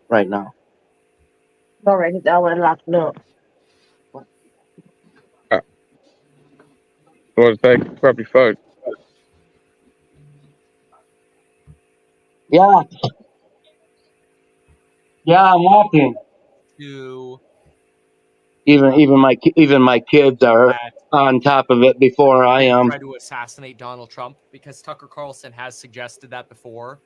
right now. Sorry, that was locked up. Well, take grab your phone. Yeah, yeah, I'm walking. To Even my kids are that on top of it before I am. try to assassinate Donald Trump because Tucker Carlson has suggested that before,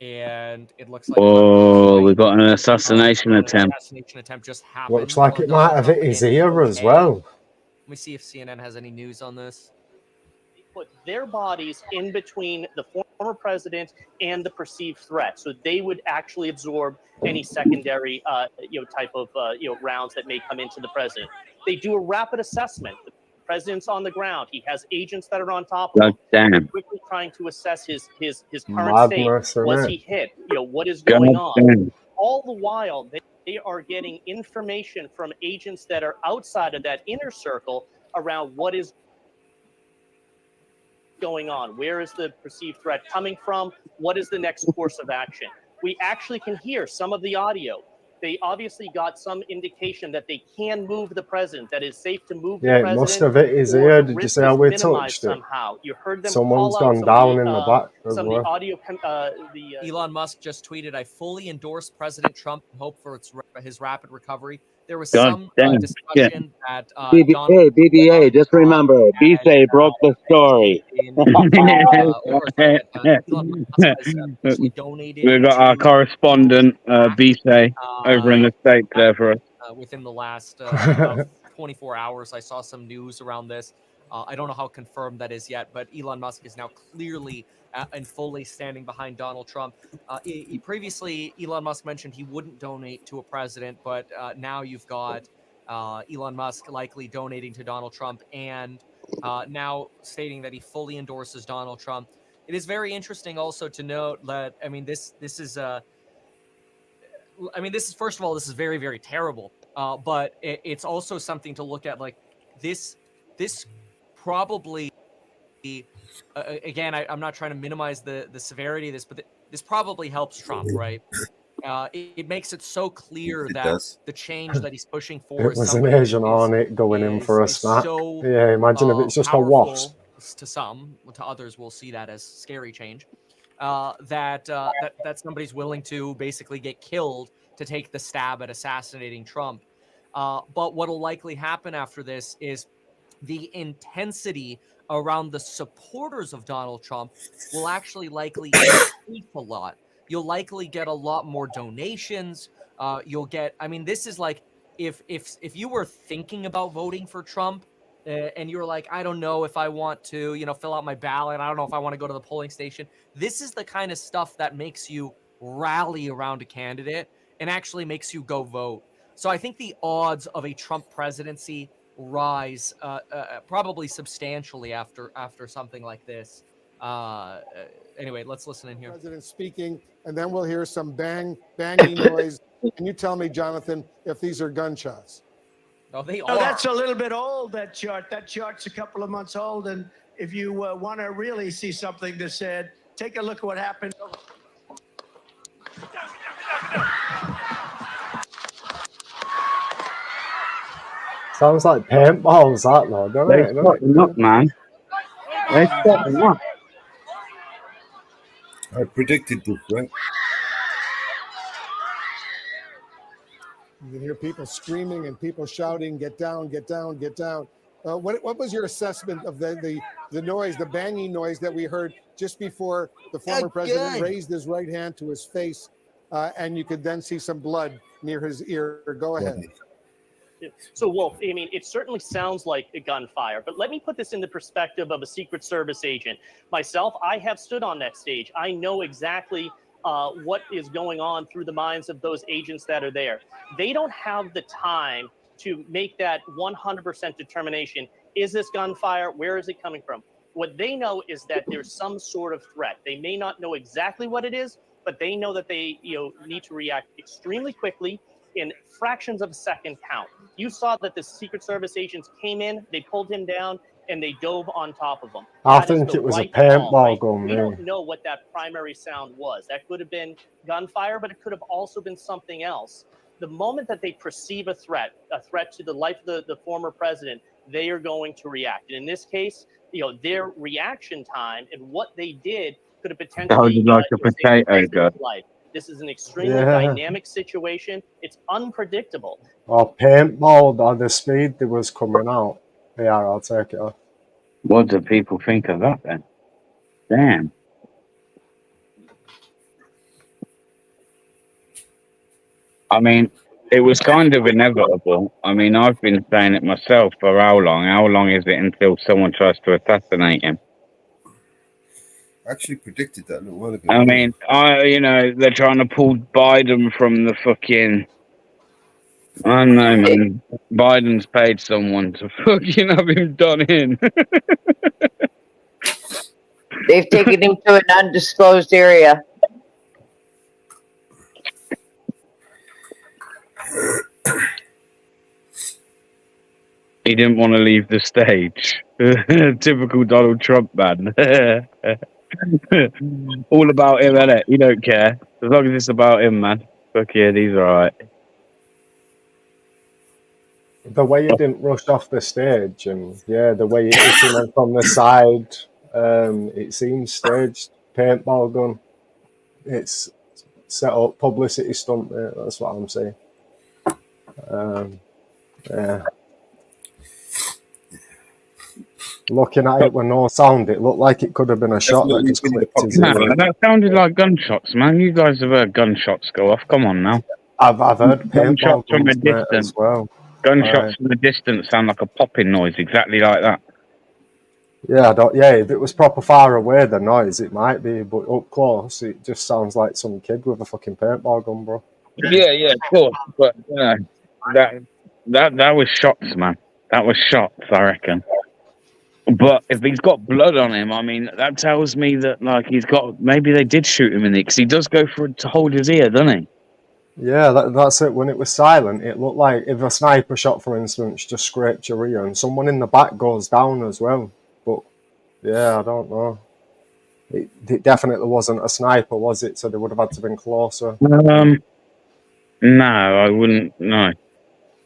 and it looks like Tucker Oh, we might got an assassination an attempt. assassination attempt just Looks happened like on it might Donald have Trump, hit his and he's ear as okay. well. Let me see if CNN has any news on this. Put their bodies in between the former president and the perceived threat, so they would actually absorb any secondary, type of rounds that may come into the president. They do a rapid assessment. The president's on the ground. He has agents that are on top of God him. They're damn. quickly trying to assess his current state. Madness, Was innit? he hit? What is God going on? damn. All the while, they are getting information from agents that are outside of that inner circle around what is going on? Where is the perceived threat coming from? What is the next course of action? We actually can hear some of the audio. They obviously got some indication that they can move the president, that it's safe to move the Yeah, it must president, have hit his or ear. the Did you risk see how is we minimized touched it? somehow. You heard them Someone's call out gone down in the back as some of the well. audio. Elon Musk just tweeted, "I fully endorse President Trump and hope for his rapid recovery." There was God some damn. Yeah. discussion that Donald Hey, BBA, Trump just remember, had BC broke the story. been, or sorry, that Elon Musk has officially donated We've got our to correspondent, PAC, Bisay, over in the States there for us. within the last about 24 hours. I saw some news around this. I don't know how confirmed that is yet, but Elon Musk is now clearly and fully standing behind Donald Trump. Previously, Elon Musk mentioned he wouldn't donate to a president, but now you've got Elon Musk likely donating to Donald Trump and now stating that he fully endorses Donald Trump. It is very interesting also to note that this is this is, first of all, this is very, very terrible. But it's also something to look at. Like this probably, again, I'm not trying to minimize the severity of this, but this probably helps Trump, right? It makes it so clear It that does. the change that he's pushing for It is was an something Asian on it going in for a is snack. so Yeah, imagine if it's just a wasp. powerful to some. To others, will see that as scary change. That somebody's willing to basically get killed to take the stab at assassinating Trump. But what'll likely happen after this is the intensity around the supporters of Donald Trump will actually likely increase a lot. You'll likely get a lot more donations. You'll get. This is like if you were thinking about voting for Trump. And you're like, I don't know if I want to, fill out my ballot. I don't know if I want to go to the polling station. This is the kind of stuff that makes you rally around a candidate and actually makes you go vote. So I think the odds of a Trump presidency rise probably substantially after something like this. Anyway, let's listen in here. President speaking, and then we'll hear some banging noise. Can you tell me, Jonathan, if these are gunshots? Oh, they No, are. that's a little bit old, that chart. That chart's a couple of months old. And if you want to really see something that's said, take a look at what happened. Sounds like paintballs, that though, doesn't They it? spot them up, man. They spot them up. I predicted this, right? You can hear people screaming and people shouting, "Get down! Get down! Get down!" What was your assessment of the noise, the banging noise that we heard just before the former president raised his right hand to his face, and you could then see some blood near his ear? Go ahead. So, Wolf, it certainly sounds like a gunfire, but let me put this in the perspective of a Secret Service agent. Myself, I have stood on that stage. I know exactly what is going on through the minds of those agents that are there. They don't have the time to make that 100% determination. Is this gunfire? Where is it coming from? What they know is that there's some sort of threat. They may not know exactly what it is, but they know that they need to react extremely quickly in fractions of a second count. You saw that the Secret Service agents came in, they pulled him down, and they dove on top of him. I That is think the it was a right call, paintball right? gun, We man. don't know what that primary sound was. That could have been gunfire, but it could have also been something else. The moment that they perceive a threat to the life of the former president, they are going to react. And in this case, their reaction time and what they did could have potentially Sounded like a saved the potato gun. president's life. This is an extremely Yeah. dynamic situation. It's unpredictable. Or paintball, or the speed that was coming out. Yeah, I'll take it off. What do people think of that then? Damn. I mean, it was kind of inevitable. I mean, I've been saying it myself for how long? How long is it until someone tries to assassinate him? I actually predicted that a little while ago. I mean, they're trying to pull Biden from the fucking. I don't know, man. Biden's paid someone to fucking have him done in. They've taken him to an undisclosed area. He didn't want to leave the stage. Typical Donald Trump, man. All about him, innit? He don't care. As long as it's about him, man. Fuck yeah, he's alright. The way he didn't rush off the stage, and yeah, the way he hit him from the side, it seems staged. Paintball gun. It's set up publicity stunt, mate. That's what I'm saying. Yeah. Looking at it with no sound, it looked like it could have been a shot that just clipped his No, ear. that sounded like gunshots, man. You guys have heard gunshots go off. Come on now. I've heard paintball Gunshots from a guns, mate, distance. as well. Gunshots from a distance sound like a popping noise, exactly like that. Yeah, if it was proper far away, the noise, it might be, but up close, it just sounds like some kid with a fucking paintball gun, bro. Yeah, of course. But that was shots, man. That was shots, I reckon. But if he's got blood on him, I mean, that tells me that maybe they did shoot him in the, because he does go for it to hold his ear, doesn't he? Yeah, that's it. When it was silent, it looked like if a sniper shot, for instance, just scraped your ear, and someone in the back goes down as well. But yeah, I don't know. It definitely wasn't a sniper, was it? So they would have had to have been closer. No, I wouldn't. No,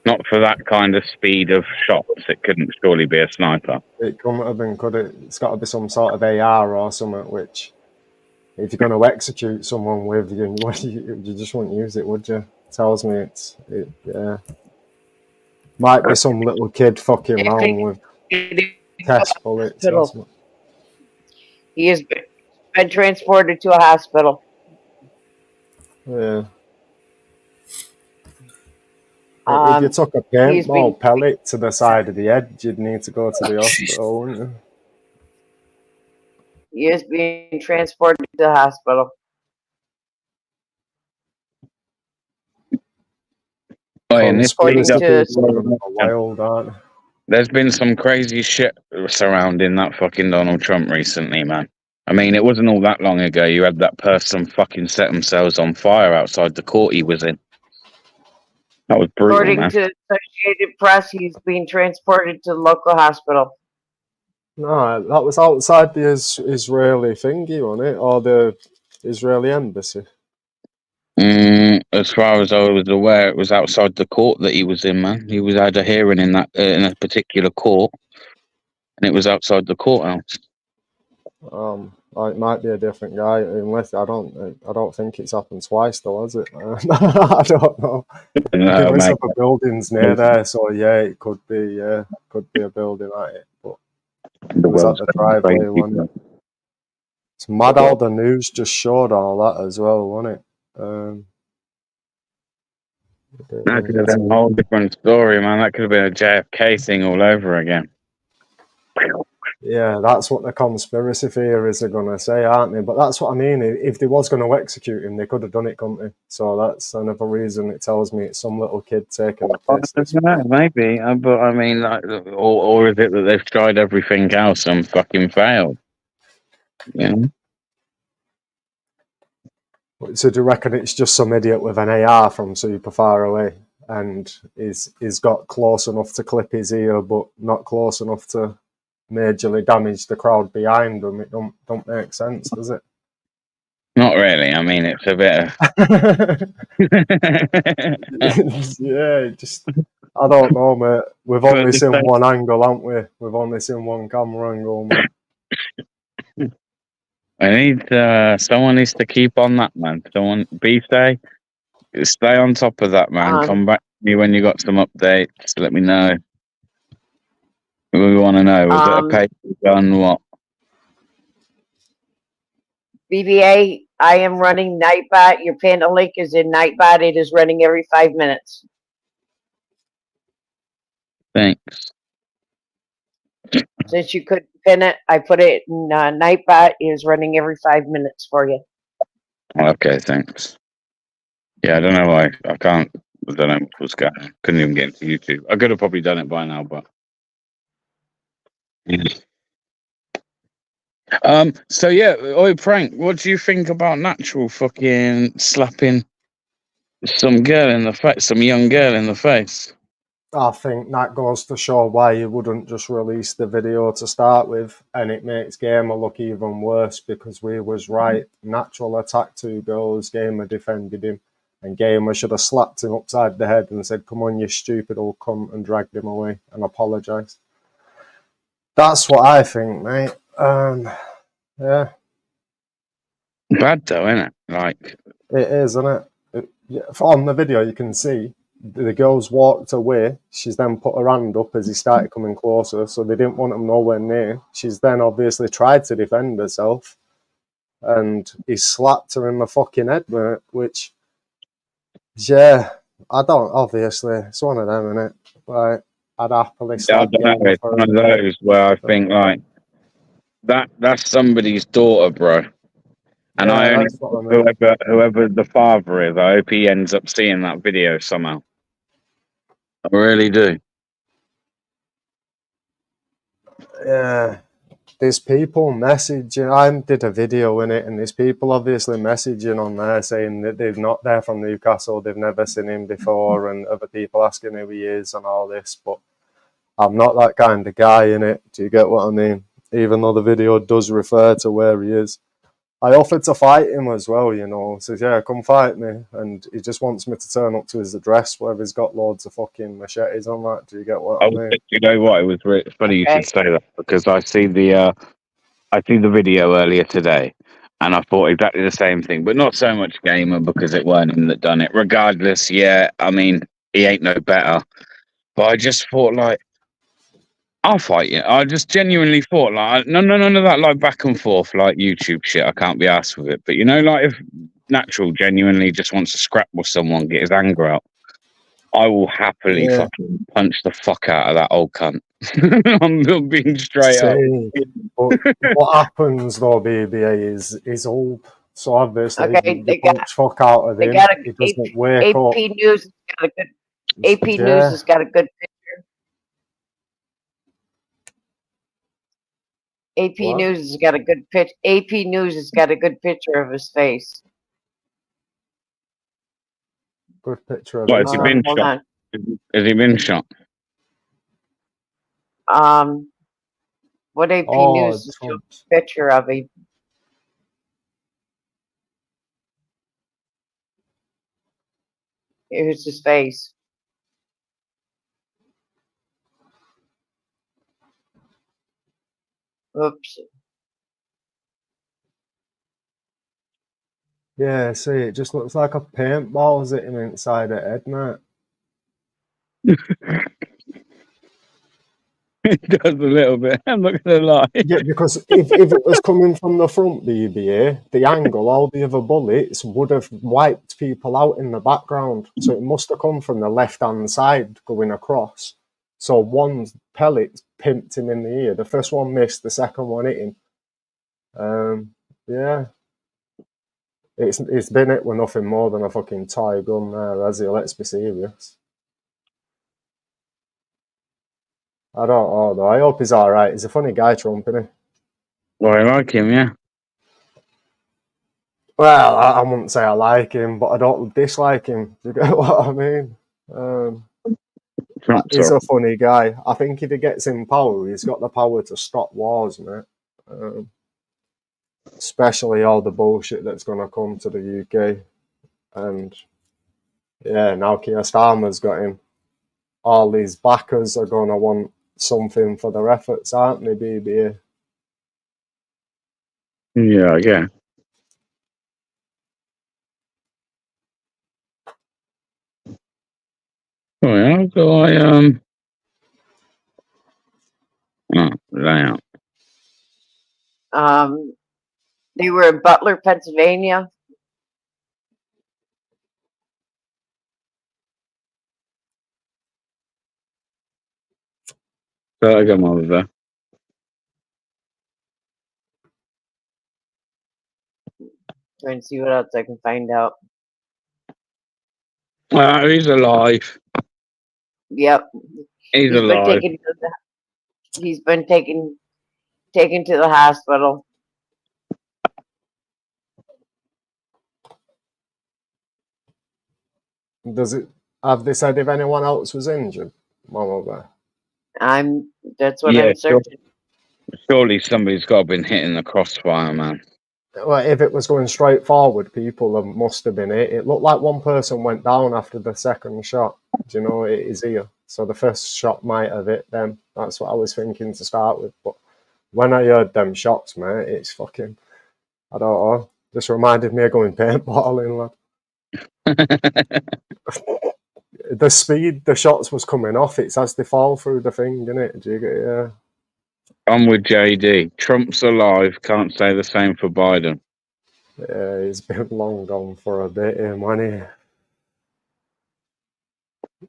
not for that kind of speed of shots. It couldn't surely be a sniper. It couldn't have been, could it? It's got to be some sort of AR or something, which, if you're going to execute someone with, you just wouldn't use it, would you? Tells me yeah. Might be some little kid fucking around with test bullets or something. He has been transported to a hospital. Yeah. If you took a paintball pellet to the side of the head, you'd need to go to the hospital, wouldn't you? He is being transported to the hospital. Wild, aren't they? There's been some crazy shit surrounding that fucking Donald Trump recently, man. I mean, it wasn't all that long ago. You had that person fucking set themselves on fire outside the court he was in. That was brutal, According man. to Associated Press, he's being transported to the local hospital. No, that was outside the Israeli thingy, wasn't it? Or the Israeli embassy? As far as I was aware, it was outside the court that he was in, man. He had a hearing in that in a particular court, and it was outside the courthouse. It might be a different guy, unless I don't think it's happened twice, though, has it? I don't know. No, There's other buildings near there, so yeah, it could be a building like it, but it was at the driveway, wasn't it? It's mad how the news just showed all that as well, wasn't it? That could have been a whole different story, man. That could have been a JFK thing all over again. Yeah, that's what the conspiracy theories are going to say, aren't they? But that's what I mean. If they was going to execute him, they could have done it, couldn't they? So that's another reason it tells me it's some little kid taking the piss. Maybe, but I mean, or is it that they've tried everything else and fucking failed? You know? So do you reckon it's just some idiot with an AR from super far away and is got close enough to clip his ear, but not close enough to majorly damage the crowd behind them. It don't make sense, does it? Not really. I mean, it's a bit of. Yeah, just I don't know, mate. We've But only the seen thing- one angle, haven't we? We've only seen one camera angle, mate. I need someone needs to keep on that, man. Someone stay on top of that, man. Come back to me when you got some updates. Let me know. We want to know. Was it a paper gun? What? BBA, I am running Nightbot. Your panda link is in Nightbot. It is running every 5 minutes. Thanks. Since you couldn't pin it, I put it in Nightbot. It is running every 5 minutes for you. Okay, thanks. Yeah, I don't know why I can't. I don't know what's going on. Couldn't even get into YouTube. I could have probably done it by now, but. So yeah, oi Frank, what do you think about Natural fucking slapping some young girl in the face? I think that goes to show why you wouldn't just release the video to start with, and it makes Gamer look even worse because we was right. Natural attacked 2 girls, Gamer defended him, and Gamer should have slapped him upside the head and said, "Come on, you stupid old cunt," and dragged him away and apologised. That's what I think, mate. Yeah. Bad though, isn't it? Like, it is, isn't it? On the video, you can see the girls walked away. She's then put her hand up as he started coming closer, so they didn't want him nowhere near. She's then obviously tried to defend herself, and he slapped her in the fucking head, mate, which, yeah, I don't, obviously, it's one of them, innit? Like, I'd happily I slap don't know. Gamer It's for one of it. those where I think like that's somebody's daughter, bro. And Yeah, I only that's what I mean. whoever the father is, I hope he ends up seeing that video somehow. I really do. Yeah. There's people messaging. I did a video in it, and there's people obviously messaging on there saying that they're from Newcastle, they've never seen him before, and other people asking who he is and all this. But I'm not that kind of guy in it. Do you get what I mean? Even though the video does refer to where he is. I offered to fight him as well, you know. Says, yeah, come fight me. And he just wants me to turn up to his address where he's got loads of fucking machetes on that. Do you get what I mean? You know what? It was really funny you should say that because I see the video earlier today, and I thought exactly the same thing, but not so much Gamer because it weren't him that done it. Regardless, yeah, I mean he ain't no better. But I just thought like, I'll fight you. I just genuinely thought like, none of that like back and forth like YouTube shit. I can't be arsed with it. But you know, like if Natural genuinely just wants to scrap with someone, get his anger out, I will happily fucking punch the fuck out of that old cunt. I'm being straight up. But what happens though, BBA, is old. So obviously, Okay, you punch fuck out of him. He doesn't wake up. AP News has got a good. AP News has got a good picture. AP What? News has got a good pitch. AP News has got a good picture of his face. Good picture of What, him. has he been Hold shot? Has he been shot? What AP Oh, News is showing a picture of him? Here's his face. Oops. Yeah, see, it just looks like a paintball sitting inside a head, mate. It does a little bit. I'm not gonna lie. Yeah, because if it was coming from the front, BBA, the angle, all the other bullets would have wiped people out in the background. So it must have come from the left-hand side going across. So one pellet pimped him in the ear. The first one missed, the second one hit him. Yeah. It's been hit with nothing more than a fucking toy gun there, has he? Let's be serious. I don't know, though. I hope he's alright. He's a funny guy, Trump, isn't he? Well, I like him, yeah. Well, I wouldn't say I like him, but I don't dislike him. Do you get what I mean? Trump's He's all a funny guy. I think if he gets in power, he's got the power to stop wars, mate. Especially all the bullshit that's going to come to the UK. And yeah, now Keir Starmer's got him. All these backers are going to want something for their efforts, aren't they, BBA? Yeah, yeah. Oh, yeah, how do I layout? They were in Butler, Pennsylvania. So I come over there. Trying to see what else I can find out. He's alive. Yep. He's alive. He's been taken to the hospital. Have they said if anyone else was injured? Mama Bear? That's what Yeah, I'm searching. Surely somebody's got to have been hitting the crossfire, man. Well, if it was going straight forward, people must have been hit. It looked like one person went down after the second shot. Do you know, it is here. So the first shot might have hit them. That's what I was thinking to start with. But when I heard them shots, mate, it's fucking, I don't know. Just reminded me of going paintballing, lad. The speed the shots was coming off, it's as they fall through the thing, isn't it? Do you get, yeah. I'm with JD. Trump's alive. Can't say the same for Biden. Yeah, he's been long gone for a bit, him, hasn't he?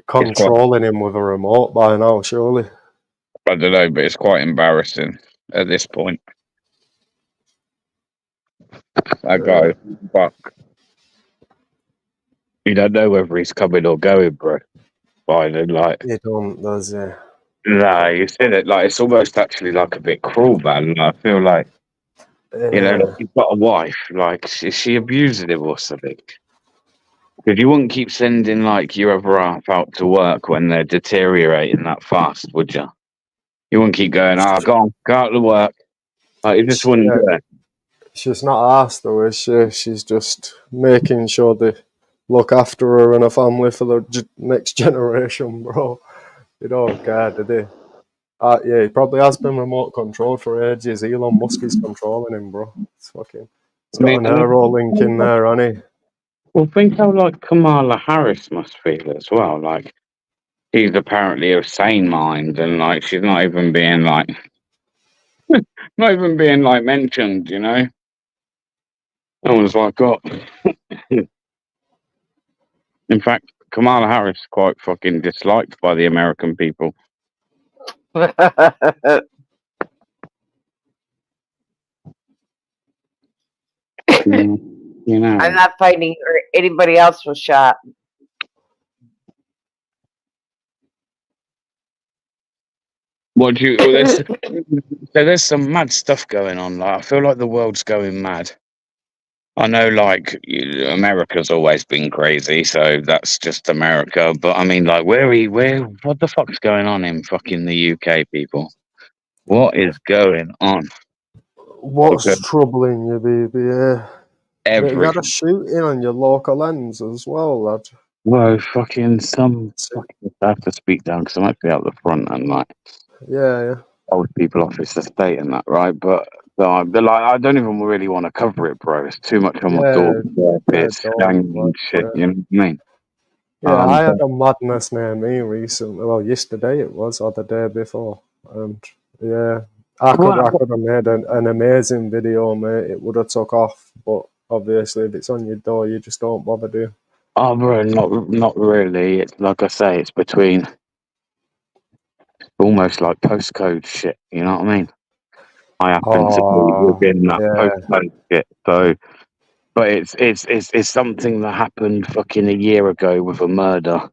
Controlling him with a remote by now, surely. I don't know, but it's quite embarrassing at this point. That guy, fuck. You don't know whether he's coming or going, bro. Biden, like. You don't, does he? Nah, you said it like it's almost actually like a bit cruel, man. I feel like, you know, like, you've got a wife. Like, is she abusing him or something? Because you wouldn't keep sending like your other half out to work when they're deteriorating that fast, would you? You wouldn't keep going, go out to work. Like, you just wouldn't do it. She's not asked though, is she? She's just making sure they look after her and her family for the next generation, bro. They don't care, do they? Yeah, he probably has been remote controlled for ages. Elon Musk is controlling him, bro. It's fucking. It's got an arrow link in there, hasn't he? Well, think how like Kamala Harris must feel as well. Like, she's apparently of sane mind, and like she's not even being like, mentioned. You know, no one's like, oh. In fact, Kamala Harris is quite fucking disliked by the American people. You know, I'm not finding her. Anybody else was shot. What do you? There's some mad stuff going on. Like, I feel like the world's going mad. I know, like, America's always been crazy, so that's just America. But I mean, like, what the fuck's going on in fucking the UK, people? What is going on? What's troubling you, baby? Yeah. You got a shooting on your local ends as well, lad. Well, fucking I have to speak down because I'm actually out the front and like, yeah, old people office estate and that, right? But I don't even really want to cover it, bro. It's too much on my door. It's shit. You know what I mean? Yeah, I had a madness near me recently. Well, yesterday it was, or the day before, and yeah, I could have made an amazing video, mate. It would have took off, but obviously, if it's on your door, you just don't bother, do you? Oh, bro, not really. It's like I say, it's between almost like postcode shit. You know what I mean? I happen to be within that postcode shit. So, but it's something that happened fucking a year ago with a murder,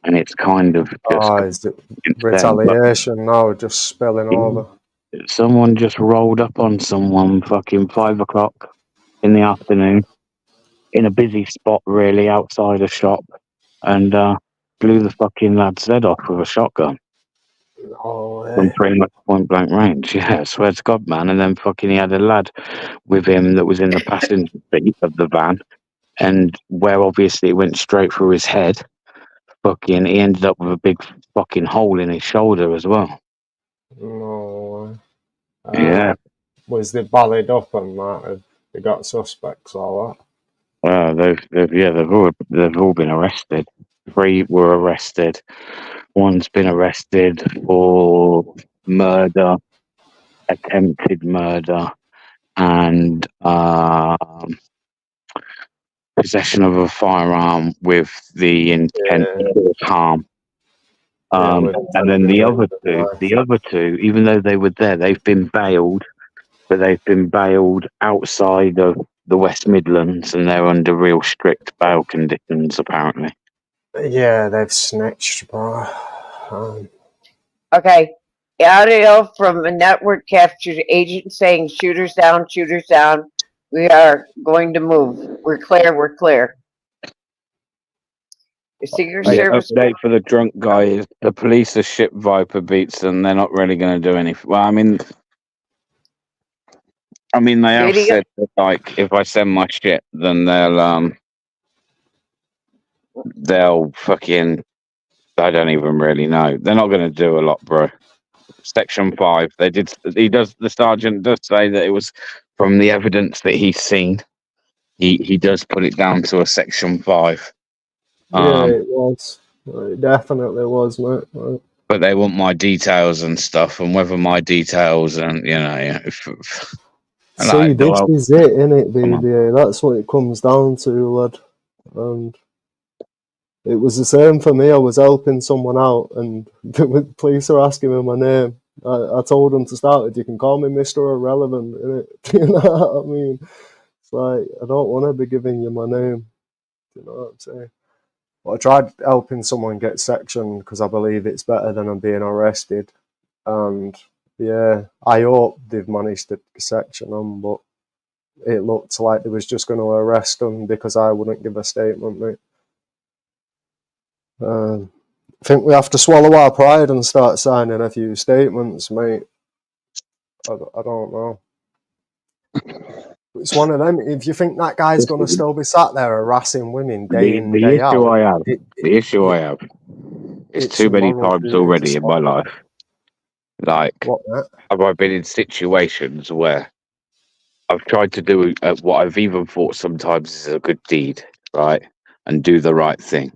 and it's kind of just is it retaliation now, just spilling over. Someone just rolled up on someone fucking 5 o'clock in the afternoon in a busy spot, really, outside a shop, and blew the fucking lad's head off with a shotgun Oh, from yeah. pretty much point blank range. Yeah, I swear to God, man. And then fucking he had a lad with him that was in the passenger seat of the van, and where obviously it went straight through his head, fucking he ended up with a big fucking hole in his shoulder as well. No. Yeah. Was they ballied up and that? Have they got suspects or what? They've all been arrested. 3 were arrested. One's been arrested for murder, attempted murder, and possession of a firearm with the intent to cause harm. And then the other two, even though they were there, they've been bailed, but they've been bailed outside of the West Midlands, and they're under real strict bail conditions, apparently. Yeah, they've snitched, bro. Okay. Audio from a network captured agent saying shooters down, shooters down. We are going to move. We're clear, we're clear. The Secret Service. Update for the drunk guy is the police are shit Viper beats, and they're not really going to do anything. Well, I mean, they have said that, like, if I send my shit, then they'll fucking, I don't even really know. They're not going to do a lot, bro. Section 5. The sergeant does say that it was from the evidence that he's seen. He does put it down to a Section 5. Yeah, it was. It definitely was, mate. But they want my details and stuff, and whether my details and, you know, See, this is it, innit, BBA? That's what it comes down to, lad. And it was the same for me. I was helping someone out, and the police are asking me my name. I told them to start with, you can call me Mr. Irrelevant, innit? You know what I mean? It's like, I don't want to be giving you my name. You know what I'm saying? But I tried helping someone get sectioned because I believe it's better than them being arrested. And yeah, I hope they've managed to section them, but it looked like they was just going to arrest them because I wouldn't give a statement, mate. I think we have to swallow our pride and start signing a few statements, mate. I don't know. It's one of them. If you think that guy's going to still be sat there harassing women day in, day out. The issue I have is too many times already in my life. Like, have I been in situations where I've tried to do what I've even thought sometimes is a good deed, right? And do the right thing.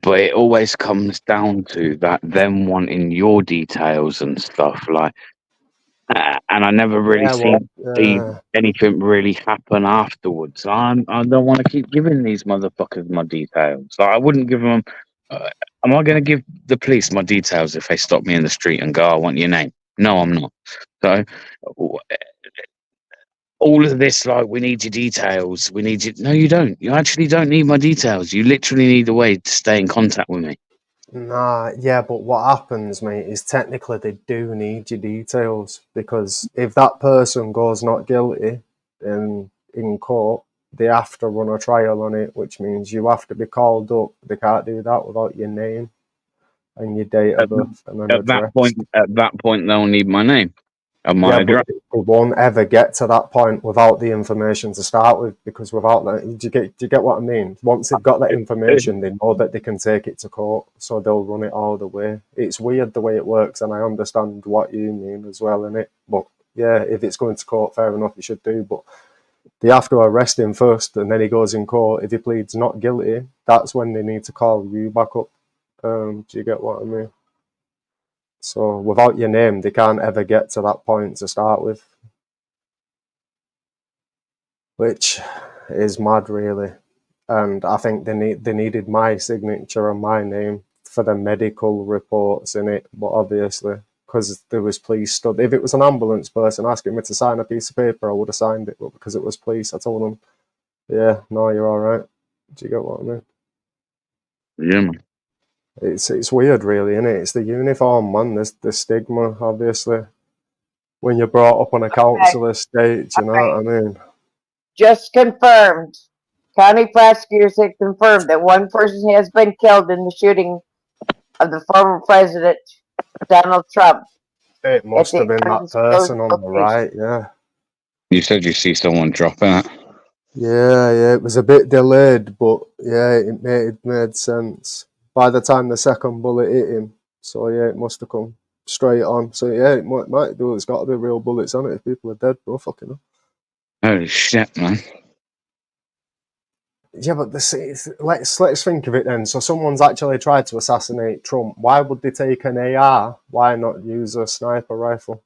But it always comes down to that them wanting your details and stuff, like, and I never really see anything really happen afterwards. I don't want to keep giving these motherfuckers my details. Like, I wouldn't give them. Am I going to give the police my details if they stop me in the street and go, "I want your name"? No, I'm not. So all of this, like, we need your details. We need you. No, you don't. You actually don't need my details. You literally need a way to stay in contact with me. Nah, yeah, but what happens, mate, is technically they do need your details, because if that person goes not guilty in court, they have to run a trial on it, which means you have to be called up. They can't do that without your name and your date of birth and an address. At that point, they'll need my name and my address. But they won't ever get to that point without the information to start with, because without that, do you get what I mean? Once they've got that information, they know that they can take it to court, so they'll run it all the way. It's weird the way it works, and I understand what you mean as well, innit? But yeah, if it's going to court, fair enough, you should do, but they have to arrest him first, and then he goes in court. If he pleads not guilty, that's when they need to call you back up. Do you get what I mean? So without your name, they can't ever get to that point to start with, which is mad, really. And I think they needed my signature and my name for the medical reports in it, but obviously, because there was police stood. If it was an ambulance person asking me to sign a piece of paper, I would have signed it, but because it was police, I told them, "Yeah, no, you're all right." Do you get what I mean? Yeah, man. It's weird, really, isn't it? It's the uniform, man. There's the stigma, obviously, when you're brought up on a council estate. You know what I mean? Just confirmed. County prosecutors have confirmed that one person has been killed in the shooting of the former president, Donald Trump. It must the have been that undisclosed person on the location. right, yeah. You said you see someone dropping it. Yeah, it was a bit delayed, but yeah, it made sense by the time the second bullet hit him. So yeah, it must have come straight on. So yeah, it might do. It's got to be real bullets on it if people are dead, bro. Fucking hell. Holy shit, man. Yeah, but let's think of it then. So someone's actually tried to assassinate Trump. Why would they take an AR? Why not use a sniper rifle?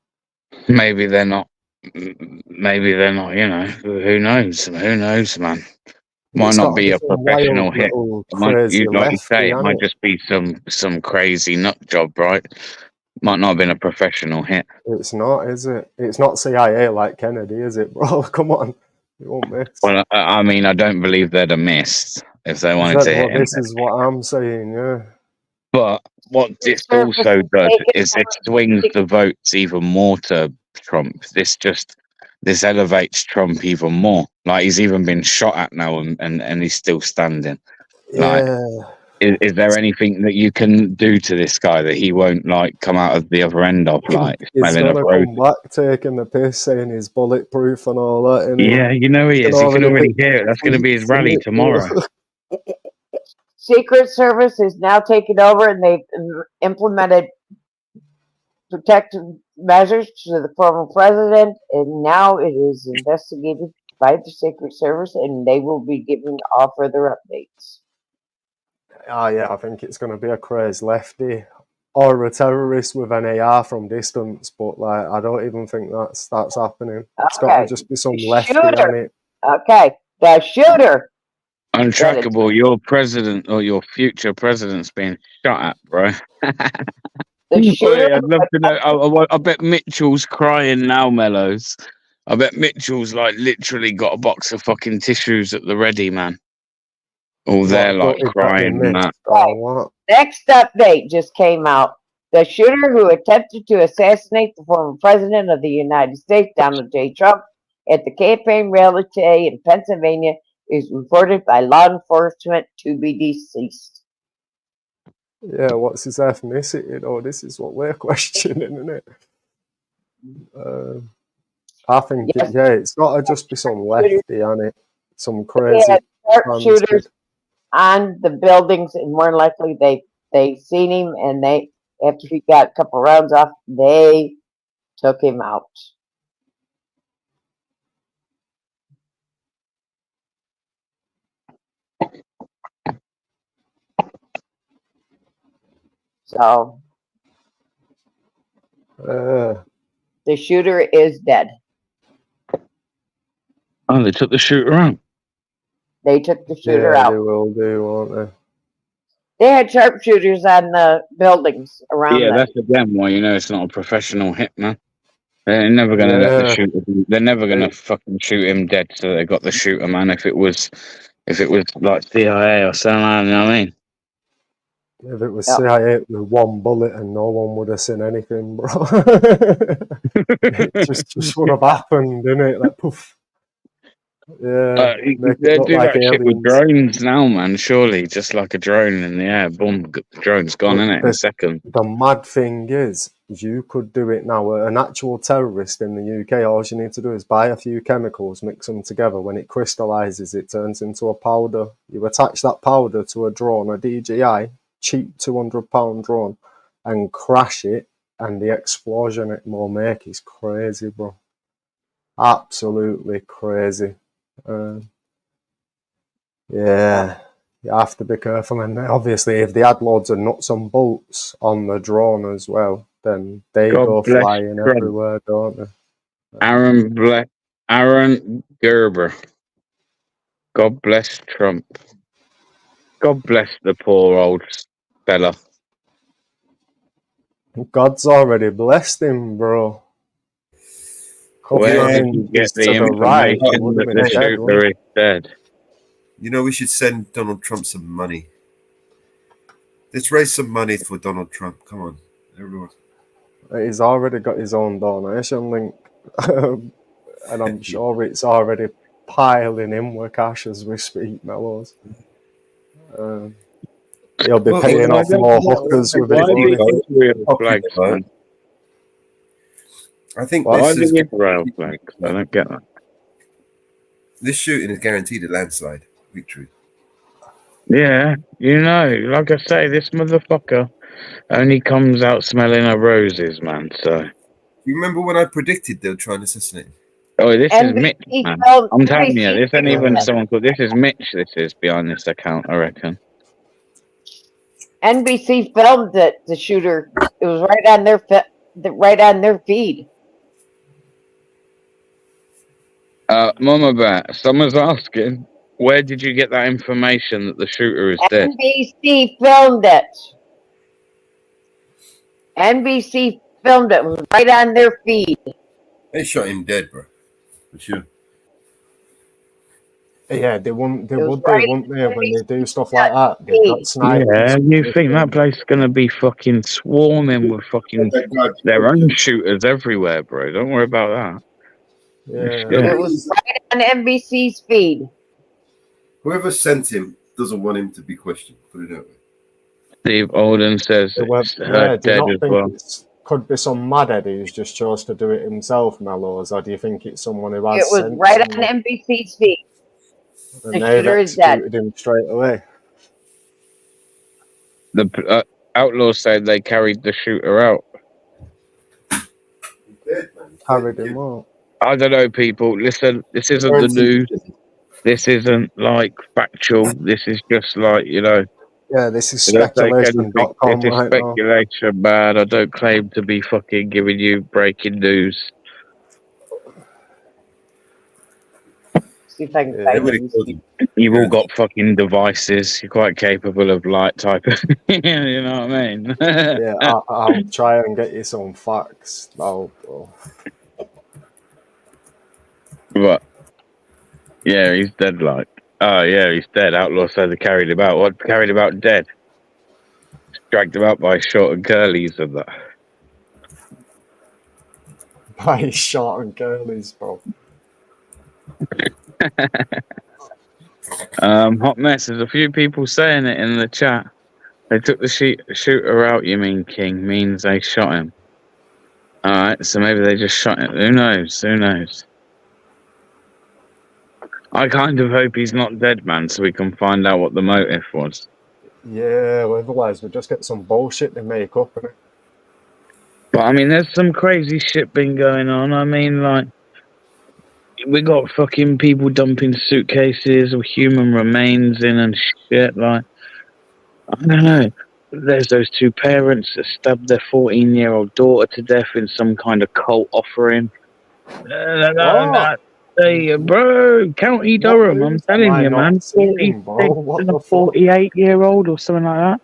Maybe they're not. Maybe they're not. You know, who knows? Who knows, man? Might It's not got to be be a some professional wild hit. little It might, crazy like you say, lefty, it might innit? just be some crazy nut job, right? Might not have been a professional hit. It's not, is it? It's not CIA like Kennedy, is it, bro? Come on, you won't miss. Well, I mean, I don't believe they'd have missed if they wanted to hit him. This is what I'm saying, yeah. But what this Service also is does taking is it over swings the- the votes even more to Trump. This elevates Trump even more. Like he's even been shot at now, and he's still standing. Like, Yeah. is there anything that you can do to this guy that he won't like come out of the other end of, like He's smelling gonna of roses? come back taking the piss, saying he's bulletproof and all that. And Yeah, you know he is. You can already hear it. That's going to be his rally tomorrow. Secret Service is now taking over, and they've implemented protective measures to the former president, and now it is investigated by the Secret Service, and they will be giving all further updates. Oh yeah, I think it's gonna be a crazy lefty or a terrorist with an AR from distance, but like I don't even think that's happening. It's got to Okay. just be some lefty Shooter. on it. Okay, the shooter. Untrackable, your president or your future president's being shot at, bro. The shooter. I'd love to know. I bet Mitchell's crying now, Mellows. I bet Mitchell's like literally got a box of fucking tissues at the ready, man. All there, like crying and that. Oh, what? Next update just came out. The shooter who attempted to assassinate the former president of the United States, Donald J. Trump, at the campaign rally today in Pennsylvania is reported by law enforcement to be deceased. Yeah, what's his ethnicity? Oh, this is what we're questioning, isn't it? I think, Yes. it's got to just be some lefty on it. Some crazy. They had sharpshooters on the buildings, and more likely they seen him, and they, after he got a couple rounds off, they took him out. So the shooter is dead. Oh, they took the shooter out. They took the shooter out. They will do, won't they? They had sharpshooters on the buildings around. Yeah, them. that's again why you know it's not a professional hit, man. They're never gonna let the shooter. They're never gonna fucking shoot him dead. So they got the shooter, man. If it was like CIA or something, you know what I mean? If it was CIA with one bullet and no one would have seen anything, bro. It just would have happened, didn't it? Like poof. Yeah. They do that shit with drones now, man. Surely, just like a drone in the air, boom, the drone's gone, innit, in a second. The mad thing is, you could do it now. An actual terrorist in the UK, all you need to do is buy a few chemicals, mix them together. When it crystallizes, it turns into a powder. You attach that powder to a drone, a DJI, cheap £200 drone, and crash it, and the explosion it will make is crazy, bro. Absolutely crazy. Yeah, you have to be careful, and obviously if they had loads of nuts and bolts on the drone as well, then they go flying everywhere, don't they? Aaron Gerber. God bless Trump. God bless the poor old fella. God's already blessed him, bro. Where did you get the information that the shooter is dead? You know, we should send Donald Trump some money. Let's raise some money for Donald Trump. Come on, everyone. He's already got his own donation link. And I'm sure it's already piling in with cash as we speak, Mellows. He'll be Well, paying Why off don't- more hookers with why it. do you won't he? think real Copy flags, the vote. man? I think Why Why this do is you Israel flags? I don't get that. this shooting is guaranteed a landslide victory. Yeah, you know, like I say, this motherfucker only comes out smelling of roses, man. So, You remember when I predicted they would try and assassinate him? oh, this is Mitch, NBC man. filmed. I'm telling you, NBC this ain't even Yeah. someone called. This is Mitch. This is behind this account, I reckon. NBC filmed it. The shooter. It was right on their feed. Mama Bear, someone's asking, where did you get that information that the shooter is dead? NBC filmed it. NBC filmed it. It was right on their feed. They shot him dead, bro. For sure. Yeah, they wouldn't. They It was would. They right wouldn't. They when they do stuff on like that. They've got snipers. Yeah, you They think can- that place is gonna be fucking swarming with fucking their own shooters everywhere, bro? Don't worry about that. Yeah. Yeah. It was right on NBC's feed. Whoever sent him doesn't want him to be questioned. Put it that way. Steve Olden says They were, it's yeah, her do you dead not as think well. it could be some mad Eddie who's just chose to do it himself, Mellows, or do you think it's someone who has It was sense right on and NBC's feed. The they've shooter is dead. executed him straight away? The outlaws said they carried the shooter out. He's dead, man. Carried him out. I don't know, people. Listen, this isn't the news. This isn't like factual. This is just like, you know, Yeah, this is I don't take anything. speculation.com This is right now. speculation, man. I don't claim to be fucking giving you breaking news. See if I can Yeah, find Nobody it. killed him. You've all got fucking devices. You're quite capable of like type of, you know what I mean? Yeah, I'll try and get you some facts. What? Yeah, he's dead. Like, oh yeah, he's dead. Outlaw said they carried him out. What carried him out dead? Dragged him out by short and curlies and that. By short and curlies, bro. Hot mess. There's a few people saying it in the chat. They took the shooter out. You mean King means they shot him. All right, so maybe they just shot him. Who knows? Who knows? I kind of hope he's not dead, man, so we can find out what the motive was. Yeah, well, otherwise we'll just get some bullshit to make up. Innit? But I mean, there's some crazy shit been going on. I mean, like, we got fucking people dumping suitcases with human remains in and shit. Like, I don't know. There's those two parents that stabbed their 14-year-old daughter to death in some kind of cult offering. Hey, bro, County Durham, I'm news telling am I you, not man. seeing, bro? 46 What and the a fuck? 48-year-old or something like that.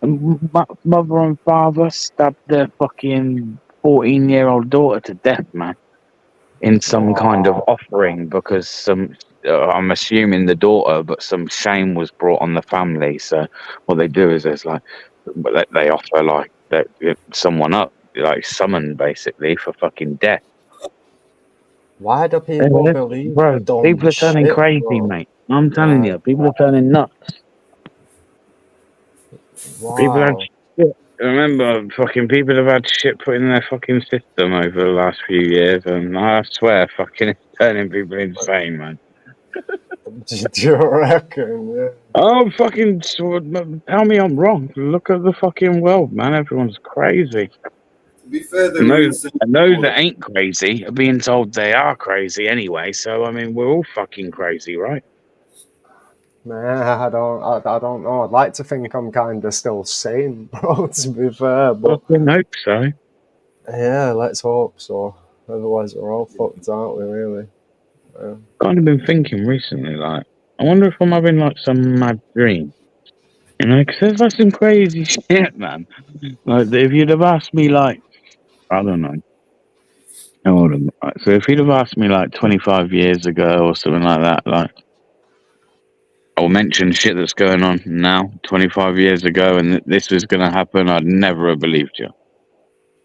And mother and father stabbed their fucking 14-year-old daughter to death, man. In some kind of offering because some, I'm assuming the daughter, but some shame was brought on the family. So what they do is there's like, they offer like someone up, like summon basically for fucking death. Why do people believe Bro, the dumb people are turning shit, crazy, bro? mate. I'm telling you, people are turning nuts. People have Wow. shit. Remember, fucking people have had shit put in their fucking system over the last few years, and I swear, fucking it's turning people insane, man. Do you reckon? Yeah. Oh, fucking tell me I'm wrong. Look at the fucking world, man. Everyone's crazy. To be fair, And those that ain't crazy are being told they are crazy anyway. So I mean, we're all fucking crazy, right? Nah, I don't know. I'd like to think I'm kind of still sane, bro, to be fair. But Fucking hope so. yeah, let's hope so. Otherwise, we're all fucked, aren't we, really? Yeah. Kind of been thinking recently, like, I wonder if I'm having like some mad dream. You know, because there's like some crazy shit, man. Like, if you'd have asked me, like, I don't know. Hold on. Right, so if you'd have asked me like 25 years ago or something like that, like, or mentioned shit that's going on now, 25 years ago, and this was going to happen, I'd never have believed you.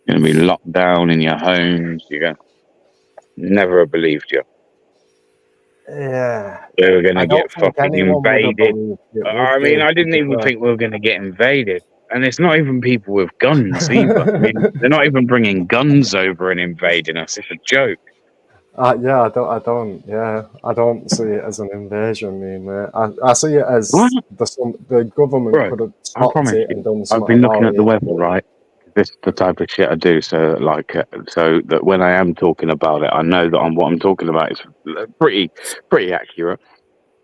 You're going to be locked down in your homes. Never have believed you. Yeah, We were going I to don't get think fucking anyone would have invaded. believed it I would mean, be, I to didn't be even fair. think we were going to get invaded. And it's not even people with guns either. I mean, they're not even bringing guns over and invading us. It's a joke. Yeah, I don't see it as an invasion, mate. I see it What? as the government Bro, could have I stopped promise it and you, done I've something been looking about at the it. weather, right? This is the type of shit I do. So, so that when I am talking about it, I know that what I'm talking about is pretty accurate.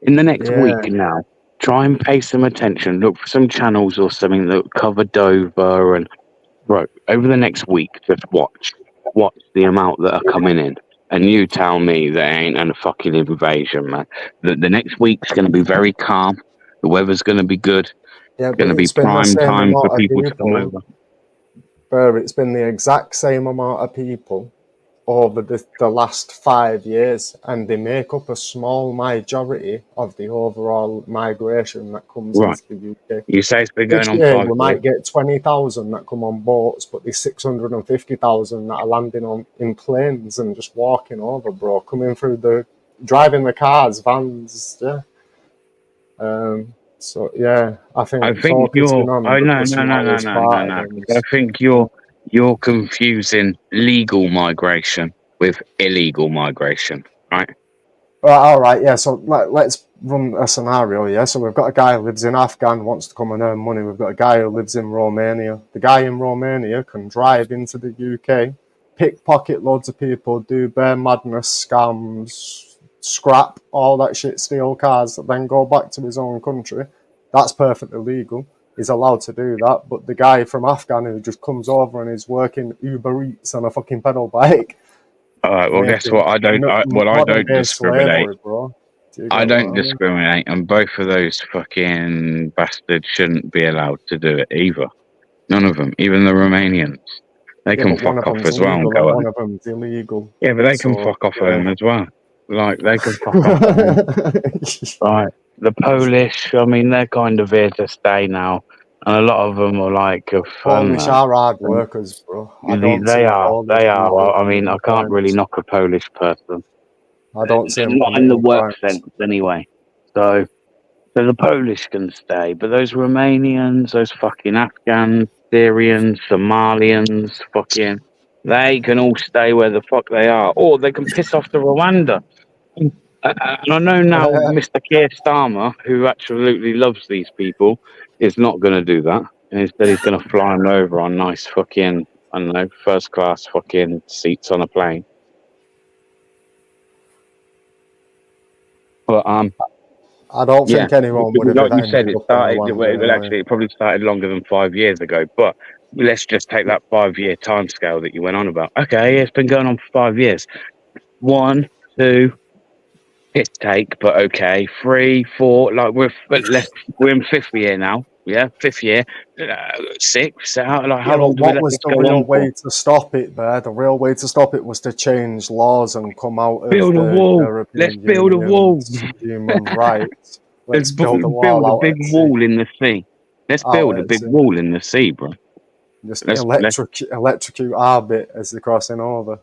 In the next Yeah, week now, try and pay some attention. Look for some channels or something that cover Dover and bro. Over the next week, just watch the amount that are coming in, and you tell me there ain't a fucking invasion, man. The next week's going to be very calm. The weather's going to be good. yeah, It's going but to be it's been the prime same time for amount of people to come people. over. It's been the exact same amount of people over the last 5 years, and they make up a small majority of the overall migration that comes Right. into the UK. You say it's been going This on year 5 we years. might get 20,000 that come on boats, but there's 650,000 that are landing in planes and just walking over, bro, driving the cars, vans, yeah. So yeah, I I think think focusing on Oh no the smallest part of no. them I is, think you're confusing legal migration with illegal migration, right? well, all right, yeah. So let's run a scenario, yeah. So we've got a guy who lives in Afghan, wants to come and earn money. We've got a guy who lives in Romania. The guy in Romania can drive into the UK, pickpocket loads of people, do bear madness, scams, scrap, all that shit, steal cars, then go back to his own country. That's perfectly legal. He's allowed to do that. But the guy from Afghan who just comes over and is working Uber Eats on a fucking pedal bike, All right. Well, guess what? I don't modern day discriminate. slavery, bro. Do you I get don't what I mean? discriminate, and both of those fucking bastards shouldn't be allowed to do it either. None of them, even the Romanians. They Yeah, can but one fuck of off them's as well and legal go and home. one of them's illegal. Yeah, but they can So fuck off yeah. home as well. Like, they can fuck off home. Right. The Polish, I mean, they're kind of here to stay now. And a lot of them are like, Polish are hard workers, bro. I don't see they a are. Polish They are. people I mean, I committing can't really crimes. knock a Polish person. I don't see them Not in the committing work crimes. sense, anyway. So the Polish can stay, but those Romanians, those fucking Afghans, Syrians, Somalians, they can all stay where the fuck they are, or they can piss off to Rwanda. And I know now Mr. Keir Starmer, who absolutely loves these people, is not going to do that. And instead, he's going to fly them over on nice fucking, I don't know, first class fucking seats on a plane. But I don't yeah, think anyone would have like you said, ended it up in started. Rwanda Well, anyway. actually, it probably started longer than 5 years ago. But let's just take that 5 year timescale that you went on about. Okay, it's been going on for 5 years. 1, 2, piss take, but okay. 3, 4, like we're in 5th year now. Yeah, 5th year. 6. How Yeah, long but do we what let was this the go real on for? way to stop it there? The real way to stop it was to change laws and come out of Build a the wall. European Let's build a wall. Union's human rights. Let's Let's build a build wall a out big at sea. wall in the sea. Let's build a big wall in the sea, bro. Just Let's electrocute our bit as they're crossing over.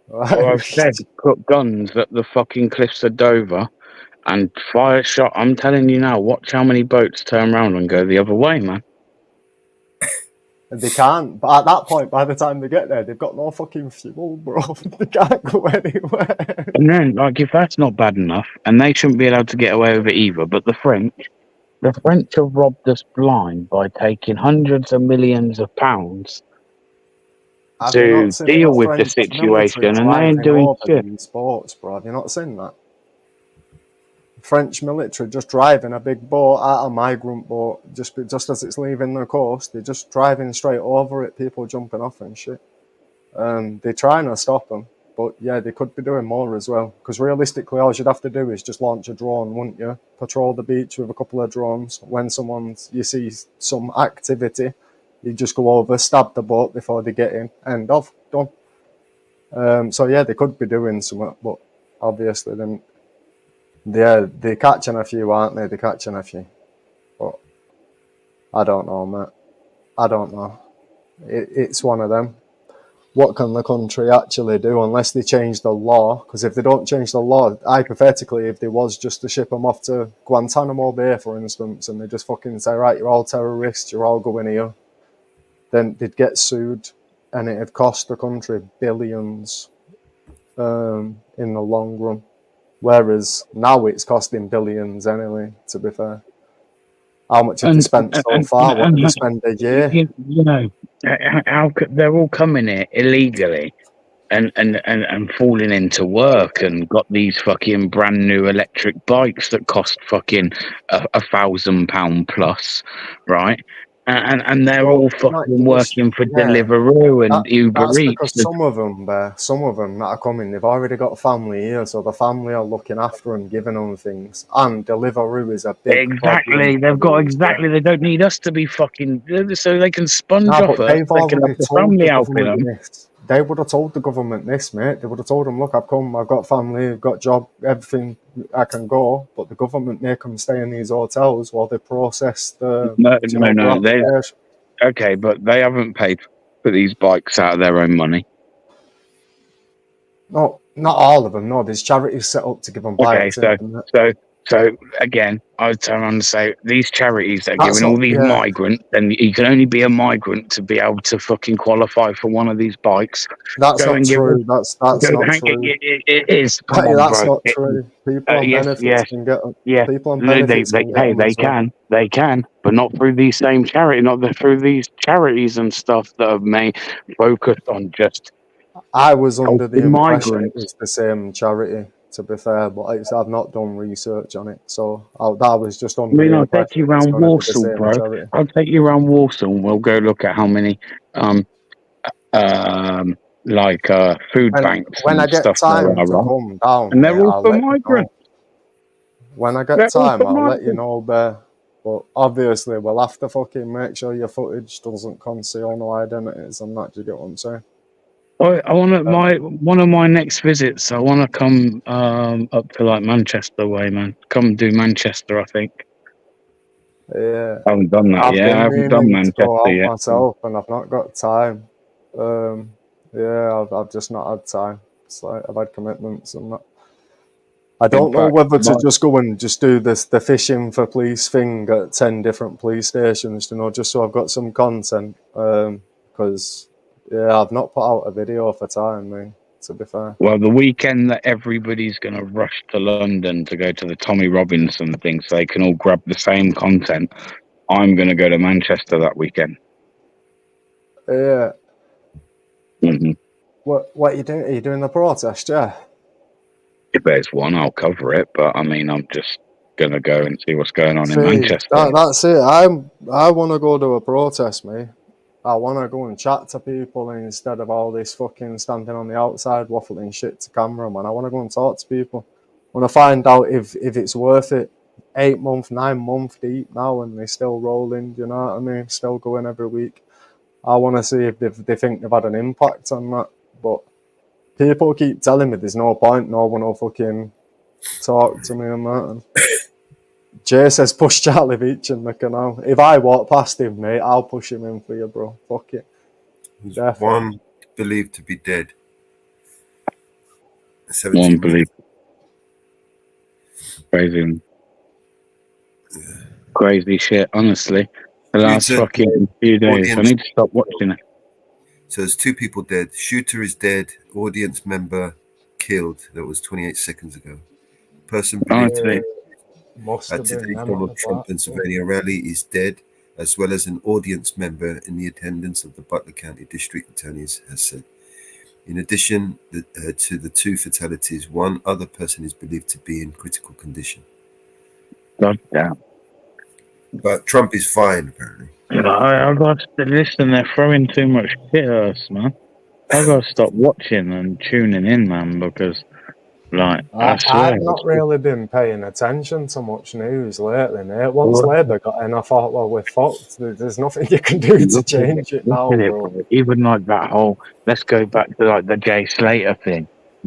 Well, I've said put guns at the fucking cliffs of Dover and fire a shot. I'm telling you now, watch how many boats turn around and go the other way, man. They can't. But at that point, by the time they get there, they've got no fucking fuel, bro. They can't go anywhere. And then, like, if that's not bad enough, and they shouldn't be allowed to get away with it either, but the French have robbed us blind by taking hundreds of millions of pounds Have you to not seen deal the with the French military situation, and they ain't driving doing over shit. these boats, bro? Have you not seen that? French military just driving a big boat out, a migrant boat, just as it's leaving the coast. They're just driving straight over it, people jumping off and shit. They're trying to stop them, but yeah, they could be doing more as well. Because realistically, all you'd have to do is just launch a drone, wouldn't you? Patrol the beach with a couple of drones. When you see some activity, you just go over, stab the boat before they get in, end of, done. So yeah, they could be doing something, but obviously then, yeah, they're catching a few, aren't they? They're catching a few, but I don't know, mate. I don't know. It's one of them. what can the country actually do unless they change the law? Because if they don't change the law, hypothetically, if there was just to ship them off to Guantanamo Bay, for instance, and they just fucking say, right, you're all terrorists, you're all going here, then they'd get sued, and it'd cost the country billions in the long run. Whereas now it's costing billions anyway, to be fair. How much have they spent so far? What did they spend a year? You know, how could they're all coming here illegally and falling into work and got these fucking brand new electric bikes that cost fucking £1,000 plus, right? And they're all fucking working for Deliveroo and Uber That's Eats. because some of them that are coming, they've already got family here, so the family are looking after them, giving them things. And Deliveroo is a big problem. They've got they don't need us to be fucking, so they can sponge off but us. they've They can already have the told family the helping government them. this. They would have told the government this, mate. They would have told them, look, I've come, I've got family, I've got job, everything, I can go. But the government make them stay in these hotels while they process the... No. Okay, but they haven't paid for these bikes out of their own money. No, not all of them. No, there's charities set up to give them bikes. So again, I would turn around and say these charities are That's giving all not- these yeah. migrants, and you can only be a migrant to be able to fucking qualify for one of these bikes. That's Go not and give true. us- That's Go- not hang- true. It is. Come on, That's bro. not true. People on yes, benefits yes. can get Yeah, people on they benefits can get them they as well. can, but not through these same charity, through these charities and stuff that have made focused on just. I was under the helping impression it migrants. was the same charity, to be fair, but I've not done research on it, so I was just under the I'll impression take you it was around gonna be the Warsaw, same bro. charity. I'll take you around Warsaw, and we'll go look at how many food banks When I and get stuff time there to are. come down, And they're mate, all I'll for let you know. migrants. When I They're get all time, for I'll let you migrants. know there. But obviously, we'll have to fucking make sure your footage doesn't conceal no identities and that. Do you get what I'm saying? I want to one of my next visits. I want to come up to like Manchester way, man. Come do Manchester, I think. Yeah. I haven't done that I've yet. been I haven't done meaning to go Manchester out yet. myself, and I've not got time. I've just not had time. It's like I've had commitments and that. I don't know fact, whether to my- just go and just do the fishing for police thing at 10 different police stations, just so I've got some content. Because I've not put out a video for time, man, to be fair. Well, the weekend that everybody's going to rush to London to go to the Tommy Robinson thing so they can all grab the same content, I'm going to go to Manchester that weekend. Yeah. Mm-hmm. What are you doing? Are you doing the protest? Yeah. If there's one, I'll cover it. But I mean, I'm just going to go and see what's going on in Manchester. That's it. I want to go to a protest, mate. I want to go and chat to people instead of all this fucking standing on the outside waffling shit to camera, man. I want to go and talk to people. I want to find out if it's worth it. 8 month, 9 month deep now, and they're still rolling. You know what I mean? Still going every week. I want to see if they think they've had an impact on that. But people keep telling me there's no point. No one will fucking talk to me and that. Jay says push Charlie Beach in the canal. If I walk past him, mate, I'll push him in for you, bro. Fuck it. There's one believed to be dead. 17 One months. believe. Crazy. Crazy shit, honestly. The last Shooter, fucking few days. I need to stop watching it. So there's 2 people dead. Shooter is dead. Audience member killed. That was 28 seconds ago. Person believed to be Must at have been today's them Donald at Trump that. Pennsylvania rally is dead, as well as an audience member in the attendance of the Butler County District Attorney has said. In addition to the 2 fatalities, 1 other person is believed to be in critical condition. God damn. But Trump is fine, apparently. I got to listen. They're throwing too much shit at us, man. I got to stop watching and tuning in, man, because, like, I swear. I've not really been paying attention to much news lately, mate. Once Labour got in, I thought, well, we're fucked. There's nothing you can do to change it now, Look at it, bro. bro. Even like that whole, let's go back to like the Jay Slater thing.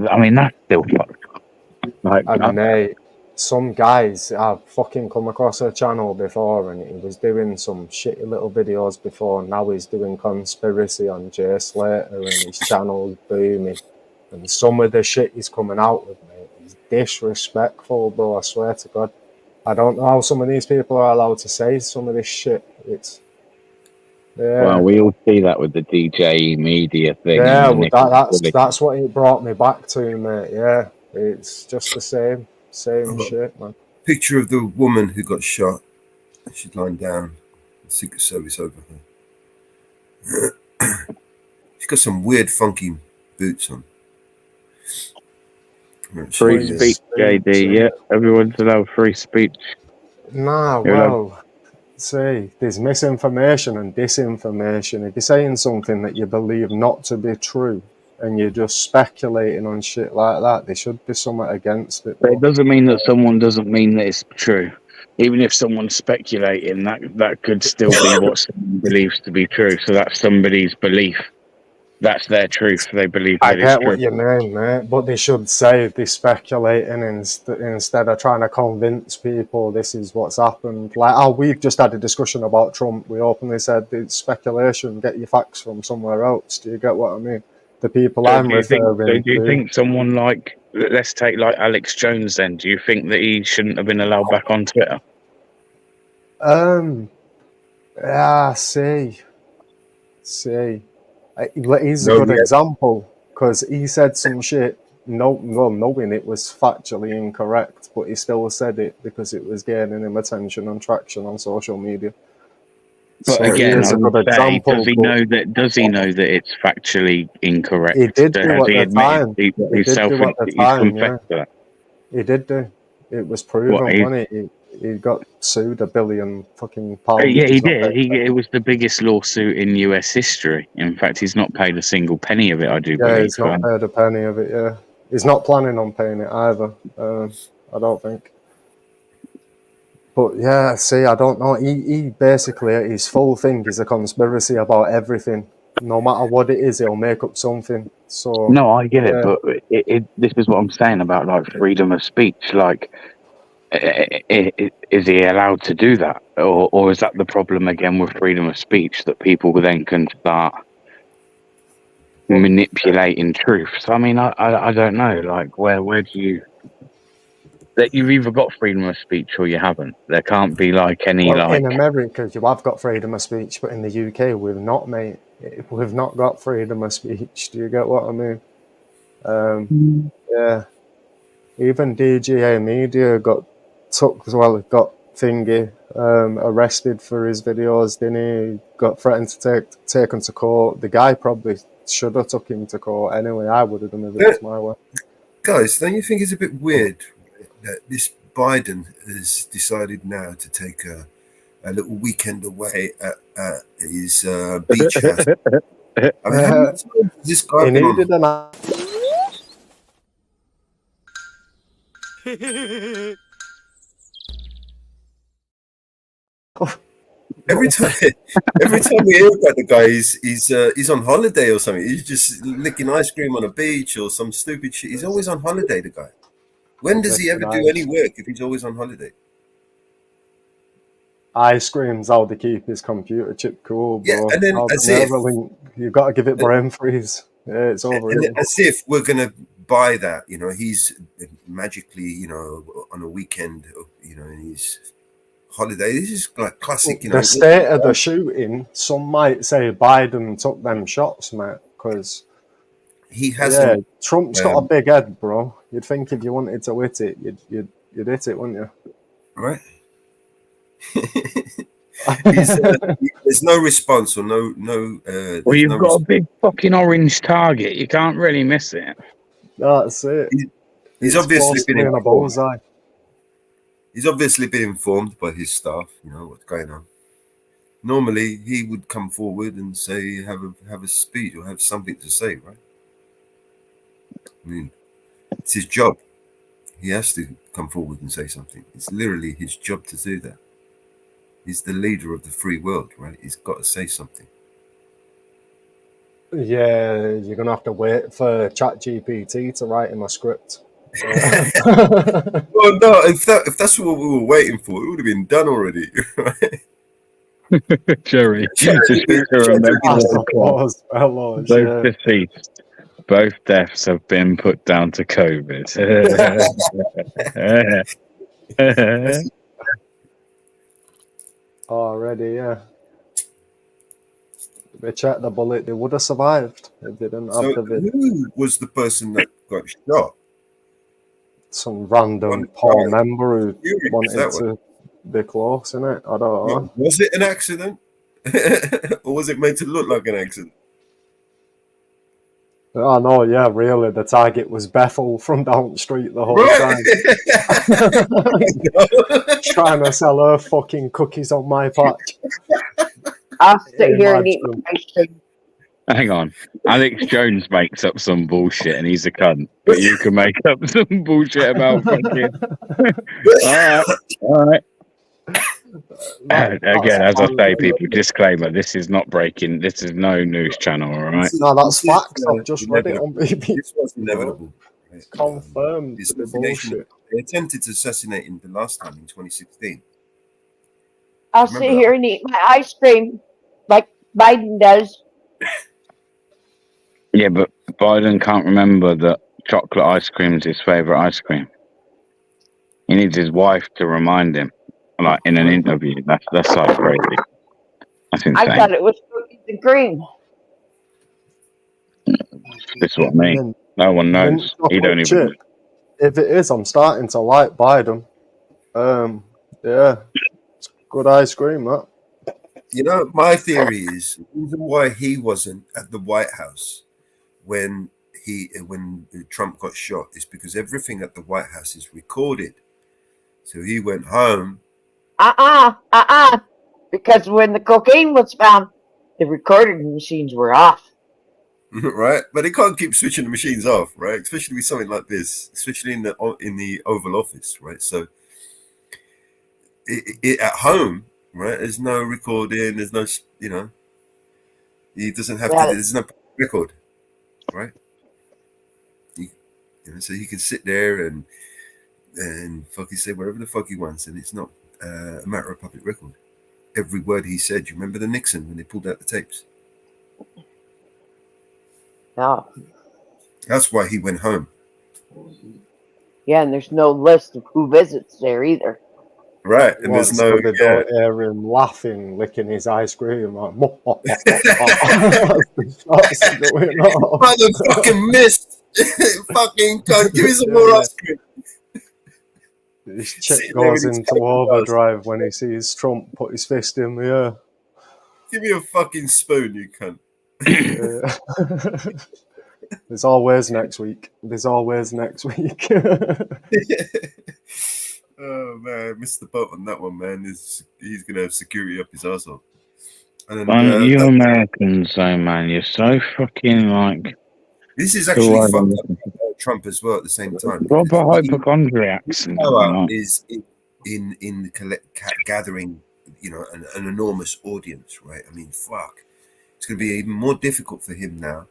I mean, that's still fucked up. Like, And mate, some guys, I've fucking come across a channel before, and he was doing some shitty little videos before, and now he's doing conspiracy on Jay Slater, and his channel's booming. And some of the shit he's coming out with, mate, is disrespectful, bro. I swear to God. I don't know how some of these people are allowed to say some of this shit. It's Well, we all see that with the DJ media thing. yeah, and the well, Nick- that's what it brought me back to, mate. Yeah, it's just the same shit, man. Picture of the woman who got shot. She's lying down. The Secret Service over her. She's got some weird, funky boots on. Free speech, JD. Yeah, everyone's allowed free speech. Nah, You're well, see, there's misinformation and disinformation. If you're saying something that you believe not to be true, and you're just speculating on shit like that, there should be something against it. But it doesn't mean that someone doesn't mean that it's true. Even if someone's speculating, that could still be what someone believes to be true. So that's somebody's belief. That's their truth. They believe I that it's get true. what you mean, mate, but they should say they're speculating instead of trying to convince people this is what's happened. Like, we've just had a discussion about Trump. We openly said it's speculation. Get your facts from somewhere else. Do you get what I mean? The people I'm referring do you to. think someone like, let's take like Alex Jones then, do you think that he shouldn't have been allowed back on Twitter? Yeah, see. He's a good example because he said some shit, knowing it was factually incorrect, but he still said it because it was gaining him attention and traction on social media. But So again, he is I a good would say, example. does he know that? Does he know that it's factually incorrect? He did do Has at he the admitted? time. He He did self, do at the he's time, confessed to that. He did do. It was proven, What, he- wasn't it? He got sued $1 billion fucking pounds. Yeah, he He's not did. paid. It was the biggest lawsuit in US history. In fact, he's not paid a single penny of it, I do Yeah, believe. he's not paid a penny of it, yeah. He's not planning on paying it either, I don't think. But yeah, see, I don't know. He basically, his full thing is a conspiracy about everything. No matter what it is, he'll make up something. So No, I get yeah. it, but this is what I'm saying about like freedom of speech. Like, is he allowed to do that, or is that the problem again with freedom of speech, that people then can start manipulating truth? So I mean, I don't know. Like, where do you? That you've either got freedom of speech or you haven't. There can't be like any Well, like. in America, you have got freedom of speech, but in the UK, we've not, mate. We've not got freedom of speech. Do you get what I mean? Yeah. Even DGA Media got arrested for his videos, didn't he? Got threatened to take him to court. The guy probably should have took him to court anyway. I would have done if it was my way. Guys, don't you think it's a bit weird that this Biden has decided now to take a little weekend away at his beach house? I mean, how much time has this guy He been needed on? Every time we hear about the guy, he's on holiday or something. He's just licking ice cream on a beach or some stupid shit. He's always on holiday, the guy. When does he ever do any work if he's always on holiday? Ice cream's how they keep his computer chip cool, bro. Yeah, and then How as the if- Neuralink, you've got to give it brain freeze. Yeah, it's over. And as if we're gonna buy that, he's magically, on a weekend, in his holiday. This is like classic, The state of the shooting, some might say Biden took them shots, mate, because he hasn't. Trump's got a big head, bro. You'd think if you wanted to hit it, you'd hit it, wouldn't you? Right. There's no response or no. Well, you've got a big fucking orange target. You can't really miss it. That's it. He's It's obviously close to been being a informed. bullseye. He's obviously been informed by his staff. What's going on. Normally, he would come forward and say, have a speech or have something to say, right? I mean, it's his job. He has to come forward and say something. It's literally his job to do that. He's the leader of the free world, right? He's got to say something. Yeah, you're gonna have to wait for ChatGPT to write him a script. Well, no, if that's what we were waiting for, it would have been done already. Jerry, just Jerry, to remember That's the of clock. course, fellows, Both yeah. deceased. Both deaths have been put down to COVID. Already, yeah. If they checked the bullet, they would have survived if they didn't have So, the vid. who was the person that got shot? Some random One poor guy. member who Who was wanted that one? to be close, innit? I don't know. Was it an accident? Or was it made to look like an accident? Oh no, yeah, really. The target was Bethel from down the street the whole time. Trying to sell her fucking cookies on my patch. I'll sit here and Imagine. eat my ice cream. Hang on. Alex Jones makes up some bullshit and he's a cunt. But you can make up some bullshit about fucking. All right. Again, as I say, people, disclaimer: this is not breaking. This is no news channel. All right. No, that's This is, facts. I've just read it on BBC. This was inevitable. Right? Confirmed. The to be assassination. bullshit. They attempted to assassinate him the last time in 2016. I'll Remember sit that? here and eat my ice cream like Biden does. Yeah, but Biden can't remember that chocolate ice cream is his favorite ice cream. He needs his wife to remind him, like in an interview. That's like crazy. That's I insane. thought it was cookies and cream. This is what I mean. Mint- No one mint knows. He don't even. chocolate chip. If it is, I'm starting to like Biden. Yeah, it's good ice cream, that. You know, my theory is the reason why he wasn't at the White House when Trump got shot is because everything at the White House is recorded. So he went home. Because when the cocaine was found, the recording machines were off. Right, but he can't keep switching the machines off, right? Especially with something like this, especially in the Oval Office, right? So, at home, right? There's no recording. There's no, he doesn't have to. There's no record, right? So he can sit there and fucking say whatever the fuck he wants, and it's not a matter of public record. Every word he said. You remember the Nixon when they pulled out the tapes? No. That's why he went home. Yeah, and there's no list of who visits there either. Right, and there's no. They don't hear him laughing, licking his ice cream. Like, What's going on? Motherfucking missed. Fucking cunt. Give me some more ice cream. His chick goes into overdrive when he sees Trump put his fist in the air. Give me a fucking spoon, you cunt. There's always next week. There's always next week. Oh man, I missed the boat on that one, man. He's gonna have security up his arsehole. And Don't you Americans, though, man, you're so fucking like. This is actually fucked up about Trump as well at the same time. Proper hypochondriacs. Power is in the gathering, an enormous audience, right? I mean, fuck. It's going to be even more difficult for him now.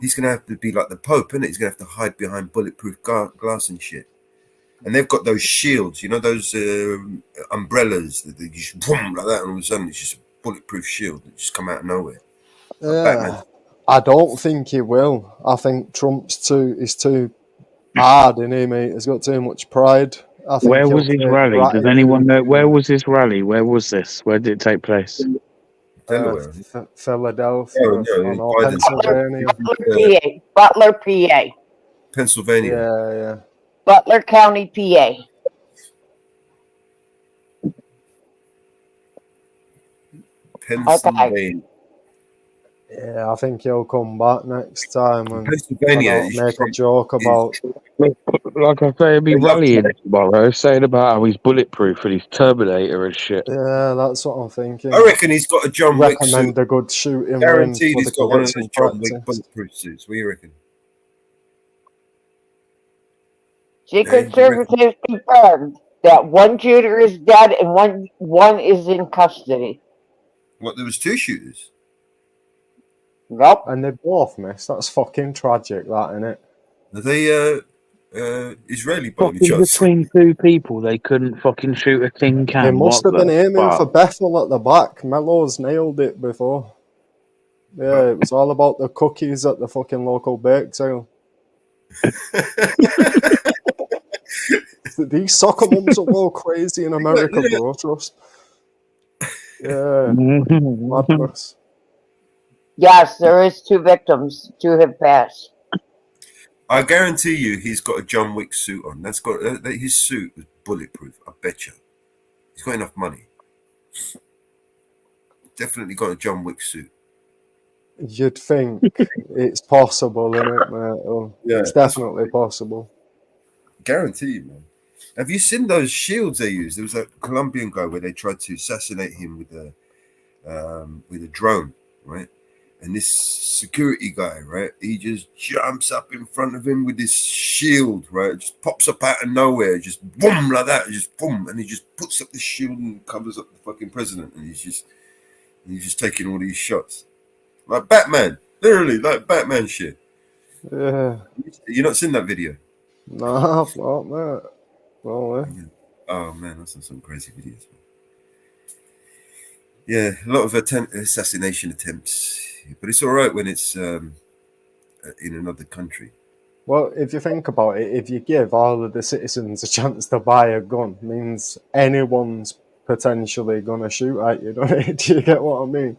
He's going to have to be like the Pope, isn't it? He's going to have to hide behind bulletproof glass and shit. And they've got those shields, those umbrellas that they just boom like that, and all of a sudden it's just a bulletproof shield that just come out of nowhere. Yeah, I don't think he will. I think Trump's too hard, isn't he, mate? He's got too much pride. I think where was his rally? Does anyone know? Where was his rally? Where was this? Where did it take place? Delaware. Philadelphia, Pennsylvania. Butler, PA. Pennsylvania. Yeah. Butler County, PA. Pennsylvania. Yeah, I think he'll come back next time and Pennsylvania make a joke about. Like I say, he'll be rallying tomorrow, saying about how he's bulletproof and he's Terminator and shit. Yeah, that's what I'm thinking. I reckon he's got a John Wick suit. Recommend a good shooting range. Guaranteed he's got one of those John Wick bulletproof suits. What do you reckon? Secret Service has confirmed that one shooter is dead and one is in custody. What, there was two shooters? Nope. And they both missed. That's fucking tragic, that, isn't it? Are they Israeli by any Fucking chance? between two people, they couldn't fucking shoot a tin They can. must What have been the aiming for fuck? Bethel at the back. Mello's nailed it before. Yeah, it was all about the cookies at the fucking local bake sale. These soccer mums will go crazy in America, bro. Trust. Yeah, madness. Yes, there is 2 victims. 2 have passed. I guarantee you, he's got a John Wick suit on. That's got his suit is bulletproof. I bet you. He's got enough money. Definitely got a John Wick suit. You'd think it's possible, isn't it, mate? Oh, Yeah, it's definitely possible. Guarantee you, man. Have you seen those shields they used? There was a Colombian guy where they tried to assassinate him with a drone, right? And this security guy, right? He just jumps up in front of him with this shield, right? Just pops up out of nowhere, just boom like that, just boom, and he just puts up the shield and covers up the fucking president, and he's just taking all these shots, like Batman, literally like Batman shit. Yeah. You not seen that video? Nah, fuck, mate. Well, yeah. Oh man, that's some crazy videos. Yeah, a lot of assassination attempts, but it's all right when it's in another country. Well, if you think about it, if you give all of the citizens a chance to buy a gun, means anyone's potentially going to shoot at you, don't it? Do you get what I mean?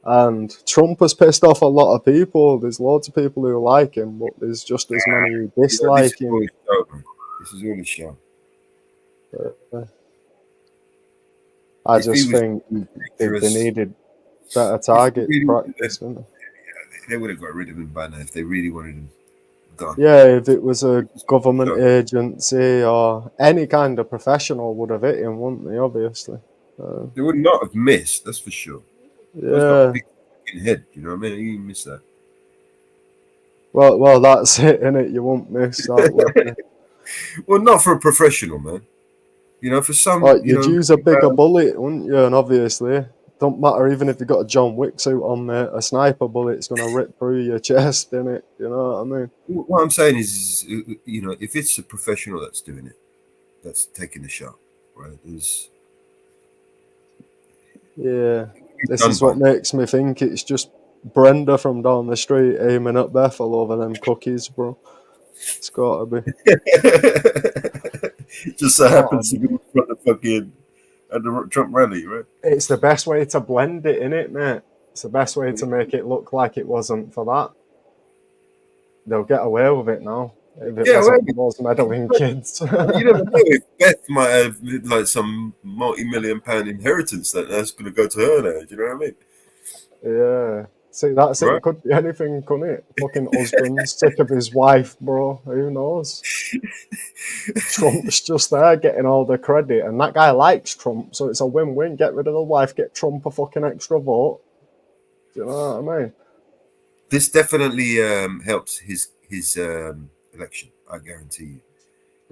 And Trump has pissed off a lot of people. There's loads of people who like him, but there's just as many who dislike him. This is all a show. I just think they needed better target practice. They would have got rid of him by now if they really wanted him gone. Yeah, if it was a government agency or any kind of professional would have hit him, wouldn't they? Obviously. They would not have missed, that's for sure. Yeah. Big head, you know what I mean? You miss that. Well, that's it, innit? You won't miss that. Would you? Well, not for a professional, man. You know, for some, you'd use a bigger bullet, wouldn't you? And obviously, don't matter even if you got a John Wick suit on there. A sniper bullet's gonna rip through your chest, innit? You know what I mean? What I'm saying is, you know, if it's a professional that's doing it, that's taking the shot, right? This is what makes me think it's just Brenda from down the street aiming at Bethel over them cookies, bro. It's gotta be. Just so happens to be in front of fucking at the Trump rally, right? It's the best way to blend it, innit, mate? It's the best way to make it look like it wasn't for that. They'll get away with it now. If it wasn't for those meddling kids. You never know if Beth might have like some multi-million-pound inheritance that's going to go to her now. Do you know what I mean? Yeah. See, that's it. It could be anything, couldn't it? Fucking husband sick of his wife, bro. Who knows? Trump's just there getting all the credit, and that guy likes Trump, so it's a win-win. Get rid of the wife, get Trump a fucking extra vote. Do you know what I mean? This definitely helps his election. I guarantee you.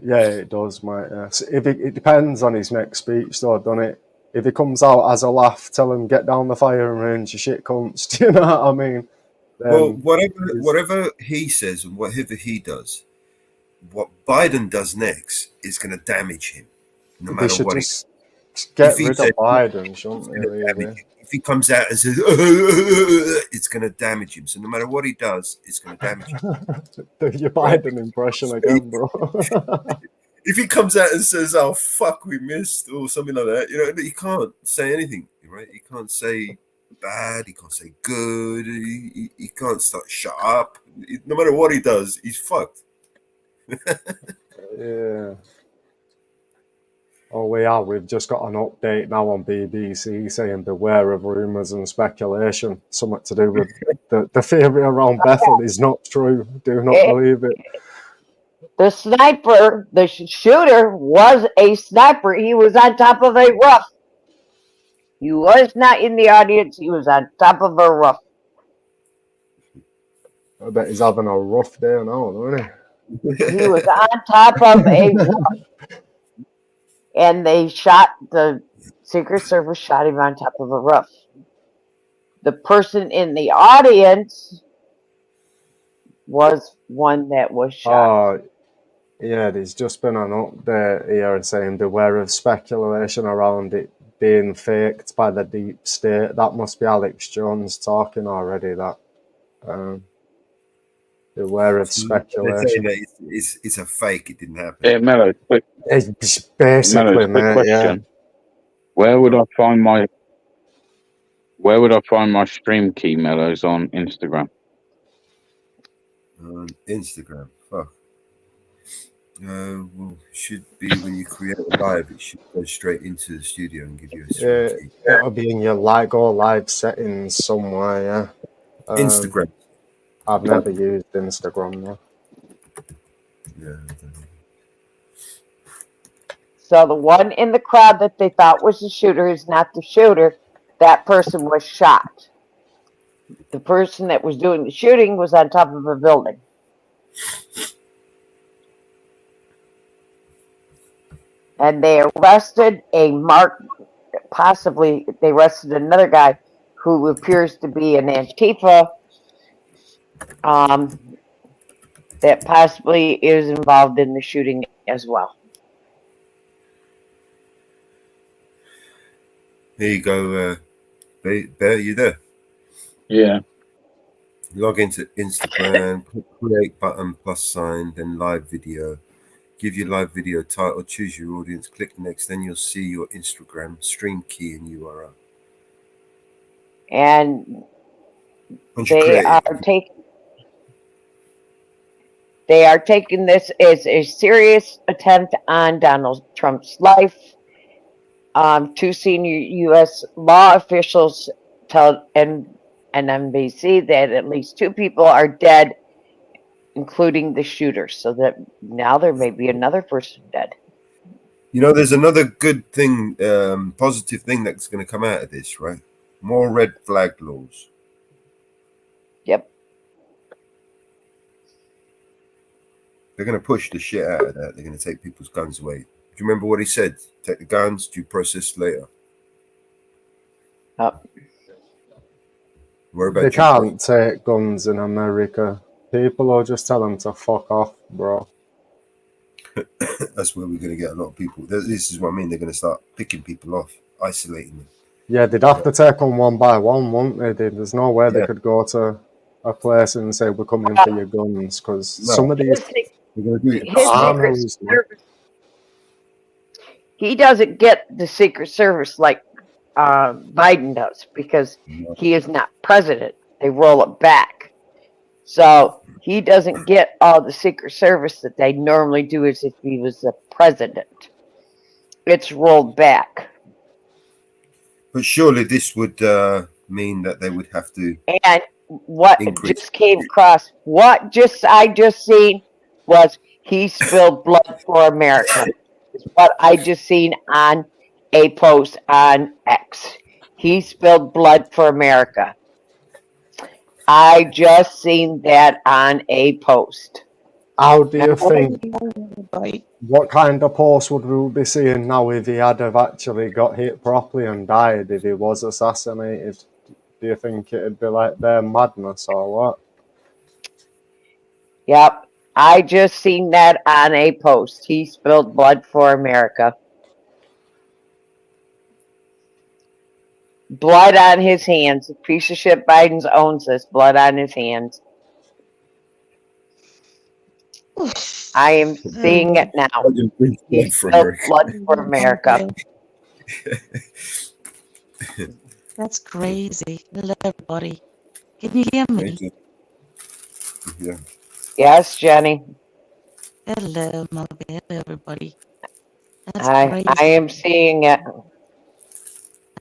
Yeah, it does, mate. Yeah. So it depends on his next speech, though, doesn't it? If he comes out as a laugh, tell him get down the firing range, you shit cunts. Do you know what I mean? Well, whatever he says and whatever he does, what Biden does next is going to damage him. No matter what. Just get rid of Biden, shouldn't they? Really? If he comes out and says, it's going to damage him. So no matter what he does, it's going to damage him. Do your Biden impression again, bro. If he comes out and says, "Oh fuck, we missed," or something like that, you know, he can't say anything, right? He can't say bad. He can't say good. He can't start shut up. No matter what he does, he's fucked. Yeah. Oh, we are. We've just got an update now on BBC saying beware of rumours and speculation. Something to do with the theory around Bethel is not true. Do not believe it. The sniper, the shooter was a sniper. He was on top of a roof. He was not in the audience. He was on top of a roof. I bet he's having a rough day now, isn't he? He was on top of a roof. And the Secret Service shot him on top of a roof. The person in the audience was one that was shot. Yeah, there's just been an update here saying beware of speculation around it being faked by the deep state. That must be Alex Jones talking already. That beware of They're saying speculation. that it's a fake. It didn't happen. Yeah, Mello, It's basically, quick mate. Yeah. question. Where would I find my stream key, Mellows, on Instagram? On Instagram. Fuck. Well, should be when you create a live, it should go straight into the studio and give you a stream key. It'll be in your live settings somewhere. Yeah. Instagram. I've never used Instagram though. Yeah. I don't know. So the one in the crowd that they thought was the shooter is not the shooter. That person was shot. The person that was doing the shooting was on top of a building. And they arrested possibly they arrested another guy who appears to be an Antifa that possibly is involved in the shooting as well. There you go, Bear, you there? Yeah. Log into Instagram, click create button +sign, then live video. Give your live video title, choose your audience, click next, then you'll see your Instagram stream key and URL. And Once you they create are it, taking this as a serious attempt on Donald Trump's life. Two senior U.S. law officials tell NBC that at least 2 people are dead, including the shooter. So that now there may be another person dead. you know, there's another good thing, positive thing that's going to come out of this, right? More red flag laws. Yep. They're going to push the shit out of that. They're going to take people's guns away. Do you remember what he said? Take the guns, due process later. Worry about They due can't take guns in America. People will just tell them to fuck off, bro. That's where we're going to get a lot of people. This is what I mean. They're going to start picking people off, isolating them. Yeah, they'd have to take them one by one, wouldn't they? There's no way they Yeah. could go to a place and say, we're coming for your guns, because No. some of these They're going to do it. His armories, Secret Service, he doesn't get the Secret Service like Biden does because he is not president. They roll it back. So he doesn't get all the Secret Service that they normally do as if he was the president. It's rolled back. But surely this would mean that they would have to. And what Increase. just came across, I just seen was he spilled blood for America. Is what I just seen on a post on X. He spilled blood for America. I just seen that on a post. how do you think, what kind of post would we be seeing now if he had have actually got hit properly and died, if he was assassinated? Do you think it'd be like their madness or what? Yep. I just seen that on a post. He spilled blood for America. Blood on his hands. Piece of shit Biden owns this. Blood on his hands. I am seeing it now. He spilled blood for America. That's crazy. Hello, everybody. Can you hear me? Yeah. Yes, Jenny. Hello, Mother. Hello, everybody. That's I crazy. am seeing it.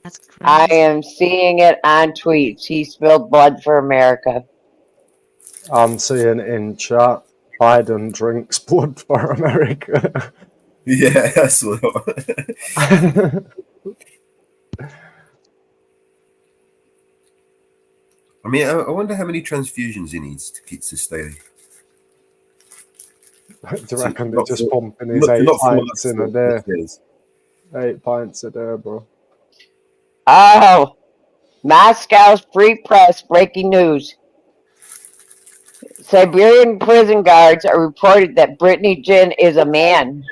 That's crazy. I am seeing it on tweets. He spilled blood for America. I'm seeing in chat, Biden drinks blood for America. Yeah, that's what. I mean, I wonder how many transfusions he needs to stay. Do you reckon they're Not just for- pumping his not 8 for pints us, in a for day? days. 8 pints a day, bro. Oh, Moscow's Free Press breaking news. Siberian prison guards are reported that Brittany Jin is a man.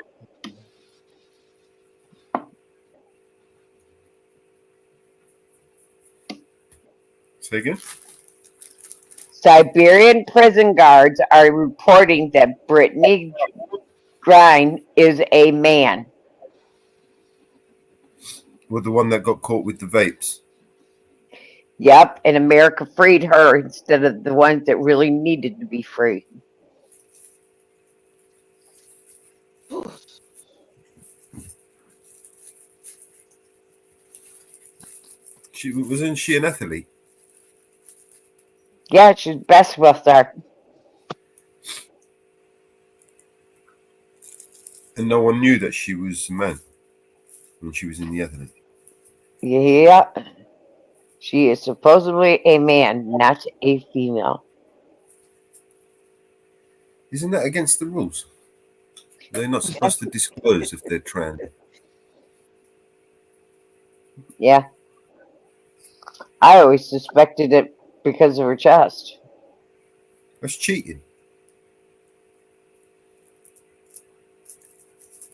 Say again? Siberian prison guards are reporting that Brittany Grine is a man. Well, the one that got caught with the vapes. Yep, and America freed her instead of the ones that really needed to be free. Wasn't she an athlete? Yeah, she's best with her. And no one knew that she was a man when she was in the athlete. Yeah. She is supposedly a man, not a female. Isn't that against the rules? They're not supposed to disclose if they're trans. Yeah. I always suspected it because of her chest. That's cheating.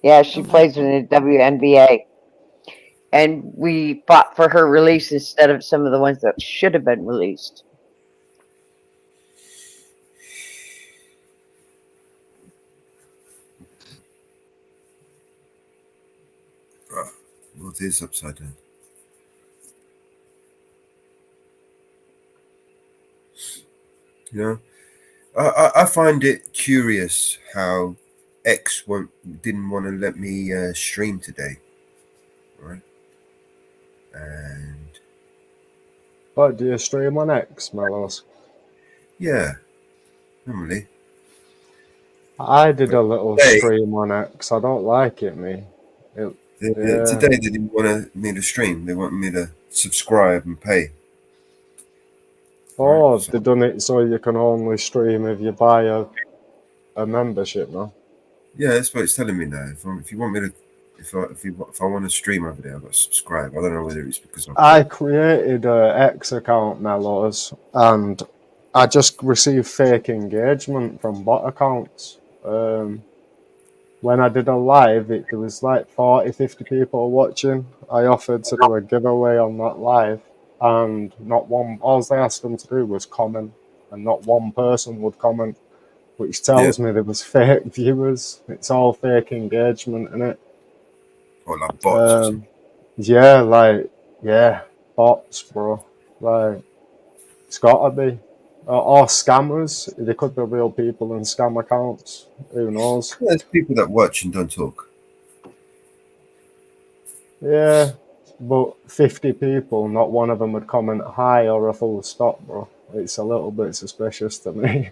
Yeah, she plays in the WNBA. And we fought for her release instead of some of the ones that should have been released. What is upside down? You know, I find it curious how X didn't want to let me stream today, right? And What, do you stream on X, Mellows? yeah, normally. I did a little Hey. stream on X. I don't like it, me. Yeah. Today they didn't want me to stream. They wanted me to subscribe and pay. Oh, Right, so- they've done it so you can only stream if you buy a membership, no? Yeah, that's what it's telling me now. If you want me to, if I want to stream over there, I've got to subscribe. I don't know whether it's because I created a X account, Mellows, and I just received fake engagement from bot accounts. When I did a live, there was like 40, 50 people watching. I offered to do a giveaway on that live, and not one, all they asked them to do was comment, and not one person would comment, which tells me there was fake viewers. It's all fake engagement, innit? or like bots. Yeah, bots, bro. Like, it's gotta be. Or scammers. They could be real people in scam accounts. Who knows? There's people that watch and don't talk. Yeah, but 50 people, not one of them would comment hi or a full stop, bro. It's a little bit suspicious to me.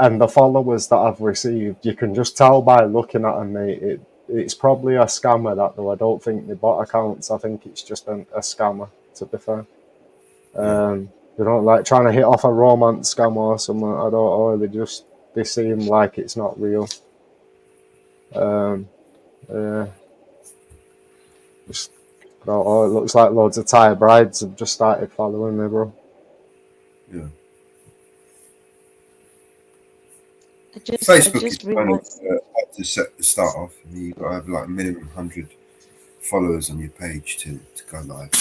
And the followers that I've received, you can just tell by looking at them, mate. It's probably a scammer, that though. I don't think they bot accounts. I think it's just a scammer, to be fair. They don't like trying to hit off a romance scam or something. I don't know. They seem like it's not real. Yeah. Just, I don't know. It looks like loads of Thai brides have just started following me, bro. Yeah. I just Facebook is kind of realized. hard to start off. You got to have like minimum 100 followers on your page to go live.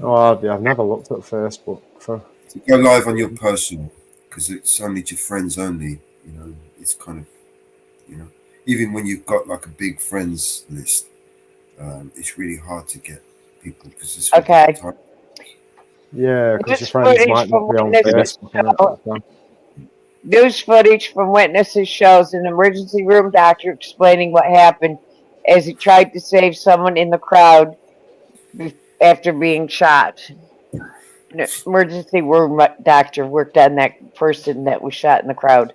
I've never looked at Facebook for. To go live on your personal, because it's only to friends only. You know, it's kind of, you know, even when you've got like a big friends list, it's really hard to get people because it's Okay. Yeah, because your This friends footage might not from be on witnesses Facebook. innit? News footage from witnesses shows an emergency room doctor explaining what happened as he tried to save someone in the crowd after being shot. An emergency room doctor worked on that person that was shot in the crowd.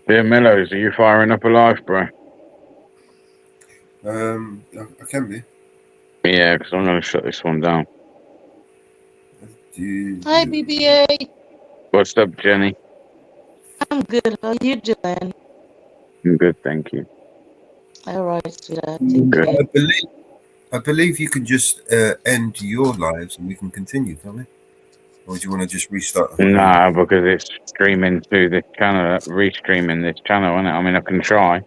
Dear Mellows, are you firing up a live, bro? I can be. Yeah, because I'm going to shut this one down. Hi, BBA. What's up, Jenny? I'm good. How you doing? I'm good, thank you. All right, sweetheart. Take Good. care. I believe you can just end your lives and we can continue, can't we? Or do you want to just restart? No, because it's streaming to this channel, restreaming this channel, isn't it? I mean, I can try.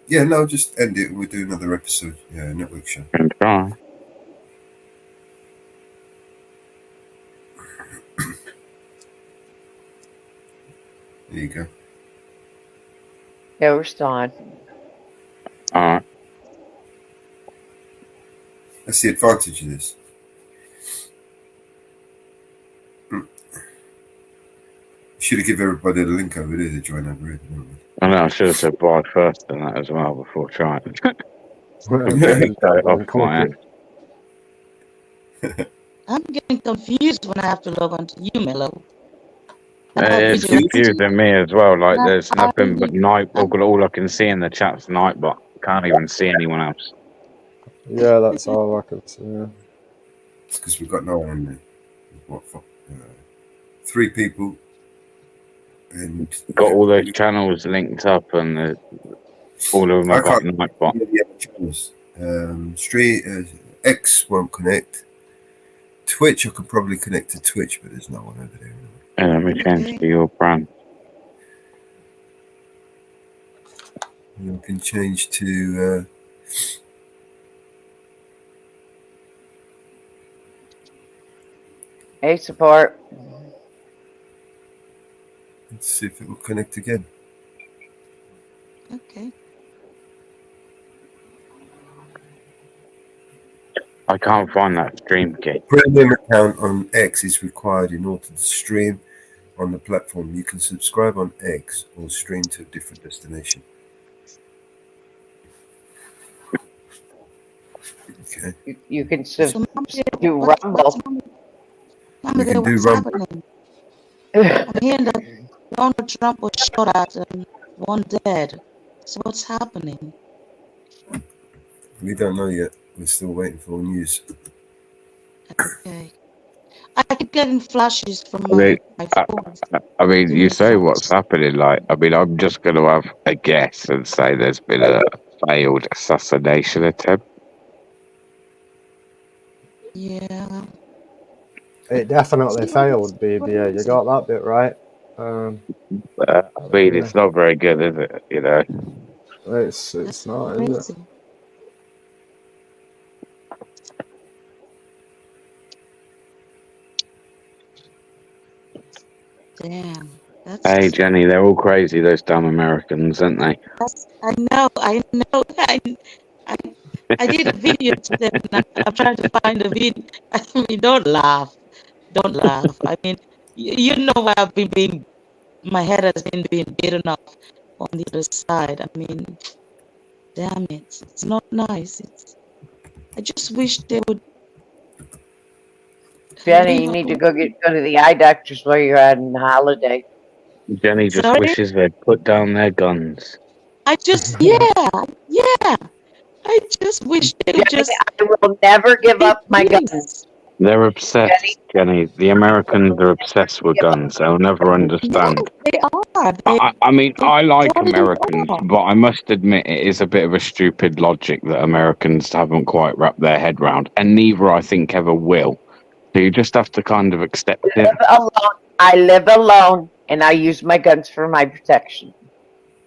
Yeah, no, just end it and we'll do another episode. Yeah, network show. I can try. There you go. Yeah, we're still on. All right. That's the advantage of this. Should have given everybody the link over there to join over here. I know, I should have said bye first than that as well before trying. I'm getting confused when I have to log on to you, Mello. It's confusing me as well. Like, there's nothing but night. All I can see in the chat's night, but can't even see anyone else. Yeah, that's all I can see. Yeah. It's because we've got no one in there. What? 3 people. And got all those channels linked up, and all of them have got night bot. Channels. X won't connect. Twitch, I could probably connect to Twitch, but there's no one over there. Let me change to your brand. You can change to. Hey, support. Let's see if it will connect again. Okay. I can't find that stream key. Premium account on X is required in order to stream on the platform. You can subscribe on X or stream to a different destination. Okay. You can do Rumble. Mama, can do what's Rumble. happening? I'm hearing that Donald Trump was shot at and one dead. So what's happening? We don't know yet. We're still waiting for news. Okay. I keep getting flashes from my phone. I mean, you say what's happening. Like, I mean, I'm just going to have a guess and say there's been a failed assassination attempt. Yeah. It definitely failed, BBA. You got that bit right. I mean, it's not very good, is it? You know. It's not, is it? Damn. Hey, Jenny, they're all crazy, those damn Americans, aren't they? I know. I did a video to them. And I'm trying to find a video. I mean, don't laugh. Don't laugh. I mean, you know why I've been being, my head has been being beaten up on the other side. I mean, damn it. It's not nice. I just wish they would. Jenny, you need to go to the eye doctors while you're on holiday. Jenny just wishes they'd put down their guns. I just, yeah. I just wish they would just. I will never give up my guns. They're obsessed, Jenny. The Americans are obsessed with guns. They'll never understand. They are. I mean, I like Americans, but I must admit it is a bit of a stupid logic that Americans haven't quite wrapped their head round, and neither, I think, ever will. So you just have to kind of accept it. I live alone, and I use my guns for my protection.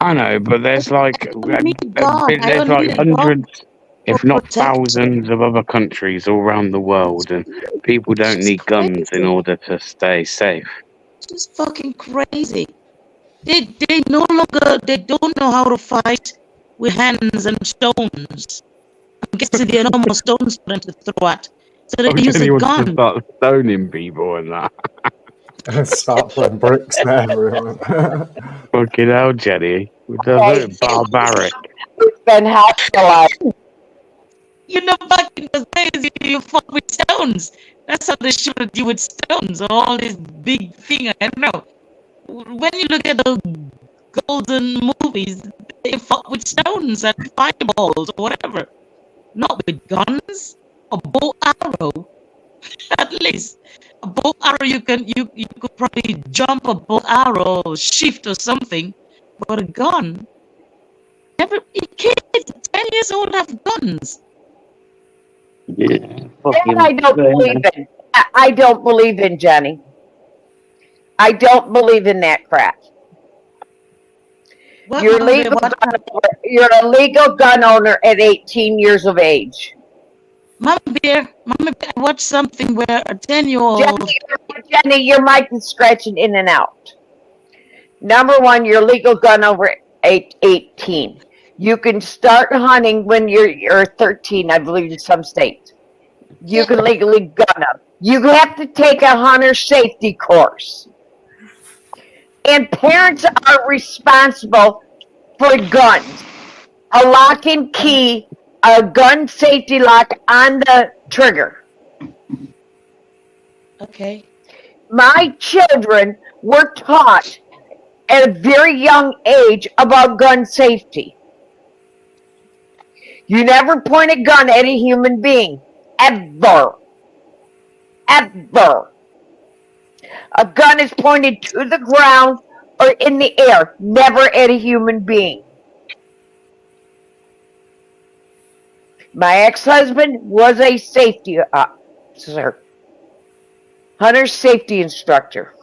I know, but there's like hundreds, if not thousands, of other countries all around the world, and people don't need guns in order to stay safe. It's just fucking crazy. They no longer, they don't know how to fight with hands and stones. I'm guessing there are no more stones for them to throw at. So they use a gun. To start stoning people and that. Start putting bricks there, everyone. Fucking hell, Jenny. We're barbaric. It's been hospitalized. You know, back in the days, you fought with stones. That's how they shoot at you with stones or all this big thing. I don't know. When you look at the golden movies, they fought with stones and fireballs or whatever. Not with guns. A bow arrow, at least a bow arrow. You could probably jump a bow arrow, or shift or something, but a gun. Every kids 10 years old have guns. Yeah. That I don't believe in. I don't believe in, Johnny. I don't believe in that crap. What, You're Mama Bear, legal what? gun owner. You're a legal gun owner at 18 years of age. Mama Bear, I watched something where a 10-year-old. Jenny, your mic is scratching in and out. Number one, you're legal gun over 18. You can start hunting when you're 13, I believe, in some states. You can legally gun them. You have to take a hunter safety course. And parents are responsible for guns. A lock and key, a gun safety lock on the trigger. Okay. My children were taught at a very young age about gun safety. You never point a gun at a human being. Ever. Ever. A gun is pointed to the ground or in the air, never at a human being. My ex-husband was a safety officer, hunter safety instructor.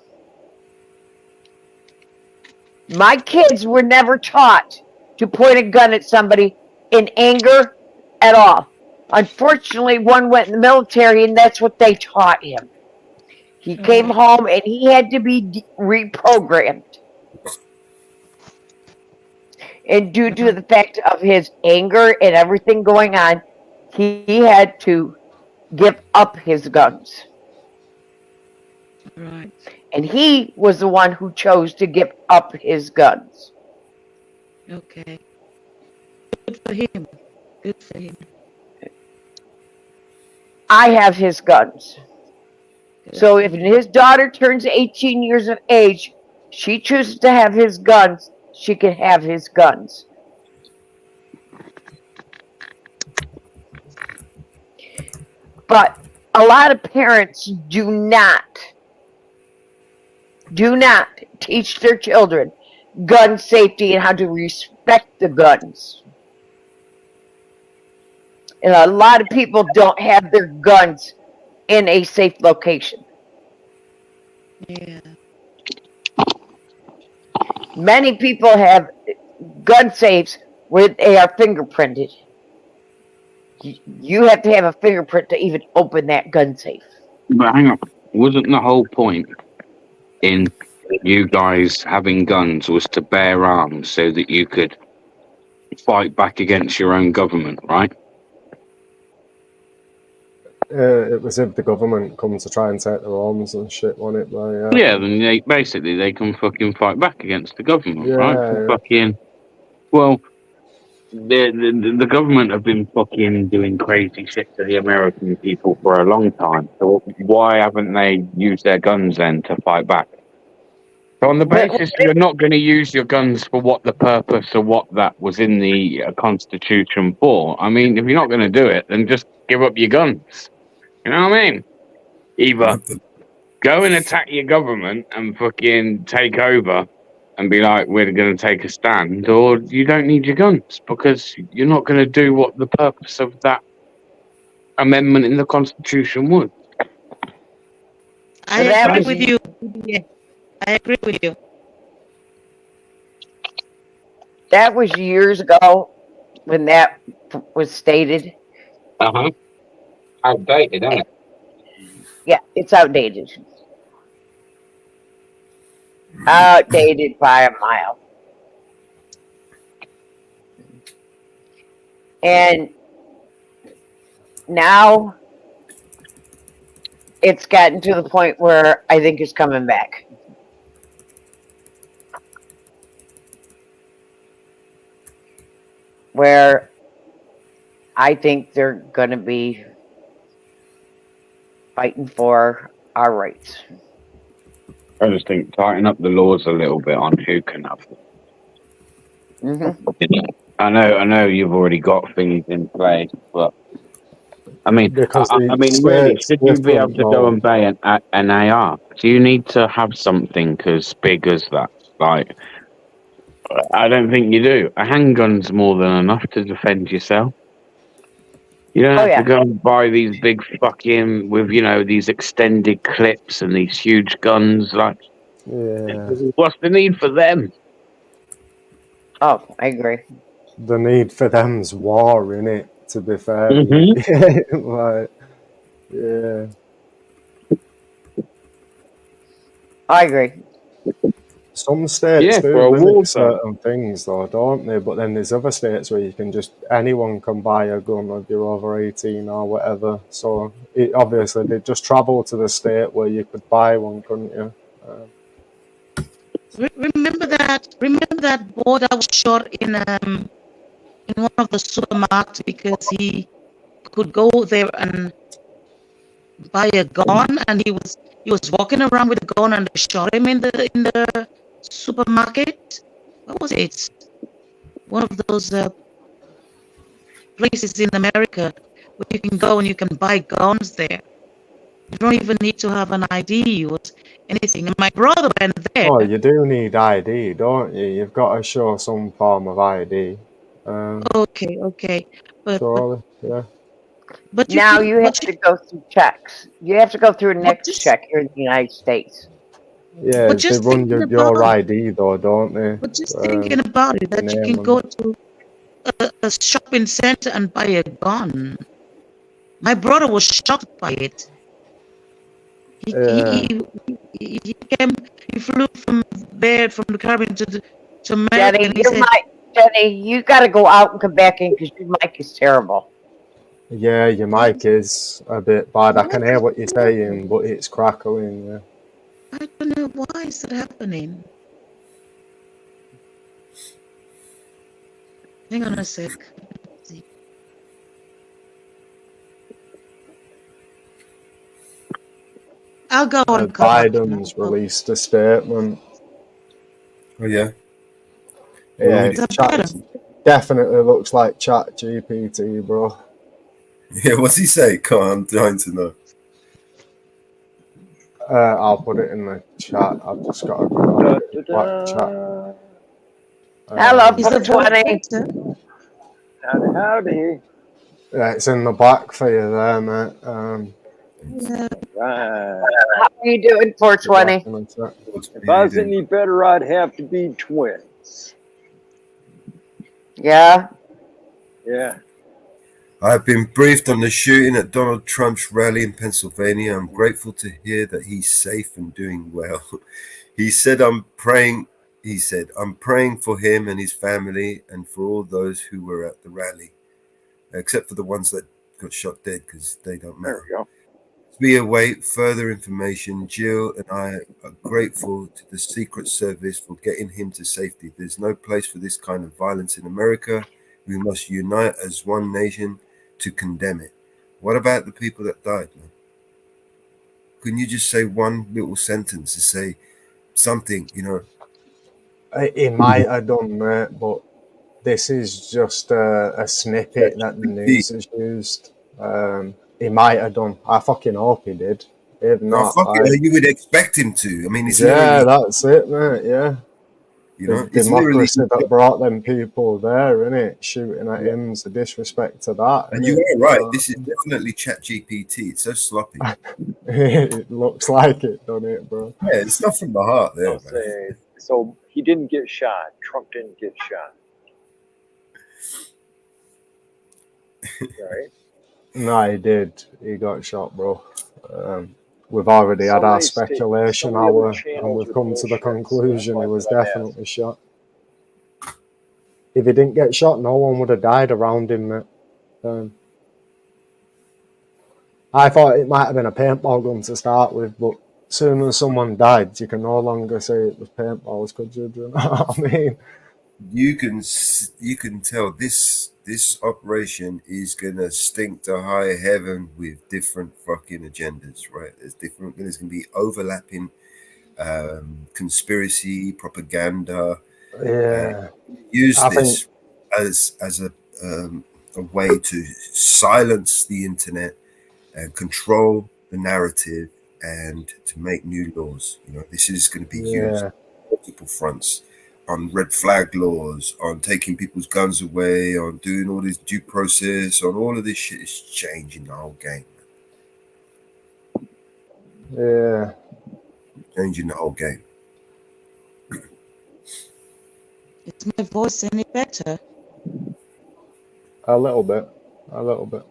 My kids were never taught to point a gun at somebody in anger at all. Unfortunately, one went in the military and that's what they taught him. He came home and he had to be reprogrammed. And due to the fact of his anger and everything going on, he had to give up his guns. Right. And he was the one who chose to give up his guns. Okay. Good for him. Good for him. I have his guns. So if his daughter turns 18 years of age, she chooses to have his guns, she can have his guns. But a lot of parents do not teach their children gun safety and how to respect the guns. And a lot of people don't have their guns in a safe location. Yeah. Many people have gun safes where they are fingerprinted. You have to have a fingerprint to even open that gun safe. But hang on, wasn't the whole point in you guys having guns was to bear arms so that you could fight back against your own government, right? It was if the government comes to try and take their arms and shit on it. But, Yeah, then they can fucking fight back against the government, Yeah, right? yeah. Fucking, well, the government have been fucking doing crazy shit to the American people for a long time. So why haven't they used their guns then to fight back? So on the basis you're not going to use your guns for what the purpose or what that was in the Constitution for, I mean, if you're not going to do it, then just give up your guns. You know what I mean? Either go and attack your government and fucking take over and be like, we're going to take a stand, or you don't need your guns because you're not going to do what the purpose of that amendment in the Constitution was. I agree with you. Yeah. I agree with you. That was years ago when that was stated. Uh-huh. Outdated, isn't it? Yeah, it's outdated. Outdated by a mile. And now it's gotten to the point where I think it's coming back. Where I think they're going to be fighting for our rights. I just think tighten up the laws a little bit on who can have them. Mm-hmm. I know you've already got things in place, but I mean, Because I mean, really, should you be able to go and buy an AR? Do you need to have something as big as that? Like, I don't think you do. A handgun's more than enough to defend yourself. You don't Oh, have yeah. to go and buy these big fucking with these extended clips and these huge guns. Like, Yeah, what's the need for them? Oh, I agree. the need for them's war, innit? To be fair, Mhm. like, yeah, I agree. some states Yeah, do for a war limit zone. certain things, though, don't they? But then there's other states where you can just anyone can buy a gun if you're over 18 or whatever. So it, obviously they just travel to the state where you could buy one, couldn't you? Remember that boy that was shot in one of the supermarkets because he could go there and buy a gun, and he was walking around with a gun, and they shot him in the supermarket. What was it? One of those places in America where you can go and you can buy guns there. You don't even need to have an ID or anything. And my brother went there. Oh, you do need ID, don't you? You've got to show some form of ID. Okay. But Surely, yeah. you Now can, you have to go through checks. You have to go through a next just- check here in the United States. Yeah, But they just run thinking your about it. ID though, don't they? But just thinking about it, that you name can go to a shopping center and buy a gun. My brother was shocked by it. He flew from there, from the Caribbean to America, Jenny, and he said, Jenny, you got to go out and come back in because your mic is terrible. Yeah, your mic is a bit bad. I can hear what you're saying, but it's crackling. Yeah. I don't know why is that happening. Hang on a sec. Let's see. I'll go on. Biden's released a statement. Oh yeah. Yeah, Is that better? definitely looks like Chat GPT, bro. Yeah, what's he say? Come on, I'm trying to know. I'll put it in the chat. I've just got to go what chat. Hello, Is the 420. Howdy. Yeah, it's in the back for you there, mate. Yeah. Right. How are you doing, 420? If I was any better, I'd have to be twins. Yeah. Yeah. I've been briefed on the shooting at Donald Trump's rally in Pennsylvania. I'm grateful to hear that he's safe and doing well. He said, I'm praying for him and his family and for all those who were at the rally, except for the ones that got shot dead because they don't matter. There we go. As we await further information, Jill and I are grateful to the Secret Service for getting him to safety. There's no place for this kind of violence in America. We must unite as one nation to condemn it. What about the people that died, man? Couldn't you just say one little sentence to say something, He might have done, mate, but this is just a snippet that the news has used. He might have done. I fucking hope he did. If not, you would expect him to. I mean, it's yeah, literally, that's it, mate. Yeah. The it's literally, democracy that brought them people there, innit? Shooting at him's a disrespect to that. and innit? you are right. This is definitely Chat GPT. It's so sloppy. It looks like it, doesn't it, bro? Yeah, it's not from the heart there, I'll man. say, so he didn't get shot. Trump didn't get shot. Right? No, he did. He got shot, bro. We've already had our speculation hour, and we've come to the conclusion he was definitely shot. If he didn't get shot, no one would have died around him, mate. I thought it might have been a paintball gun to start with, but as soon as someone died, you can no longer say it was paintballs, could you? Do you know what I mean? You can tell this operation is gonna stink to high heaven with different fucking agendas, right? There's gonna be overlapping conspiracy propaganda. Yeah. Use I this as a way to silence the internet and control the narrative and to make new laws. This is going to be used on multiple fronts. on red flag laws, on taking people's guns away, on doing all this due process, on all of this shit is changing the whole game. Yeah. Changing the whole game. Is my voice any better? A little bit. A little bit.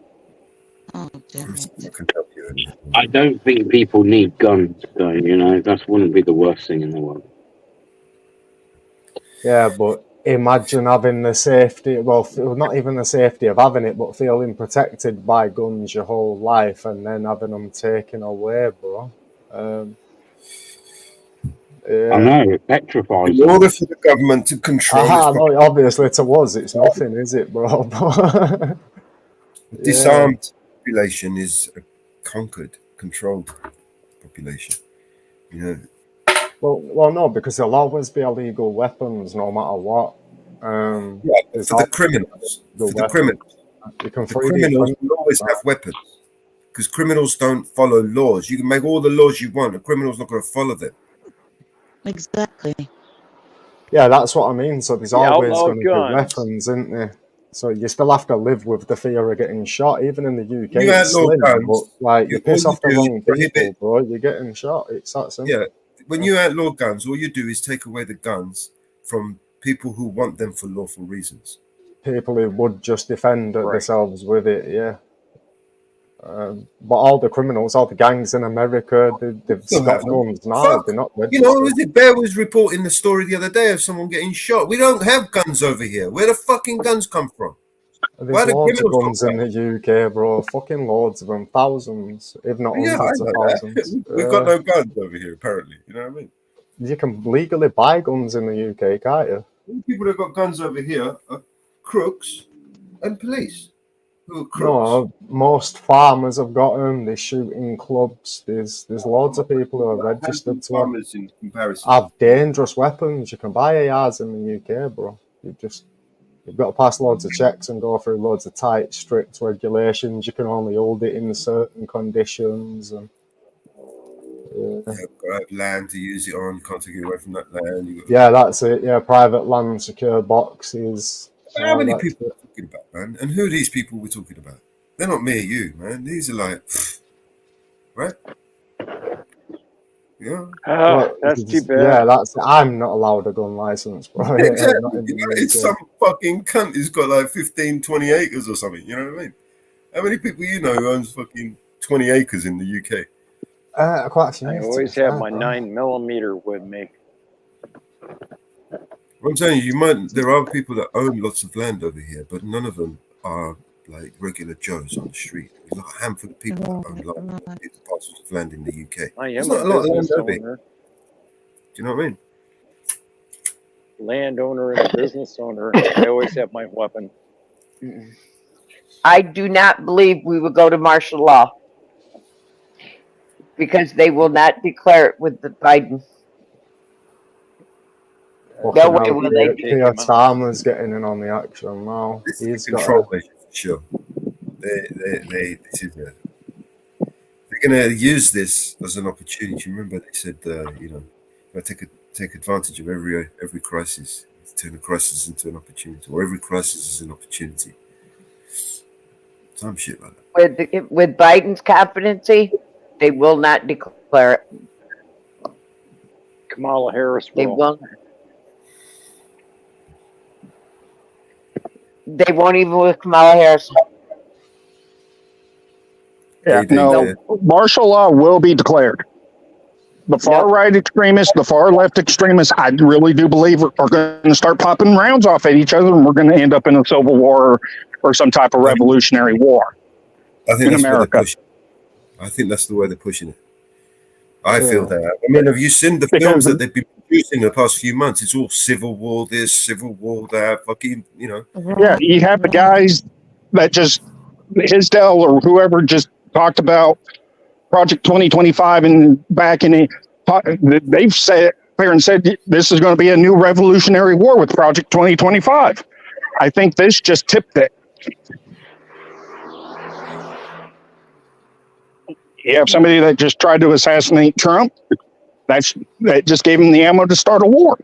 Oh, damn it. I can help you. I don't think people need guns, though. You know, that wouldn't be the worst thing in the world. Yeah, but imagine having the safety, well, not even the safety of having it, but feeling protected by guns your whole life and then having them taken away, bro. Yeah. I know, it petrifies. In order for the government to control No, obviously to us it's nothing, is it, bro? disarmed population is a conquered, controlled population. You know. Well, no, because there'll always be illegal weapons, no matter what. Yeah, for the criminals. For the criminals. You can the criminals will always have weapons. Because criminals don't follow laws. You can make all the laws you want, the criminal's not going to follow them. Exactly. Yeah, that's what I mean. So there's always outlaw going to be guns. weapons, isn't there? So you still have to live with the fear of getting shot, even in the UK. You It's outlaw slim, guns, but like you all piss you off the do is wrong people, prohibit- bro, you're getting shot. It's that simple. Yeah. When you outlaw guns, all you do is take away the guns from people who want them for lawful reasons. People who would just defend themselves with it, yeah. But all the criminals, all the gangs in America, they've Still got have them. guns now. Fuck. They're not You registered. know, was it Bear was reporting the story the other day of someone getting shot? We don't have guns over here. Where the fucking guns come from? Why There's the loads of criminals guns in the UK, bro. Fucking loads of them. Thousands, if not Yeah, I hundreds of know that. thousands. We've got no guns over here, apparently. You know what I mean? You can legally buy guns in the UK, can't you? The people that got guns over here are crooks and police. Who are crooks? No, most farmers have got them. They shoot in clubs. There's loads of people who are registered to have, farmers in comparison. have dangerous weapons. You can buy ARs in the UK, bro. You've got to pass loads of checks and go through loads of tight, strict regulations. You can only hold it in certain conditions. And You've got to have land to use it on. Can't take it away from that land. yeah, that's it. Yeah, private land, secure boxes. How all many that people shit. are talking about, man? And who are these people we're talking about? They're not me or you, man. These are like, right? Yeah. But That's too bad. Yeah, I'm not allowed a gun license, bro. Yeah, Exactly. not in the You know, UK. it's some fucking cunt who's got like 15, 20 acres or something. You know what I mean? How many people you know who owns fucking 20 acres in the UK? Quite a few. I to always be have fair, my bro. 9mm with me. I'm telling you, there are people that own lots of land over here, but none of them are like regular Joes on the street. There's like a handful of people that own large parcels of land in the UK. I There's am not a a lot of land business over here. owner, Do you know what I mean? landowner, and a business owner. I always have my weapon. I do not believe we will go to martial law because they will not declare it with the Biden. No Fucking way hell, will they. Keir Starmer's getting in on the action now. This He's is a got control measure for sure. This is they're going to use this as an opportunity. Remember, they said, you know, take advantage of every crisis, turn a crisis into an opportunity, or every crisis is an opportunity. Some shit like that. With Biden's competency, they will not declare it. Kamala Harris They will. won't. They won't even with Kamala Harris. Yeah, They no, did. martial law will be declared. The far right extremists, the far left extremists, I really do believe are going to start popping rounds off at each other, and we're going to end up in a civil war or some type of revolutionary war I think in that's what they're America. pushing. I think that's the way they're pushing it. I feel that. I mean, have you seen the films that they've been producing in the past few months? It's all civil war this, civil war that, fucking, you know. Yeah, you have the guys that just Hisdale or whoever just talked about Project 2025 and back in the, they've said there and said this is going to be a new revolutionary war with Project 2025. I think this just tipped it. You have somebody that just tried to assassinate Trump. That just gave him the ammo to start a war.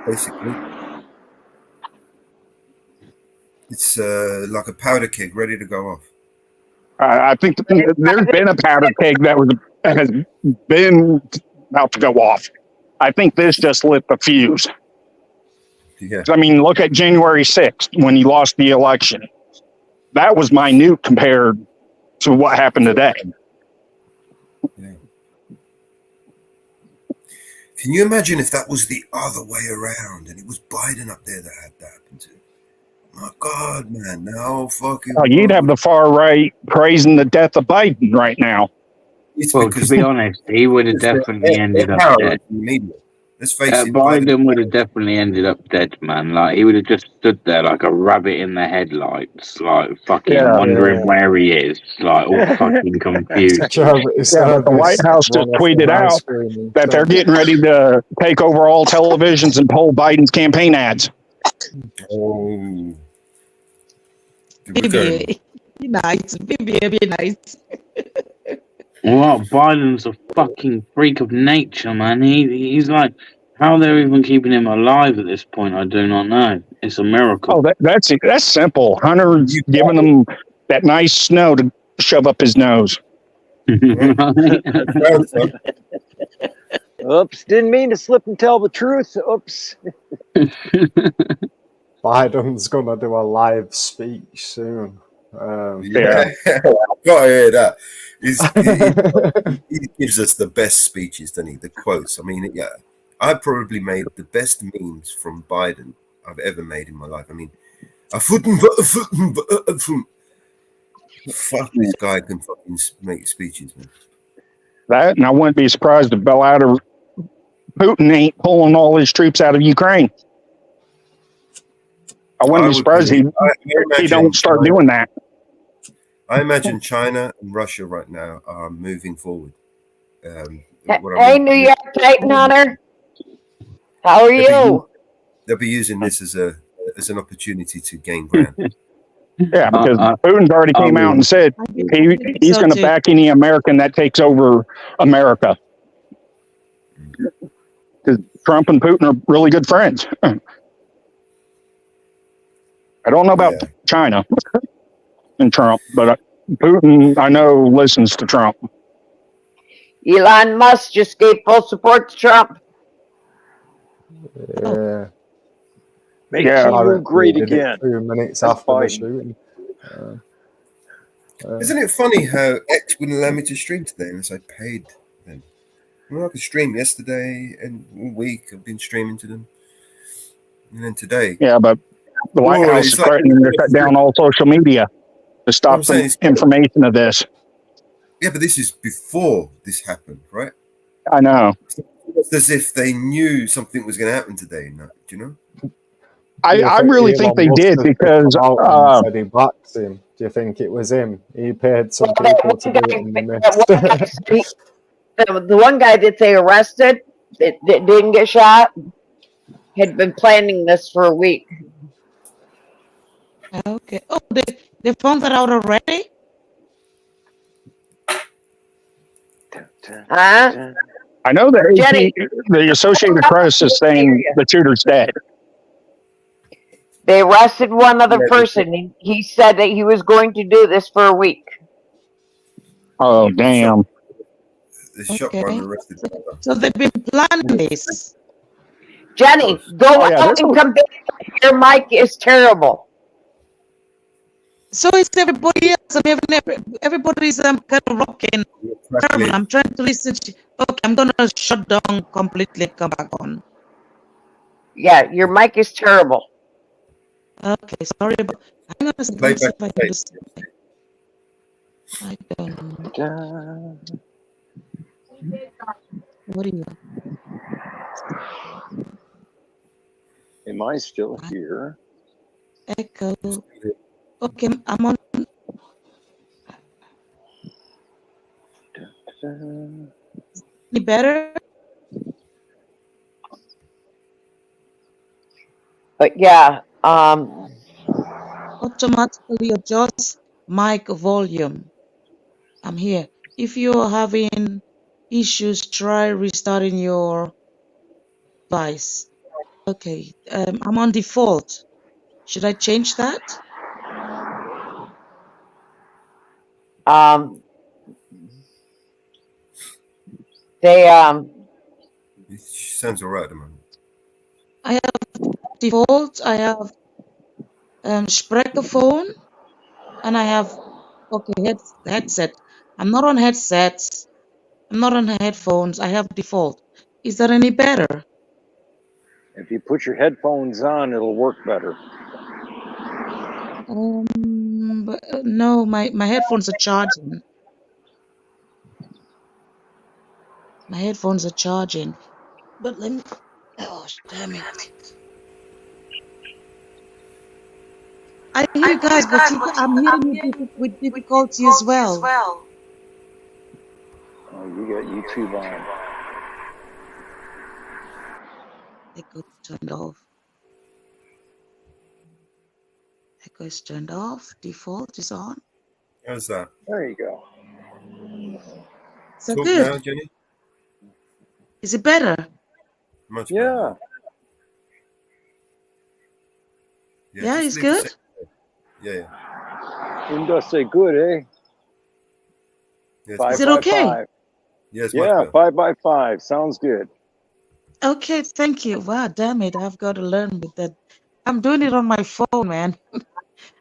basically. It's like a powder keg ready to go off. I think there's been a powder keg that has been about to go off. I think this just lit the fuse. Yeah. I mean, look at January 6th when he lost the election. That was minute compared to what happened today. Yeah. Can you imagine if that was the other way around and it was Biden up there that had that happen to? My God, man, now fucking. Oh, you'd have the far right praising the death of Biden right now. It's Well, to because be honest, he would have definitely ended up dead. Let's face it, Biden would have definitely ended up dead, man. Like, he would have just stood there like a rabbit in the headlights, like fucking wondering where he is, like all fucking confused. But the White House just tweeted out that they're getting ready to take over all televisions and pull Biden's campaign ads. Oh. Be nice. Be nice. Well, Biden's a fucking freak of nature, man. He's like, how they're even keeping him alive at this point, I do not know. It's a miracle. Oh, that's simple. Hunter's giving him that nice snow to shove up his nose. Oops, didn't mean to slip and tell the truth. Oops. Biden's gonna do a live speech soon. Yeah, gotta hear that. He gives us the best speeches, doesn't he? The quotes. I mean, yeah, I probably made the best memes from Biden I've ever made in my life. I mean, fuck, this guy can fucking make speeches, man. That, and I wouldn't be surprised if Putin ain't pulling all his troops out of Ukraine. I wouldn't be surprised if he don't start doing that. I imagine China and Russia right now are moving forward. Hey, New York Titan Hunter. How are you? They'll be using this as an opportunity to gain ground. Yeah, because Putin's already came out and said he's going to back any American that takes over America. Because Trump and Putin are really good friends. I don't know about China and Trump, but Putin, I know, listens to Trump. Elon Musk just gave full support to Trump. Yeah. Make Kiru great again. 2 minutes after the shooting. Isn't it funny how X wouldn't allow me to stream today unless I paid them? Well, I could stream yesterday and all week. I've been streaming to them, and then today. Yeah, but the White House is threatening to shut down all social media to stop the information of this. Yeah, but this is before this happened, right? I know. It's as if they knew something was going to happen today. Do you know? I really think they did because said he backed him. Do you think it was him? He paid some people to do it in the midst. The one guy that they arrested that didn't get shot had been planning this for a week. Okay. Oh, they found that out already? Huh? I know that Jenny, the Associated Press is saying the shooter's dead. they arrested one other person. He said that he was going to do this for a week. Oh, damn. The shotgun arrested. So they've been planning this. Jenny, go out and come back. Your mic is terrible. So is everybody else. I mean, everybody's kind of rocking. Terrible. I'm trying to listen to. Okay, I'm gonna shut down completely. Come back on. Yeah, your mic is terrible. Okay, sorry about. I'm gonna see if I can do something. I don't know. What do you? Am I still here? Echo. Okay, I'm on. Any better? But yeah, Automatically adjust mic volume. I'm here. If you're having issues, try restarting your device. Okay. I'm on default. Should I change that? They It sounds all right at the moment. I have default. I have Sprecherphone, and I have headset. I'm not on headsets. I'm not on headphones. I have default. Is that any better? If you put your headphones on, it'll work better. No, my headphones are charging. My headphones are charging. But let me. Oh, damn it! I hear you guys, but I'm hearing you with difficulty as well. Oh, you got YouTube on. Echo turned off. Echo is turned off. Default is on. How's that? There you go. So Talk good. now, Jenny. Is it better? Much Yeah. better. Yeah, just it's leave the good. second there. Yeah. Didn't just say good, eh? Yeah, it's Five Is it by okay? five. Yeah, it's much Yeah, better. 5 by 5. Sounds good. Okay, thank you. Wow, damn it. I've got to learn with that. I'm doing it on my phone, man.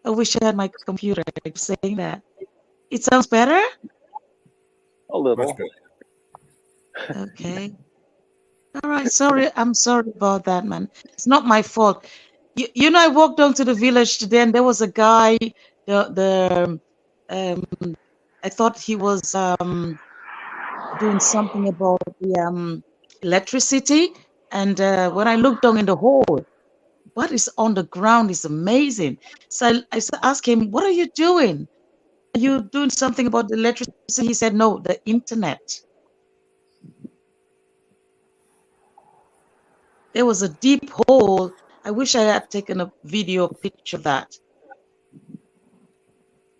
I wish I had my computer saying that. It sounds better? A little. Much better. Okay. All right. Sorry. I'm sorry about that, man. It's not my fault. You know, I walked down to the village today and there was a guy, I thought he was doing something about the electricity. And when I looked down in the hole, what is on the ground is amazing. So I asked him, what are you doing? Are you doing something about the electricity? He said, no, the internet. There was a deep hole. I wish I had taken a video picture of that.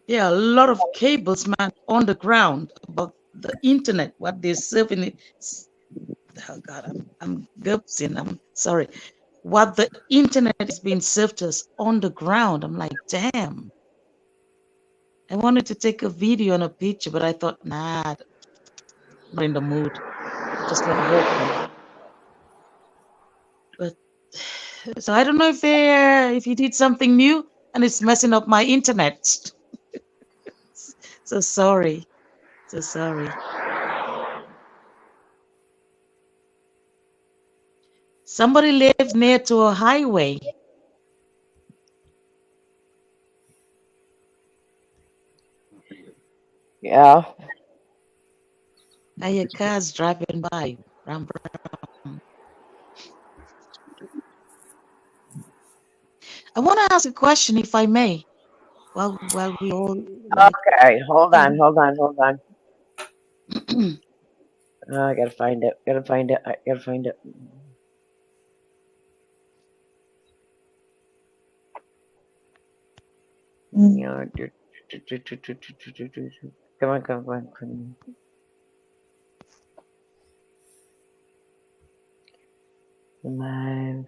Yeah, a lot of cables, man, on the ground about the internet, what they're serving it. Oh God, I'm gulping. I'm sorry. What the internet is being served to us on the ground. I'm like, damn. I wanted to take a video and a picture, but I thought, nah, I'm not in the mood. Just let it work. But so I don't know if you did something new and it's messing up my internet. So sorry. So sorry. Somebody lives near to a highway. yeah. I hear cars driving by. Ram, ram. I want to ask a question, if I may. While we all like. Okay, hold on. I gotta find it. I gotta find it. Yeah. Come on. Live.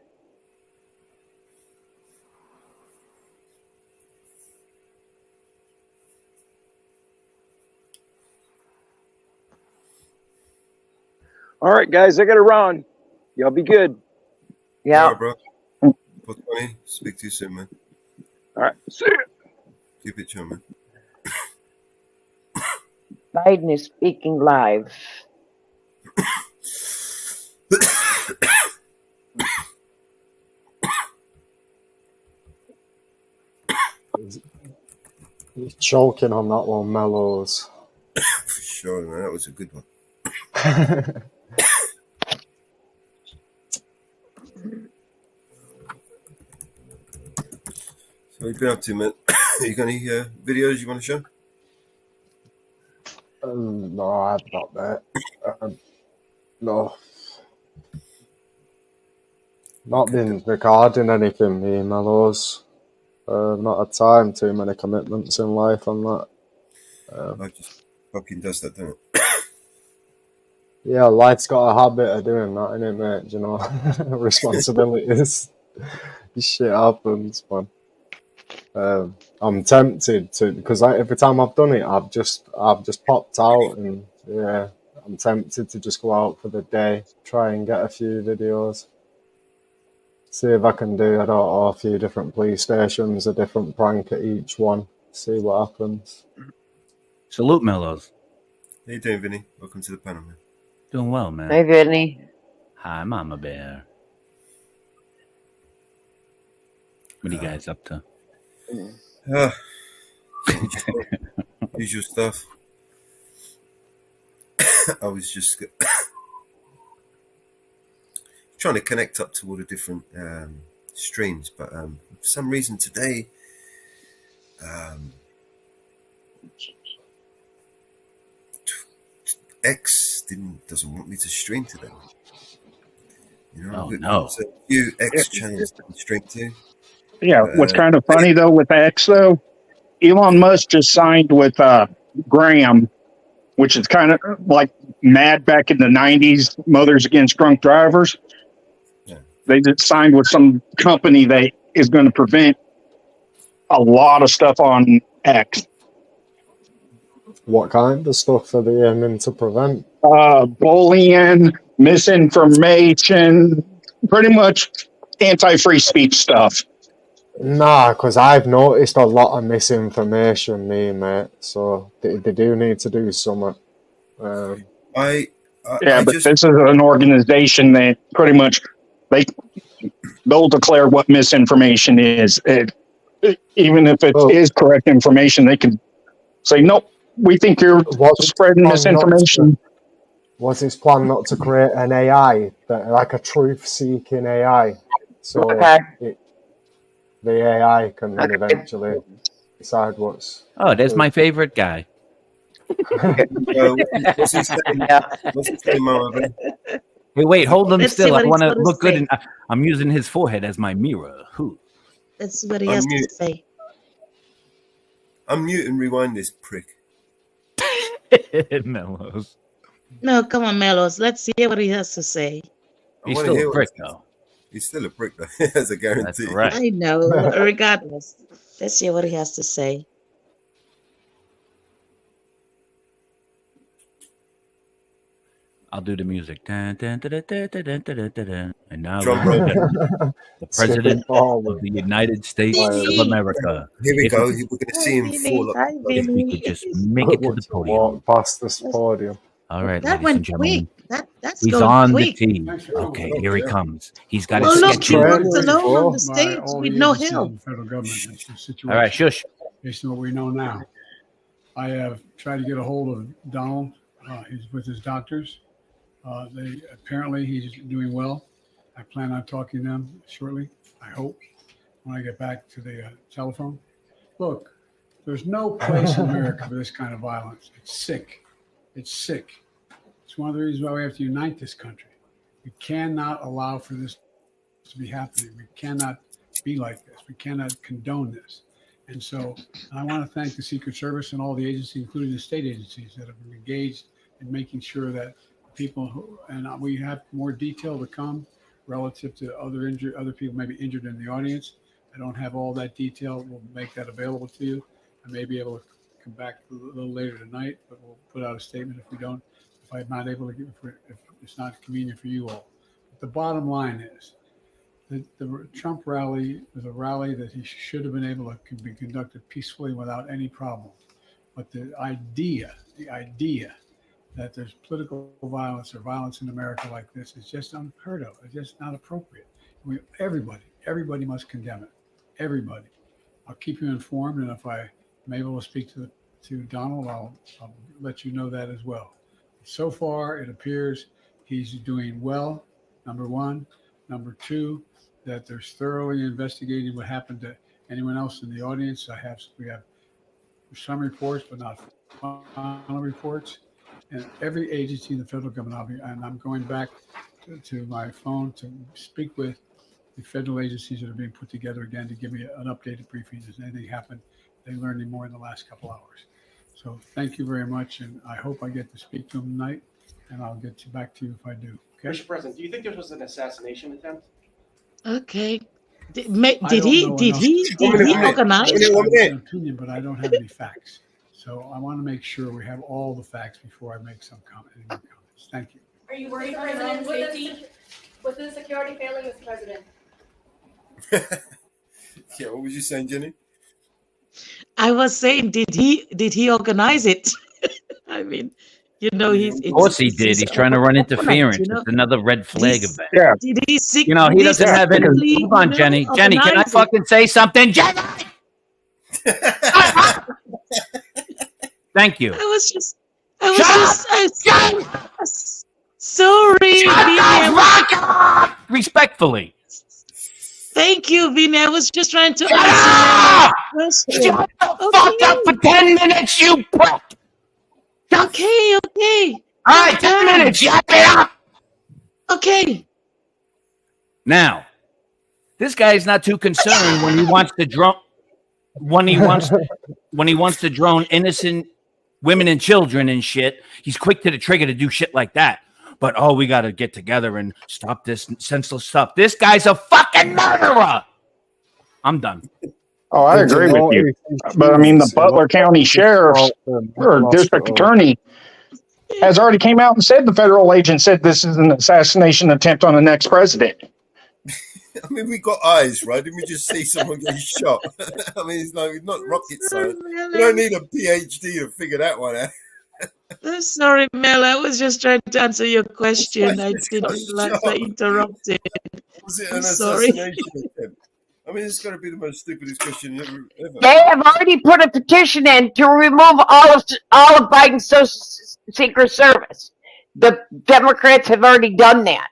All right, guys, I got to run. Y'all be good. Yeah. All right, bro. Put 20. Speak to you soon, man. All right. See ya. Keep it chill, man. Biden is speaking live. He's choking on that one, Mellows. For sure, man. That was a good one. So what you been up to, man? You got any videos you want to show? No, I'm not there. No. Not been recording anything, me, Mellows. Not had time, too many commitments in life on that. I just fucking does that, don't it? Yeah, life's got a habit of doing that, innit, mate? Do you know, responsibilities. Shit happens, man. I'm tempted to, because every time I've done it, I've just popped out, and yeah, I'm tempted to just go out for the day, try and get a few videos, see if I can do, I don't know, a few different police stations, a different prank at each one, see what happens. Salute, Mellows. How you doing, Vinny? Welcome to the panel, man. Doing well, man. Hey, Vinny. Hi, Mama Bear. What are you guys up to? Usual stuff. I was just trying to connect up to all the different streams, but for some reason today, X doesn't want me to stream today. You know, there's a few X channels to stream to. Yeah, what's kind of funny though with X though, Elon Musk just signed with Graham, which is kind of like Mad back in the 90s, Mothers Against Drunk Drivers. Yeah. They just signed with some company that is going to prevent a lot of stuff on X. What kind of stuff are they aiming to prevent? Bullying, misinformation, pretty much anti-free speech stuff. Nah, because I've noticed a lot of misinformation, mate. So they do need to do something. But this is an organization that pretty much they'll declare what misinformation is. Even if it is correct information, they can say, nope, we think you're spreading misinformation. Was his plan not to create an AI, like a truth-seeking AI? So the AI can then eventually decide what's... Oh, that's my favorite guy. What's his name, Marvin? Wait, hold them Let's see still. I what he's want to gonna look good, say. and I'm using his forehead as my mirror. Who? Let's see what he has to say. Unmute and rewind this prick. Mellows. No, come on, Melos. Let's hear what he has to say. He's still a prick, though. He's still a prick, though. That's a guarantee. That's right. I know. Regardless, let's hear what he has to say. I'll do the music. Dun, dun, dun, dun, dun, dun, dun, dun, dun. And now Drum we roll. the President of the United States of America. Here we If go. we- We're going to see him fall up. If we could just make it to the podium. Walk past this podium. All right, That ladies and went gentlemen. quick. That's He's going on quick. the tee. Okay, here he comes. He's got Well, his look, sketch. he wants to know on the By stage all with the no agencies help. of the federal government. That's the situation. All right, shush. Based on what we know now, I have tried to get a hold of Donald. He's with his doctors. Apparently he's doing well. I plan on talking to them shortly. I hope when I get back to the telephone. Look, there's no place in America for this kind of violence. It's sick. It's sick. It's one of the reasons why we have to unite this country. We cannot allow for this to be happening. We cannot be like this. We cannot condone this. And so I want to thank the Secret Service and all the agencies, including the state agencies, that have been engaged in making sure that people and we have more detail to come relative to other people maybe injured in the audience. I don't have all that detail. We'll make that available to you. I may be able to come back a little later tonight, but we'll put out a statement if I'm not able to if it's not convenient for you all. But the bottom line is that the Trump rally was a rally that he should have been able to be conducted peacefully without any problem. But the idea that there's political violence or violence in America like this is just unheard of. It's just not appropriate. Everybody must condemn it. Everybody. I'll keep you informed, and if I'm able to speak to Donald, I'll let you know that as well. So far, it appears he's doing well, number one. Number two, that they're thoroughly investigating what happened to anyone else in the audience. We have some reports, but not final reports. And every agency in the federal government, and I'm going back to my phone to speak with the federal agencies that are being put together again to give me an updated briefing. Has anything happened? They learned any more in the last couple hours. So thank you very much, and I hope I get to speak to them tonight. and I'll get back to you if I do. Okay. Mr. President, do you think this was an assassination attempt? Okay. Did I don't he know did enough. he did he organize? I have an opinion, but I don't have any facts. So I want to make sure we have all the facts before I make some comment. Any more comments. Thank you. Are you worried for President safety? With the security failing, Mr. President? Yeah, what was you saying, Jenny? I was saying, did he organize it? I mean, you know, Of course he did. He's trying to run interference. It's another red flag event. Yeah. Did he You know, he doesn't have any. Hold on, Jenny. Jenny, can I fucking say something? Jenny! Thank you. I was sorry, Vinny. Respectfully. Thank you, Vinny. I was just trying to answer your question. Shut the fuck up for 10 minutes, you prick! Okay. All right, 10 minutes. Shut me up. Okay. Now, this guy is not too concerned when he wants to drone. When he wants to drone innocent women and children and shit. He's quick to the trigger to do shit like that. But we got to get together and stop this senseless stuff. This guy's a fucking murderer. I'm done. Oh, I agree with you. But I mean, the Butler County Sheriff or District Attorney has already came out and said the federal agent said this is an assassination attempt on the next president. I mean, we got eyes, right? Didn't we just see someone get shot? I mean, it's not rocket science. You don't need a PhD to figure that one out. I'm sorry, Mel. I was just trying to answer your question. I didn't realize I interrupted. Was it I'm an sorry. assassination attempt? I mean, it's got to be the most stupidest question ever. They have already put a petition in to remove all of Biden's Social Secret Service. The Democrats have already done that.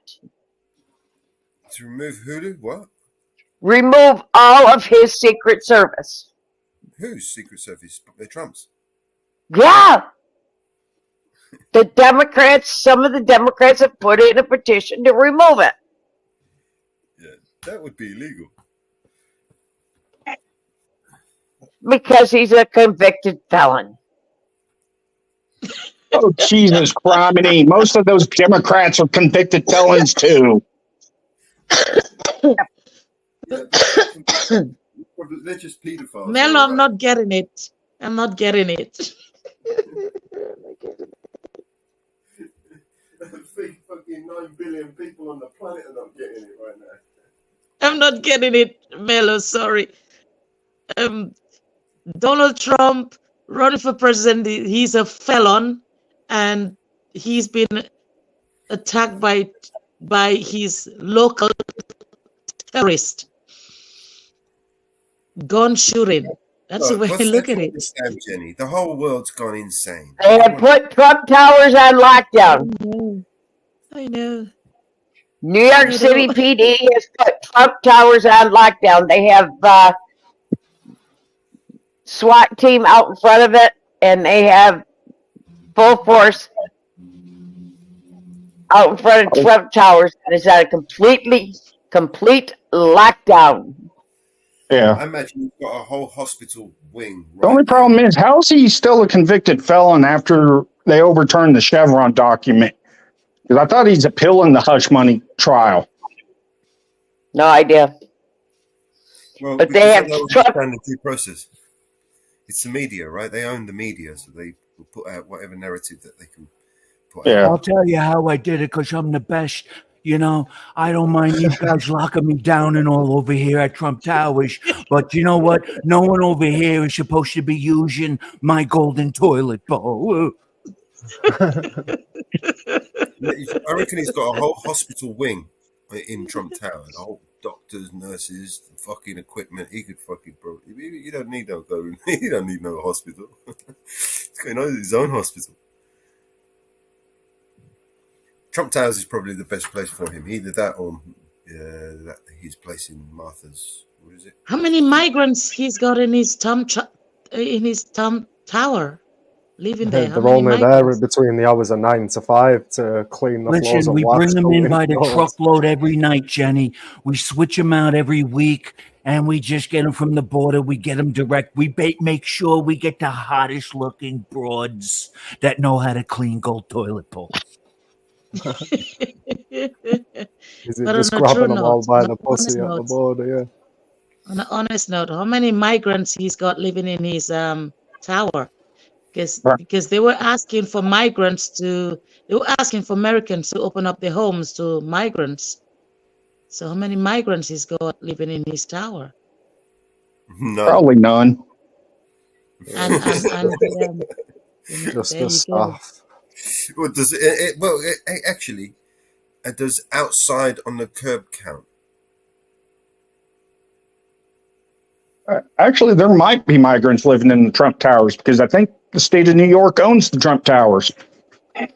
To remove who? What? Remove all of his Secret Service. Whose Secret Service? Trump's. Yeah. Some of the Democrats have put in a petition to remove it. Yeah, that would be illegal. Because he's a convicted felon. Oh, Jesus criminy. Most of those Democrats are convicted felons, too. They're just pedophiles. Mel, I'm not getting it. I'm not getting it. Fucking 9 billion people on the planet are not getting it right now. I'm not getting it, Melo. Sorry. Donald Trump running for president. He's a felon, and he's been attacked by his local terrorist. Gun shooting. That's the way I look at it. Understand, Jenny. The whole world's gone insane. They have put Trump Towers on lockdown. I know. New York City PD has put Trump Towers on lockdown. They have SWAT team out in front of it, and they have full force out in front of Trump Towers. And it's at a complete lockdown. Yeah. I imagine you've got a whole hospital wing. The only problem is, how is he still a convicted felon after they overturned the Chevron document? Because I thought he's appealing the hush money trial. No idea. Well, but they have the due process. It's the media, right? They own the media, so they will put out whatever narrative that they can put out. I'll tell you how I did it because I'm the best. You know, I don't mind these guys locking me down and all over here at Trump Towers. But you know what? No one over here is supposed to be using my golden toilet bowl. I reckon he's got a whole hospital wing in Trump Tower. The whole doctors, nurses, fucking equipment. He could fucking you don't need no go. You don't need no hospital. He's got his own hospital. Trump Towers is probably the best place for him. Either that or his place in Martha's. What is it? How many migrants he's got in his Trump Tower? Living there. They're only there between the hours of 9 to 5 to clean the floors. Listen, we bring them in by the truckload every night, Jenny. We switch them out every week, and we just get them from the border. We get them direct. We make sure we get the hottest looking broads that know how to clean gold toilet bowls. Is it But just on a true grabbing them all note, by on the an honest pussy at the note, border? Yeah. on an honest note, how many migrants he's got living in his tower? Because they were asking for Americans to open up their homes to migrants. So how many migrants he's got living in his tower? No. Probably none. And Just there the you go. staff. Well, does actually, does outside on the curb count? Actually, there might be migrants living in the Trump Towers because I think the state of New York owns the Trump Towers. They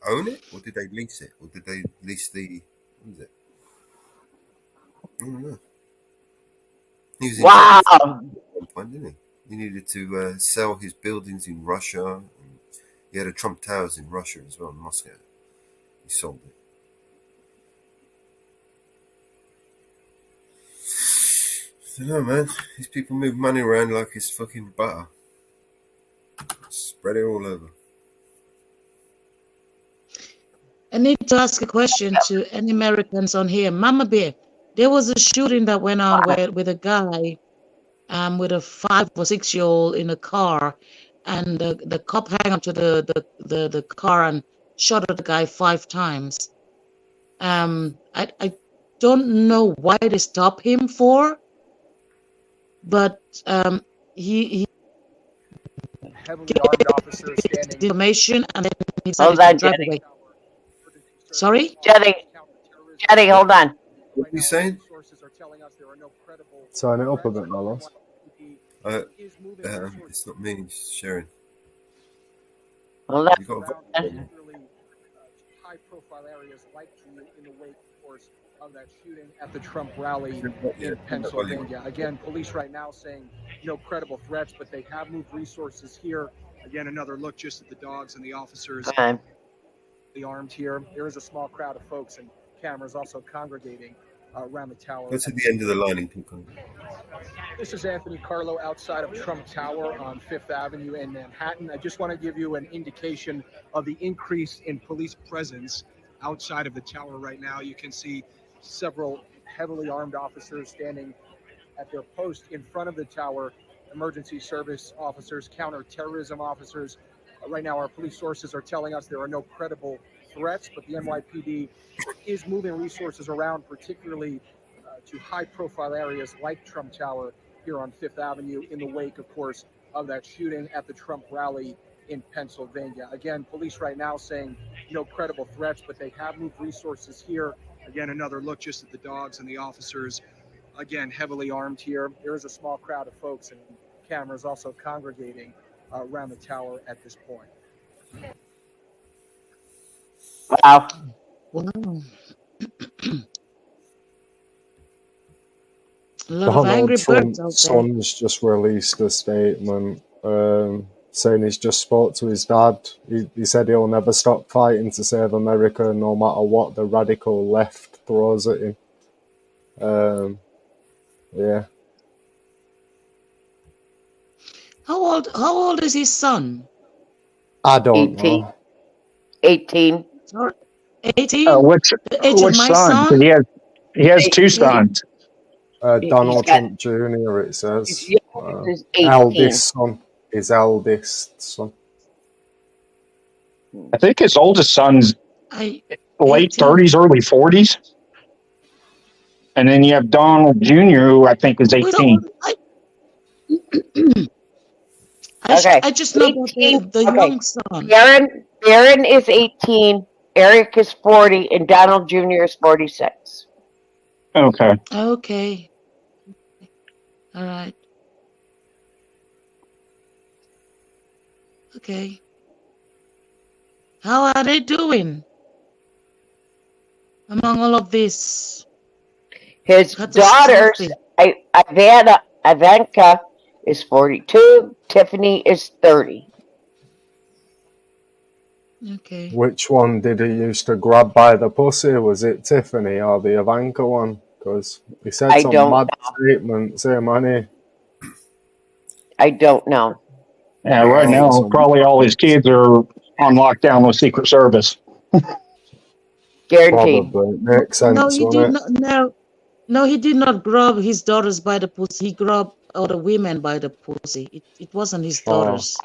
own it, or did they lease it, or did they lease the? What is it? I don't know. He was in Wow. at one point, didn't he? He needed to sell his buildings in Russia. And he had a Trump Towers in Russia as well, in Moscow. He sold it. I don't know, man. These people move money around like it's fucking butter. Spread it all over. I need to ask a question to any Americans on here. Mama Bear, there was a shooting that went on with a guy with a 5 or 6 year old in a car, and the cop hung up to the car and shot at the guy 5 times. I don't know why they stopped him for, but he Heavily armed officers standing. the information and then he Hold decided on, to drive Jenny. away. Sorry? Jenny, hold on. What are you saying? Turn it up a bit, Mellows. It's not me, it's Sharon. Hold on. You got a High-profile areas like in the wake, of course, of that shooting at the Trump rally in Pennsylvania. Again, police right now saying no credible threats, but they have moved resources here. Again, another look just at the dogs and the officers. The armed here. There is a small crowd of folks and cameras also congregating around the tower. That's at the end of the line in Pinkham. This is Anthony Carlo outside of Trump Tower on 5th Avenue in Manhattan. I just want to give you an indication of the increase in police presence outside of the tower right now. You can see several heavily armed officers standing at their post in front of the tower, emergency service officers, counterterrorism officers. Right now, our police sources are telling us there are no credible threats, but the NYPD is moving resources around, particularly to high-profile areas like Trump Tower here on 5th Avenue in the wake, of course, of that shooting at the Trump rally in Pennsylvania. Again, police right now saying no credible threats, but they have moved resources here. Again, another look just at the dogs and the officers. Again, heavily armed here. There is a small crowd of folks and cameras also congregating around the tower at this point. Wow. Wow. A lot of angry Donald birds out Trump's there. son's just released a statement saying he's just spoke to his dad. He said he'll never stop fighting to save America no matter what the radical left throws at him. Yeah. How old is his son? I don't 18. know. 18. Sorry, 18? Which The age of my son? son? He has 2 18. sons. Donald got- Trump Jr., it says. His youngest is 18. Eldest son. His eldest son. I think his oldest son's I late 18. 30s, early 40s. And then you have Donald Jr., who I think is Wait, 18. Okay. I just know about 18. the Okay. young son. Barron is 18. Eric is 40. And Donald Jr. is 46. Okay. Okay. All right. Okay. How are they doing among all of this? His daughters, Catastrophe. Ivanka is 42. Tiffany is 30. Okay. Which one did he used to grab by the pussy? Was it Tiffany or the Ivanka one? Because he said I some don't mad know. statements. Hey, money. I don't know. Yeah, right now, probably all his kids are on lockdown with Secret Service. Guaranteed. Probably makes sense. No, he won't did it? not. No, he did not grab his daughters by the pussy. He grabbed other women by the pussy. It wasn't his Oh, daughters.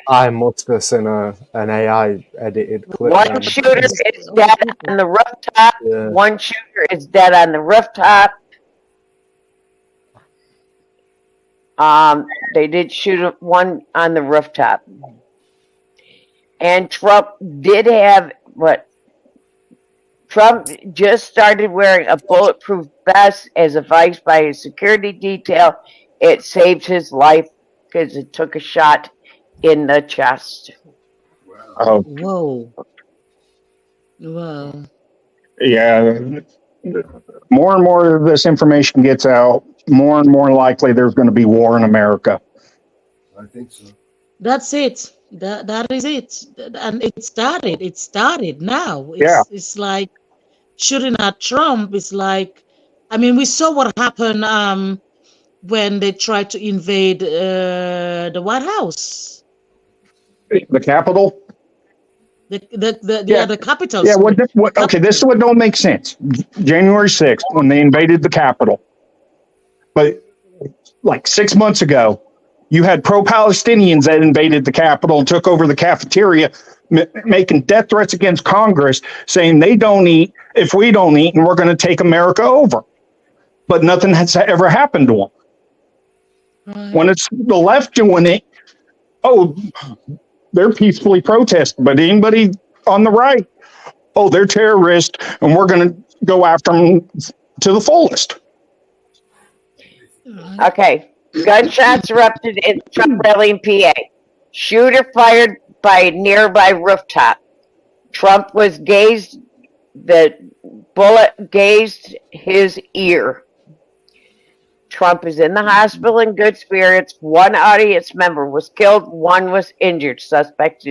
I must have seen an AI edited clip. One then. shooter is dead on the rooftop. Yeah. One shooter is dead on the rooftop. They did shoot one on the rooftop. And Trump did have what? Trump just started wearing a bulletproof vest as advised by his security detail. It saved his life because it took a shot in the chest. Oh, Whoa. Wow. yeah. More and more of this information gets out, more and more likely there's going to be war in America. I think so. That's it. That is it. And it started. It started now. Yeah. It's like shooting at Trump. It's like, I mean, we saw what happened when they tried to invade the White House. The Capitol? The Capitol. Yeah, sorry. okay, this is what don't make sense. January 6th, when they invaded the Capitol. But like 6 months ago, you had pro-Palestinians that invaded the Capitol and took over the cafeteria, making death threats against Congress, saying they don't eat if we don't eat, and we're going to take America over. But nothing has ever happened to them. When it's the left doing it, they're peacefully protesting. But anybody on the right, they're terrorists, and we're going to go after them to the fullest. Okay. Gunshots erupted in Trump rally in PA. Shooter fired by a nearby rooftop. Trump was gazed. The bullet grazed his ear. Trump is in the hospital in good spirits. One audience member was killed. One was injured. Suspect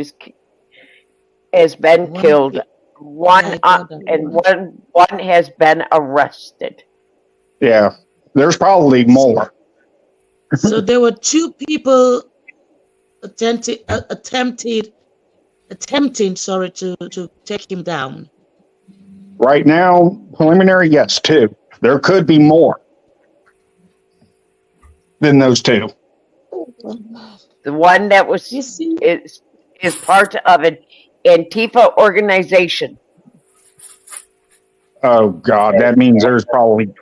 has been killed. One has been arrested. Yeah, there's probably more. So there were two people attempting to take him down. Right now, preliminary, yes, 2. There could be more than those 2. The one that was is part of an Antifa organization. Oh God, that means there's probably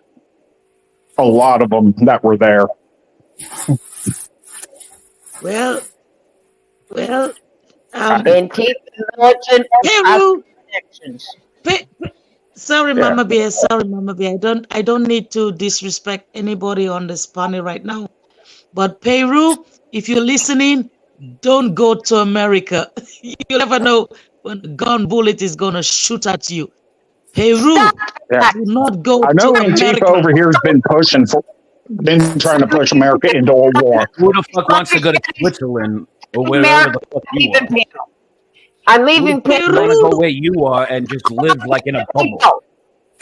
a lot of them that were there. Well, Antifa militant Peru. connections. Sorry, Mama Bear. Sorry, Mama Bear. I don't need to disrespect anybody on this panel right now. But Peru, if you're listening, don't go to America. You never know when a gun bullet is gonna shoot at you. Peru, Yeah. do not go I know to Antifa America. over here has been trying to push America into a war. Who the fuck wants to go to Switzerland or wherever the fuck you are? I'm leaving You want to Peru. go where you are and just live like in a bubble.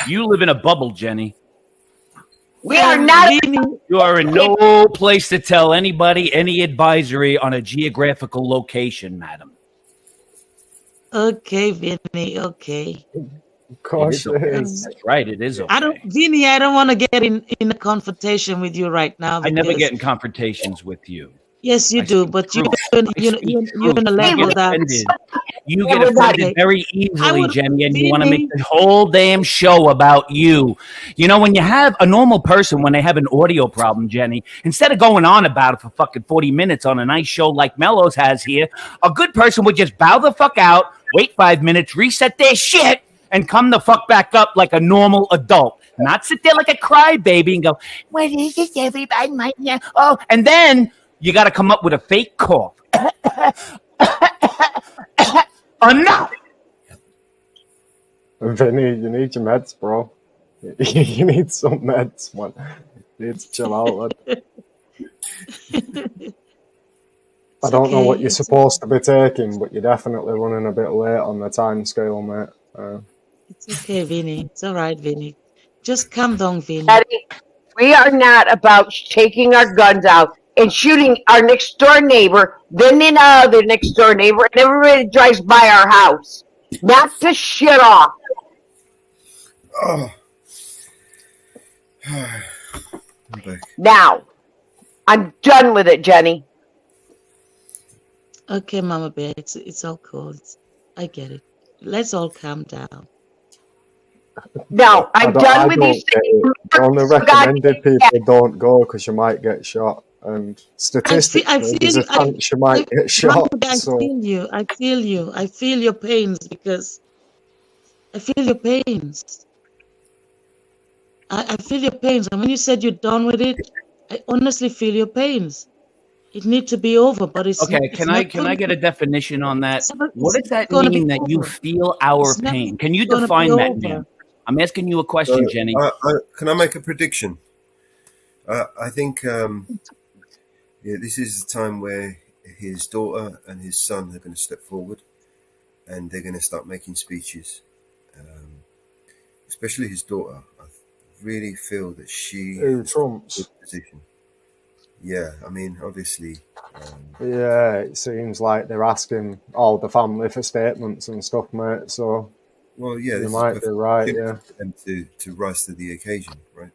You live in a bubble, Jenny. We are not. You are in no place to tell anybody any advisory on a geographical location, madam. Okay, Vinny. Okay. Of course It is okay. it is. That's right. It is okay. I don't want to get in a confrontation with you right now. I never because- get in confrontations with you. Yes, you I do, speak but truth. you're in a You level get that offended. You get Everybody- offended very easily, would- Jenny, and you want to Vinny- make the whole damn show about you. You know, when you have a normal person, when they have an audio problem, Jenny, instead of going on about it for fucking 40 minutes on a nice show like Mellows has here, a good person would just bow the fuck out, wait 5 minutes, reset their shit, and come the fuck back up like a normal adult. Not sit there like a crybaby and go, what is this, everybody? And then you got to come up with a fake cough. Enough! Vinny, you need your meds, bro. You need some meds, man. You need to chill out, lad. I don't know what you're supposed to be taking, but you're definitely running a bit late on the time scale, mate. It's okay, Vinny. It's all right, Vinny. Just calm down, Vinny. Eddie, we are not about taking our guns out and shooting our next door neighbor, then another next door neighbor, and everybody that drives by our house. Knock the shit off. Oh. I'm back. Now, I'm done with it, Jenny. Okay, Mama Bear, it's all cool. I get it. Let's all calm down. No, I'm done with these things. I only recommended people don't go because you might get shot. And statistically, there's a chance you might get shot. I feel you. I feel you. I feel your pains because I feel your pains. I feel your pains. And when you said you're done with it, I honestly feel your pains. It needs to be over, but it's Okay, it's can not I gonna get a definition on that? not- What does that gonna be mean that you over. feel our It's not pain? Can you gonna be define that, over. man? I'm asking you a question, So, Jenny. can I make a prediction? I think this is the time where his daughter and his son are going to step forward, and they're going to start making speeches. Especially his daughter. I really feel that she Who, Trump's? is in a good position. Yeah, I mean, obviously. Yeah, it seems like they're asking all the family for statements and stuff, mate. So, Well, yeah, you this might is be right. perfect Yeah. for them to rise to the occasion, right?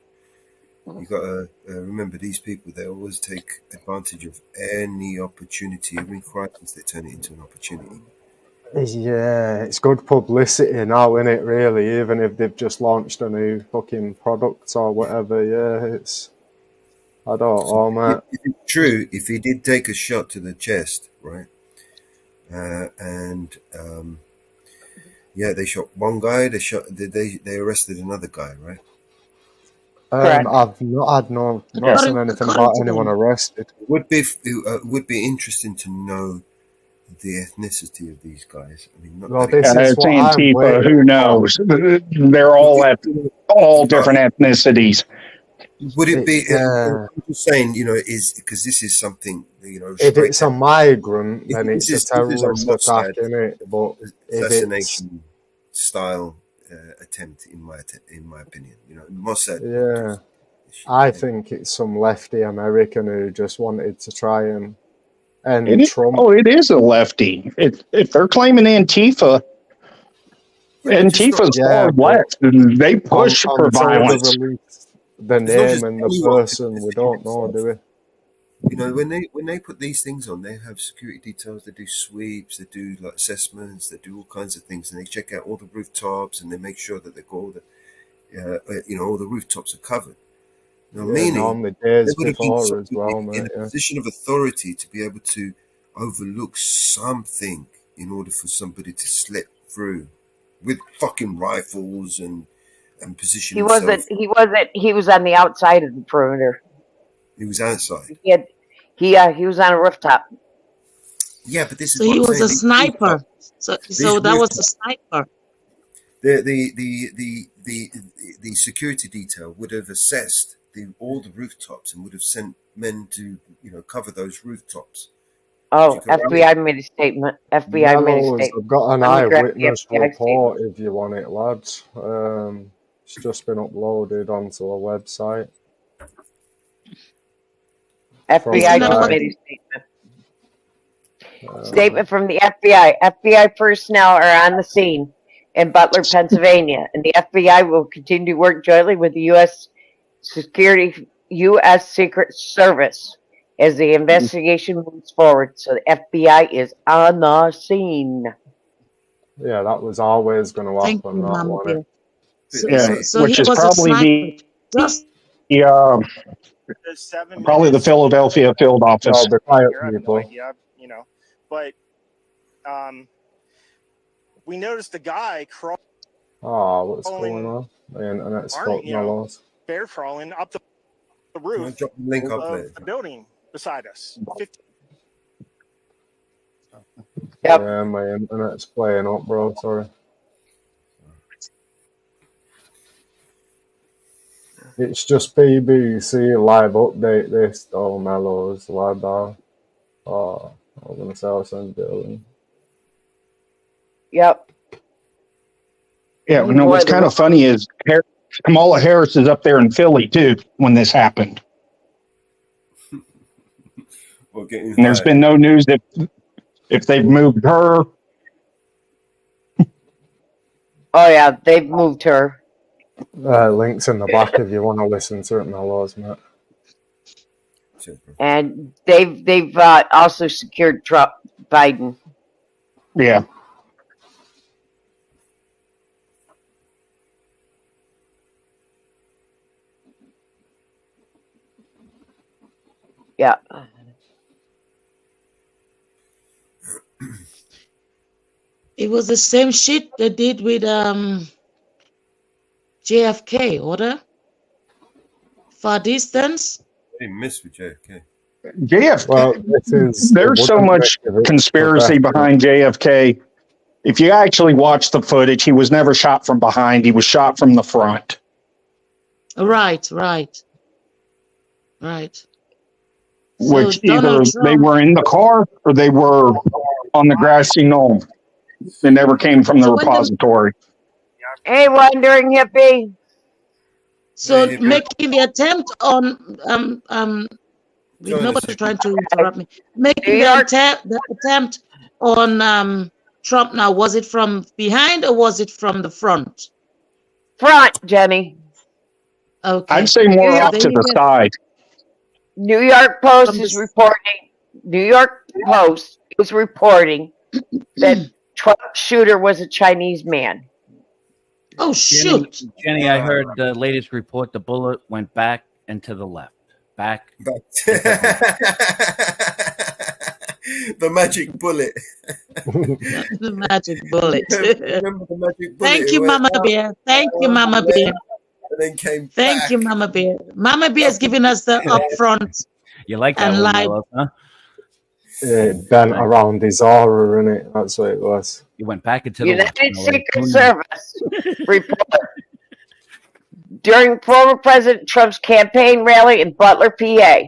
You got to remember these people. They always take advantage of any opportunity, every crisis. They turn it into an opportunity. Yeah, it's good publicity now, isn't it? Really, even if they've just launched a new fucking product or whatever. Yeah, it's. I don't know, mate. If it's true, if he did take a shot to the chest, right, and yeah, they shot one guy. They arrested another guy, right? I've not seen anything about anyone arrested. It would be interesting to know the ethnicity of these guys. I mean, not Well, that this is It's what I'm Antifa. waiting Who knows? They're all different ethnicities. Would it be? Yeah. I'm just saying, is because this is something, If it's a migrant, then If it's this a is terrorist Mossad attack, innit? But if it's assassination style attempt, in my opinion, Mossad. yeah, I think it's some lefty American who just wanted to try and end Trump. It is a lefty. If they're claiming Antifa's far left, and they push for until they violence. release the It's not just name and the anyone, person, we don't know, do we? When they put these things on, they have security details. They do sweeps. They do like assessments. They do all kinds of things, and they check out all the rooftops, and they make sure that they've got all the, all the rooftops are covered. Now, Yeah, meaning normally days they've got to be before as well, in mate. a Yeah. position of authority to be able to overlook something in order for somebody to slip through with fucking rifles and position He himself. He was on the outside of the perimeter. He was outside. He was on a rooftop. Yeah, but this is So what he I'm was saying. a These sniper. So that was a rooftops- sniper. the security detail would have assessed all the rooftops and would have sent men to cover those rooftops. Oh, FBI made a statement. FBI made a Mellows, statement. I've got an Let me grab the eyewitness FBI report if you want it, lads. It's just been uploaded onto a website. FBI just made a statement. Statement from the FBI. FBI personnel are on the scene in Butler, Pennsylvania, and the FBI will continue to work jointly with the U.S. Secret Service as the investigation moves forward. So the FBI is on the scene. Yeah, that was always going to Thank happen. you, That Mama one. Bear. Yeah, So which he is was a probably sniper. Just probably the Philadelphia field office. Oh, the quiet I have no people. idea, but we noticed a guy crawling, Oh, what's going on? The internet's fucked my loss. bear crawling up the Can I roof drop the link up there? of the building beside us. Yeah, my internet's playing up, bro. Sorry. It's just BBC live update. This all mellows lad. Oh, I'm gonna say I'll send Dylan. Yep. Yeah, what's kind of funny is Kamala Harris is up there in Philly too when this happened. Or getting And there's fired. been no news if they've moved her. Oh yeah, they've moved her. Links in the back if you want to listen to it, Mellows, mate. And they've also secured Biden. Yeah. Yeah. It was the same shit they did with JFK, order? Far distance? They missed with JFK. JFK. Well, There's so much conspiracy behind JFK. If you actually watch the footage, he was never shot from behind. He was shot from the front. Right. Which Donald either they Trump- were in the car or they were on the grassy knoll. They never came from the So when the- repository. Hey, wandering hippie. So making the attempt on with Join us, nobody Hippie. trying to interrupt me. Making New the York- attempt on Trump now, was it from behind or was it from the front? Front, Jenny. Okay. I'd say more New off York- to the side. New York Post From is the- reporting. New York Post is reporting that Trump shooter was a Chinese man. Oh shoot. Jenny, I heard the latest report. The bullet went back and to the left. Back. The magic bullet. The magic bullet. Remember the magic bullet? Thank It you, went Mama up, Bear. Thank you, down, Mama left, Bear. And then came Thank back. you, Mama Bear. Mama Bear is giving us the upfront You like that and one, live. Mello, huh? It bent around his aura, innit? That's what it was. You went back into the left. United Mello. Secret Who knew? Service report. During former President Trump's campaign rally in Butler, PA,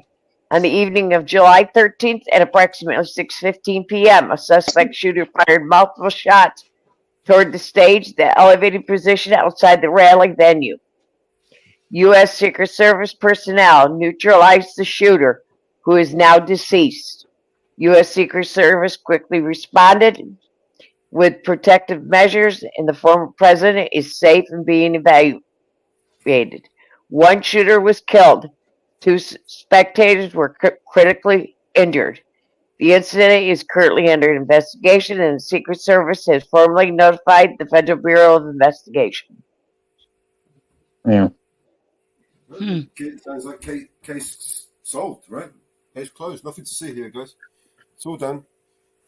on the evening of July 13th at approximately 6:15 p.m., a suspect shooter fired multiple shots toward the stage, the elevated position outside the rally venue. U.S. Secret Service personnel neutralized the shooter, who is now deceased. U.S. Secret Service quickly responded with protective measures, and the former president is safe and being evaluated. One shooter was killed. Two spectators were critically injured. The incident is currently under investigation, and the Secret Service has formally notified the Federal Bureau of Investigation. Yeah. Sounds like case solved, right? Case closed. Nothing to see here, guys. It's all done.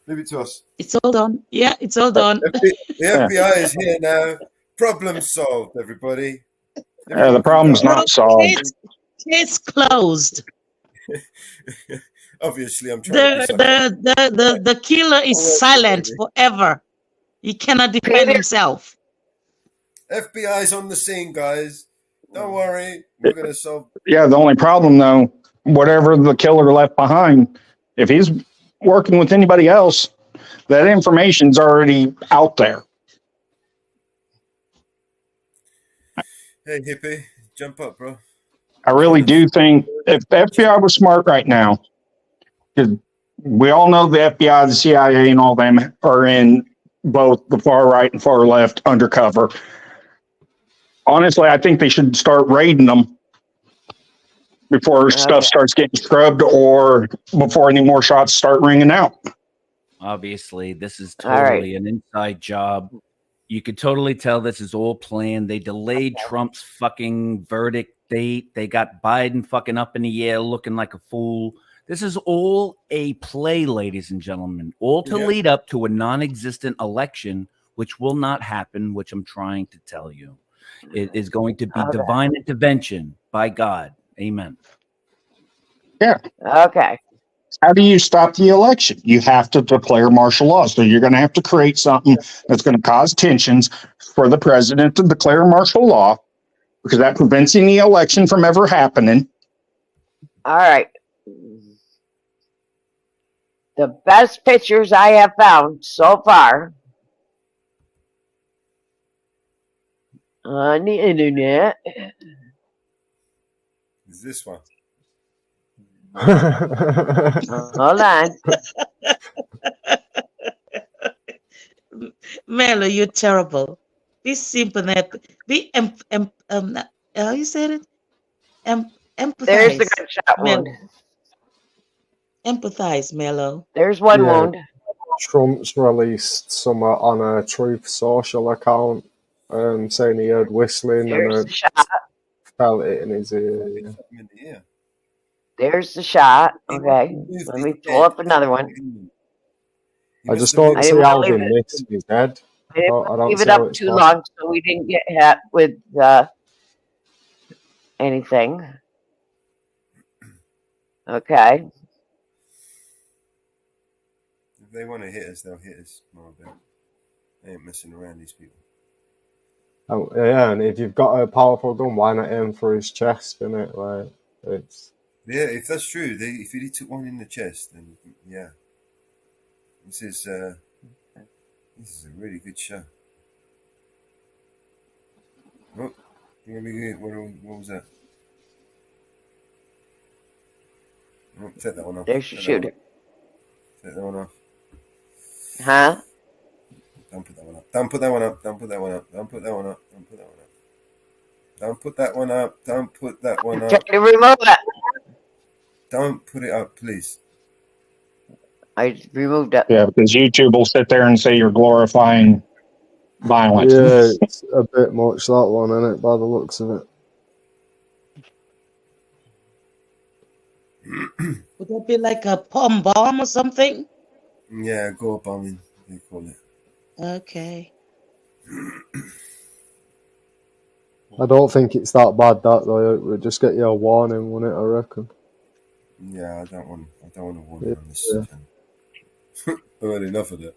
Leave it to us. It's all done. Yeah, it's all done. The FBI is here now. Problem solved, everybody. The problem's not solved. Case closed. Obviously, I'm trying to The killer is silent forever. He cannot defend himself. FBI's on the scene, guys. Don't worry. We're going to solve. Yeah, the only problem though, whatever the killer left behind, if he's working with anybody else, that information's already out there. Hey, hippie, jump up, bro. I really do think if the FBI was smart right now, because we all know the FBI, the CIA, and all them are in both the far right and far left undercover. Honestly, I think they should start raiding them before stuff starts getting scrubbed or before any more shots start ringing out. Obviously, this is All right. totally an inside job. You could totally tell this is all planned. They delayed Trump's fucking verdict date. They got Biden fucking up in the air looking like a fool. This is all a play, ladies and gentlemen, all to lead up to a non-existent election, which will not happen, which I'm trying to tell you. It is going to be divine intervention by God. Amen. Yeah. Okay. How do you stop the election? You have to declare martial law. So you're going to have to create something that's going to cause tensions for the president to declare martial law, because that prevents any election from ever happening. All right. The best pictures I have found so far on the internet. Is this one? Hold on. Melo, you're terrible. Be sympathetic. Be how you said it? Empathize. There's the gunshot Melo. wound. Empathize, Melo. There's one Yeah, wound. Trump's released some on a Truth Social account, saying he heard whistling There's and the shot. felt it in his ear. Yeah. Yeah. There's the shot. Okay. Let me pull up another one. I just don't I see didn't how want to they leave it. missed his head. I didn't I want to don't leave see it how up it's too possible. long so we didn't get hit with anything. Okay. If they want to hit us, they'll hit us. Marvin. They ain't messing around, these people. Oh, yeah, and if you've got a powerful gun, why not aim for his chest, innit? Like, it's... Yeah, if that's true, if he took one in the chest, then yeah. This is a really good show. Oh, what was that? Oh, take that one off. There's your shooter. Take that one off. Huh? Don't put that one up. Don't put that one up. Don't put that one up. Don't put that one up. Don't put that one up. Don't put that one up. Don't put that one up. Try to remove it. Don't put it up, please. I removed it. Yeah, because YouTube will sit there and say you're glorifying violence. Yeah, it's a bit much, that one, innit, by the looks of it. Would that be like a palm bomb or something? Yeah, go bombing, they call it. Okay. I don't think it's that bad, that, though. It would just get you a warning, wouldn't it, I reckon? Yeah, I don't want to warn Yeah. you on this. I've had enough of that.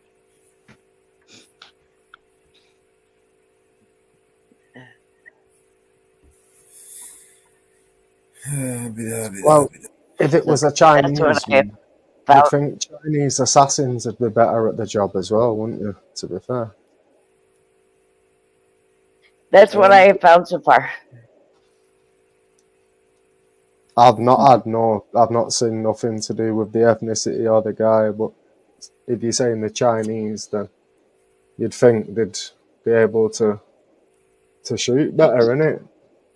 Well, if it was a Chinese That's what I one, felt. you'd think Chinese assassins would be better at the job as well, wouldn't you, to be fair? That's what I have found so far. I've not seen nothing to do with the ethnicity or the guy, but if you're saying the Chinese, then you'd think they'd be able to shoot better, innit?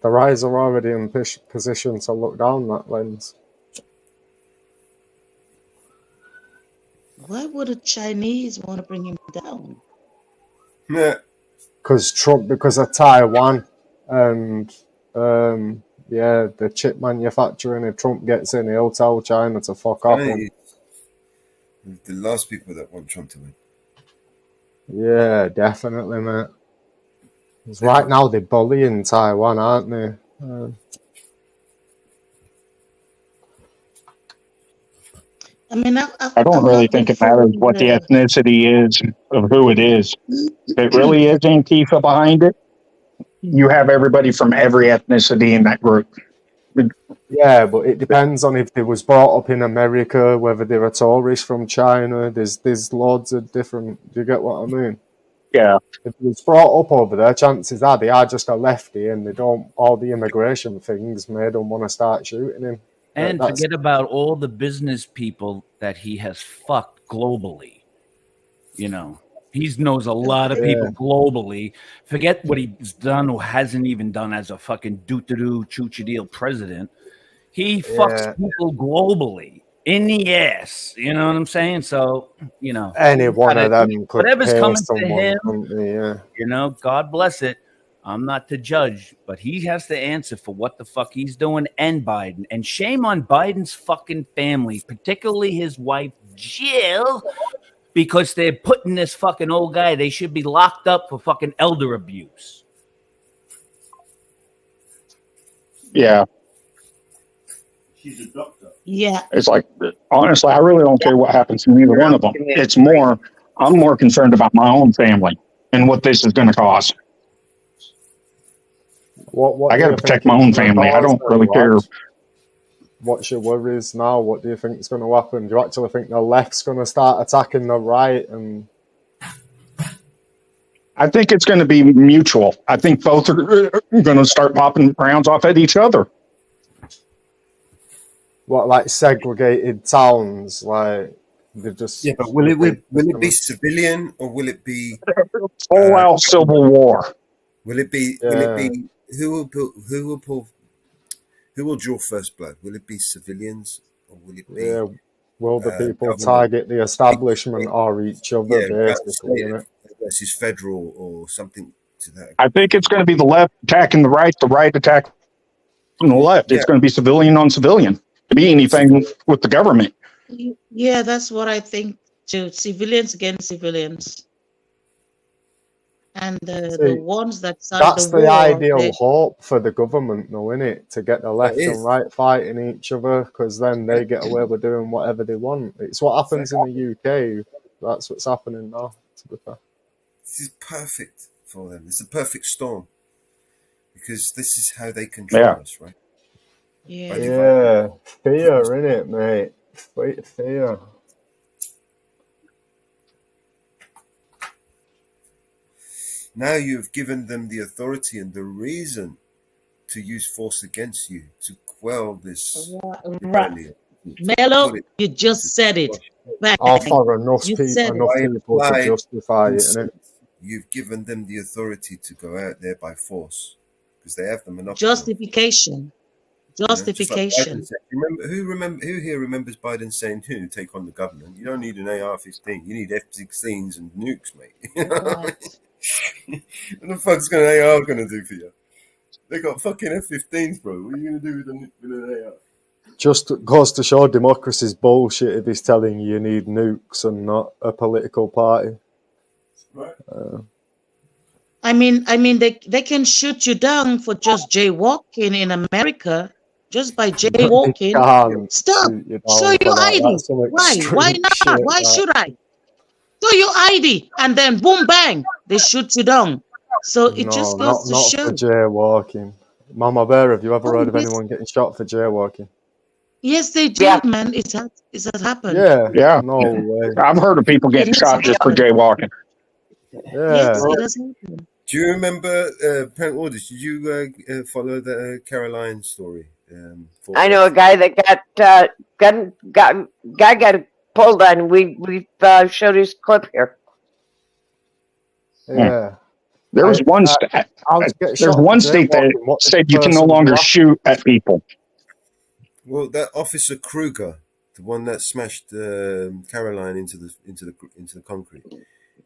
Their eyes are already in position to look down that lens. Why would a Chinese want to bring him down? Yeah. Because of Taiwan, and yeah, the chip manufacturing. If Trump gets in, he'll tell China to fuck off. Hey, the last people that want Trump to win. Yeah, definitely, mate. 'Cause right now they're bullying Taiwan, aren't they? I mean, I don't really think it matters what the ethnicity is of who it is. If it really is Antifa behind it, you have everybody from every ethnicity in that group. Yeah, but it depends on if they was brought up in America, whether they're a tourist from China. There's loads of different. Do you get what I mean? Yeah. If it was brought up over there, chances are they are just a lefty, and they don't. All the immigration things made them want to start shooting him. And That's- forget about all the business people that he has fucked globally. You know, he knows a lot of people globally. Forget what he's done or hasn't even done as a fucking doo-doo choo-choo-deal president. He fucks people globally in the ass. You know what I'm saying? So, you know, Any one of them could whatever's pay coming to someone, him, couldn't they? Yeah. you know, God bless it. I'm not to judge, but he has to answer for what the fuck he's doing and Biden. And shame on Biden's fucking family, particularly his wife, Jill, because they're putting this fucking old guy, they should be locked up for fucking elder abuse. Yeah. She's a doctor. Yeah. It's like, honestly, I really don't care what happens to neither one of them. I'm more concerned about my own family and what this is going to cause. What I do got to you protect think my own it's gonna family. I cause don't then, really care. lad? What's your worries now? What do you think is going to happen? Do you actually think the left's going to start attacking the right? And I think it's going to be mutual. I think both are going to start popping rounds off at each other. what, like segregated towns, like they just Yeah, but will it be civilian or will it be Full out civil war. Will it be who will draw first blood? Will it be civilians or will it be will the people government? target the establishment or each other, Yeah, basically, innit? versus federal or something to that. I think it's going to be the left attacking the right attacking the left. It's going to be civilian on civilian. To be anything with the government. Yeah, that's what I think too. Civilians against civilians. And the ones that started That's the the war, ideal hope for the government, though, isn't it? To get the left and right fighting each other, because then they get away with doing whatever they want. It's what happens in the UK. That's what's happening now, to be fair. This is perfect for them. It's a perfect storm. Because this is how they control us, right? Yeah, fear, innit, mate? Fear. Now you've given them the authority and the reason to use force against you to quell this rebellion. Mello, you just said it. Or for enough people to justify it, innit? You've given them the authority to go out there by force because they have the monopoly. Justification. Justification. Like who here remembers Biden saying, "To take on the government, you don't need an AR-15. You need F-16s and nukes, mate." What the fuck's an AR gonna do for you? They got fucking F-15s, bro. What are you gonna do with an AR? Just goes to show democracy's bullshit if he's telling you need nukes and not a political party. Right. I mean, they can shoot you down for just jaywalking in America, just by jaywalking. Stop. Show your ID. Why? Why not? Why should I? Show your ID, and then boom, bang, they shoot you down. So it just goes to not show. for jaywalking. Mama Bear, have you ever heard of anyone getting shot for jaywalking? Yes, they did, man. It has happened. Yeah. No way. I've heard of people getting shot just for jaywalking. Yes, it has happened. Do you remember, Parent Orders, did you follow the Caroline story? I know a guy that got pulled on. We showed his clip here. Yeah. There was one state that said you can no longer shoot at people. Well, that Officer Kruger, the one that smashed Caroline into the concrete,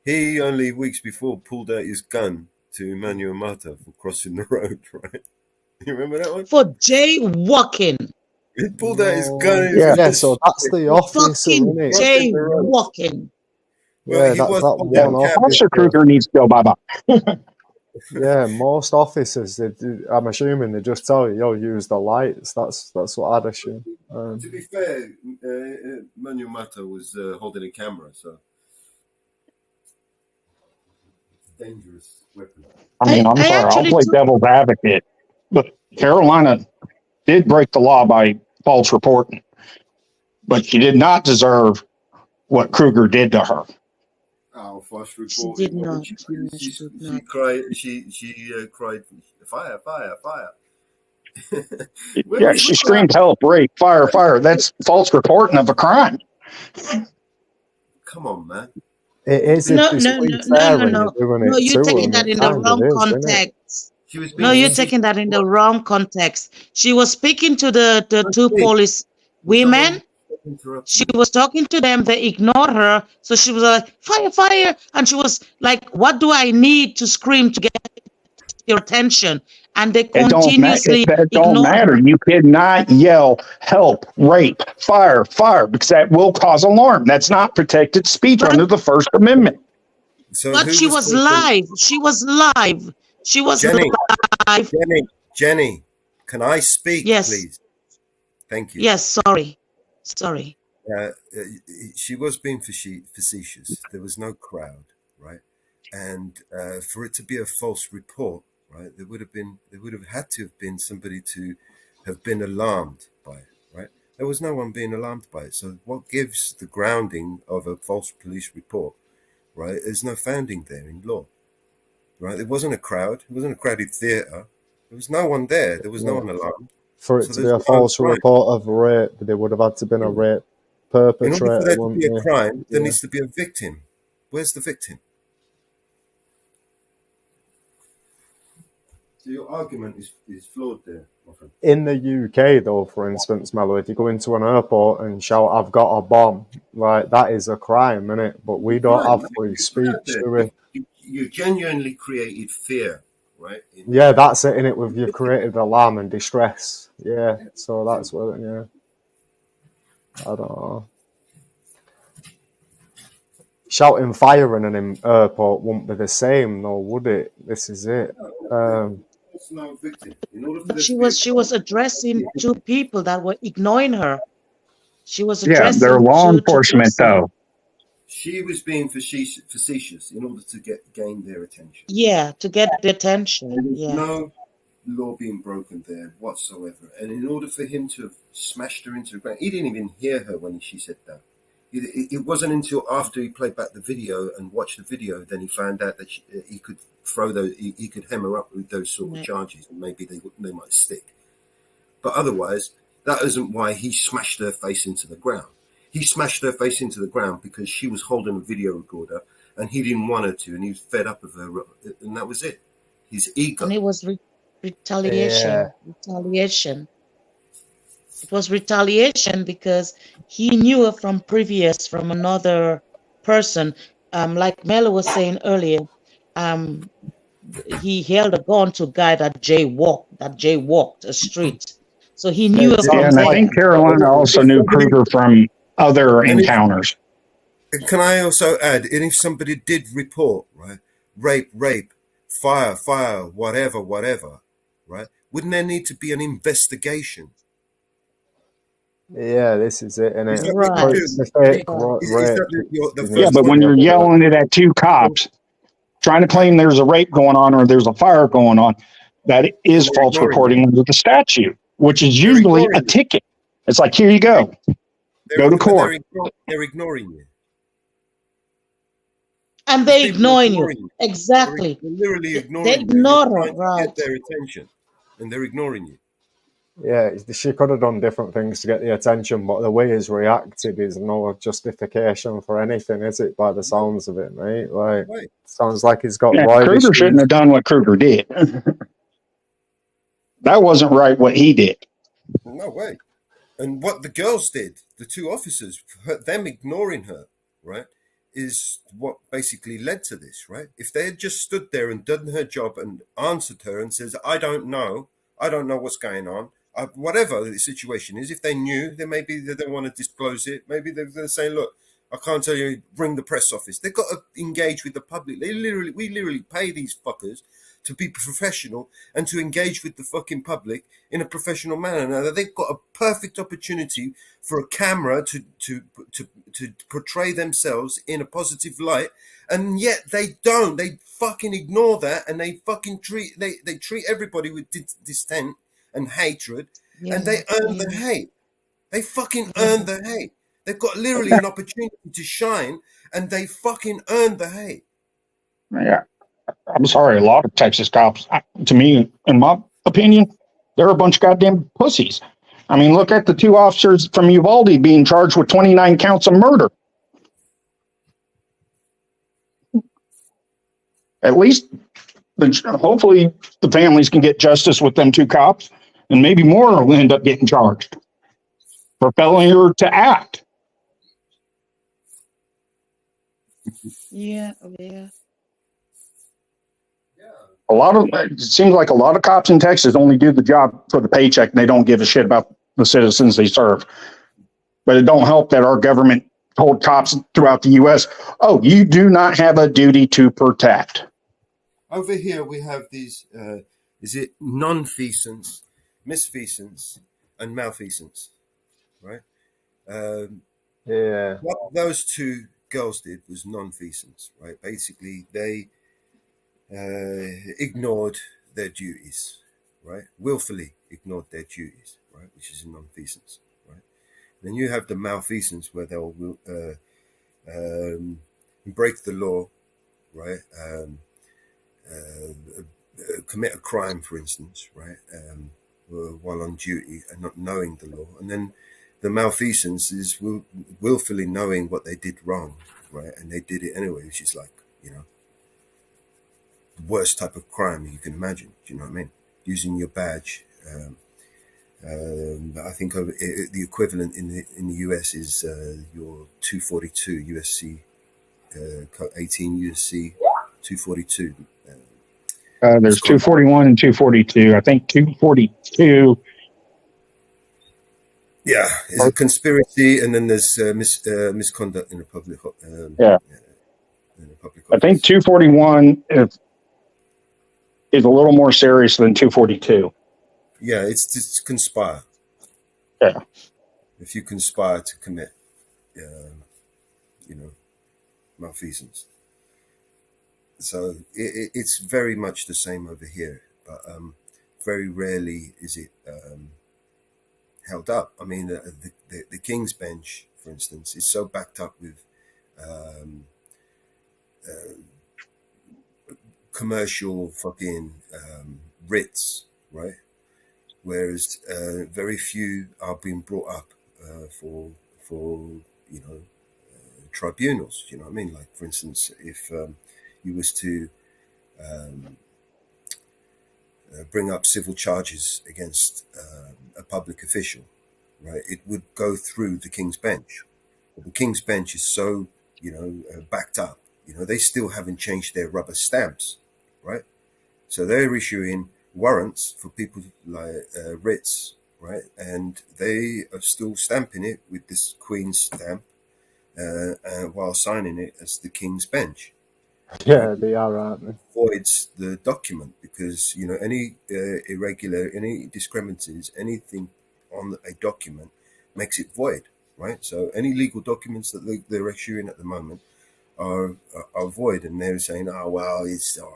he only weeks before pulled out his gun to Emmanuel Mata for crossing the road, right? You remember that one? For jaywalking. He pulled out his gun. Yeah, so that's the officer, Fucking isn't it? jaywalking. Yeah, that's that one officer. Officer Kruger needs to go bye-bye. Yeah, most officers, I'm assuming they just tell you, yo, use the lights. That's what I'd assume. To be fair, Emmanuel Mata was holding a camera, so dangerous weapon. I mean, I'm sorry, I'll play devil's advocate, but Carolina did break the law by false reporting, but she did not deserve what Kruger did to her. Oh, false report. She did not. She cried. She cried, "Fire! Fire! Fire!" Yeah, she screamed, "Help! Rape! Fire! Fire!" That's false reporting of a crime. Come on, man. It is. No. No, you're taking that in the wrong context. No, you're taking that in the wrong context. She was speaking to the two police women. She was talking to them. They ignored her. So she was like, "Fire, fire!" And she was like, "What do I need to scream to get your attention?" And they continuously It don't matter. You cannot yell, "Help! Rape! Fire! Fire!" because that will cause alarm. That's not protected speech under the First Amendment. But she was live. She was live. She was live. Jenny, can I speak, please? Thank you. Yes, sorry. She was being facetious. There was no crowd, right? And for it to be a false report, right, there would have had to have been somebody to have been alarmed by it, right? There was no one being alarmed by it. So what gives the grounding of a false police report, right? There's no founding there in law, right? It wasn't a crowd. It wasn't a crowded theater. There was no one there. There was no one alarmed. For it So to be there's a no false crime. report of rape, there would have had to been a rape In order for perpetrator, there to wouldn't be a there? crime, there Yeah. needs to be a victim. Where's the victim? So your argument is flawed there, my friend. In the UK, though, for instance, Mello, if you go into an airport and shout, "I've got a bomb," right, that is a crime, innit? But we don't Right, have free you put out speech, there. do we? You genuinely created fear, right? Yeah, that's it, innit? With you've created alarm and distress. Yeah, so that's what. Yeah, I don't know. Shouting fire in an airport won't be the same, though, would it? This is it. There's no victim. In order for But there she to be a was addressing two people that were ignoring her. She was Yeah, they're addressing law two enforcement, person. though. she was being facetious in order to gain their attention. Yeah, to get the attention. There was Yeah. no law being broken there whatsoever. And in order for him to have smashed her into the ground, he didn't even hear her when she said that. It wasn't until after he played back the video and watched the video, then he found out that he could throw those, he could hem her up with those sort of Right. charges, and maybe they might stick. But otherwise, that isn't why he smashed her face into the ground. He smashed her face into the ground because she was holding a video recorder, and he didn't want her to, and he was fed up of her, and that was it. His ego. And it was retaliation. Yeah. Retaliation. It was retaliation because he knew her from previous, from another person. Like Melo was saying earlier, he held a gun to a guy that jaywalked a street. So he knew her It from Yeah, sounds and I there. like think Carolina also knew Kruger from other And if- encounters. Can I also add, and if somebody did report, right, rape, fire, whatever, right, wouldn't there need to be an investigation? Yeah, this is it, Is innit? that Right. what you It's do? the fake Is rape. that the you Yeah, first but one? when you're yelling it at two cops, trying to claim there's a rape going on or there's a fire going on, that is they're false ignoring reporting under the statute, which is They're usually ignoring a you. ticket. It's like, here you go, go to court. They're ignoring you. And they're People are ignoring you. ignoring you. Exactly. They're literally They ignoring you. ignore You're her, trying to right. get their attention, and they're ignoring you. Yeah, she could have done different things to get the attention, but the way he's reacted is no justification for anything, is it? By the sounds of it, mate. Like, Right. sounds like he's got Yeah, roid Kruger issues. shouldn't have done what Kruger did. That wasn't right what he did. No way. And what the girls did, the two officers, them ignoring her, right, is what basically led to this, right? If they had just stood there and done her job and answered her and says, I don't know what's going on, whatever the situation is, if they knew, then maybe they don't want to disclose it. Maybe they're going to say, look, I can't tell you, bring the press office. They've got to engage with the public. We literally pay these fuckers to be professional and to engage with the fucking public in a professional manner. Now they've got a perfect opportunity for a camera to portray themselves in a positive light, and yet they don't. They fucking ignore that, and they fucking treat everybody with disdain and hatred, and they earn the hate. They fucking earn the hate. They've got literally an opportunity to shine, and they fucking earn the hate. Yeah, I'm sorry. A lot of Texas cops, to me, in my opinion, they're a bunch of goddamn pussies. I mean, look at the two officers from Uvalde being charged with 29 counts of murder. At least, hopefully, the families can get justice with them two cops, and maybe more will end up getting charged for failure to act. Yeah. It seems like a lot of cops in Texas only do the job for the paycheck, and they don't give a shit about the citizens they serve. But it don't help that our government told cops throughout the U.S., oh, you do not have a duty to protect. Over here we have these, is it nonfeasance, misfeasance, and malfeasance, right? Yeah. What those two girls did was nonfeasance, right? Basically, they ignored their duties, right? Willfully ignored their duties, right? Which is nonfeasance, right? Then you have the malfeasance where they'll break the law, right? Commit a crime, for instance, right? while on duty and not knowing the law. And then the malfeasance is willfully knowing what they did wrong, right? And they did it anyway, which is like, you know, the worst type of crime you can imagine. Do you know what I mean? Using your badge. I think the equivalent in the US is your 242 USC 18 USC 242. There's 241 and 242. I think 242. Yeah, it's a conspiracy, and then there's misconduct in a public. Yeah. In a public I think 241 is a little more serious than 242. Yeah, it's conspire. Yeah. If you conspire to commit, malfeasance. So it's very much the same over here, but very rarely is it held up. I mean, the King's Bench, for instance, is so backed up with commercial fucking writs, right? Whereas very few are being brought up for tribunals. You know what I mean? Like, for instance, if you was to bring up civil charges against a public official, right, it would go through the King's Bench. But the King's Bench is so, backed up. They still haven't changed their rubber stamps, right? So they're issuing warrants for people like writs, right? And they are still stamping it with this Queen's stamp while signing it as the King's Bench. Yeah, they are, aren't they? Voids the document because any any discrepancies, anything on a document makes it void, right? So any legal documents that they're issuing at the moment are void, and they're saying, "Oh well, it's all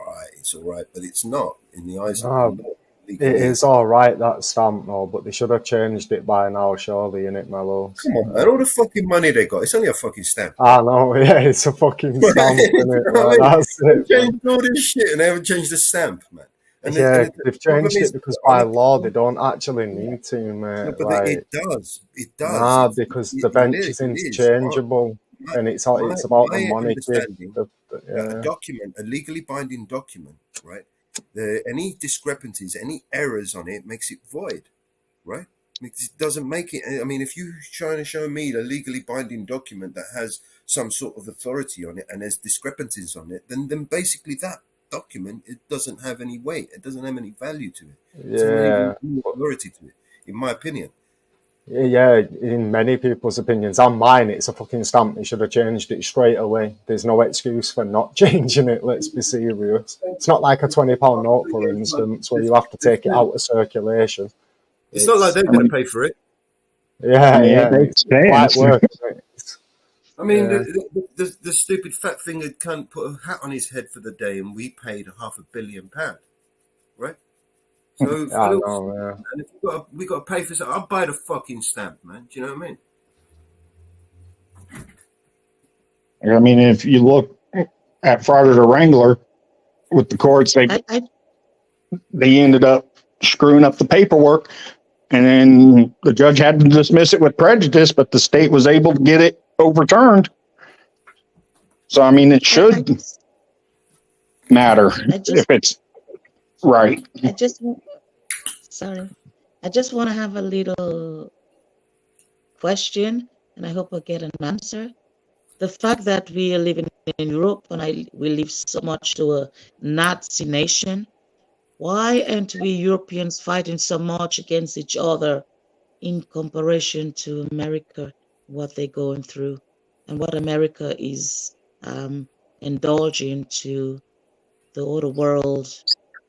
right," but it's not in the eyes of the law. It is all right, that stamp, though, but they should have changed it by now, surely, innit, Mellow? Come on, man, all the fucking money they got, it's only a fucking stamp. I know, yeah, it's a fucking stamp, innit? Like, that's it. They changed all this shit and they haven't changed the stamp, man. And yeah, they've changed it because by law they don't actually need to, mate. No, but like, it does. It does. Nah, because the bench is interchangeable, and it's about the money. A document, a legally binding document, right? Any discrepancies, any errors on it makes it void, right? It doesn't make it. I mean, if you're trying to show me a legally binding document that has some sort of authority on it and there's discrepancies on it, then basically that document, it doesn't have any weight. It doesn't have any value to it. Yeah, authority to it, in my opinion. Yeah, in many people's opinions, and mine, it's a fucking stamp. They should have changed it straight away. There's no excuse for not changing it. Let's be serious. It's not like a £20 note, for instance, where you have to take it out of circulation. It's not like they're going to pay for it. Yeah. It's quite worth it. I mean, the stupid fat fingered cunt put a hat on his head for the day, and we paid £500 million, right? So, and if we got to pay for something, I'll buy the fucking stamp, man. Do you know what I mean? I mean, if you look at Friday the Wrangler with the courts, they ended up screwing up the paperwork, and then the judge had to dismiss it with prejudice, but the state was able to get it overturned. So, I mean, it should matter if it's right. I just want to have a little question, and I hope I get an answer. The fact that we are living in Europe and we live so much to a Nazi nation, why aren't we Europeans fighting so much against each other in comparison to America, what they're going through, and what America is indulging to the other world,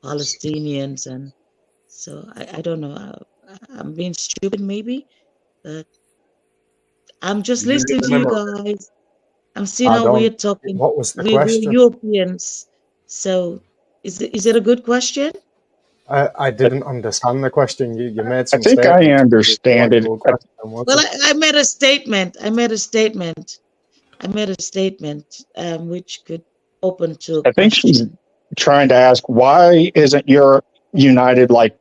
Palestinians, and so I don't know. I'm being stupid maybe, but I'm just listening to you guys. I'm seeing how we're talking. What was the we're question? Europeans. So is it a good question? I didn't understand the question. You made some I think I understand it. Well, I made a statement. Which could open to. I think she's trying to ask, why isn't Europe united like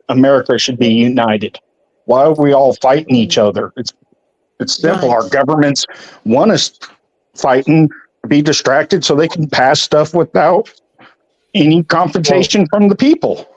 America should be united. Why are we all fighting each other? It's simple. Our governments want us fighting, be distracted so they can pass stuff without any confrontation from the people.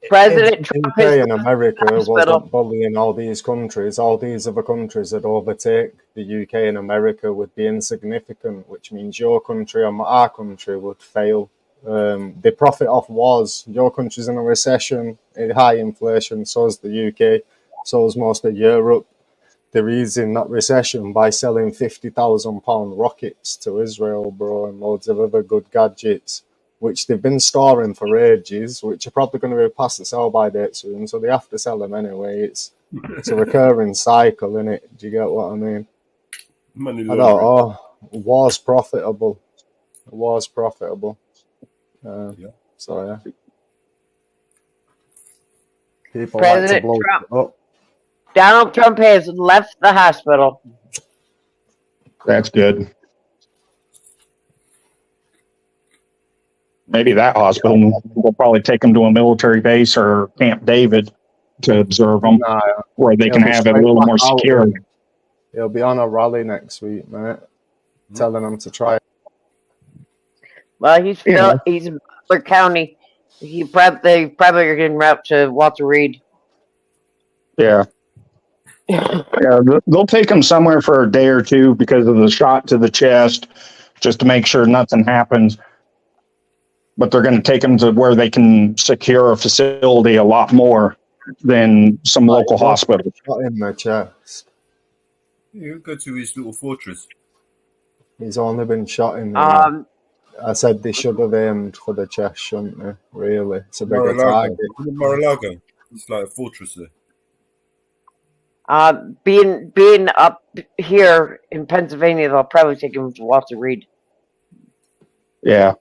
President Trump UK and America wasn't bullying all these countries. All these other countries would overtake the UK and America would be insignificant, which means your country and our country would fail. They profit off wars. Your country's in a recession, high inflation, so is the UK, so is most of Europe. They're easing that recession by selling £50,000 rockets to Israel, bro, and loads of other good gadgets, which they've been storing for ages, which are probably going to be past the sell-by date soon, so they have to sell them anyway. It's a recurring cycle, innit? Do you get what I mean? Money I don't know. War's profitable. War's profitable. So, yeah. People President like to blow Trump. it up. Donald Trump has left the hospital. That's good. Maybe that hospital will probably take them to a military base or Camp David to observe them, where they can have it a little more secure. He'll be on a rally next week, mate, telling them to try. Well, he's in Butler County. They probably are getting route to Walter Reed. Yeah. Yeah, they'll take him somewhere for a day or two because of the shot to the chest, just to make sure nothing happens. But they're going to take him to where they can secure a facility a lot more than some local hospital. Shot in the chest. You go to his little fortress. He's only been shot in the I said they should have aimed for the chest, shouldn't they? Really, it's a bigger target. Mar-a-Lago. It's like a fortress there. Being up here in Pennsylvania, they'll probably take him to Walter Reed. Yeah.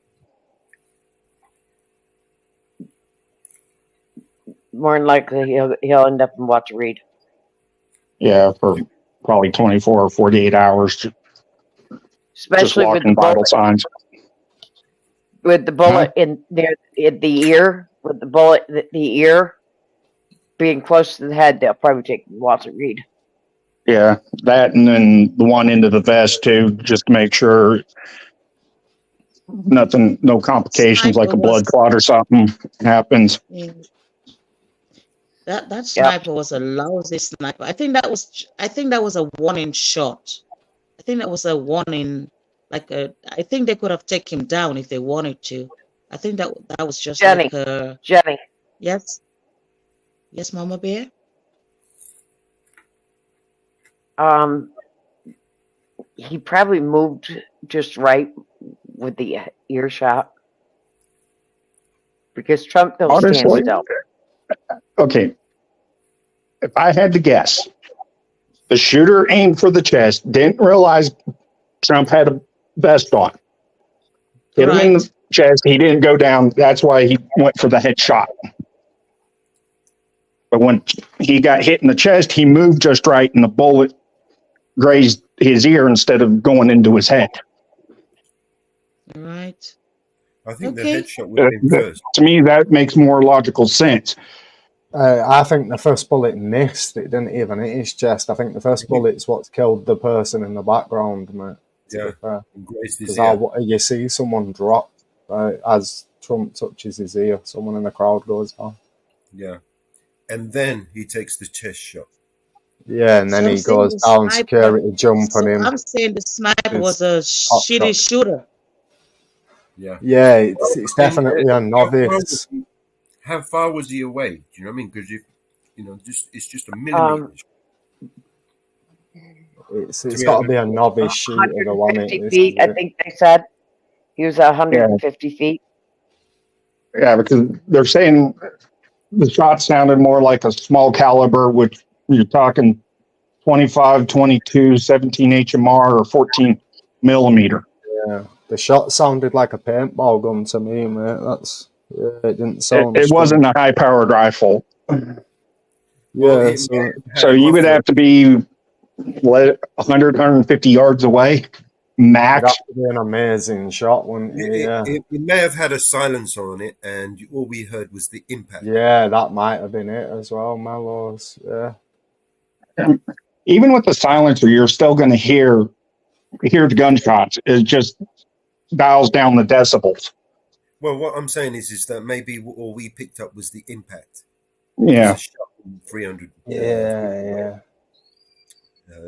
More than likely, he'll end up in Walter Reed. Yeah, for probably 24 or 48 hours. Just Especially with walking the vital bullet, signs. with the bullet in there in the ear, with the bullet the ear being close to the head. They'll probably take him to Walter Reed. Yeah, that and then the one into the vest too, just to make sure nothing, no complications like a blood clot or something happens. Yeah. That sniper was a lousy sniper. I think that was a warning shot. I think that was a warning, I think they could have taken him down if they wanted to. I think that was just Jenny. like a Jenny. yes, Mama Bear. He probably moved just right with the earshot because Trump don't stand Honestly, still. okay, if I had to guess, the shooter aimed for the chest, didn't realize Trump had a vest on. Hit him in the chest, he didn't go down. That's why he went for the headshot. But when he got hit in the chest, he moved just right, and the bullet grazed his ear instead of going into his head. Right. I think the headshot would have been first. To me, that makes more logical sense. I think the first bullet missed. It didn't even hit his chest. I think the first bullet's what's killed the person in the background, mate. Yeah. Because you see someone drop as Trump touches his ear. Someone in the crowd goes down. Yeah. And then he takes the chest shot. Yeah, and then he goes down, security jump on him. I'm saying the sniper was a shitty shooter. Yeah. Yeah, it's definitely a novice. How far was he away? Do you know what I mean? Because it's just a millimeter. It's got to be a novice shooter. The one 150 feet, I think they said. He was 150 feet. Yeah, because they're saying the shot sounded more like a small caliber, which you're talking 25, 22, 17 HMR or 14 millimeter. Yeah, the shot sounded like a paintball gun to me, mate. It didn't sound. It wasn't a high-powered rifle. Yeah, so you would have to be 100, 150 yards away. max. That'd have to be an amazing shot, wouldn't it? Yeah. It may have had a silencer on it, and all we heard was the impact. Yeah, that might have been it as well, Mellows. Yeah. Even with the silencer, you're still going to hear the gunshots. It just dials down the decibels. Well, what I'm saying is that maybe all we picked up was the impact. Yeah. It was a shot from 300. Yeah.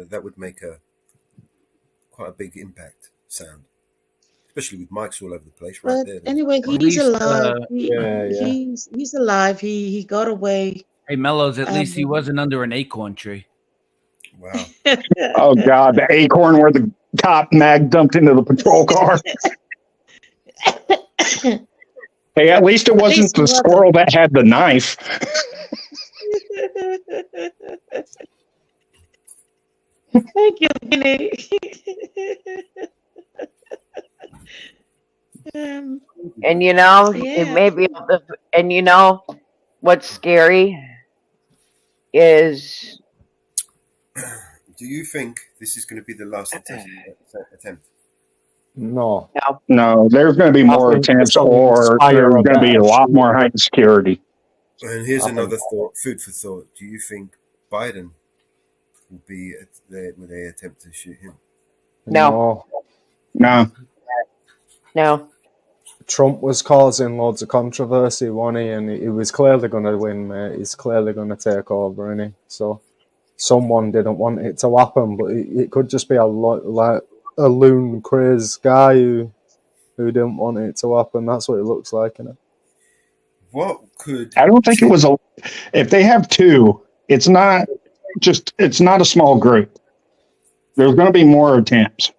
That would make quite a big impact sound, especially with mics all over the place right But there. anyway, At he's least, alive. yeah. He's alive. He got away. Hey, Mellows, at least he Um, wasn't under an acorn tree. Wow. Oh God, the acorn where the cop mag dumped into the patrol car. Hey, at least it wasn't the squirrel that had the knife. Thank you, Vinny. And you know, Yeah. it may be, and you know, what's scary is, Do you think this is going to be the last attempt? No. No, there's going to be more think attempts, some or inspire there's a going to be a better lot more shooter. heightened security. And here's I think another thought, food for thought. Do you think Biden will be there when they attempt to shoot him? No. No. no. Trump was causing loads of controversy, wasn't he? And he was clearly going to win, mate. He's clearly going to take over, isn't he? So someone didn't want it to happen, but it could just be a loon crazed guy who didn't want it to happen. That's what it looks like, innit? What could I don't think it was if they have two, it's not a small group. There's going to be more attempts.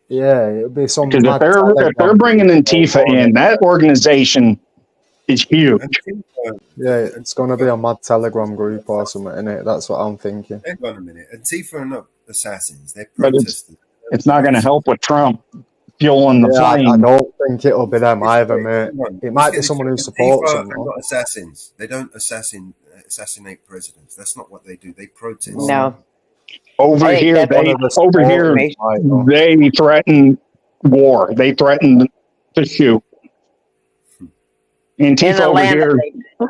Yeah, it'll be some. Because if they're bringing Antifa in, that organization is huge. Yeah, it's going to be a mad Telegram group or something, innit? That's what I'm thinking. Hang on a minute. Antifa are not assassins. They're But protesters. it's not going to help with Trump fueling the I flame. don't think it'll be them either, mate. It might be someone who supports Antifa them. are though. not assassins. They don't assassinate presidents. That's not what they do. They protest. No. Over I think here, that's they threaten war. They threaten to shoot. Antifa over Atlanta, here,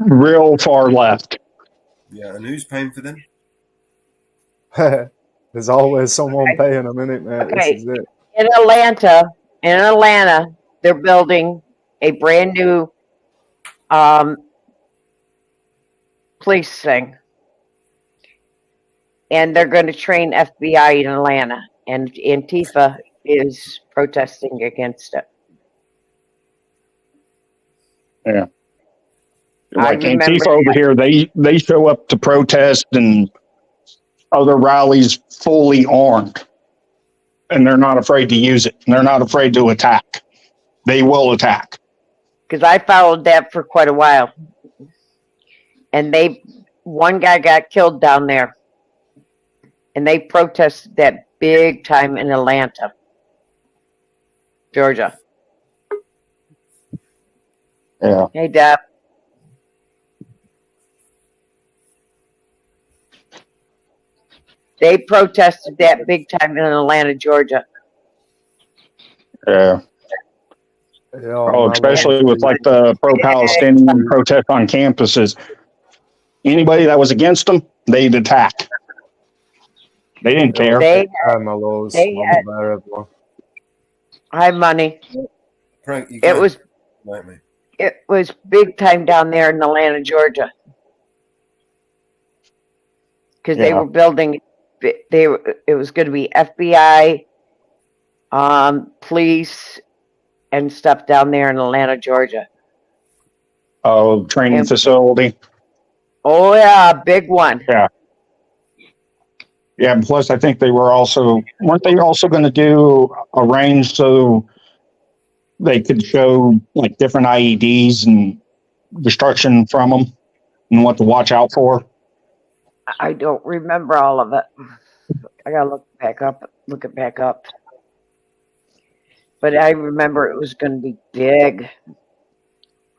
real far left. Yeah, and who's paying for them? There's always someone paying them, innit, mate? Okay. This is it. In Atlanta, they're building a brand new police thing. And they're going to train FBI in Atlanta. And Antifa is protesting against it. Yeah. I Like remember Antifa over here, they show up to protest and other rallies fully armed. And they're not afraid to use it. And they're not afraid to attack. They will attack. because I followed that for quite a while. And one guy got killed down there. And they protested that big time in Atlanta, Georgia. Yeah. Hey, Deb. They protested that big time in Atlanta, Georgia. Yeah. Oh, especially with like the pro-Palestinian protest on campuses. Anybody that was against them, they'd attack. They didn't care. They had high money. Frank, you It was Right, mate. it was big time down there in Atlanta, Georgia, because they Yeah. were building. It was going to be FBI, police, and stuff down there in Atlanta, Georgia. Oh, training facility. Oh yeah, big one. Yeah. Yeah. Plus, I think weren't they also going to arrange so they could show like different IEDs and destruction from them and what to watch out for? I don't remember all of it. I gotta look it back up. But I remember it was going to be big.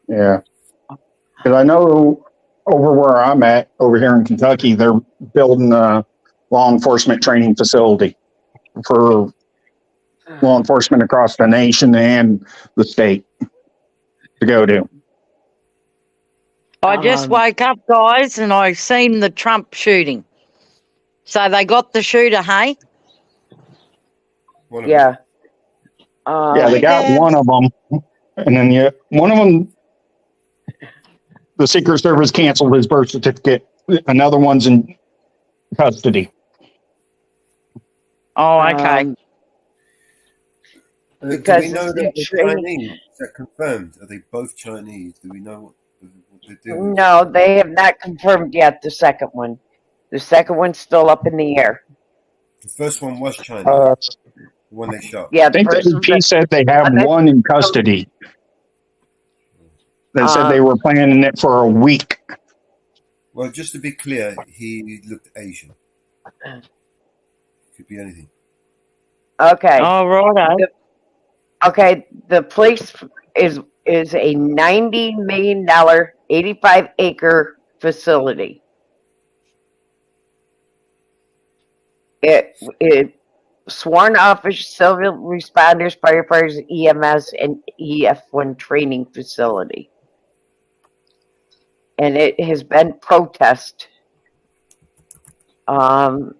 Yeah. Because I know over where I'm at, over here in Kentucky, they're building a law enforcement training facility for law enforcement across the nation and the state to go to. I just woke up, guys, and I seen the Trump shooting. So they got the shooter, hey? Yeah. Yeah, they got one of them, and then one of them, the Secret Service canceled his birth certificate. Another one's in custody. Oh, okay. Do Because we know it's that the they're training- Chinese? Is that confirmed? Are they both Chinese? Do we know what they're doing? No, they have not confirmed yet the second one. The second one's still up in the air. The first one was Chinese. The one they shot. Yeah, I think the AP said they have one in custody. They said they were planning it for a week. Well, just to be clear, he looked Asian. Could be anything. Okay. Oh, righto. Okay, the place is a $90 million, 85-acre facility. It sworn officers, civil responders, firefighters, EMS, and EF1 training facility. And it has been protest. And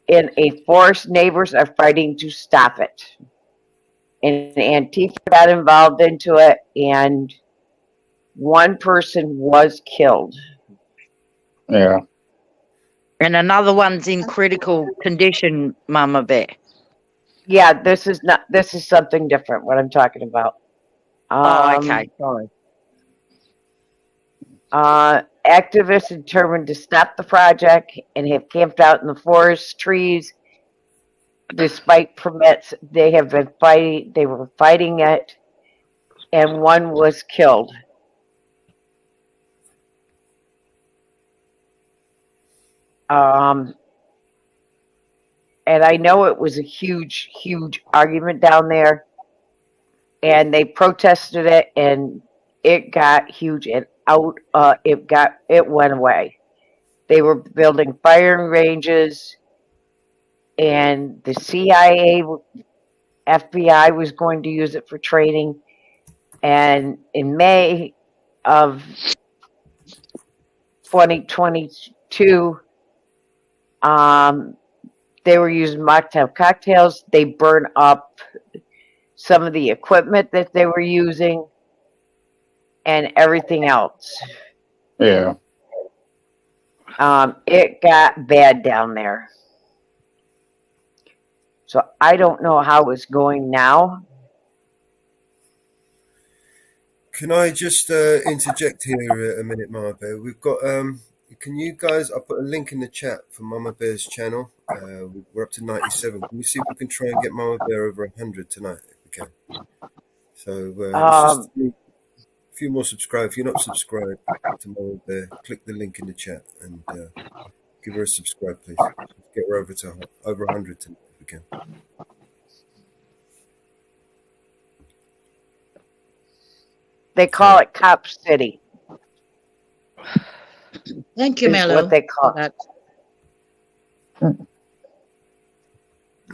a force neighbors are fighting to stop it. And Antifa got involved into it, and one person was killed. Yeah. And another one's in critical condition, Mama Bear. Yeah, this is something different, what I'm talking about. Okay, sorry. Activists determined to stop the project and have camped out in the forest trees. Despite permits, they were fighting it, and one was killed. And I know it was a huge, huge argument down there, and they protested it, and it got huge, and it went away. They were building firing ranges, and the CIA, FBI was going to use it for training. And in May of 2022, they were using mocktail cocktails. They burned up some of the equipment that they were using and everything else. Yeah. It got bad down there. So I don't know how it's going now. Can I just interject here a minute, Mama Bear? We've got, can you guys, I'll put a link in the chat for Mama Bear's channel. We're up to 97. Can we see if we can try and get Mama Bear over 100 tonight? Okay. So, it's just a few more subscribe. If you're not subscribed to Mama Bear, click the link in the chat and give her a subscribe, please. Get her over 100 tonight if we can. They call it Cop City. Thank you, Is Mello. what they call it.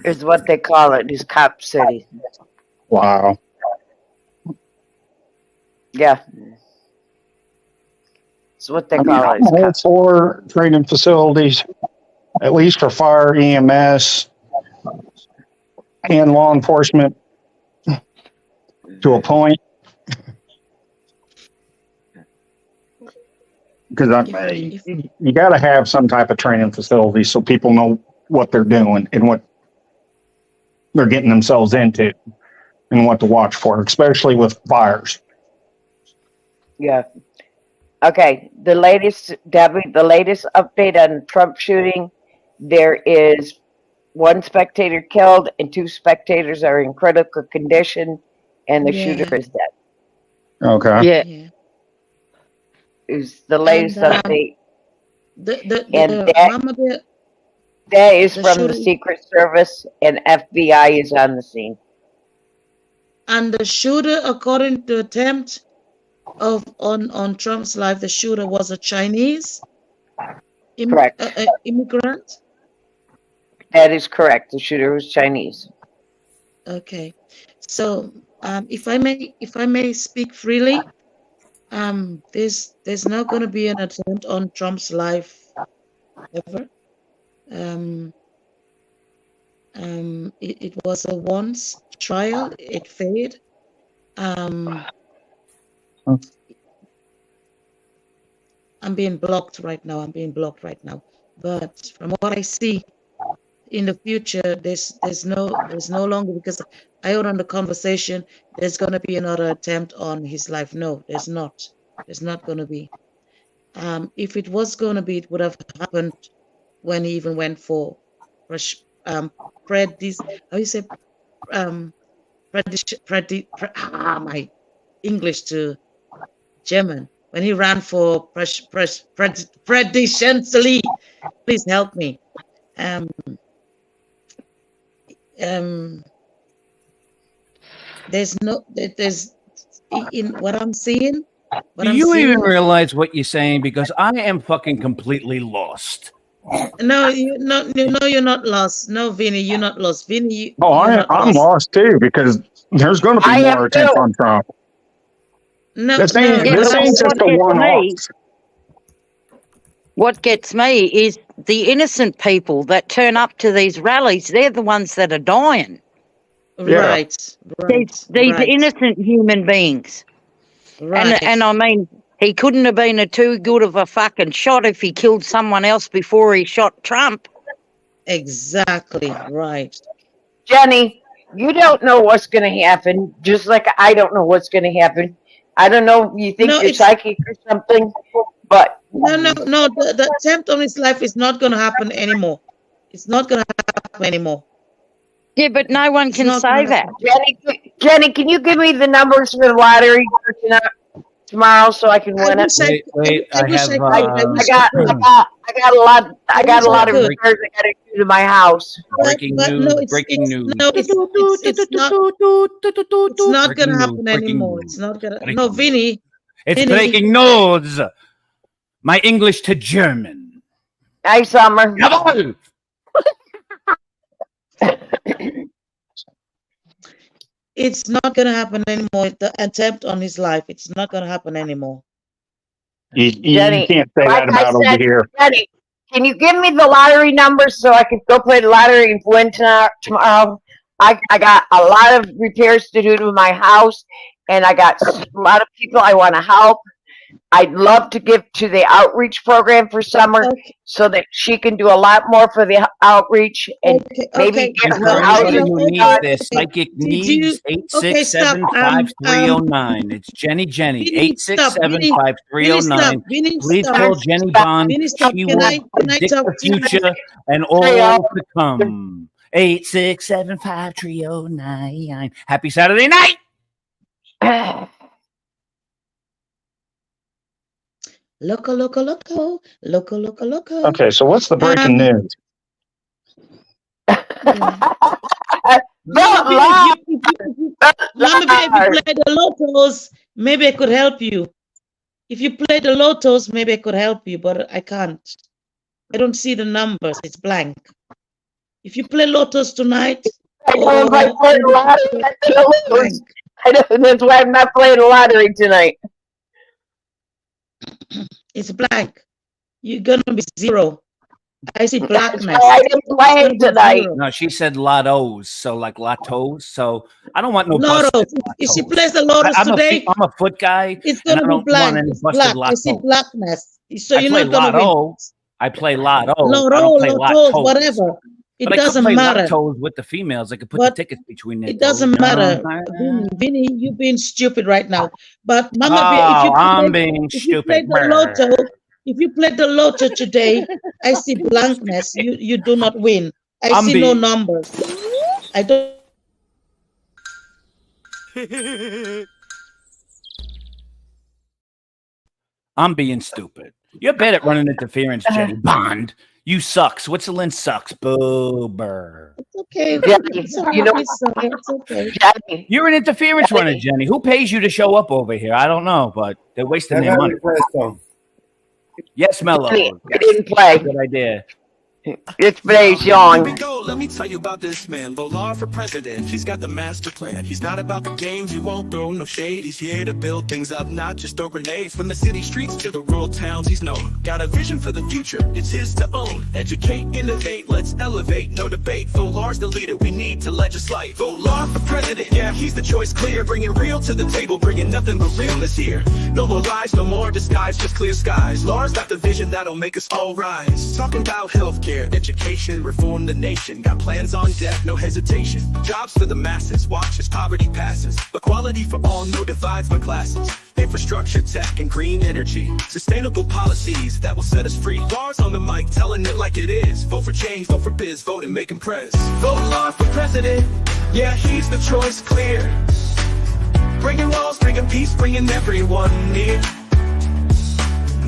Is what they call it. Is Cop City. Wow. Yeah. It's what they I mean, call it. I'm all for training facilities, at least for fire, EMS, and law enforcement to a point. Because you got to have some type of training facility so people know what they're doing and what they're getting themselves into and what to watch for, especially with fires. Yeah. Okay. The latest, Debbie, the latest update on Trump shooting, there is one spectator killed and 2 spectators are in critical condition, and the shooter is dead. Okay. Yeah. Is the latest And, update. The Mama Bear, That is the from the shooting- Secret Service, and FBI is on the scene. and the shooter, according to attempt on Trump's life, the shooter was a Chinese Correct. immigrant. That is correct. The shooter was Chinese. Okay. So, if I may speak freely, there's not going to be an attempt on Trump's life ever. It was a once trial. It failed. I'm being blocked right now. But from what I see in the future, there's no longer, because I heard on the conversation there's going to be another attempt on his life. No, there's not. There's not going to be. If it was going to be, it would have happened when he even went for my English to German. When he ran for presidentially, please help me. There's in what I'm seeing. Do you even realize what you're saying? Because I am fucking completely lost. No, you're not lost. No, Vinny, you're not lost. Vinny, I'm lost too, because there's going to be more attempts on Trump. No, this ain't just a one-off. What gets me is the innocent people that turn up to these rallies. They're the ones that are dying. Right. These innocent human beings. Right. And I mean, he couldn't have been too good of a fucking shot if he killed someone else before he shot Trump. Exactly right. Jenny, you don't know what's going to happen, just like I don't know what's going to happen. I don't know if you think you're psychic or something, but... No. The attempt on his life is not going to happen anymore. It's not going to happen anymore. Yeah, but no one can say that. Jenny, can you give me the numbers for the lottery for tomorrow so I can win it? Wait, I got a lot of repairs I got to do to my house. Breaking news. No, it's not going to happen anymore. It's not going to. No, Vinny. It's breaking news. My English to German. Hi, Summer. Jawohl. It's not going to happen anymore. The attempt on his life, it's not going to happen anymore. You can't say that about over here. Jenny, can you give me the lottery numbers so I can go play the lottery and win tomorrow? I got a lot of repairs to do to my house, and I got a lot of people I want to help. I'd love to give to the outreach program for Summer so that she can do a lot more for the outreach and maybe get her out. Who needs this psychic needs 867-5309. It's Jenny 867-5309. Please call Jenny Bond. She will predict the future and all to come. 867-5309. Happy Saturday night. Loco. Okay, so what's the breaking news? Mama, if you play the lottos, maybe I could help you. If you play the lottos, maybe I could help you, but I can't. I don't see the numbers. It's blank. If you play lottos tonight, that's why I'm not playing the lottery tonight. It's blank. You're gonna be zero. I see blackness. I didn't play tonight. No, she said lottos, so like lottos. So I don't want no lottos. If she plays the lottos today, I'm a foot guy. It's gonna be blank. It's black. I see blackness. So you're not gonna win. I play lotto. Lottos, whatever. It doesn't matter. Lottos with the females. I could put the tickets between them. It doesn't matter. Vinny, you're being stupid right now. But Mama, if you play the lotto today, I see blankness. You do not win. I see no numbers. I don't. I'm being stupid. You're bad at running interference, Jenny Bond. You suck. Switzerland sucks. Boober. It's okay. It's okay. You're an interference runner, Jenny. Who pays you to show up over here? I don't know, but they're wasting their money. Yes, Mello. I didn't play. Good idea. It's plays Here Sean. we go. Let me tell you about this man, Volar for president. He's got the master plan. He's not about the games. He won't throw no shade. He's here to build things up, not just throw grenades. From the city streets to the rural towns, he's known. Got a vision for the future. It's his to own. Educate, innovate. Let's elevate. No debate. Volar's the leader we need to legislate. Volar for president. Yeah, he's the choice clear. Bringing real to the table. Bringing nothing but realness here. No more lies, no more disguise. Just clear skies. Lars got the vision that'll make us all rise. Talking about healthcare, education, reform the nation. Got plans on deck, no hesitation. Jobs for the masses, watch as poverty passes. Equality for all, no divides by classes. Infrastructure, tech, and green energy. Sustainable policies that will set us free. Lars on the mic, telling it like it is. Vote for change, vote for biz, vote and make him press. Vote Lars for president. Yeah, he's the choice clear. Bringing laws, bringing peace, bringing everyone near.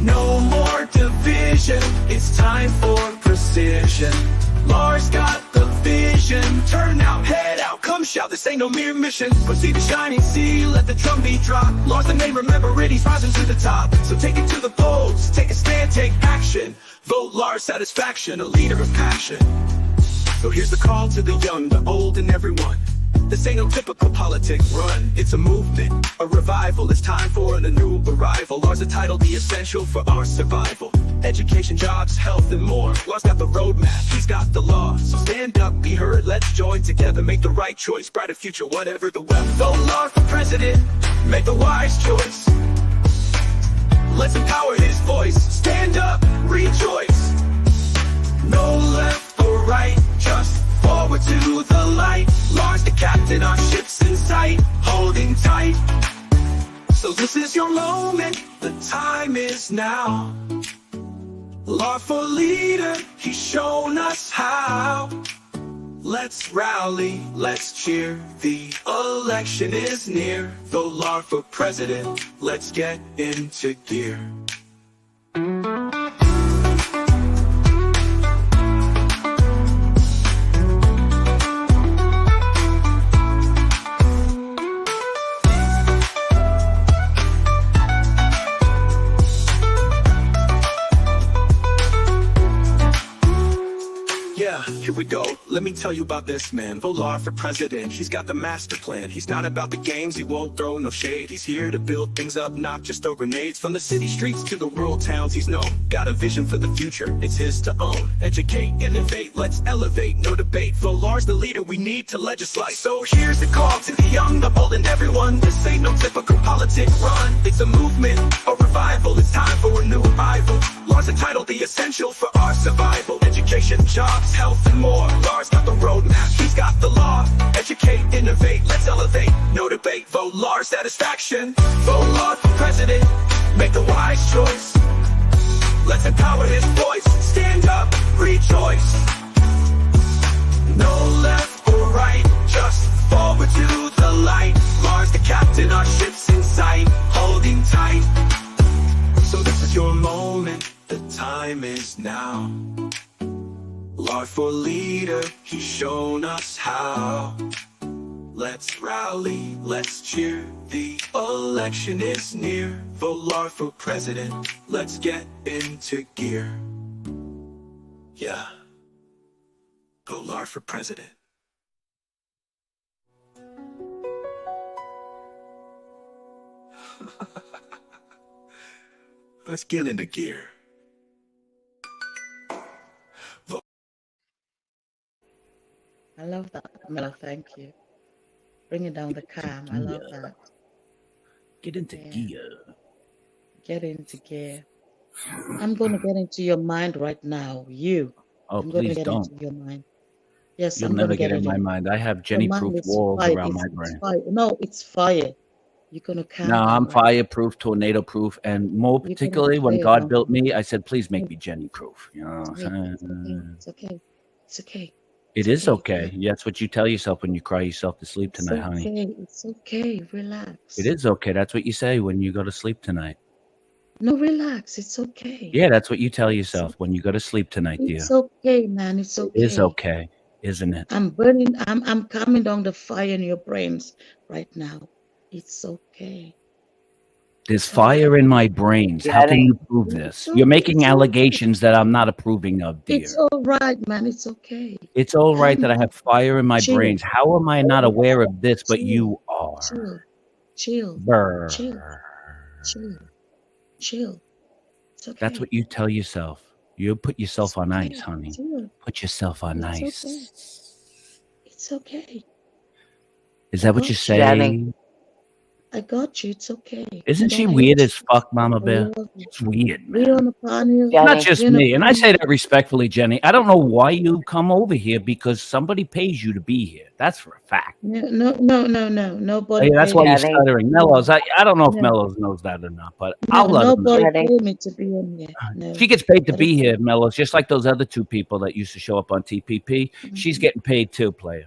No more division, it's time for precision. Lars got the vision. Turn out, head out, come shout, this ain't no mere mission. But see the shining sea, let the drumbeat drop. Lars the name, remember it, he's rising to the top. So take it to the polls, take a stand, take action. Vote Lars satisfaction, a leader of passion. So here's the call to the young, the old, and everyone. This ain't no typical politic run. It's a movement, a revival. It's time for a new arrival. Lars the title, the essential for our survival. Education, jobs, health, and more. Lars got the roadmap, he's got the law. So stand up, be heard, let's join together. Make the right choice, brighter future, whatever the weather. Vote Lars for president, make the wise choice. Let's empower his voice. Stand up, rejoice. No left or right, just forward to the light. Lars the captain, our ship's in sight, holding tight. So this is your moment, the time is now. Lars for leader, he's shown us how. Let's rally, let's cheer, the election is near. Vote Lars for president, let's get into gear. Here we go, let me tell you about this man, Volar for president. He's got the master plan. He's not about the games, he won't throw no shade. He's here to build things up, not just throw grenades. From the city streets to the rural towns, he's known. Got a vision for the future, it's his to own. Educate, innovate, let's elevate, no debate. Volar's the leader we need to legislate. So here's the call to the young, the bold, and everyone. This ain't no typical politic run. It's a movement, a revival. It's time for a new arrival. Lars the title, the essential for our survival. Education, jobs, health, and more. Lars got the roadmap, he's got the law. Educate, innovate, let's elevate. No debate, vote Lars satisfaction. Vote Lars for president, make the wise choice. Let's empower his voice, stand up, rejoice. No left or right, just forward to the light. Lars the captain, our ship's in sight, holding tight. So this is your moment, the time is now. Lars for leader, he's shown us how. Let's rally, let's cheer, the election is near. Vote Lars for president, let's get into gear. Yeah, vote Lars for president. Let's get into gear. I love that, Miller. Thank you. Bringing down the calm. I love that. Get into gear. Get into gear. I'm going to get into your mind right now. You. Oh, I'm going to please get don't. into your mind. Yes, You'll I'm going never to get in into my it. mind. I have Your Jenny-proof mind is walls fire. around my It's brain. fire. No, it's fire. You're going to calm No, down, I'm right? fireproof, tornado-proof, and more gonna particularly when play God around. built me, I said, please make me Jenny-proof. You know what I'm Wait, saying? it's okay. It's okay. It is okay. That's what you tell yourself when you cry yourself to sleep It's tonight, honey. okay. It's okay. Relax. It is okay. That's what you say when you go to sleep tonight. No, relax. It's okay. Yeah, that's what you tell yourself when you go to sleep tonight, dear. It's okay, man. It's It is okay. okay, isn't it? I'm burning. I'm calming down the fire in your brains right now. It's okay. There's fire in my brains. How can you prove this? You're making allegations that I'm not approving of, dear. It's all right, man. It's okay. It's all right that I have fire in my Chill. brains. How am I not aware of this, but you are? Chill. Brr. Chill. It's okay. That's what you tell yourself. You put yourself on ice, honey. Chill. Put yourself on ice. Okay. It's okay. Is that what you say? Jenny. I got you. It's okay. Isn't she Don't weird hate. as fuck, Mama I Bear? love you. It's weird, man. We're on the panel. Not just We're on the me, and I say panel. that respectfully, Jenny. I don't know why you come over here because somebody pays you to be here. That's for a fact. No. Nobody. Yeah, that's why you're Jenny. stuttering. Mellows, I don't know if No. Mellows knows that or not, but No, I'll let him know. nobody paid me to be in here. No. She gets paid to But be it's here, Mellows, just like those other two people that used to show up on TPP. She's getting paid too, player.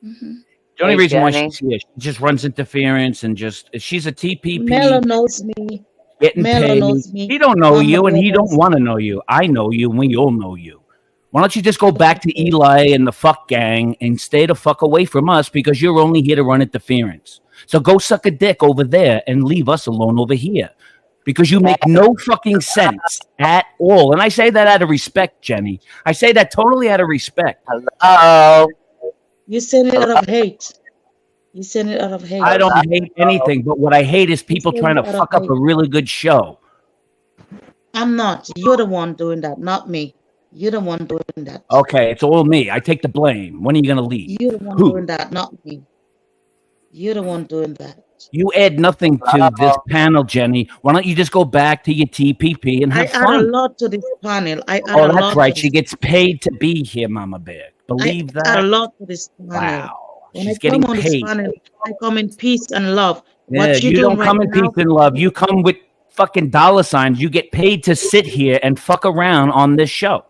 The only Hey, reason why Jenny. she's here, she just runs interference and just she's a TPP Mello knows me. getting Mello paid. knows me. He don't know Mama you, and Bear he knows don't want to know you. I know you, and we all know you. Why don't you just go back to Eli and the fuck gang and stay the fuck away from us because you're only here to run interference. So go suck a dick over there and leave us alone over here because you make no fucking sense at all. And I say that out of respect, Jenny. I say that totally out of respect. Oh, You send it out of hate. You send it out of hate. I don't hate anything, but what I hate is people send trying to it out of fuck up hate. a really good show. I'm not. You're the one doing that, not me. You're the one doing that. Okay, it's all me. I take the blame. When are you going to leave? You're the one Who? doing that, not me. You're the one doing that. You add nothing to this panel, Jenny. Why don't you just go back to your TPP and I have add a fun? lot to this panel. I add Oh, a that's lot right. to She this. gets paid to be here, Mama Bear. Believe I add a that? lot to this panel. Wow. When She's I getting come on this paid. panel, I come in peace and love. Yeah, What you doing don't right come in now? peace and love. You come with fucking dollar signs. You get paid to sit here and fuck around on this show.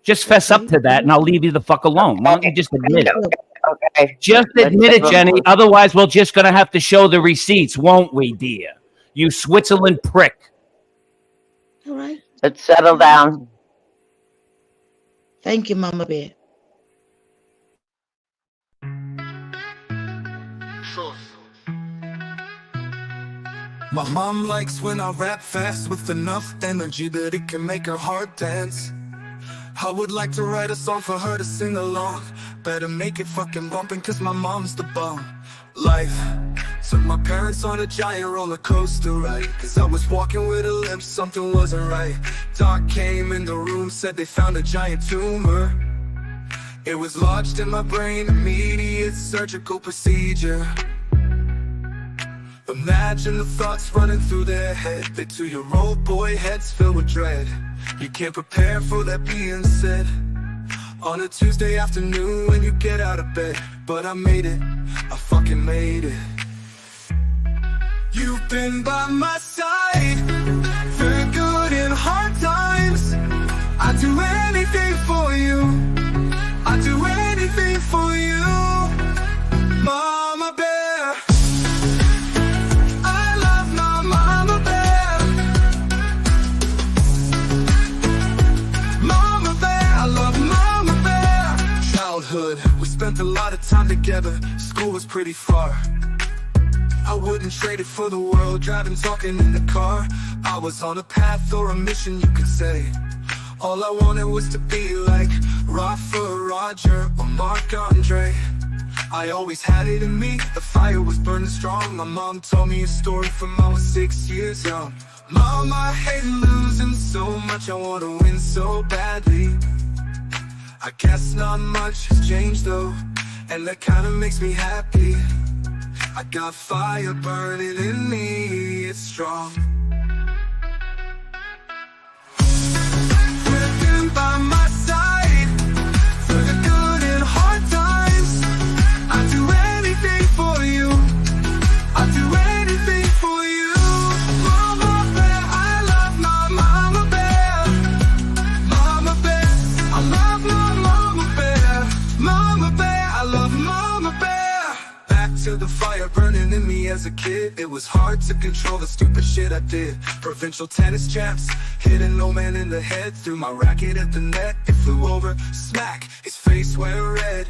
Just fess up to that, and I'll leave you the fuck alone. Why don't you just admit it? okay. Just admit it, Jenny. Otherwise, we're just gonna have to show the receipts, won't we, dear? You Switzerland prick. All right. Let's settle down. Thank you, Mama Bear. My mom likes when I rap fast with enough energy that it can make her heart dance. I would like to write a song for her to sing along. Better make it fucking bumpin' cause my mom's the bomb. Life took my parents on a giant roller coaster ride. Cause I was walking with a limp, something wasn't right. Doc came in the room, said they found a giant tumor. It was lodged in my brain, immediate surgical procedure. Imagine the thoughts running through their head. They 2-year-old boy heads filled with dread. You can't prepare for that being said on a Tuesday afternoon when you get out of bed. But I made it, I fucking made it. You've been by my side through the good and hard times. I'd do anything for you. I'd do anything for you, Mama Bear. I love my Mama Bear. Mama Bear, I love Mama Bear. Childhood, we spent a lot of time together. School was pretty far. I wouldn't trade it for the world, driving, talking in the car. I was on a path or a mission, you could say. All I wanted was to be like Rafa, Roger, or Mark Andre. I always had it in me, the fire was burning strong. My mom told me a story from I was 6 years young. Mom, I hate losing so much, I want to win so badly. I guess not much has changed though, and that kinda makes me happy. I got fire burning in me, it's strong. Working by my side through the good and hard times. I'd do anything for you. I'd do anything for you, Mama Bear. I love my Mama Bear. Mama Bear, I love my Mama Bear. Mama Bear, I love Mama Bear. Back to the fire burning in me as a kid. It was hard to control the stupid shit I did. Provincial tennis champs, hitting no man in the head. Threw my racket at the net, it flew over, smack, his face went red.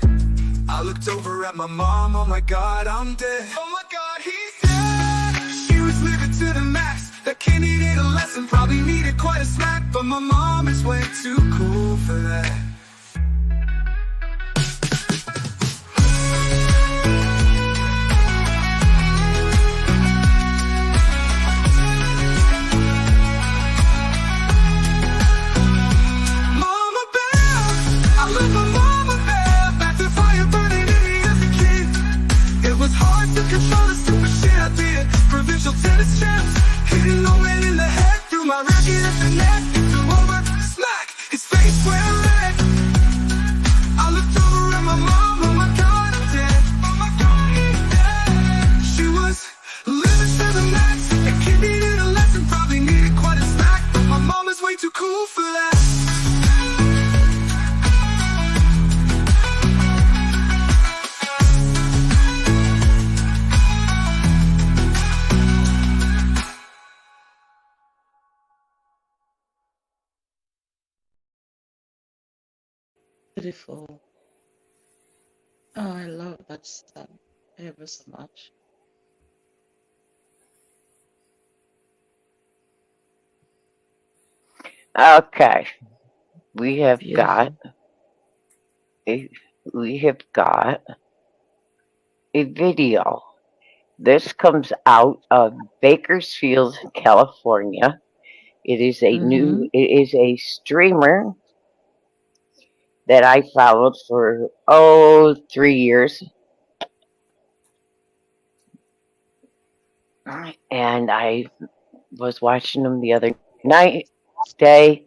I looked over at my mom, oh my god, I'm dead. Oh my god, he's dead. She was living kid needed a lesson, probably needed quite a smack, but my mom is way too cool for that. Mama bear, I love my mama bear. Back to fire burning in me as a kid. It was hard to control the stupid shit I did. Provincial tennis champs, hitting no man in the head. Threw my racket at the net, threw over, smack, his face went red. I looked over at my mom, oh my God, I'm dead. Oh my God, he's dead. She was living to the max. A kid needed a lesson, probably needed quite a smack, but my mom is way too cool for that. Beautiful. Oh, I love that stuff ever so much. Okay, we have got Beautiful. we have got a video. This comes out of Bakersfield, California. It is a Mm-hmm. it is a streamer that I followed for 3 years, and I was watching them the other day,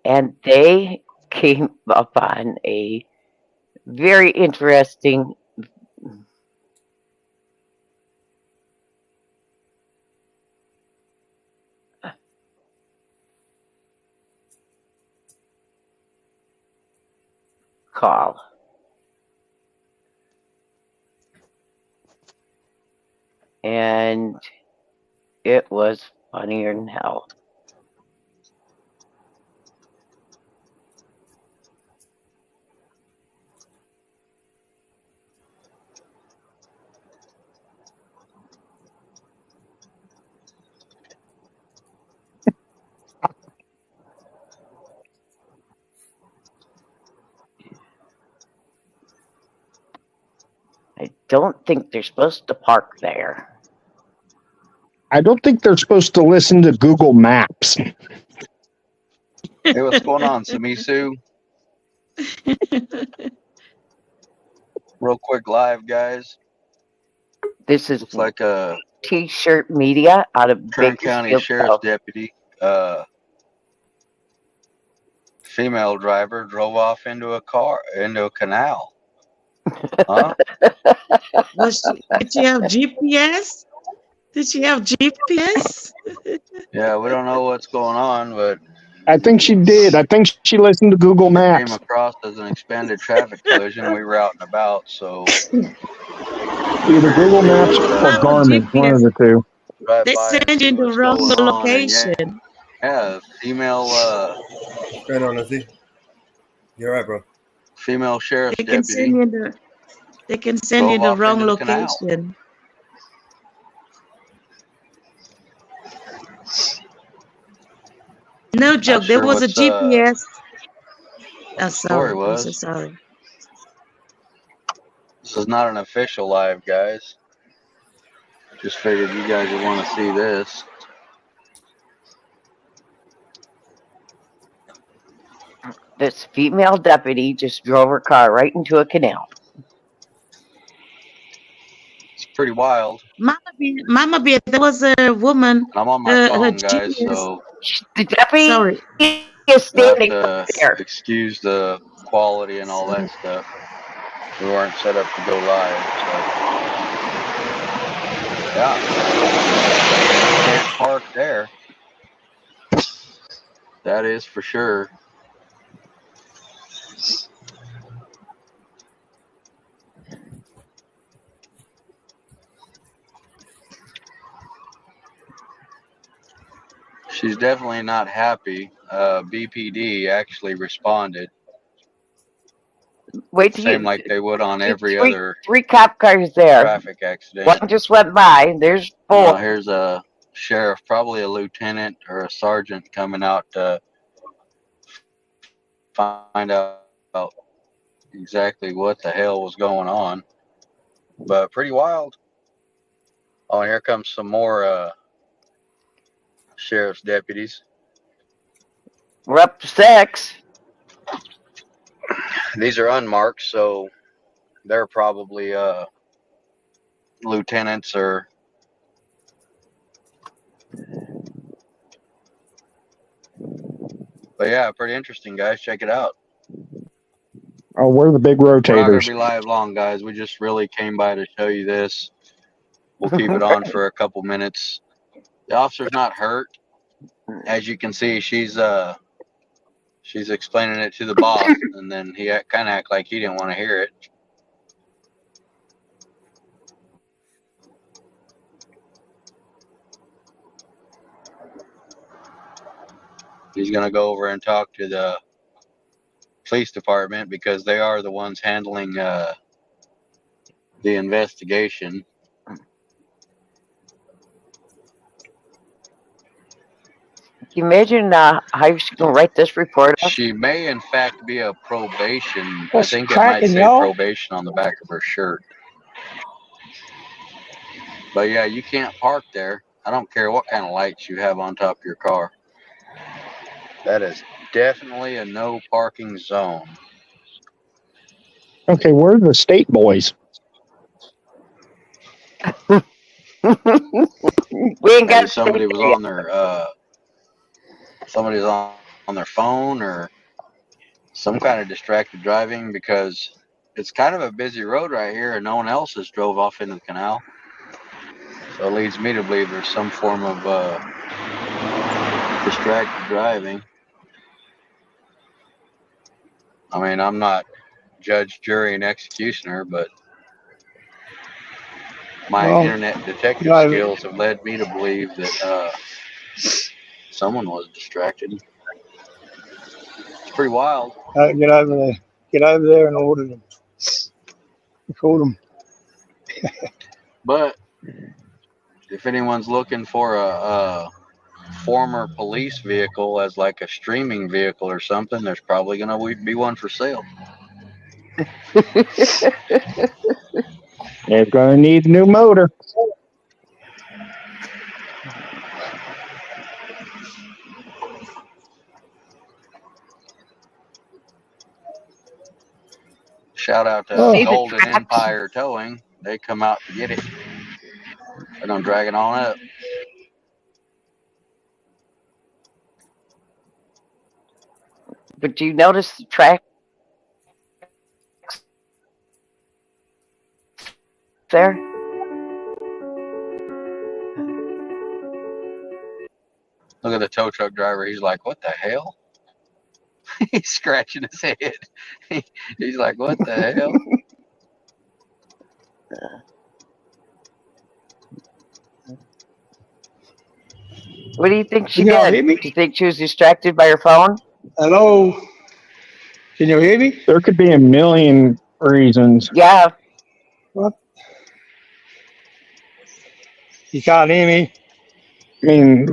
and they came upon a very interesting call. And it was funnier than hell. I don't think they're supposed to park there. I don't think they're supposed to listen to Google Maps. Hey, what's going on, Samisu? Real quick live, guys. This is Looks like a T-shirt media out of Kern County Bakersfield, Sheriff's South. deputy, female driver, drove off into a canal. Huh? Did she have GPS? Did she have GPS? Yeah, we don't know what's going on, but I think she did. I think she listened to Google came Maps. across as an expanded traffic collision. We were out and about, so Either Google Maps or Garmin, one of the two. drive They by and send see you the what's wrong going on. And location. yeah, female Right on, Lizzie. You're right, bro. female sheriff's They can deputy send you the drove off wrong into the canal. location. No Not joke. There sure was a what's GPS. I'm story sorry. I'm so was. sorry. This is not an official live, guys. Just figured you guys would want to see this. This female deputy just drove her car right into a canal. It's pretty wild. Mama Bear, there was a woman. I'm on my Her phone, guys, GPS. so The deputy Sorry. is you have standing to there. excuse the quality and all that stuff. We weren't set up to go live, so yeah. Can't park there. That is for sure. She's definitely not happy. BPD actually responded, Wait till same you like they would on every three, other three cop cars there. traffic accident. One just went by. There's Now four. here's a sheriff, probably a lieutenant or a sergeant, coming out to find out exactly what the hell was going on. But pretty wild. Oh, and here comes some more sheriff's deputies. We're up to 6. These are unmarked, so they're probably lieutenants or. But yeah, pretty interesting, guys. Check it out. Oh, we're the big We're not going rotators. to be live long, guys. We just really came by to show you this. We'll keep it on for a couple minutes. The officer's not hurt. As you can see, she's explaining it to the boss, and then he kind of act like he didn't want to hear it. He's going to go over and talk to the police department because they are the ones handling the investigation. Can you imagine how she's going to write this report up? She may, in fact, be a probation. What's I think it might cracking, say y'all? probation on the back of her shirt. But yeah, you can't park there. I don't care what kind of lights you have on top of your car. That is definitely a no parking zone. Okay, we're the state boys. We ain't got Maybe somebody was on their somebody's on their phone or some kind of distracted driving, because it's kind of a busy road right here and no one else has drove off into the canal. So it leads me to believe there's some form of distracted driving. I mean, I'm not judge, jury, and executioner, but my internet detective skills have led me to believe that someone was distracted. It's pretty wild. Get over there and order them. Record them. But if anyone's looking for a former police vehicle as like a streaming vehicle or something, there's probably going to be one for sale. They're going to need a new motor. Shout out to Golden Empire Towing. They come out to get it. They're going to drag it on up. But do you notice the track there? Look at the tow truck driver. He's like, what the hell? He's scratching his head. He's like, what the hell? What do you think she Can y'all did? hear me? Do you think she was distracted by her phone? Hello? Can you hear me? There could be a million reasons. Yeah. What? You can't hear me? I mean,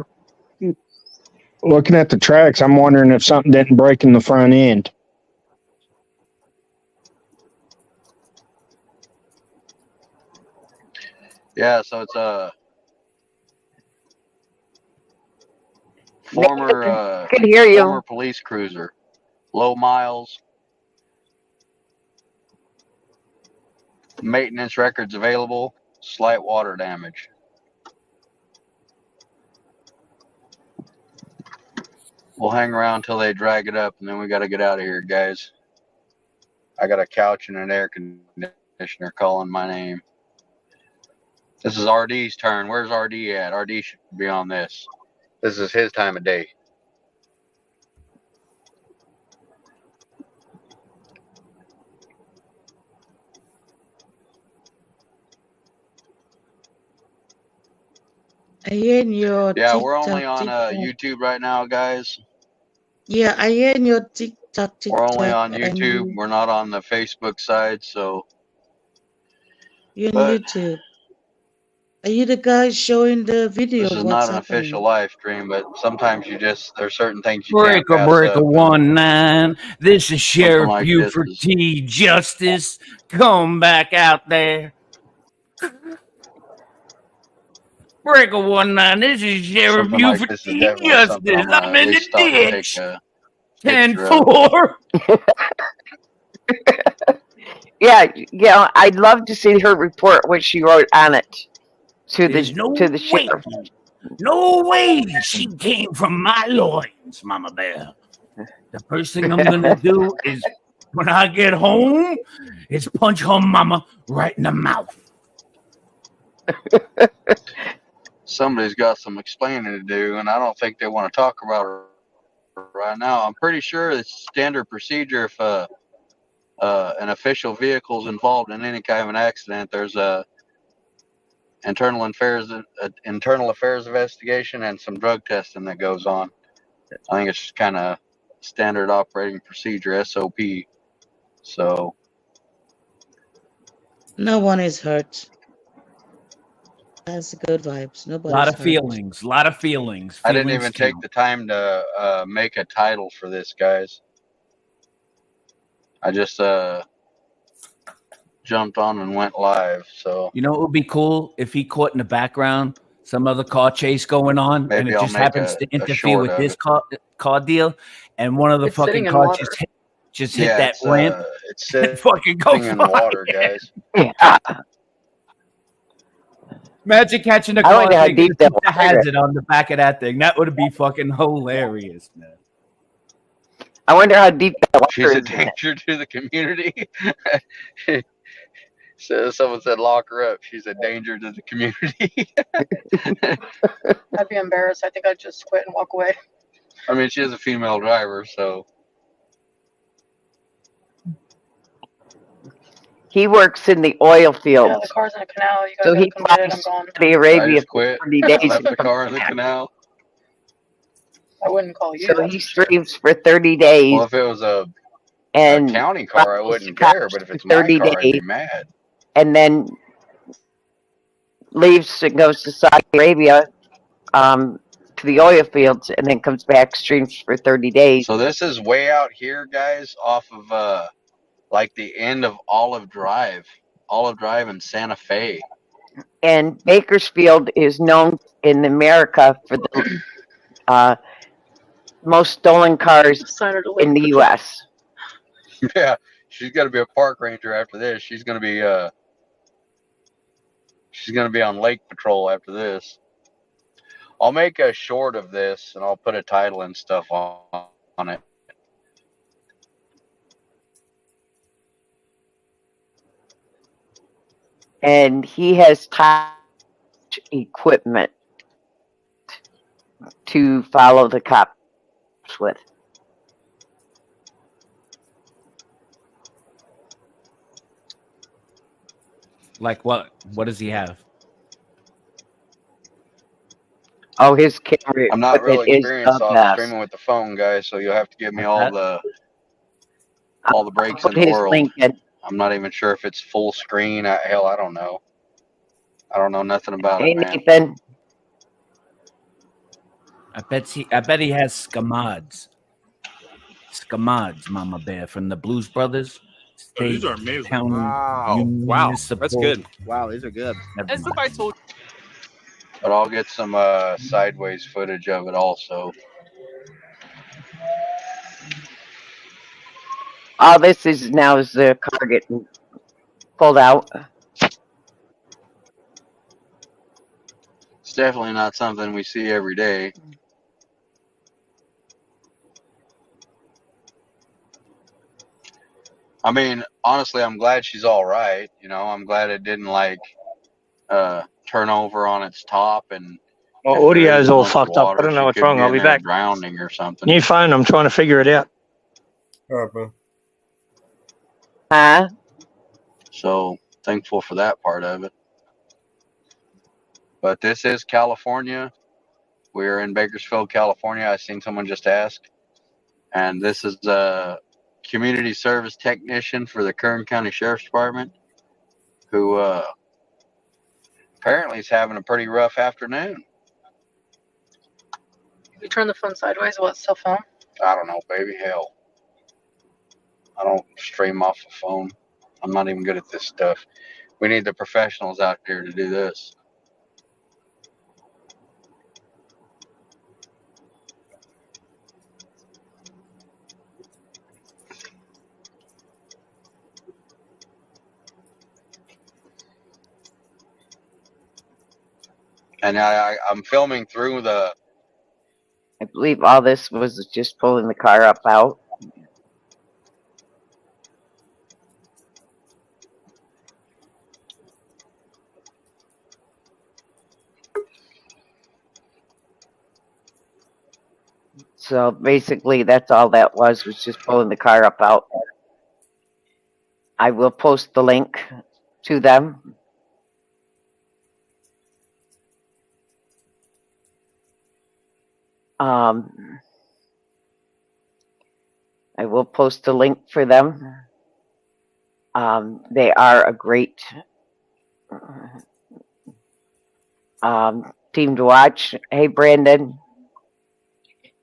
looking at the tracks, I'm wondering if something didn't break in the front end. Yeah, so it's a former Can hear you. former police cruiser. Low miles. Maintenance records available. Slight water damage. We'll hang around till they drag it up, and then we got to get out of here, guys. I got a couch and an air conditioner calling my name. This is RD's turn. Where's RD at? RD should be on this. This is his time of day. I hear in your Yeah, we're only TikTok, on YouTube right now, guys. Yeah, I hear in your TikTok. We're only on and YouTube. We're not on the Facebook side, so. You're on But YouTube. Are you the guy showing the video This of is what's not an official happening? live stream, but sometimes there's certain things you can't Breaker, pass breaker, up. 1-9. This is Something Sheriff like this Buford is T. Justice. Come back out there. Breaker 1-9. This is Sheriff something like Buford this is T. definitely something Justice. I'm I'm gonna at in least the stop and take ditch. a picture of. 10-4. Yeah, I'd love to see her report what she wrote on it to There's the no way. sheriff. No way she came from my loins, Mama Bear. The first thing I'm gonna do is when I get home is punch her mama right in the mouth. Somebody's got some explaining to do, and I don't think they want to talk about it right now. I'm pretty sure it's standard procedure if an official vehicle is involved in any kind of an accident. There's a internal affairs investigation and some drug testing that goes on. I think it's just kind of standard operating procedure, SOP. So No one is hurt. That's good vibes. A Nobody's lot of hurt. feelings. A lot of feelings. I didn't Feelings even take count. the time to make a title for this, guys. I just jumped on and went live. So You know what would be cool if he caught in the background some other car chase going on, and maybe it I'll just make happens to a interfere short with of this it. car deal, and one of the It's sitting fucking in cars water. just hit Yeah, that ramp it's and sitting fucking go in the water, flying. guys. Imagine catching a I car wonder how taking deep a that piece of water is. hazard on the back of that thing. That would be fucking hilarious, man. I wonder how deep that water She's a is in it. danger to the community. So someone said lock her up. She's a danger to the community. I'd be embarrassed. I think I'd just quit and walk away. I mean, she is a female driver, so He works in the oil Yeah, fields, the car's in a canal. You guys so gotta he come get it. flies I'm to gone. Saudi I Arabia just for quit. 30 days Left and the comes car in the back. canal. I wouldn't call you. So That's he for sure. streams for 30 days Well, if it was a and county car, I follows wouldn't the care. cops But if for it's my 30 car, I'd be days mad. and then leaves and goes to Saudi Arabia to the oil fields and then comes back, streams for 30 days. So this is way out here, guys, off of like the end of Olive Drive in Santa Fe. And Bakersfield is known in America for the most stolen cars Sign her to in Lake the Patrol. U.S. Yeah, she's gonna be a park ranger after this. She's gonna be on Lake Patrol after this. I'll make a short of this and I'll put a title and stuff on it. And he has top equipment to follow the cops with. Like what? What does he have? Oh, his camera I'm not real equipment is experienced the off best. streaming with the phone, guys, so you'll have to give me all the breaks I'll in put the his world. link in. I'm not even sure if it's full screen. Hell, I don't know. I don't know nothing about Hey, it, man. Nathan. I bet he has Scamods. Scamods, Mama Bear, from the Blues Brothers. Oh, these State, are amazing. county, Wow, that's municipal. good. Wow, these are good. As if I told But I'll get some sideways footage of it also. All this is now is the car getting pulled out. It's definitely not something we see every day. I mean, honestly, I'm glad she's all right. You know, I'm glad it didn't like turn over on its top and My if there audio's is a all bunch of fucked up. I water, don't know she what's could wrong. be I'll in be there back. drowning or something. New phone. I'm trying to figure it out. All right, bro. Huh? So thankful for that part of it. But this is California. We're in Bakersfield, California. I seen someone just ask. And this is a community service technician for the Kern County Sheriff's Department who Apparently, he's having a pretty rough afternoon. You turn the phone sideways. What cell phone? I don't know, baby. Hell, I don't stream off the phone. I'm not even good at this stuff. We need the professionals out here to do this. And I'm filming through the. I believe all this was just pulling the car up out. So basically, that's all that was just pulling the car up out. I will post the link to them. I will post a link for them. They are a great team to watch. Hey, Brandon.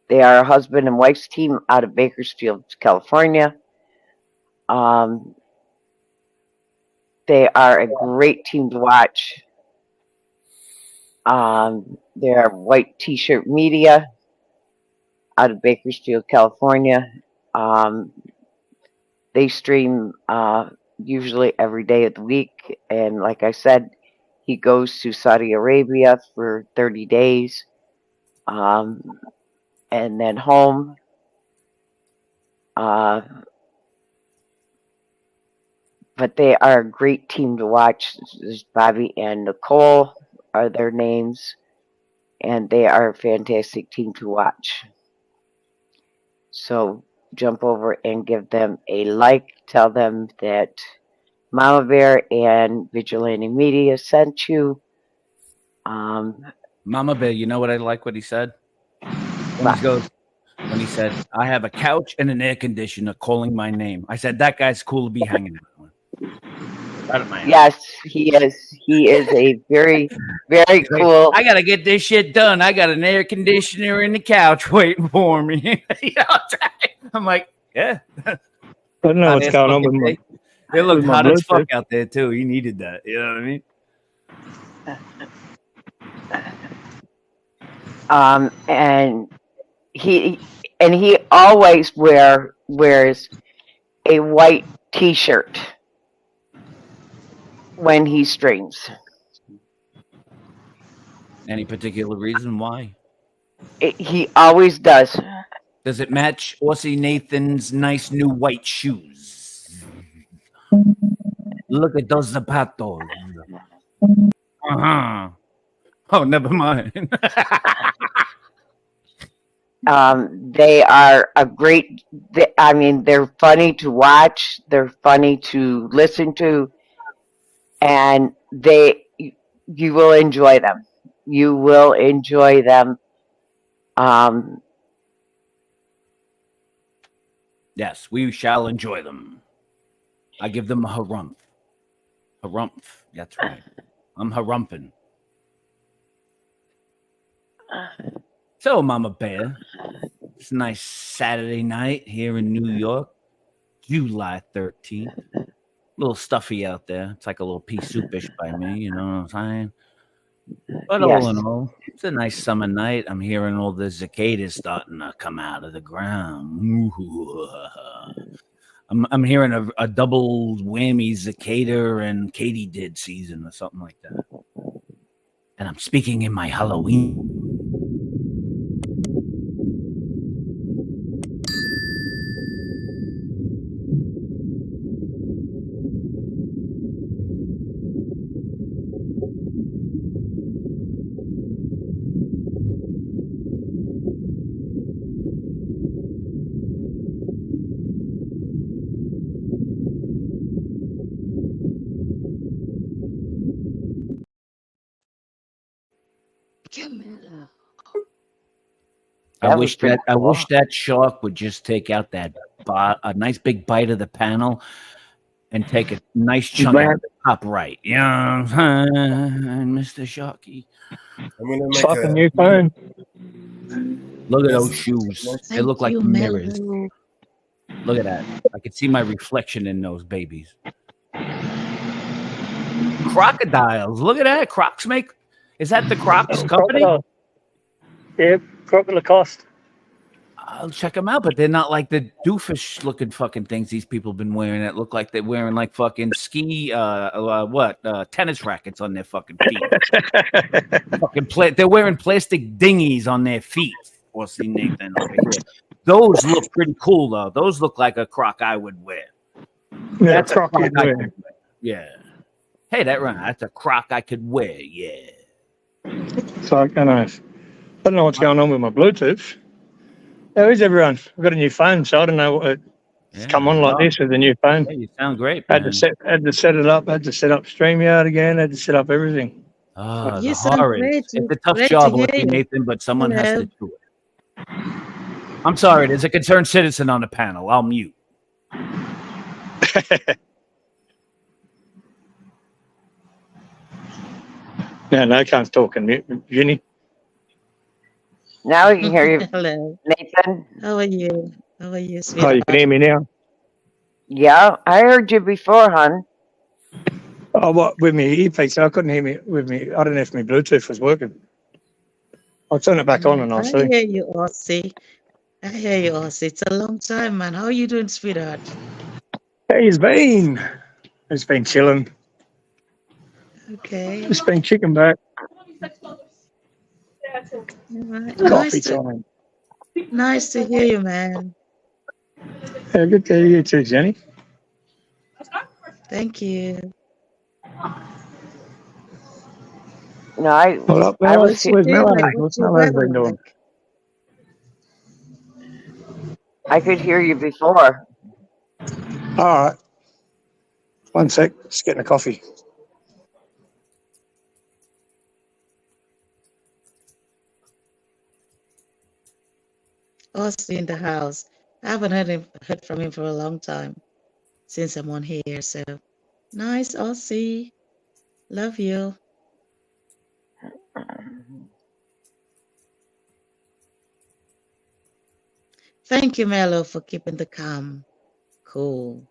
They are a husband and wife's team out of Bakersfield, California. They are a great team to watch. They are White T-Shirt Media out of Bakersfield, California. They stream usually every day of the week. And like I said, he goes to Saudi Arabia for 30 days and then home. But they are a great team to watch. There's Bobby and Nicole are their names, and they are a fantastic team to watch. So jump over and give them a like. Tell them that Mama Bear and Vigilante Media sent you. Mama Bear, you know what I like what he said? When he said, I have a couch and an air conditioner calling my name. I said, that guy's cool to be hanging out with. Yes, he is. He is a very, very cool. I gotta get this shit done. I got an air conditioner and the couch waiting for me. You know, I'm like, yeah. I don't know what's going on with my. It looked with my hot as fuck Bluetooth. out there too. He needed that. You know what I mean? And he always wears a white T-shirt when he streams. Any particular reason why? He always does. Does it match Aussie Nathan's nice new white shoes? Look at those zapatos. Uh-huh. Oh, never mind. They are a great. I mean, they're funny to watch. They're funny to listen to, and you will enjoy them. You will enjoy them. Yes, we shall enjoy them. I give them a harumph. Harumph. That's right. I'm harumping. So, Mama Bear, it's a nice Saturday night here in New York, July 13th. A little stuffy out there. It's like a little pea soupish by me, you know what I'm saying? But all in all, it's a nice summer night. I'm hearing all the cicadas starting to come out of the ground. I'm hearing a double whammy cicada and katydid season or something like that. And I'm speaking in my Halloween. I wish that shark would just take out a nice big bite of the panel and take a nice chunk out of the top right. Yeah, Mr. Shockey. I'm gonna It's make like a a new phone. Look at those shoes. They Thank look like you, mirrors. Mellow. Look at that. I can see my reflection in those babies. Crocodiles. Look at that. Crocs make. Is that the Crocs company? Crocodile. Yeah, Crocodile Lacoste. I'll check them out, but they're not like the doofus looking fucking things these people have been wearing that look like they're wearing like fucking tennis rackets on their fucking feet. They're wearing plastic dinghies on their feet. Or see Nathan over here. Those look pretty cool though. Those look like a Croc I would wear. Yeah, That's a Croc Croc you'd I wear. could wear. Yeah. Hey, that's a Croc I could wear. Yeah. It's like, I don't know what's going on with my Bluetooth. How is everyone? I've got a new phone, so I don't know what it's come on like this with the new phone. Hey, you sound great, Had man. to set it up. Had to set up StreamYard again. Had to set up everything. Ah, You the sound horrors. great. It's a tough Great job to hear with you, you. Nathan, but someone has Hello. to do it. I'm sorry, there's a concerned citizen on the panel. I'll mute. No, I can't talk and mute. Ginny. Now we can hear you, Hello. Nathan. How are you? How are you, Oh, sweetheart? you can hear me now. Yeah, I heard you before, hon. Oh, what with me earpiece? I couldn't hear me with me. I don't know if my Bluetooth was working. I'll turn it back on and I'll I see. hear you, Aussie. I hear you, Aussie. It's a long time, man. How are you doing, sweetheart? Hey, it's been chilling. Okay. It's been kicking back. All right. Coffee time. Nice to hear you, man. Yeah, good to hear you too, Jenny. Thank you. No, I Well, up I there, was where's Melanie? What's What's your Melanie weather been doing? I could hear you before. All right. One sec. Just getting a coffee. Aussie in the house. I haven't heard from him for a long time since I'm on here. So nice, Aussie. Love you. Thank you, Mello, for keeping the calm, cool,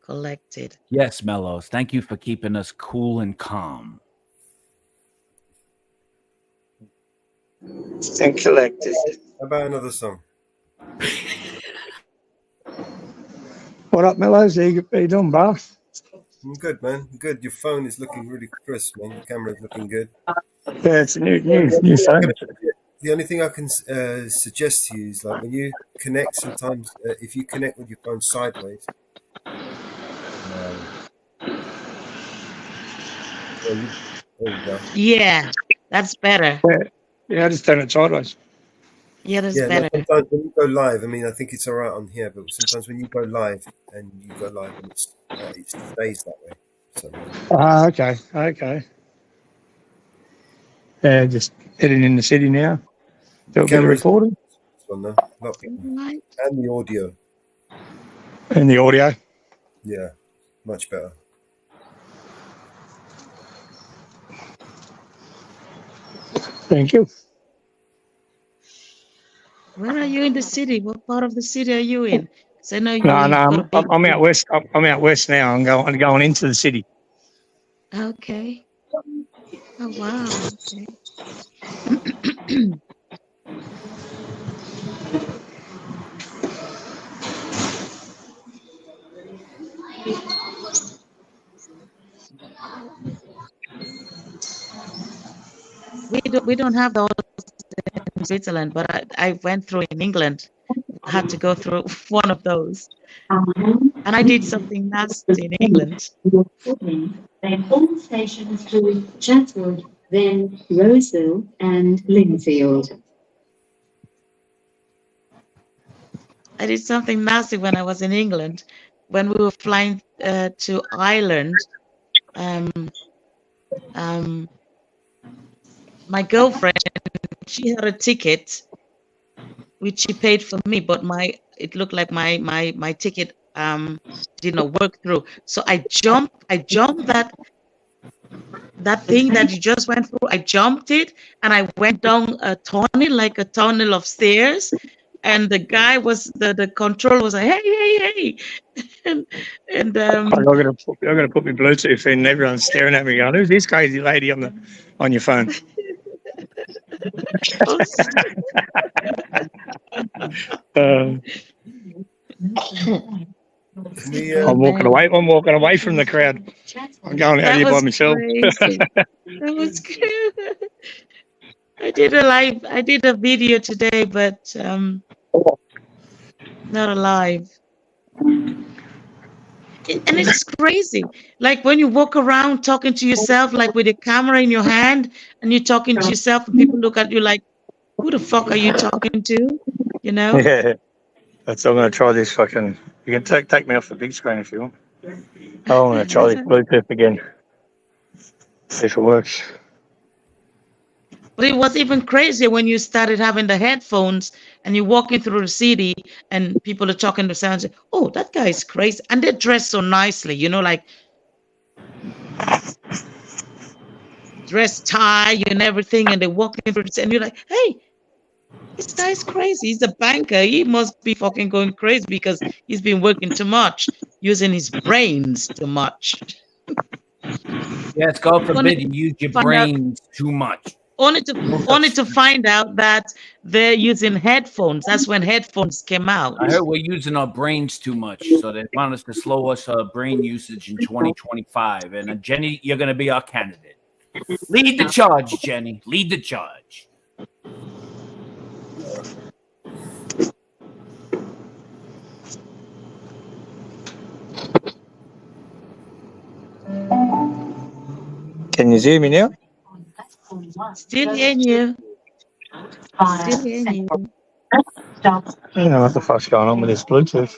collected. Yes, Mellows. Thank you for keeping us cool and calm. And collected. How about another song? What up, Mellows? How you doing, Bath? I'm good, man. I'm good. Your phone is looking really crisp, man. Your camera's looking good. Yeah, it's a new phone. The only thing I can suggest to you is like when you connect, sometimes if you connect with your phone sideways, there you go. Yeah, that's better. Yeah, I just turn it sideways. Yeah, that's Yeah, better. no, sometimes when you go live, I mean, I think it's all right on here, but sometimes when you go live and it stays that way. So, Okay. Yeah, just heading in the city now. Do a bit of Cameras- recording this one, though. And the audio. and the audio. Yeah, much better. Thank you. Where are you in the city? What part of the city are you in? 'Cause I know you. No, you've got a I'm, big I'm out west. I'm out west now. I'm going into the city. Okay. Oh wow. Okay. We don't have those in Switzerland, but I went through in England. I had to go through one of those, and I did something nasty in England. Then all stations to Chatswood, then Roseville and Lingfield. I did something nasty when I was in England, when we were flying to Ireland. My girlfriend, she had a ticket which she paid for me, but it looked like my ticket did not work through. So I jumped that thing that you just went through. I jumped it and I went down a tunnel of stairs. And the guy the control was like, hey, and You're gonna put my Bluetooth in, and everyone's staring at me going, "Who's this crazy lady on your phone?" I'm walking away from the crowd. I'm going out here by myself. That was good. I did a video today, but not a live. And it's crazy. Like when you walk around talking to yourself, like with a camera in your hand, and you're talking to yourself, and people look at you like, "Who the fuck are you talking to?" You know? Yeah. That's. I'm gonna try this fucking. You can take me off the big screen if you want. Oh, I'm gonna try this Bluetooth again. See if it works. But it was even crazier when you started having the headphones and you're walking through the city and people are talking to sounds. Oh, that guy is crazy. And they're dressed so nicely, you know, like dressed tie and everything. And they're walking through the city and you're like, hey, this guy's crazy. He's a banker. He must be fucking going crazy because he's been working too much, using his brains too much. Yes, God forbid you use your brains too much. Only to find out that they're using headphones. That's when headphones came out. I heard we're using our brains too much, so they want us to slow us our brain usage in 2025. And Jenny, you're going to be our candidate. Lead the charge, Jenny. Lead the charge. Can you hear me now? Still hearing you. Still hearing you. I don't know what the fuck's going on with this Bluetooth.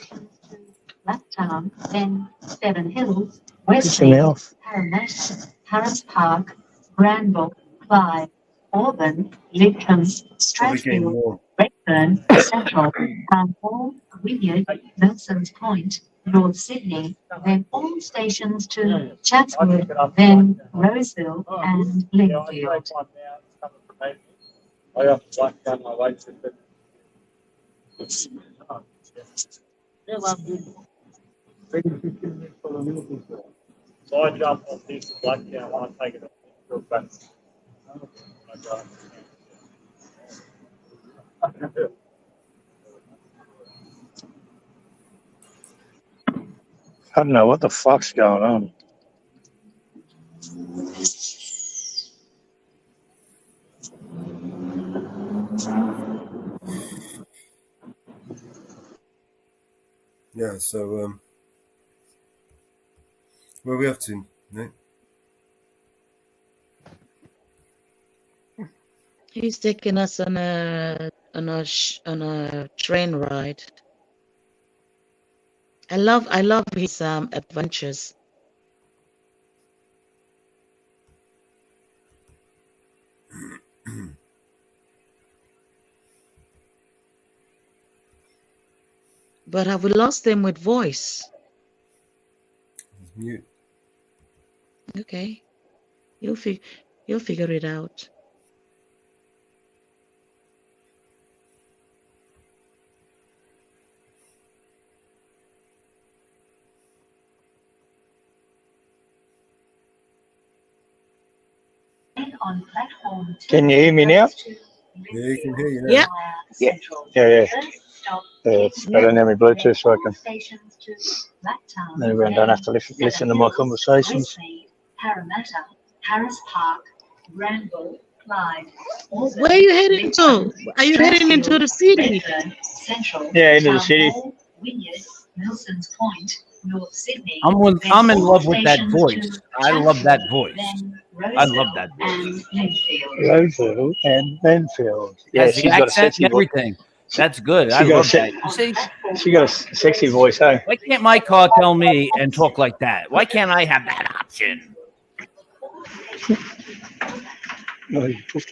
Blacktown, then Seven Hills, Pissing me Westmead, off. Parramatta, Harris Park, Granville, Clyde, Auburn, Lidcombe, Strathfield, Redfern, Central, Town Hall, Wynyard, Milsons Point, North Sydney, then all stations to Chatswood, then Roseville and Lingfield. So I jump on this Blacktown, I take it real fast. I don't know what the fuck's going on. Yeah, so where are we up to, Nick? He's taking us on a train ride. I love his adventures. But have we lost him with voice? He's mute. Okay, you'll figure it out. On platform Can you hear me now? Yeah, you can hear you now. Yeah. Yeah. I don't have my Bluetooth working. Stations to Blacktown, Then everyone don't have to listen to my conversations. Westmead, Parramatta, Harris Park, Granville, Clyde. Auburn, Where are you heading to? Lidcombe, Are you heading into the city? Redfern, Central, Yeah, into the Town city. Hall, Wynyard, Milsons Point, North Sydney. I'm in then love all with that stations voice. to I love that voice. then I love that voice. and Linfield. Roseville and Benfield. Yeah, Has she's the got a accent sexy and voice. everything. That's good. She I got a love se- that. You see, She got a sexy voice, hey? why can't my car tell me and talk like that? Why can't I have that option? No, you put-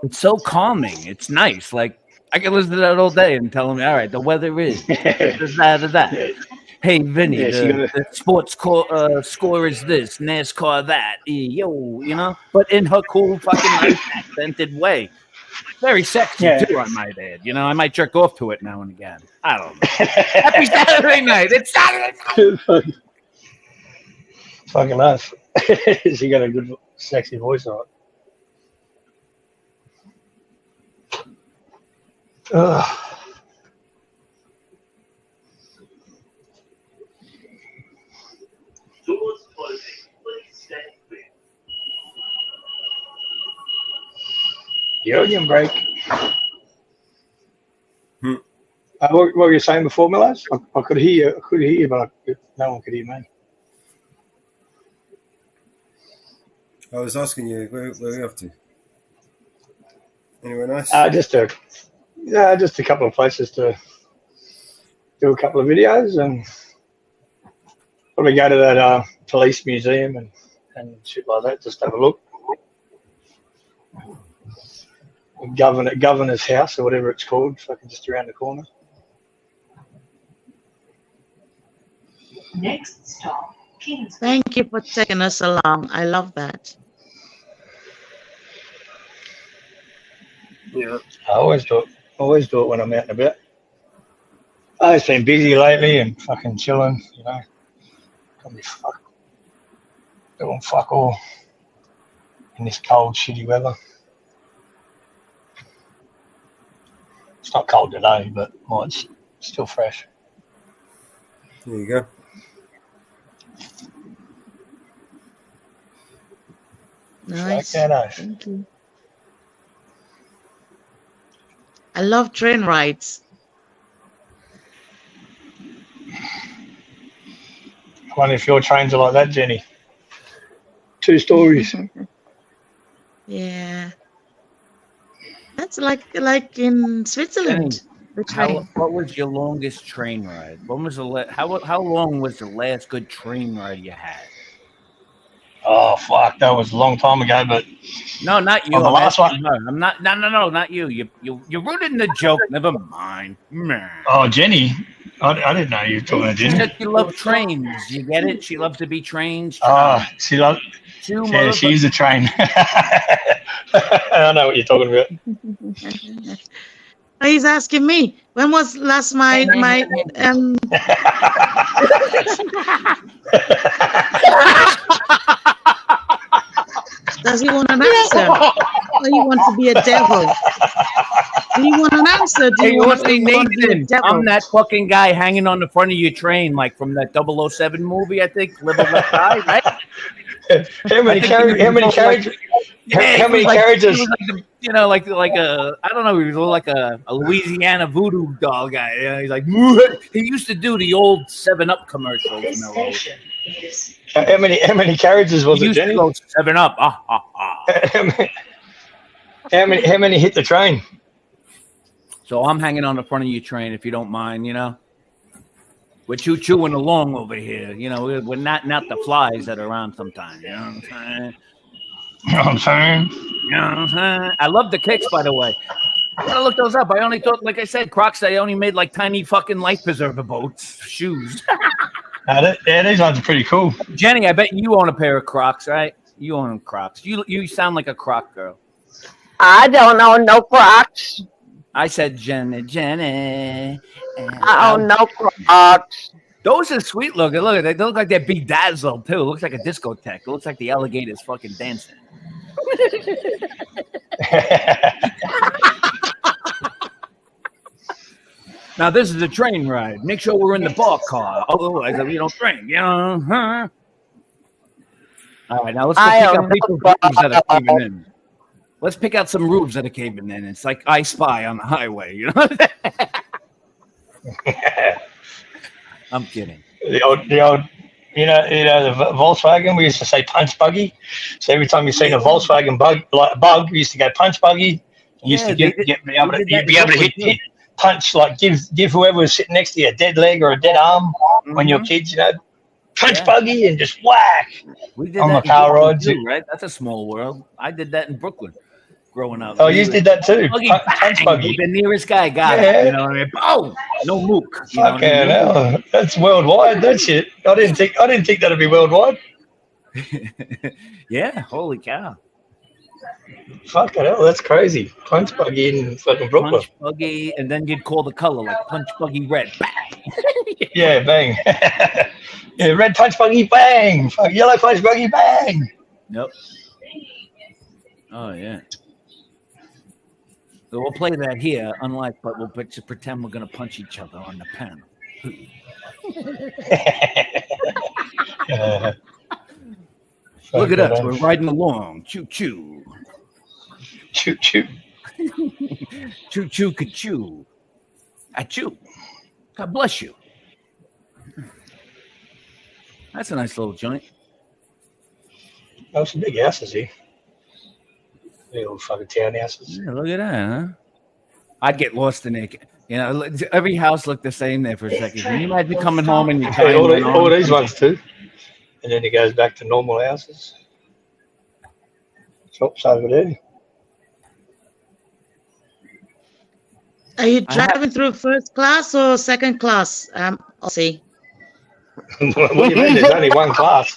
It's so calming. It's nice. Like I can listen to that all day and tell them, all right, the weather is that. Hey, Vinny, Yeah, the sports score is this, NASCAR that, yo, you know, but in her cool fucking nice accented way. Very sexy too, I might add. You know, I might jerk off to it now and again. I don't know. Happy Saturday night. It's Saturday night. Fucking nice. She got a good, sexy voice on it. Ugh. Union break. What were you saying before, Millers? I could hear you. I could hear you, but no one could hear me. I was asking you, where are you off to? Anywhere nice? Just a couple of places to do a couple of videos and probably go to that police museum and shit like that, just have a look. Governor's house or whatever it's called, fucking just around the corner. Next stop, Kingston. Thank you for taking us along. I love that. Yeah, I always do it when I'm out and about. I've been busy lately and fucking chilling, you know. Can't be doing fuck all in this cold, shitty weather. It's not cold today, but it's still fresh. There you go. Nice. Okay, nice. Thank you. I love train rides. I wonder if your trains are like that, Jenny. 2 stories. Yeah. That's like in Switzerland. The train. What was your longest train ride? When was how long was the last good train ride you had? Oh fuck, that was a long time ago. But no, not you. Oh, the last one. No, I'm not. No, not you. You're rooting the joke. Never mind. Oh, Jenny, I didn't know you were talking to Jenny. She said she loves trains. You get it? She loves to be trained. She loves. Yeah, she's a train. I know what you're talking about. He's asking me when was last my Does he want an answer? Or you want to be a devil? Do you want an answer? Do you want to be a devil? I'm that fucking guy hanging on the front of your train, like from that 007 movie, I think. Live and Let Die, right? How many carriages? How many carriages? You know, like a, I don't know, he was like a Louisiana voodoo doll guy. You know, he's like, he used to do the old 7-Up commercials. You know. How many carriages was it, Jenny? 7-Up. How many hit the train? So I'm hanging on the front of your train, if you don't mind. You know, we're chewing along over here. You know, we're not the flies that are around sometimes. You know what I'm saying? You know what I'm saying? You know what I'm saying? I love the kicks, by the way. I gotta look those up. I only thought, like I said, Crocs, they only made like tiny fucking life preserver boats, shoes. Yeah, these ones are pretty cool. Jenny, I bet you own a pair of Crocs, right? You own Crocs. You sound like a Croc girl. I don't own no Crocs. I said Jenny. I own no Crocs. Those are sweet looking. Look, they look like they're bedazzled too. It looks like a discotheque. It looks like the alligator's fucking dancing. Now this is a train ride. Make sure we're in the bar car. Otherwise, we don't drink. You know? Huh? All right, now let's go pick out people's roofs that are caving in. Let's pick out some roofs that are caving in. It's like I Spy on the highway. You know? I'm kidding. The old, you know, the Volkswagen. We used to say punch buggy. So every time you seen a Volkswagen bug, we used to go punch buggy. You used to be able to hit punch, like give whoever was sitting next to you a dead leg or a dead arm when you're kids, you know, punch buggy and just whack. We did on that the car rides too, right? That's a small world. I did that in Brooklyn. growing up. Oh, you did that too. Punch buggy. The nearest guy got Yeah. it. You know what I mean? Oh, no mook. You know what I Fucking mean? hell. That's worldwide, that shit. I didn't think that'd be worldwide. Yeah, holy cow. Fucking hell, that's crazy. Punch buggy in fucking Brooklyn. Punch buggy, and then you'd call the color like punch buggy red. Bang. Yeah, bang. Yeah, red punch buggy, bang. Fuck, yellow punch buggy, bang. Yep. Oh yeah. So we'll play that here, unlike, but we'll just pretend we're gonna punch each other on the panel. Look at us, we're riding along. Choo choo. Choo choo. Choo choo ka-choo. Achoo. God bless you. That's a nice little joint. Oh, some big houses here. Big old fucking townhouses. Yeah, look at that, huh? I'd get lost in it. You know, every house looked the same there for a second. Can you imagine coming home and you Hey, all these ones too. And then it goes back to normal houses. Shops over there. Are you driving through first class or second class? Aussie. What do you mean? There's only one class.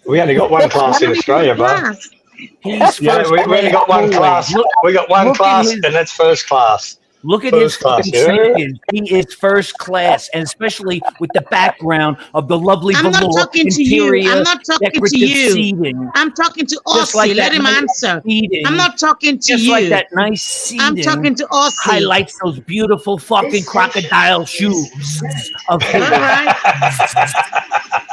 We only got one class in Australia, bro. Yeah, we only got one class. We got one class, and that's first class. Look at First his class, fucking yeah. sneakers. He is first class, and especially with the background of the lovely I'm not velour talking to interior you. I'm not talking to decorative you. seating. I'm talking to Just Aussie. like Let that him nice answer. seating. I'm not talking to Just you. like that nice seating. I'm talking to Aussie. Highlights those beautiful fucking crocodile shoes of his.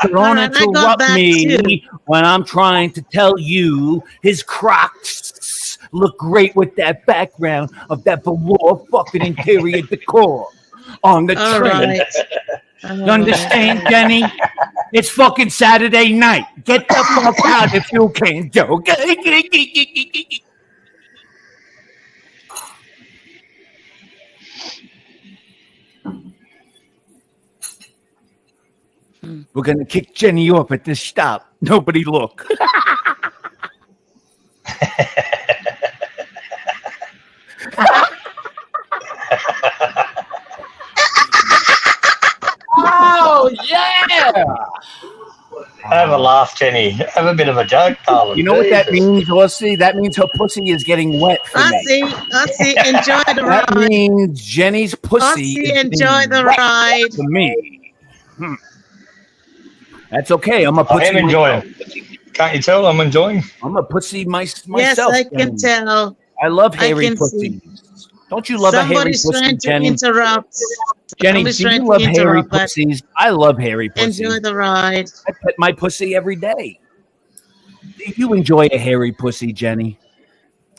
Don't All right, I got interrupt that me too. when I'm trying to tell you his Crocs look great with that background of that velour fucking interior decor on the All train. right. You understand, Jenny? It's fucking Saturday night. Get the fuck out if you can, Joe. We're gonna kick Jenny off at this stop. Nobody look. Oh yeah! Have a laugh, Jenny. Have a bit of a joke, darling. You know what that Jesus. means, Aussie? That means her pussy is getting wet for me. Aussie, enjoy the That ride. means Jenny's pussy Aussie, is enjoy getting the wet ride. for me. That's okay. I'm a I pussy. am enjoying. Can't you tell I'm enjoying? I'm a pussy Yes, myself. I can Jenny. tell. I love I hairy can pussies. see. Don't you love Somebody's a hairy pussy, trying to Jenny? interrupt. Jenny, Somebody's do you trying to love hairy interrupt, but pussies? I love hairy pussies. enjoy the ride. I pet my pussy every day. Do you enjoy a hairy pussy, Jenny?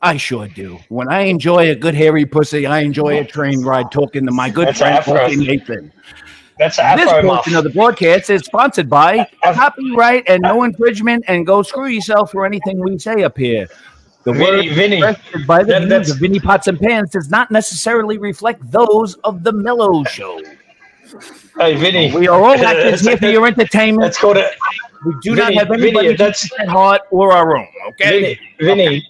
I sure do. When I enjoy a good hairy pussy, I enjoy a train ride talking to my good That's friend Afro. Aussie Nathan. That's This Afro muff. portion of the broadcast is sponsored by copyright and no infringement, and go screw yourself for anything we say up here. The word Vinny, expressed by the that- views that's- of Vinny Pots and Pans does not necessarily reflect those of the Mellow Show. Hey, Vinny. We are all actors here for your entertainment. That's called a. We do not Vinny, have anybody's that's at heart or our own. Okay, Vinny.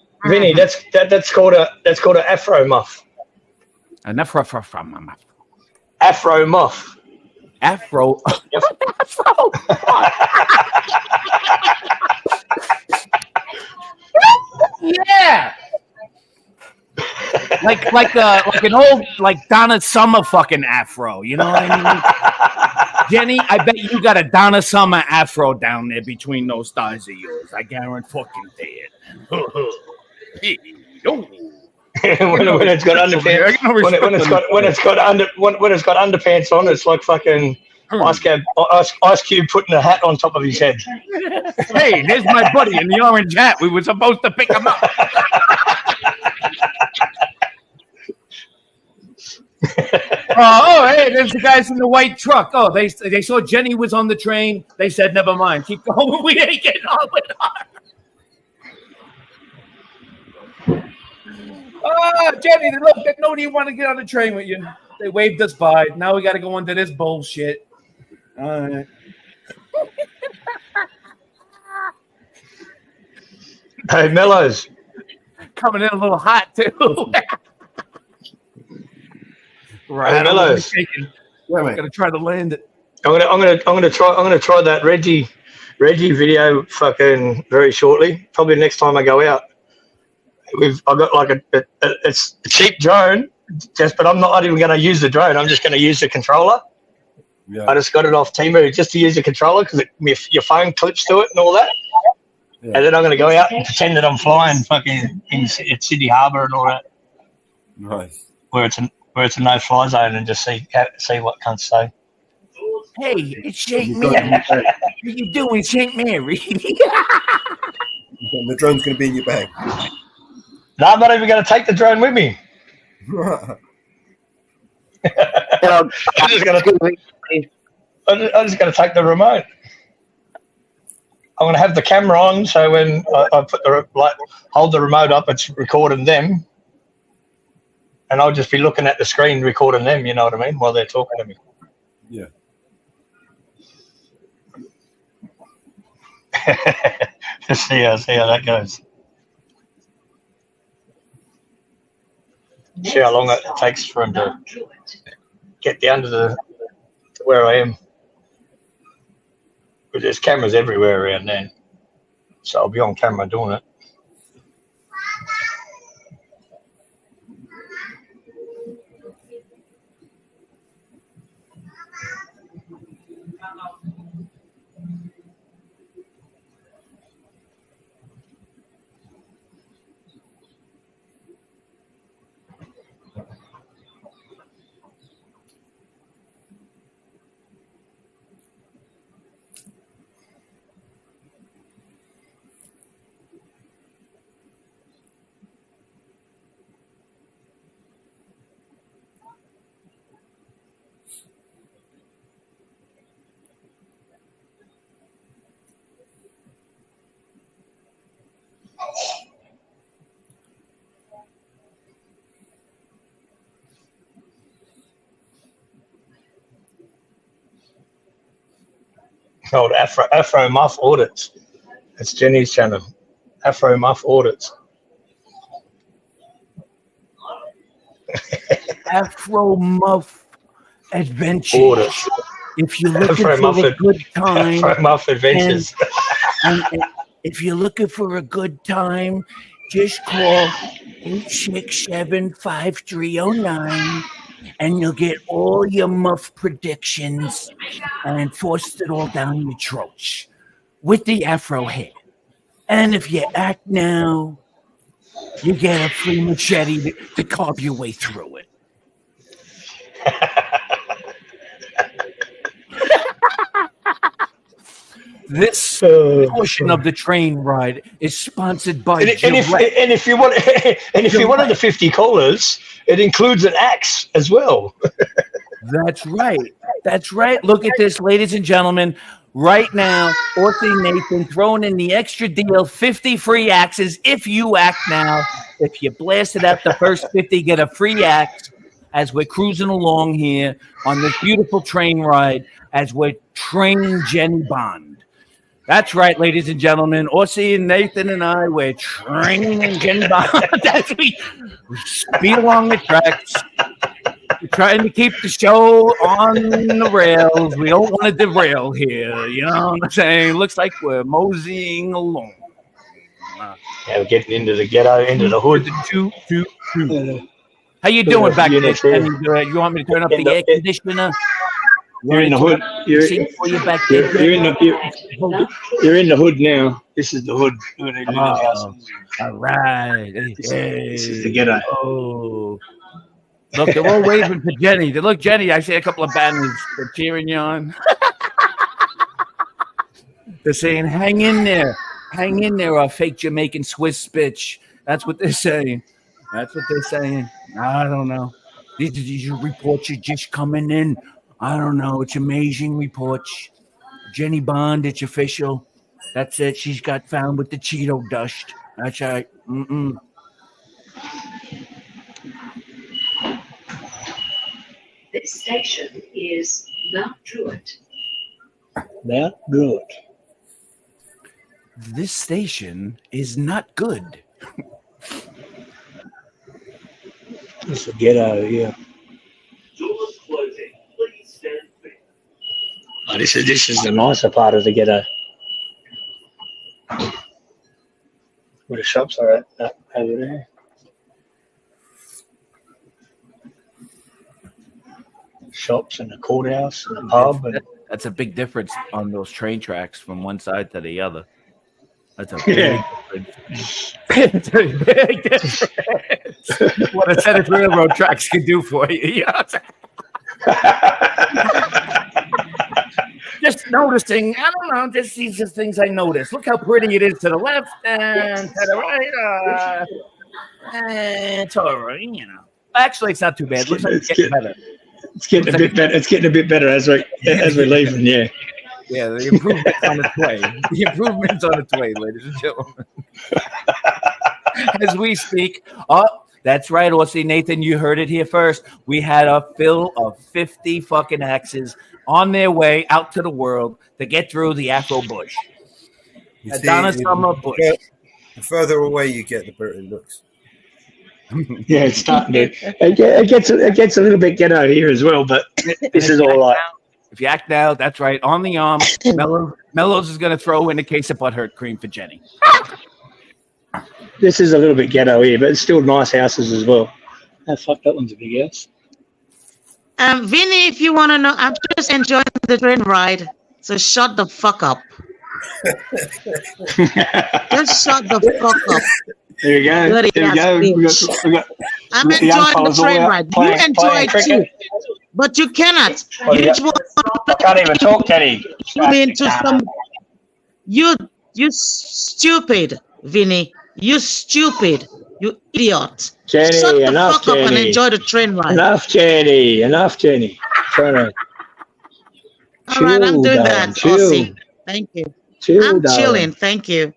That's called a Afro muff. enough from Afro muff. Afro. Afro. Yeah. like an old Donna Summer fucking afro, you know what I mean? Jenny, I bet you got a Donna Summer afro down there between those thighs of yours. I guarantee fucking it. when it's got underpants, when it's got underpants on, it's like fucking Ice Cube putting a hat on top of his head. Hey, there's my buddy in the orange hat. We were supposed to pick him up. Hey, there's the guys in the white truck. Oh, they saw Jenny was on the train. They said, never mind. Keep going. We ain't getting on with her. Jenny, look, nobody want to get on the train with you. They waved us by. Now we got to go into this bullshit. All right. Hey, Mellows. coming in a little hot too. Right. Hey, Mellows. I'm gonna try to land it. I'm gonna try that Reggie video fucking very shortly. Probably next time I go out. I've got like it's a cheap drone, but I'm not even going to use the drone. I'm just going to use the controller. Yeah. I just got it off Temu just to use the controller because your phone clips to it and all that. Yeah. And then I'm going to go out and pretend that I'm flying fucking at Sydney Harbour and all that. Nice. Where it's a no-fly zone and just see what cunts say. Hey, it's Saint Mary. What are you doing, Saint Mary? The drone's going to be in your bag. No, I'm not even going to take the drone with me. I'm just going to take the remote. I'm going to have the camera on, so when I put hold the remote up, it's recording them, and I'll just be looking at the screen recording them. You know what I mean? While they're talking to me. Yeah. Let's see how that goes. See how long it takes for him to get down to where I am. But there's cameras everywhere around there, so I'll be on camera doing it. Called Afro Muff Audits. It's Jenny's channel. Afro Muff Audits. Afro Muff Adventures. Audits. If you're looking Afro for a good time, Afro Muff Adventures. and if you're looking for a good time, just call 867-5309 and you'll get all your muff predictions and force it all down your throats with the Afro head. And if you act now, you get a free machete to carve your way through it. This portion of the train ride is sponsored by Gillette. And if you wanted the 50 callers, it includes an axe as well. That's right. That's right. Look at this, ladies and gentlemen. Right now, Orthy Nathan throwing in the extra deal, 50 free axes if you act now. If you blast it out the first 50, get a free axe as we're cruising along here on this beautiful train ride as we're training Jenny Bond. That's right, ladies and gentlemen. Orsi and Nathan and I, we're training Jenny Bond as we speed along the tracks. We're trying to keep the show on the rails. We don't want to derail here. You know what I'm saying? Looks like we're moseying along. Yeah, we're getting into the ghetto, into the hood. How you doing back there? You want me to turn up the air conditioner? You're in the hood. You're in the hood now. This is the hood. All right. This is the ghetto. Oh. Look, they're all waving for Jenny. Look, Jenny, I see a couple of banners. They're cheering you on. They're saying, hang in there. Hang in there, our fake Jamaican Swiss bitch. That's what they're saying. That's what they're saying. I don't know. These reports are just coming in. I don't know. It's amazing reports. Jenny Bond, it's official. That's it. She's got found with the Cheeto dust. That's right. This station is Mount Druitt. Mount Druitt. This station is not good. It's a ghetto, yeah. Oh, this is the nicer part of the ghetto. Where the shops are at over there. Shops and the courthouse and the pub. And That's a big difference on those train tracks from one side to the other. That's a Yeah. big difference. It's a big difference. What a set of railroad tracks can do for you. Just noticing, I don't know, just these are things I notice. Look how pretty it is to the left and to the right. It's all right, you know. Actually, it's not too bad. It looks like it's getting better. it's getting a bit better. It's getting a bit better as we're leaving. Yeah. Yeah, the improvement's on its way. The improvement's on its way, ladies and gentlemen. As we speak, that's right, Aussie Nathan, you heard it here first. We had a fill of 50 fucking axes on their way out to the world to get through the Afro bush. Donna Summer Bush. The further away you get, the better it looks. Yeah, it's starting to. It gets a little bit ghetto here as well, but this is all right. If you act now, that's right. On the arm, Mellows is going to throw in a case of butthurt cream for Jenny. This is a little bit ghetto here, but it's still nice houses as well. Oh, fuck, that one's a big house. Vinny, if you want to know, I'm just enjoying the train ride. So shut the fuck up. Just shut the fuck up. There you go. Bloody There we go. ass We got I'm the young enjoying the fellas all train out ride. playing- You enjoy playing it cricket. too. But you cannot. Well, You yeah. just I can't even talk, Teddy. want into some. You stupid, Vinny. You stupid. You idiot. Jenny, Shut the enough, fuck up and Jenny. enjoy the train ride. Enough, Jenny. Enough, Jenny. Trying to All right, I'm chill, doing darling, that, chill. Aussie. Thank you. Chill, I'm darling. chilling. Thank you.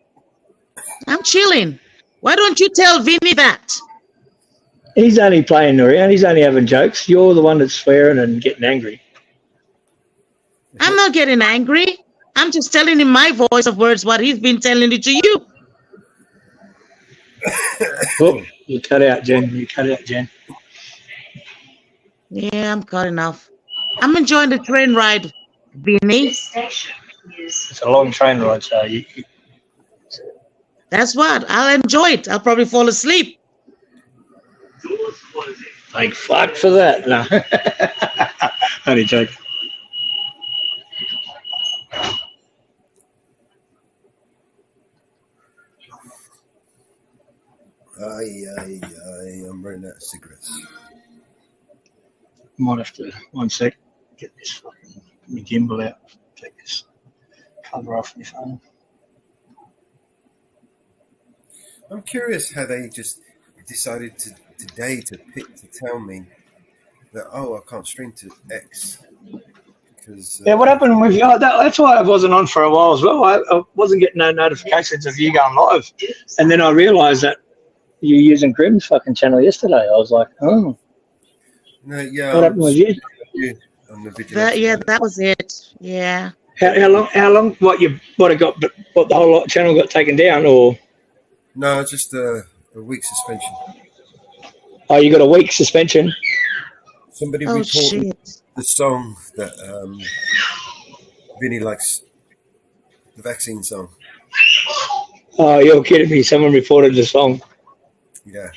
I'm chilling. Why don't you tell Vinny that? He's only playing around. He's only having jokes. You're the one that's swearing and getting angry. I'm not getting angry. I'm just telling him my voice of words what he's been telling it to you. Oh, you cut out, Jen. You cut out, Jen. Yeah, I'm cutting off. I'm enjoying the train ride, Vinny. It's a long train ride, so you That's what. I'll enjoy it. I'll probably fall asleep. thank fuck for that. No. Only joking. I'm running out of cigarettes. Might have to, one sec, get this fucking my gimbal out. Take this cover off my phone. I'm curious how they just decided today to tell me that, oh, I can't stream to X. Because, Yeah, what happened with you? That's why I wasn't on for a while as well. I wasn't getting no notifications of you going live. And then I realised that you were using Grim's fucking channel yesterday. I was like, oh. No, yeah. What happened with you? On the video. Yeah, that was it. Yeah. How long, what the whole channel got taken down, or? No, just a week suspension. Oh, you got a week suspension? Somebody Oh, reported shit. the song that Vinny likes, the vaccine song. Oh, you're kidding me. Someone reported the song. Yeah.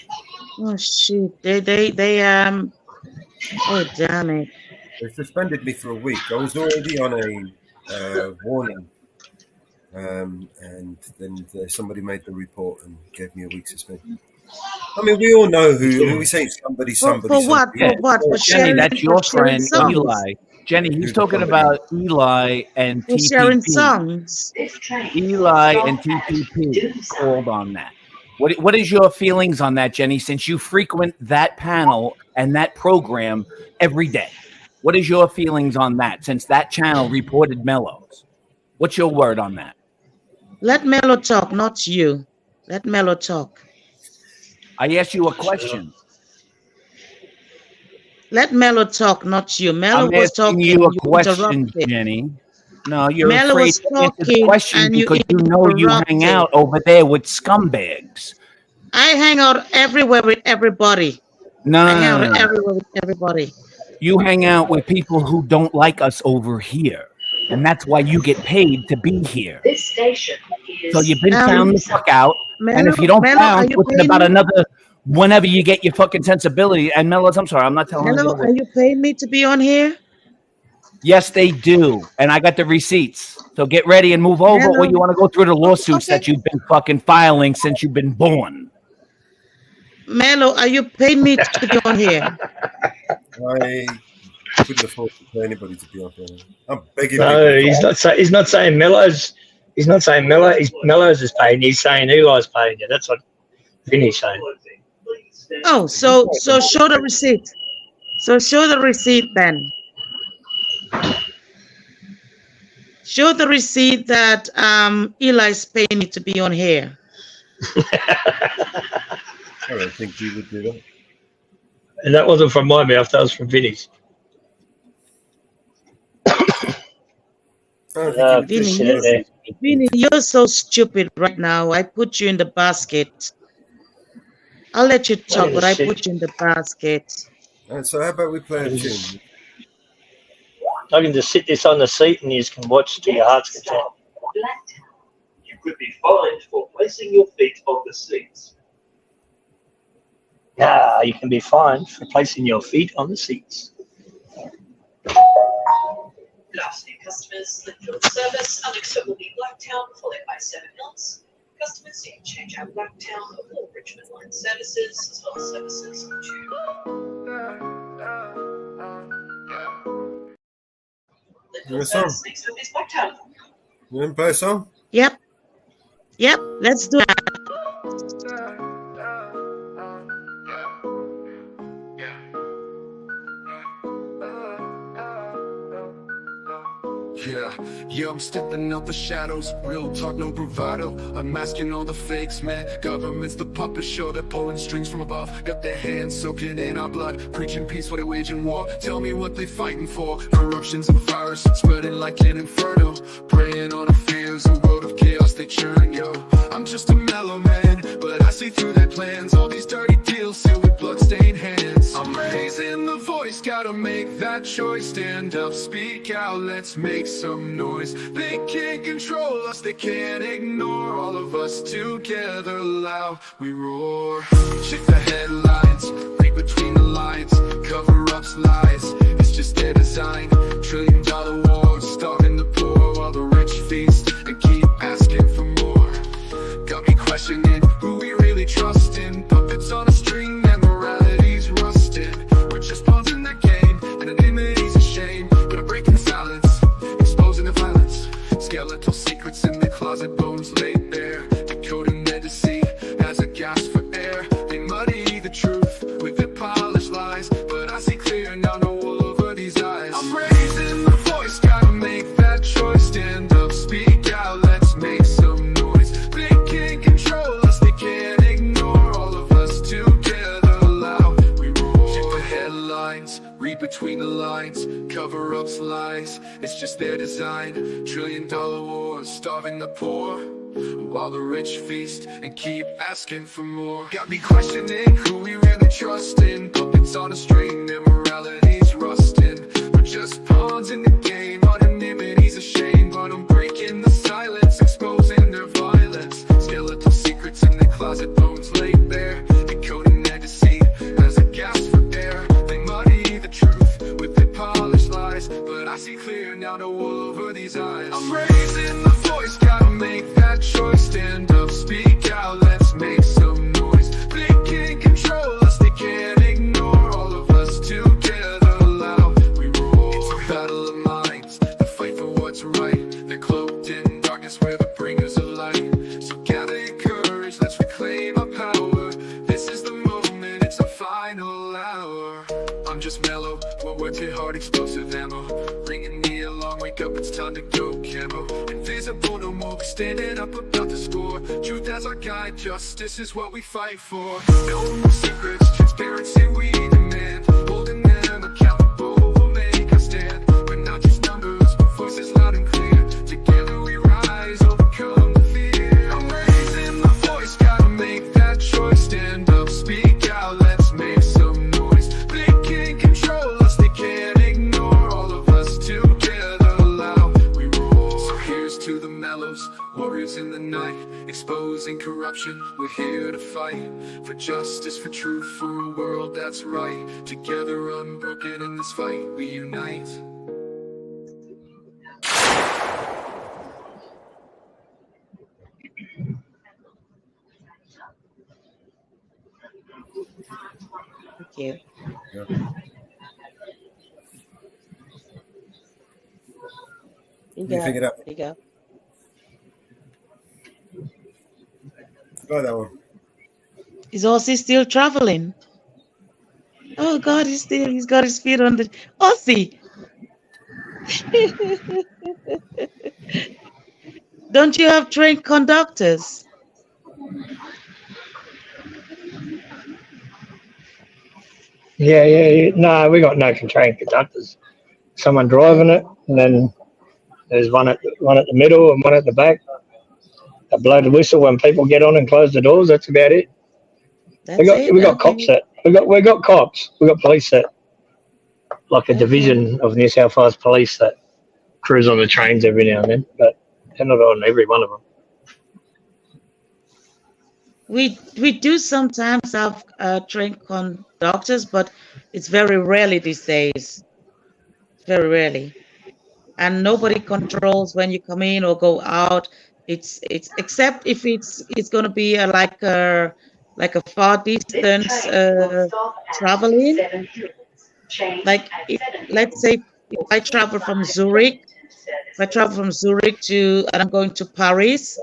Oh, shit. They oh, damn it. They suspended me for a week. I was already on a warning. And then somebody made the report and gave me a week suspension. I mean, we all know who we say somebody. For what? Yeah. For what? For Jenny, sharing, that's your for sharing friend, songs. Eli. Jenny, he's talking about Eli and For sharing TPP. songs. Eli and TPP called on that. What is your feelings on that, Jenny, since you frequent that panel and that program every day? What is your feelings on that, since that channel reported Mellows? What's your word on that? Let Mello talk, not you. Let Mello talk. I asked you a question. Let Mello talk, not you. Mello I'm was asking talking. you a you question, interrupted. Jenny. No, you're Mello afraid was to answer the talking question and you because you know you hang interrupted. out over there with scumbags. I hang out everywhere with everybody. No, hang out no, no, no. everywhere with everybody. You hang out with people who don't like us over here, and that's why you get paid to be here. This station is. So you've been found the fuck out, and if Mello, you don't Mello, are found you within paying about me? another, whenever you get your fucking sensibility, and Mellows, I'm sorry, I'm not telling Hello, you. are you paying me to be on here? Yes, they do, and I got the receipts. So get ready and move over, or Mello. you want to go through the lawsuits Okay. that you've been fucking filing since you've been born. Mello, are you paying me to be on here? I couldn't afford to pay anybody to be on there. I'm begging No, people. he's not saying Mellows. He's not saying Mellows is paying. He's saying Eli's paying you. That's what Vinny's saying. Oh, so show the receipt. So show the receipt then. Show the receipt that Eli's paying me to be on here. I don't think you would do that. And that wasn't from my mouth. That was from Vinny's. Vinny, you're so stupid right now. I put you in the basket. I'll let you talk, but I put you in the basket. So how about we play a tune? I can just sit this on the seat and you can watch to your heart's content. You could be fined for placing your feet on the seats. Nah, you can be fined for placing your feet on the seats. Good afternoon, customers. Linfield service. Our next stop will be Blacktown, followed by 7 Hills. Customers, you can change out Blacktown of all Richmond line services, as well as services You a song? Next stop is Blacktown. You want to play a song? Yep. Yep, let's do that. Yeah, I'm stepping out the shadows, real talk, no bravado. I'm masking all the fakes, man. Government's the puppet show, they're pulling strings from above. Got their hands soaking in our blood, preaching peace while they waging war. Tell me what they fighting for. Corruption's a virus, spreading like an inferno. Preying on our fears, a world of chaos they churn, yo. I'm just a mellow man, but I see through their plans. All these dirty deals sealed with bloodstained hands. I'm raising the voice, gotta make that choice. Stand up, speak out, let's make some noise. They can't control us, they can't ignore. All of us together loud, we roar. Check the headlines, read between the lines. Cover-ups, lies, it's just their design. $1 trillion wars, starving the poor while the rich feast and keep asking for more. Got me questioning who we really trust in. Puppets on a string, their morality's rusted. We're just pawns in that game, anonymity's a shame. But I'm breaking silence, exposing the violence. Skeletal secrets in the closet, bones laid bare. Decoding their deceit as a gasp for air. They muddy the truth with their polished lies, but I see clear now, no wool over these eyes. I'm raising the voice, gotta make that choice. Stand up, speak out, let's make some noise. They can't control us, they can't ignore. All of us together loud, we roar. Check the headlines, read between the lines. Cover-ups, lies, it's just their design. $1 trillion wars, starving the poor while the rich feast and keep asking for more. Got me questioning who we really trust in. Puppets on a string, their morality's rusting. We're just pawns in the game, anonymity's a shame. But I'm breaking the silence, exposing their violence. Skeletal secrets in the closet, bones laid bare. Decoding their deceit as a gasp for air. They muddy the truth with their polished lies, but I see clear now, no wool over these eyes. I'm raising the voice, gotta make that choice. Stand up, speak out, let's make some noise. They can't control us, they can't ignore. All of us together loud, we roar. It's a battle of minds, the fight for what's right. They're cloaked in darkness, we're the bringers of light. So gather your courage, let's reclaim our power. This is the moment, it's our final hour. I'm just mellow, we'll work it hard, explosive ammo. Bringing me along, wake up, it's time to go camo. Invisible no more, we standing up about the score. Truth as our guide, justice is what we fight for. No more secrets, transparency we demand. Holding them accountable, we'll make a stand. We're not just numbers, but voices loud and clear. Together we rise, overcome the fear. I'm raising the voice, gotta make that choice. Stand up, speak out, let's make some noise. stars in the night, exposing corruption. We're here to fight for justice, for truth, for a world that's right. Together unbroken in this fight, we unite. Thank you. What do you think of that? There you go. Go that one. Is Aussie still traveling? Oh God, he's got his feet on the Aussie. Don't you have trained conductors? Yeah. No, we got no trained conductors. Someone driving it, and then there's one at the middle and one at the back. They blow the whistle when people get on and close the doors. That's about it. We got cops that we got cops. We got police that, like a division of New South Wales Police, that cruise on the trains every now and then, but they're not on every one of them. We do sometimes have trained conductors, but it's very rarely these days. Very rarely, and nobody controls when you come in or go out. It's except if it's going to be like a far distance traveling. Like let's say if I travel from Zurich, to and I'm going to Paris,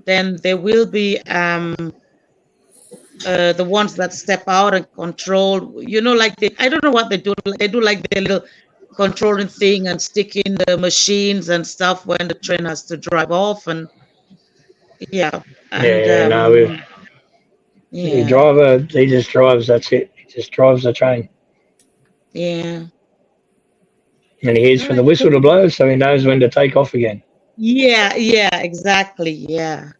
then there will be the ones that step out and control. You know, like I don't know what they do. They do like their little controlling thing and sticking the machines and stuff when the train has to drive off, and the driver, he just drives. That's it. He just drives the train. Yeah. And he hears for the whistle to blow, so he knows when to take off again. Yeah, exactly. Yeah.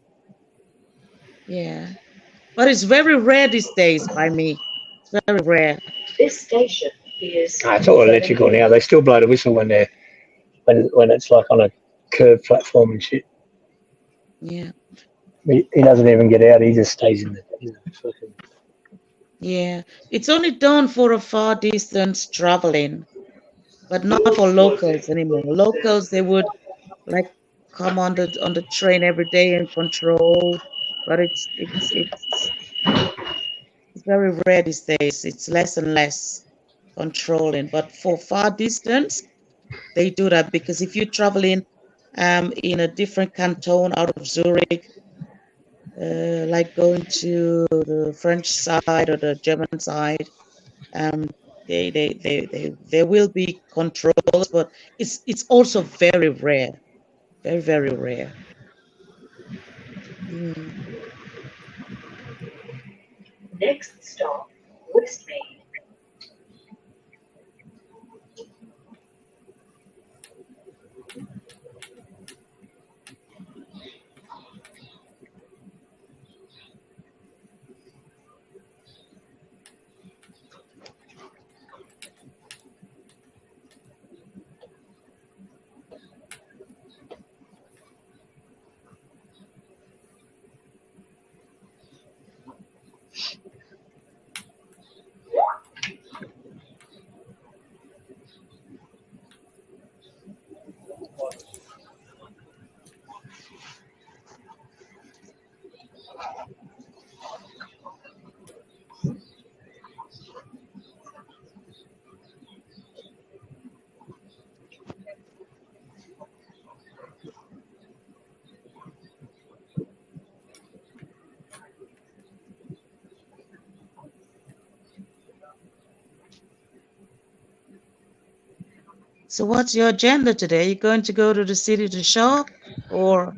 But it's very rare these days by me. It's very rare. This station is. It's all electrical now. They still blow the whistle when it's like on a curved platform and shit. Yeah. He doesn't even get out. He just stays in the. Yeah, it's only done for a far distance traveling, but not for locals anymore. Locals, they would like come on the train every day and control, but it's very rare these days. It's less and less controlling. But for far distance, they do that because if you're traveling in a different canton out of Zurich, like going to the French side or the German side, there will be controls, but it's also very rare, very, very rare. Next stop, Westmead. So what's your agenda today? Are you going to go to the city to shop, or?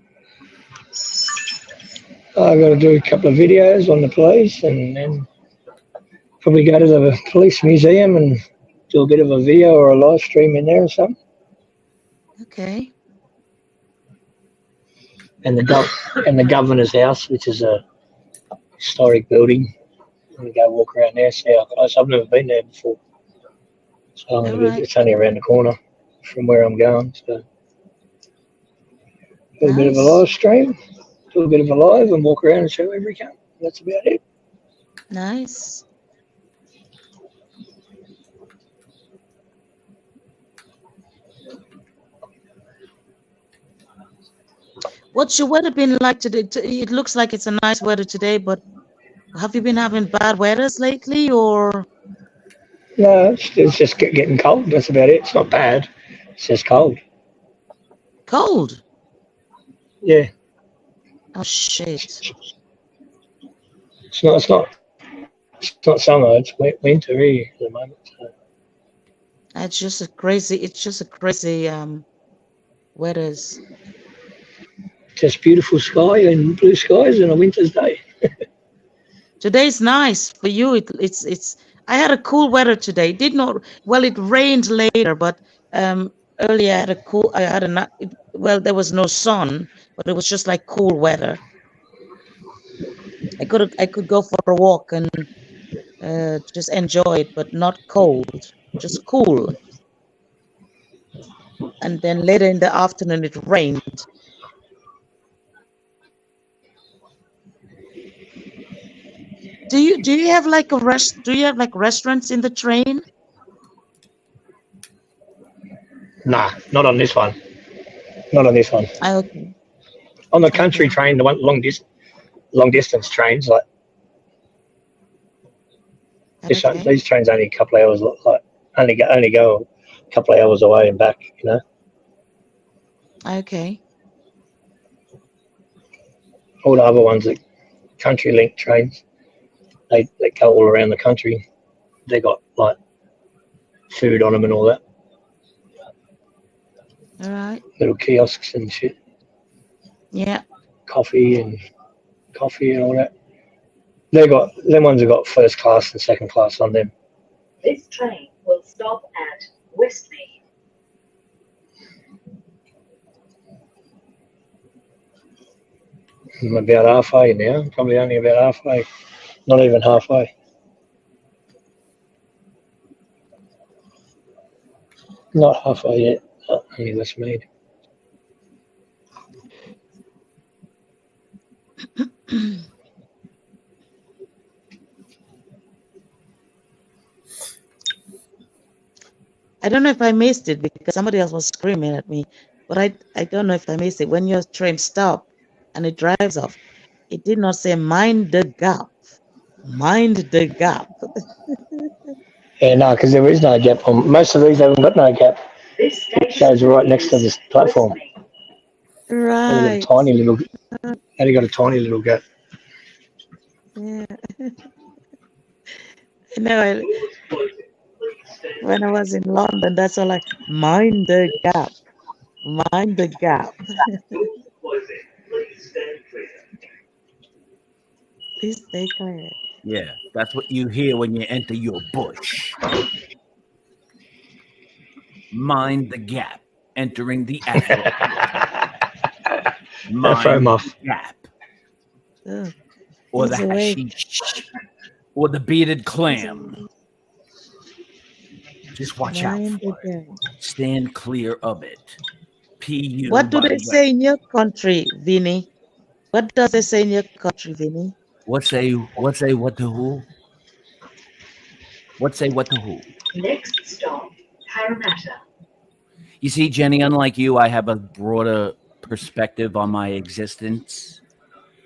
I've got to do a couple of videos on the police and then probably go to the police museum and do a bit of a video or a live stream in there or something. Okay. And the governor's house, which is a historic building. I'm going to go walk around there, see how close. I've never been there before. So it's only around the corner from where I'm going. So a little bit of a live stream. do a bit of a live and walk around and show wherever we can. That's about it. Nice. What's your weather been like today? It looks like it's a nice weather today, but have you been having bad weathers lately, or? No, it's just getting cold. That's about it. It's not bad. It's just cold. Cold? Yeah. Oh shit. It's not summer. It's winter here at the moment. So. It's just a crazy weathers. Just beautiful sky and blue skies on a winter's day. Today's nice for you. It's. I had a cool weather today. It rained later, but earlier there was no sun, but it was just like cool weather. I could go for a walk and just enjoy it, but not cold, just cool. And then later in the afternoon it rained. Do you have like restaurants in the train? Nah, not on this one. Not on this one. Okay. On the country train, the one long distance trains, like these trains only a couple of hours, like only go a couple of hours away and back, you know. Okay. All the other ones, the country link trains, they go all around the country. They got like food on them and all that. All right. Little kiosks and shit. Yeah. Coffee and all that. Them ones have got first class and second class on them. This train will stop at Westmead. I'm about halfway now. Probably only about halfway. Not even halfway. Not halfway yet. Only Westmead. I don't know if I missed it because somebody else was screaming at me, but I don't know if I missed it. When your train stopped and it drives off, it did not say mind the gap. Mind the gap. Yeah, no, because there is no gap on most of these. Haven't got no gap. It shows right next to this platform. Right. Only got a tiny little gap. Yeah. No, when I was in London, that's all like mind the gap. Mind the gap. Please stay clear. Yeah, that's what you hear when you enter your bush. Mind the gap. Entering the Afro. Mind the gap. Oh, Or the he's awake. hashish. Or the bearded clam. Just watch out Mind for the it. gap. Stand clear of it. PU. What do by they the say in your country, Vinny? What does they say in your country, Vinny? What say what to who? What say what to who? Next stop, Parramatta. You see, Jenny, unlike you, I have a broader perspective on my existence.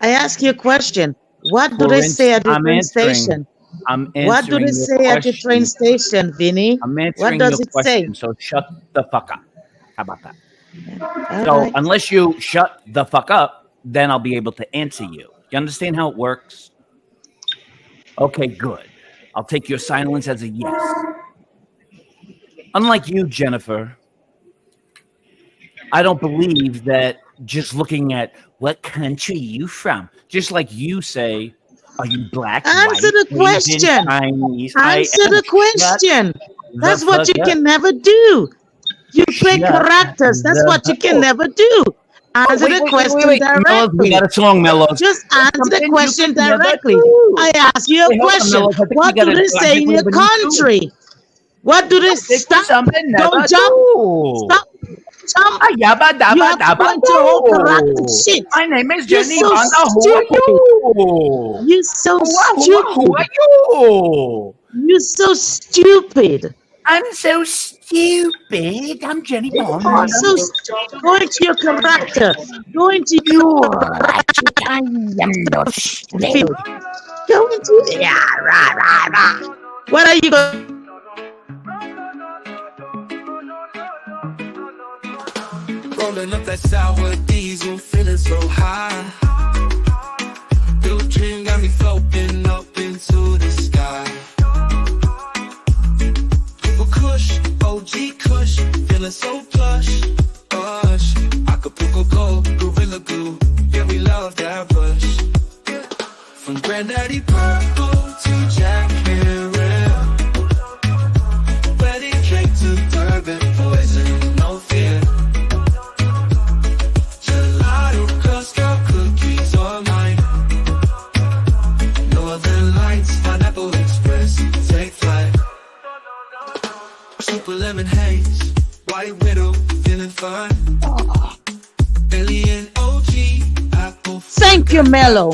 I ask you a question. What do For they say at the I'm train answering- station? I'm What do answering they your say at the question. train station, Vinny? I'm What answering does your it say? question, so shut the fuck up. How about that? All So right. unless you shut the fuck up, then I'll be able to answer you. You understand how it works? Okay, good. I'll take your silence as a yes. Unlike you, Jennifer, I don't believe that just looking at what country you from, just like you say, are you black, Answer white, the question. Asian, Chinese? Answer the question. That's the what you fuck can up. never do. You play Shut characters. That's the what you can fuck- never do. Answer the question Mellows, directly. we got a song, Mellows. Just answer the Something you question can never directly. do. I ask you a Hey, hold on, question. Mellows. I think What we do gotta- they I say think in we your have a new tune. country? What do they stop? something Don't never jump. do. Stop. Trump. Yabba You dabba have to dabba go into your whole character do. shit. My name is You're Jenny so Banda. Who stupid. are you? You're so Who stupid. are you? You're so stupid. I'm so stupid. I'm Jenny Bond. You're so stupid. Go into your character. Go into your character. I am not stupid. Go into rah. What are you going? Rolling up that sour diesel, feeling so high. Blue dream got me floating up into the sky. People Kush, OG Kush, feeling so plush. Acapulco Gold, Gorilla Glue, yeah, we love that bush. From Granddaddy Purple to Jack Herrera, wedding cake to Durban, poison, no fear. Gelato, Girl Scout cookies all night. Northern Lights, Pineapple Express, take flight. Super lemon haze, White Widow, feeling fun. Alien OG, apple. Thank you, Mellow.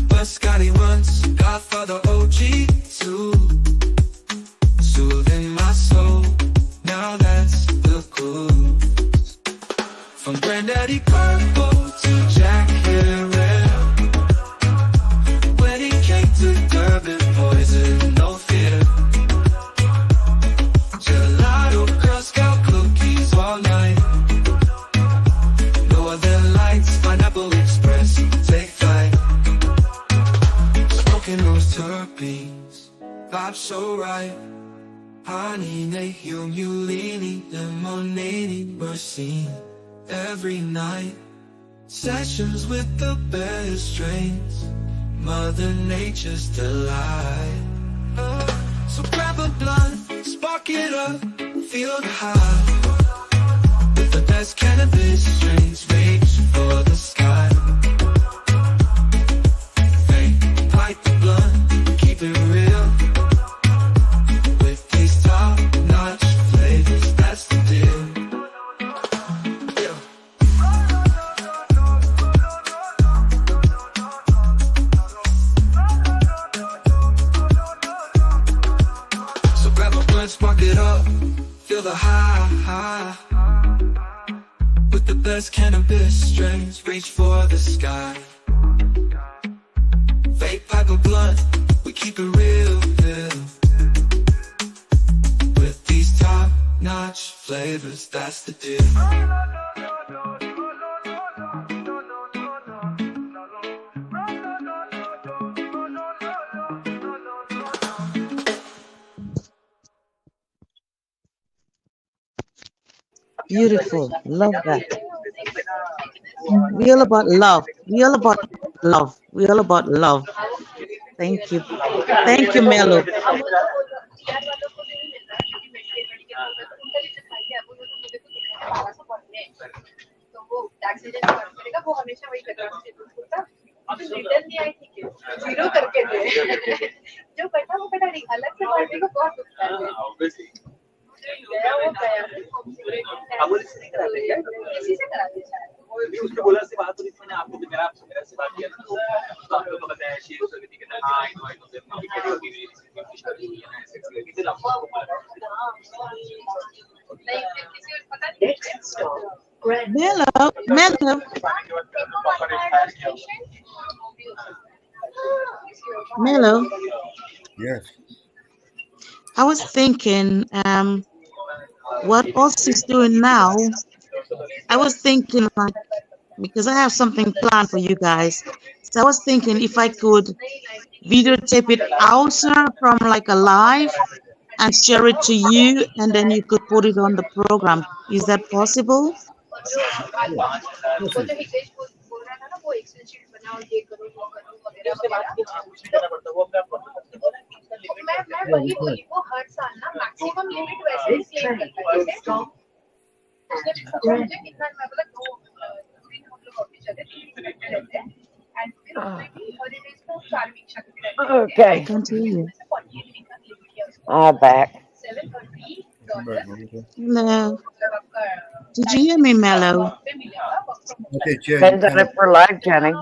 But Scotty once, Godfather OG too. Soothing my soul, now that's the cruise. From Granddaddy Purple to Jack Herrera, wedding cake to Durban, poison, no fear. Gelato, Girl Scout cookies all night. Northern Lights, Pineapple Express, take flight. Smoking those terpenes, vibe so right. Honey, Nahum, Ulini, Lemonade, we're seen every night. Sessions with the best strains, Mother Nature's delight. So grab a blunt, spark it up, feel the high. With the best cannabis strains, reach for the sky. Fake, light the blunt, keep it real. With these top-notch flavors, that's the deal. Yeah. So grab a blunt, spark it up, feel the high. With the best cannabis strains, reach for the sky. Fake pipe or blunt, we keep it real. With these top-notch flavors, that's the deal. Beautiful. Love that. We all about love. We all about love. We all about love. Thank you. Thank you, Mellow. Next stop, Mellow. Mellow. Mellow. Yes. I was thinking, what Oz is doing now, I was thinking, like, because I have something planned for you guys. So I was thinking if I could videotape it also from like a live and share it to you, and then you could put it on the program. Is that possible? Okay. Continue. I'm back. No. Did you hear me, Mello? Okay, Jen, Depends on if we're live, Jenny.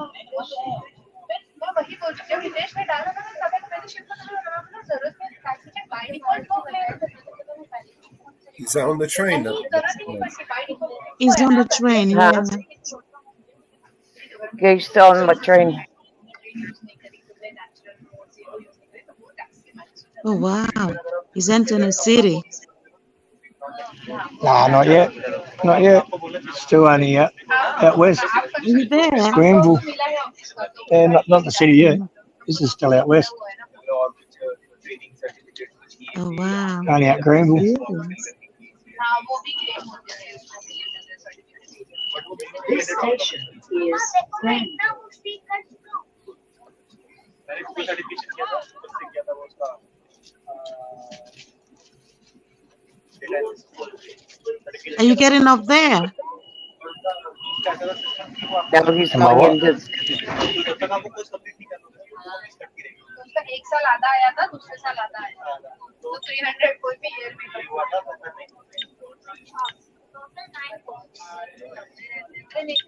is that on the train? He's on the train, Huh? yeah. Okay, he's still on the train. Oh, wow. He's entering a city. Nah, not yet. Not yet. Still only out west. Are you there? Granville. Yeah, not the city yet. This is still out west. Oh, wow. Only out Granville. Yes. This station is Granville. Are you getting up there? Now he's Am I going what? into. एक साल आधा आया था दूसरे साल आधा आया तो 300 कोई भी ईयर में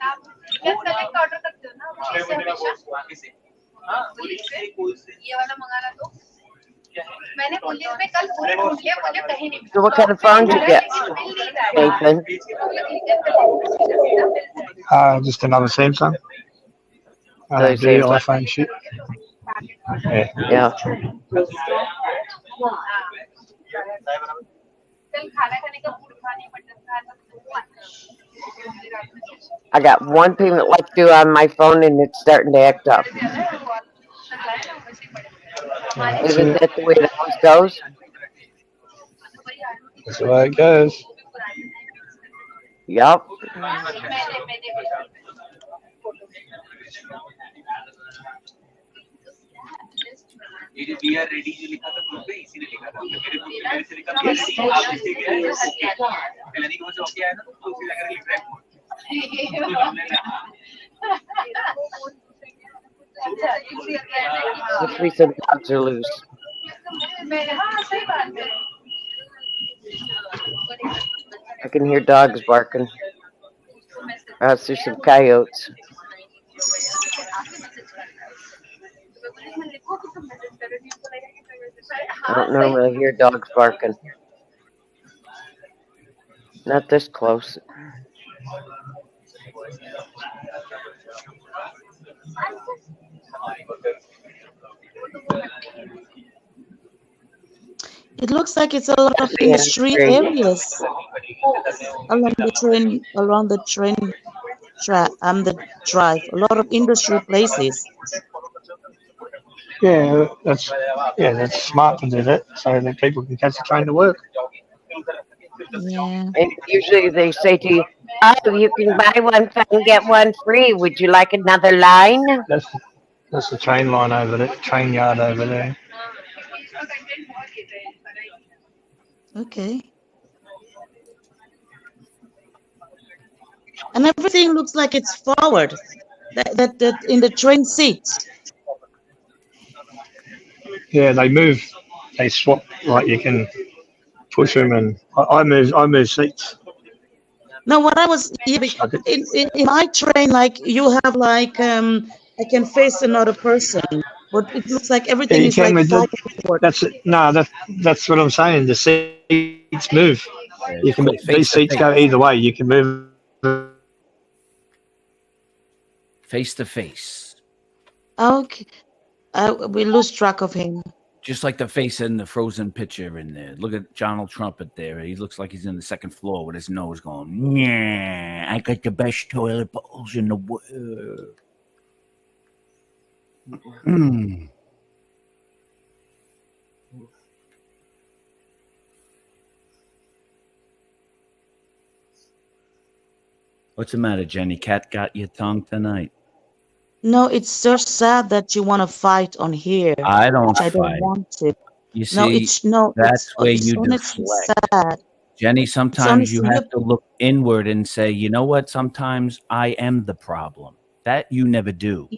आप सेलेक्ट ऑर्डर करते हो ना हमेशा ये वाला मंगाना तो मैंने पुलिस में कल पूरे ढूंढ लिया मुझे कहीं नहीं So what kind of phone did you get, Nathan? Just another Samsung. I Another don't do Samsung. iPhone shit. Yeah. Yeah. कल खाना खाने का फूड खाने मटन खाना I got one payment left due on my phone and it's starting to act up. Isn't that the way it always goes? That's the way it goes. Yup. Must be some dogs are loose. I can hear dogs barking. I see some coyotes. I don't normally hear dogs barking. Not this close. It looks like it's a lot of industry areas along the train the drive. A lot of industry places. Yeah, that's smart to do that so that people can catch the train to work. Yeah. And usually they say to you, "Oh, you can buy one and get one free. Would you like another line?" That's the train line over there, train yard over there. Okay. And everything looks like it's forward. That in the train seats. Yeah, they move, they swap, like you can push them, and I move seats. No, what I was in my train, like you have like I can face another person, but it looks like everything Yeah, you is can like move. forward. That's what I'm saying. The seats move. You can Face these to seats go face. either way. You can move. Face to face. Okay, we lose track of him. Just like the face in the Frozen picture in there. Look at Donald Trump up there. He looks like he's in the second floor with his nose going, yeah, I got the best toilet bowls in the world. What's the matter, Jenny? Cat got your tongue tonight? No, it's just sad that you want to fight on here. I don't which I don't fight. want to. You No, see, it's that's where you honestly deflect. sad. Jenny, sometimes honestly you have to look inward and say, you know what? Sometimes I am the problem. That you never do.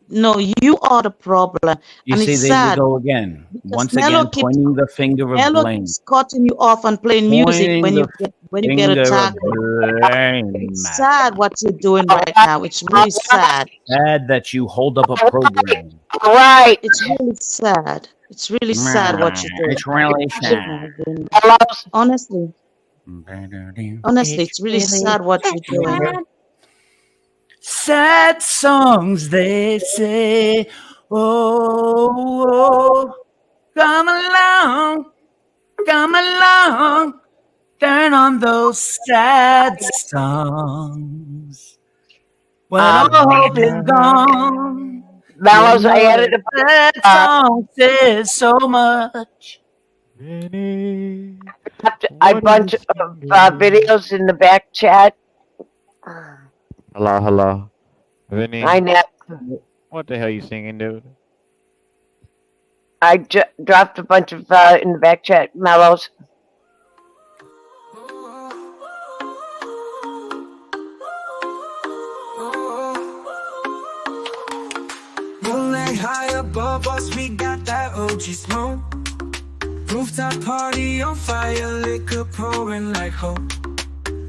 No, you are the problem, You and see, it's there you sad go again. because Once Mello again, keeps pointing the finger of Mello blame. keeps cutting you off and playing music Pointing when you the get finger of attacked. blame. It's sad what you're doing right now. It's really sad. Sad that you hold up a program. Right. It's really sad. It's really sad what you're doing. It's really sad. Honestly, it's really sad what you're doing. Sad songs, they say. Oh, come along, turn on those sad songs. When all hope is gone, Mellows, I added a sad song says so much. I bunch of videos in the back chat. Hello, hello. Vinny, I net. what the hell you singing, dude? I dropped a bunch of in the back chat, Mellows. Rolling high above us, we got that OG smoke. Rooftop party on fire, liquor pouring like hope.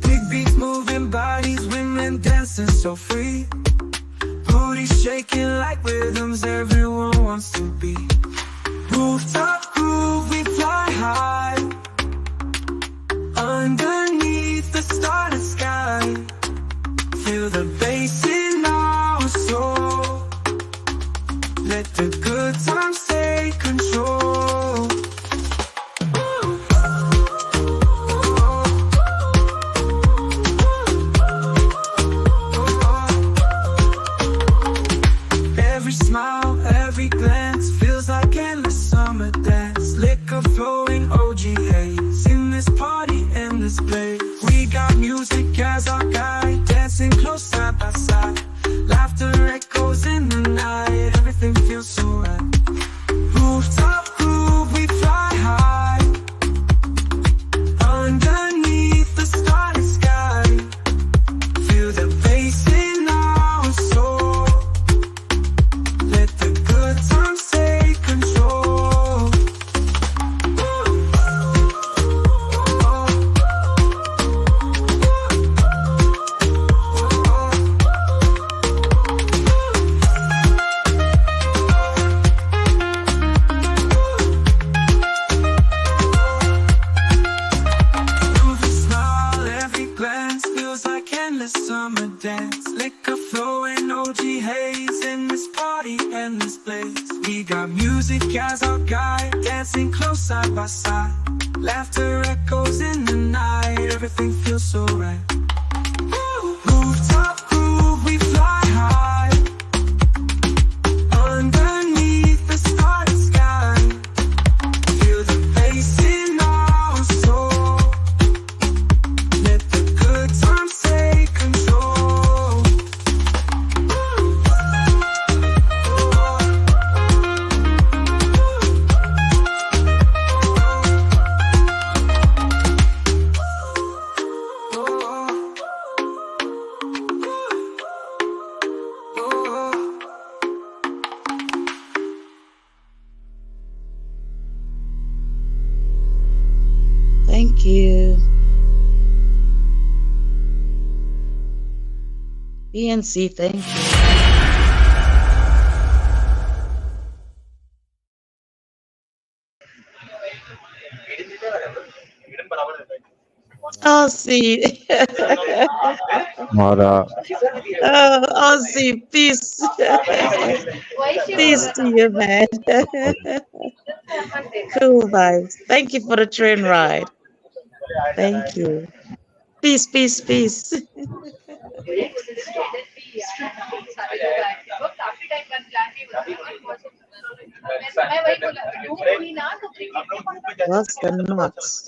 Big beats moving bodies, women dancing so free. Booty shaking like rhythms everyone wants to be. Rooftop groove, we fly high. Underneath the starry sky. Feel the bass in our soul. Let the good times take control. Every smile, every glance feels like endless summer dance. Liquor flowing, OG haze. In this party, in this place. We got music as our guide, dancing close side by side. Laughter echoes in the night, everything feels so right. Rooftop groove, we fly high. Underneath the starry sky. Feel the bass in our soul. Let the good times take control. Every smile, every glance feels like endless summer dance. Liquor flowing, OG haze in this party, endless place. We got music as our guide, dancing close side by side. Laughter echoes in the night, everything feels so right. Rooftop groove, we fly high. Underneath the starry sky. Feel the bass in our soul. Let the good times take control. Thank you. PNC, thank you. Ozzy. What up? Oh, Ozzy, peace. Peace to you, man. Cool vibes. Thank you for the train ride. Thank you. Peace, peace, peace. What's the nuts?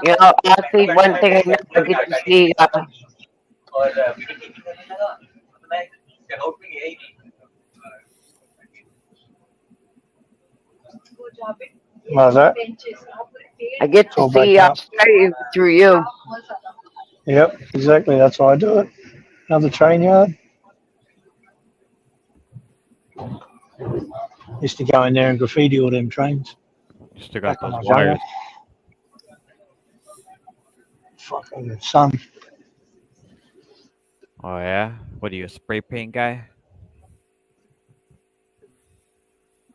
You know, actually, one thing I never get to see. How's that? I get It's to all see backed up. Australia through you. Yep, exactly. That's why I do it. Another train yard. Used to go in there and graffiti all them trains. Still got Back when I those was younger. wires. Fucking sun. Oh yeah? What are you, a spray paint guy?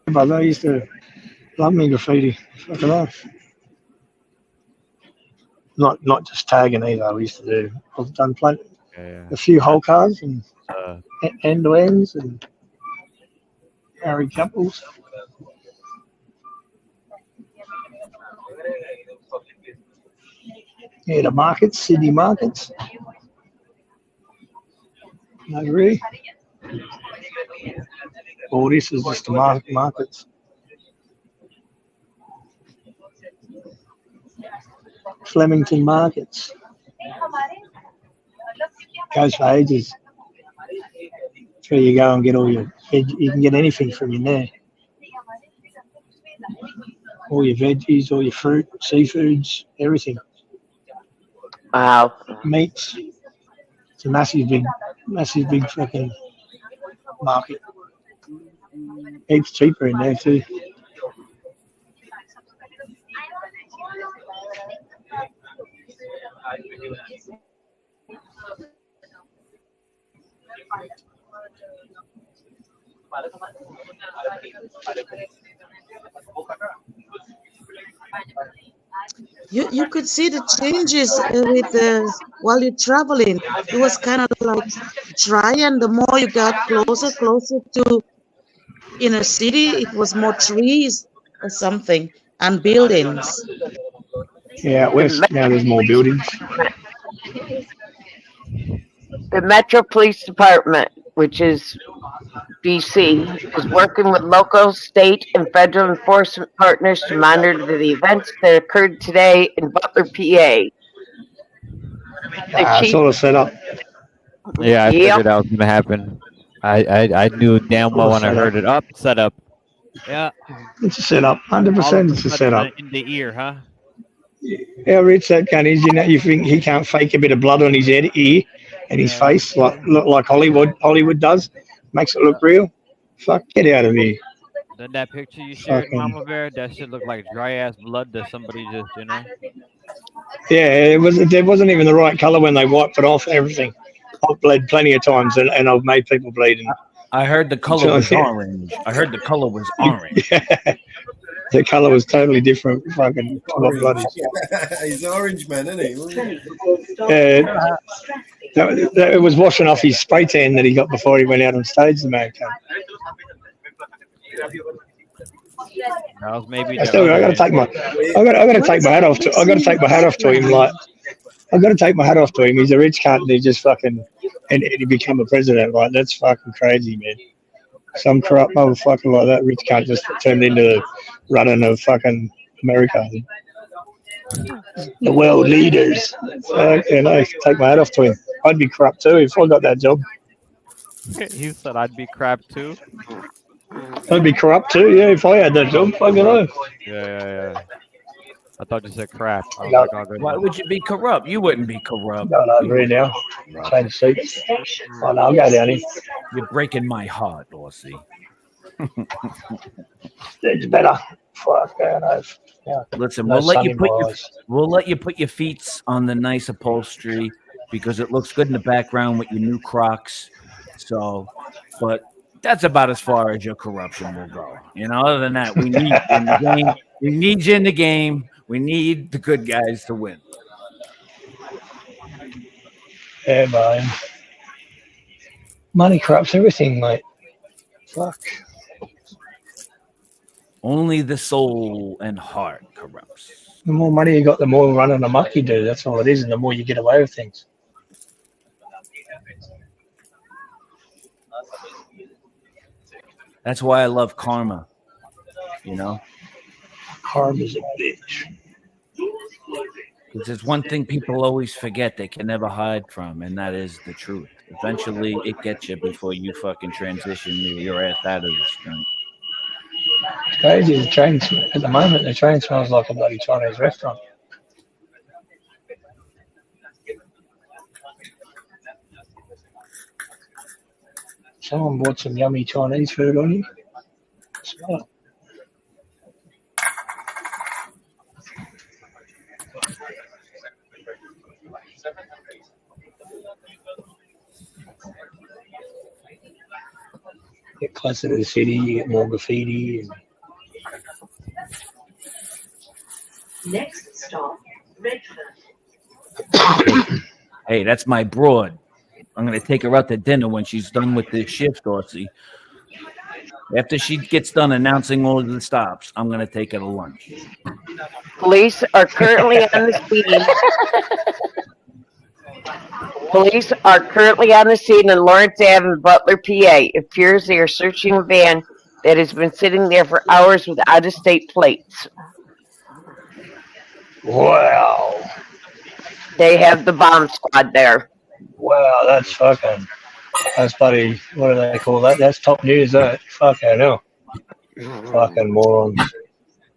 But I used to love me graffiti. Fucking life. Not just tagging either. I used to do. I've done plenty. Yeah. A few whole cars and end to ends and married couples. Yeah, the markets, Sydney markets. No, really. All this is just the markets. Flemington markets. Goes for ages. That's where you go and get all your you can get anything from in there. All your veggies, all your fruit, seafoods, everything. Wow. Meats. It's a massive big fucking market. Heaps cheaper in there too. You could see the changes with while you're traveling. It was kind of like dry, and the more you got closer to inner city, it was more trees or something and buildings. Yeah, out west now there's more buildings. The Metro Police Department, which is BC, is working with local, state, and federal enforcement partners to monitor the events that occurred today in Butler, PA. It's all set up. Yeah, I Yep. figured that was gonna happen. I knew damn well when I heard it. Up, set up. Yeah. It's a setup, 100%. It's a setup. In the ear, huh? How rich that gun is, you know? You think he can't fake a bit of blood on his ear and his face, like Hollywood does, makes it look real. Fuck, get out of here. Then that picture you shared, Fucking- Mama Bear, that shit looked like dry ass blood that somebody just, you know. Yeah, it wasn't even the right color when they wiped it off. Everything. I've bled plenty of times, and I've made people bleed. And I heard the color was orange. I heard the color was orange. the color was totally different. Fucking what blood is. He's an orange man, isn't he? It was washing off his spray tan that he got before he went out on stage. The man came. That was maybe. I gotta take my hat off to. I gotta take my hat off to him. Like, I gotta take my hat off to him. He's a rich cunt, and he just fucking and he become a president. Like, that's fucking crazy, man. Some corrupt motherfucker like that rich cunt just turned into running of fucking America. The world leaders. You know, take my hat off to him. I'd be corrupt too if I got that job. He said I'd be crap too. I'd be corrupt too, yeah, if I had that job. Fucking know. Yeah. I thought you said crap. I was No. like, oh, good. Why would you be corrupt? You wouldn't be corrupt. No, really now. Change seats. Oh no, I'll go down here. You're breaking my heart, Dorsey. It's better. Fuck, man. Yeah. Listen, No we'll let sun you in put my your eyes. we'll let you put your feet on the nice upholstery because it looks good in the background with your new Crocs. So, but that's about as far as your corruption will go. You know, other than that, we need you in the game. We need you in the game. We need the good guys to win. Yeah, man. Money corrupts everything, mate. Fuck. Only the soul and heart corrupts. The more money you got, the more running amok you do. That's all it is, and the more you get away with things. That's why I love karma. You know, Karma's a bitch. because there's one thing people always forget they can never hide from, and that is the truth. Eventually, it gets you before you fucking transition your ass out of this joint. Crazy. The train at the moment. The train smells like a bloody Chinese restaurant. Someone bought some yummy Chinese food on you. Smell it. Get closer to the city, you get more graffiti. And Next stop, Redfern. Hey, that's my broad. I'm gonna take her out to dinner when she's done with this shift, Dorsey. After she gets done announcing all of the stops, I'm gonna take her to lunch. Police are currently on the scene. Police are currently on the scene in Lawrence Ave in Butler, PA. It appears they are searching a van that has been sitting there for hours with out-of-state plates. wow, They have the bomb squad there. wow, that's bloody. What do they call that? That's top news. That fucking hell, fucking morons.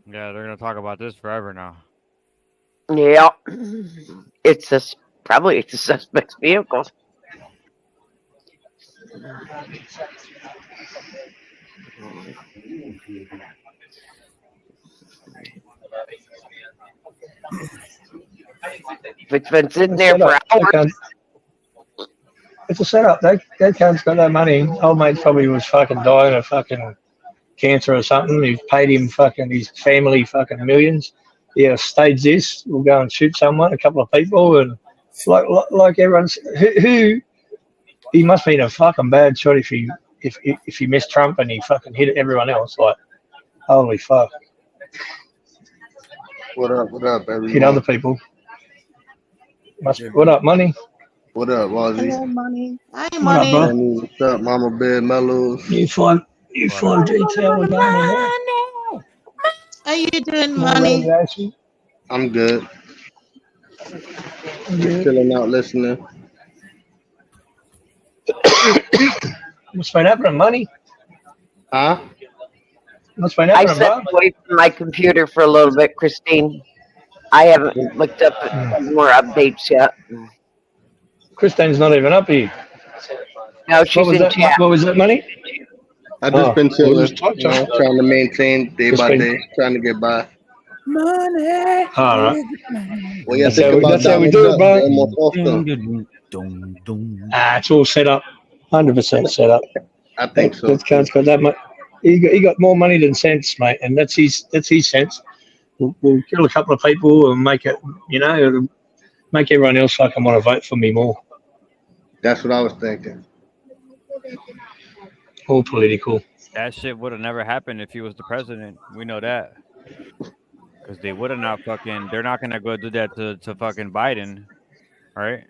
Yeah, they're gonna talk about this forever now. Yeah. It's probably a suspect's vehicle. If it's been sitting there for hours. It's a setup. That cunt's got no money. Old mate probably was fucking dying of fucking cancer or something. He's paid him fucking his family fucking millions. Yeah, stage this. We'll go and shoot someone, a couple of people, and like everyone's who he must be in a fucking bad shot if he missed Trump and he fucking hit everyone else. Like, holy fuck. What up, everyone? Hit other people. What up, money? What up, Wazzy? Hello, Money. Hi, What up, Money. bro? What's up, Mama Bear Mellows? You find detail with that. How you doing, Money? I'm good. Just chilling out, listening. What's been happening, money? Huh? What's been I happening, stepped bro? away from my computer for a little bit, Christine. I haven't looked up at more updates yet. Christine's not even up here. No, she's in chat. What was that, money? I just been chilling, we'll just talk to her. trying to maintain day by day, trying to get by. Money. All right. What you That's think about how we Donald do it, Duck, bro. man, more often? It's all set up. 100% set up. I think so. That cunt's got that much. He got more money than sense, mate, and that's his sense. We'll kill a couple of people and make it, it'll make everyone else fucking want to vote for me more. That's what I was thinking. All political. That shit would have never happened if he was the president. We know that. Because they would have not fucking. They're not gonna go do that to fucking Biden, right?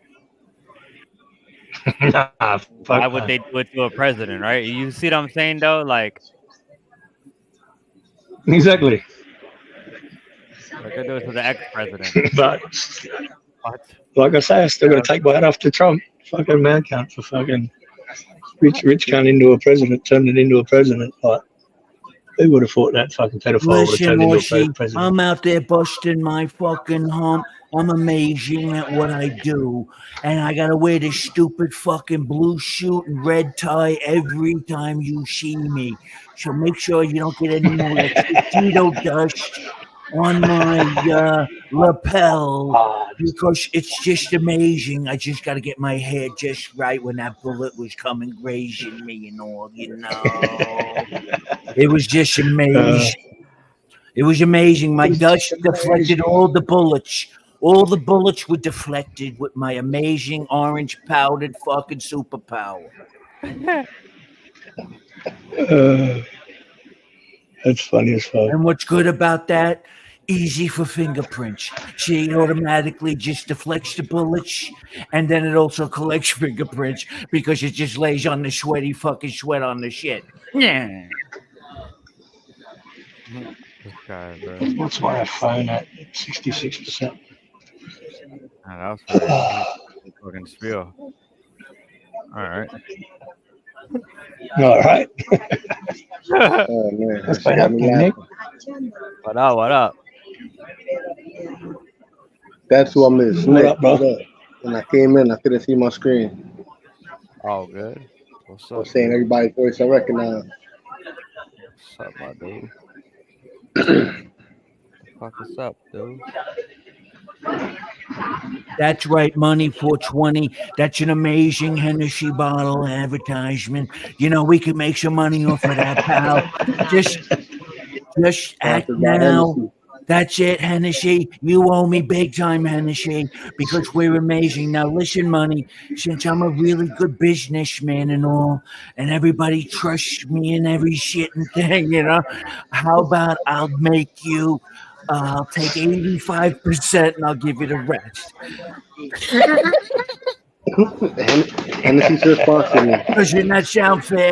Nah, Why would they do it to a president, right? You see what I'm saying though? Like, Exactly. like they do it to the ex-president. But What? like I say, I still got to take my hat off to Trump. Fucking man cunt for fucking rich cunt into a president, turned it into a president. Like, who would have thought that fucking pedophile would have Listen, turned into a Moshi, president? I'm out there busting my fucking hump. I'm amazing at what I do. And I gotta wear this stupid fucking blue suit and red tie every time you see me. So make sure you don't get any more mosquito dust on my lapel because it's just amazing. I just gotta get my hair just right when that bullet was coming grazing me and all, It was just amazing. It was amazing. My dust deflected all the bullets. All the bullets were deflected with my amazing orange powdered fucking superpower. That's funny as fuck. And what's good about that? Easy for fingerprints. See, it automatically just deflects the bullets, and then it also collects fingerprints because it just lays on the sweaty fucking sweat on the shit. Yeah. This guy, bro. What's my phone at? 66%. That was pretty fucking spiel. All right. All right. Oh man, That's she what got me happened, Nick. laughing. What up? What up? That's who I missed. What Snake. up, bro? What up? When I came in, I couldn't see my screen. Oh, good. What's I up, was saying dude? everybody's voice I recognize. What's up, my dude? What the fuck is up, dude? That's right, Money 420. That's an amazing Hennessy bottle advertisement. You know, we could make some money off of that, pal. Just act Sponsored by now. Hennessy. That's it, Hennessy. You owe me big time, Hennessy, because we're amazing. Now, listen, Money, since I'm a really good businessman and all, and everybody trusts me in every shit and thing, you know, how about I'll make you, I'll take 85% and I'll give you the rest. Hennessy should sponsor me. Doesn't that sound fair?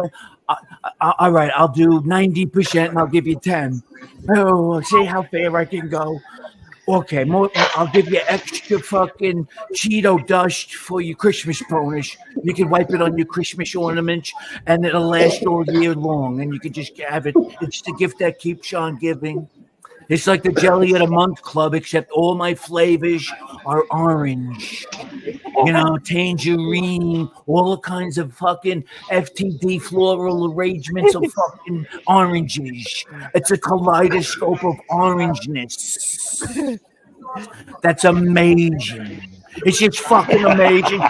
All right, I'll do 90% and I'll give you 10. Oh, see how fair I can go. Okay, more. I'll give you extra fucking Cheeto dust for your Christmas bonus. You can wipe it on your Christmas ornaments, and it'll last all year long. And you can just have it. It's the gift that keeps on giving. It's like the Jelly of the Month Club, except all my flavors are orange. You know, tangerine, all the kinds of fucking FTD floral arrangements of fucking oranges. It's a kaleidoscope of orangeness. That's amazing. It's just fucking amazing.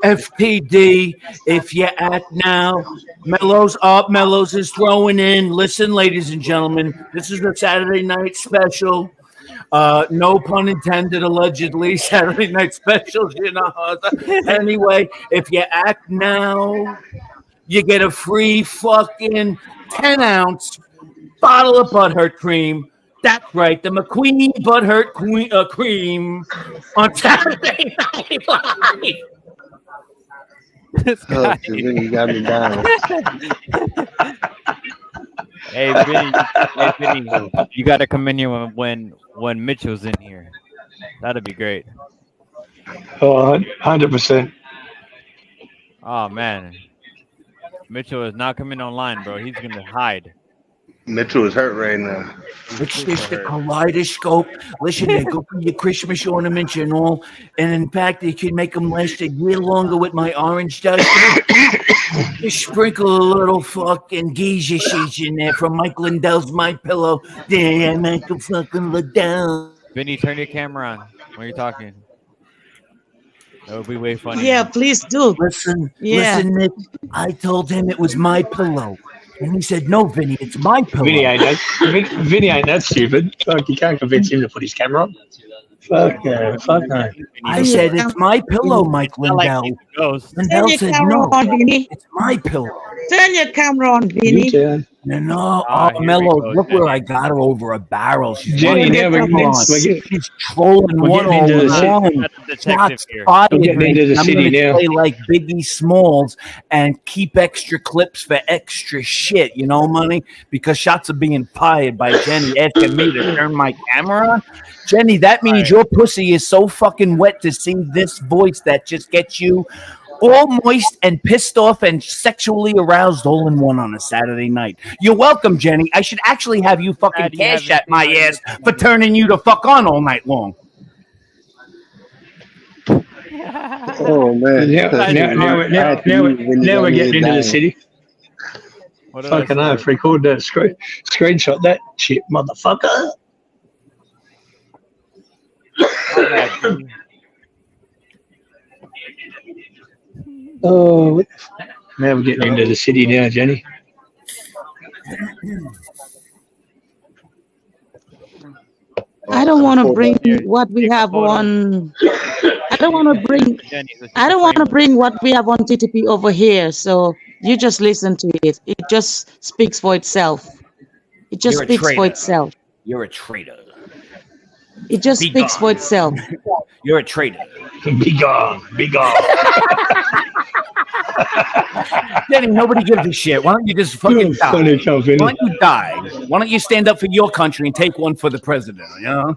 FTD, if you act now. Mellows up. Mellows is throwing in. Listen, ladies and gentlemen, this is a Saturday night special. No pun intended, allegedly. Saturday night specials, you know. Anyway, if you act now, you get a free fucking 10-ounce bottle of Butthurt cream. That's right, the McQueen Butthurt cream on Saturday Night Live. Oh, you got me down. Hey, Vinny, you got to come in here when Mitchell's in here. That'd be great. Oh, 100%. Oh man, Mitchell is not coming online, bro. He's gonna hide. Mitchell is hurt right now. It's just a kaleidoscope. Listen, they go for your Christmas ornaments and all. And in fact, you can make them last a year longer with my orange dust. Just sprinkle a little fucking geisha sheets in there from Mike Lindell's My Pillow. Then make them fucking look down. Vinny, turn your camera on when you're talking. That would be way funny. Yeah, please do. Listen, Yeah. Nick. I told him it was my pillow. And he said, no, Vinny, it's my pillow. Vinny ain't that stupid. Fuck, you can't convince him to put his camera on. Fuck no. I said, it's my pillow, Mike Lindell. Lindell your said, camera no, on, Vinny. it's my pillow. Turn your camera on, Vinny. No, Ah, oh, here Mello, we go, look Jenny. where I got her over a barrel. She's Jenny, running now we're the getting camera into- on. She's trolling we're one getting into over the city. one. That's a detective Shots here. fired. We're getting into the I'm city gonna now. play like Biggie Smalls and keep extra clips for extra shit, you know, Money? Because shots are being fired by Jenny asking me to turn my camera on. Jenny, that means your pussy is so fucking wet to sing this voice that just gets you all moist and pissed off and sexually aroused all in one on a Saturday night. You're welcome, Jenny. I should actually have you fucking Glad you have cash at my anything ass for turning you to fuck on all night long. Oh man. Now we're getting into the city. What did I Fucking say? hell, record that screenshot that shit, motherfucker. Oh, now we're getting into the city now, Jenny. I don't want to bring what we have on. I don't want to bring. I don't want to bring what we have on TTP over here. So you just listen to it. It just speaks for itself. It just You're a speaks for traitor. itself. You're a traitor. It just Be speaks gone. for itself. You're a traitor. Be gone. Be gone. Jenny, nobody gives a shit. Why don't you just fucking die? Funny company. Why don't you die? Why don't you stand up for your country and take one for the president? You know,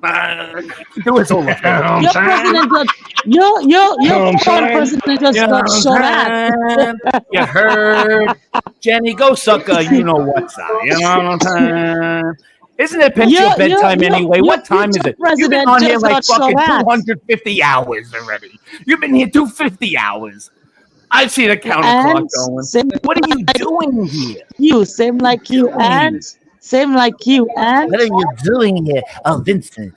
do us all a favor. Your president got your current president just You know got what shot I'm at. saying? You heard, Jenny? Go suck a you know what's up. You know what I'm saying? Isn't it past your bedtime anyway? What time is it? You've been president on here just like got shot fucking at. 250 hours already. You've been here 250 hours. I see the counter clock And going. same What are you doing here? you, same like you, and same like you, and What are you doing here? Oh, Vincent,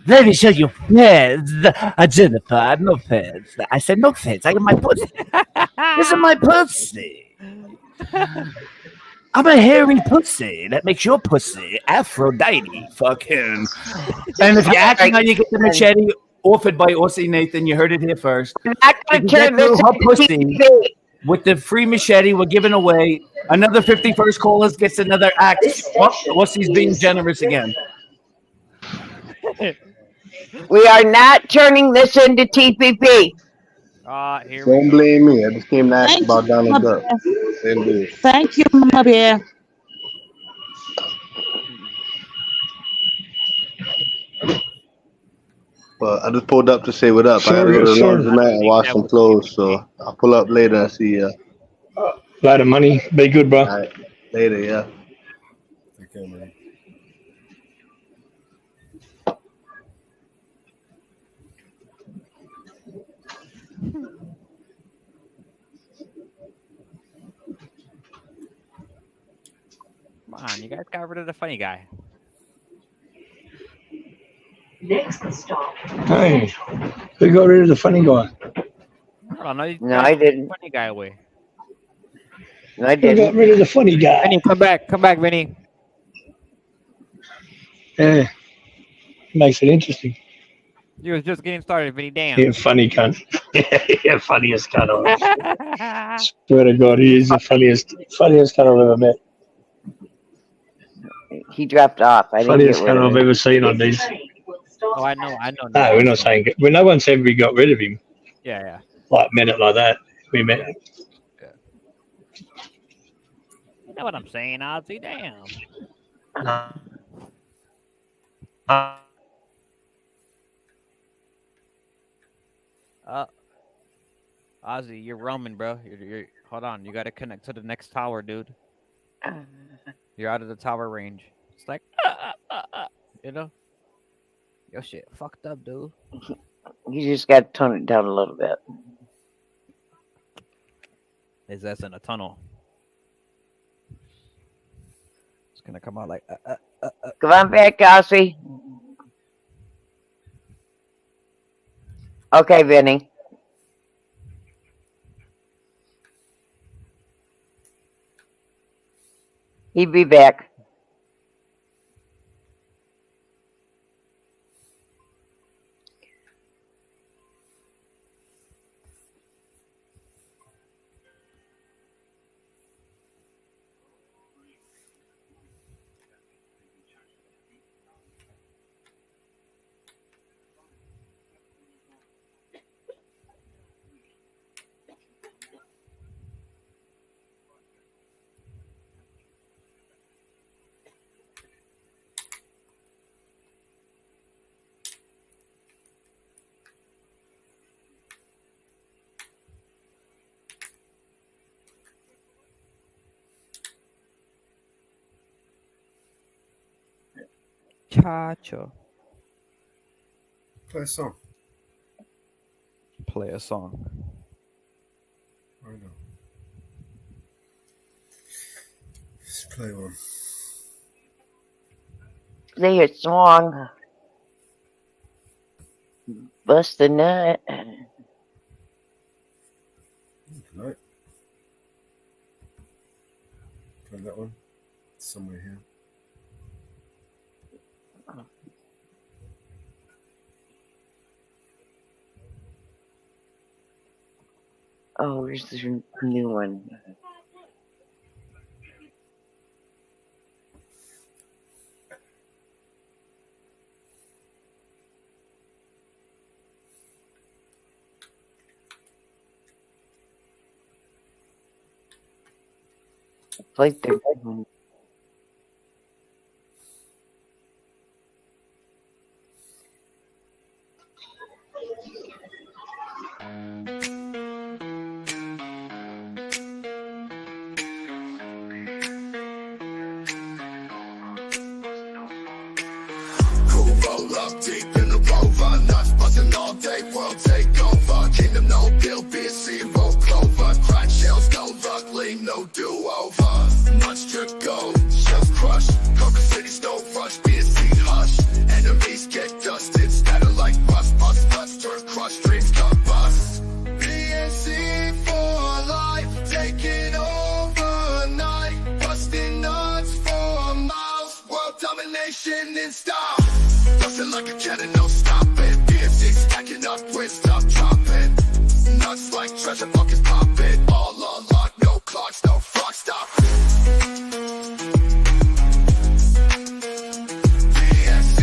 let me show you feds. Jennifer, no feds. I said no feds. I got my pussy. This is my pussy. I'm a hairy pussy. That makes your pussy Aphrodite. Fucking. And if you're acting how you get the machete offered by Aussie Nathan, you heard it here first. I'm not If going you to turn get through this her into pussy TV. with the free machete, we're giving away another 51st callers gets another axe. Aussie's being generous again. We are not turning this into TPP. Here Don't blame me. I just came to ask thank about you, Donald Mama Duck. Bear. Same dude. Thank you, Mama Bear. But I just pulled up to say what up. I gotta Sure, go to the sure. laundromat and wash some clothes, so I'll pull up later and see ya. Lot of money. Be good, bro. All right, later, yeah. Okay, man. Come on, you guys got rid of the funny guy. Next stop. Hey, who got rid of the funny guy? Oh, no, you No, got I didn't. the funny guy away. No, I Who got didn't. rid of the funny guy? Vinny, come back, Vinny. Yeah, makes it interesting. You was just getting started, Vinny. Damn. Yeah, funny cunt. Yeah, funniest cunt I've swear to God, he is the funniest cunt I've ever met. He dropped off. I didn't Funniest get rid cunt of I've him. ever seen on these. Oh, I know. No, we're not saying. Well, no one said we got rid of him. Yeah. Like meant it like that. We met him. You know what I'm saying, Ozzy? Damn. Ozzy, you're roaming, bro. You're hold on. You got to connect to the next tower, dude. You're out of the tower range. It's like, you know, your shit fucked up, dude. You just got to tone it down a little bit. His ass in a tunnel. It's gonna come out like. Come on back, Aussie. Okay, Vinny. He'd be back. Chacho. Play a song. Play a song. I know. Let's play one. Play a song. Bust a nut. Right. Play that one. Somewhere here. Oh, where's the new one? Play 13. Roll up deep in the rover, nuts buzzing all day, world take over. Kingdom no bill, be zero clover. Crack shells go luckily, no do-over. Much drip go, shells crush. Cover cities no rush, BSC hush. Enemies get dusted, scatter like rust. Bust nuts, turn crush, dreams come bust. BSC for life, taking over night. Busting nuts for miles, world domination in style. Bustin' like a cannon, no stopping. BMC stacking up with stuff dropping. Nuts like treasure buckets popping. All unlocked, no clocks, no fuck stop. BMC,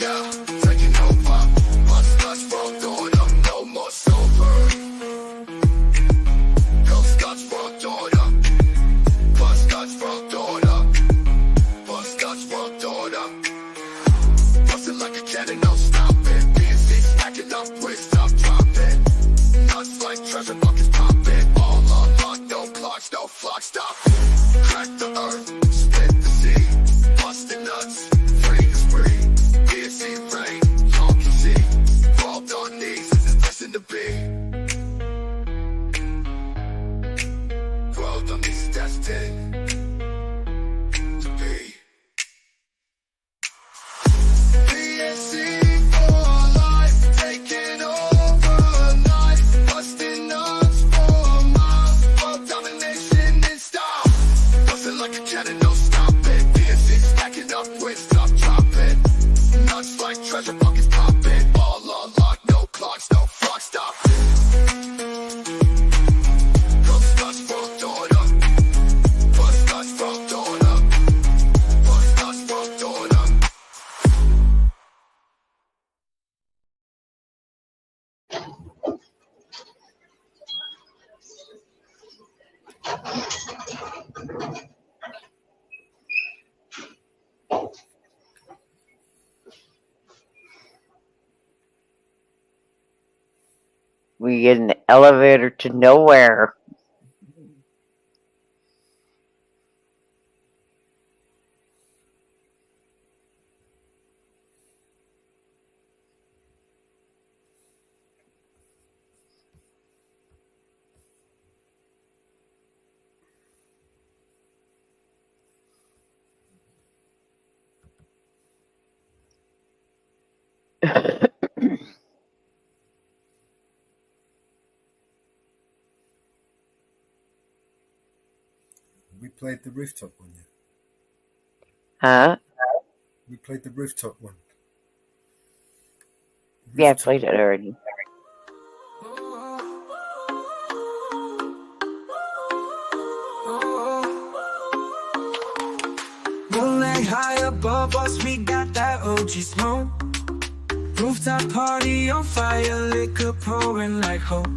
yeah, taking over. Bust nuts, world doing up, no more silver. Ghost guts, world doing up. Bust guts, world doing up. Bust guts, world doing up. Bustin' like a cannon, no stopping. BNC stacking up with stuff dropping. Nuts like treasure buckets popping. All unlocked, no clocks, no flock stop. Crack the earth, split the sea. Bustin' nuts, free is free. BNC rain, long can see. Crawled on knees, listen to be. World on these destined to be. BSC for life, taking over night. Busting nuts for miles, world domination in style. Bustin' like a cannon, no stopping. BSC stacking up with stuff dropping. Nuts like treasure buckets popping. All unlocked, no clocks, no flock stop. Ghost nuts, world doing up. Bust nuts, world doing up. Bust nuts, world doing up. We get an elevator to nowhere. We played the rooftop one yet. Huh? We played the rooftop one. Yeah, I played it already. Rolling high above us, we got that OG smoke. Rooftop party on fire, liquor pouring like hope.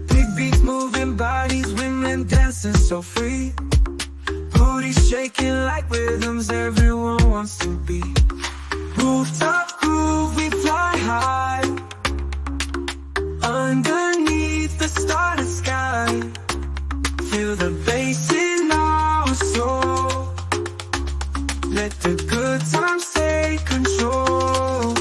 Big beats moving bodies, women dancing so free. Booties shaking like rhythms everyone wants to be. Rooftop groove, we fly high. Underneath the starry sky. Feel the bass in our soul. Let the good times take control.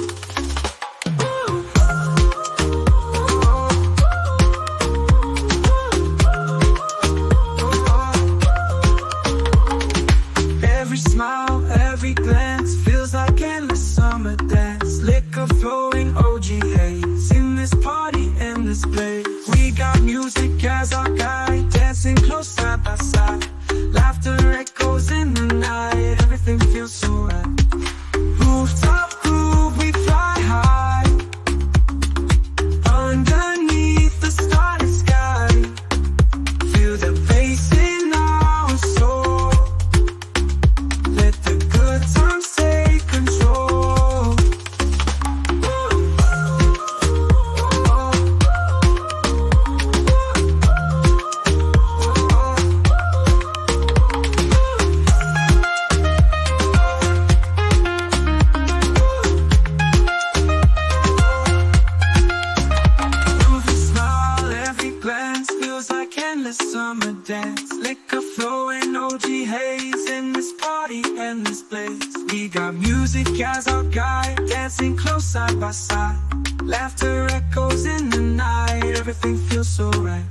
Every smile, every glance feels like endless summer dance. Liquor flowing, OG haze. In this party, endless place. We got music as our guide, dancing close side by side. Laughter echoes in the night, everything feels so right. Rooftop groove, we fly high. Underneath the starry sky. Feel the bass in our soul. Let the good times in this place. We got music as our guide, dancing close side by side. Laughter echoes in the night, everything feels so right.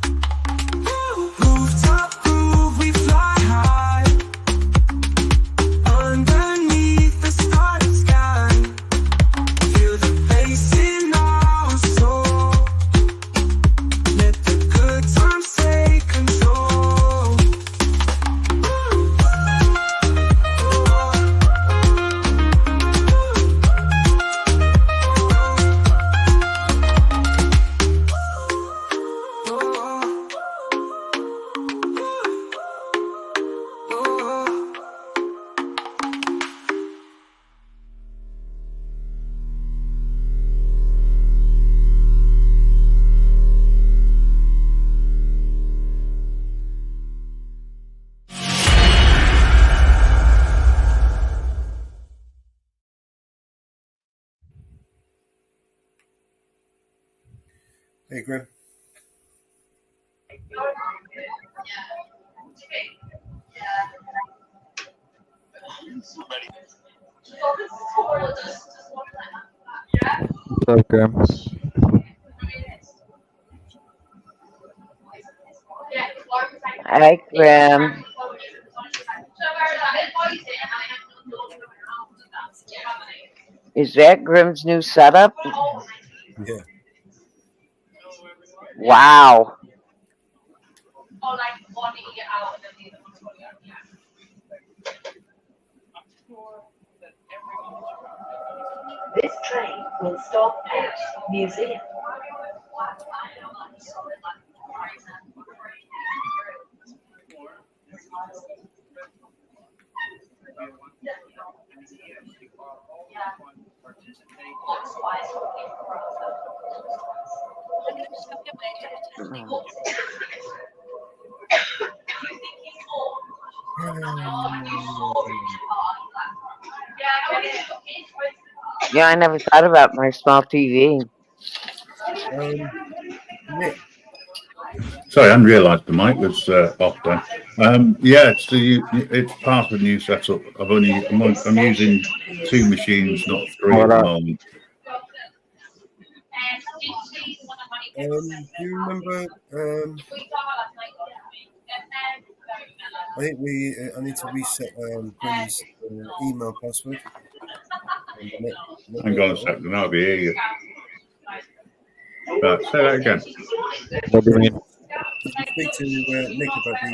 Rooftop groove, we fly high underneath the starry sky. Feel the bass in our soul. Let the good times take control. Hey, Grim. What's up, Graham? Hi, Grim. Is that Grim's new setup? Yeah. Wow. This train will stop at Museum. Yeah, I never thought about my small TV. Nick. Sorry, I hadn't realised the mic was off then. Yeah, it's part of the new setup. I'm using 2 machines, not 3 at the moment. Do you remember? I think I need to reset Grim's email password. Hang on a second, I'll be here. Right, say that again. What do you mean? Did you speak to Nick about the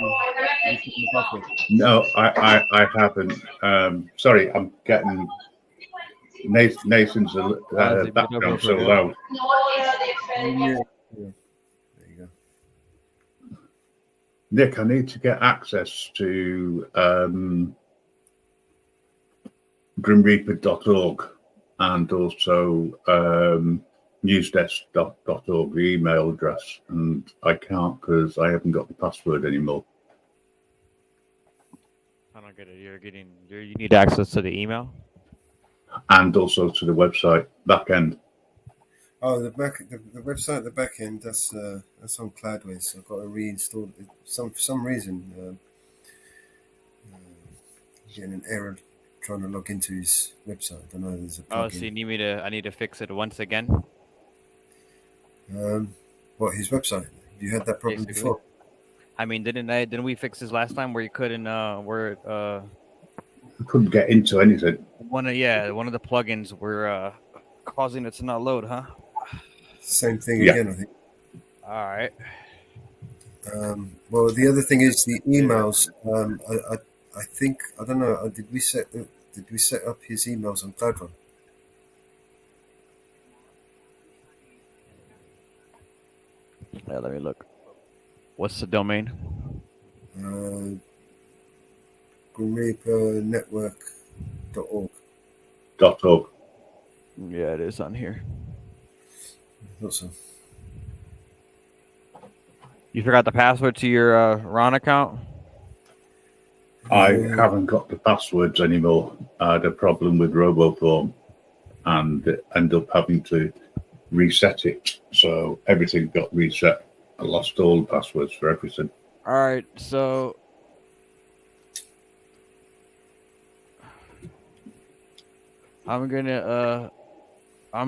password? No, I haven't. Sorry, I'm getting Nathan's background so loud. Yeah. Nick, I need to get access to grimreaper.org and also newsdesk.org, the email address, and I can't because I haven't got the password anymore. I don't get it. You need access to the email? And also to the website back end. Oh, the website, the back end, that's on Cloudways. I've got to reinstall it. For some reason, getting an error trying to log into his website. I don't know. There's a plugin. Oh, so you need I need to fix it once again? What, his website? You had that problem Basically. before? I mean, didn't we fix this last time where you couldn't I couldn't get into anything. one of the plugins were causing it to not load, huh? Same thing again, I think. All right. Well, the other thing is the emails. I think, I don't know. Did we set up his emails on CloudRun? Yeah, let me look. What's the domain? GrimReaperNetwork.org. .org. Yeah, it is on here. Thought so. You forgot the password to your Ron account? I haven't got the passwords anymore. I had a problem with RoboForm and ended up having to reset it. So everything got reset. I lost all the passwords for everything. All right, so I'm gonna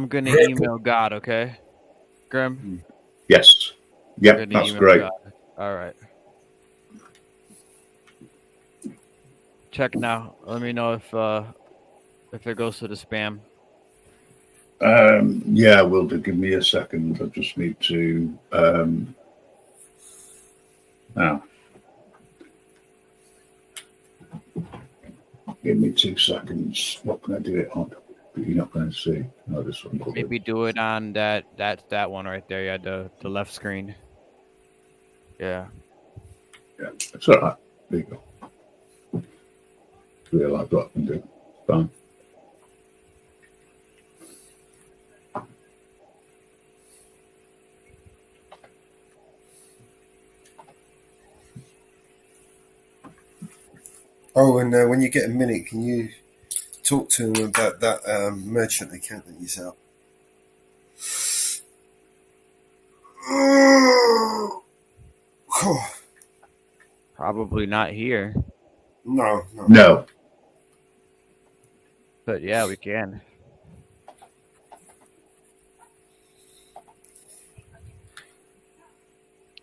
email God, okay? Grim? Yes. Yep, Gonna that's email great. God. All right. Check now. Let me know if it goes to the spam. Yeah, will do. Give me a second. I just need to now. Give me 2 seconds. What can I do it on? But you're not going to see. No, this one. will do. Maybe do it on that one right there. Yeah, the left screen. Yeah. Yeah, it's all right. There you go. Realize what I can do. Fine. Oh, and when you get a minute, can you talk to him about that merchant account that you set up? Probably not here. No. No. But yeah, we can.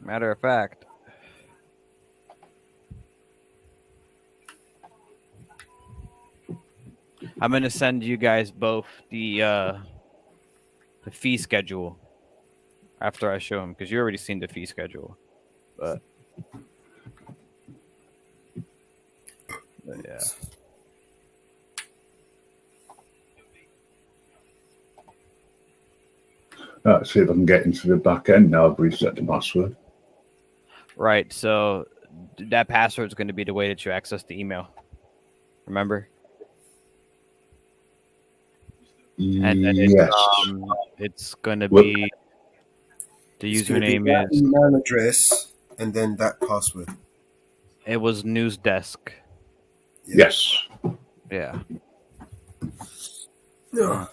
Matter of fact, I'm gonna send you guys both the fee schedule after I show them, because you already seen the fee schedule. But yeah. Let's see if I can get into the back end now. I've reset the password. Right. So that password is going to be the way that you access the email. Remember? And then it's going to be the It's gonna be username that is email address and then that password. it was Newsdesk. Yes. Yeah. Yeah.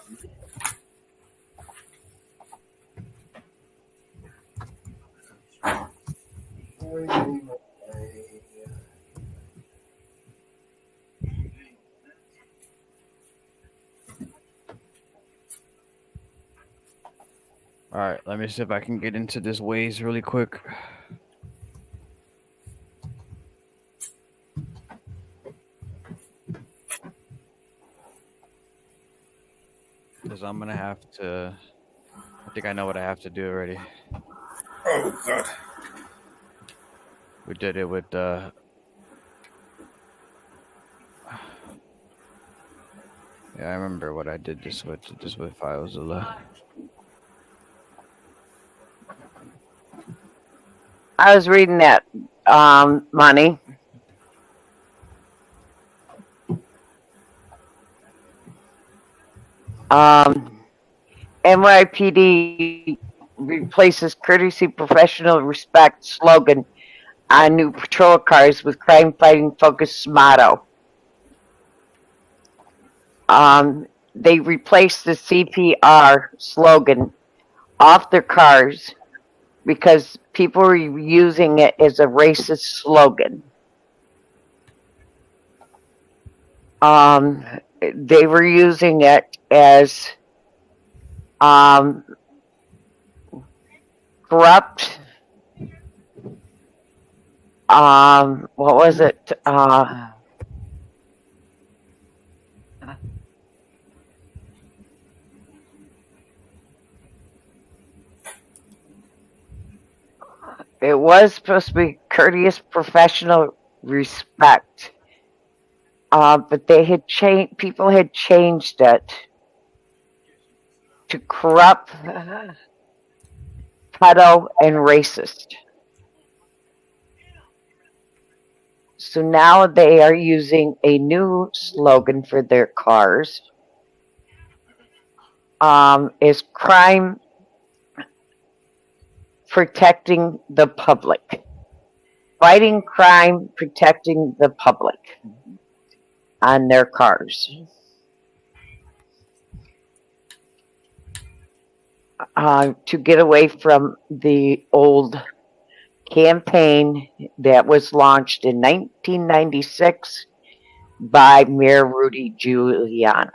All right. Let me see if I can get into this Waze really quick. Because I'm going to have to. I think I know what I have to do already. Oh, God. We did it with Yeah, I remember what I did this with FileZilla. I was reading that, Money. NYPD replaces courtesy, professional respect slogan on new patrol cars with crime fighting focused motto. They replaced the CPR slogan off their cars because people were using it as a racist slogan. They were using it as corrupt. What was it? It was supposed to be courteous, professional, respect. But they had changed. People had changed it to corrupt, pedo, and racist. So now they are using a new slogan for their cars. Is crime protecting the public. Fighting crime, protecting the public on their cars. To get away from the old campaign that was launched in 1996 by Mayor Rudy Giuliani.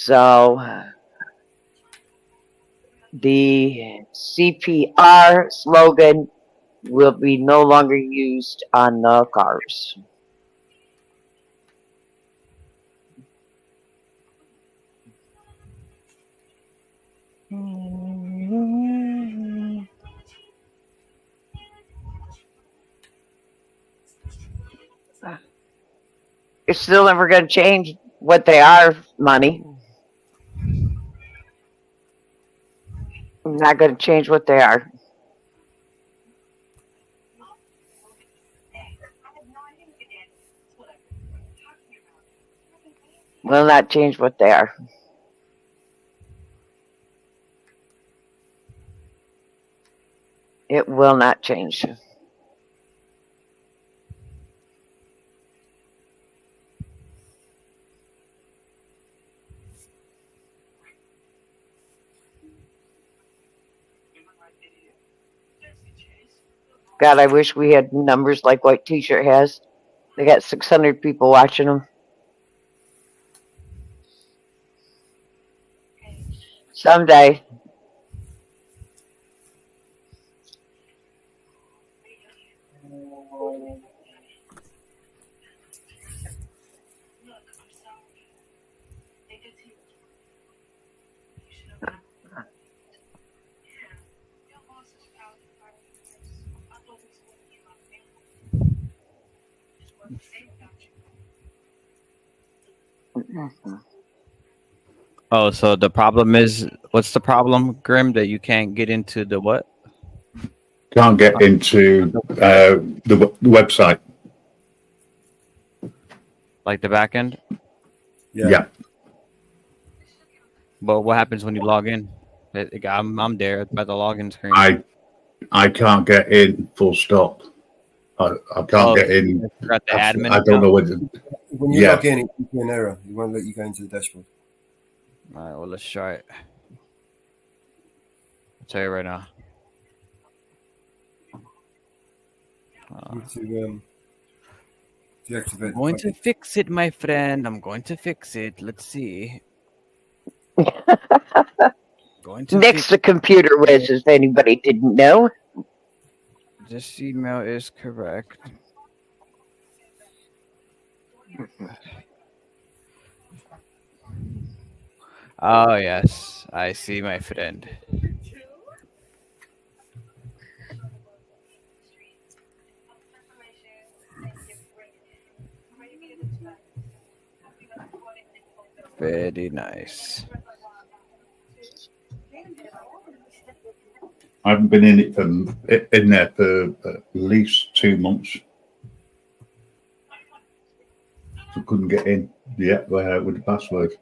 So the CPR slogan will be no longer used on the cars. It's still never going to change what they are, money. I'm not going to change what they are. Will not change what they are. It will not change. God, I wish we had numbers like White T-shirt has. They got 600 people watching them. Someday. Oh, so the problem is, what's the problem, Grim? That you can't get into the what? Can't get into the website. Like the back end? Yeah. But what happens when you log in? I'm there by the login screen. I can't get in. Full stop. I can't get in. You're at the admin I don't know whether. When you log in, it gives you an error. It won't let you go into the dashboard. All right, well, let's try it. I'll tell you right now. You need to deactivate. I'm going to fix it, my friend. I'm going to fix it. Let's see. Next to Computer Whiz, if anybody didn't know. This email is correct. Oh, yes. I see, my friend. Very nice. I haven't been in there for at least 2 months. So couldn't get in yet with the password.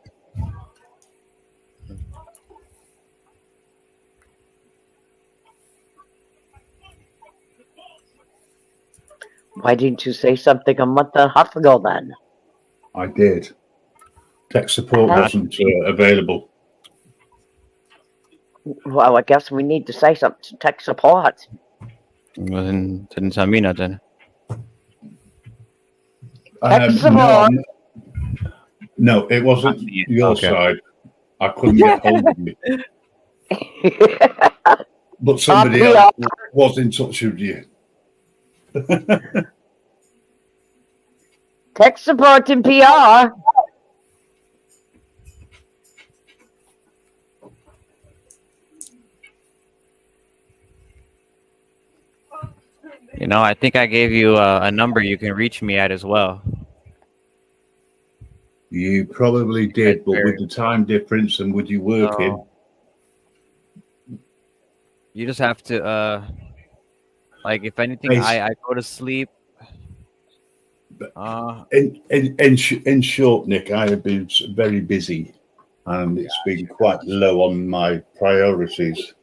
Why didn't you say something a month and a half ago then? I did. Tech support wasn't available. Well, I guess we need to say something to tech support. Well, then didn't tell me nothing. No, it wasn't your side. I couldn't get hold of you. But somebody else was in touch with you. Tech support and PR. You know, I think I gave you a number you can reach me at as well. You probably did, but with the time difference and with you working, you just have to, like, if anything, I go to sleep. In short, Nick, I have been very busy, and it's been quite low on my priorities.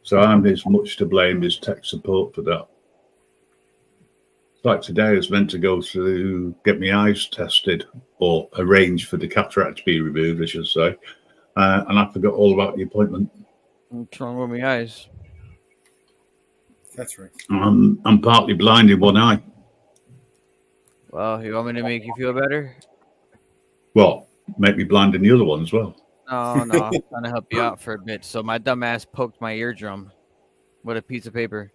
So I'm as much to blame as tech support for that. Like today, I was meant to go to get my eyes tested, or arrange for the cataract to be removed, I should say, and I forgot all about the appointment. What's wrong with my eyes? Cataract. I'm partly blind in one eye. Well, you want me to make you feel better? Well, make me blind in the other one as well. No, no, I'm trying to help you out for a bit. So my dumb ass poked my eardrum with a piece of paper.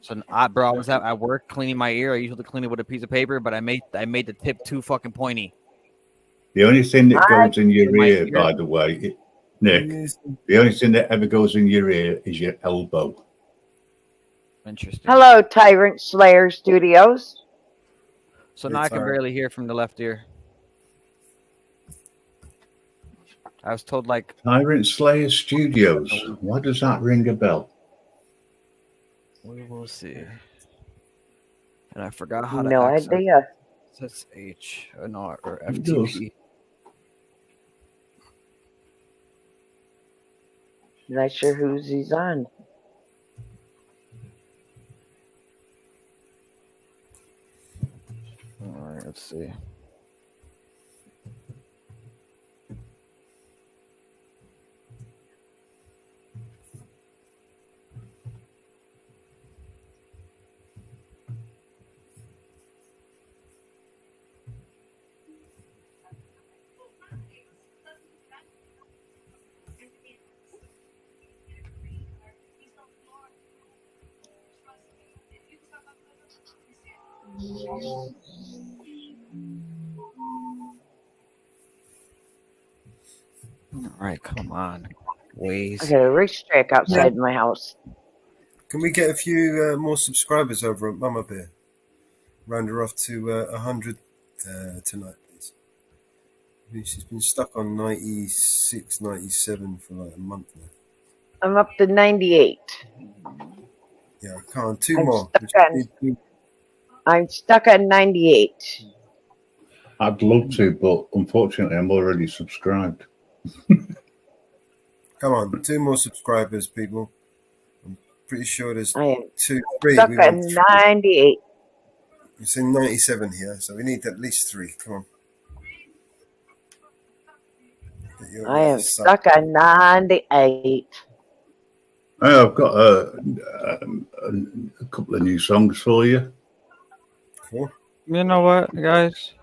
So, bro, I was at work cleaning my ear. I usually clean it with a piece of paper, but I made the tip too fucking pointy. The only thing that goes in your ear, by the way, Nick, the only thing that ever goes in your ear is your elbow. Interesting. Hello, Tyrant Slayer Studios. So now I can barely hear from the left ear. I was told like Tyrant Slayer Studios. Why does that ring a bell? We will see. And I forgot how to No idea. SSH or FTP. Not sure who's he's on. All right, let's see. All right, come on. Ways. I got a racetrack outside my house. Can we get a few more subscribers over at Mama Bear? Round her off to 100 tonight, please. I mean, she's been stuck on 96, 97 for like a month now. I'm up to 98. Yeah, I can't. Two more. I'm stuck on 98. I'd love to, but unfortunately, I'm already subscribed. Come on, 2 more subscribers, people. I'm pretty sure there's I am 2, 3. stuck We at want 98. It's in 97 here, so we need at least 3. Come on. I am stuck at 98. I've got a couple of new songs for you. Cool. You know what, guys?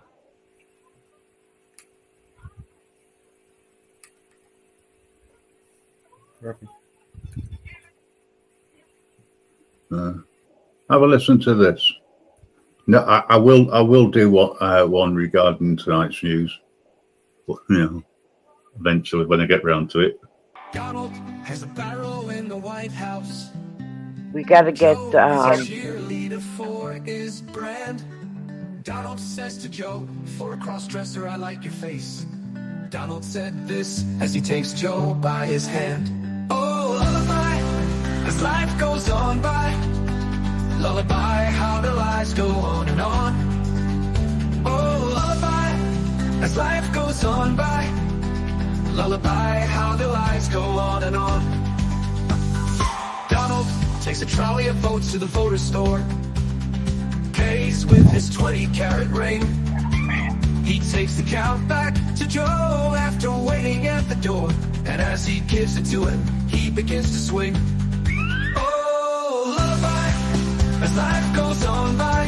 Have a listen to this. No, I will do one regarding tonight's news. But, eventually when I get round to it. Donald has a barrel in the White House. We gotta get Cheerleader for his brand. Donald says to Joe, for a cross-dresser, I like your face. Donald said this as he takes Joe by his hand. Oh, lullaby, as life goes on by. Lullaby, how the lies go on and on. Oh, lullaby, as life goes on by. Lullaby, how the lies go on and on. Donald takes a trolley of votes to the voter store. Pays with his 20-carat ring. He takes the count back to Joe after waiting at the door. And as he gives it to him, he begins to swing. Oh, lullaby, as life goes on by.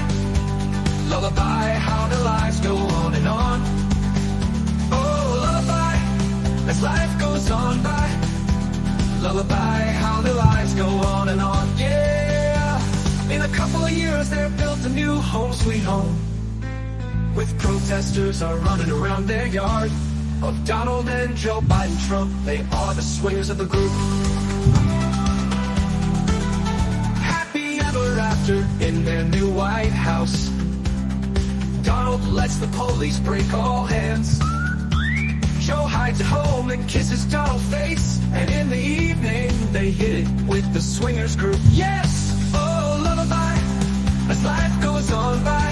Lullaby, how the lies go on and on. Oh, lullaby, as life goes on by. Lullaby, how the lies go on and on. Yeah, in a couple of years they're built a new home sweet home, with protesters are running around their yard. Of Donald and Joe Biden Trump, they are the swingers of the group. Happy ever after in their new White House. Donald lets the police break all hands. Joe hides at home and kisses Donald's face. And in the evening they hit it with the swingers group. Yes! Oh, lullaby, as life goes on by.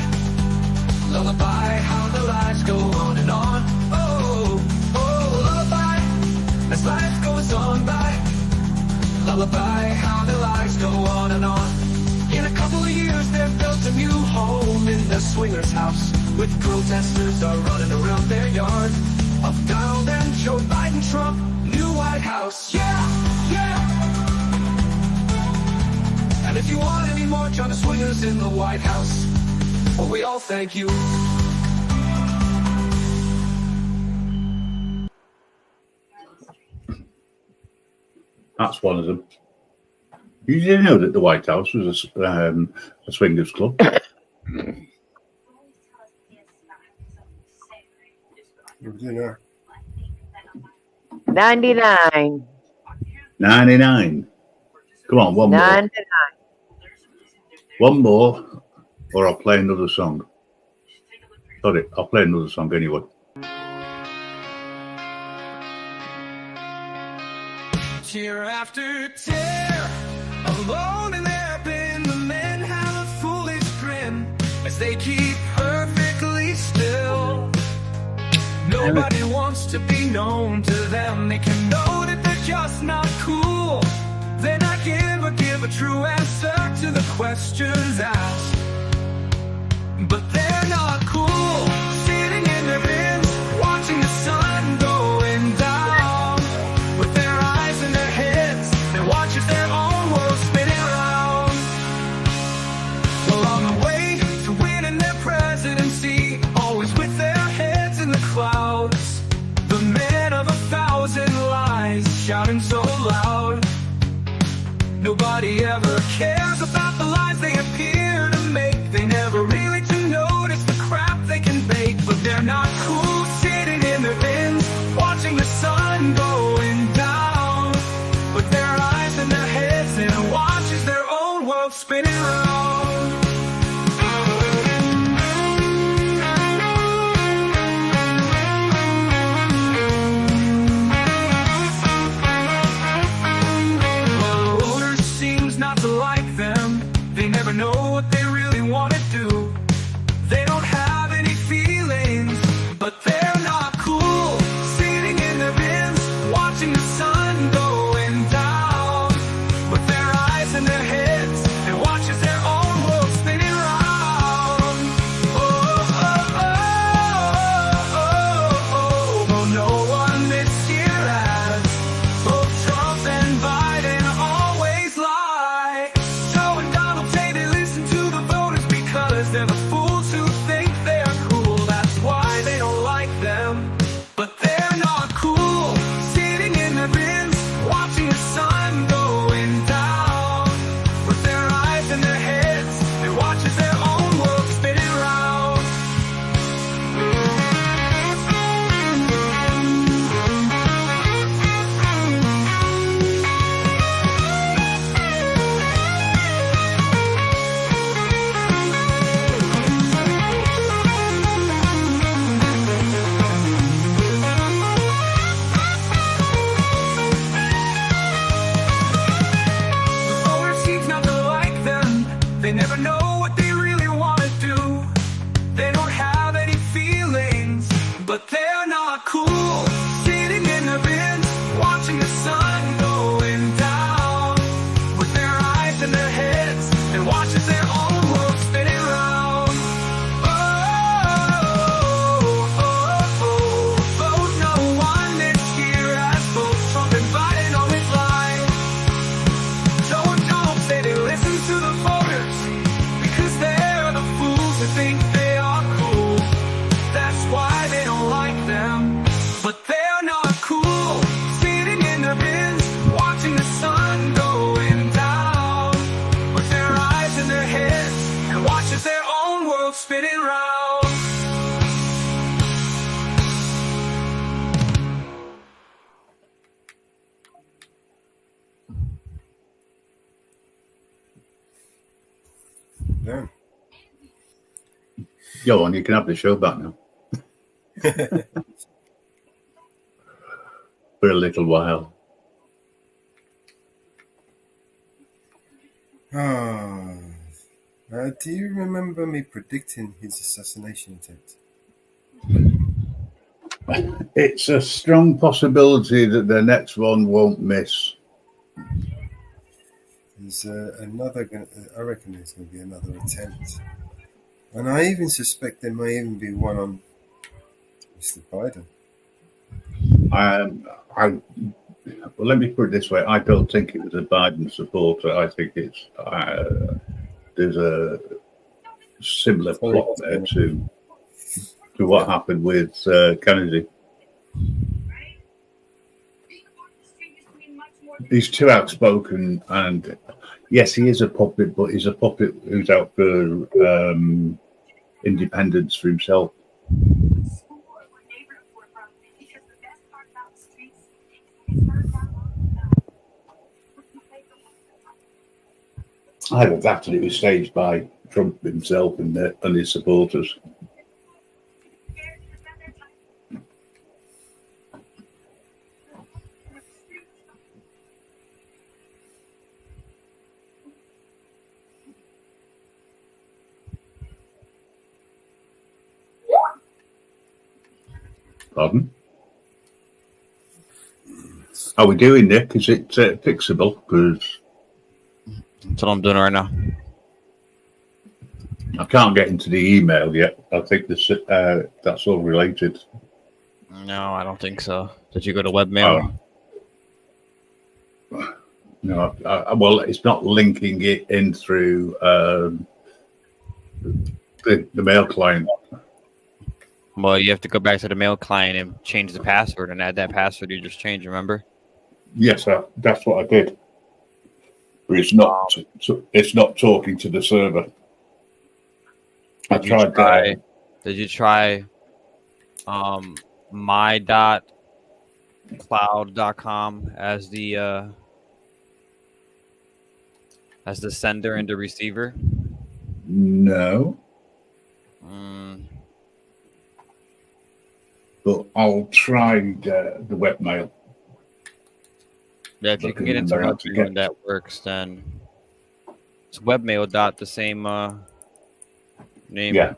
Lullaby, how the lives go on and on. Oh, oh, lullaby, as life goes on by. Lullaby, how the lives go on and on. In a couple of years they've built a new home in the swingers' house, with protesters are running around their yard. Of Donald and Joe Biden Trump, new White House. Yeah, yeah. And if you want any more, join the swingers in the White House. Well, we all thank you. That's one of them. You didn't know that the White House was a swingers club? 99. 99. Come on, one more. 99. One more, or I'll play another song. Sorry, I'll play another song anyway. Tear after tear, alone in their bin, the men have a foolish grin as they keep perfectly still. Nobody wants to be known to them. They can know that they're just not cool. They're not give a true answer to the questions asked. But they're not cool, sitting in their bins, watching the sun going down. With their eyes in their heads, they watch as their own world spinning around. Well, on the way to winning their presidency, always with their heads in the clouds, the men of 1,000 lies, shouting so loud. Nobody ever cares about the lies they appear to make. They never really to notice the crap they can bake. But they're not cool, sitting in their bins, watching the sun going down. With their eyes in their heads and watches their own world spinning around. Never know what they really want to do. They don't have any feelings, but they're not cool, sitting in their bins, watching the sun going down. With their eyes in their heads, and watches their own world spinning around. Oh, oh, oh, oh, oh, oh. No one this year has. Both Trump and Biden always lie. Joe and Donald say they listen to the voters because they're the fools who think they're cool. That's why they don't like them. But they're not cool, sitting in their bins, watching the sun going down. With their eyes in their heads, they watch as their own world spinning around. The voters seem not to like them. They never know what they really want to do. They don't have any feelings, but they're not cool, sitting in their bins, watching the sun going down. With their eyes in their heads, and watches their own world spinning around. Oh, oh, oh, vote no one this year has both Trump and Biden always lie. Don't say they listen to the voters because they're the fools who think they are cool. That's why they don't like them. But they're not cool, sitting in their bins, watching the sun going down. With their eyes in their heads, and watches their own world spinning round. Yeah. Go on, you can have the show back now. For a little while. Do you remember me predicting his assassination attempt? It's a strong possibility that the next one won't miss. There's another, I reckon there's going to be another attempt. And I even suspect there may even be one on Mr. Biden. Well, let me put it this way. I don't think it was a Biden supporter. I think it's there's a similar plot there to what happened with Kennedy. he's too outspoken, and yes, he is a puppet, but he's a puppet who's out for independence for himself. Either that, and it was staged by Trump himself and his supporters. Pardon? Are we doing, Nick? Is it fixable? Because that's what I'm doing right now. I can't get into the email yet. I think this that's all related. No, I don't think so. Did you go to webmail? No, well, it's not linking it in through the mail client. Well, you have to go back to the mail client and change the password and add that password you just changed, remember? Yes, that's what I did. But it's not. It's not talking to the server. Did you try my.cloud.com as the sender and the receiver? No. But I'll try the webmail. Yeah, if you can get into webmail and that works, then it's webmail dot the same name. Yeah.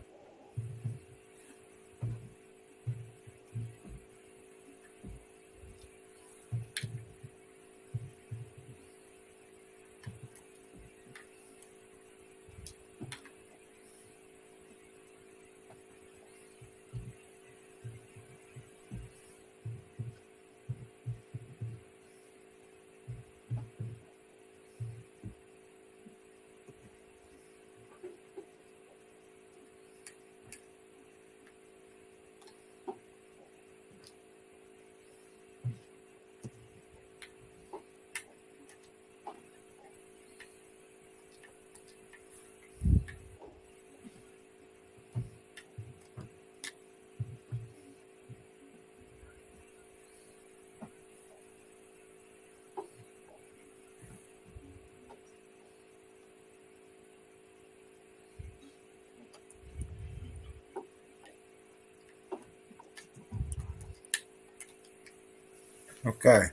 Okay.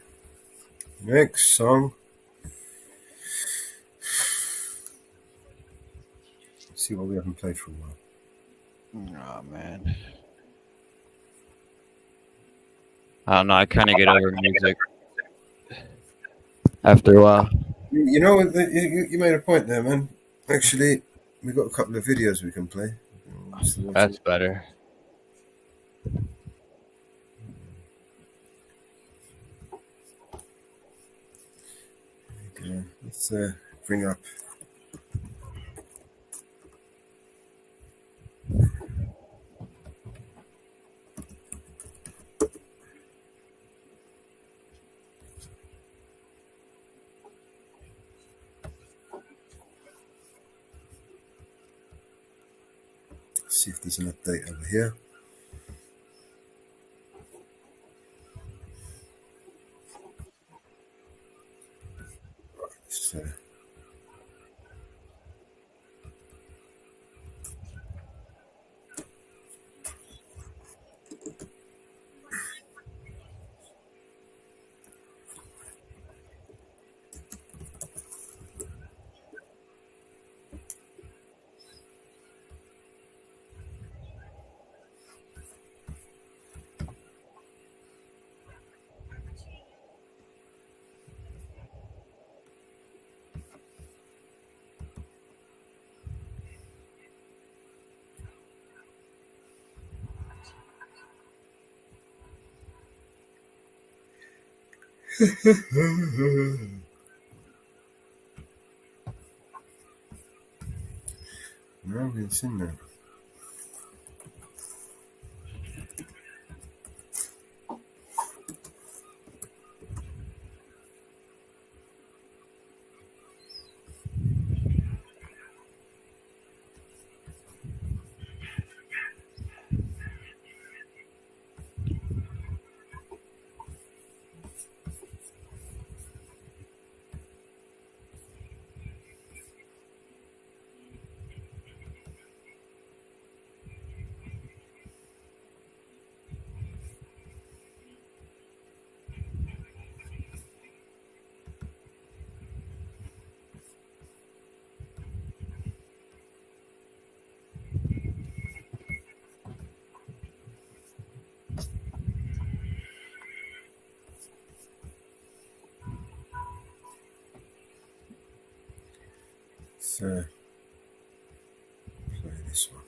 Next song. Let's see what we haven't played for a while. Oh man. I don't know. I kind of get over music after a while. You know, you made a point there, man. Actually, we've got a couple of videos we can play. That's better. Okay, let's bring up. See if there's an update over here. So, no, it's in there. play this one.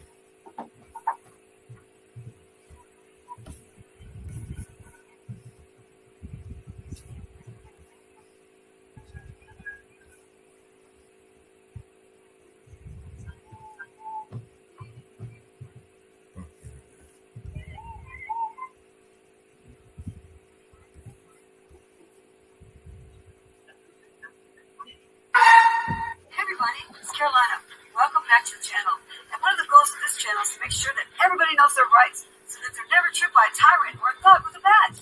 Hey everybody, it's Carolina. Welcome back to the channel. And one of the goals of this channel is to make sure that everybody knows their rights so that they're never tripped by a tyrant or a thug with a badge.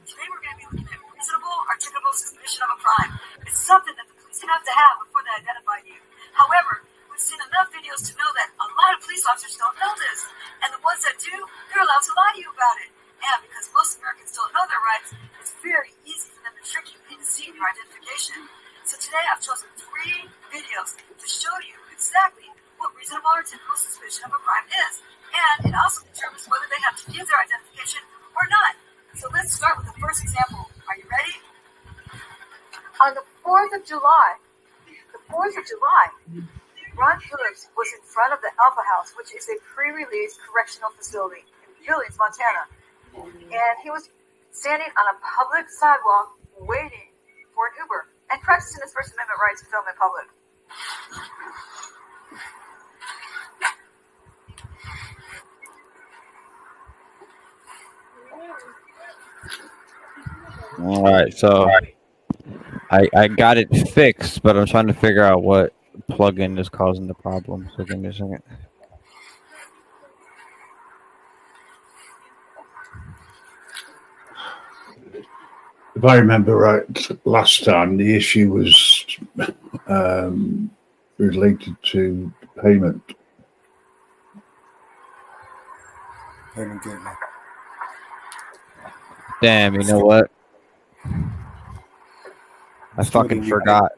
Today we're going to be looking at reasonable, articulable suspicion of a crime. It's something that the police have to have before they identify you. However, we've seen enough videos to know that a lot of police officers don't know this. And the ones that do, they're allowed to lie to you about it. And because most Americans don't know their rights, it's very easy for them to trick you into seeing your identification. So today I've chosen 3 videos to show you exactly what reasonable or typical suspicion of a crime is. And it also determines whether they have to give their identification or not. So let's start with the first example. Are you ready? On the 4th of July, Ron Phillips was in front of the Alpha House, which is a pre-release correctional facility in Billings, Montana. And he was standing on a public sidewalk waiting for an Uber and practicing his First Amendment rights to film in public. All right, so I got it fixed, but I'm trying to figure out what plugin is causing the problem. So give me a second. If I remember right, last time the issue was related to payment. Payment gateway. Damn, you know what? I fucking forgot.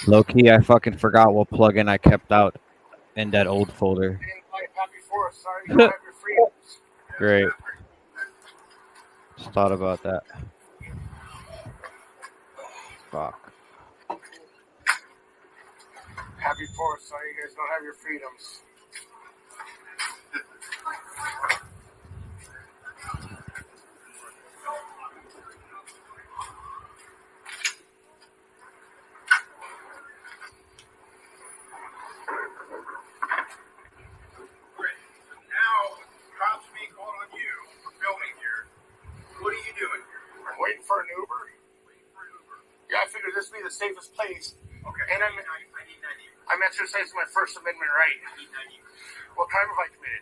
Low key, I fucking forgot what plugin I kept out in that old folder. Great. Just thought about that. Fuck. Happy 4th, sorry you guys don't have your freedoms. Waiting for an Uber? Yeah, I figured this would be the safest place. Okay. And I'm exercising my First Amendment right. What crime have I committed?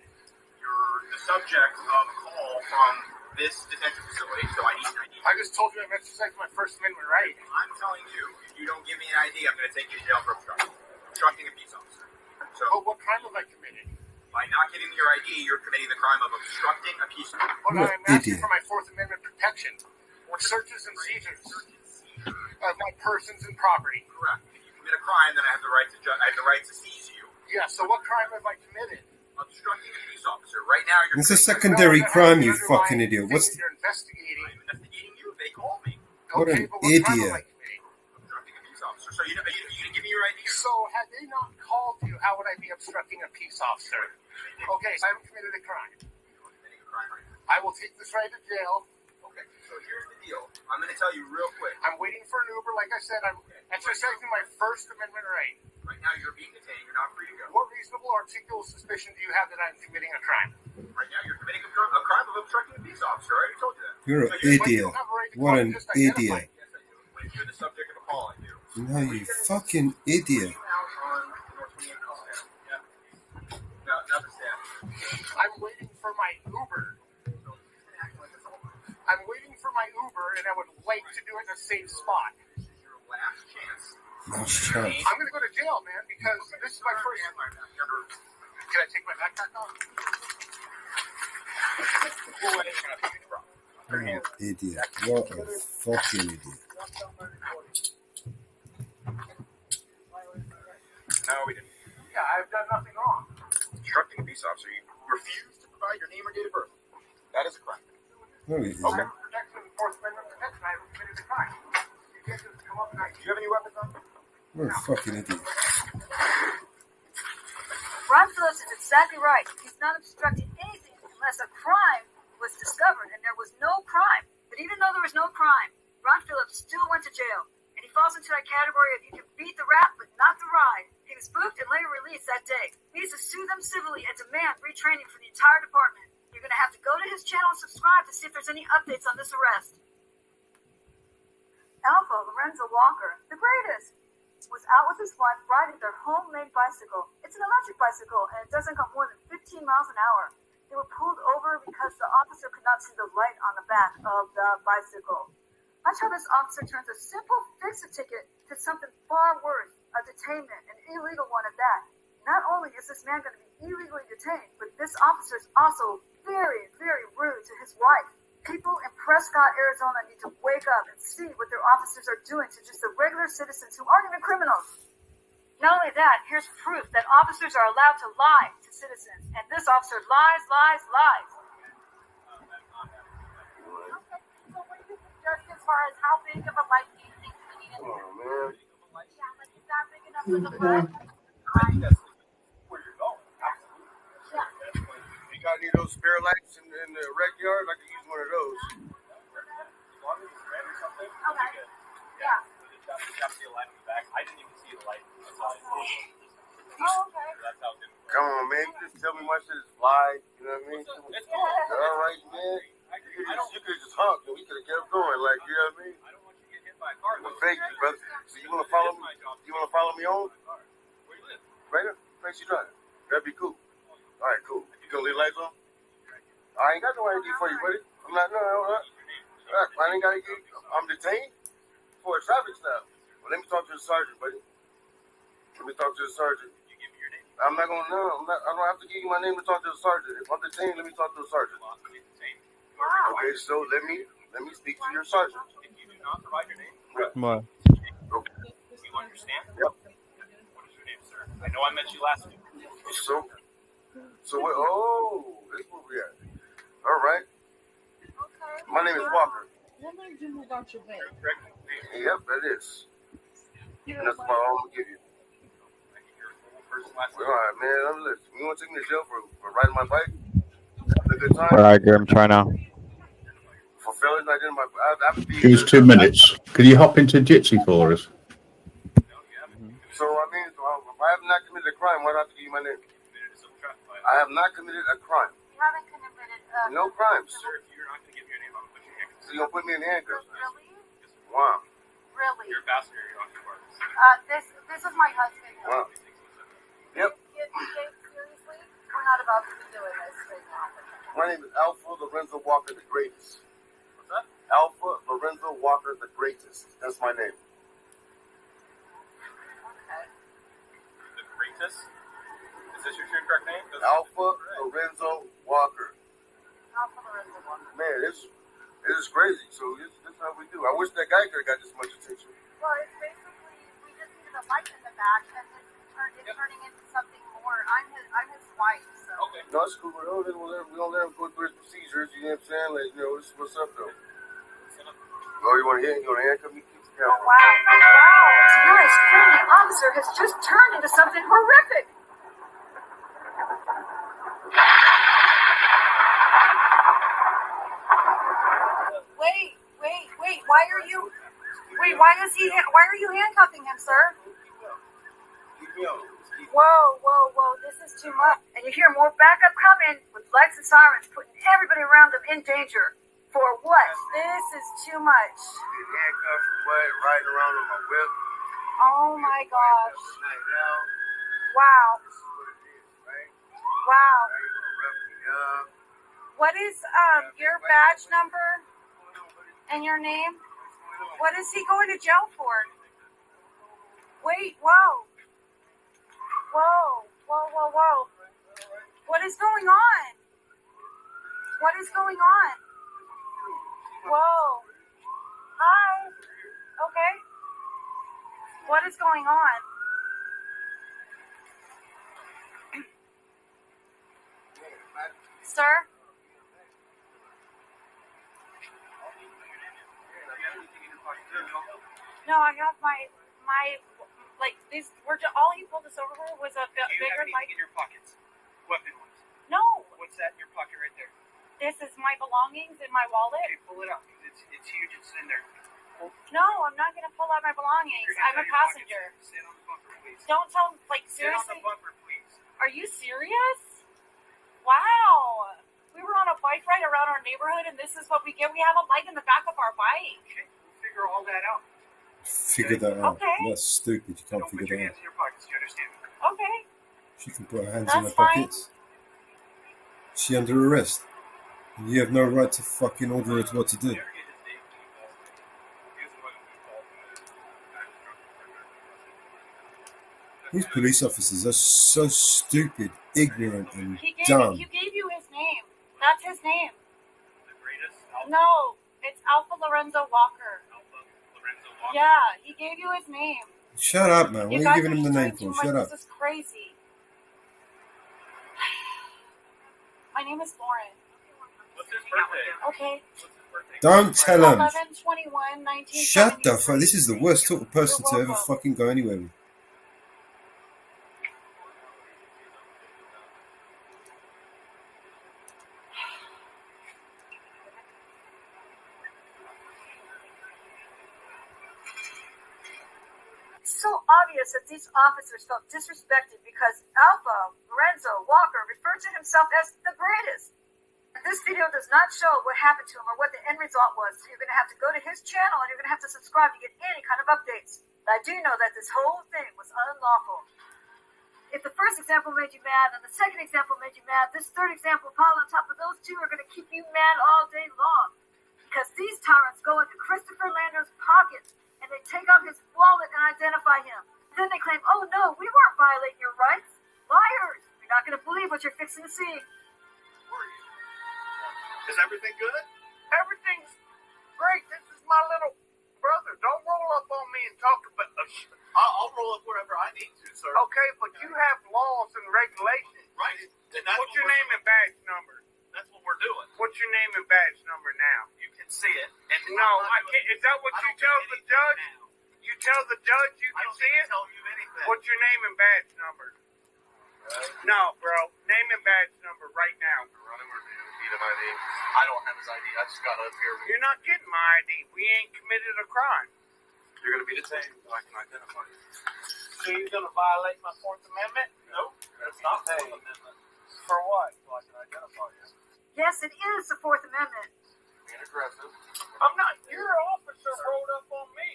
You're the subject of a call from this detention facility, so I need an ID. I just told you I'm exercising my First Amendment right. I'm telling you, if you don't give me an ID, I'm going to take you to jail for obstructing a peace officer. So, but what crime have I committed? By not giving me your ID, you're committing the crime of obstructing a peace officer. Well, I'm asking for my Fourth Amendment protection. Searches and seizures of my persons and property. Correct. If you commit a crime, then I have the right to seize you. Yeah. So what crime have I committed? Obstructing a peace officer. Right now, you're. It's a secondary crime, you fucking idiot. What's? You're investigating. I'm investigating you. They called me. What an idiot. Obstructing a peace officer. So you gonna give me your ID? So had they not called you, how would I be obstructing a peace officer? Okay, so I haven't committed a crime. I will take this right to jail. Okay, so here's the deal. I'm going to tell you real quick. I'm waiting for an Uber. Like I said, I'm exercising my First Amendment right. Right now, you're being detained. You're not free to go. What reasonable articulable suspicion do you have that I'm committing a crime? Right now, you're committing a crime of obstructing a peace officer. I already told you that. You're an idiot. What an idiot. Yes, I do. When you're the subject of a call, I do. No, you fucking idiot. I'm waiting for my Uber. I'm waiting for my Uber, and I would like to do it in a safe spot. Your last chance. Last chance. I'm going to go to jail, man, because this is my first. Can I take my backpack off? Oh, idiot. What a fucking idiot. No, we didn't. Yeah, I've done nothing wrong. Obstructing a peace officer. You refuse to provide your name or date of birth. That is a crime. No, it isn't. Okay. Protection, Fourth Amendment protection. I haven't committed a crime. You can't just come up and do you have any weapons on? What a fucking idiot. Ron Phillips is exactly right. He's not obstructing anything unless a crime was discovered, and there was no crime. But even though there was no crime, Ron Phillips still went to jail, and he falls into that category of you can beat the rap but not the ride. He was booked and later released that day. He needs to sue them civilly and demand retraining for the entire department. You're going to have to go to his channel and subscribe to see if there's any updates on this arrest. Alpha Lorenzo Walker, the greatest, was out with his wife riding their homemade bicycle. It's an electric bicycle, and it doesn't go more than 15 miles an hour. They were pulled over because the officer could not see the light on the back of the bicycle. Watch how this officer turns a simple fix-it ticket to something far worse, a detainment, an illegal one at that. Not only is this man going to be illegally detained, but this officer is also very, very rude to his wife. People in Prescott, Arizona need to wake up and see what their officers are doing to just the regular citizens who aren't even criminals. Not only that, here's proof that officers are allowed to lie to citizens, and this officer lies. So what do you suggest as far as how big of a light do you think we need? Oh, man. Yeah, like is that big enough for the front? I think that's where you're going. Absolutely. You got any of those spare lights in the rec yard? I could use one of those. As long as it's red or something, Okay. good. Yeah. You have to see a light on the back. I didn't even see the light. Oh, okay. That's how good. Come on, man. You just tell me my shit is live. You know what I mean? It's cool. All right, man. You could just honk and we could have kept going. Like, you know what I mean? I don't want you to get hit by a car. Thank you, brother. So you want to follow me? You want to follow me on? Where you live? Right there. Place you driving. That'd be cool. All right, cool. You gonna leave lights on? I ain't got no ID for you, buddy. I'm not. No. I ain't got to get. I'm detained for a traffic stop. Well, let me talk to the sergeant, buddy. Let me talk to the sergeant. You give me your name. I'm not gonna. No, I'm not. I don't have to give you my name to talk to the sergeant. If I'm detained, let me talk to the sergeant. Okay, so let me speak to your sergeant. If you do not provide your name, Right. Okay. do you understand? Yep. What is your name, sir? I know I met you last week. So what? Oh, this is where we at. All right. Okay. My name is Walker. What made you move out your bed? Yep, that is. And that's what I'm gonna give you. All right, man. Listen, you want to take me to jail for riding my bike? Having a good time? All right, I'm trying now. For fellas, I did my. I have to be. Give us 2 minutes. Could you hop into Jitsi for us? So I mean, if I have not committed a crime, why do I have to give you my name? I have not committed a crime. You haven't committed No crimes. Sir, if you're not going to give me your name, I'm going to put you in handcuffs. So you're gonna put me in handcuffs? Really? Wow. Really? You're a passenger. You're not your This is my husband. Wow. Yep. Seriously, we're not about to be doing this right now. My name is Alpha Lorenzo Walker, the greatest. What's that? Alpha Lorenzo Walker, the greatest. That's my name. Okay. The greatest? Is this your true correct name? Alpha Lorenzo Walker. Alpha Lorenzo Walker. Man, this is crazy. So this is how we do. I wish that guy could have got this much attention. Well, it's basically we just needed a light in the back, and it's turning into something more. I'm his wife, so. Okay. No, it's cool. We don't let him go through his procedures. You know what I'm saying? Like, you know, this is what's up though. Oh, you want to handcuff me? Oh, wow. Tonight's friendly officer has just turned into something horrific. Wait. Why are you handcuffing him, sir? Whoa. This is too much. And you hear more backup coming with lights and sirens, putting everybody around them in danger. For what? This is too much. Handcuffs, what? Riding around on my whip. Oh my gosh. Wow. What is your badge number and your name? What is he going to jail for? Wait, whoa. What is going on? What is going on? Whoa. Hi. Okay. What is going on? Sir? No, I have my Like these were all he pulled us over for was a Do you bigger have like. anything in your pockets? Weapon-wise? No, What's that in your pocket right there? this is my belongings in my wallet. Okay, pull it out. It's huge. It's in there. No, I'm not gonna pull out my belongings. Your I'm a hands out of your pockets. passenger. Sit on the bumper, please. Don't tell me, like Sit on seriously. the bumper, please. Are you serious? Wow. We were on a bike ride around our neighborhood, and this is what we get. We have a light in the back of our bike. Okay, we'll figure all that out. Figure that out. Okay. That's stupid. You can't Don't put figure your that hands in your pockets. You understand? Okay. She can put her hands in That's her fine. pockets. She under arrest. And you have no right to fucking order her what to do. These police officers are so stupid, ignorant, and He dumb. gave you his name. That's his name. No, it's Alpha Lorenzo Walker. Yeah, he gave you his name. Shut up, man. What You are guys you giving him are the just name doing for? too Shut much. up. This is crazy. My name is Lauren. What's his birthday? Okay. Don't tell him. 11/21/1973. Shut the fuck. This is the worst sort of person to ever fucking go anywhere with. It's so obvious that these officers felt disrespected because Alpha Lorenzo Walker referred to himself as the greatest. This video does not show what happened to him or what the end result was, so you're going to have to go to his channel and you're going to have to subscribe to get any kind of updates. But I do know that this whole thing was unlawful. If the first example made you mad and the second example made you mad, this third example piled on top of those two are going to keep you mad all day long. Because these tyrants go into Christopher Lander's pockets and they take out his wallet and identify him. Then they claim, oh no, we weren't violating your rights. Liars! You're not going to believe what you're fixing to see. Is everything good? Everything's great. This is my little brother. Don't roll up on me and talk about. I'll roll up wherever I need to, sir. Okay, but you have laws and regulations. Right. Then that's What's what your we're name doing. and badge number? That's what we're doing. What's your name and badge number now? You can see it. And No, I'm not I doing- can't. Is that what I you don't tell do the anything judge? now. You tell the judge you I can don't see need to it? tell you anything. What's your name and badge number? No, bro. Name and badge number right now. ID. I don't have his ID. I just got up here. You're not getting my ID. We ain't committed a crime. You're going to be detained so I can identify you. So you're going to violate my Fourth Amendment? Nope. That's not the Fourth Amendment. For what? So I can identify you. Yes, it is the Fourth Amendment. Being aggressive. I'm not. Your officer rolled up on me.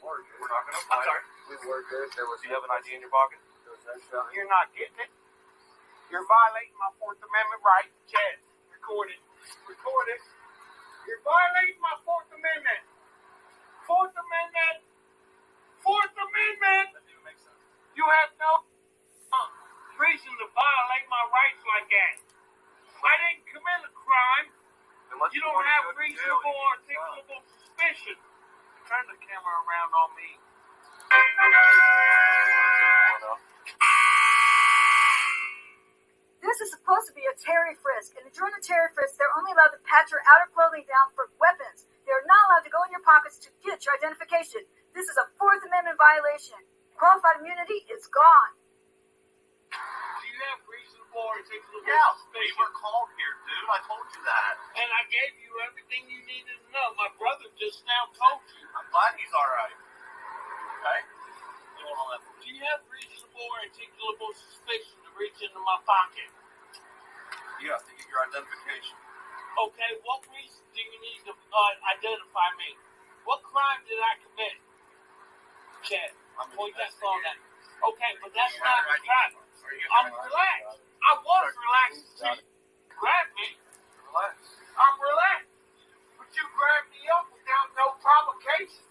We're not going to fight. I'm sorry. We were good. Do you have an ID in your pocket? You're not getting it. You're violating my Fourth Amendment right. Chad, record it. Record it. You're violating my Fourth Amendment. Fourth Amendment. Fourth Amendment. You have no reason to violate my rights like that. I didn't commit a crime. You don't have reasonable or articulable suspicion. Turn the camera around on me. This is supposed to be a Terry frisk, and during the Terry frisk, they're only allowed to pat your outer clothing down for weapons. They're not allowed to go in your pockets to get your identification. This is a Fourth Amendment violation. Qualified immunity is gone. Do you have reasonable or articulable Yeah, we suspicion? were called here, dude. I told you that. And I gave you everything you needed to know. My brother just now told you. I'm glad he's all right. Okay? Do you have reasonable or articulable suspicion to reach into my pocket? You have to get your identification. Okay, what reason do you need to identify me? What crime did I commit? Chad, point that phone at me. Okay, but that's not the crime. I'm relaxed. I was relaxed until you grabbed me. Relax. I'm relaxed. But you grabbed me up without no provocation.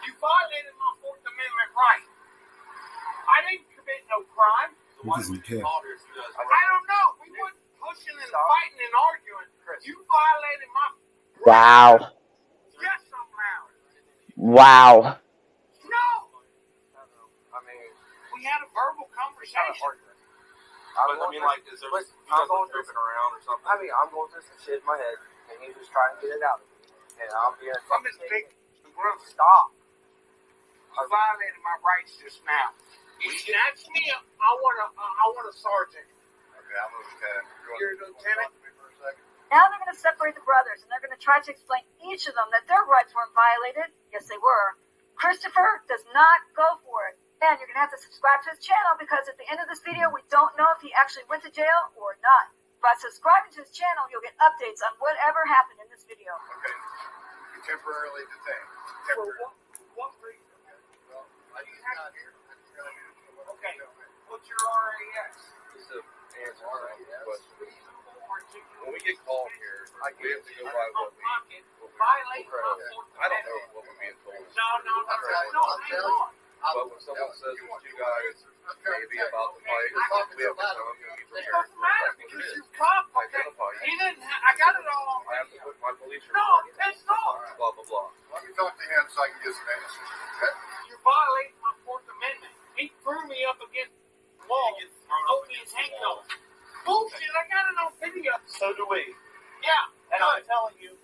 You violated my Fourth Amendment right. I didn't commit no crime. He doesn't care. I don't know. We weren't pushing and fighting and arguing. You violated my Wow. Yes, I'm loud. Wow. No. I mean, We had a verbal conversation. is there I'm joking around or something? I mean, I'm going through some shit in my head, and he's just trying to get it out of me. And I'm being I'm just big. stop. I violated my rights just now. You snatched me up. I want a sergeant. Okay, I'm a lieutenant. You're a lieutenant? Now they're going to separate the brothers, and they're going to try to explain each of them that their rights weren't violated. Yes, they were. Christopher does not go for it. And you're going to have to subscribe to his channel because at the end of this video, we don't know if he actually went to jail or not. By subscribing to his channel, you'll get updates on whatever happened in this video. Okay. You're temporarily detained. For what reason? Well, he's not here. Okay. What's your RAS? Just to answer some questions. When we get called here, we have to go by what we Violate my Fourth I don't know Amendment. what we're being told. No, hang on. But when someone says there's two guys maybe about to fight, we have to tell them to be It prepared. doesn't matter because you cop, okay? He didn't. I got it all on I have to video. put my police No, report. it's not. Blah, blah, blah. Let me talk to him so I can get some answers. Okay? You're violating my Fourth Amendment. He threw me up against the wall and opened his handcuffs. Bullshit, I got it on video. So do we. Yeah. And I'm telling you,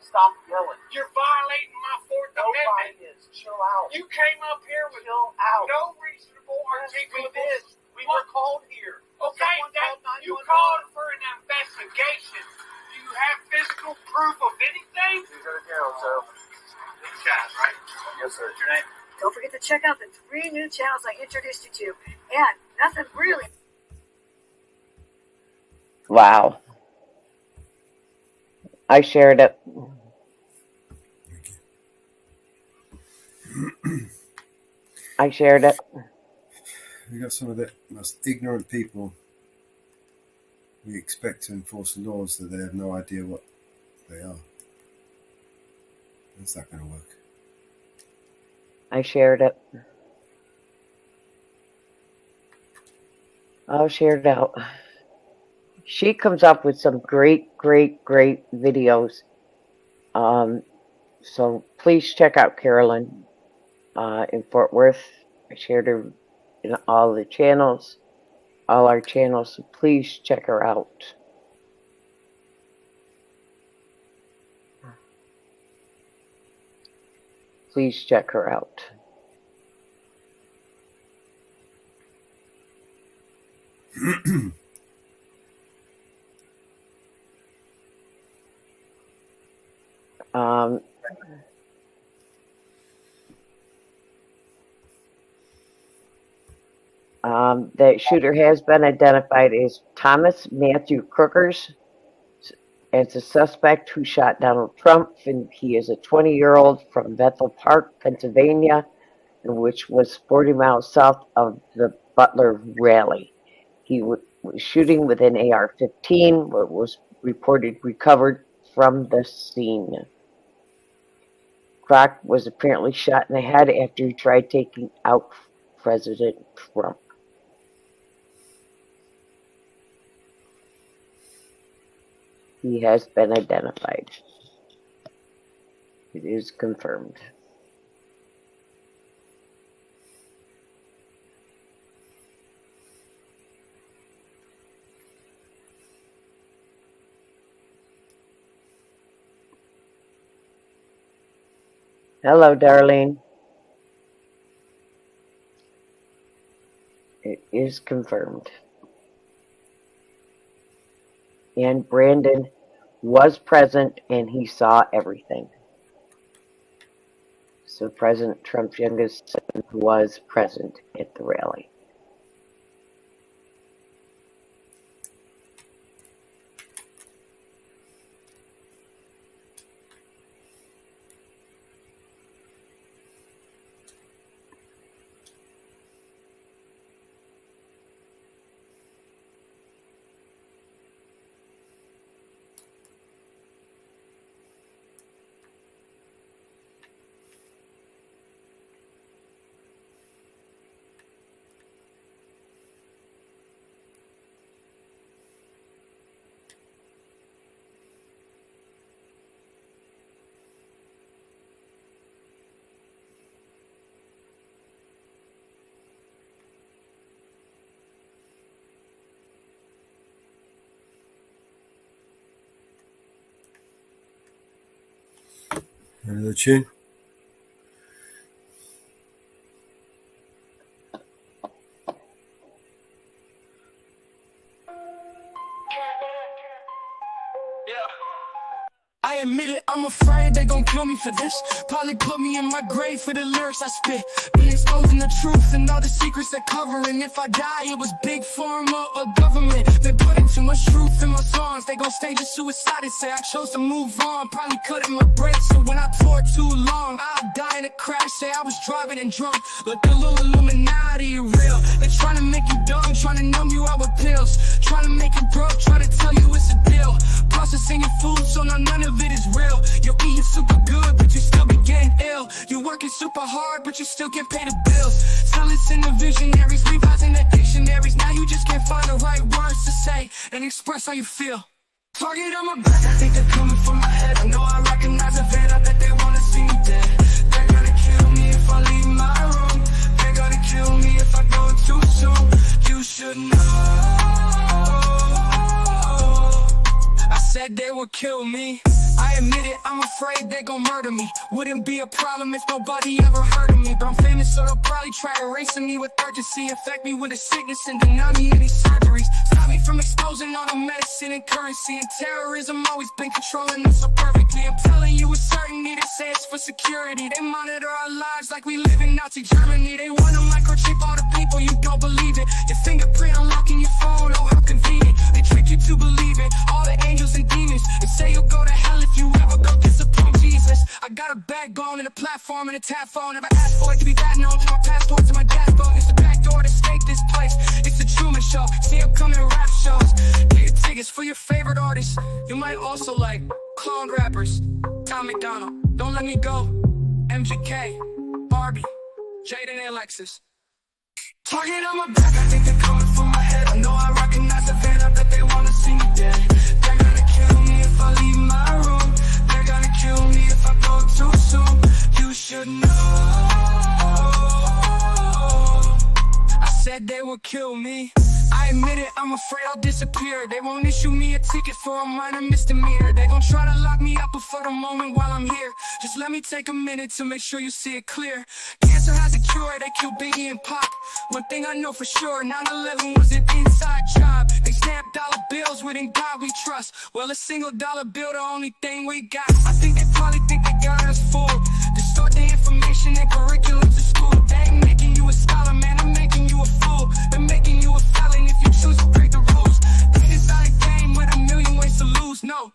stop yelling. You're violating my Fourth Amendment. Nobody is. Chill out. You came up here with Chill out. no reasonable Yes, we articulable. did. We were called here. Okay, Someone that called you 911. called for an investigation. Do you have physical proof of anything? He's in jail, so. These guys, right? Yes, sir. What's your name? Don't forget to check out the 3 new channels I introduced you to. And nothing really. Wow. I shared it. I shared it. We got some of the most ignorant people. We expect to enforce laws that they have no idea what they are. How's that going to work? I shared it. I'll share it out. She comes up with some great videos. So please check out Carolyn in Fort Worth. I shared her in all the channels, all our channels. So please check her out. Please check her out. The shooter has been identified as Thomas Matthew Crookers as the suspect who shot Donald Trump, and he is a 20-year-old from Bethel Park, Pennsylvania, which was 40 miles south of the Butler rally. He was shooting with an AR-15, but was reported recovered from the scene. Kroc was apparently shot in the head after he tried taking out President Trump. He has been identified. It is confirmed. Hello, Darlene. It is confirmed. And Brandon was present and he saw everything. So President Trump's youngest son was present at the rally. Another tune. I admit it, I'm afraid they gon' kill me for this. Probably put me in my grave for the lyrics I spit. Been exposing the truth and all the secrets they're covering. If I die, it was big pharma or government. They putting too much truth in my songs. They gon' stage a suicide and say I chose to move on. Probably cutting my brakes, so when I toured too long, I'll die in a crash. Say I was driving and drunk. Look, a little Illuminati real. They're trying to make you dumb, trying to numb you out with pills. Trying to make you broke, trying to tell you it's a deal. Processing your food, so now none of it is real. You're eating super good, but you still be getting ill. You're working super hard, but you still can't pay the bills. Silence in the visionaries, revising the dictionaries. Now you just can't find the right words to say and express how you feel. Target on my back, I think they're coming for my head. I know I recognize a vet, I bet they wanna see me dead. They're gonna kill me if I leave my room. They're gonna kill me if I go too soon. You should know I said they would kill me. I admit it, I'm afraid they gon' murder me. Wouldn't be a problem if nobody ever heard of me. But I'm famous, so they'll probably try erasing me with urgency. Infect me with a sickness and deny me any surgeries. Stop me from exposing all the medicine and currency. And terrorism always been controlling them so perfectly. I'm telling you with certainty, they say it's for security. They monitor our lives like we live in Nazi Germany. They wanna microchip all the people, you don't believe it. Your fingerprint unlocking your phone, oh how convenient. They trick you to believe it, all the angels and demons. They say you'll go to hell if you ever go disappoint Jesus. I got a backbone and a platform and a tap phone. Never asked for it to be that known. To my passport, to my dashboard. It's the back door to stake this place. It's the Truman Show. See upcoming rap shows. Get your tickets for your favorite artists. You might also like clone rappers. Tom McDonald, Don't Let Me Go. MGK, Barbie, Jaden and Alexis. Target on my back, I think they're coming for my head. I know I recognize the van, I bet they wanna see me dead. They're gonna kill me if I leave my room. They're gonna kill me if I go too soon. You should know I said they would kill me. I admit it, I'm afraid I'll disappear. They won't issue me a ticket for a minor misdemeanor. They gon' try to lock me up for the moment while I'm here. Just let me take a minute to make sure you see it clear. Cancer has a cure, they kill Biggie and Pop. One thing I know for sure, 9/11 was an inside job. They stamped dollar bills with "In God We Trust." Well, a single dollar bill, the only thing we got. I think they probably think they got us fooled. Distort the information and curriculum to school. They ain't making you a scholar, man, they're making you a fool. They're making you a felon if you choose to break the rules. This is not a game with a million ways to lose, no.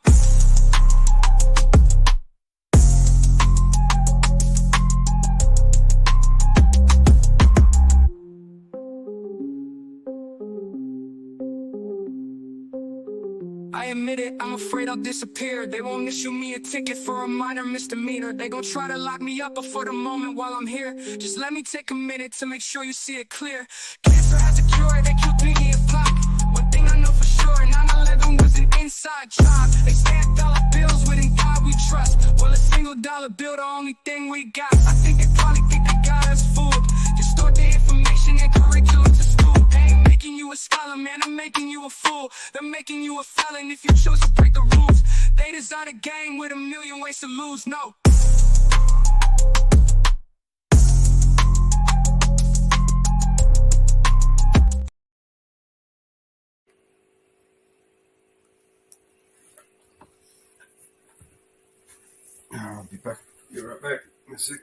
I admit it, I'm afraid I'll disappear. They won't issue me a ticket for a minor misdemeanor. They gon' try to lock me up for the moment while I'm here. Just let me take a minute to make sure you see it clear. Cancer has a cure, they kill Biggie and Pop. One thing I know for sure, 9/11 was an inside job. They stamped dollar bills with "In God We Trust." Well, a single dollar bill, the only thing we got. I think they probably think they got us fooled. Distort the information and curriculum to school. They ain't making you a scholar, man, they're making you a fool. They're making you a felon if you choose to break the rules. They design a game with a million ways to lose, no. I'll be back. Be right back. That's it.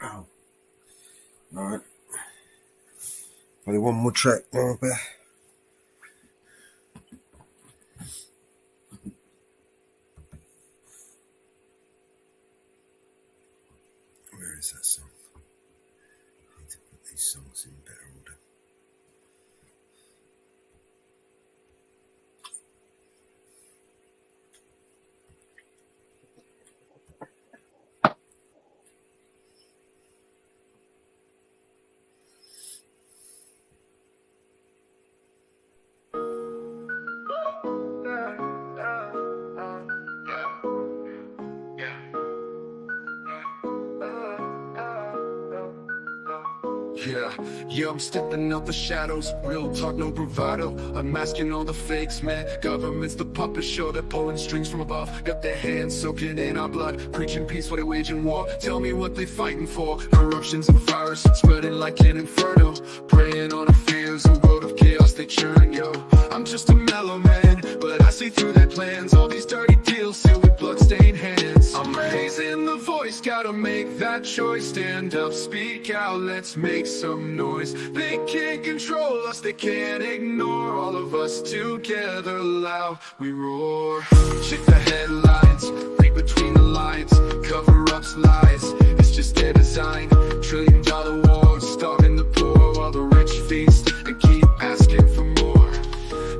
Oh. Alright. Only one more track now, but where is that song? I need to put these songs in better order. Yeah, I'm stepping out the shadows, real talk, no bravado. Unmasking all the fakes, man. Government's the puppet show, they're pulling strings from above. Got their hands soaking in our blood, preaching peace while they waging war. Tell me what they fighting for. Corruption's a virus, spreading like an inferno. Preying on our fears, a world of chaos they churn, yo. I'm just a mellow man, but I see through their plans. All these dirty deals sealed with bloodstained hands. I'm raising the voice, gotta make that choice. Stand up, speak out, let's make some noise. They can't control us, they can't ignore. All of us together loud, we roar. Check the headlines, read between the lines. Cover-ups, lies, it's just their design. $1 trillion wars, starving the poor. While the rich feast and keep asking for more.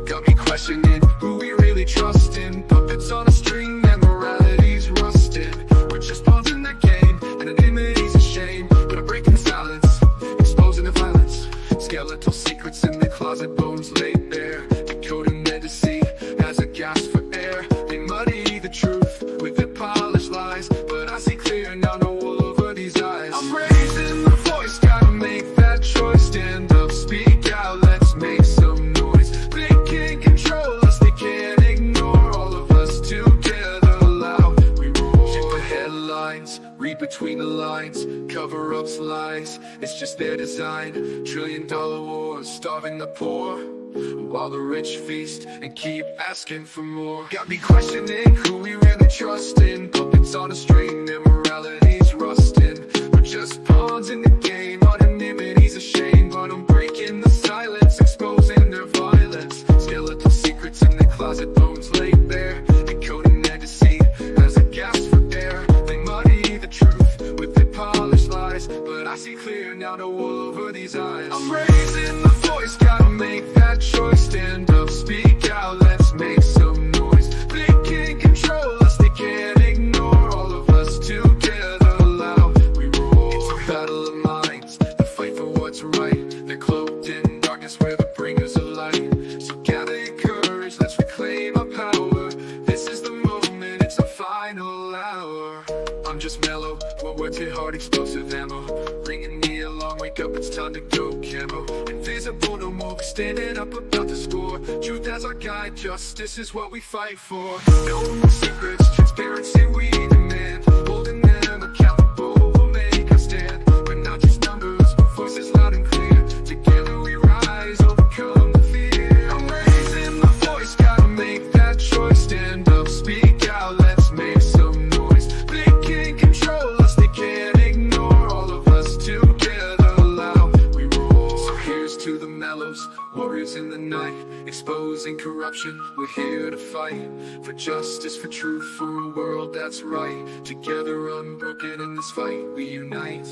Got me questioning who we really trust in. Puppets on a string and morality's rusted. We're just pawns in that game, anonymity's a shame. But I'm breaking silence, exposing the violence. Skeletal secrets in the closet, bones laid bare. Decoding their deceit as a gasp for air. They muddy the truth with their polished lies, but I see clear now, no wool over these eyes. I'm raising the voice, gotta make that choice. Stand up, speak out, let's make some noise. They can't control us, they can't ignore. All of us together loud, we roar. Check the headlines, read between the lines. Cover-ups, lies, it's just their design. $1 trillion wars, starving the poor. While the rich feast and keep asking for more. Got me questioning who we really trust in. Puppets on a string, their morality's rusting. We're just pawns in the game, anonymity's a shame. But I'm breaking the silence, exposing their violence. Skeletal secrets in the closet, bones laid bare. Decoding their deceit as a gasp for air. They muddy the truth with their polished lies, but I see clear now, no wool over these eyes. I'm raising the voice, gotta make that choice. Stand up, speak out, let's make some noise. They can't control us, they can't ignore. All of us together loud, we roar. It's a battle of minds, the fight for what's right. They're cloaked in darkness, we're the bringers of light. So gather your courage, let's reclaim our power. This is the moment, it's our final hour. I'm just mellow, one word to heart, explosive ammo. Bringing me along, wake up, it's time to go camo. Invisible no more, we standing up about the score. Truth as our guide, justice is what we fight for. No more secrets, transparency we demand. Holding them accountable, we'll make a stand. We're not just numbers, voices loud and clear. Together we rise, overcome the fear. I'm raising the voice, gotta make that choice. Stand up, speak out, let's make some noise. They can't control us, they can't ignore. All of us together loud, we roar. So here's to the mellows, warriors in the night, exposing corruption. We're here to fight for justice, for truth, for a world that's right. Together unbroken in this fight, we unite.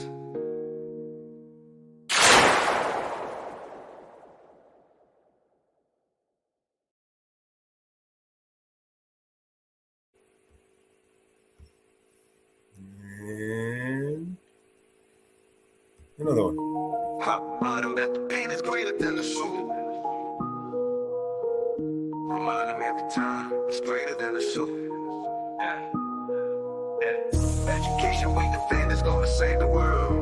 And another one. Hot bottom at the pain is greater than the soul. Remind them every time it's greater than the soul. Education we defend is gonna save the world.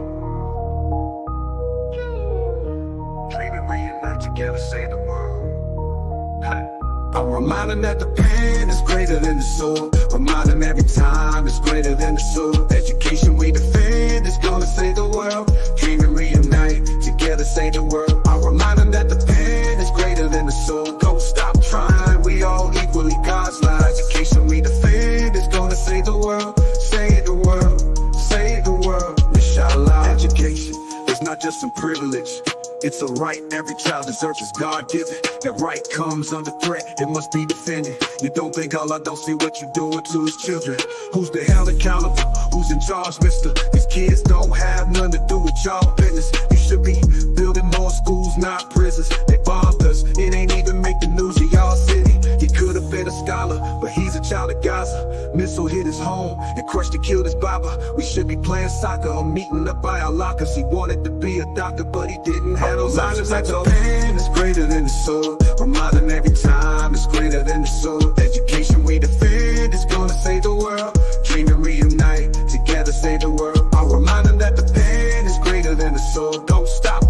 Dream and reunite together, save the world. I'm reminding that the pen is greater than the soul. Remind them every time it's greater than the soul. Education we defend is gonna save the world. Dream and reunite together, save the world. I'm reminding that the pen is greater than the soul. Don't stop trying, we all equally God's light. Education we defend is gonna save the world. Save the world, save the world. Inshallah. Education is not just some privilege, it's a right every child deserves, is God-given. That right comes under threat, it must be defended. You don't think Allah don't see what you're doing to his children? Who's the hell accountable? Who's in charge, mister? These kids don't have nothing to do with y'all business. You should be building more schools, not prisons. They bombed us, it ain't even make the news of y'all city. He could have been a scholar, but he's a child of Gaza. Missile hit his home and crushed and killed his baba. We should be playing soccer or meeting up by our lockers. He wanted to be a doctor, but he didn't have those options. Like the pen is greater than the soul. Remind them every time it's greater than the soul. Education we defend is gonna save the world. Dream and reunite together, save the world. I'll remind them that the pen is greater than the soul. Don't stop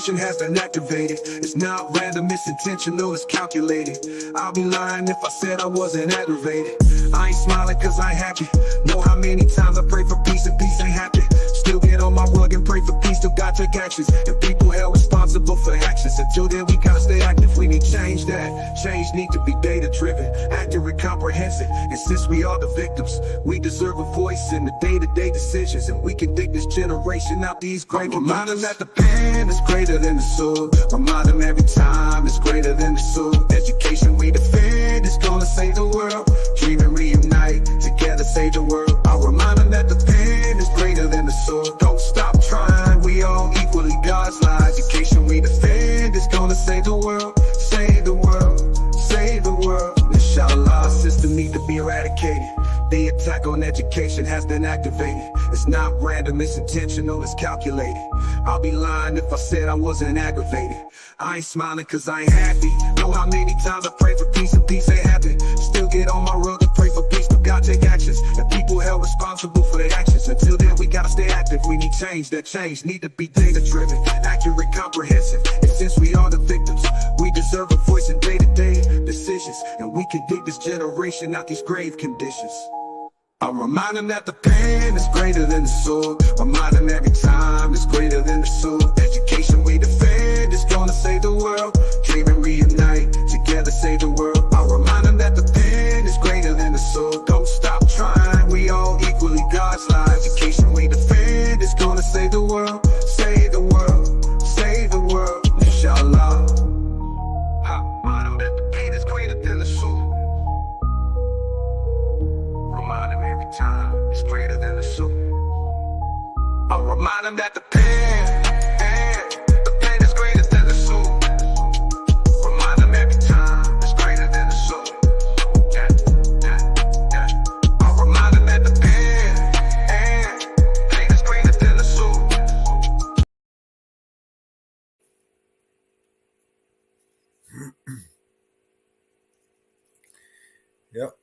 education has been activated. It's not random, it's intentional, it's calculated. I'll be lying if I said I wasn't aggravated. I ain't smiling cause I ain't happy. Know how many times I pray for peace and peace ain't happy. Still get on my rug and pray for peace, still gotta take actions. And people held responsible for actions. Until then we gotta stay active, we need change that. Change need to be data driven, accurate, comprehensive. And since we are the victims, we deserve a voice in the day-to-day decisions. And we can dig this generation out these great. Remind them that the pen is greater than the sword. Remind them every time it's greater than the sword. Education we defend is gonna save the world. Dream and reunite, together save the world. I'll remind them that the pen is greater than the sword. Don't stop trying, we all equally God's lie. Education we defend is gonna save the world. Save the world, save the world. Inshallah, system need to be eradicated. The attack on education has been activated. It's not random, it's intentional, it's calculated. I'll be lying if I said I wasn't aggravated. I ain't smiling cause I ain't happy. Know how many times I pray for peace and peace ain't happen. Still get on my rug and pray for peace, but God take actions. And people held responsible for their actions. Until then we gotta stay active, we need change. That change need to be data driven, accurate, comprehensive. And since we are the victims, we deserve a voice in day-to-day decisions. And we can dig this generation out these grave conditions. I'll remind them that the pen is greater than the sword. Remind them every time it's greater than the sword. Education we defend is gonna save the world. Dream and reunite, together save the world. I'll remind them that the pen is greater than the sword. Don't stop trying, we all equally God's lie. Education we defend is gonna save the world. Save the world, save the world. Inshallah. Remind them that the pen is greater than the sword. Remind them every time it's greater than the soup. I'll remind them that the pen is greater than the soup. Remind them every time it's greater than the soup. I'll remind them that the pen is greater than the soup. Yep.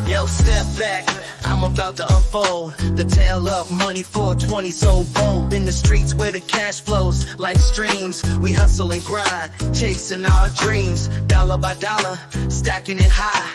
Yo, step back, I'm about to unfold the tale of money 420 so bold. In the streets where the cash flows like streams, we hustle and grind, chasing our dreams. Dollar by dollar, stacking it high,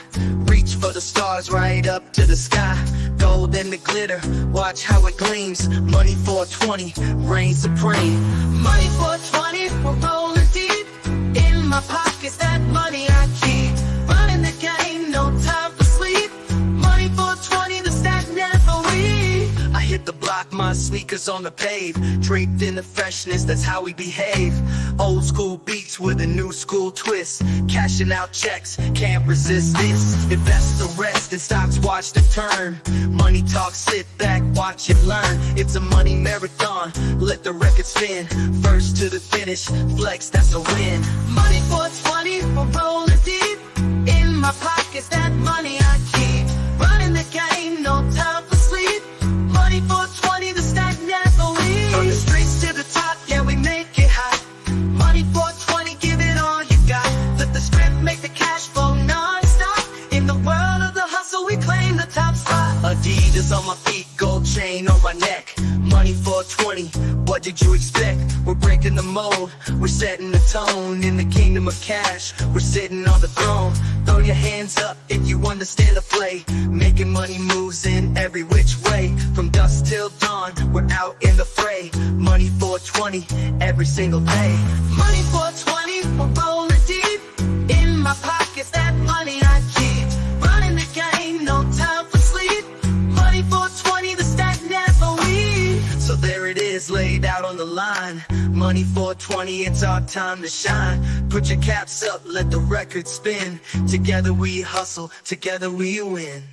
reach for the stars right up to the sky. Gold and the glitter, watch how it gleams. Money 420, reign supreme. Money 420, we're rolling deep. In my pockets, that money I keep. Running the game, no time for sleep. Money 420, the stack never weep. I hit the block, my sneakers on the pave. Draped in the freshness, that's how we behave. Old school beats with a new school twist. Cashing out checks, can't resist this. Invest the rest in stocks, watch the turn. Money talk, sit back, watch it learn. It's a money marathon, let the record spin. First to the finish, flex, that's a win. Money 420, we're rolling deep. In my pockets, that money I keep. Running the game, no time for sleep. Money 420, the stack never leaves. From the streets to the top, yeah, we make it hot. Money 420, give it all you got. Let the script make the cash flow non-stop. In the world of the hustle, we claim the top spot. Adidas on my feet, gold chain on my neck. Money 420, what did you expect? We're breaking the mold, we're setting the tone. In the kingdom of cash, we're sitting on the throne. Throw your hands up if you understand the play. Making money moves in every which way. From dusk till dawn, we're out in the fray. Money 420, every single day. Money 420, we're rolling deep. In my pockets, that money I keep. Running the game, no time for sleep. Money 420, the stack never weep. So there it is, laid out on the line. Money 420, it's our time to shine. Put your caps up, let the record spin. Together we hustle, together we win.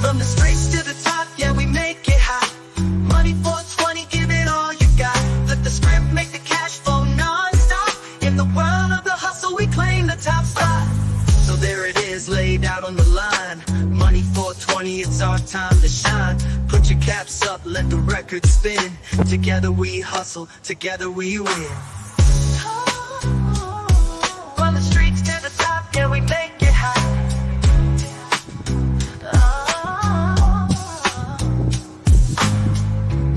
From the streets to the top, yeah, we make it hot. Money 420, give it all you got. Let the script make the cash flow non-stop. In the world of the hustle, we claim the top spot. So there it is, laid out on the could spin. Together we hustle, together we win. From the streets to the top, yeah, we make it hot.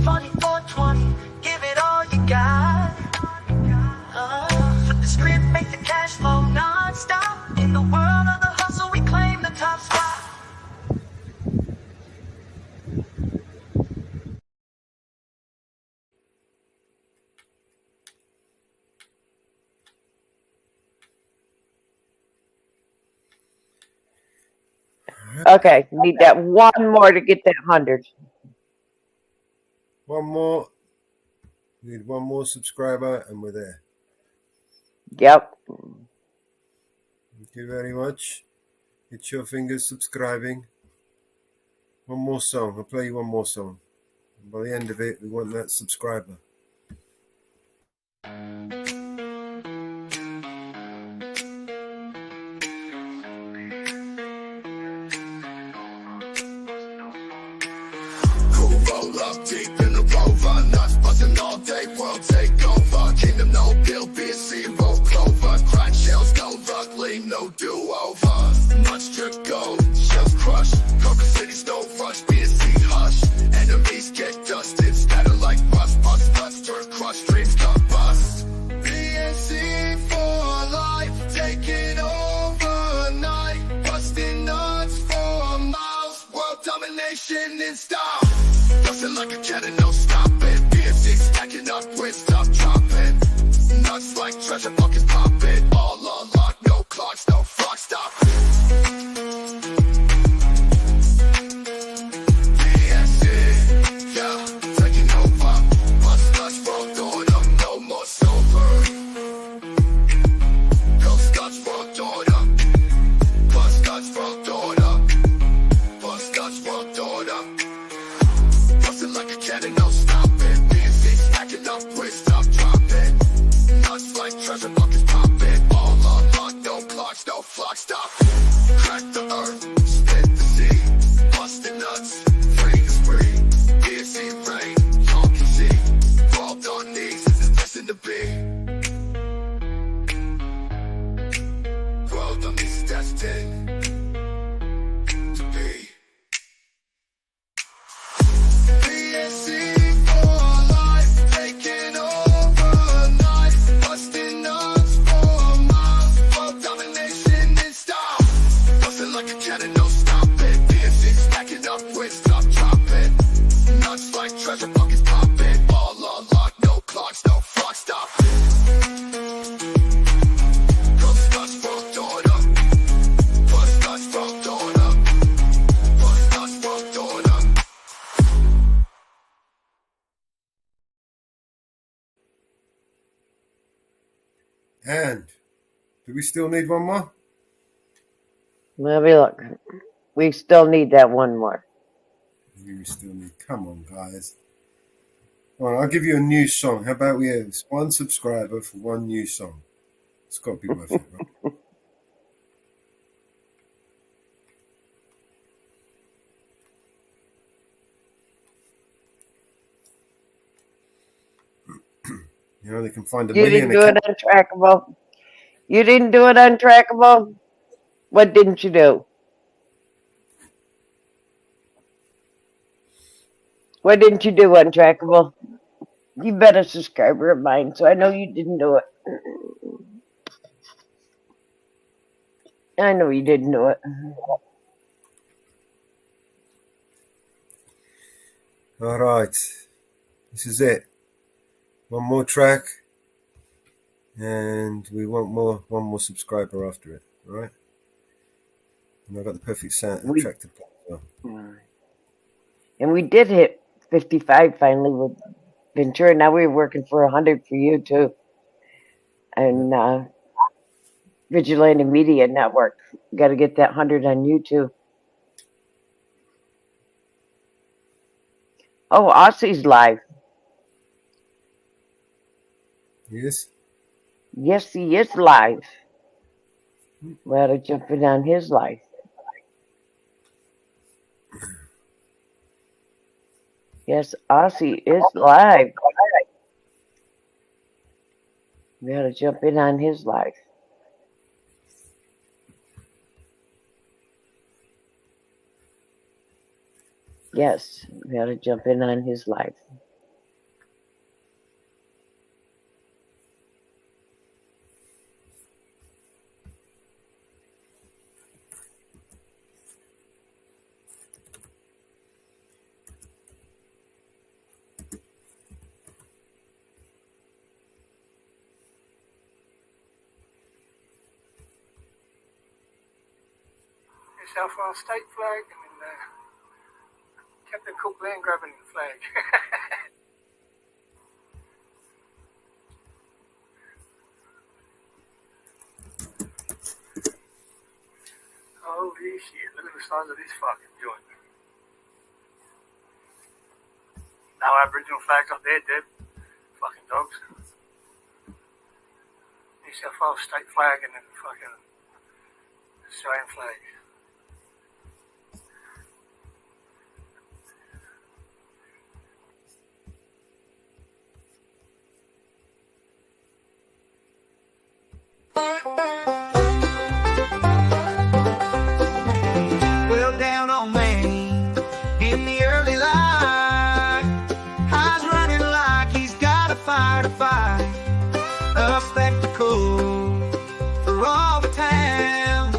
Funny 420, give it all you got. Flip the script, make the cash flow non-stop. In the world of the hustle, we claim the top spot. Okay, need that one more to get that 100. One more. Need one more subscriber, and we're there. Yep. Thank you very much. Hit your fingers subscribing. One more song. I'll play you one more song. And by the end of it, we want that subscriber. Roll up deep in the rover, nuts busting all day, world take over. Kingdom no bill, be it zero clover. Crack shells, no luck, leave no do-over. Nuts drip gold, shells crush. Cover cities, no rush, be it sea hush. Enemies get dusted, scatter like rust. Bust nuts, turn crush, dreams come bust. BNC for life, taking over night. Busting nuts for miles, world domination in style. Bustin' like a cannon, no stopping. BFC stacking up with stop dropping. Nuts like treasure buckets popping. All unlocked, no clocks, no clock stop. BFC, yeah, taking over. Bust nuts, world doing up, no more silver. Ghost guts, world doing up. Bust guts, world doing up. Bust guts, world doing up. Bustin' like a cannon, no stopping. BNC stacking up with stop dropping. Nuts like treasure buckets popping. All unlocked, no clocks, no flock stop. Crack the earth, split the sea. Bustin' nuts, free to spree. BNC rain, y'all can see. Crawled on knees, this is destined to be. World on this destined to be. BNC for life, taking over night. Busting nuts for miles, world domination in style. Bustin' like a cannon, no stopping. BNC stacking up with stop dropping. Nuts like treasure buckets popping. All unlocked, no clocks, no flock stop. Ghost nuts, world doing up. Bust nuts, world doing up. Bust nuts, world doing up. And do we still need one more? Let me look. We still need that one more. We still need. Come on, guys. All right, I'll give you a new song. How about we have one subscriber for one new song? It's got to be worth it, right? You know, they can find a You million. didn't do it untrackable. You didn't do it untrackable. What didn't you do? What didn't you do untrackable? You bet a subscriber of mine, so I know you didn't do it. I know you didn't do it. All right, this is it. One more track, and we want one more subscriber after it. All right, and I got the perfect sound track to play as well. And we did hit 55 finally with Ventura. Now we're working for 100 for you too. And Vigilante Media Network. Got to get that 100 on YouTube. Oh, Aussie's live. Yes. Yes, he is live. We ought to jump in on his live. Yes, Aussie is live. We gotta jump in on his live. Yes, we gotta jump in on his live. Yourself on a state flag and then Captain Cook land grabbing the flag. Holy shit, look at the size of this fucking joint. Now Aboriginal flags up there, dead. Fucking dogs. Yourself on a state flag and then fucking Australian flag. Well, down on Maine, in the early light, High's running like he's got a fire to fight. A spectacle for all the town.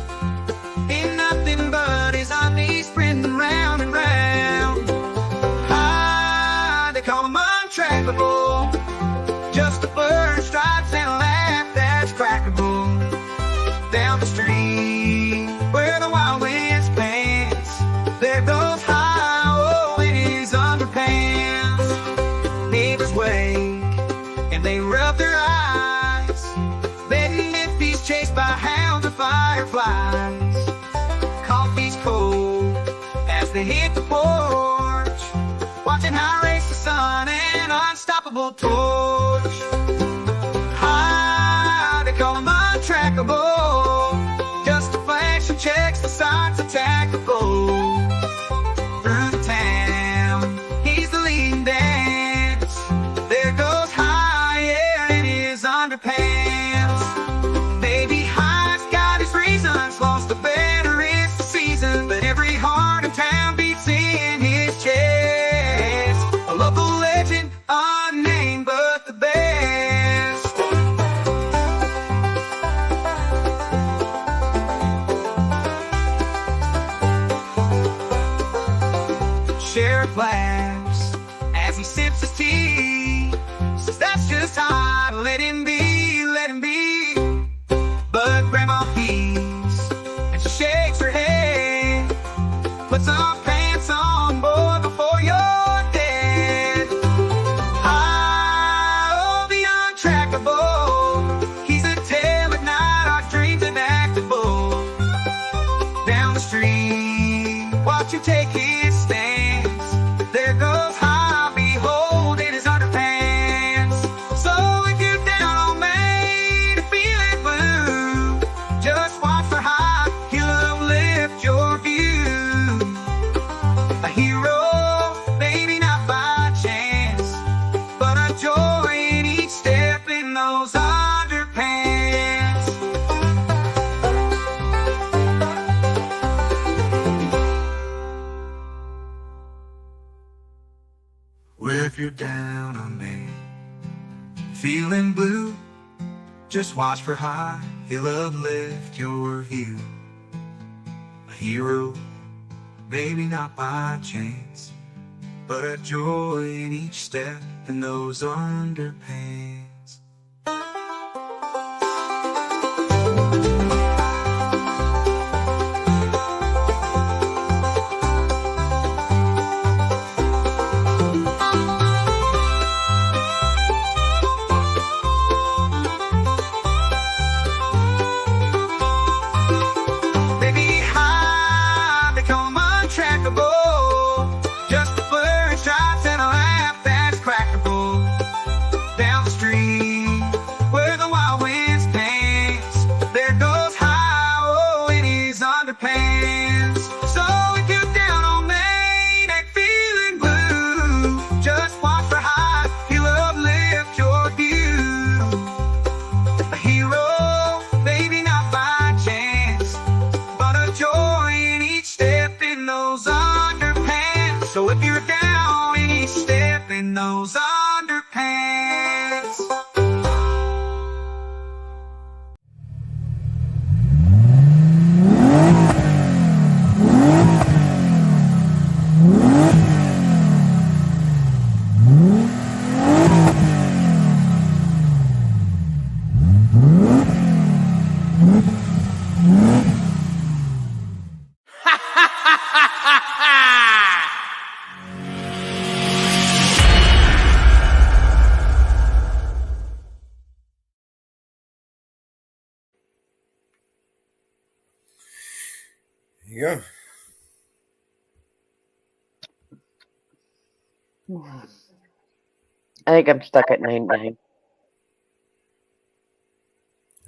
Ain't nothing but his knees sprinting round and round. High, they call him untrackable. Just a bird, stripes, and a laugh that's crackable. Down the street where the wild winds pants, there goes High in his underpants. Neighbors wake and they rub their eyes, betting if he's chased by hounds or fireflies. Coffee's cold as they hit the porch, watching High race the sun and unstoppable torch. High, they call him untrackable. Just a flash and checks the signs attackable. Through the town, he's the leading dance. There goes High, yeah, in his underpants. Baby High's got his reasons, lost the better it's the season, but every heart in town beats in his chest. A local legend, unnamed but the best. Sheriff laughs as he sips his tea, says that's just High, let him be, let him be. But Grandma pees and she shakes her head. Put some pants on, boy, before you're dead. High, oh, the untrackable. He's a tale at night, our dreams inactable. Down the street, watch him take his stance. There goes High, behold in his underpants. So if you're down on Maine, feeling blue, just watch for High, he'll uplift your view. A hero, maybe not by chance, but a joy in each step in those underpants. Well, if you're down on Maine, feeling blue, just watch for High, he'll uplift your view. A hero, maybe not by chance, but a joy in each step in those underpants. Baby High, they call him untrackable. Just a blur and stripes and a laugh that's crackable. Down the street hands. There you go. I think I'm stuck at 99.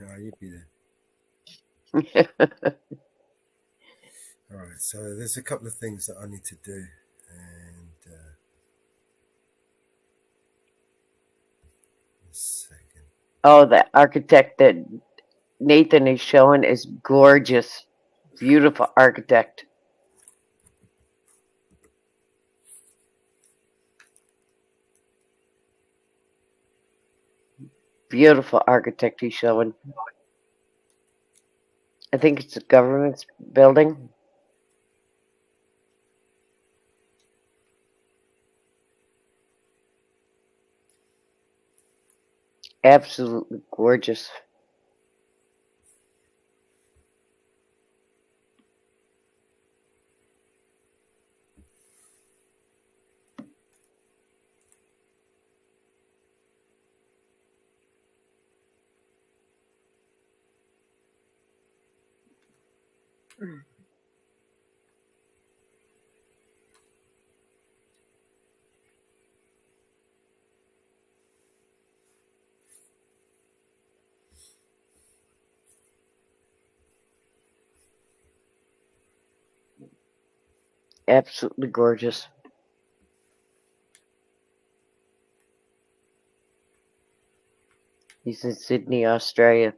Oh, you'd be there. All right, so there's a couple of things that I need to do, and a second. Oh, the architect that Nathan is showing is gorgeous. Beautiful architect. Beautiful architect he's showing. I think it's a government building. Absolutely gorgeous. Absolutely gorgeous. He's in Sydney, Australia.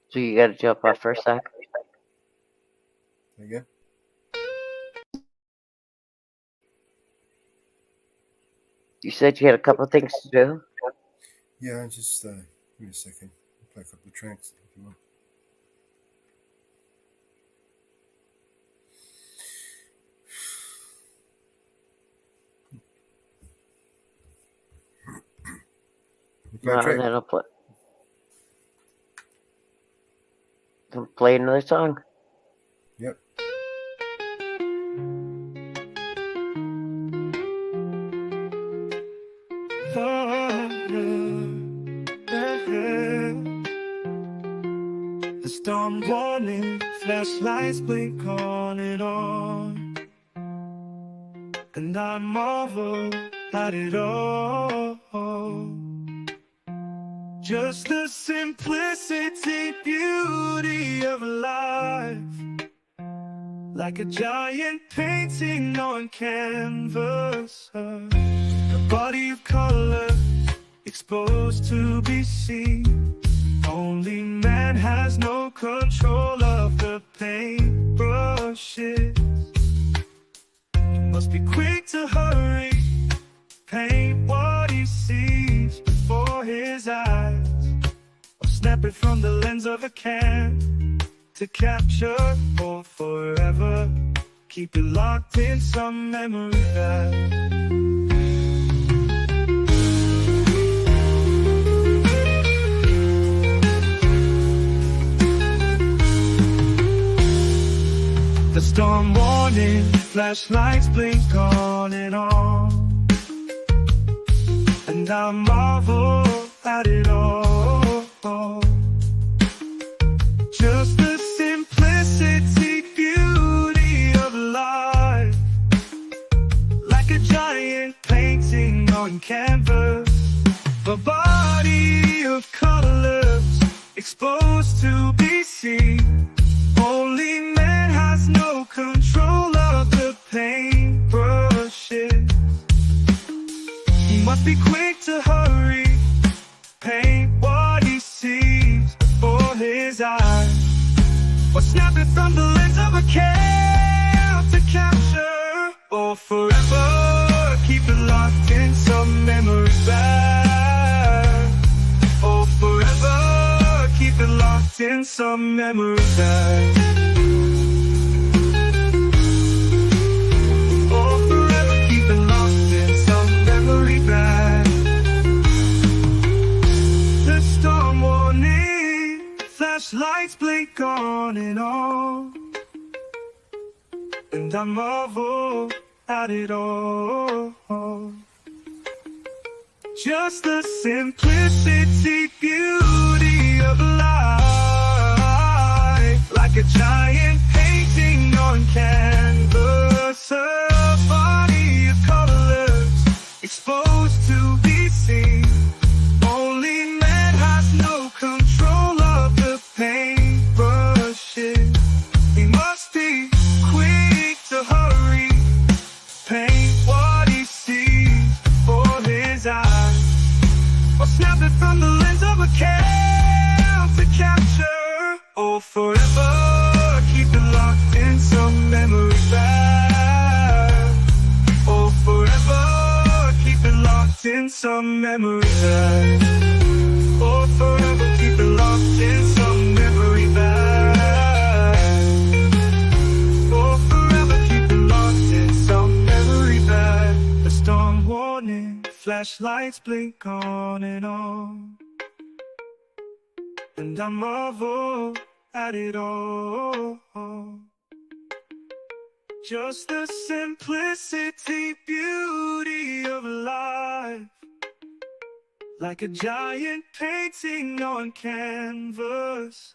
So you gotta jump off for a sec. There you go. You said you had a couple of things to do. Yeah, just give me a second. I'll play a couple of tracks if you want. Play a track. Then I'll play another song. Yep. The storm warning, flashlights blink on and on, and I marvel at it all. Just the simplicity, beauty of life, like a giant painting on canvas, a body of colors exposed to be seen. Only man has no control of the paintbrushes. Must be quick to hurry, paint what he sees before his eyes, or snap it from the lens of a can to capture for forever. keep it locked in some memory back. The storm warning, flashlights blink on and on, and I marvel at it all. Just the simplicity, beauty of life, like a giant painting on canvas, a body of colors exposed to be seen. Only man has no control of the paintbrushes. He must be quick to hurry, paint what he sees before his eyes, or snap it from the lens of a camera to capture, or forever keep it locked in some memory back. Or forever keep it locked in some memory back. Or forever keep it locked in some memory back. The storm warning, flashlights blink on and on, and I marvel at it all. Just the simplicity, beauty of life, like a giant painting on canvas, a body of colors exposed to be seen. Only man has no control of the paintbrushes. He must be quick to hurry, paint what he sees for his eyes, or snap it from the lens of a camera to capture, or forever keep it locked in some memory back. Or forever keep it locked in some memory back. Or forever keep it locked in some memory back. Or forever keep it locked in some memory back. The storm warning, flashlights blink on and on, and I marvel at it all. Just the simplicity, beauty of life, like a giant painting on canvas.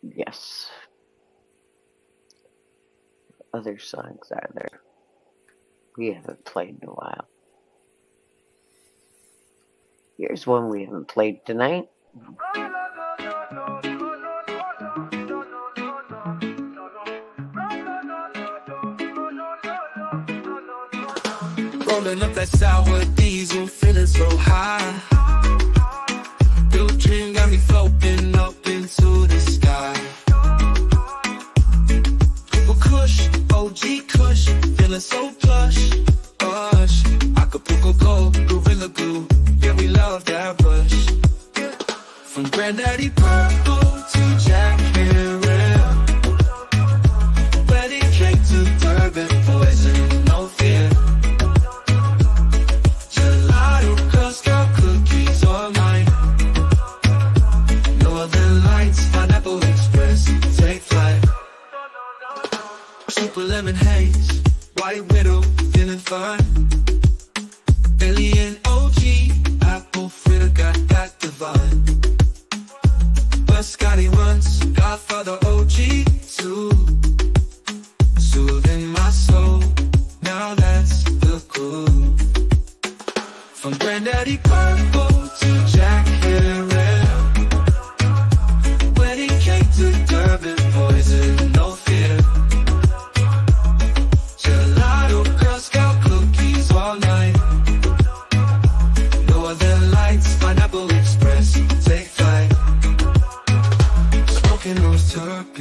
Yes. Other songs are there we haven't played in a while. Here's one we haven't played tonight. Rolling up that sour diesel, feeling so high. Blue dream got me floating up into the sky. Purple Kush, OG Kush, feeling so plush. Hush, Acapulco Gold, Gorilla Glue, yeah we love that rush. From Granddaddy Purple to Jack Herrera, wedding cake to Durban, poison, no fear. Gelato, Girl Scout cookies all night. Northern Lights, Pineapple Express, take flight. Super lemon haze, White Widow, feeling fine. Alien OG, apple fritter, got that divine. Scotty runs, Godfather OG too. Soothing my soul, now that's the clue. From Granddaddy Purple to Jack Herrera, wedding cake to Durban, poison, no fear. Gelato, Girl Scout cookies all night. Northern Lights, Pineapple Express, take flight.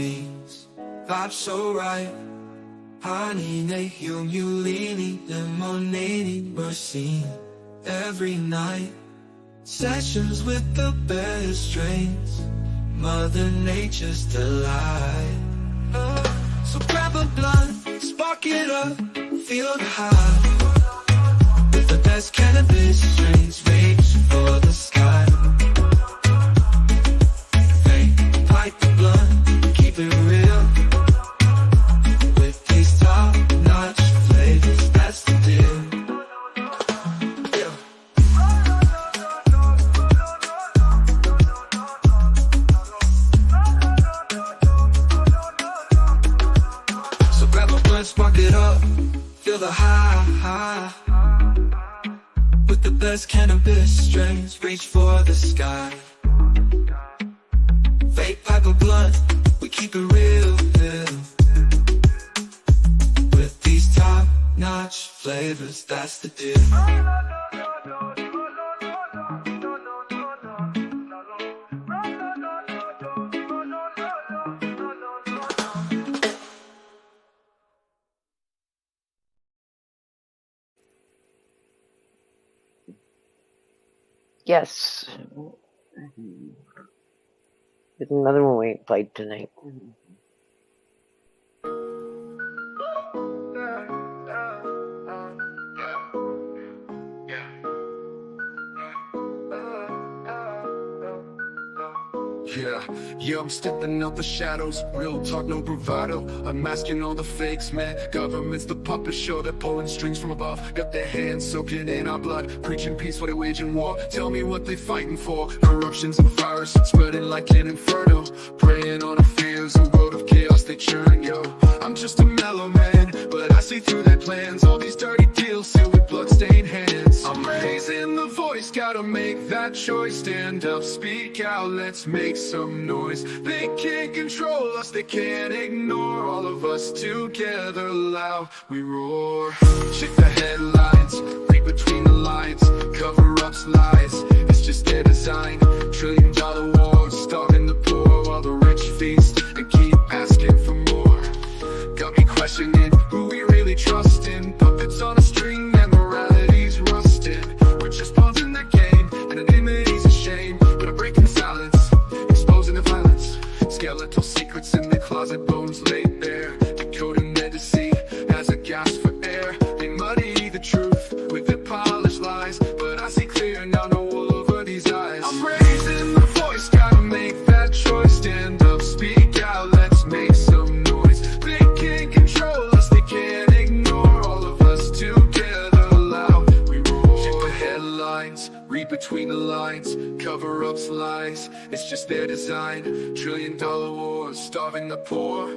scenes. Vibe so right. Honey, yung ulini, lemonade, machine. Every night, sessions with the best strains. Mother Nature's delight. So grab a blunt, spark it up, feel the high. With the best cannabis strains, reach for the sky. Vape, pipe the blunt, keep it real. With these top-notch flavors, that's the deal. Yeah. So grab a blunt, spark it up, feel the high. With the best cannabis strains, reach for the sky. Vape, pipe a blunt, we keep it real. With these top-notch flavors, that's the deal. Yes. There's another one we ain't played tonight. Yeah, I'm stepping out the shadows, real talk, no bravado. I'm masking all the fakes, man. Government's the puppet show, they're pulling strings from above. Got their hands soaking in our blood, preaching peace while they're waging war. Tell me what they fighting for. Corruption's a virus, spreading like an inferno. Preying on our fears, a world of chaos they churn, yo. I'm just a mellow man, but I see through their plans. All these dirty deals sealed with bloodstained hands. I'm raising the voice, gotta make that choice. Stand up, speak out, let's make some noise. They can't control us, they can't ignore. All of us together loud, we roar. Check the headlines, read between the lines. Cover-ups, lies, it's just their design. $1 trillion wars, starving the poor while the rich feast and keep asking for more. Got me questioning who we really trust in. Puppets on a string and morality's rusted. We're just pawns in the game, anonymity's a shame. But I'm breaking silence, exposing the violence. Skeletal secrets in the closet, bones laid bare. Decoding medicine as a gasp for air. They muddy the truth with their polished lies, but I see clear now, no wool over these eyes. I'm raising the voice, gotta make that choice. Stand up, speak out, let's make some noise. They can't control us, they can't ignore. All of us together loud, we roar. Check the headlines, read between the lines. Cover-ups, lies, it's just their design. $1 trillion wars, starving the poor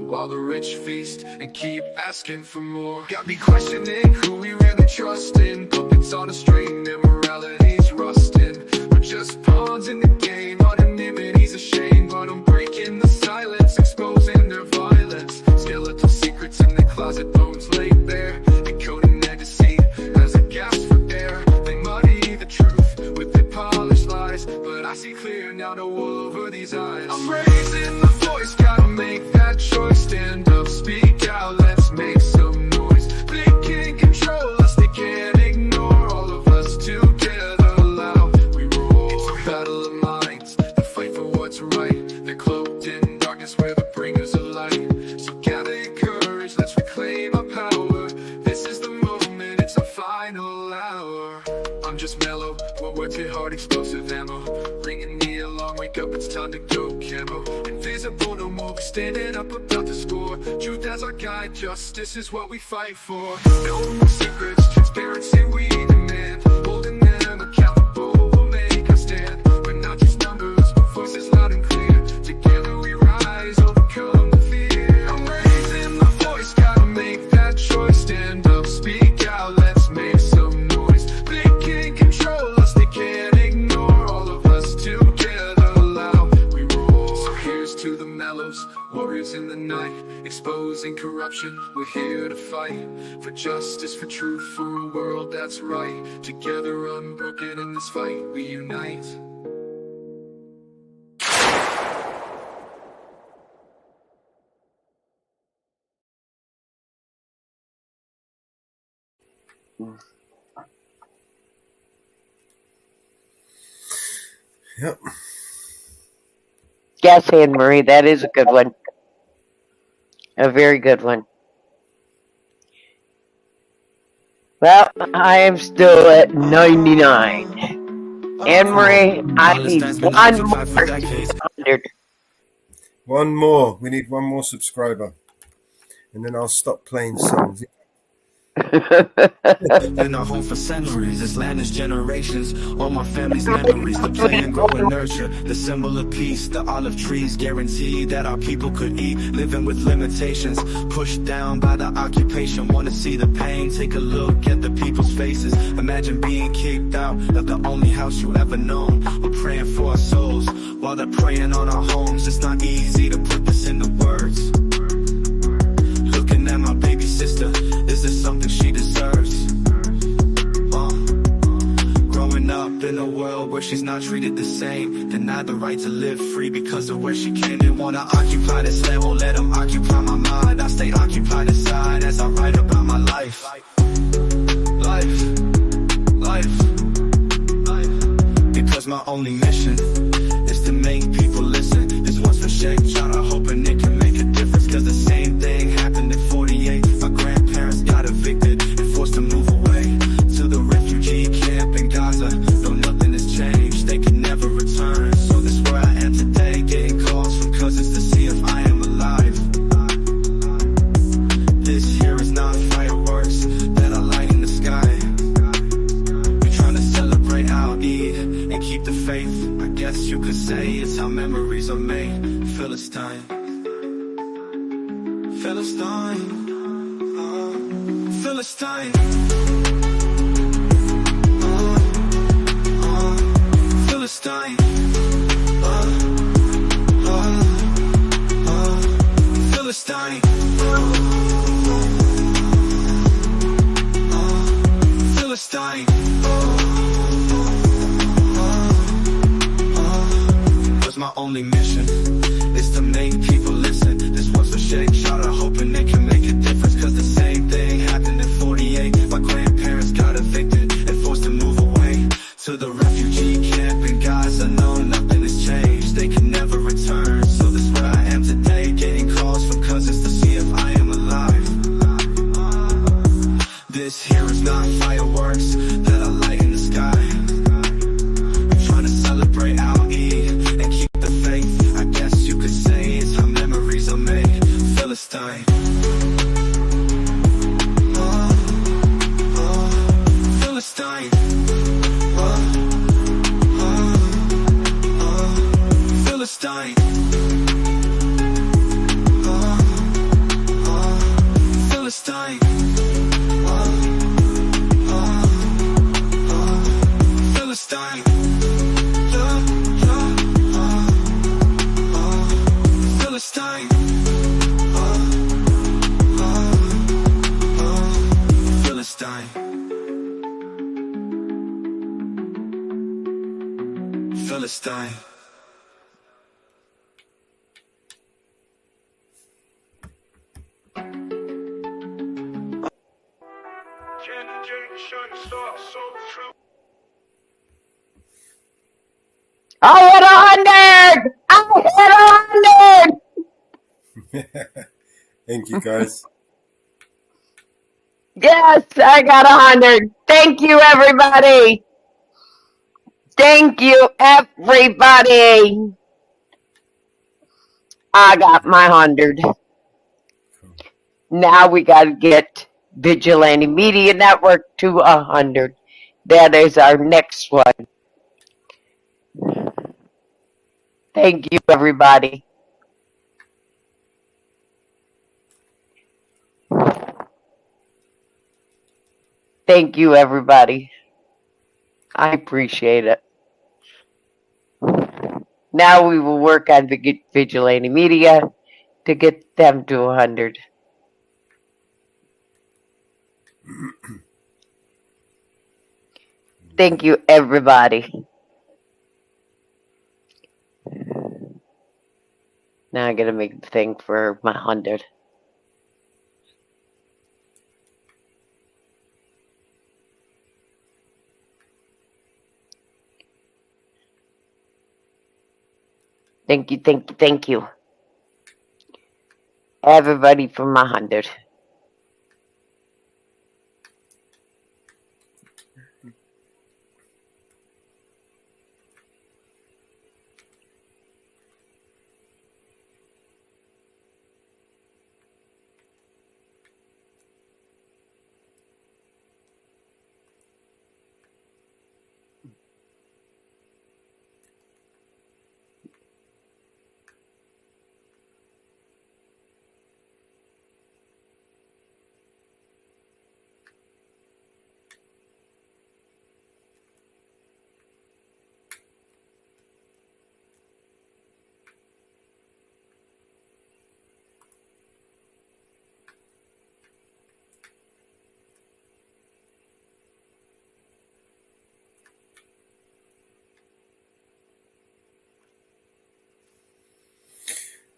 while the rich feast and keep asking for more. Got me questioning who we really trust in. Puppets on a string, their morality's rusting. We're just pawns in the game, anonymity's a shame. But I'm breaking the silence, exposing their violence. Skeletal secrets in the closet, bones laid bare. Decoding their deceit as a gasp for air. They muddy the truth with their polished lies, but I see clear now, no wool over these eyes. I'm raising the voice, gotta make that choice. Stand up, speak out, let's make some noise. They can't control us, they can't ignore. All of us together loud, we roar. It's a battle of minds, the fight for what's right. They're cloaked in darkness, we're the bringers of light. So gather your courage, let's reclaim our power. This is the moment, it's our final hour. I'm just mellow, one word hit hard, explosive ammo. Ringing me along, wake up, it's time to go camo. Invisible no more, we're standing up about the score. Truth as our guide, justice is what we fight for. No more secrets, transparency we demand. Holding them accountable, we'll make our stand. We're not just numbers, but voices loud and clear. Together we rise, overcome the fear. I'm raising the voice, gotta make that choice. Stand up, speak out, let's make some noise. They can't control us, they can't ignore. All of us together loud, we roar. So here's to the mellows, warriors in the night. Exposing corruption, we're here to fight. For justice, for truth, for a world that's right. Together unbroken in this fight, we unite. Yep. Yes, Anne Marie, that is a good one. A very good one. Well, I am still at 99. Anne Marie, I need one more 100. One more. We need one more subscriber. And then I'll stop playing songs. Been our home for centuries, this land is generations. All my family's memories, the play and grow and nurture. The symbol of peace, the olive trees guarantee that our people could eat. Living with limitations, pushed down by the occupation. Wanna see the pain, take a look at the people's faces. Imagine being kicked out of the only house you ever known. We're praying for our souls, while they're praying on our homes. It's not easy to put this into words. Looking at my baby sister, is this something she deserves? Growing up in a world where she's not treated the same, denied the right to live free because of where she came. They wanna occupy this land, won't let them occupy my mind. I stay occupied inside as I write about my life. Life. Because my only mission is to make people listen. This one's for Sheikh Chana, hoping it can make a difference. Cause the same thing happened in 48. My grandparents got evicted and forced to move away to the refugee camp in Gaza. No, nothing has changed, they can never return. So this where I am today, getting calls from cousins to see if I am alive. This here is not fireworks that are lighting the sky. We're trying to celebrate our Eid and keep the faith. I guess you could say it's how memories are made. Philistine, Philistine, Philistine, Philistine, Philistine, Philistine. Was my only mission is to make people listen. This one's for Sheikh Shada, hoping they can make a difference. Cause the same thing happened in 48. My grandparents got evicted and forced to move away to the refugee camp in Gaza. No, nothing has changed, they can never return. So this is where I am today, getting calls from cousins to see if I am alive. This here is not fireworks that are light in the sky. We're trying to celebrate our Eid and keep the faith. I guess you could say it's how memories are made. Philistine, Philistine, Philistine, Philistine, Philistine, Philistine, Philistine, Philistine. I hit 100! I hit 100! Thank you, guys. Yes, I got 100. Thank you, everybody. Thank you, everybody. I got my 100. Now we got to get Vigilante Media Network to 100. That is our next one. Thank you, everybody. Thank you, everybody. I appreciate it. Now we will work on Vigilante Media to get them to 100. Thank you, everybody. Now I gotta make the thing for my 100. Thank you, thank you, thank you. Everybody from 100.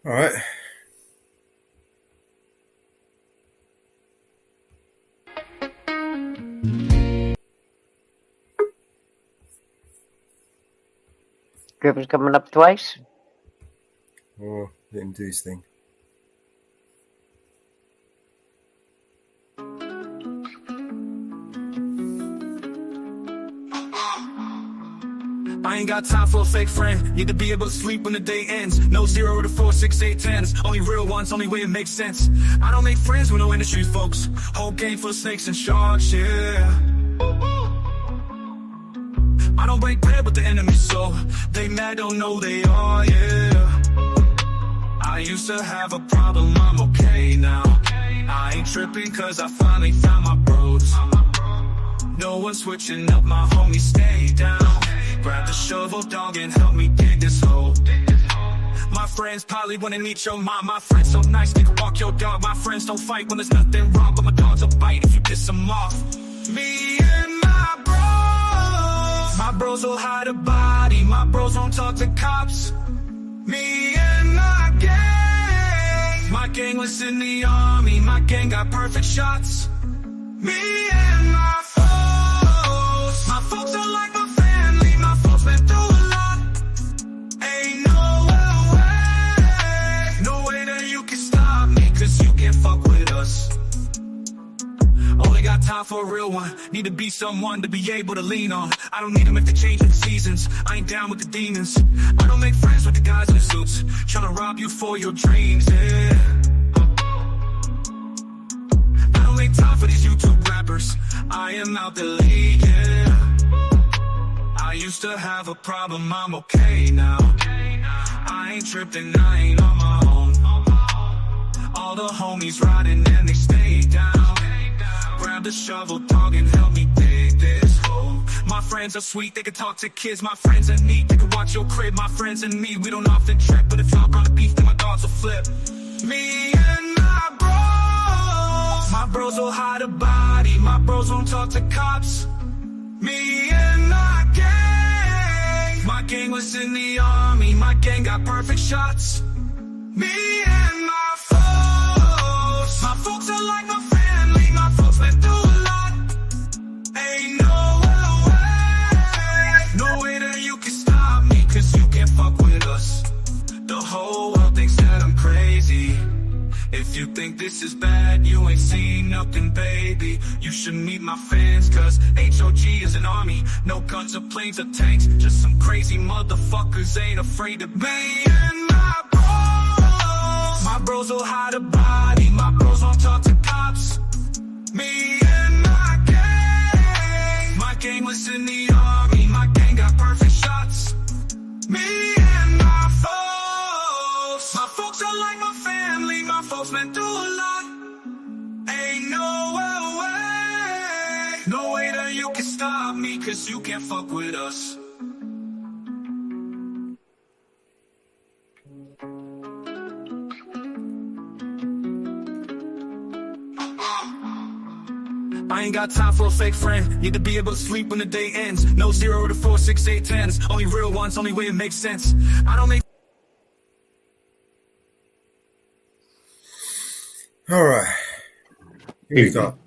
All right. Gripper's coming up twice. Oh, let him do his thing. I ain't got time for a fake friend. Need to be able to sleep when the day ends. No 0 to 4, 6, 8, 10s. Only real ones, only way it makes sense. I don't make friends with no industry folks. Whole game full of snakes and sharks, yeah. I don't break bread with the enemy, so they mad, don't know they are, yeah. I used to have a problem, I'm okay now. I ain't tripping cause I finally found my bros. No one switching up, my homies stay down. Grab the shovel, dog, and help me dig this hole. My friends probably wanna meet your mom. My friends so nice, they can walk your dog. My friends don't fight when there's nothing wrong, but my dogs will bite if you piss them off. Me and my bros will hide a body. My bros won't talk to cops. Me and my gang was in the army. My gang got perfect shots. Me and my folks are like my family. My folks been through a lot. Ain't no way that you can stop me, cause you can't fuck with us. Only got time for a real one. Need to be someone to be able to lean on. I don't need them if they change with the seasons. I ain't down with the demons. I don't make friends with the guys in the suits trying to rob you for your dreams, yeah. I don't make time for these YouTube rappers. I am out the league, yeah. I used to have a problem, I'm okay now. I ain't tripping, I ain't on my own. All the homies riding and they stay down. Grab the shovel, dog, and help me dig this hole. My friends are sweet, they can talk to kids. My friends are neat, they can watch your crib. My friends and me, we don't often trip, but if y'all gonna beef, then my dogs will flip. Me and my bros will hide a body. My bros won't talk to cops. Me and my gang was in the army. My gang got perfect shots. Me and my folks are like my family. My folks been through a lot. Ain't no way that you can stop me, cause you can't fuck with us. The whole world thinks that I'm crazy. If you think this is bad, you ain't seen nothing, baby. You should meet my fans, cause HOG is an army. No guns or planes or tanks, just some crazy motherfuckers ain't afraid to me and my bros will hide a body. My bros won't talk to cops. Me and my gang was in the army. My gang got perfect shots. Me and my folks are like my family. My folks been through a lot. Ain't no way that you can stop me, cause you can't fuck with us. I ain't got time for a fake friend. Need to be able to sleep when the day ends. No 0 to 4, 6, 8, 10s. Only real ones, only way it makes sense. I don't make. All right. Here you go.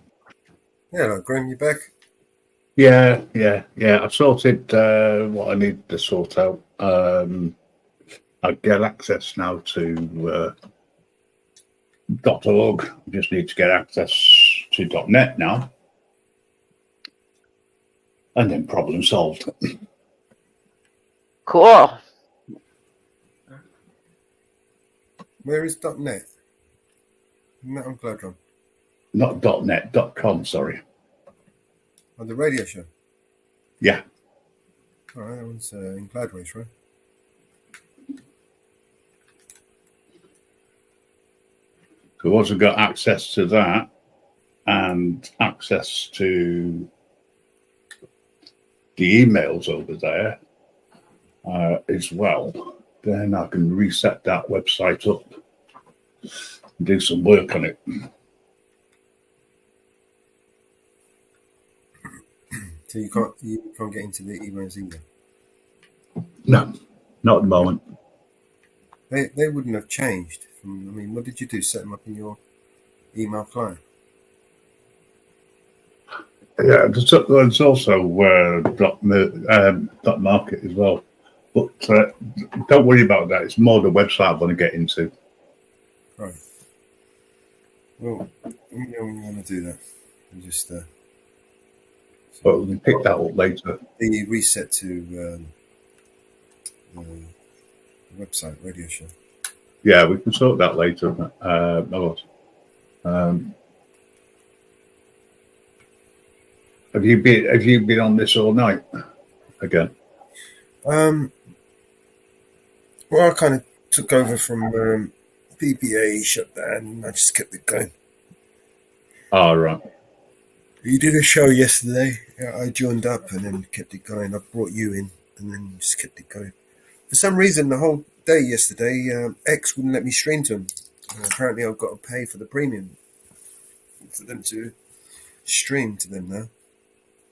Yeah, Graham, you back? Yeah. I've sorted what I need to sort out. I get access now to .org. I just need to get access to .net now. And then problem solved. Cool. Where is .net? Not on Glowdrum. Not .net, .com, sorry. On the radio show? Yeah. All right, that one's in Cloudways, right? So I've also got access to that and access to the emails over there as well. Then I can reset that website up and do some work on it. So you can't get into the emails either? No, not at the moment. They wouldn't have changed. I mean, what did you do? Set them up in your email client? Yeah, there's also .market as well. But don't worry about that. It's more the website I want to get into. Right. Well, let me know when you want to do that. And just but we can pick that up later. the reset to the website radio show. Yeah, we can sort that later. Have you been on this all night again? Well, I kind of took over from PPA shutdown, and I just kept it going. Oh, right. You did a show yesterday. I joined up and then kept it going. I brought you in and then just kept it going. For some reason, the whole day yesterday, X wouldn't let me stream to them. Apparently, I've got to pay for the premium for them to stream to them now.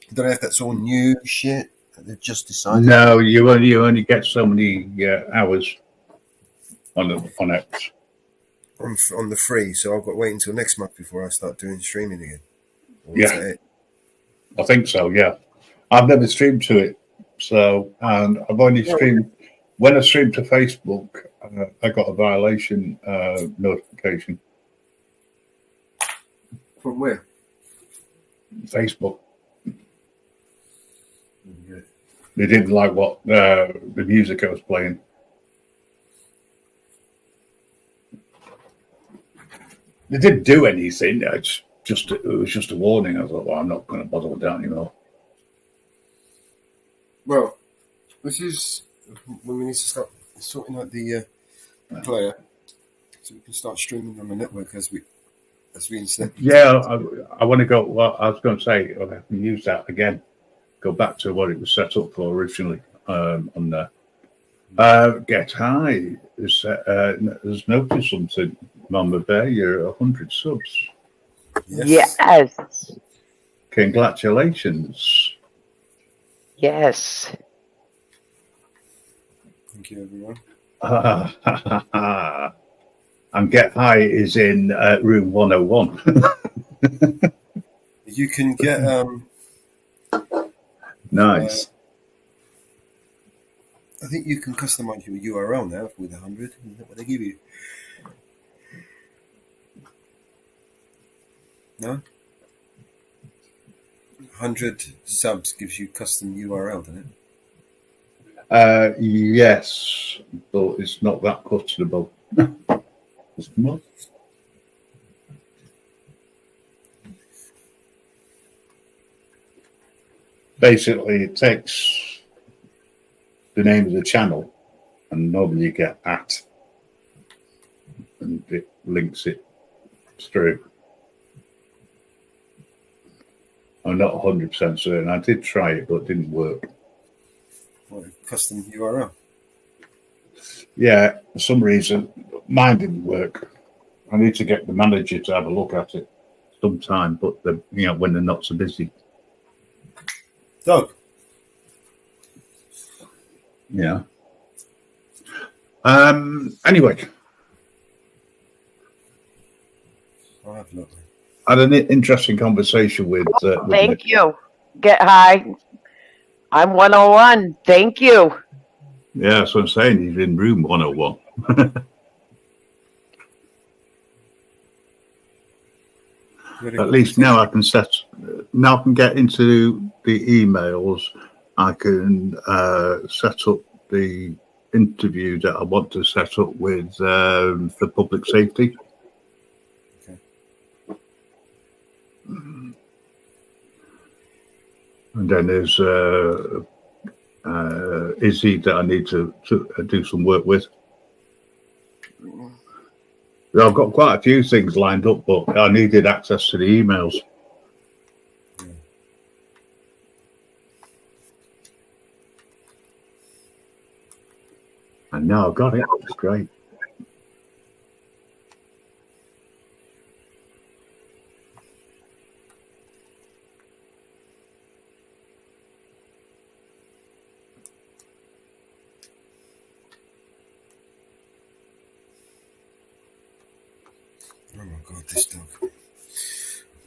I don't know if that's all new shit that they've just decided. No, you only get so many hours on X. On the free, so I've got to wait until next month before I start doing streaming again. Or is Yeah, that it? I think so. Yeah, I've never streamed to it, and I've only streamed when I streamed to Facebook. I got a violation notification. From where? Facebook. They didn't like what the music I was playing. They didn't do anything. It was just a warning. I thought, well, I'm not going to bother with that anymore. Well, this is when we need to start sorting out the player, so we can start streaming on the network as we instead. Yeah, I want to go. Well, I was going to say, I have to use that again. Go back to what it was set up for originally on there. Get High has noticed something. Mama Bear, you're 100 subs. Yes. Congratulations. Yes. Thank you, everyone. And Get High is in room 101. You can get Nice. I think you can customize your URL now with 100. Is that what they give you? No? 100 subs gives you custom URL, doesn't it? Yes, but it's not that customerable. Basically, it takes the name of the channel and normally you get @ and it links it through. I'm not 100% certain. I did try it, but it didn't work. What, custom URL? Yeah, for some reason, mine didn't work. I need to get the manager to have a look at it sometime, but when they're not so busy. Doug. Yeah. Anyway. I'll have a look. I had an interesting conversation with Thank you. Get High. I'm 101. Thank you. Yeah, that's what I'm saying. He's in room 101. At least now I can get into the emails. I can set up the interview that I want to set up with for public safety. Okay. And then there's Izzy that I need to do some work with. I've got quite a few things lined up, but I needed access to the emails. And now I've got it. It's great. Oh my God, this dog.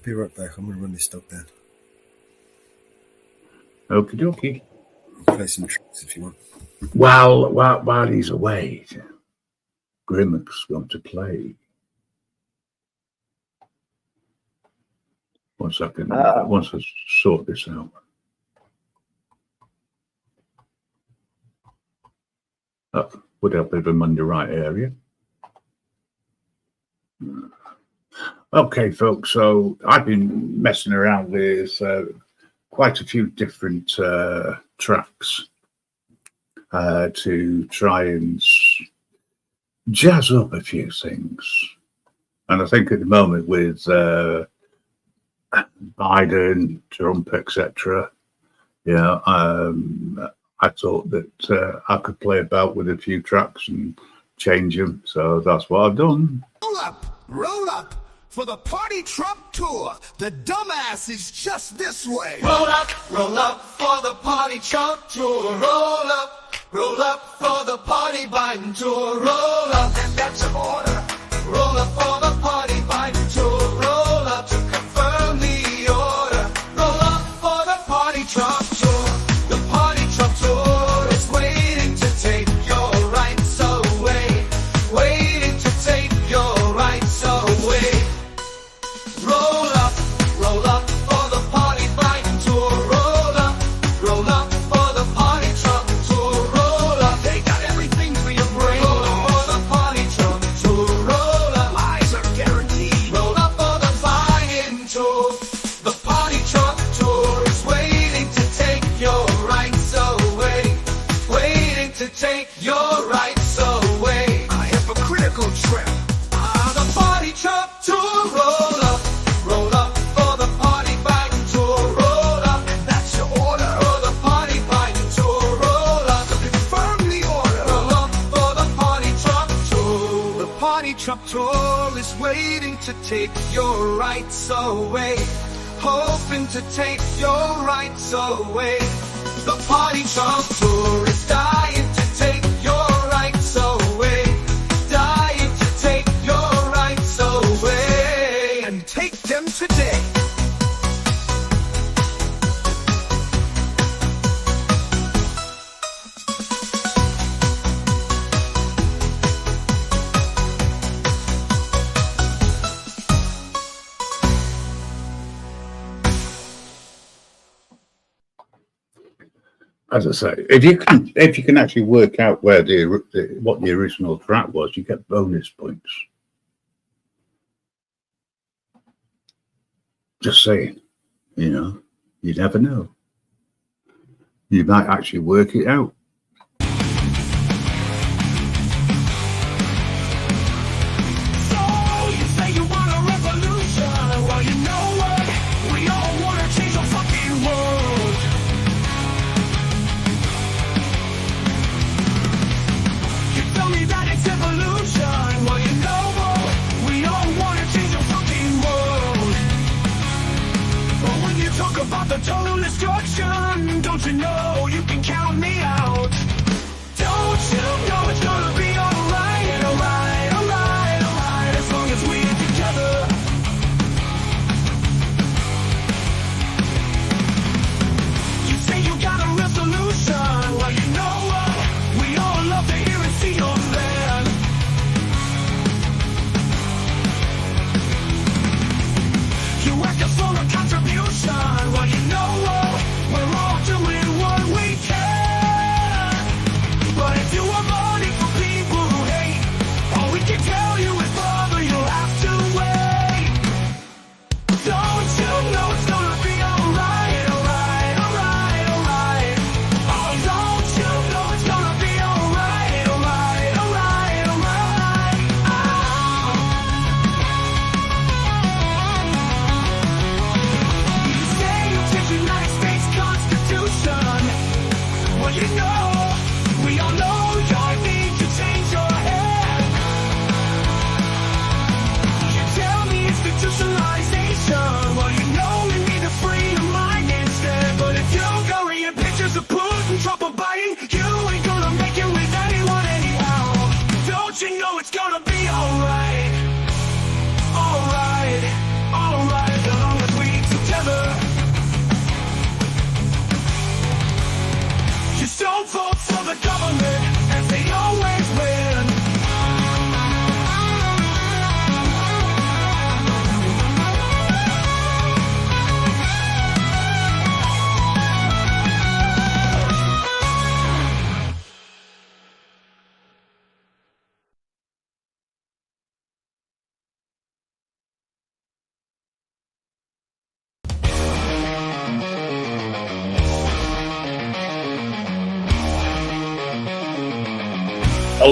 Be right back. I'm going to run this dog down. Okie dokie. I'll play some tricks if you want. While he's away, Grimmock's going to play. One second. Once I sort this out. Would help if I'm in the right area. Okay, folks, so I've been messing around with quite a few different tracks to try and jazz up a few things. And I think at the moment with Biden, Trump, etc., I thought that I could play about with a few tracks and change them. So that's what I've done. Roll up for the Party Trump Tour. The dumbass is just this way. Roll up for the Party Trump Tour. Roll up for the Party Biden Tour. Roll up, and that's an order. Roll up for the Party Biden Tour. Roll up to confirm the order. Roll up for the Party Trump Tour. The Party Trump Tour is waiting to take your rights away. Waiting to take your rights away. Roll up for the Party Biden Tour. Roll up for the Party Trump Tour. Roll up, they got everything for your brain. Roll up for the Party Trump Tour. Roll up, lies are guaranteed. Roll up for the Biden Tour. The Party Trump Tour is waiting to take your rights away. Waiting to take your rights away. A hypocritical trip. The Party Trump Tour. Roll up for the Party Biden Tour. Roll up, and that's your order. For the Party Biden Tour. Roll up to confirm the order. Roll up for the Party Trump Tour. The Party Trump Tour is waiting to take your rights away. Hoping to take your rights away. The Party Trump Tour is dying to take your rights away. Dying to take your rights away. And take them today. As I say, if you can actually work out where what the original track was, you get bonus points. Just saying, you never know. You might actually work it out. So you say you want a revolution? Well, you know what? We all want to change the fucking world. You tell me that it's evolution. Well, you know what? We all want to change the fucking world. But when you talk about the total destruction, don't you know you can count me out? Don't you know it's gonna be alright, alright, alright, alright, as long as we're together. You say you got a resolution, well, you know what? We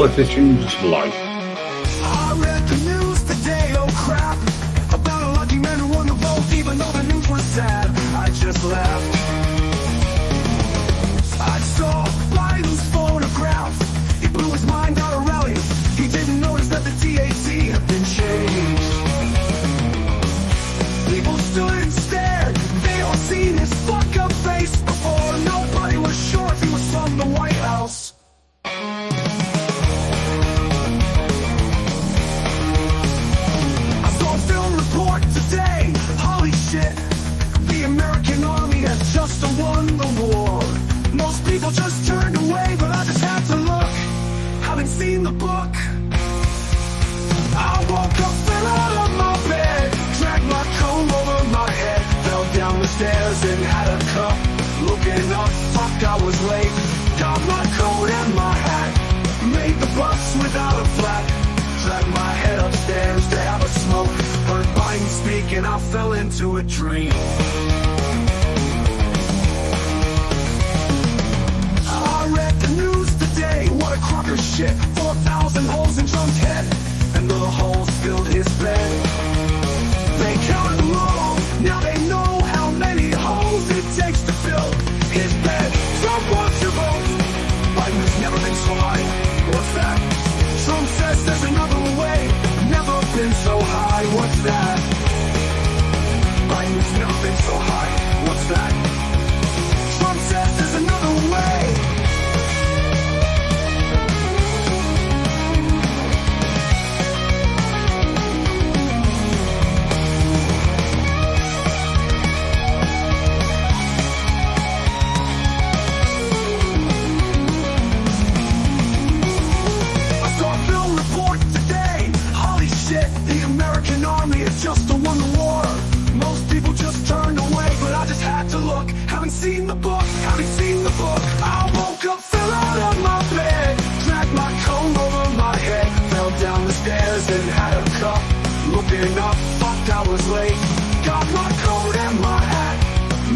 politician's life. I read the news today, oh crap, about a lucky man who won the vote, even though the news was sad. I just laughed. I saw Biden's photograph. He blew his mind at a rally. He didn't notice that the TAC had been changed. People stood and stared. They all seen his fuck up face before. Nobody was sure if he was from the White House. I saw a film report today. Holy shit. The American army has just won the war. Most people just turned away, but I just had to look. Haven't seen the book. I woke up, fell out of my bed, dragged my comb over my head, fell down the stairs and had a cup. Looking up, fuck, I was late. Got my coat and my hat, made the bus without a flat. Dragged my head upstairs to have a smoke. Heard Biden speak and I fell into a dream. I read the news today, what a crocker shit. 4,000 holes in Trump's head, and the holes filled his bed. They counted them all, now they know how many holes it takes to fill his bed. Trump wants your vote, Biden has never been so high. What's that? Trump says there's another way, never been so high. What's that? Biden has never been so high. What's that? Trump says there's another way. The American army has just won the war. Most people just turned away, but I just had to look. Haven't seen the book, haven't seen the book. I woke up, fell out of my bed, dragged my comb over my head, fell down the stairs and had a cup. Looking up, fucked, I was late. Got my coat and my hat,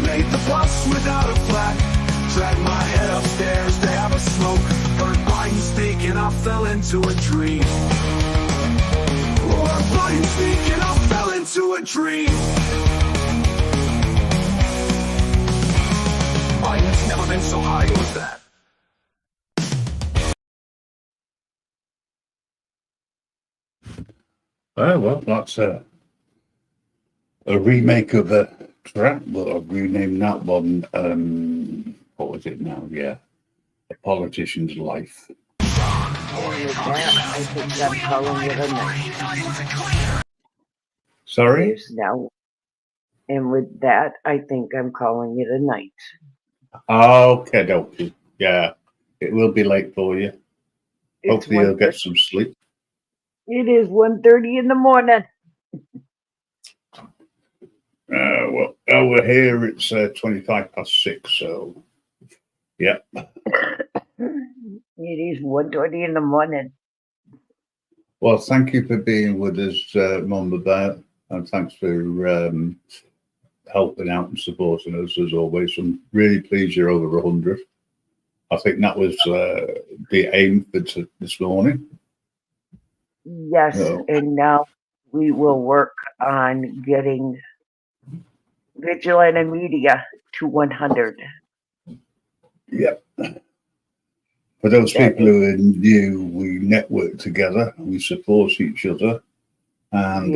made the bus without a flat. Dragged my head upstairs to have a smoke. Heard Biden speak and I fell into a dream. Or Biden speaking, I fell into a dream. Biden's never been so high, what's that? Well, that's a remake of a track, but I've renamed that one, what was it now? Yeah, A Politician's Life. And with that, I think I'm calling it a night. Sorry? There's now, and with that, I think I'm calling it a night. Okay, dokie. Yeah, it will be late for you. It's Hopefully you'll get some sleep. It is 1:30 in the morning. Well, over here it's 6:25, so yeah. It is 1:20 in the morning. Well, thank you for being with us, Mama Bear, and thanks for helping out and supporting us as always. I'm really pleased you're over 100. I think that was the aim for this morning. Yes, and now we will work on getting Vigilante Media to 100. Yep. For those people who are new, we network together, we support each other, and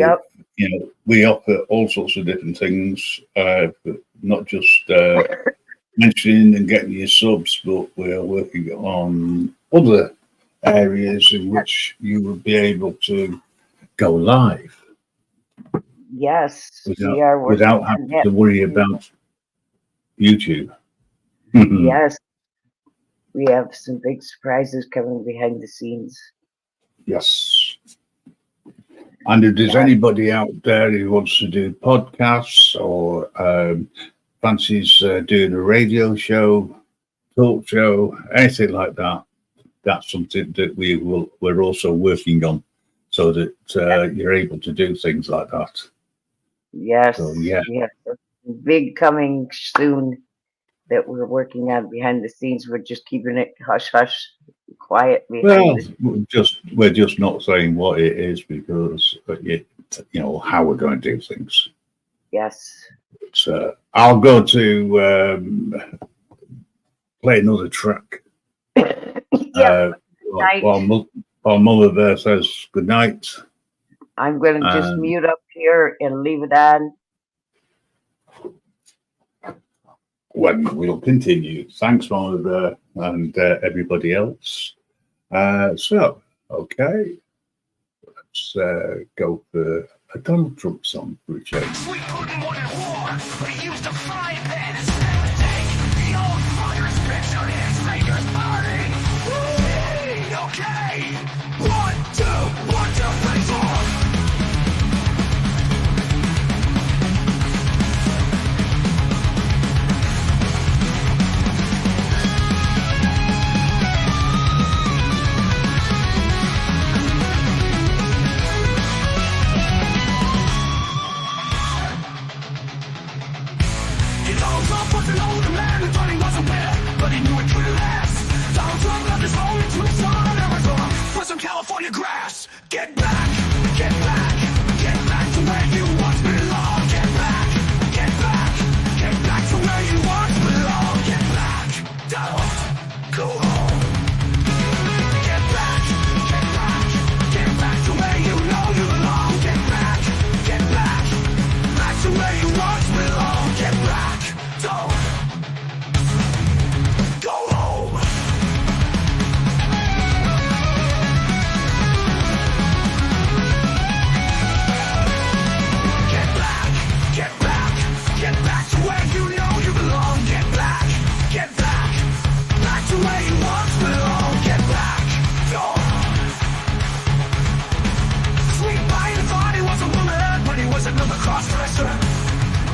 you know, we offer all sorts of different things, not just mentioning and getting your subs, but we're working on other areas in which you will be able to go live. Yes, we are working without on having that. to worry about YouTube. Yes, we have some big surprises coming behind the scenes. Yes. And if there's anybody out there who wants to do podcasts or fancies doing a radio show, talk show, anything like that, that's something that we're also working on, so that you're able to do things like that. Yes, So, yeah. yes, big coming soon. that we're working on behind the scenes. We're just keeping it hush hush, quiet behind Well, the we're just not saying what it is because how we're going to do things. Yes. So I'll go to play another track. While Mother there says good night. I'm going to just mute up here and leave it on. When we'll continue. Thanks, Mother there, and everybody else. So, okay. Let's go for a Donald Trump song for a change. We couldn't win a war, but he used a frying pan instead to take the old fucker's picture in his fingers party. Okay. 1, 2, 3, 4. Donald Trump was an older man who thought he wasn't bad, but he knew it couldn't last. Donald Trump left his home to his son in Arizona for some California grass. Get back, get back, get back to where you once belonged. Get back, get back, get back to where you once belonged. Get back, don't go home. Get back, get back, get back to where you know you belong. Get back, back to where you once belonged. Get back. Don't go home. Get back, get back, get back to where you know you belong. Get back, back to where you once belong. Get back, don't. Sweet pie thought he was a woman, but he was another cross-dresser.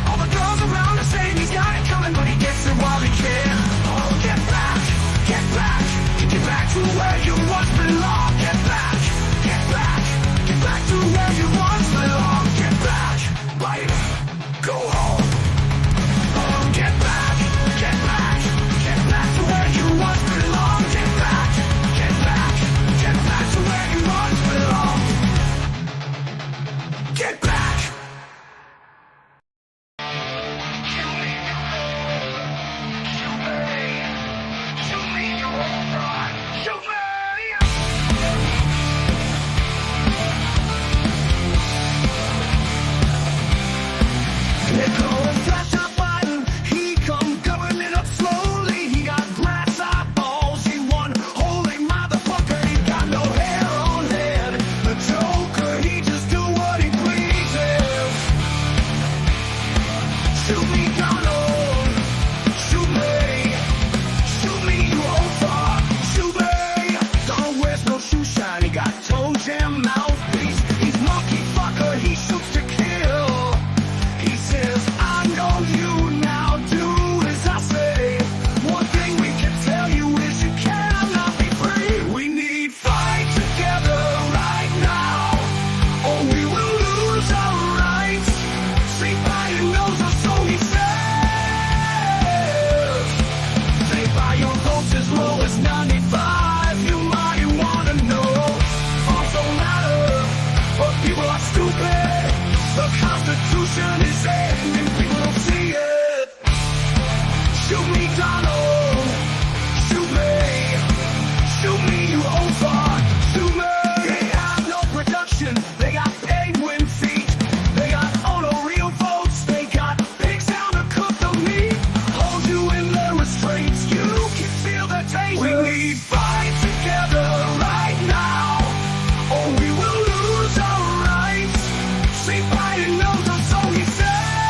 All the girls around are saying he's got it coming, but he gets it while he can. Oh, get back, get back, get back to where you once belong. Get back, get back, get back to where you once belong. Get back, bite, go home. Oh, get back, get back, get back to where you once belong. Get back, get back, get back to where you once belong. Get back. Biden knows us, so he said.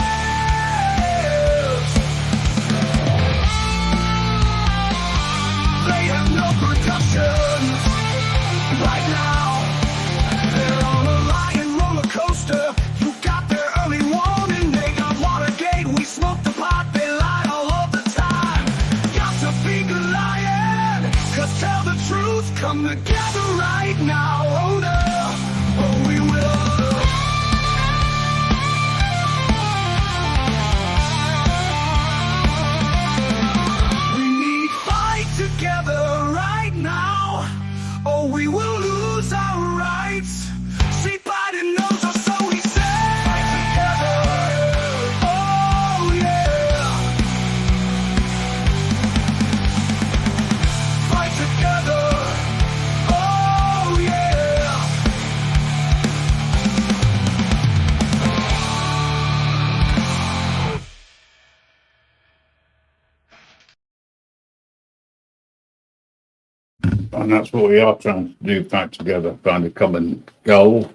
And that's what we are trying to do, back together, find a common goal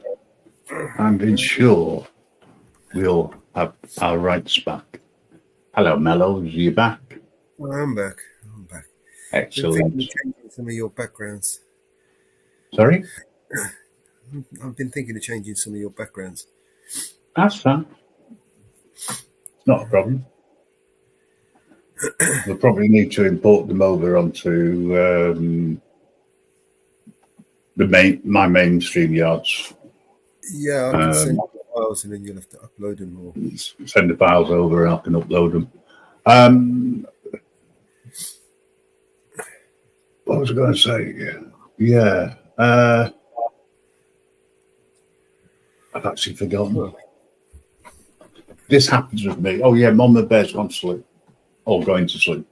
and ensure we all have our rights back. Hello, Mellows, you back? Well, I'm back. I'm back. Excellent. Been thinking of changing some of your backgrounds. Sorry? I've been thinking of changing some of your backgrounds. That's fine. Not a problem. We'll probably need to import them over onto my mainstream yards. Yeah, I can send you the files and then you'll have to upload them. Or send the files over and I can upload them. What was I going to say? Yeah. I've actually forgotten. This happens with me. Oh, yeah, Mama Bear's gone to sleep. Or going to sleep.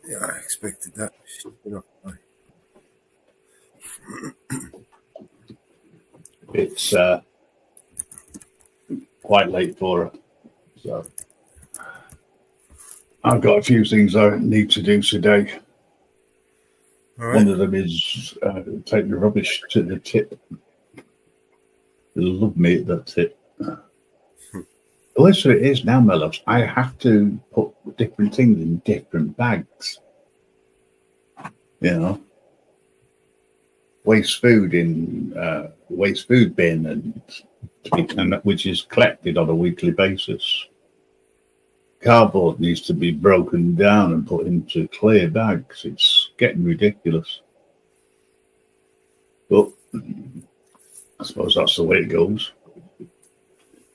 yeah, I expected that. She's been up high. It's quite late for her. So I've got a few things I need to do today. All right. One of them is take the rubbish to the tip. They'll love me at that tip. The worst of it is now, my loves, I have to put different things in different bags. You know, waste food in waste food bin, and which is collected on a weekly basis. Cardboard needs to be broken down and put into clear bags. It's getting ridiculous. But I suppose that's the way it goes.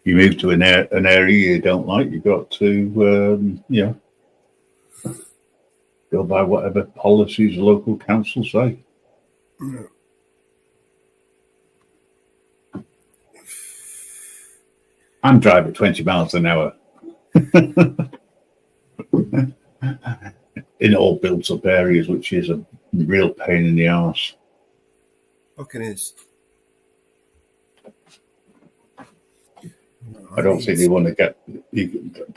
You move to an area you don't like, you've got to, go by whatever policies the local council say. Yeah. I'm driving 20 miles an hour in all built up areas, which is a real pain in the arse. Fucking is. I don't think they want to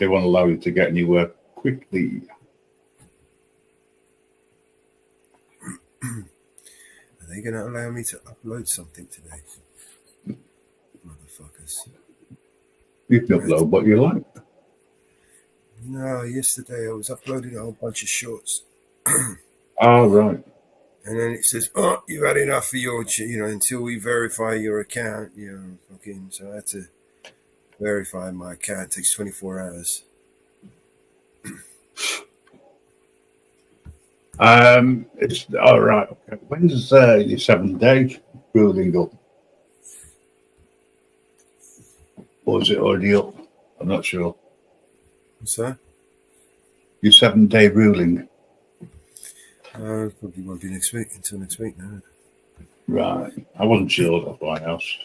allow you to get anywhere quickly. Are they going to allow me to upload something today? Motherfuckers. You can upload what you like. No, yesterday I was uploading a whole bunch of shorts. Oh, right. And then it says, "Oh, you've had enough for your, until we verify your account." Fucking. So I had to verify my account. It takes 24 hours. It's all right. Okay. When's your 7-day ruling up? Or is it already up? I'm not sure. What's that? Your 7-day ruling. Probably won't be until next week now. Right. I wasn't sure, that's why I asked.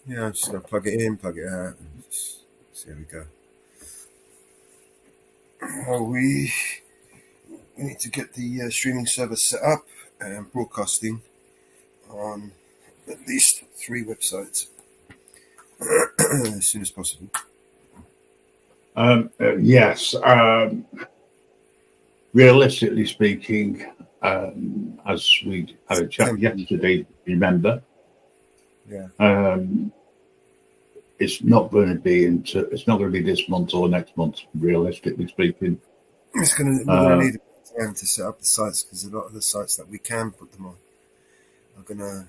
Yeah, I'm just going to plug it in, plug it out, and see how we go. We need to get the streaming service set up and broadcasting on at least 3 websites as soon as possible. Yes. Realistically speaking, as we had a chat yesterday, remember? Yeah. It's not going to be this month or next month, realistically speaking. We're going to need time to set up the sites because a lot of the sites that we can put them on are going to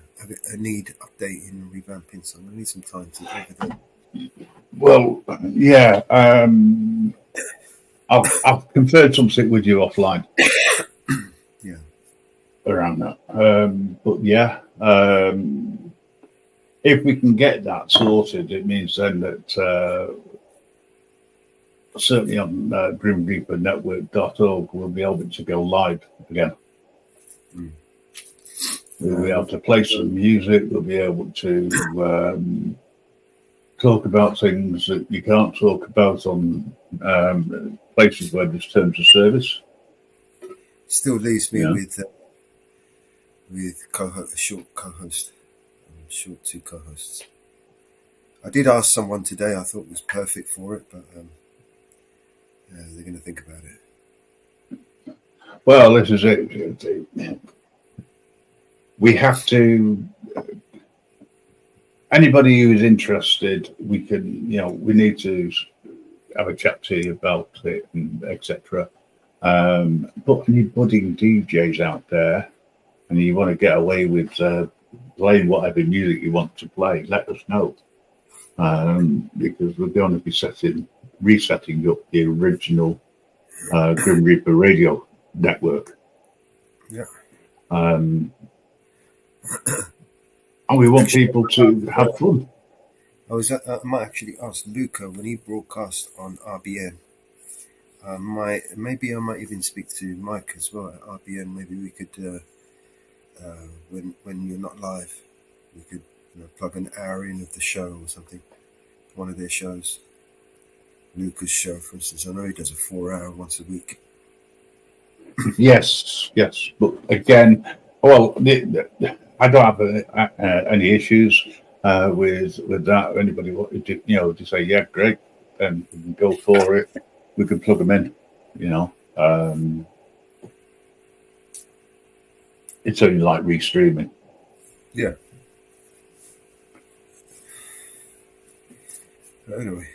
need updating and revamping. So I'm going to need some time to over them. Well, yeah. I've conferred something with you offline. Yeah. Around that. But yeah, if we can get that sorted, it means then that certainly on GrimReaperNetwork.org we'll be able to go live again. We'll be able to play some music. We'll be able to talk about things that you can't talk about on places where there's terms of service. Still leaves me with short two co-hosts. I did ask someone today I thought was perfect for it, but they're going to think about it. Well, this is it. We have to. Anybody who is interested, we can. We need to have a chat to you about it, and etc. But any budding DJs out there, and you want to get away with playing whatever music you want to play, let us know. Because we're going to be resetting up the original Grim Reaper radio network. Yeah. And we want people to have fun. I might actually ask Luca when he broadcast on RBN. Maybe I might even speak to Mike as well at RBN. Maybe we could, when you're not live, we could plug an hour in of the show or something. One of their shows. Luca's show, for instance. I know he does a 4-hour once a week. Yes. But again, well, I don't have any issues with that. If anybody wanted to say, yeah, great, then we can go for it. We can plug them in. It's only like restreaming. Yeah. Anyway,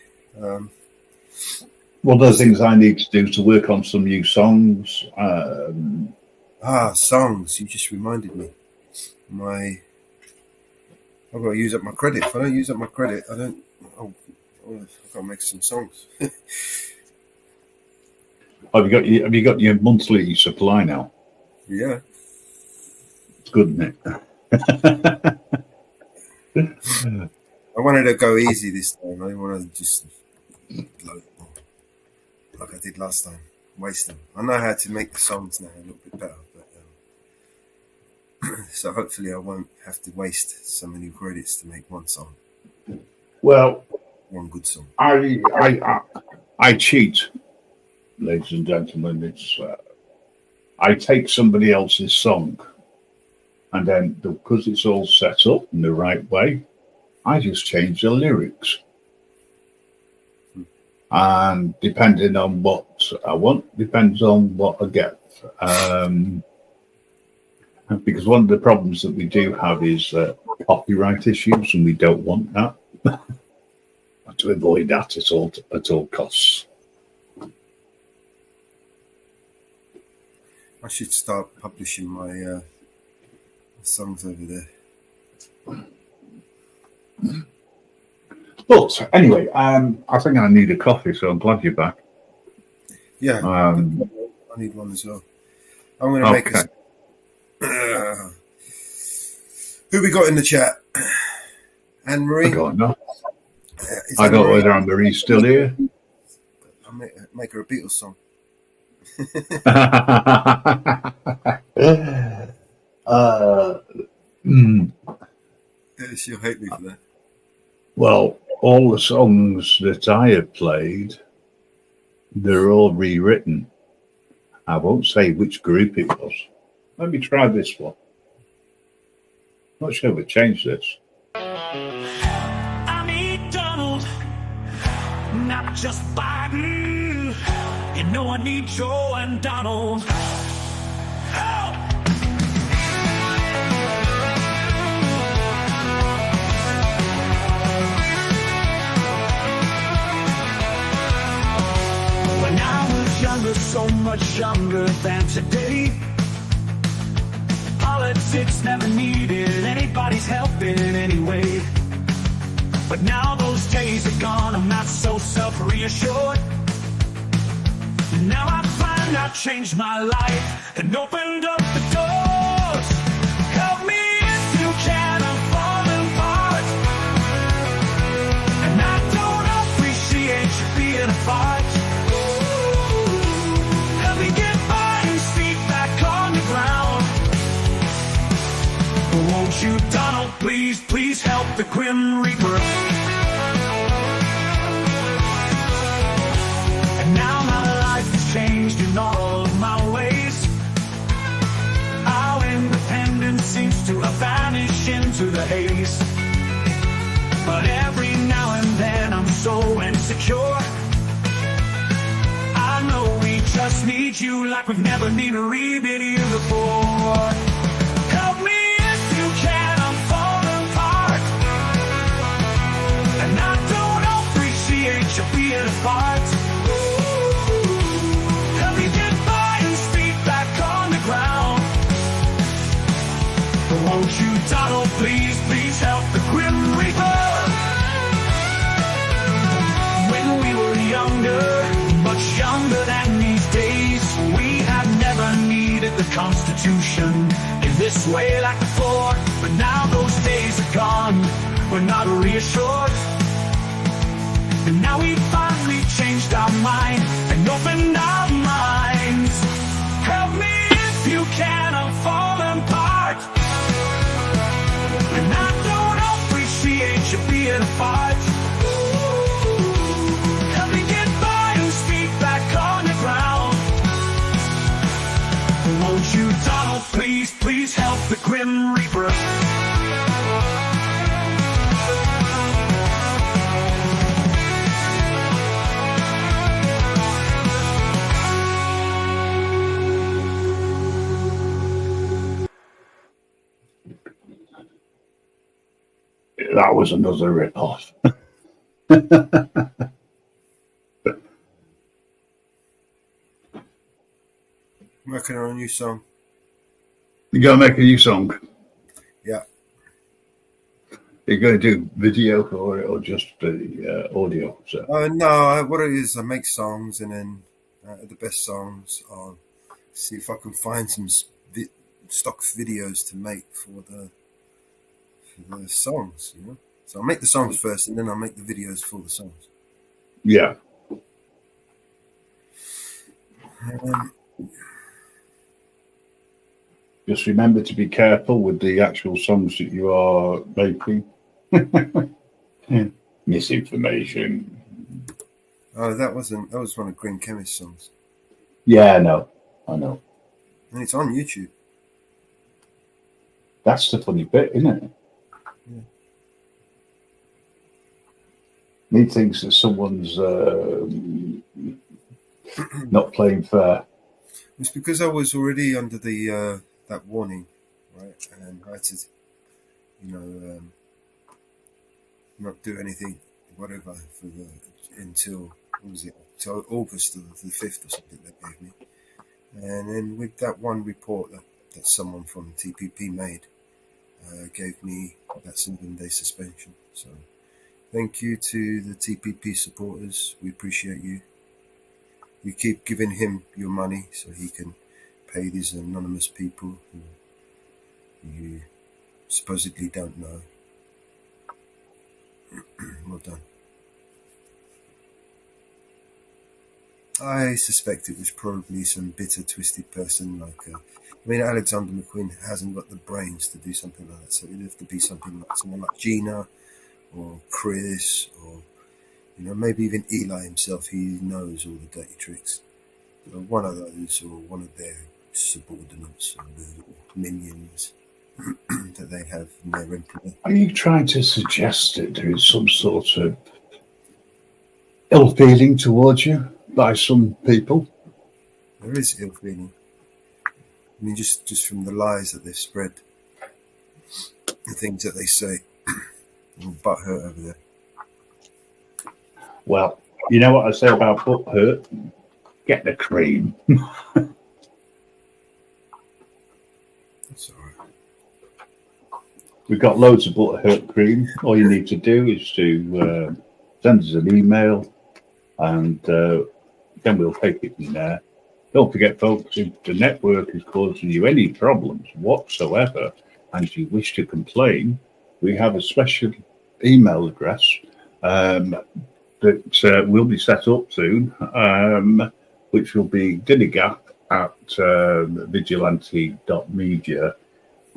one of the things I need to do is to work on some new songs. Songs. You just reminded me. I've got to use up my credit. If I don't use up my credit, I've got to make some songs. Have you got your monthly supply now? Yeah. It's good, isn't it? I wanted to go easy this time. I didn't want to just load more like I did last time. Waste them. I know how to make the songs now a little bit better, but so hopefully I won't have to waste so many credits to make one song. Well, one good song. I cheat, ladies and gentlemen. It's I take somebody else's song, and then because it's all set up in the right way, I just change the lyrics. And depending on what I want, depends on what I get. Because one of the problems that we do have is copyright issues, and we don't want that. To avoid that at all costs. I should start publishing my songs over there. But anyway, I think I need a coffee, so I'm glad you're back. Yeah, I need one as well. I'm going to make a... who we got in the chat? Anne-Marie? I don't know. I don't know whether Anne-Marie's still here. I'll make her a Beatles song. She'll hate me for that. Well, all the songs that I have played, they're all rewritten. I won't say which group it was. Let me try this one. Not sure we changed this. I need Donald, not just Biden. You know I need Joe and Donald. Help! When I was younger, so much younger than today, politics never needed anybody's help in any way. But now those days are gone, I'm not so self-reassured. Now I find I've changed my life and opened up the doors. Help me if you can, I'm falling apart. And I don't appreciate you being apart. Help me get Biden's feet back on the ground. Won't you, Donald, please help the Grim Reaper. And now my life has changed in all of my ways. Our independence seems to vanish into the haze. But every now and then I'm so insecure. I know each just need you like we've never needed you before. Help me if you can, I'm falling apart. And I don't appreciate you being apart. Help me get by and speak back on the ground. But won't you, Donald, please, please help the Grim Reaper? When we were younger, much younger than these days, we have never needed the Constitution in this way like before. But now those days are gone, we're not reassured. And now we finally changed our mind and opened our minds. Help me if you can, I'm falling apart. And I don't appreciate you being apart. Help me get by and speak back on the ground. Won't you, Donald, please, please help the Grim Reaper? That was another rip-off. Working on a new song. You're going to make a new song? Yeah. You're going to do video for it or just the audio? So. No, what it is, I make songs and then the best songs, I'll see if I can find some stock videos to make for the songs, you know. So I'll make the songs first and then I'll make the videos for the songs. Yeah. Just remember to be careful with the actual songs that you are making. Misinformation. Oh, that was one of Green Chemist's songs. Yeah, I know. And it's on YouTube. That's the funny bit, isn't it? Yeah. He thinks that someone's not playing fair. It's because I was already under the that warning, right? And I had to, not do anything, whatever, until what was it? Till August the 5th or something they gave me. And then with that one report that someone from TPP made, gave me that 7-day suspension. So thank you to the TPP supporters. We appreciate you. You keep giving him your money so he can pay these anonymous people who you supposedly don't know. Well done. I suspect it was probably some bitter, twisted person like Alexander McQueen hasn't got the brains to do something like that, so it'd have to be something like someone like Gina or Chris or maybe even Eli himself. He knows all the dirty tricks. One of those or one of their subordinates or minions that they have in their employ. Are you trying to suggest that there is some sort of ill feeling towards you by some people? There is ill feeling. I mean, just from the lies that they've spread, the things that they say. I'm butthurt over there. Well, you know what I say about butthurt? Get the cream. That's all right. We've got loads of butterhurt cream. All you need to do is to send us an email and then we'll take it from there. Don't forget, folks, if the network is causing you any problems whatsoever and you wish to complain, we have a special email address that will be set up soon, which will be dinigap@vigilante.media.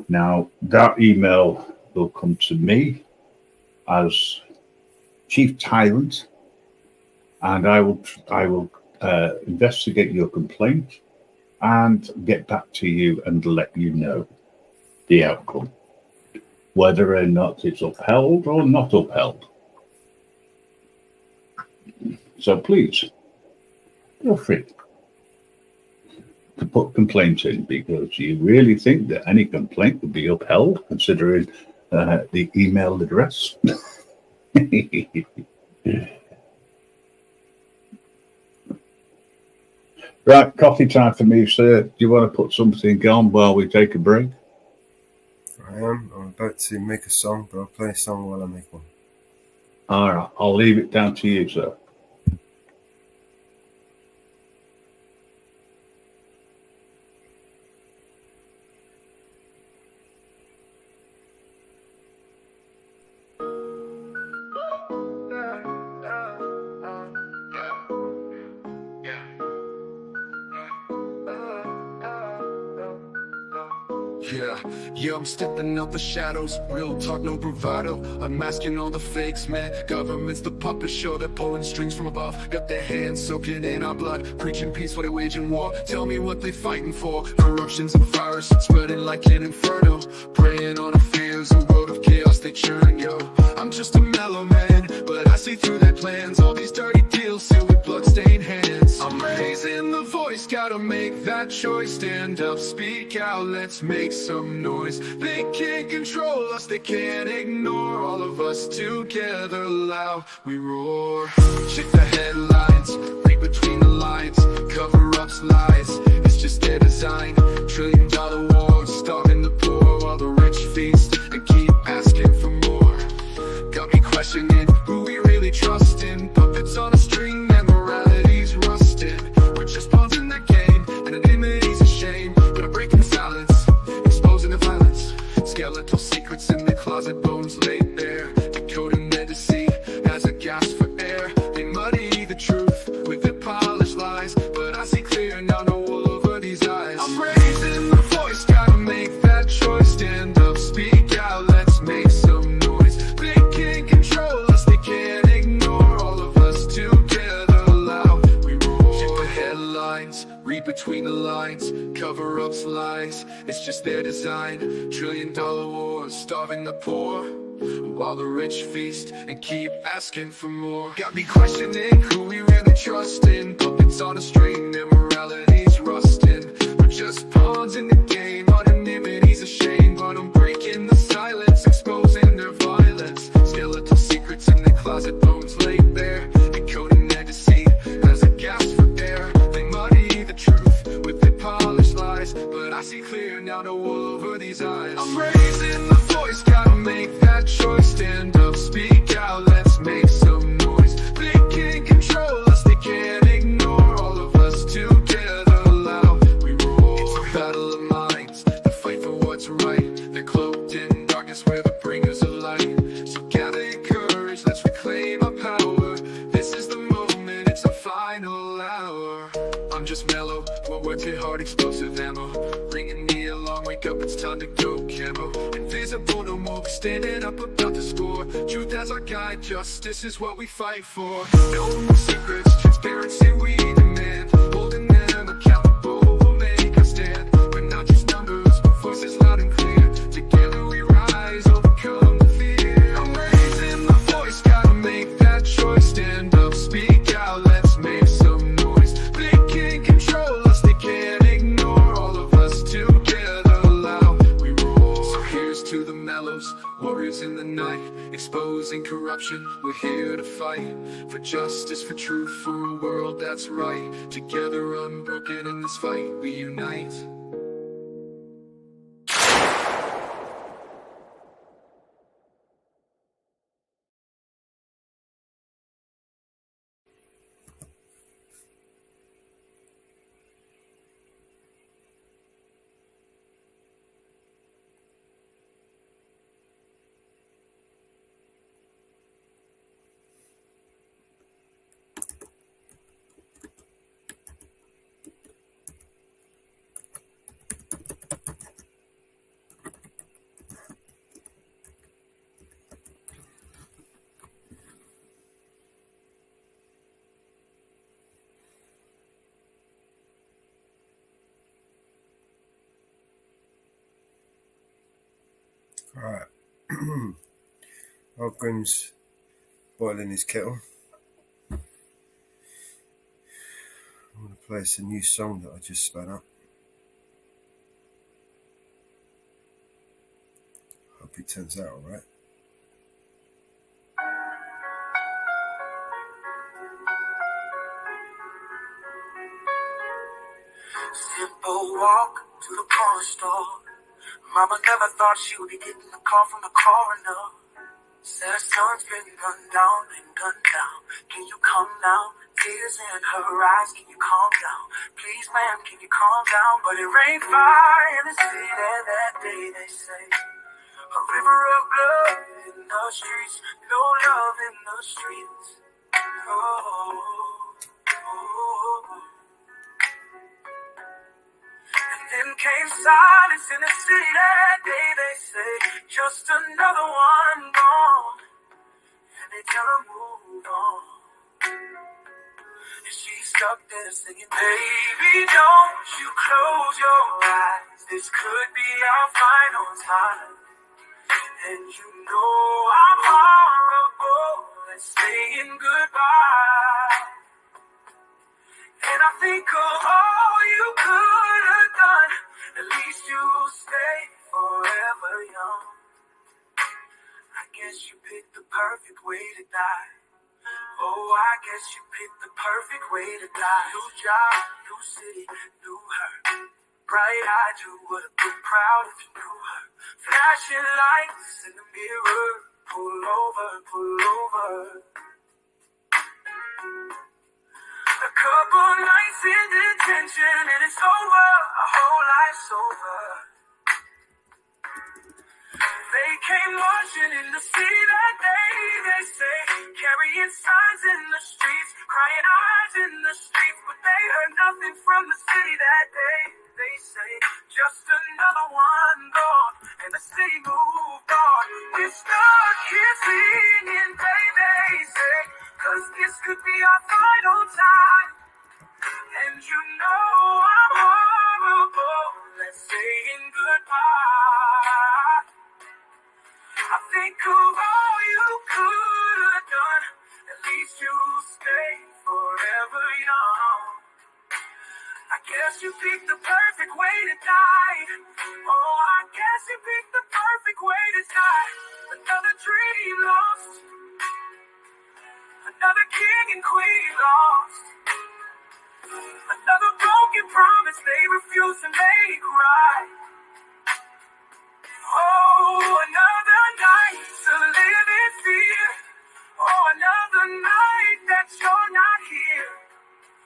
Now, that email will come to me as chief tyrant, and I will investigate your complaint and get back to you and let you know the outcome, whether or not it's upheld or not upheld. So please, feel free. to put complaints in, because you really think that any complaint would be upheld considering the email address? Right, coffee time for me, sir. Do you want to put something on while we take a break? I am. I'm about to make a song, but I'll play a song while I make one. All right, I'll leave it down to you, sir. Yeah, I'm stepping out the shadows, real talk, no bravado. I'm masking all the fakes, man. Government's the puppet show, they're pulling strings from above. Got their hands soaking in our blood, preaching peace while they're waging war. Tell me what they fighting for. Corruption's a virus, spreading like an inferno. Preying on our fears, a world of chaos they churn, yo. I'm just a mellow man, but I see through their plans. All these dirty deals sealed with bloodstained hands. I'm raising the voice, gotta make that choice. Stand up, speak out, let's make some noise. They can't control us, they can't ignore. All of us together loud, we roar. Check the headlines, read between the lines. Cover-ups, lies, it's just their design. $1 trillion wars, starving the poor while the rich feast and keep asking for more. Got me questioning who we really trust in. Puppets on a string, their morality's rusted. We're just pawns in the game, anonymity's a shame. We're breaking silence, exposing the violence. Skeletal secrets in the closet, bones laid bare. Decoding their deceit as a gasp for air. They muddy the truth with their polished lies, but I see clear now, no wool over these eyes. I'm raising the voice, gotta make that choice. Stand up, speak out, let's make some noise. They can't control us, they can't ignore. All of us together loud, we roar. Check the headlines, read between the lines. Cover-ups, lies, it's just their design. $1 trillion wars, starving the poor while the rich feast and keep asking for more. Got me questioning who we really trust in. Puppets on a string, their morality's rusting. We're just pawns in the game, anonymity's a shame. But I'm breaking the silence, exposing their violence. Skeletal secrets in the closet, bones laid bare. Decoding their deceit as a gasp for air. They muddy the truth with their polished lies, but I see clear now, no wool over these eyes. I'm raising the voice, gotta make that choice. Stand up, speak out, let's make some noise. They can't control us, they can't ignore. All of us together loud, we roar. It's a battle of minds, the fight for what's right. They're cloaked in darkness, we're the bringers of light. So gather your courage, let's reclaim our power. This is the moment, it's our final hour. I'm just mellow, one word to hard, explosive ammo. Ringing me along, wake up, it's time to go camo. Invisible no more, we're standing up about the score. Truth as our guide, justice is what we fight for. No more secrets, transparency we demand. Holding them accountable, we'll make a stand. We're not just numbers, but voices loud and clear. Together we rise, overcome the fear. I'm raising the voice, gotta make that choice. Stand up, speak out, let's make some noise. They can't control us, they can't ignore. All of us together loud, we roar. So here's to the mellows, warriors in the night, exposing corruption. We're here to fight for justice, for truth, for a world that's right. Together unbroken in this fight, we unite. Alright. While Grim's boiling his kettle, I'm going to play us a new song that I just spun up. Hope it turns out all right. Simple walk to the corner store. Mama never thought she would be getting a call from the coroner. Said her son's been gunned down, Can you come now? Tears in her eyes, can you calm down? Please, ma'am, can you calm down? But it rained fire in the city that day, they say. A river of blood in the streets, no love in the streets. And then came silence in the city that day, they say. Just another one gone, and they tell her move on. And she's stuck there singing, baby, don't you close your eyes. This could be our final time. And you know I'm horrible at saying goodbye. And I think of all you could have done. At least you'll stay forever young. I guess you picked the perfect way to die. Oh, I guess you picked the perfect way to die. New job, new city, new her. Bright-eyed, you would have been proud if you knew her. Flashing lights in the mirror. Pull over, pull over. A couple nights in detention and it's over. A whole life's over. They came marching in the city that day, they say. Carrying signs in the streets, crying eyes in the streets. But they heard nothing from the city that day, they say. Just another one gone, and the city moved on. We're stuck here singing, baby, say. Cause this could be our final time. And you know I'm horrible at saying goodbye. I think of all you could have done. At least you stay forever young. I guess you picked the perfect way to die. Oh, I guess you picked the perfect way to die. Another dream lost. Another king and queen lost. Another broken promise they refuse to make right. Oh, another night to live in fear. Oh, another night that you're not here.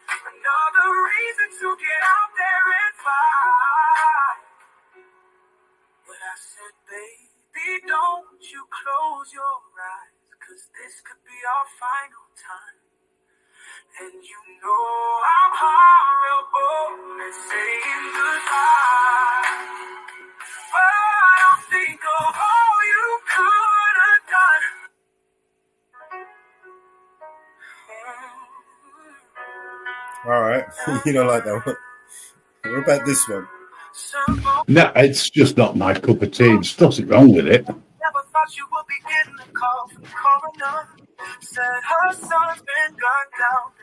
Another reason to get out there and fight. But I said, baby, don't you close your eyes. Cause this could be our final time. And you know I'm horrible at saying goodbye. But I think of all you could have done. All right. You don't like that one. What about this one? No, it's just not my cup of tea. There's nothing wrong with it. Never thought you would be getting a call from the coroner. Said her son's been gunned down.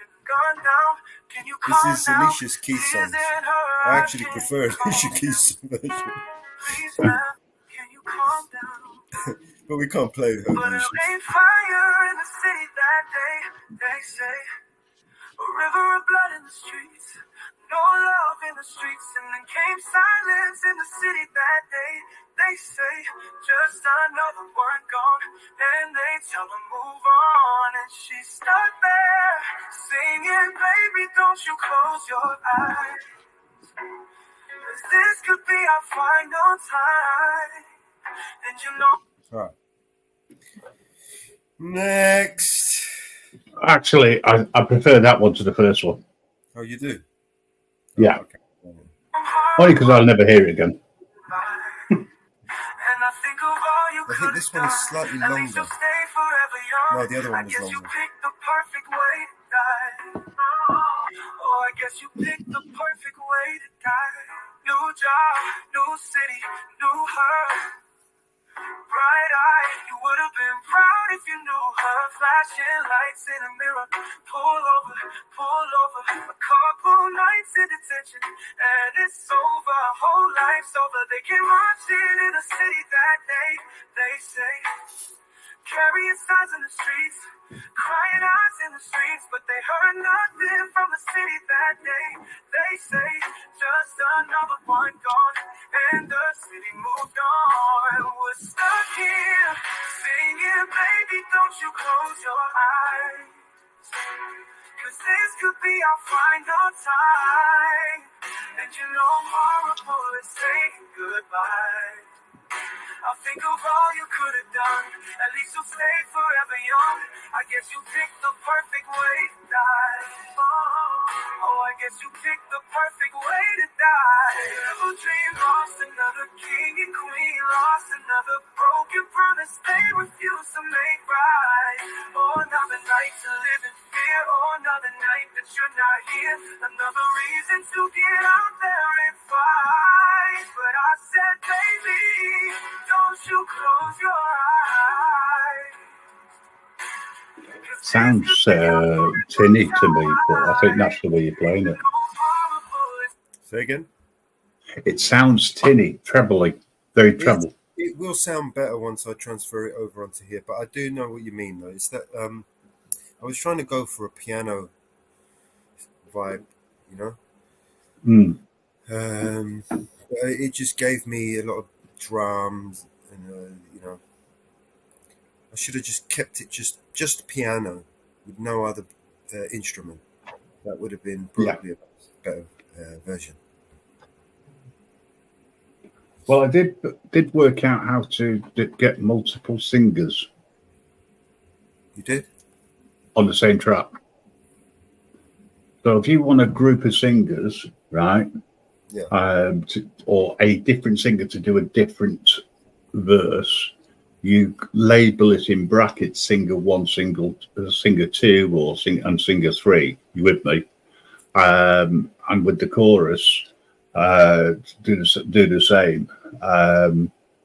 Can you This calm is down? Alicia Keys' songs. I actually prefer Alicia Keys' version. Please, ma'am, can you calm down? But we can't play her But it version. rained fire in the city that day, they say. A river of blood in the streets, no love in the streets. And then came silence in the city that day, they say. Just another one gone, and they tell her move on. And she stuck there, singing, baby, don't you close your eyes. 'Cause this could be our final time. And you know. All right. Next. Actually, I prefer that one to the first one. Oh, you do? Yeah. Only because I'll never hear it again. I think this one is slightly longer. No, the other one was longer. Oh, I guess you picked the perfect way to die. New job, new city, new her. Bright-eyed, you would have been proud if you knew her. Flashing lights in a mirror. Pull over, pull over. A couple nights in detention, and it's over. Whole life's over. They came marching in the city that day. They say, carrying signs in the streets, crying eyes in the streets, but they heard nothing from the city that day. They say, just another one gone, and the city moved on. We're stuck here, singing, baby, don't you close your eyes, 'cause this could be our final time, and you know horrible is saying goodbye. I think of all you could have done. At least you'll stay forever young. I guess you picked the perfect way to die. Oh, I guess you picked the perfect way to die. Never dream lost another king and queen. Lost another broken promise they refuse to make right. Oh, another night to live in fear. Oh, another night that you're not here. Another reason to get out there and fight. But I said, baby, don't you close your eyes. Sounds tinny to me, but I think that's the way you're playing it. Say again? It sounds tinny, trebly, very treble. It will sound better once I transfer it over onto here, but I do know what you mean, though. It's that I was trying to go for a piano vibe, you know? But it just gave me a lot of drums, and you know, I should have just kept it just piano with no other instrument. That would have been probably a better version. Well, I did work out how to get multiple singers. You did? On the same track. So if you want a group of singers, right? Yeah. Or a different singer to do a different verse, you label it in brackets: singer one, singer two, or singer three. You with me? And with the chorus, do the same.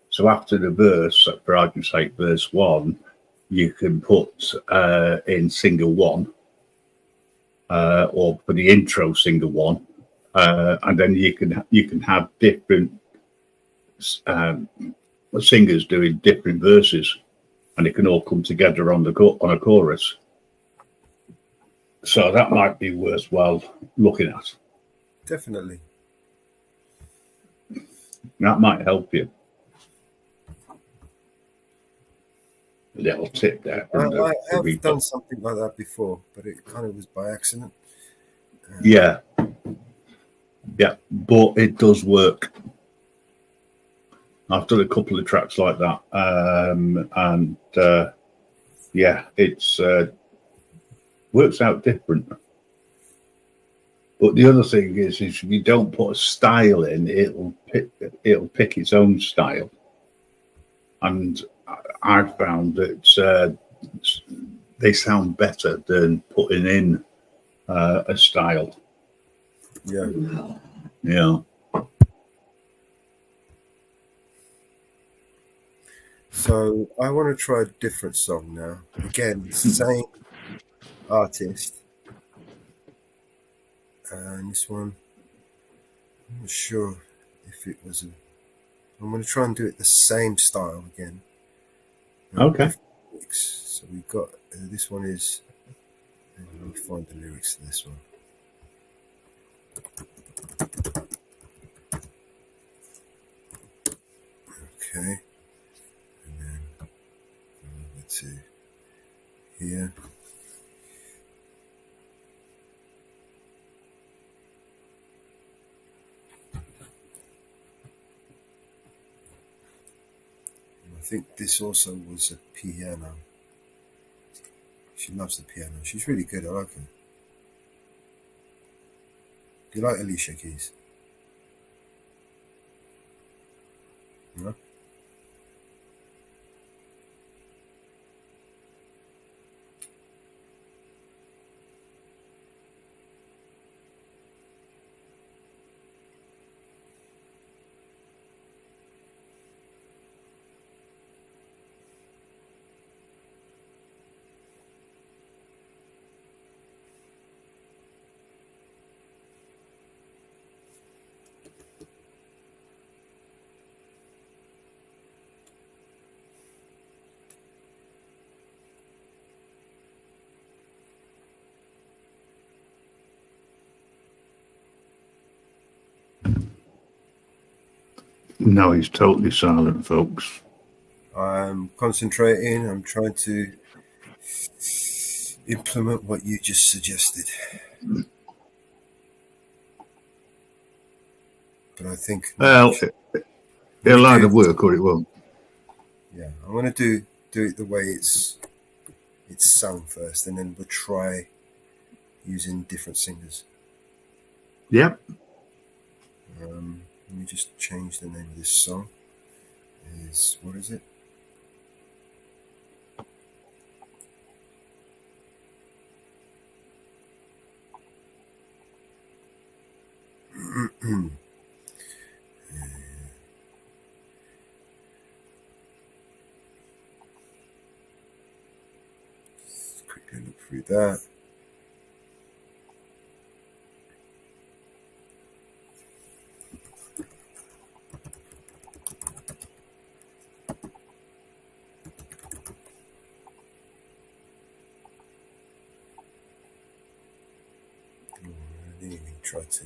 So after the verse, for argument's sake, verse one, you can put in singer one, or for the intro, singer one, and then you can have different singers doing different verses, and it can all come together on a chorus. So that might be worthwhile looking at. Definitely. That might help you. A little tip there. I have done something like that before, but it kind of was by accident. Yeah, but it does work. I've done a couple of tracks like that, and it's works out different. But the other thing is if you don't put a style in, it'll pick its own style, and I've found that they sound better than putting in a style. Yeah. So I want to try a different song now. Again, same artist. And this one, I'm not sure if it was I'm going to try and do it the same style again. Okay. So we've got, this one is, let me find the lyrics to this one. Okay. And then over to here. I think this also was a piano. She loves the piano. She's really good. I like her. Do you like Alicia Keys? No? No, he's totally silent, folks. I'm concentrating. I'm trying to implement what you just suggested. But I think... Well, it'll either work or it won't. Yeah, I'm going to do it the way it's sung first, and then we'll try using different singers. Yep. Let me just change the name of this song. What is it? Let's quickly look through that. I didn't even try to.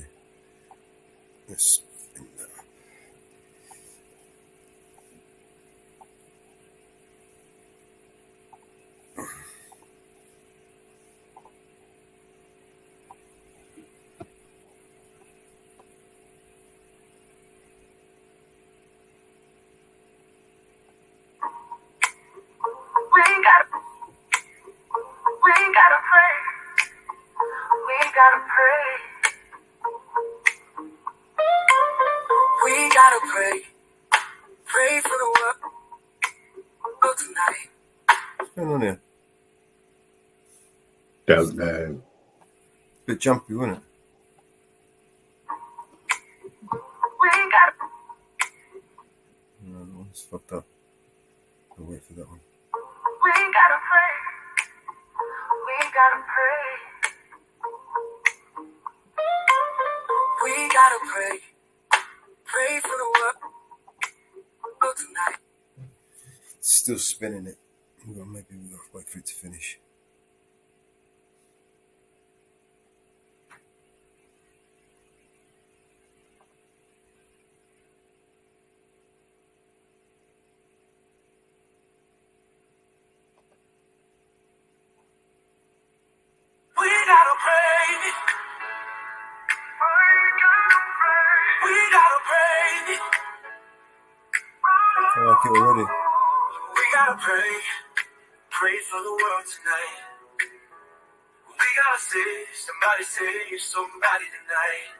Let's spin that. We gotta pray. We gotta pray. We gotta pray. Pray for the world tonight. What's going on here? Don't know. A bit jumpy, wasn't it? We gotta. No, that one's fucked up. I'll wait for that one. We gotta pray. We gotta pray. We gotta pray. Pray for the world tonight. It's still spinning it. Well, maybe we'll wait for it to finish. We gotta pray. We gotta pray. I like it already. We gotta pray. Pray for the world tonight. We gotta save somebody, save somebody tonight.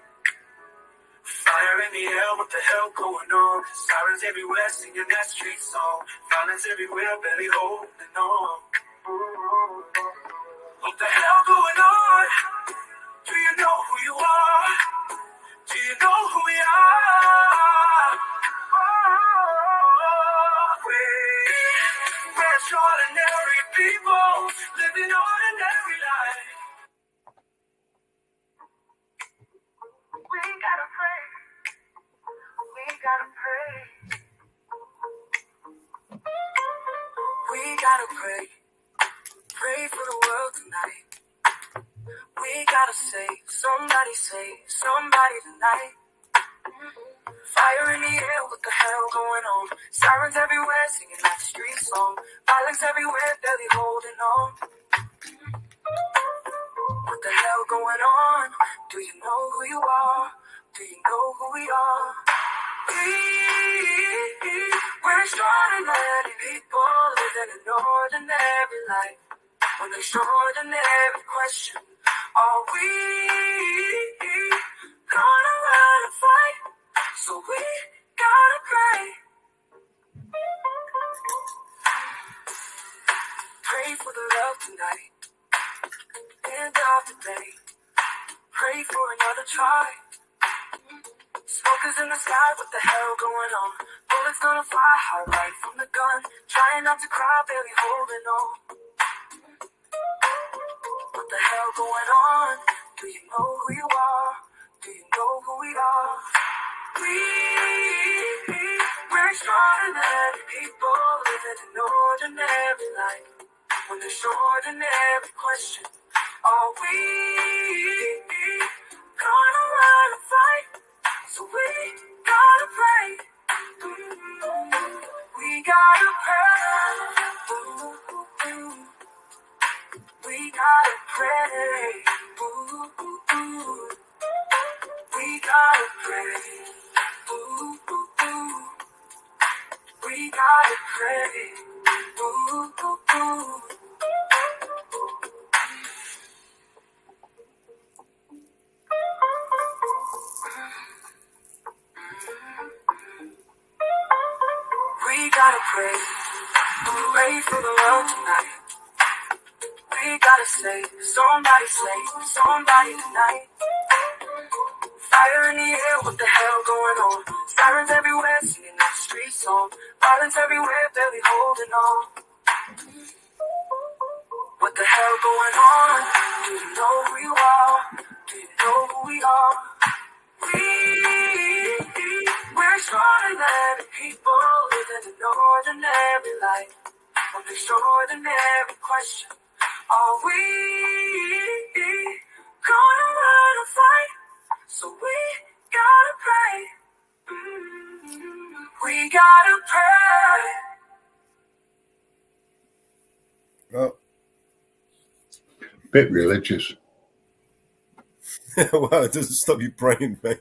Fire in the air, what the hell going on? Sirens everywhere, singing that street song. Violence everywhere, barely holding on. What the hell going on? Do you know who you are? Do you know who we are? We're extraordinary people living ordinary life. We gotta pray. We gotta pray. We gotta pray. Pray for the world tonight. We gotta save somebody tonight. Fire in the air, what the hell going on? Sirens everywhere, singing that street song. Violence everywhere, barely holding on. What the hell going on? Do you know who you are? Do you know who we are? We're extraordinary people living an ordinary life. An extraordinary question. Are we gonna run and fight? So we gotta pray. Pray for the love tonight. End of the day. Pray for another try. Smoke is in the sky, what the hell going on? Bullets gonna fly hard right from the gun. Trying not to cry, barely holding on. What the hell going on? Do you know who you are? Do you know who we are? We're extraordinary people living an ordinary life. When there's ordinary question, are we gonna run and fight? So we gotta pray. We gotta pray. We gotta pray. We gotta pray. We gotta pray. We gotta pray. Pray for the world tonight. We gotta save somebody tonight. Fire in the air, what the hell going on? Sirens everywhere, singing that street song. Violence everywhere, barely holding on. What the hell going on? Do you know who you are? Do you know who we are? We're extraordinary people living an ordinary life. An extraordinary question. Are we gonna run or fight? So we gotta pray. We gotta pray. Oh. Bit religious. Well, it doesn't stop you praying, mate.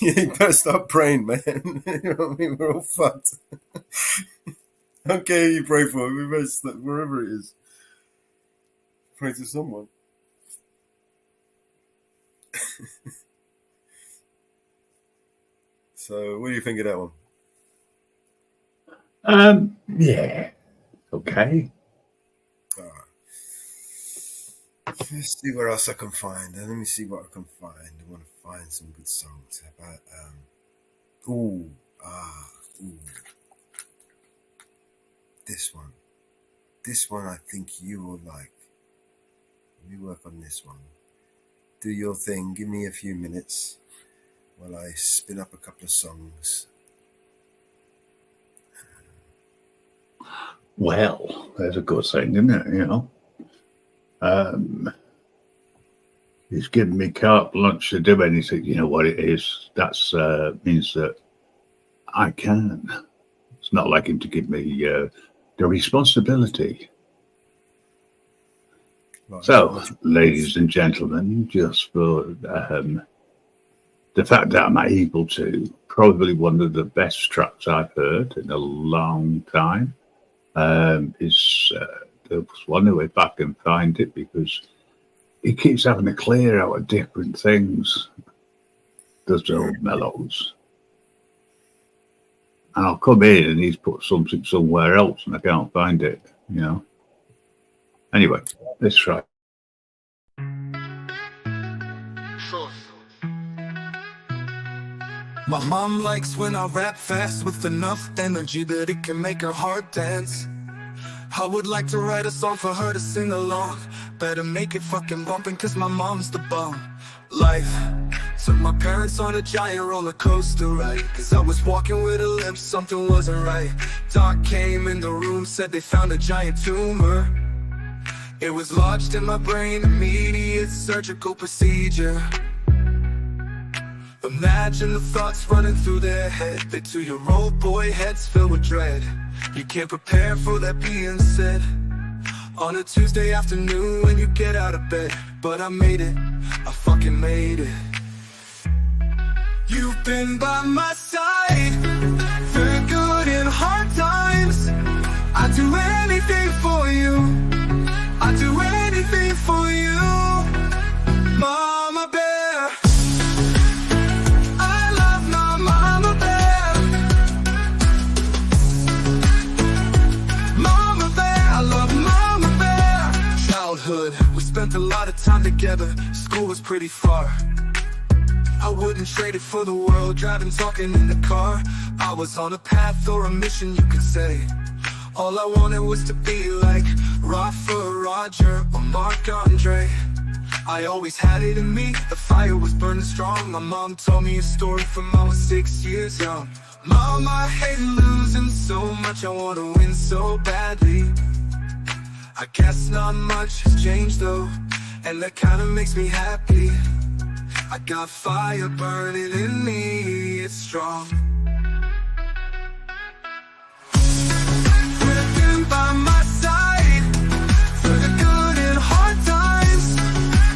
You better stop praying, man. You know what I mean? We're all fucked. I don't care who you pray for. We better stop, wherever it is. Pray to someone. So, what do you think of that one? Yeah. Okay. Let's see what else I can find. Let me see what I can find. I want to find some good songs. How about this one. This one I think you will like. Let me work on this one. Do your thing. Give me a few minutes while I spin up a couple of songs. Well, there's a good thing, isn't it? You know, he's giving me carte blanche to do anything. You know what it is? That's means that I can. It's not like him to give me the responsibility. Right. So, ladies and gentlemen, just for the fact that I'm able to, probably one of the best tracks I've heard in a long time. Is there was one way back and find it because he keeps having to clear out of different things. Those old mellows. And I'll come in and he's put something somewhere else and I can't find it, you know. Anyway, let's try. My mom likes when I rap fast with enough energy that it can make her heart dance. I would like to write a song for her to sing along. Better make it fucking bumpin' cause my mom's the bomb. Life took my parents on a giant roller coaster ride. Cause I was walking with a limp, something wasn't right. Doc came in the room, said they found a giant tumor. It was lodged in my brain, immediate surgical procedure. Imagine the thoughts running through their head. They 2-year-old boy heads filled with dread. You can't prepare for that being said on a Tuesday afternoon when you get out of bed. But I made it, I fucking made it. You've been by my side for good and hard times. I'd do anything for you. I'd do anything for you, Mama Bear. We spent a lot of time together, school was pretty far. I wouldn't trade it for the world, driving, talking in the car. I was on a path or a mission, you could say. All I wanted was to be like Rafa, Roger, or Marc Andre. I always had it in me, the fire was burning strong. My mom told me a story from I was 6 years young. Mom, I hate losing so much, I want to win so badly. I guess not much has changed though, and that kinda makes me happy. I got fire burning in me, it's strong. Working by my side for the good and hard times.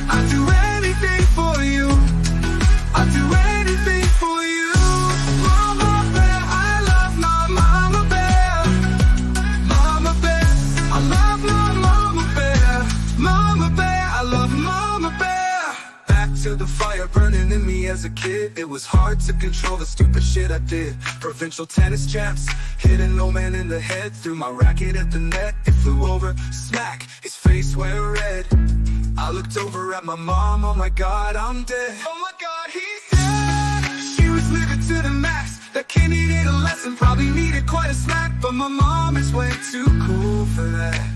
I'd do anything for you. I'd do anything for you. Mama bear, I love my mama bear. Mama bear, I love my mama bear. Mama bear, I love mama bear. Back to the fire burning in me as a kid. It was hard to control the stupid shit I did. Provincial tennis champs, hitting no man in the head. Threw my racket at the net, it flew over, smack, his face went red. I looked over at my mom, oh my god, I'm dead. Oh my god, he's dead. She was living to the max. That kid needed a lesson, probably needed quite a smack. But my mom is way too cool for that.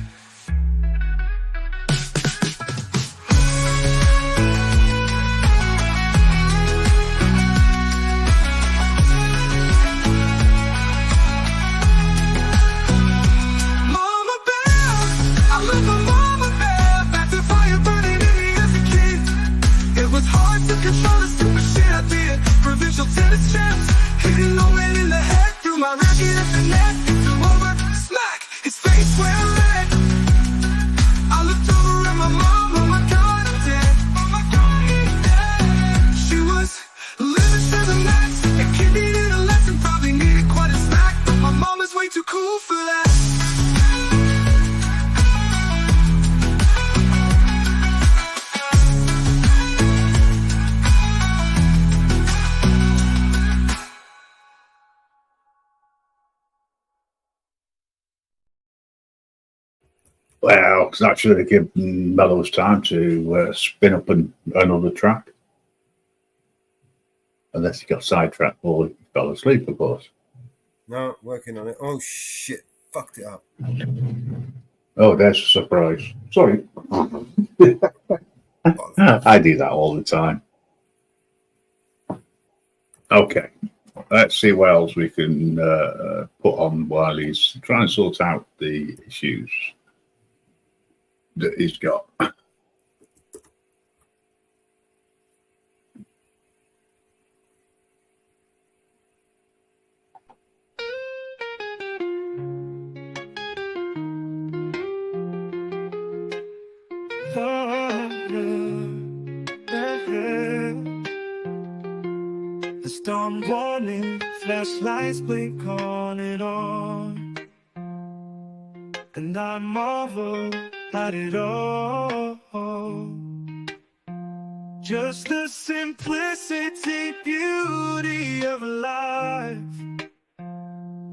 Control the stupid shit I did. Provincial tennis champs, hitting no man in the head. Threw my racket at the net, it flew over, smack, his face went red. I looked over at my mom, oh my god, I'm dead. Oh my god, he's dead. She was living to the max. That kid needed a lesson, probably needed quite a smack. But my mom is way too cool for that. Well, it's not sure to give Mellows time to spin up another track. Unless he got sidetracked or he fell asleep, of course. No, working on it. Oh, shit. Fucked it up. Oh, there's a surprise. Sorry. I do that all the time. Okay. Let's see what else we can put on while he's trying to sort out the issues that he's got. The storm warning, flashlights blink on and on, and I marvel at it all. Just the simplicity, beauty of life,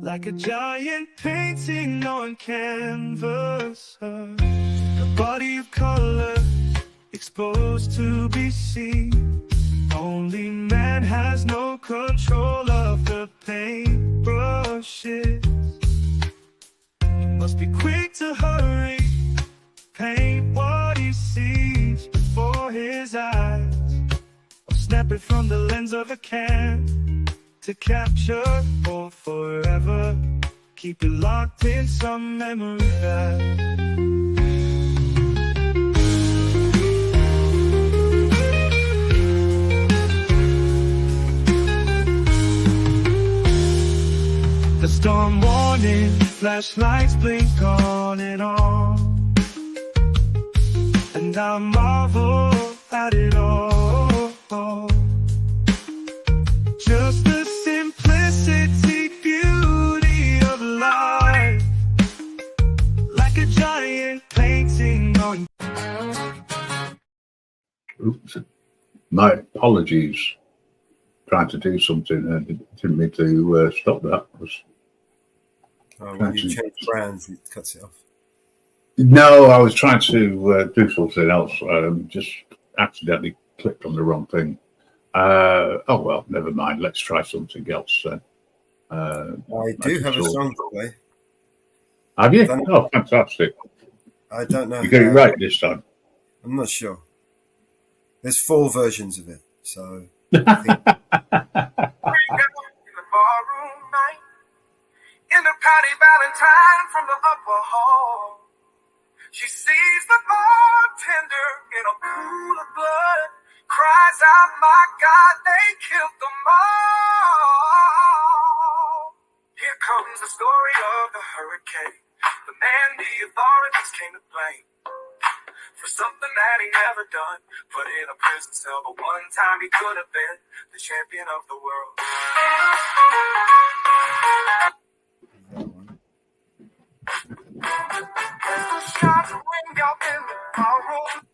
like a giant painting on canvas, a body of color exposed to be seen. Only man has no control of the paintbrushes. Must be quick to hurry, paint what he sees before his eyes, or snap it from the lens of a can to capture for forever. Keep it locked in some memory that the storm warning, flashlights blink on and on, and I marvel at it all. Just the simplicity, beauty of life, like a giant painting on. Oops. My apologies. Trying to do something and didn't mean to stop that. When you change brands, it cuts it off. No, I was trying to do something else. Just accidentally clicked on the wrong thing. Oh well, never mind. Let's try something else then. I do have a song to play. Have you? Oh, fantastic! I don't know. You got it right this time. I'm not sure. There's 4 versions of it, so. I think... In the Patty Valentine from the upper hall, she sees the bartender in a pool of blood, Cries out, my God, they killed them all. Here comes the story of the hurricane. The man the authorities came to blame for something that he never done. Put in a prison cell, but one time he could have been the champion of the world. Pistol shots ring out in the ballroom.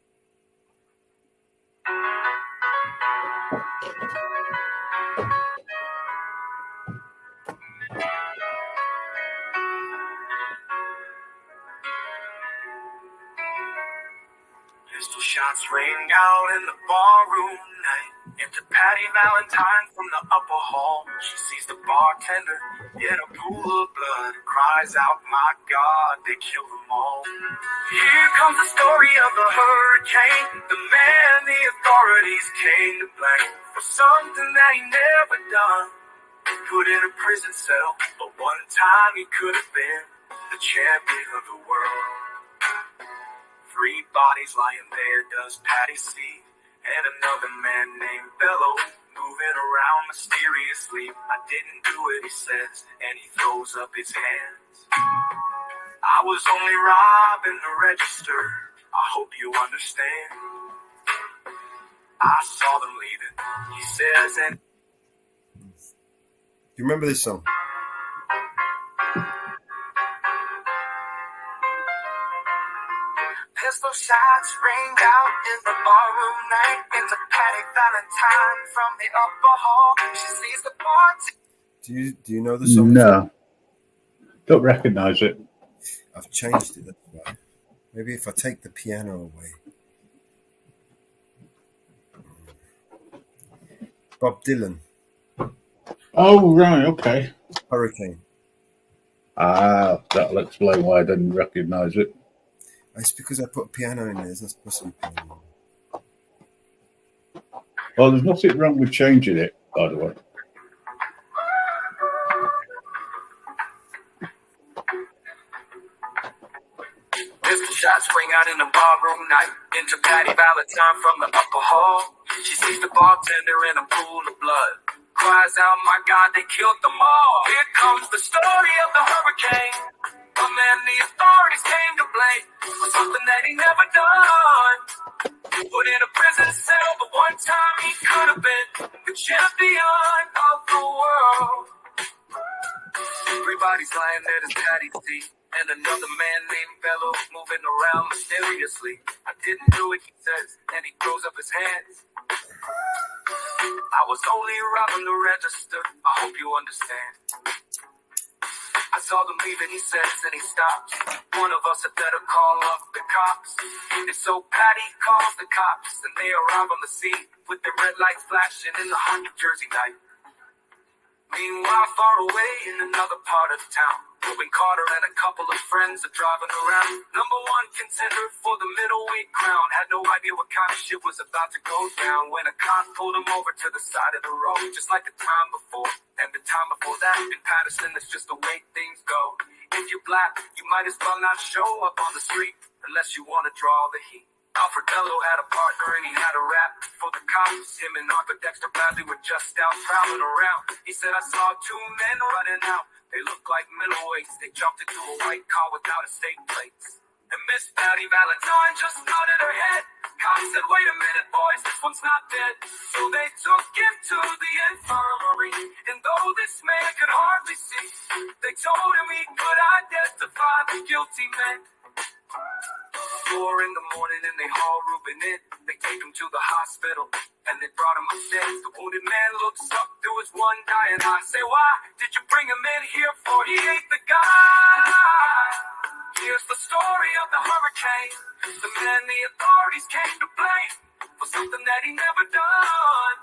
Pistol shots ring out in the ballroom night. Enter Patty Valentine from the upper hall. She sees the bartender in a pool of blood. Cries out, my God, they killed them all. Here comes the story of the hurricane. The man the authorities came to blame for something that he never done. Put in a prison cell, but one time he could have been the champion of the world. 3 bodies lying there does Patty see, and another man named Bello moving around mysteriously. I didn't do it, he says, and he throws up his hands. I was only robbing the register, I hope you understand. I saw them leaving, he says, and... Do you remember this song? Pistol shots ring out in the ballroom night. Into Patty Valentine from the upper hall. She sees the party. Do you know the song? No. Don't recognise it. I've changed it. That's why. Maybe if I take the piano away. Bob Dylan. Oh, right, okay. Hurricane. Ah, that'll explain why I didn't recognise it. It's because I put a piano in there. It's not supposed to be piano. Well, there's nothing wrong with changing it, by the way. Pistol shots ring out in the ballroom night. Into Patty Valentine from the upper hall. She sees the bartender in a pool of blood. Cries out, my God, they killed them all. Here comes the story of the hurricane. A man the authorities came to blame for something that he never done. Put in a prison cell, but one time he could have been the champion of the world. 3 bodies lying there as Patty see, and another man named Bello moving around mysteriously. I didn't do it, he says, and he throws up his hands. I was only robbing the register, I hope you understand. I saw them leaving, he says, and he stops. One of us had better call up the cops. And so Patty calls the cops, and they arrive on the scene with their red lights flashing in the hot New Jersey night. Meanwhile, far away in another part of town, Ruben Carter and a couple of friends are driving around. Number 1 contender for the middleweight crown. Had no idea what kind of shit was about to go down when a cop pulled him over to the side of the road, just like the time before. And the time before that, in Patterson, that's just the way things go. If you're black, you might as well not show up on the street unless you want to draw the heat. Alfred Bello had a partner and he had a rap for the cops. Him and Arthur Dexter Bradley were just out prowling around. He said, I saw 2 men running out. They looked like middleweights. They jumped into a white car without estate plates. And Miss Patty Valentine just nodded her head. Cops said, wait a minute, boys, this one's not dead. So they took him to the infirmary. And though this man could hardly see, they told him he could identify the guilty men. 4 in the morning and they haul Ruben in. They take him to the hospital and they brought him upstairs. The wounded man looks up through his one dying eye. Say, why did you bring him in here for? He ain't the guy. Here's the story of the hurricane. The man the authorities came to blame for something that he never done.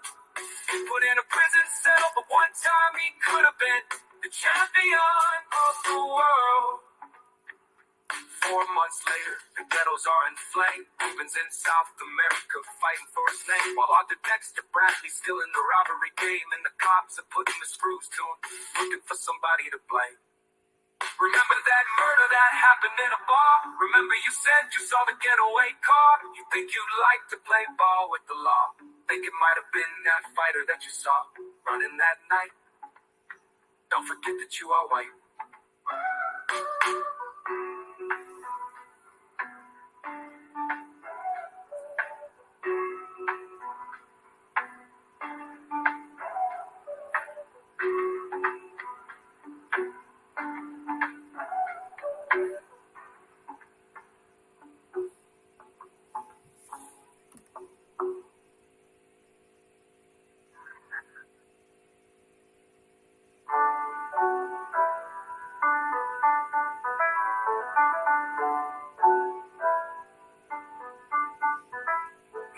He put in a prison cell, but one time he could have been the champion of the world. 4 months later, the ghettos are in flame. Ruben's in South America fighting for his name, while Arthur Dexter Bradley's still in the robbery game, and the cops are putting the screws to him, looking for somebody to blame. Remember that murder that happened in a bar? Remember you said you saw the getaway car? You think you'd like to play ball with the law? Think it might have been that fighter that you saw running that night. Don't forget that you are white.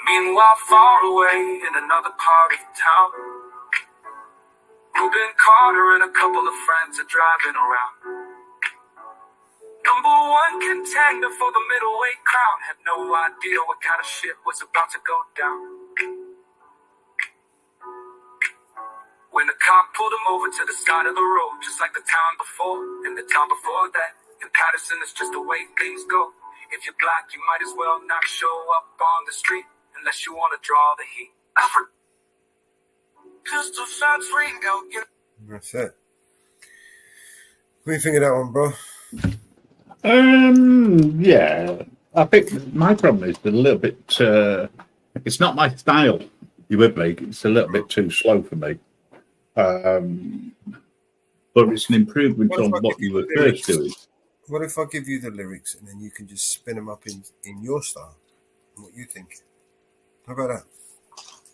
Meanwhile, far away in another part of town, Reuben Carter and a couple of friends are driving around. Number one contender for the middleweight crown had no idea what kind of shit was about to go down. When the cop pulled him over to the side of the road, just like the town before and the town before that. In Patterson, it's just the way things go. If you're black, you might as well not show up on the street unless you want to draw the heat. Pistol shots ring out. That's it. What do you think of that one, bro? Yeah, I think my problem is a little bit. It's not my style. You with me? It's a little bit too slow for me. But it's an improvement on what you were first doing. What if I give you the lyrics and then you can just spin them up in your style? What you think? How about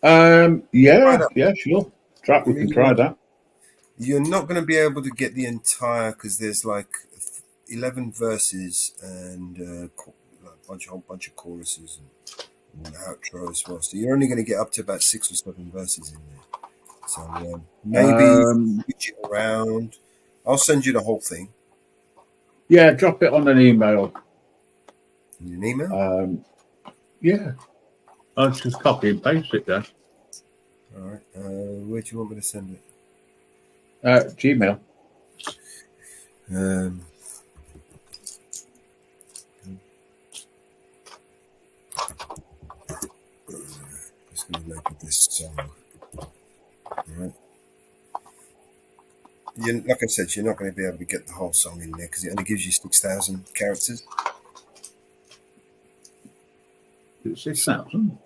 that? Yeah, sure. We can try that. You're not going to be able to get the entire because there's like 11 verses and a whole bunch of choruses and an outro as well. So you're only going to get up to about 6 or 7 verses in there. So maybe switch it around. I'll send you the whole thing. Yeah, drop it on an email. An email? Yeah. I'll just copy and paste it there. All right. Where do you want me to send it? Gmail. Just going to look this song. All right. Like I said, you're not going to be able to get the whole song in there because it only gives you 6,000 characters. 6,000?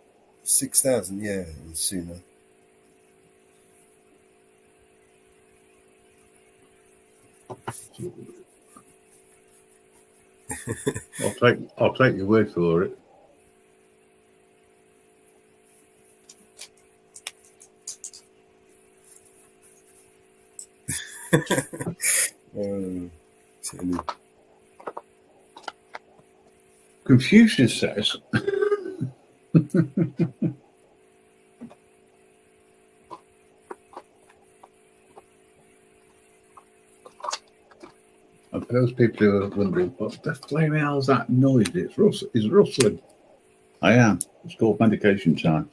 6,000, yeah, and sooner. I'll take your word for it. Confucius says and for those people who are wondering what the flame hell's that noise it's rustling. I am. It's called medication time.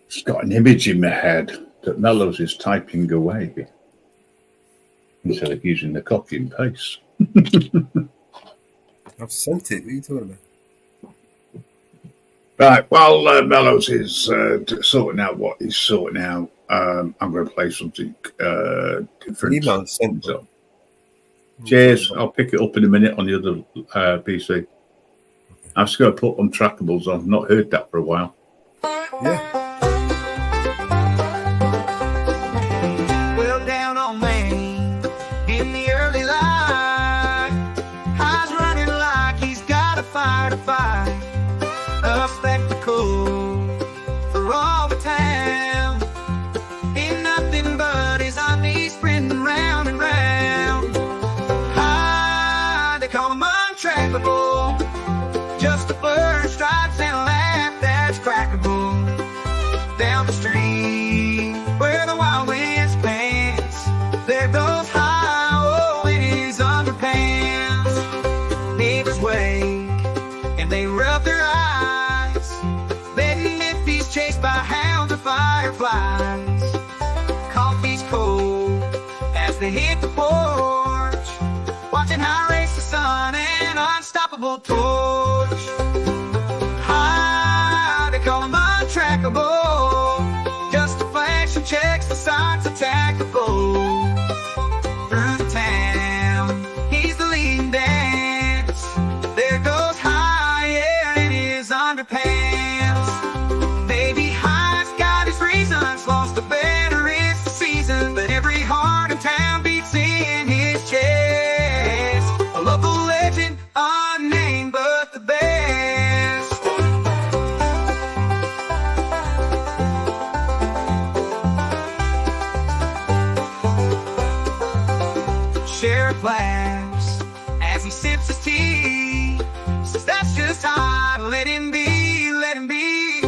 Just got an image in my head that Mellows is typing away instead of using the copy and paste. I've sent it. What are you talking about? Right. While Mellows is sorting out what he's sorting out, I'm going to play something different. Email sent. So, cheers. I'll pick it up in a minute on the other PC. I'm just going to put Untrackables on. I've not heard that for a while. Yeah. Well, down on Main in the early light, eyes running like he's got a fire to fight. A spectacle for all the town. Ain't nothing but his knees sprinting round and round. They call him untrackable. Just a blur, stripes and a laugh that's crackable. Down the street where the wild winds pants, awake and they rub their eyes, betting if he's chased by hounds or fireflies. Coffee's cold as they hit the porch, watching how race the sun and unstoppable torch. High, they call him untrackable, just a flash and checks the signs attackable. Through the town, he's the leading dance. There goes High, yeah, in his underpants. Baby High's got his reasons, lost the better it's the season, but every heart in town beats in his chest. A local legend, unnamed but the best. Sheriff laughs as he sips his tea, says that's just High, let him be, let him be.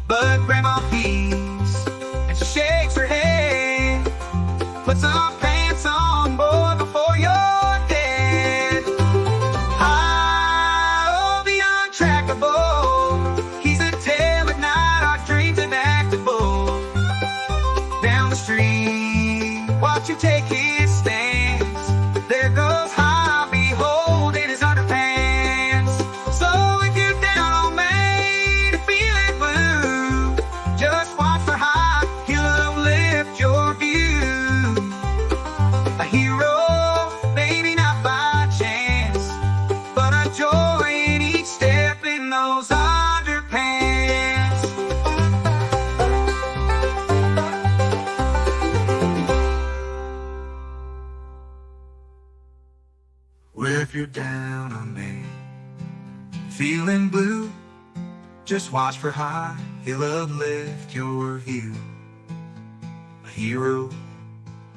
But Grandma pees and she shakes her head, put some pants on, boy, before you're dead. High, oh, the untrackable, he's a tale at night, our dreams inactable. Down the street, watch him take his stance. There goes High, behold in his underpants. So if you're down on Main, feeling blue, just watch for High, he'll uplift your view. A hero, maybe not by chance, but a joy in each step in those underpants. Well, if you're down on me, feeling blue, just watch for High, he'll uplift your view. A hero,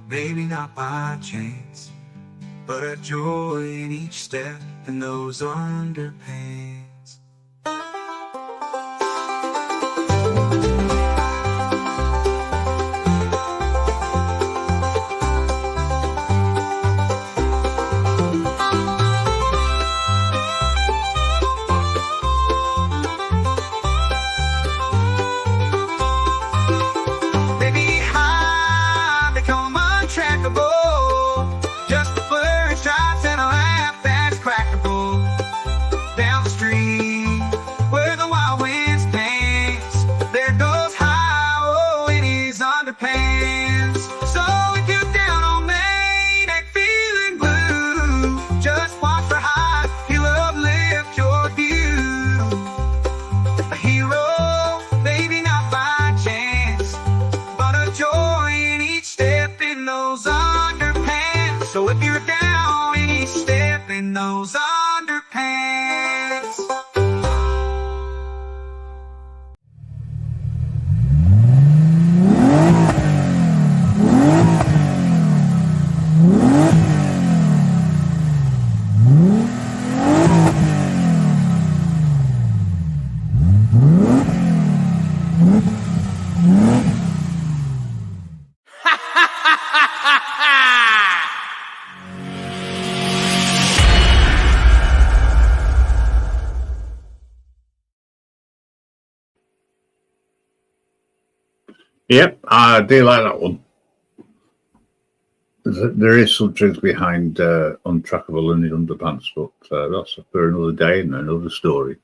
maybe not by chance, but a joy in each step in those underpants. Baby High, they call him untrackable, just a flourish, shots and a laugh that's crackable. Down the street, where the wild winds dance, there goes High, oh, in his underpants. So if you're down on Main and feeling blue, just watch for High, he'll uplift your view. A hero, maybe not by chance, but a joy in each step in those underpants. So if you're down in each step in those underpants. Yep, I do like that one. There is some truth behind Untrackable and the Underpants, but that's for another day and another story.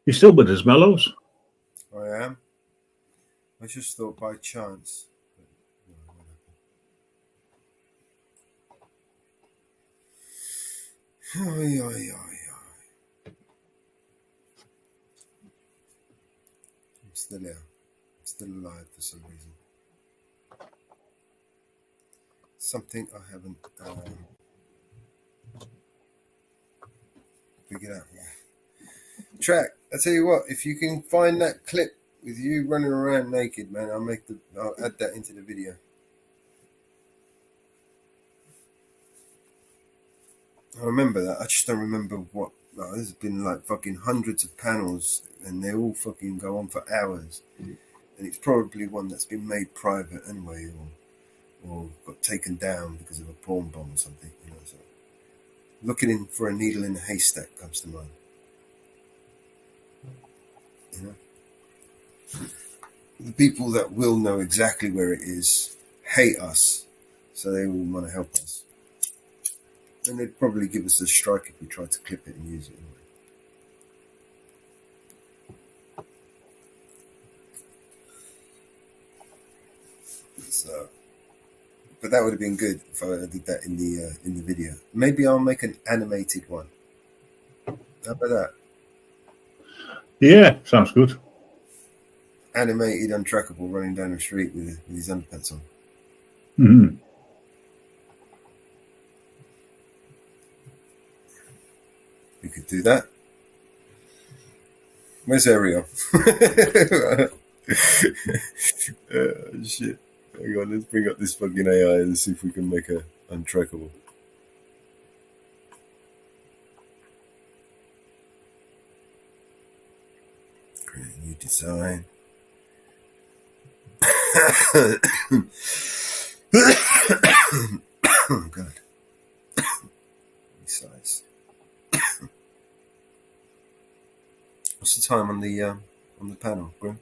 You still with us, Mellows? I am. I just thought by chance. Ay, ay, ay. I'm still here. I'm still alive for some reason. Something I haven't figured out. Track, I tell you what, if you can find that clip with you running around naked, man, I'll add that into the video. I remember that. I just don't remember what. Like, there's been like fucking hundreds of panels, and they all fucking go on for hours. And it's probably one that's been made private anyway, or got taken down because of a porn bomb or something. You know, so looking for a needle in a haystack comes to mind. You know, the people that will know exactly where it is hate us, so they will want to help us. And they'd probably give us a strike if we tried to clip it and use it anyway. So, but that would have been good if I did that in the video. Maybe I'll make an animated one. How about that? Yeah, sounds good. Animated, untrackable, running down the street with his underpants on. Mm-hmm. We could do that. Where's Ariel? Shit. Hang on, let's bring up this fucking AI and see if we can make her untrackable. Create a new design. Oh, God. Resize. What's the time on the panel, Grim?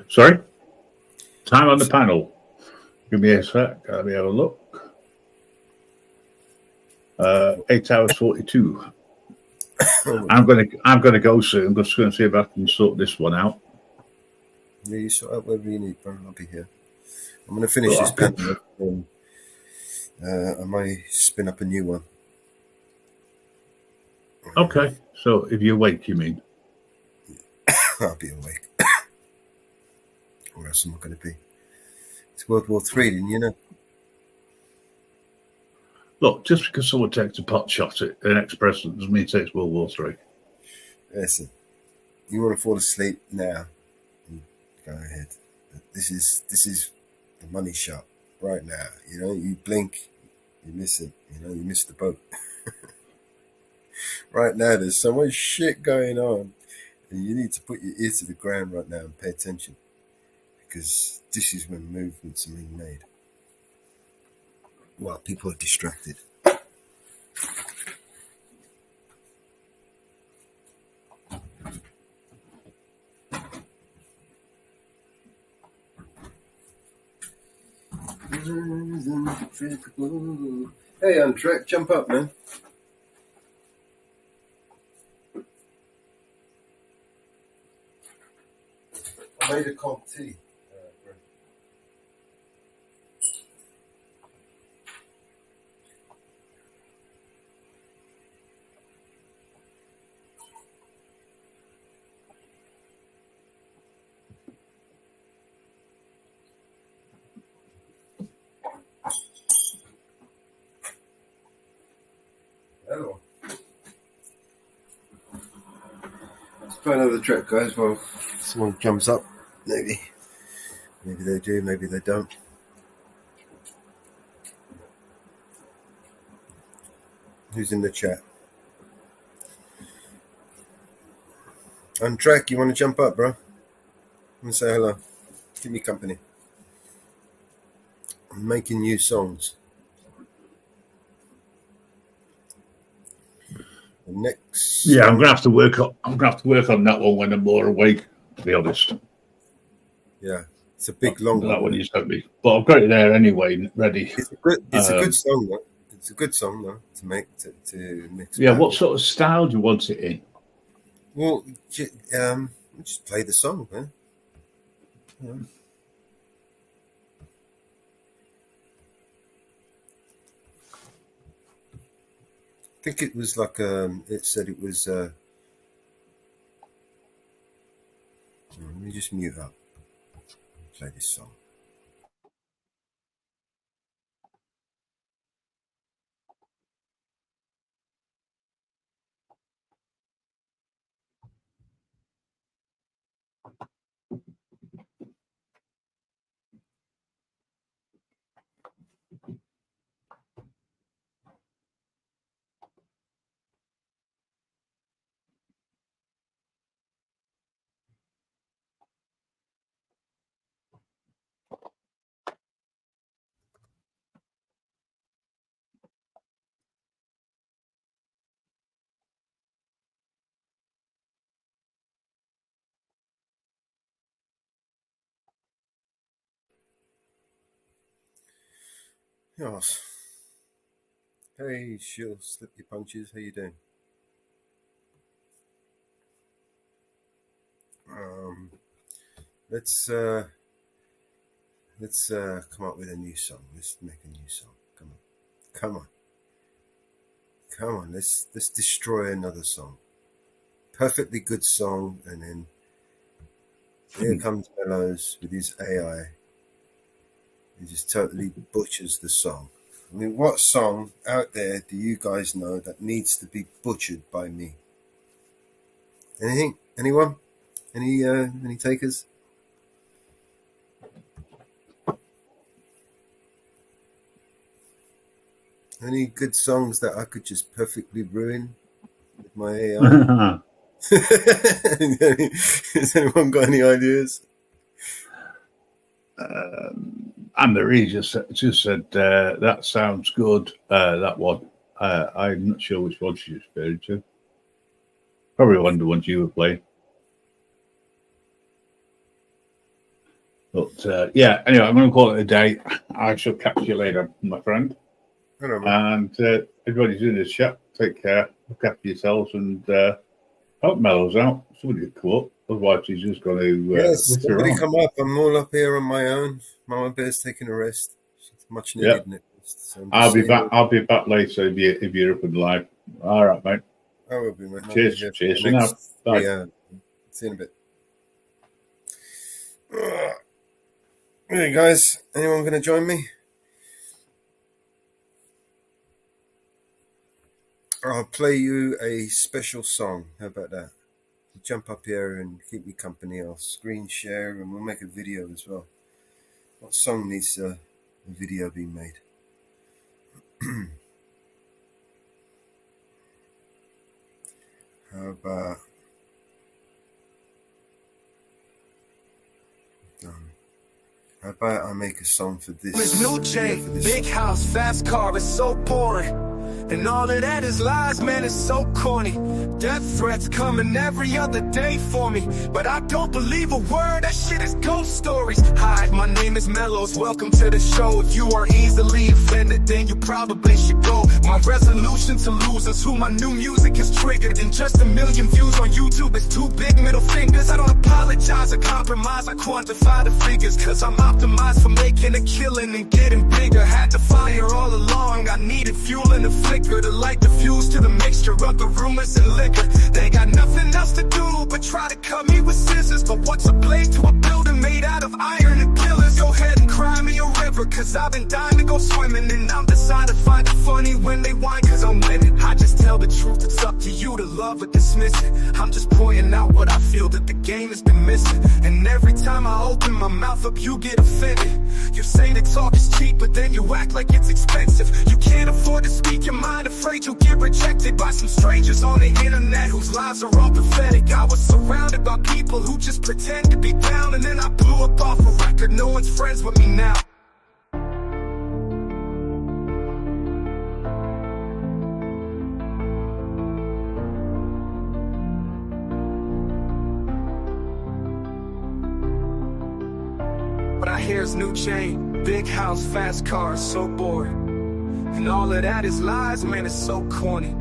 Sorry? Time on the panel. Give me a sec. Let me have a look. 8 hours 42. I'm gonna go soon. I'm just gonna see if I can sort this one out. Yeah, you sort out whatever you need, bro. I'll be here. I'm gonna finish this panel. I might spin up a new one. Okay. So if you're awake, you mean? I'll be awake. Or else am I going to be? It's World War III, didn't you know? Look, just because someone takes a pot shot at an ex-president doesn't mean it takes World War III. Listen, you want to fall asleep now? Go ahead. This is the money shot right now. You know, you blink, you miss it. You know, you miss the boat. Right now, there's so much shit going on, and you need to put your ear to the ground right now and pay attention, because this is when movements are being made while people are distracted. Hey, on track, jump up, man. I made a cold tea. Hello. Let's play another track, guys. Well, someone jumps up, maybe. Maybe they do, maybe they don't. Who's in the chat? On track, you want to jump up, bro? And say hello. Give me company. I'm making new songs. The next. Yeah, I'm gonna have to work on. I'm gonna have to work on that one when I'm more awake. To be honest. Yeah, it's a big long that one you sent me, but I've got it there anyway, ready. It's a good song, though. It's a good song, though, to make to mix. Yeah, what sort of style do you want it in? Well, just play the song, man. Yeah. think it was like it said it was. Let me just mute up. Play this song. Yes. Hey, she'll slip your punches. How you doing? Let's come up with a new song. Let's make a new song. Come on. Let's destroy another song. Perfectly good song, and then here comes Mellows with his AI. He just totally butchers the song. I mean, what song out there do you guys know that needs to be butchered by me? Anything? Anyone? Any takers? Any good songs that I could just perfectly ruin with my AI? Has anyone got any ideas? Anne-Marie just said that sounds good. That one. I'm not sure which one she's referring to. Probably one of the ones you were playing. But yeah, anyway, I'm going to call it a day. I shall catch you later, my friend. Hello, man. And everybody's doing this chat. Take care. Look after yourselves, and hope Mellows out. Somebody could come up. Otherwise, he's just going to. Yes, somebody come up. I'm all up here on my own. Mama Bear's taking a rest. It's much needed. Yeah. So I'll be back. I'll be back later if you're up and live. All right, mate. I will be, mate. Cheers. Cheers for now. Bye. Yeah. See you in a bit. Hey guys, anyone going to join me? I'll play you a special song. How about that? Jump up here and keep me company. I'll screen share and we'll make a video as well. What song needs a video being made? How about how about I make a song for this? It's new chain, big house, fast car, it's so boring. And all of that is lies, man, it's so corny. Death threats coming every other day for me, but I don't believe a word, that shit is ghost stories. Hi, my name is Mellows, welcome to the show. If you are easily offended, then you probably should go. My resolution to lose is who my new music is triggered. And just 1 million views on YouTube is 2 big middle fingers. I don't apologize or compromise, I quantify the figures, cause I'm optimized for making a killing and getting bigger. Had to fire all along, I needed fuel in the flicker to light the fuse to the mixture of the rumors and liquor. They got nothing else to do but try to cut me with scissors. But what's a blade to a building made out of iron and pillars? Go ahead and cry me a river, cause I've been dying to go swimming. And I'm decided to find it funny when they whine, cause I'm winning. I just tell the truth, it's up to you to love or dismiss it. I'm just pointing out what I feel that the game has been missing. And every time I open my mouth up, you get offended. You say that talk is cheap, but then you act like it's expensive. You can't afford to speak your mind, afraid you'll get rejected by some strangers on the internet whose lives are all pathetic. I was surrounded by people who just pretend to be down, and then I blew up off a record. No one's friends with me now. But I hear's new chain, big house, fast cars, so boring. And all of that is lies, man, it's so corny.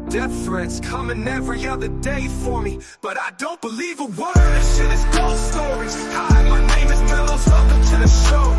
Death threats coming every other day for me, but I don't believe a word, that shit is ghost stories. Hi, my name is Mellows, welcome to the show.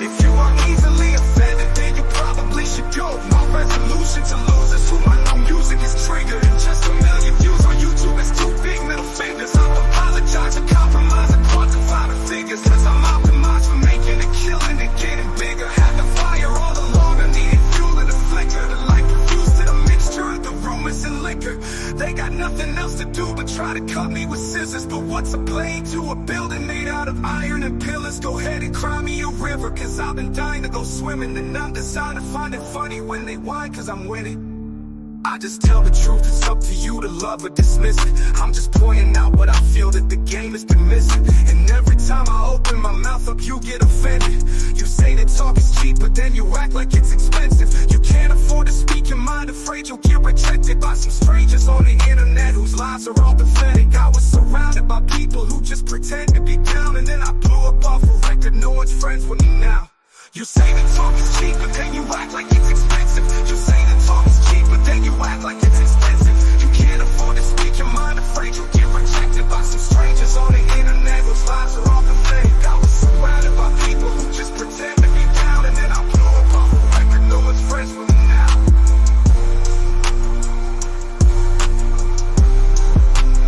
If you are easily offended, then you probably should go. My resolution to lose is who I know music is triggered. And just a million views on YouTube is too big. Middle fingers, I'll apologize and compromise and quantify the figures. Cause I'm optimized for making a killing and getting bigger. Had the fire all along, I needed fuel and a flicker. The light refused to the mixture of the rumors and liquor. They got nothing else to do but try to cut me with scissors. But what's a plane to a building made out of iron and pillars? Go ahead and cry me a river, cause I've been dying to go swimming. And I'm designed to find it funny when they whine, cause I'm winning. I just tell the truth, it's up to you to love or dismiss it. I'm just pointing out what I feel that the game has been missing. And every time I open my mouth up, you get offended. You say that talk is cheap, but then you act like it's expensive. You can't afford to speak your mind, afraid you'll get rejected by some strangers on the internet whose lives are all pathetic. I was surrounded by people who just pretend to be down, and then I blew up off a record, no one's friends with me now. You say that talk is cheap, but then you act like it's expensive. You say that talk is cheap, but then you act like it's expensive. You can't afford to speak your mind, afraid you'll get rejected by some strangers on the internet whose lives are all pathetic. I was surrounded by people who just pretend to be down, and then I blew up off a record, no one's friends with me now.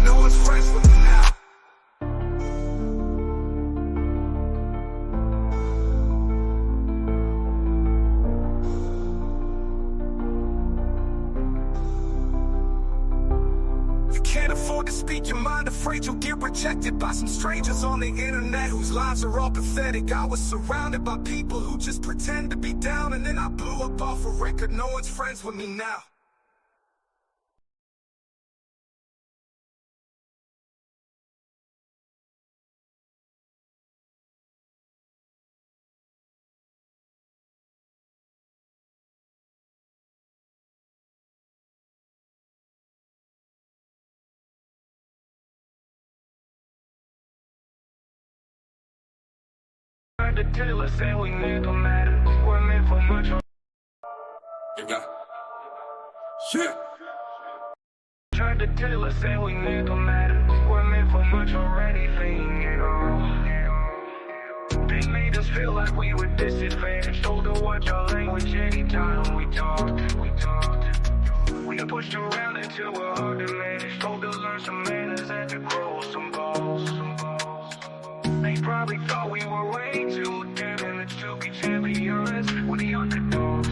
No one's friends with me now. Can't afford to speak your mind, afraid you'll get rejected by some strangers on the internet whose lives are all pathetic. I was surrounded by people who just pretend to be down, and then I blew up off a record, no one's friends with me now. To tell us that we never matter. We're meant for much. Shit. Tried to tell us that we never matter. We're meant for much already, thinking it all. They made us feel like we were disadvantaged. Told to watch our language anytime we talked. We got pushed around until we're hard to manage. Told to learn some manners and to grow some balls. They probably thought we were way too damn to be champions. We're the underdogs.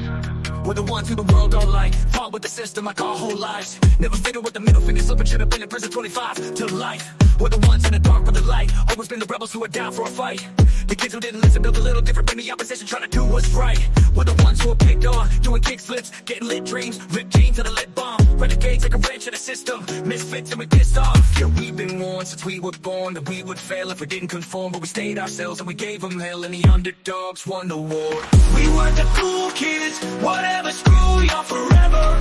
We're the ones who the world don't like. Fought with the system like our whole lives. Never figured with the middle finger slipping. Should have been in prison 25 to life. We're the ones in the dark for the light. Always been the rebels who are down for a fight. The kids who didn't listen built a little different. Been the opposition trying to do what's right. We're the ones who are picked on, doing kick flips, getting lit dreams, ripped jeans and a lit bomb. Renegades like a wrench in the system. Misfits and we pissed off. Yeah, we've been warned since we were born that we would fail if we didn't conform. But we stayed ourselves and we gave them hell, and the underdogs won the war. We were the cool kids, whatever, screw y'all forever.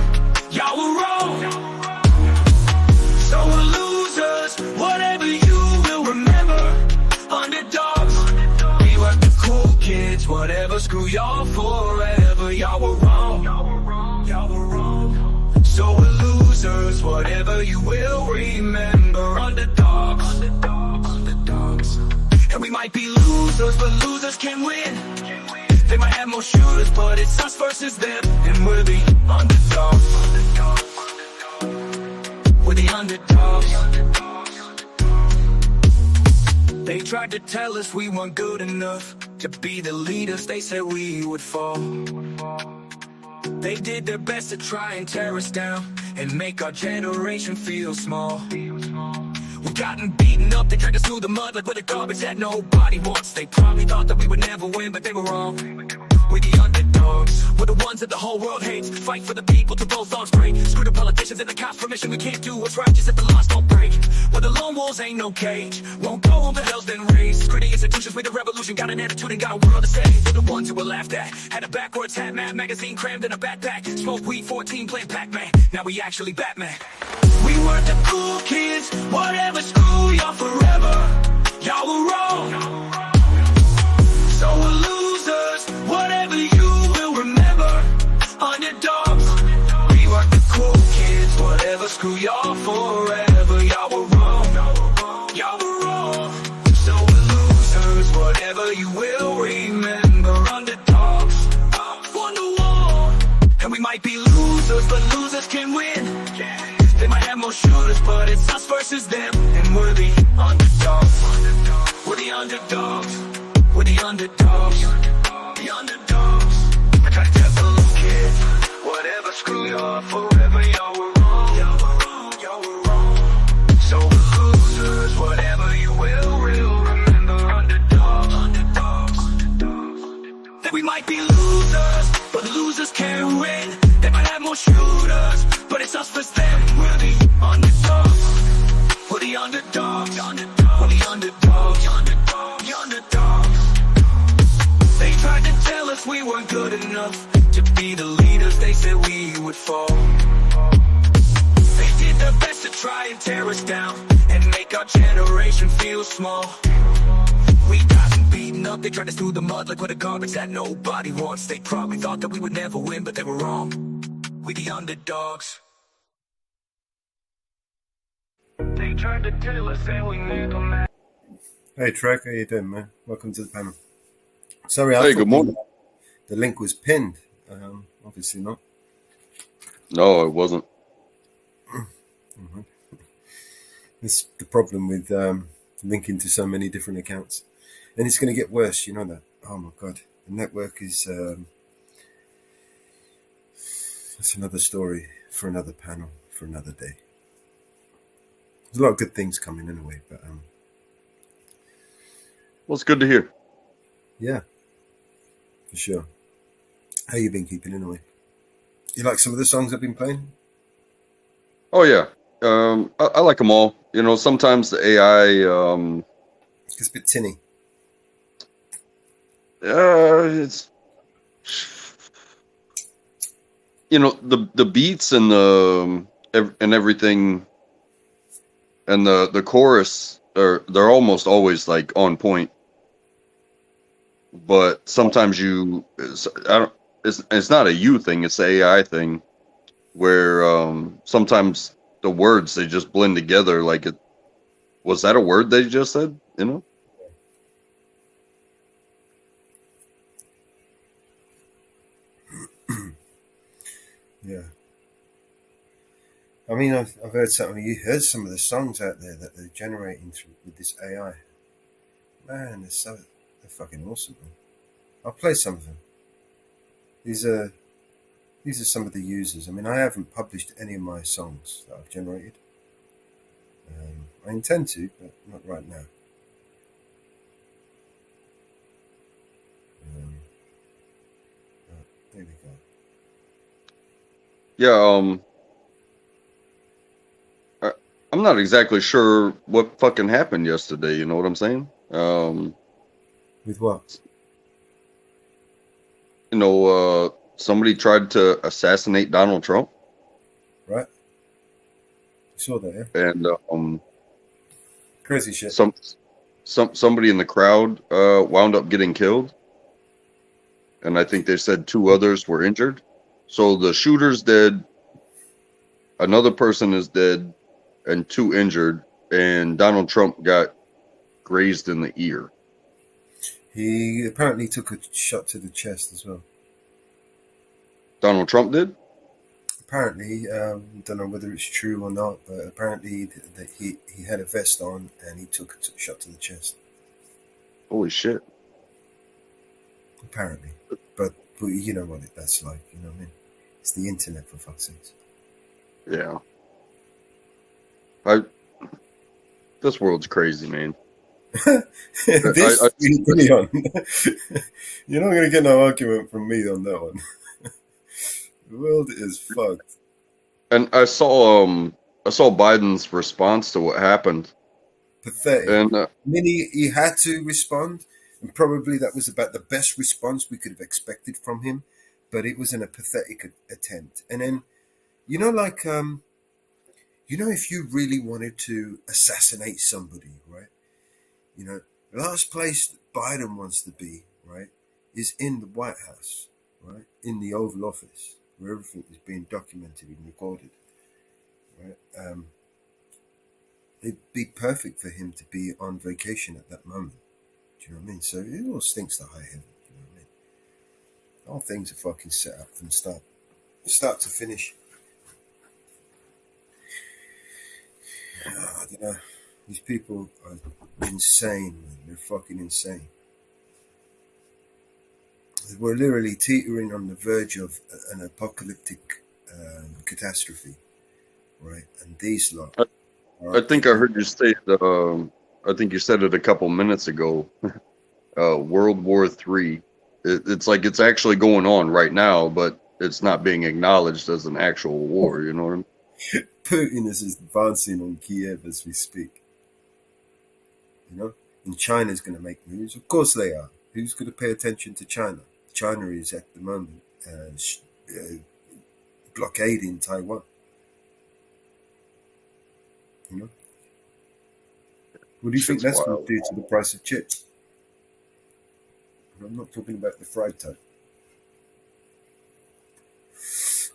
Y'all were wrong, so we're losers, whatever you will remember. Underdogs, we were the cool kids, whatever, screw y'all forever. Y'all were wrong, y'all were wrong, so we're losers, whatever you will remember. Underdogs, underdogs. And we might be losers, but losers can win. They might have more shooters, but it's us versus them. And we're the underdogs. We're the underdogs. They tried to tell us we weren't good enough to be the leaders they said we would fall. They did their best to try and tear us down and make our generation feel small. We've gotten beaten up, they dragged us through the mud like we're the garbage that nobody wants. They probably thought that we would never win, but they were wrong. We're the underdogs, we're the ones that the whole world hates. Fight for the people till both arms break. Screw the politicians and the cops' permission. We can't do what's righteous if the laws don't break. Well, the lone wolves ain't no cage. Won't go home, the hell's been raised. Gritty institutions with a revolution. Got an attitude and got a world to say. We're the ones who were laughed at. Had a backwards hat, map magazine crammed in a backpack. Smoke weed, 14, playing Pac-Man. Now we actually Batman. We weren't the cool kids, whatever, screw y'all forever. Y'all were wrong, so we're losers, whatever you will remember. Underdogs, we weren't the cool kids, whatever, screw y'all forever. Y'all were wrong, y'all were wrong, so we're losers, whatever you will remember. Underdogs, won the war. no shooters, but it's us versus them, and we're the underdogs. We're the underdogs. We're the underdogs. The underdogs. I try to tell the little kids, whatever, screw y'all, forever y'all were wrong. Y'all were wrong, y'all were wrong. So losers, whatever you will, remember underdogs. Underdogs. That we might be losers, but the losers can't win. They might have more shooters, but it's us versus them. We're the underdogs. We're the underdogs. We're the underdogs. The underdogs. They tried to tell us we weren't good enough to be the leaders they said we would fall. They did their best to try and tear us down and make our generation feel small. We got beaten up, they tried us through the mud like we're the garbage that nobody wants. They probably thought that we would never win, but they were wrong. We the underdogs. They tried to tell us that we never met. Hey Trek, how you doing, man? Welcome to the panel. Sorry, I Hey, thought good morning. the link was pinned. Obviously not. No, it wasn't. Mhm. This is the problem with linking to so many different accounts, and it's going to get worse. You know that. Oh my god, the network is. That's another story for another panel for another day. There's a lot of good things coming anyway, but Well, it's good to hear. yeah, for sure. How you been keeping anyway? You like some of the songs I've been playing? Oh yeah, I like them all. You know, sometimes the AI, It's a bit tinny. it's the beats and and everything, and the chorus they're almost always like on point. But sometimes it's not a you thing, it's the AI thing, where sometimes the words they just blend together. Like, was that a word they just said? You know? Yeah. I mean, I've heard something. You heard some of the songs out there that they're generating through with this AI. Man, they're fucking awesome, man. I'll play some of them. These are some of the users. I mean, I haven't published any of my songs that I've generated. I intend to, but not right now. There we go. Yeah. I'm not exactly sure what fucking happened yesterday. You know what I'm saying? With what? Somebody tried to assassinate Donald Trump. Right. You saw that, yeah? And crazy shit. Somebody in the crowd wound up getting killed, and I think they said 2 others were injured. So the shooter's dead, another person is dead, and 2 injured, and Donald Trump got grazed in the ear. He apparently took a shot to the chest as well. Donald Trump did? Apparently, don't know whether it's true or not, but apparently that he had a vest on and he took a shot to the chest. Holy shit. Apparently. But you know what that's like, you know what I mean? It's the internet, for fuck's sake. Yeah. This world's crazy, man. This Leon. You're not gonna get no argument from me on that one. The world is fucked. And I saw Biden's response to what happened. Pathetic. And I mean, he had to respond, and probably that was about the best response we could have expected from him, but it was a pathetic attempt. And then, like, if you really wanted to assassinate somebody, right? The last place Biden wants to be, right, is in the White House, right, in the Oval Office, where everything is being documented and recorded, right? It'd be perfect for him to be on vacation at that moment. Do you know what I mean? So it all stinks to high heaven. Do you know what I mean? All things are fucking set up from start to finish. You know, these people are insane, man. They're fucking insane. We're literally teetering on the verge of an apocalyptic catastrophe, right? And these lot. I think I heard you say I think you said it a couple minutes ago. World War III. It's like it's actually going on right now, but it's not being acknowledged as an actual war. You know what I mean? Putin is advancing on Kiev as we speak. You know, and China's going to make moves. Of course they are. Who's going to pay attention to China? China is at the moment blockading Taiwan. You know, what do you think that's going to do to the price of chips? I'm not talking about the fried type.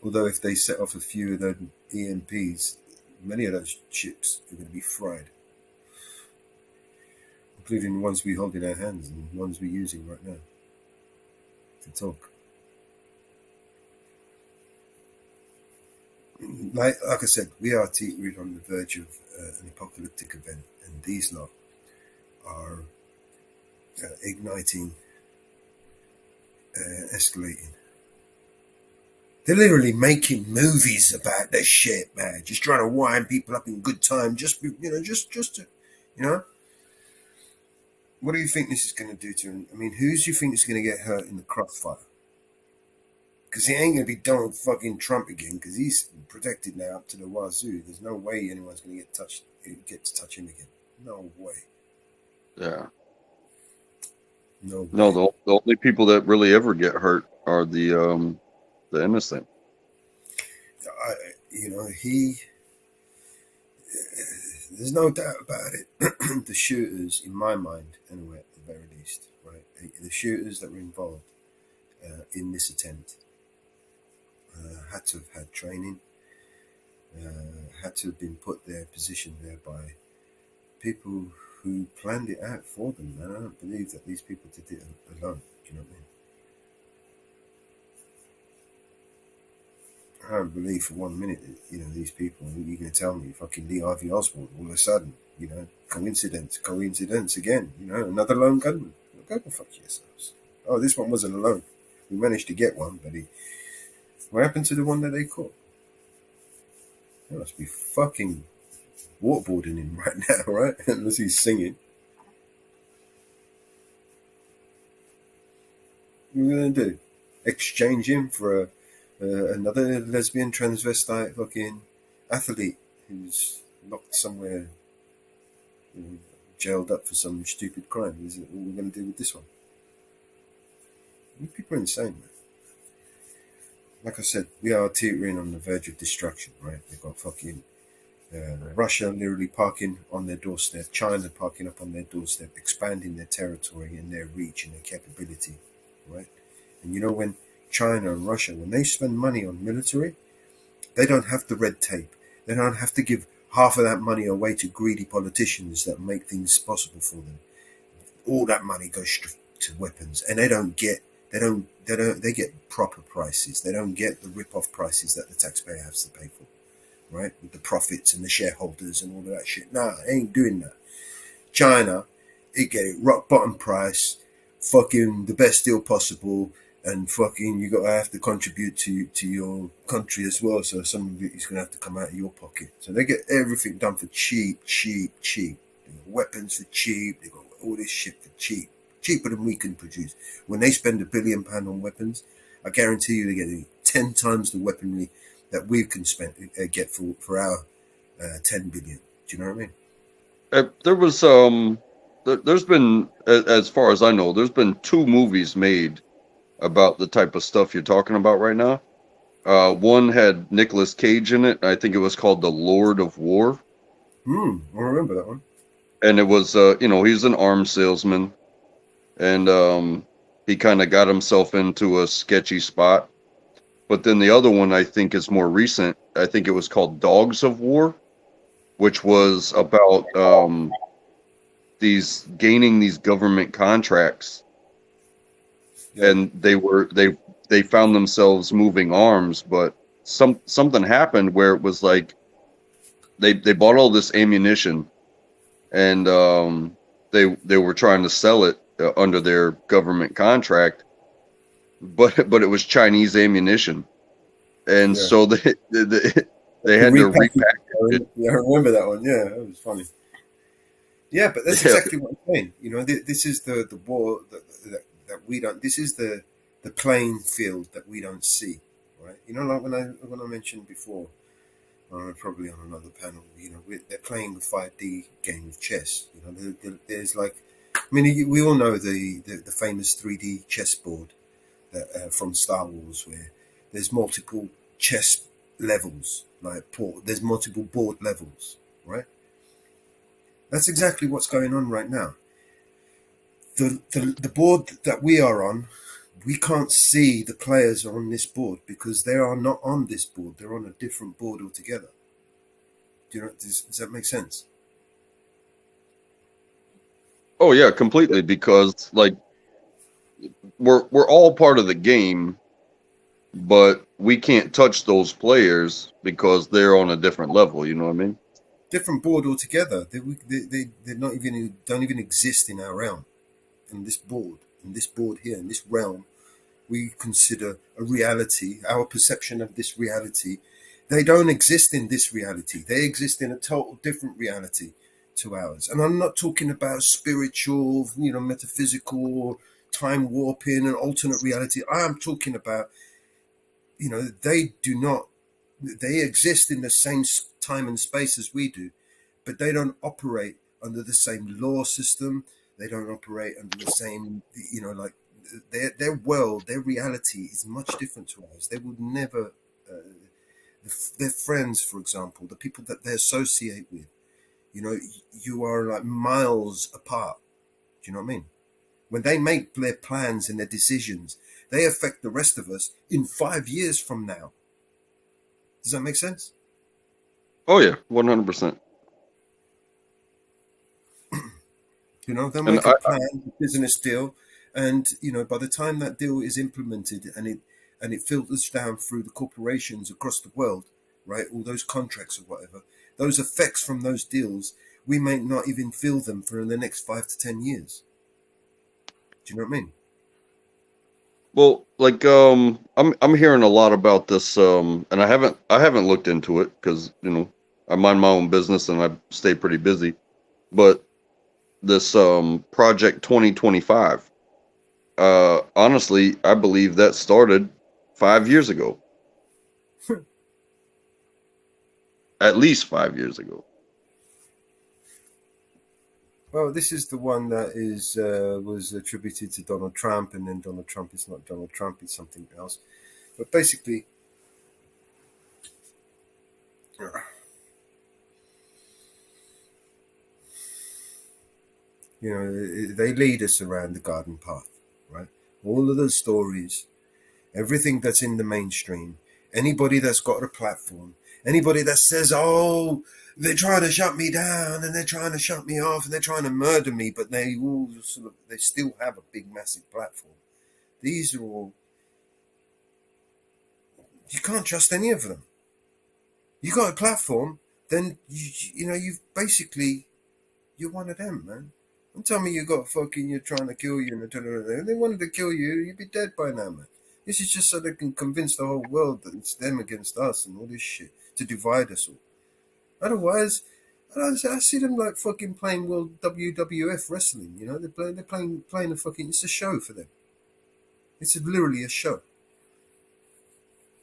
Although if they set off a few of those EMPs, many of those chips are going to be fried, including the ones we hold in our hands and the ones we're using right now to talk. Like I said, we are teetering on the verge of an apocalyptic event, and these lot are igniting, escalating. They're literally making movies about this shit, man. Just trying to wind people up in good time, just to, What do you think this is going to do to him? I mean, who do you think is going to get hurt in the crossfire? Because he ain't going to be Donald fucking Trump again, because he's protected now up to the wazoo. There's no way anyone's going to get to touch him again. No way. Yeah. No way. No, the only people that really ever get hurt are the innocent. There's no doubt about it. The shooters, in my mind, anyway, at the very least, right? The shooters that were involved in this attempt had to have had training, had to have been put there, positioned there by people who planned it out for them. And I don't believe that these people did it alone. Do you know what I mean? I don't believe for 1 minute that, these people, you're going to tell me fucking Lee Harvey Oswald all of a sudden, coincidence again, another lone gunman. Go fuck yourselves. Oh, this one wasn't alone. We managed to get one, but what happened to the one that they caught? They must be fucking waterboarding him right now, right? Unless he's singing. What are we going to do? Exchange him for another lesbian transvestite fucking athlete who's locked somewhere, jailed up for some stupid crime? Is it what we're going to do with this one? People are insane, man. Like I said, we are teetering on the verge of destruction, right? They've got fucking Russia literally parking on their doorstep, China parking up on their doorstep, expanding their territory and their reach and their capability, right? And when China and Russia, when they spend money on military, they don't have the red tape. They don't have to give half of that money away to greedy politicians that make things possible for them. All that money goes to weapons, and they get proper prices. They don't get the rip-off prices that the taxpayer has to pay for, right? With the profits and the shareholders and all of that shit. Nah, they ain't doing that. China, it get it rock bottom price, fucking the best deal possible, and fucking you gotta have to contribute to your country as well. So some of it is gonna have to come out of your pocket. So they get everything done for cheap. They got weapons for cheap. They got all this shit for cheap, cheaper than we can produce. When they spend £1 billion on weapons, I guarantee you they get 10 times the weaponry that we can get for our 10 billion. Do you know what I mean? There was there's been, as far as I know, there's been 2 movies made about the type of stuff you're talking about right now. One had Nicolas Cage in it. I think it was called The Lord of War. I remember that one. And it was, he's an arms salesman, and he kind of got himself into a sketchy spot. But then the other one I think is more recent. I think it was called Dogs of War, which was about gaining these government contracts. And they found themselves moving arms, but something happened where it was like they bought all this ammunition, and they were trying to sell it under their government contract, but it was Chinese ammunition, and so they had to repackage it. Yeah, I remember that one. Yeah, that was funny. Yeah, but that's exactly what I'm saying. You know, this is the war that we don't. This is the playing field that we don't see, right? You know, like when I mentioned before, probably on another panel. You know, they're playing the 5D game of chess. You know, there's like, I mean, we all know the famous 3D chessboard that from Star Wars, where there's multiple chess levels, there's multiple board levels, right? That's exactly what's going on right now. The board that we are on, we can't see the players on this board because they are not on this board. They're on a different board altogether. Do you know? Does that make sense? Oh yeah, completely. Because like we're all part of the game, but we can't touch those players because they're on a different level. You know what I mean? Different board altogether. They're not even don't even exist in our realm. In this board here, in this realm, we consider a reality. Our perception of this reality, they don't exist in this reality. They exist in a total different reality to ours. And I'm not talking about spiritual, you know, metaphysical, time warping, and alternate reality. I am talking about, you know, they exist in the same time and space as we do, but they don't operate under the same law system. They don't operate under the same, you know, like their world, their reality is much different to ours. They would never, their friends, for example, the people that they associate with, you know, you are like miles apart. Do you know what I mean? When they make their plans and their decisions, they affect the rest of us in 5 years from now. Does that make sense? Oh yeah, 100%. You know, they'll make a plan, a business deal, and you know, by the time that deal is implemented and it filters down through the corporations across the world, right? All those contracts or whatever, those effects from those deals, we may not even feel them for the next 5 to 10 years. Do you know what I mean? Well, like I'm hearing a lot about this, and I haven't looked into it because, you know, I mind my own business and I stay pretty busy, but this Project 2025, honestly, I believe that started 5 years ago. At least 5 years ago. Well, this is the one that is was attributed to Donald Trump, and then Donald Trump is not Donald Trump, it's something else. But basically, you know, they lead us around the garden path, right? All of those stories, everything that's in the mainstream, anybody that's got a platform, anybody that says, oh, they're trying to shut me down and they're trying to shut me off and they're trying to murder me, but they still have a big, massive platform. These are all, you can't trust any of them. You got a platform, then you know, you're one of them, man. Don't tell me you got fucking, you're trying to kill you, and if they wanted to kill you, you'd be dead by now, man. This is just so they can convince the whole world that it's them against us and all this shit to divide us all. Otherwise, I see them like fucking playing World WWF wrestling. You know, they're playing a fucking. It's a show for them. It's literally a show.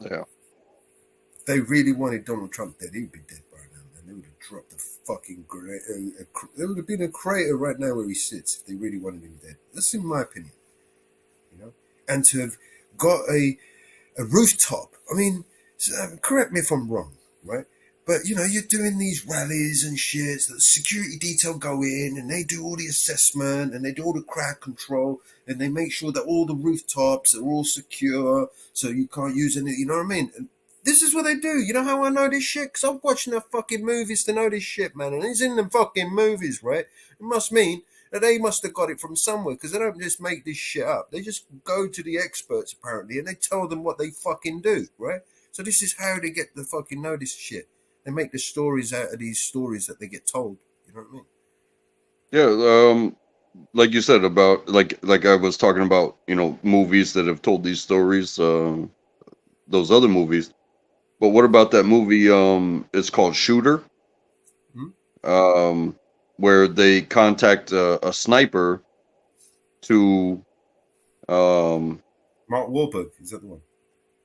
Yeah. If they really wanted Donald Trump dead, he'd be dead by now, man. They would have dropped the fucking there would have been a crater right now where he sits if they really wanted him dead. That's in my opinion. You know, and to have got a rooftop. I mean, correct me if I'm wrong, right? But, you know, you're doing these rallies and shit, so the security detail go in and they do all the assessment and they do all the crowd control and they make sure that all the rooftops are all secure so you can't use any, you know what I mean? And this is what they do. You know how I know this shit? Because I'm watching the fucking movies to know this shit, man. And it's in the fucking movies, right? It must mean that they must have got it from somewhere because they don't just make this shit up. They just go to the experts, apparently, and they tell them what they fucking do, right? So this is how they get the fucking know this shit. They make the stories out of these stories that they get told. You know what I mean? Yeah, like you said about like I was talking about, movies that have told these stories, those other movies. But what about that movie? It's called Shooter, where they contact a sniper to, Mark Wahlberg, is that the one?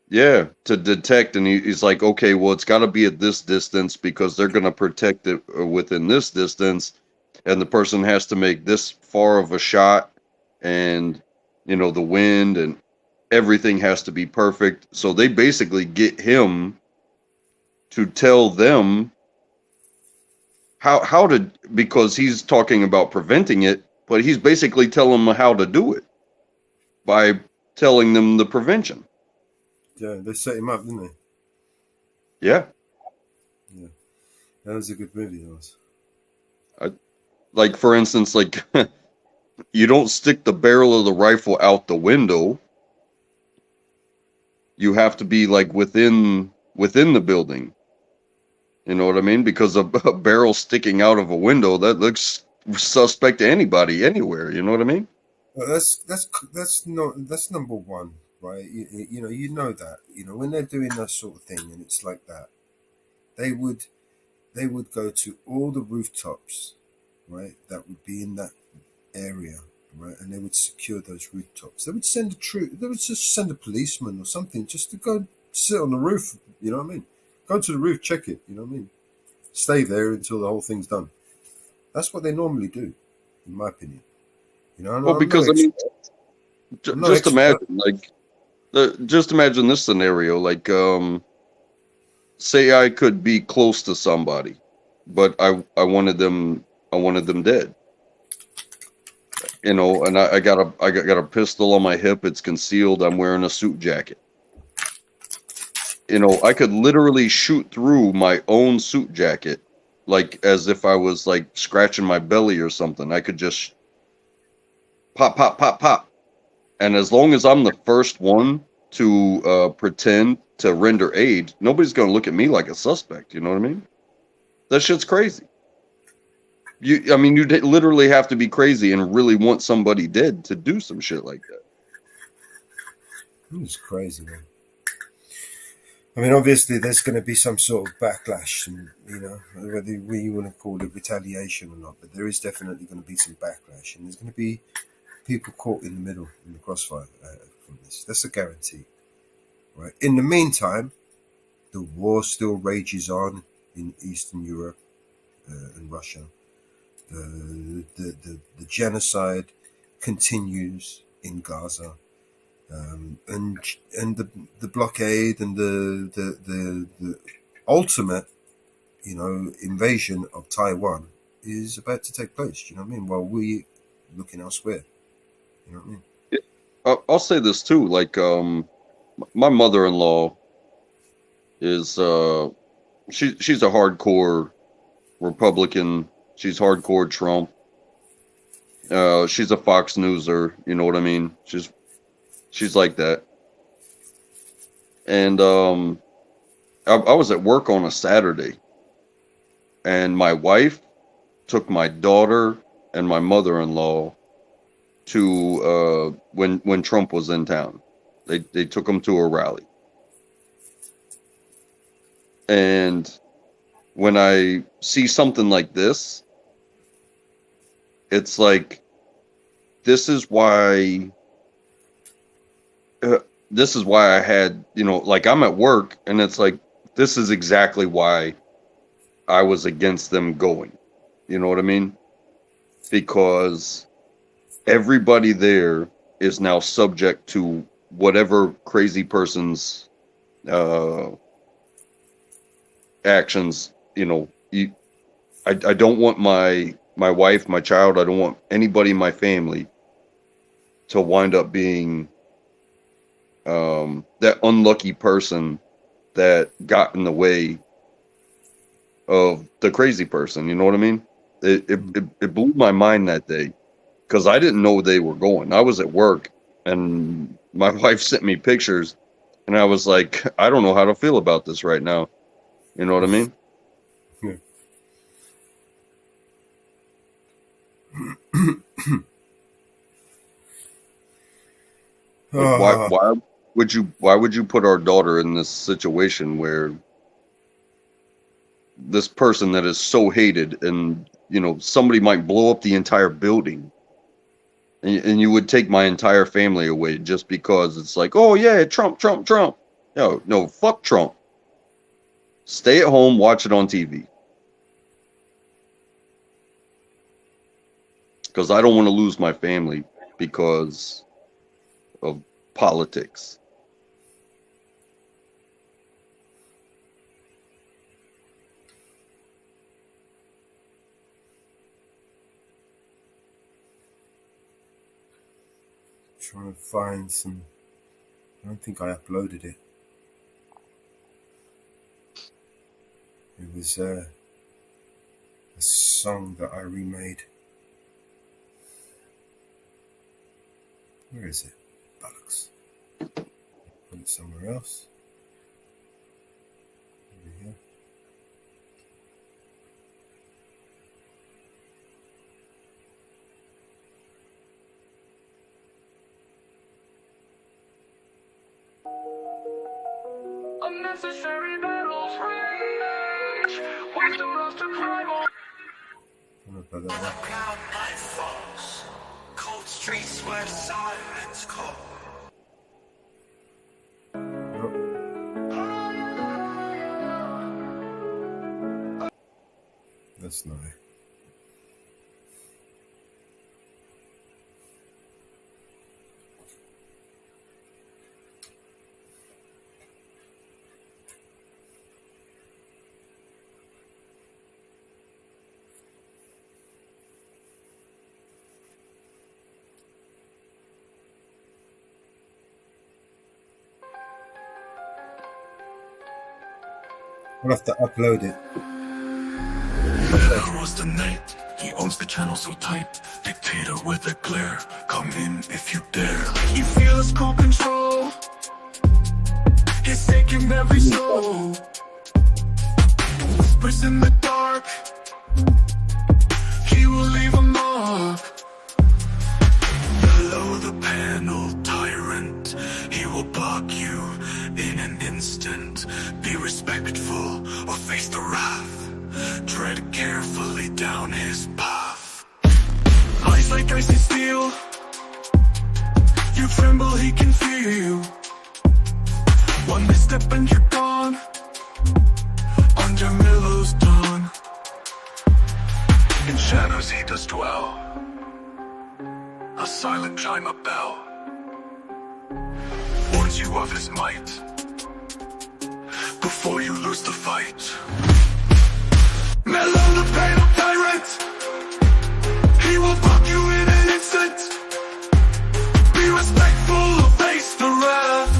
yeah, to detect, and he's like, okay, well, it's got to be at this distance because they're going to protect it within this distance, and the person has to make this far of a shot, and the wind and everything has to be perfect. So they basically get him to tell them how to, because he's talking about preventing it, but he's basically telling them how to do it by telling them the prevention. Yeah, they set him up, didn't they? Yeah. Yeah, that was a good movie. That was. Like, for instance, like you don't stick the barrel of the rifle out the window. You have to be like within the building. You know what I mean? Because a barrel sticking out of a window, that looks suspect to anybody anywhere. You know what I mean? Well, that's number one, right? You know that. When they're doing that sort of thing, and it's like that, they would go to all the rooftops, right? That would be in that area, right? And they would secure those rooftops. They would send a troop. They would just send a policeman or something just to go sit on the roof. You know what I mean? Go to the roof, check it. You know what I mean? Stay there until the whole thing's done. That's what they normally do, in my opinion. Well, because just imagine, just imagine this scenario. Like, say I could be close to somebody, but I wanted them dead. And I got a pistol on my hip. It's concealed. I'm wearing a suit jacket. I could literally shoot through my own suit jacket, like as if I was like scratching my belly or something. I could just pop, pop, pop, pop. And as long as I'm the first one to pretend to render aid, nobody's going to look at me like a suspect. You know what I mean? That shit's crazy. You literally have to be crazy and really want somebody dead to do some shit like that. It's crazy, man. I mean, obviously, there's going to be some sort of backlash, and whether you want to call it retaliation or not, but there is definitely going to be some backlash, and there's going to be people caught in the middle in the crossfire from this. That's a guarantee, right? In the meantime, the war still rages on in Eastern Europe and Russia. The genocide continues in Gaza. And the blockade and the ultimate, invasion of Taiwan is about to take place. You know what I mean? While we looking elsewhere. You know what I mean? Yeah. I'll say this too. Like, my mother-in-law is she's a hardcore Republican. She's hardcore Trump. She's a Fox Newser. You know what I mean? She's like that. And I was at work on a Saturday, and my wife took my daughter and my mother-in-law to when Trump was in town. They took them to a rally. And when I see something like this, it's like, this is why I had, like, I'm at work, and it's like, this is exactly why I was against them going. You know what I mean? Because everybody there is now subject to whatever crazy person's actions. I don't want my wife, my child, I don't want anybody in my family to wind up being that unlucky person that got in the way of the crazy person. You know what I mean? It blew my mind that day, because I didn't know they were going. I was at work, and my wife sent me pictures, and I was like, I don't know how to feel about this right now. You know what I mean? Like, why would you put our daughter in this situation where this person that is so hated, and you know, somebody might blow up the entire building, and you would take my entire family away just because it's like, oh yeah, Trump. No, fuck Trump. Stay at home, watch it on TV. Because I don't want to lose my family because of politics. Trying to find some. I don't think I uploaded it. It was a song that I remade. Where is it? Bollocks. Put it somewhere else. Over here. Unnecessary battles rage. What's the most of crime on? Cloud night falls. Cold streets where the silence calls. That's not it. I'll have to upload it. There was the night. He owns the channel so tight. Dictator with a glare. Come in if you dare. He feels cool control. He's taking every soul. Whispers in the dark. He will leave a mark. Below the panel tyrant. He will block you in an instant. Be respectful or face the wrath. Tread carefully down his path. Eyes like icy steel. You tremble, he can feel. One misstep and you're gone. Under Millow's dawn. In shadows he does dwell. A silent chime, a bell. Warns you of his might. Before you lose the fight. Mellow the panel tyrant. He will fuck you in an instant. Be respectful or face the wrath.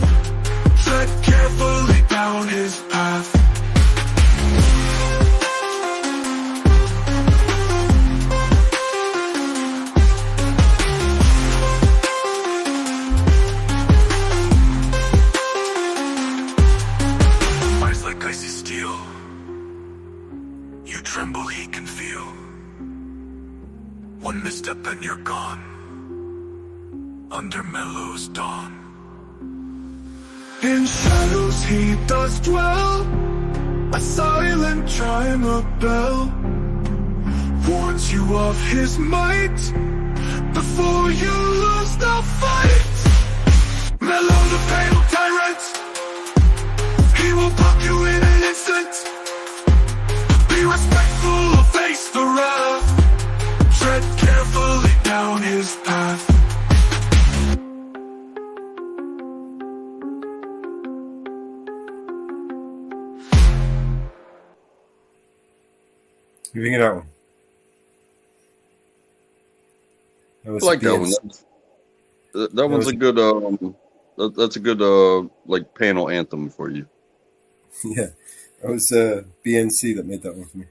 Tread carefully down his path. Eyes like icy steel. You tremble, he can feel. One misstep and you're gone. Under Mellow's dawn. In shadows he does dwell. A silent chime, a bell. Warns you of his might. Before you lose the fight. Mellow the panel tyrant. He will pop you in an instant. Be respectful or face the wrath. Tread carefully down his path. You think of that one? That was I like that BNC. one. That one's was- a good that's a good like panel anthem for you. Yeah, that was BNC that made that one for me.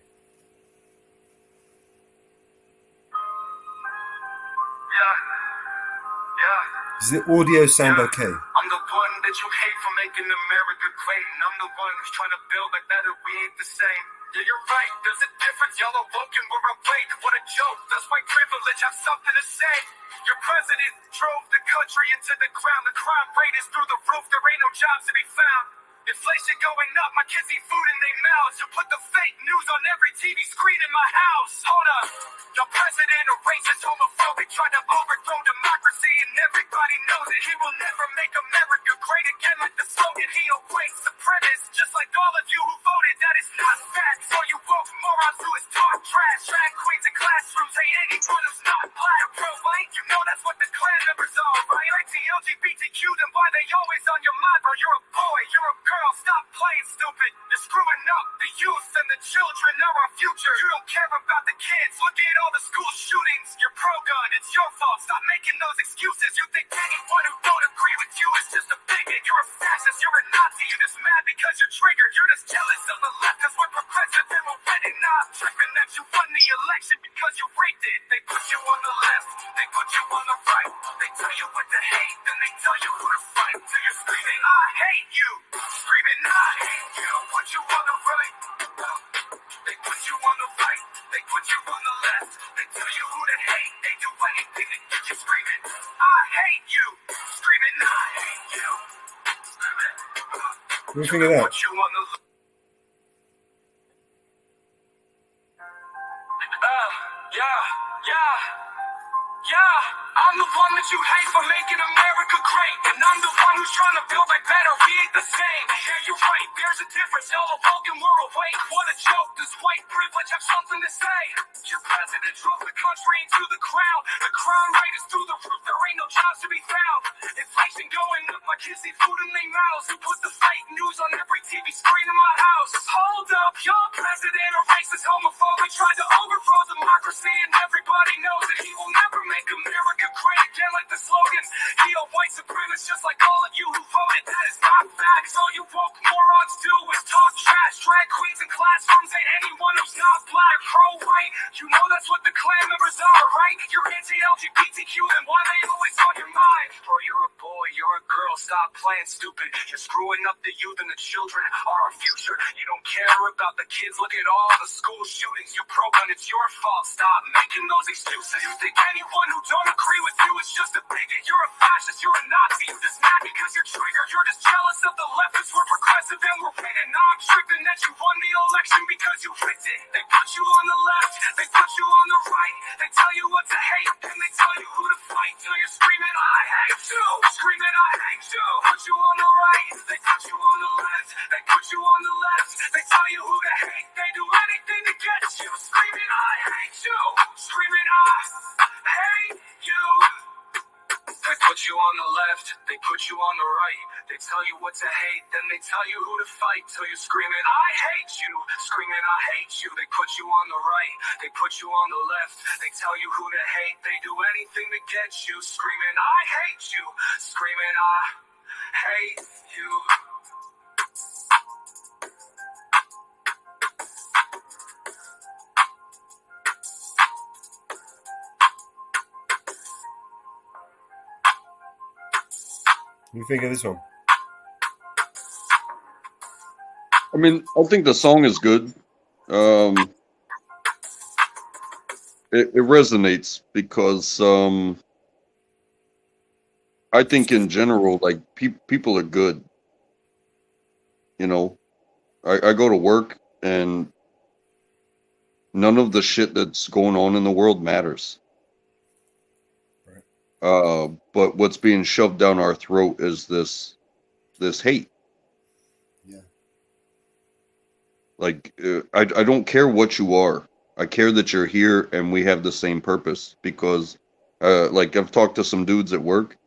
Does the audio sound okay? I'm the one that you hate for making America great, and I'm the one who's trying to build like that, or we ain't the same. Yeah, you're right, there's a difference. Yellow woken, we're awake. What a joke, does white privilege have something to say? Your president drove the country into the ground. The crime rate is through the roof, there ain't no jobs to be found. Inflation going up, my kids eat food in their mouths. You put the fake news on every TV screen in my house. Hold up, your president a racist, homophobic, tried to overthrow democracy and everybody knows it. He will never make America great again like the slogan. He a white supremacist, just like all of you who voted. That is not facts. All you woke morons do is talk trash. Drag queens in classrooms hate anyone who's not black. Pro-white, you know that's what the Klan members are, right? LGBTQ, then why they always on your mind, bro? You're a boy, you're a girl, stop playing stupid. You're screwing up the youth and the children are our future. You don't care about the kids, look at all the school shootings. You're pro-gun, it's your fault, stop making those excuses. You think anyone who don't agree with you is just a bigot. You're a fascist, you're a Nazi, you're just mad because you're triggered. You're just jealous of the left cause we're progressive and we're winning. Nah, I'm tripping that you won the election because you rigged it. They put you on the left, they put you on the right. They tell you what to hate, then they tell you who to fight. Till you're screaming, I hate you. Screaming, I hate you. Put you on the right. They put you on the right. They put you on the left. They tell you who to hate. They do anything to get you screaming, I hate you. Screaming, I hate you. What do you think of that? Put you on the Yeah, I'm the one that you hate for making America great. And I'm the one who's trying to build a better, we ain't the same. Yeah, you're right, there's a difference. Y'all are woke and we're awake. What a joke, does white privilege have something to say? Your president drove the country into the ground. The crime rate is through the roof, there ain't no jobs to be found. Inflation going up, my kids eat food in their mouths. You put the fake news on every TV screen in my house. Hold up, your president a racist, homophobic, tried to overthrow democracy and everybody knows that he will never make America great again like the slogans. He a white supremacist just like all of you who voted. That is not facts. All you woke morons do is talk trash. Drag queens in classrooms ain't anyone who's not black. Pro-white, you know that's what the Klan members are, right? You're anti-LGBTQ, then why they always on your mind? Bro, you're a boy, you're a girl, stop playing stupid. You're screwing up the youth and the children are our future. You don't care about the kids, look at all the school shootings. You're pro-gun, it's your fault, stop making those excuses. You think anyone who don't agree with you is just a bigot. You're a fascist, you're a Nazi, you're just mad because you're triggered. You're just jealous of the leftists, we're progressive and we're winning. Now I'm tripping that you won the election because you rigged it. They put you on the left, they put you on the right. They tell you what to hate, and they tell you who to fight. Till you're screaming, I hate you. Screaming, I hate you. Put you on the right, they put you on the left. They put you on the left, they tell you who to hate. They do anything to get you. Screaming, I hate you. Screaming, I hate you. They put you on the left, they put you on the right. They tell you what to hate, then they tell you who to fight. Till you're screaming, I hate you. Screaming, I hate you. They put you on the right, they put you on the left. They tell you who to hate, they do anything to get you. Screaming, I hate you. Screaming, I hate you. What do you think of this one? I mean, I think the song is good. It resonates because I think in general, like people are good. You know, I go to work and none of the shit that's going on in the world matters. But what's being shoved down our throat is this hate. Yeah. Like, I don't care what you are. I care that you're here and we have the same purpose because, like, I've talked to some dudes at work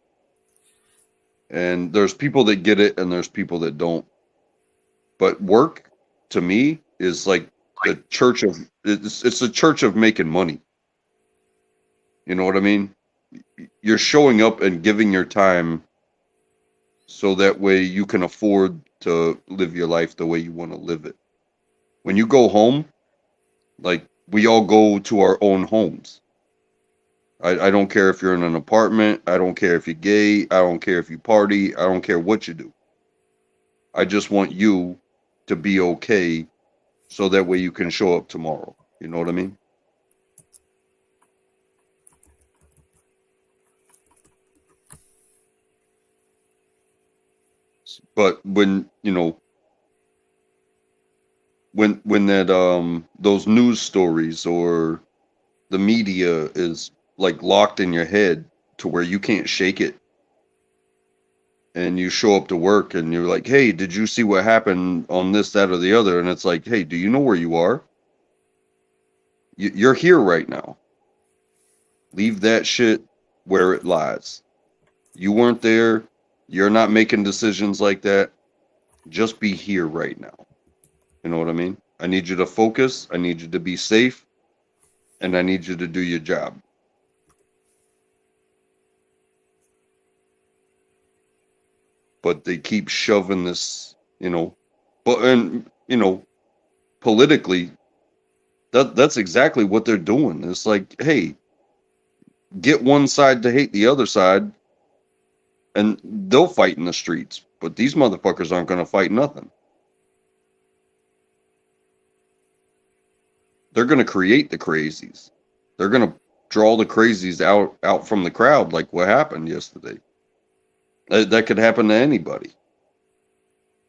and there's people that get it and there's people that don't. But work, to me, is like the church of, it's the church of making money. You know what I mean? You're showing up and giving your time so that way you can afford to live your life the way you want to live it. When you go home, like, we all go to our own homes. I don't care if you're in an apartment. I don't care if you're gay. I don't care if you party. I don't care what you do. I just want you to be okay so that way you can show up tomorrow. You know what I mean? But when, you know, when that those news stories or the media is like locked in your head to where you can't shake it, and you show up to work and you're like, hey, did you see what happened on this, that, or the other? And it's like, hey, do you know where you are? You're here right now. Leave that shit where it lies. You weren't there. You're not making decisions like that. Just be here right now. You know what I mean? I need you to focus. I need you to be safe. And I need you to do your job. But they keep shoving this, you know, and you know, politically, that's exactly what they're doing. It's like, hey, get one side to hate the other side, and they'll fight in the streets. But these motherfuckers aren't going to fight nothing. They're going to create the crazies. They're going to draw the crazies out from the crowd, like what happened yesterday. That could happen to anybody.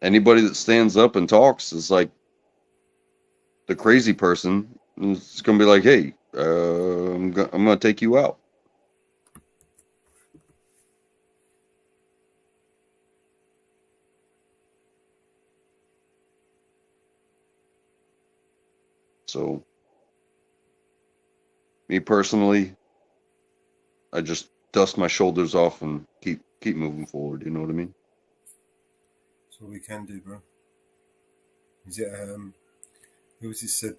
Anybody that stands up and talks is like the crazy person. It's going to be like, hey, I'm going to take you out. So, me personally, I just dust my shoulders off and keep moving forward. You know what I mean? That's all we can do, bro. Is it who was it said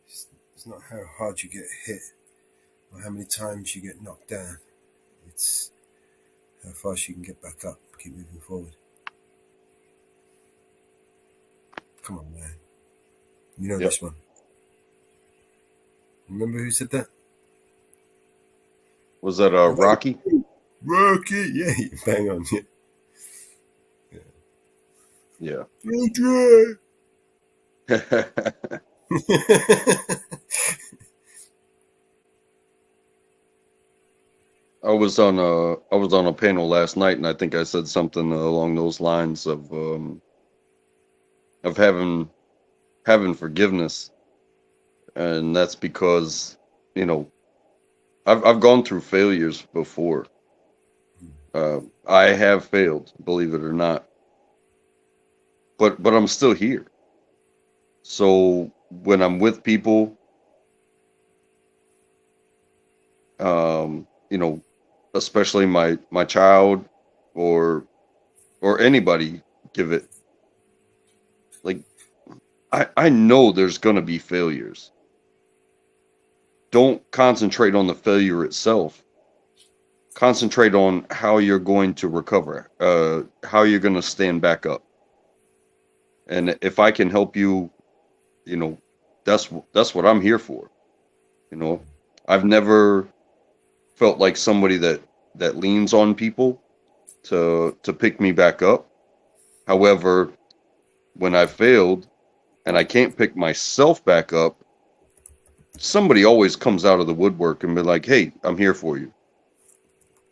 it's not how hard you get hit or how many times you get knocked down, it's how fast you can get back up, keep moving forward. Come on, man. You know this one. Remember who said that? Was that Rocky? Rocky, yeah, bang on, yeah. Yeah. Don't drive. I was on a panel last night, and I think I said something along those lines of having forgiveness, and that's because, you know, I've gone through failures before. I have failed, believe it or not, but I'm still here. So when I'm with people, you know, especially my child or anybody, give it, like, I know there's going to be failures. Don't concentrate on the failure itself. Concentrate on how you're going to recover, how you're going to stand back up. And if I can help you, you know, that's what I'm here for. You know, I've never felt like somebody that leans on people to pick me back up. However, when I failed and I can't pick myself back up, somebody always comes out of the woodwork and be like, hey, I'm here for you.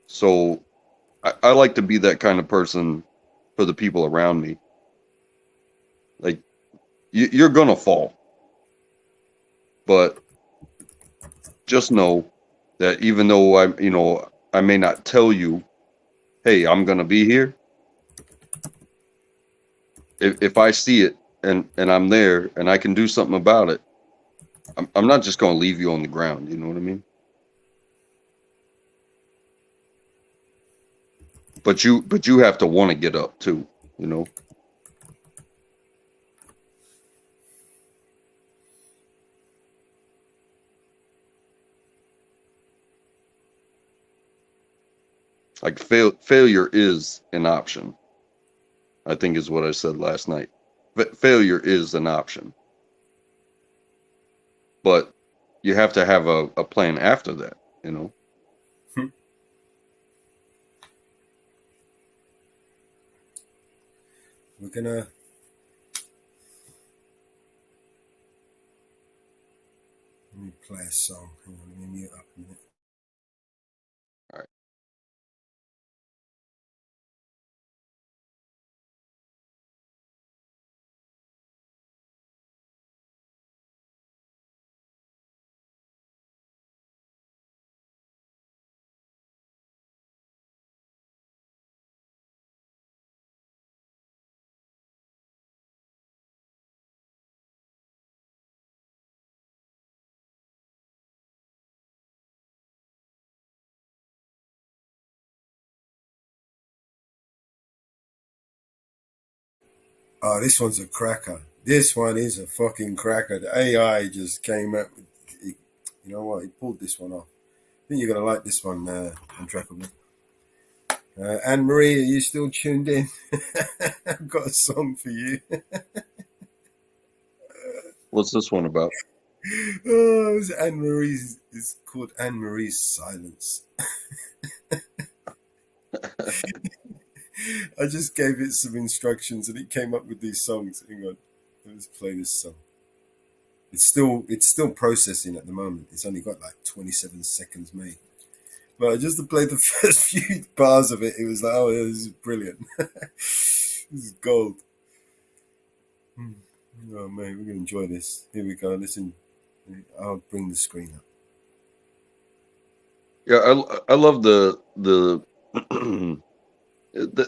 So I like to be that kind of person for the people around me. Like, you're going to fall. But just know that even though I may not tell you, hey, I'm going to be here. If I see it and I'm there and I can do something about it, I'm not just going to leave you on the ground. You know what I mean? But you have to want to get up too, you know? Like failure is an option, I think is what I said last night. Failure is an option. But you have to have a plan after that, you know? We're gonna Let me play a song. Hang on, let me mute up a minute. All right. Oh, this one's a cracker. This one is a fucking cracker. The AI just came up with, you know what? He pulled this one off. I think you're gonna like this one, Untrackable. Anne Marie, are you still tuned in? I've got a song for you. What's this one about? Oh, it's Anne Marie's. It's called Anne Marie's Silence. I just gave it some instructions and it came up with these songs. Hang on, let's play this song. It's still processing at the moment. It's only got like 27 seconds made. But just to play the first few bars of it, it was like, oh, this is brilliant. This is gold. Oh man, we're gonna enjoy this. Here we go. Listen, I'll bring the screen up. Yeah, I love the the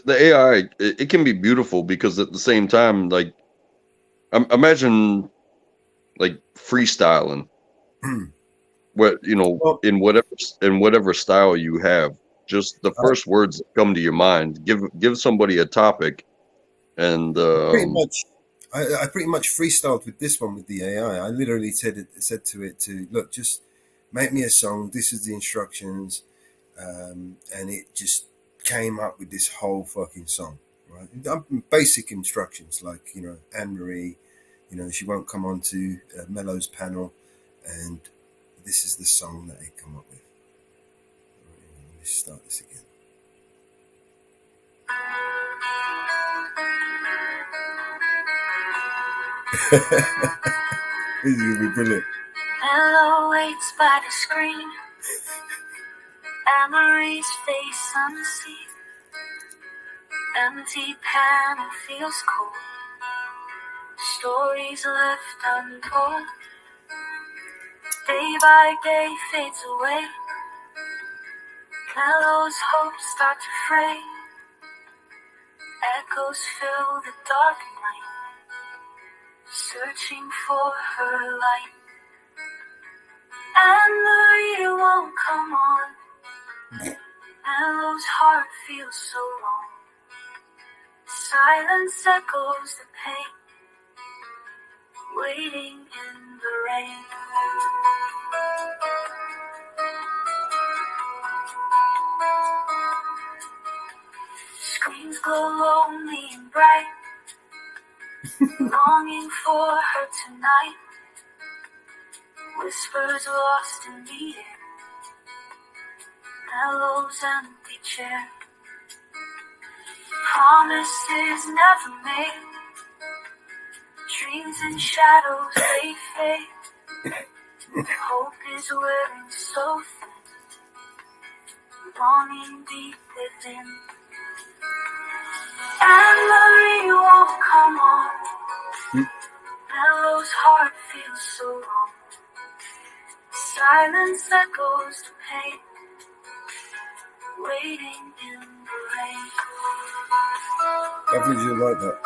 AI. It can be beautiful because at the same time, like, imagine like freestyling. What, you know, in whatever style you have, just the first words that come to your mind. Give somebody a topic, and pretty much, I pretty much freestyled with this one with the AI. I literally said to it to look, just make me a song. This is the instructions, and it just came up with this whole fucking song. Right, basic instructions like, you know, Anne Marie, you know, she won't come on to Mello's panel, and this is the song that they come up with. Let me start this again. This is gonna be brilliant. Mello waits by the screen. Anne-Marie's face on the seat. Empty panel feels cold. Stories left untold. Day by day fades away. Mello's hopes start to fray. Echoes fill the dark night, searching for her light. And Marie won't come on. Mello's heart feels so long. Silence echoes the pain, waiting in the rain. Screens glow lonely and bright, longing for her tonight. Whispers lost in the air. Mello's empty chair. Promises never made. Dreams and shadows they fade. Hope is wearing so thin, longing deep within. And Marie won't come on. Mello's heart feels so wrong. Silence echoes the pain, waiting in the rain. I think you like that.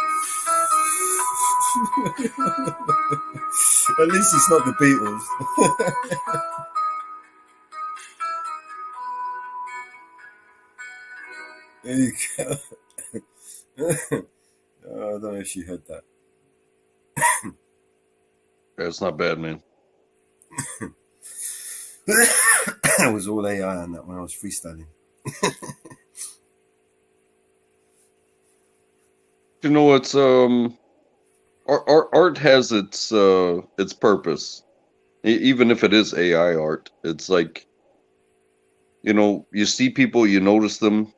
At least it's not the Beatles. There you go. Oh, I don't know if she heard that. It's not bad, man. It was all AI on that when I was freestyling. You know, it's art has its purpose. Even if it is AI art, it's like, you know, you see people, you notice them,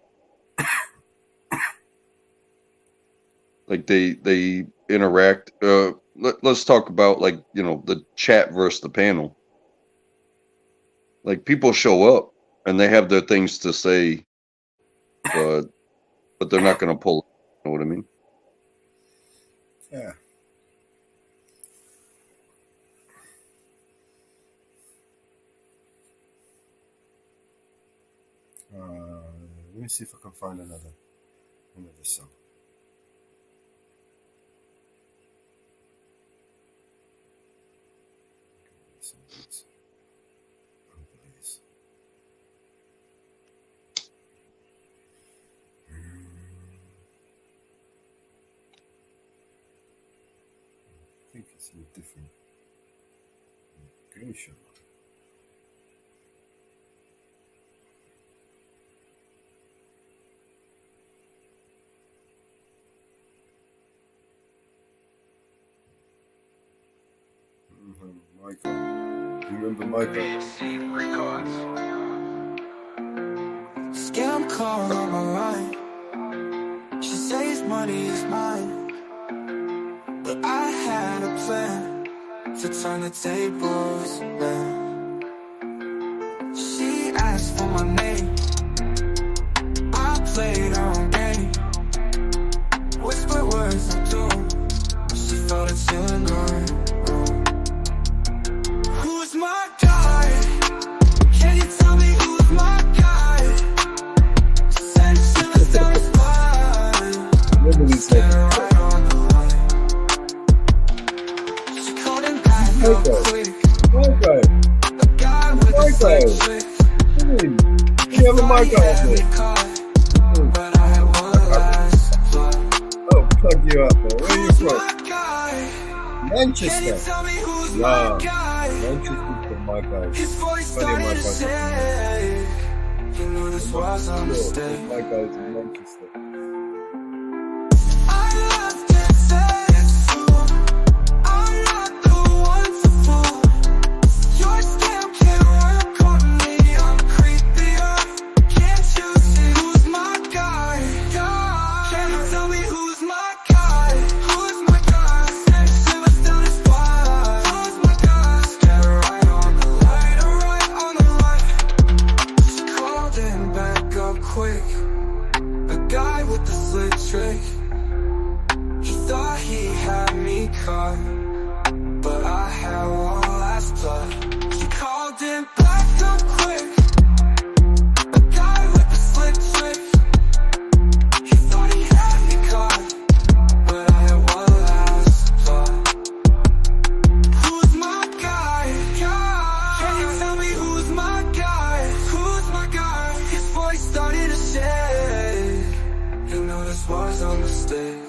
like they interact. Let's talk about, like, you know, the chat versus the panel. Like people show up and they have their things to say, but they're not going to pull. You know what I mean? Yeah. Let me see if I can find another song. I think it's a different location. Michael. You remember Michael? Scam call on my line. She says money is mine, but I had a plan to turn the tables back. She asked for my name. I played her own game. Whisper words of doom. She felt a chill in the room. Who's my guy? Can you tell me who's my guy? Said she was down fine. Staring right on the line. She called him back up quick. A guy with a slick trick. You have a mic on. But I had one last plot. Oh, plug you up, man. Where are you from? Manchester. Wow. Manchester's from my guys. His voice Funny, my started to guys. say, you know this was a mistake. My guys in Manchester. I left and said it's true. I'm not the one to fool. Your scam can't work on me. I'm creepier. Can't you see who's my guy? Can you tell me who's my guy? Who's my guy? Said she was down the spot. Who's my guy? Stared right on the light, right on the light. She called him back up quick. A guy with the slick trick. He thought he had me caught, but I had one last plot. She called him back up quick. A guy with the slick trick. He thought he had me caught, but I had one last plot. Who's my guy? Can you tell me who's my guy? Who's my guy? His voice started to shake. You know this was a mistake.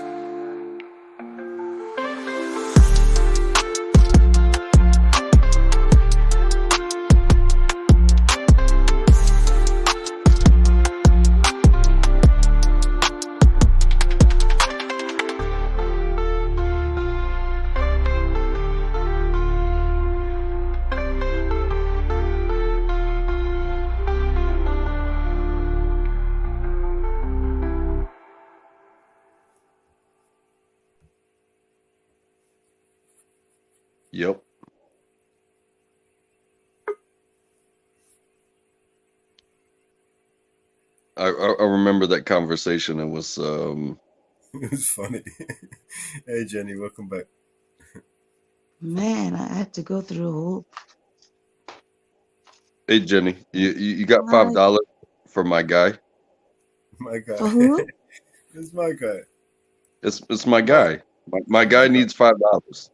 Yep. I remember that conversation. It was It was funny. Hey, Jenny, welcome back. Man, I had to go through a whole. Hey Jenny, you got $5 for my guy. My guy. For who? It's my guy. It's my guy. My guy needs $5.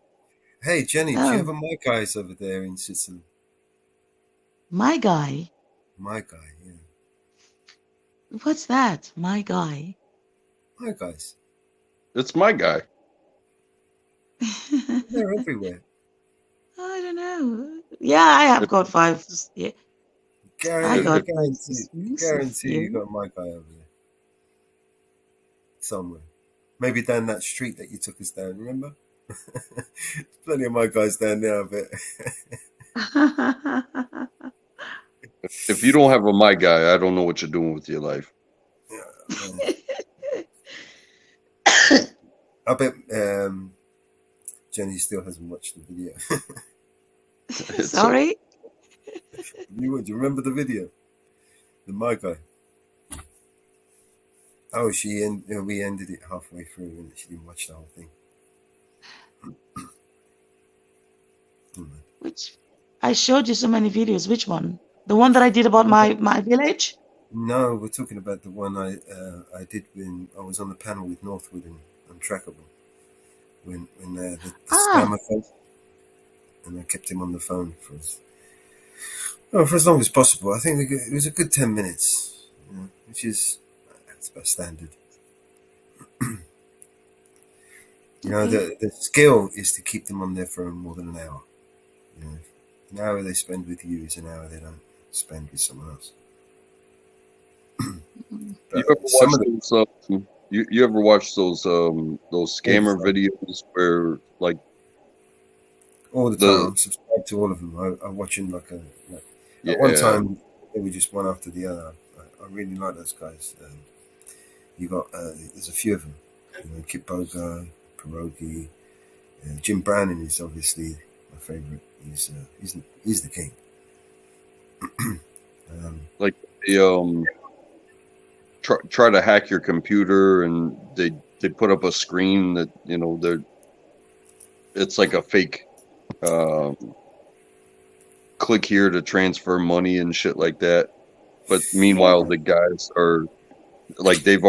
Hey, Jenny, do Oh. you have a my guys over there in Switzerland? My guy? My guy, yeah. What's that? My guy? My guys. It's my guy. They're everywhere. I don't know. Yeah, I have got 5. Yeah. I got Guarantee you got my guy over there. Somewhere. Maybe down that street that you took us down, remember? Plenty of my guys down there, I bet. If you don't have a my guy, I don't know what you're doing with your life. I bet Jenny still hasn't watched the video. Sorry? You would. You remember the video? The my guy. Oh, we ended it halfway through and she didn't watch the whole thing. Which I showed you so many videos. Which one? The one that I did about my village? No, we're talking about the one I did when I was on the panel with Northwood and Untrackable. When the scammer phone, and I kept him on the phone for as long as possible. I think it was a good 10 minutes, which is that's about standard. The skill is to keep them on there for more than an hour. An hour they spend with you is an hour they don't spend with someone else. You ever watch those scammer videos where like all the time? I'm subscribed to all of them. I watch them at one time they were just one after the other. I really like those guys. You got there's a few of them. Kip Boga, Pierogi, Jim Brannon is obviously my favorite. He's the king. Like they try to hack your computer and they put up a screen that it's like a fake click here to transfer money and shit like that. But meanwhile the guys are like the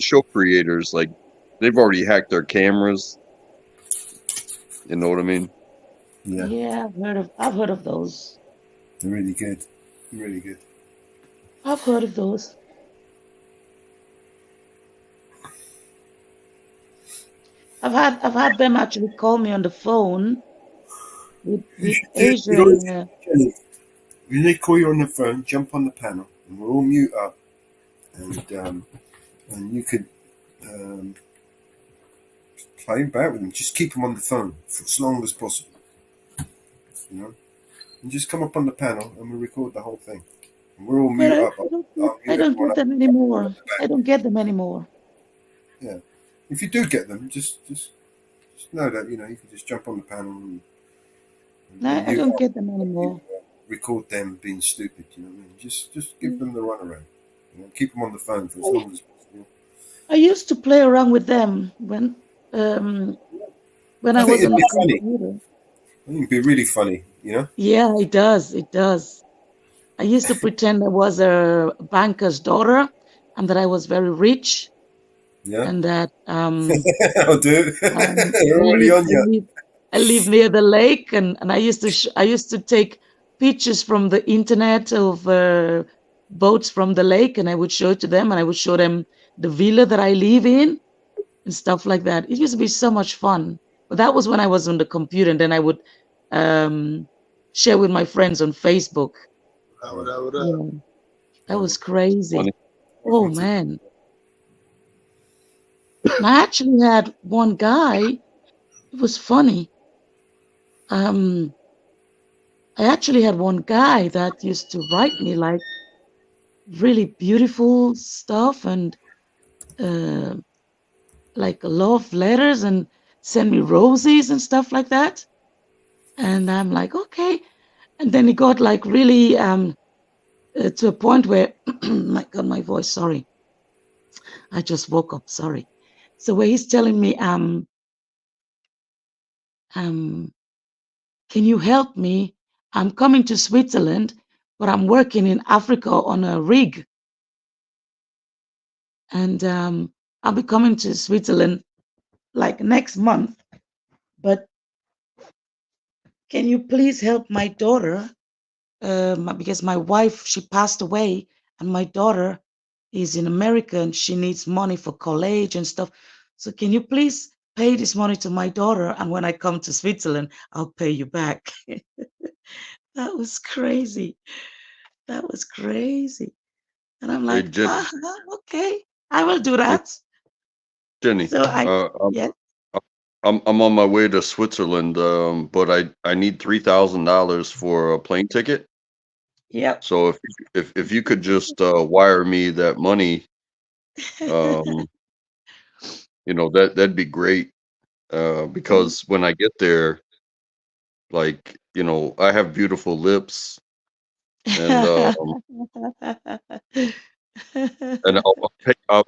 show creators, like they've already hacked their cameras. You know what I mean? Yeah, I've heard of those. They're really good. Really good. I've heard of those. I've had them actually call me on the phone with Asian. When they call you on the phone, jump on the panel, and we'll all mute up, and you could play back with them. Just keep them on the phone for as long as possible. And just come up on the panel, and we record the whole thing. And we're all mute up. I don't get them anymore. I don't get them anymore. Yeah, if you do get them, just know that you can just jump on the panel. And No, I don't get them anymore. Record them being stupid. You know what I mean? Just give them the runaround. Keep them on the phone for as long as possible. I used to play around with them when I was on the computer. I think it'd be really funny, Yeah, it does. It does. I used to pretend I was a banker's daughter and that I was very rich. Yeah. And that I'll do. You're already on you. I live near the lake, and I used to take pictures from the internet of boats from the lake, and I would show it to them, and I would show them the villa that I live in and stuff like that. It used to be so much fun. But that was when I was on the computer, and then I would share with my friends on Facebook. Yeah. That was crazy. Funny. Oh man. I actually had one guy. It was funny. I actually had one guy that used to write me like really beautiful stuff and like love letters and send me roses and stuff like that. And I'm like, okay. And then it got like really to a point where, my God, my voice, sorry. I just woke up, sorry. So where he's telling me, can you help me? I'm coming to Switzerland, but I'm working in Africa on a rig. And I'll be coming to Switzerland like next month. But can you please help my daughter? Because my wife, she passed away, and my daughter is in America and she needs money for college and stuff. So can you please pay this money to my daughter? And when I come to Switzerland, I'll pay you back. That was crazy. That was crazy. And I'm Hey, like, Jenny. okay, I will do that. Jenny, So yes. I'm on my way to Switzerland, but I need $3,000 for a plane ticket. Yep. So if you could just wire me that money, that'd be great. because when I get there, like, I have beautiful lips, and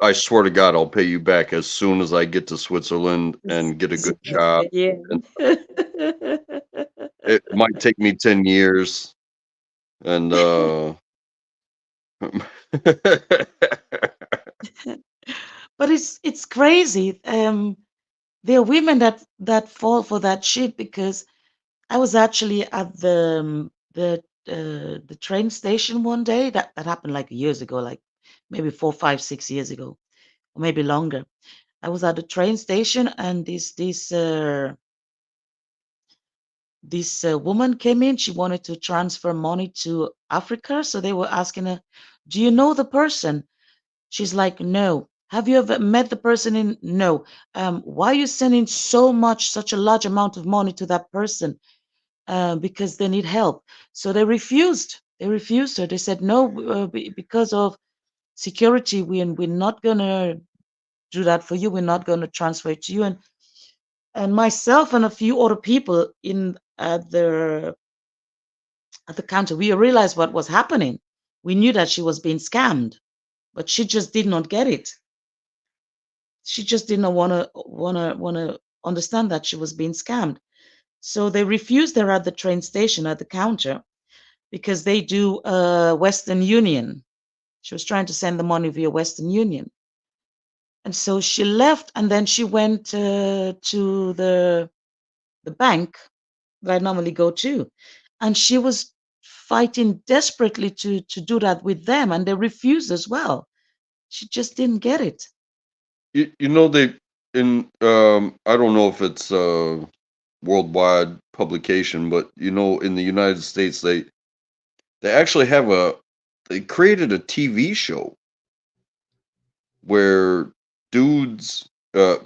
I swear to God, I'll pay you back as soon as I get to Switzerland and get a good job. Yeah. And it might take me 10 years, and But it's crazy. There are women that fall for that shit because I was actually at the train station one day. That happened like years ago, like maybe 4, 5, 6 years ago, or maybe longer. I was at the train station, and this woman came in. She wanted to transfer money to Africa, so they were asking her, "Do you know the person?" She's like, "No." "Have you ever met the person in?" "No." Why are you sending such a large amount of money to that person?" Because they need help. So they refused. They refused her. They said, "No, because of security, we're not gonna do that for you. We're not gonna transfer it to you." And myself and a few other people in at the counter, we realized what was happening. We knew that she was being scammed, but she just did not get it. She just didn't wanna understand that she was being scammed. So they refused her at the train station at the counter because they do Western Union. She was trying to send the money via Western Union. And so she left, and then she went to the bank that I normally go to, and she was fighting desperately to do that with them, and they refused as well. She just didn't get it. They I don't know if it's a worldwide publication, but in the United States, they actually they created a TV show where dudes are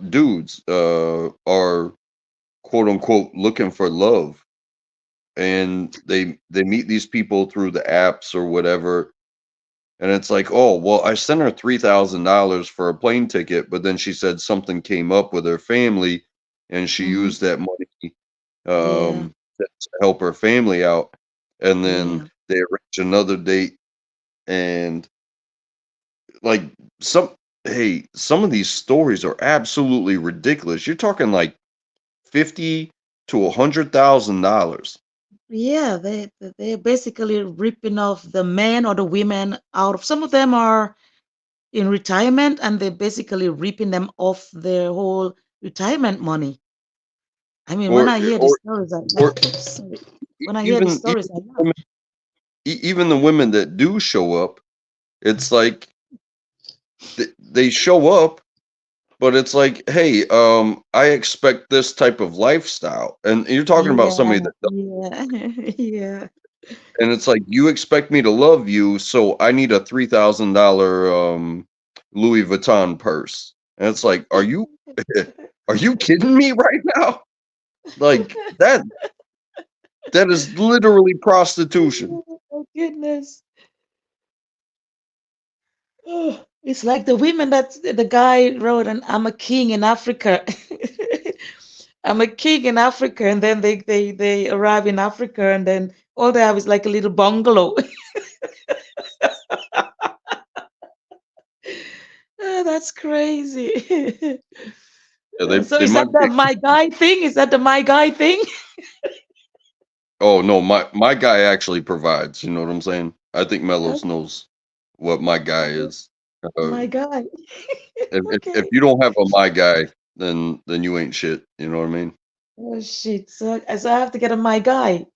quote unquote looking for love, and they meet these people through the apps or whatever, and it's like, oh well, I sent her $3,000 for a plane ticket, but then she said something came up with her family, and she used that money Yeah. to help her family out, and Yeah. then they arrange another date, and like some some of these stories are absolutely ridiculous. You're talking like 50 to $100,000. Yeah, they're basically ripping off the men or the women out of. Some of them are in retirement, and they're basically ripping them off their whole retirement money. I mean, when or I hear the or stories, or sorry. When I hear the even stories, I laugh. women, even the women that do show up, it's like they show up, but it's like, hey, I expect this type of lifestyle, and you're talking about Yeah, somebody that yeah, yeah. and it's like, you expect me to love you, so I need a $3,000 Louis Vuitton purse, and it's like, are you are you kidding me right now? Like that is literally prostitution. Oh goodness. Oh, it's like the women that the guy wrote, and "I'm a king in Africa." I'm a king in Africa, and then they arrive in Africa, and then all they have is like a little bungalow. Oh, that's crazy. Yeah, they So they is that might the be. my guy thing? Is that the my guy thing? Oh no, my guy actually provides. You know what I'm saying? I think Mellos Okay, knows what my guy is. my guy. If Okay. you don't have a my guy, then you ain't shit. You know what I mean? Oh shit. So I have to get a my guy.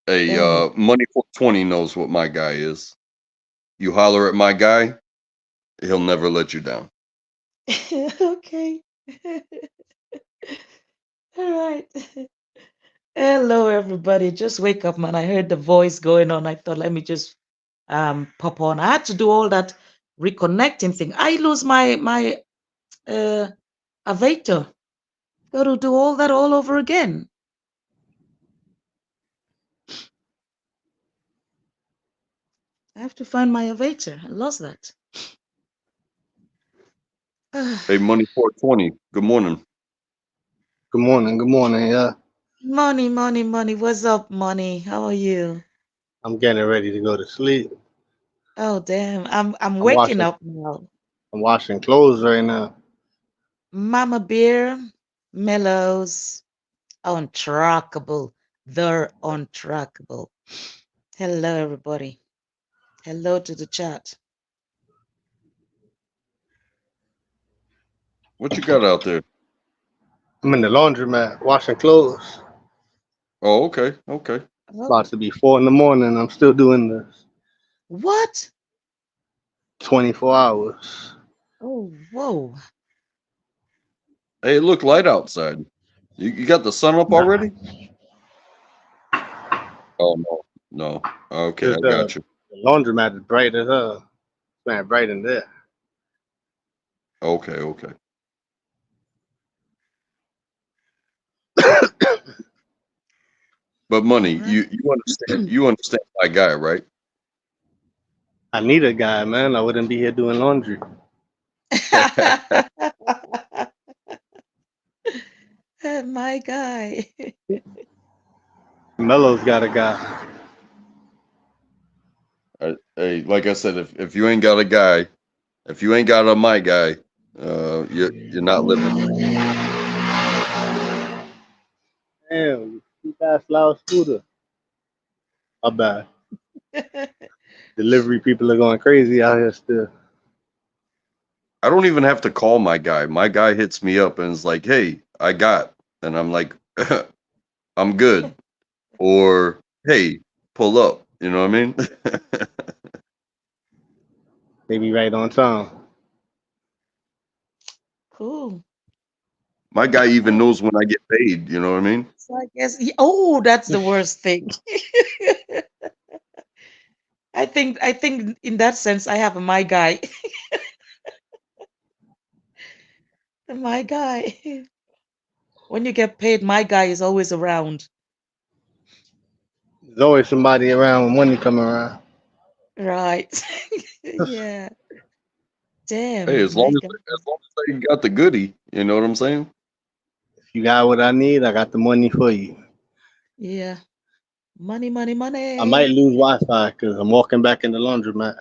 Hey, Damn it. Money 420 knows what my guy is. You holler at my guy, he'll never let you down. Okay. All right. Hello, everybody. Just wake up, man. I heard the voice going on. I thought, let me just pop on. I had to do all that reconnecting thing. I lose my avatar. Got to do all that all over again. I have to find my avatar. I lost that. Hey, Money 420. Good morning. Good morning. Good morning. Yeah, Money, money, money. What's up, money? How are you? I'm getting ready to go to sleep. Oh, damn. I'm I'm waking washing. up now. I'm washing clothes right now. Mama Bear, Mellows, untrackable. They're untrackable. Hello, everybody. Hello to the chat. What you got out there? I'm in the laundromat washing clothes. Oh, okay, okay. About to be 4 in the morning. I'm still doing this. What? 24 hours. Oh, whoa. Hey, it look light outside. You got the sun up Nah, already? Oh no, no. Okay, I cause got you. the laundromat is bright as hell. Man, bright in there. Okay, okay. But money, All you understand my guy, right? I need a guy, man. I wouldn't be here doing laundry. right. My guy. Mello's got a guy. Hey, like I said, if you ain't got a guy, if you ain't got a my guy, you're not living. Damn, you guys loud scooter. How bad? Delivery people are going crazy out here still. I don't even have to call my guy. My guy hits me up and is like, "Hey, I got," and I'm like, "I'm good," or "Hey, pull up." You know what I mean? They be right on time. Cool. My guy even knows when I get paid. You know what I mean? So I guess, oh, that's the worst thing. I think in that sense, I have a my guy. My guy. When you get paid, my guy is always around. There's always somebody around when money come around. Right. Yeah. Hey, Damn, as long my as God. I got the goodie, you know what I'm saying? If you got what I need, I got the money for you. Yeah. Money, money, I might money. lose Wi-Fi because I'm walking back in the laundromat.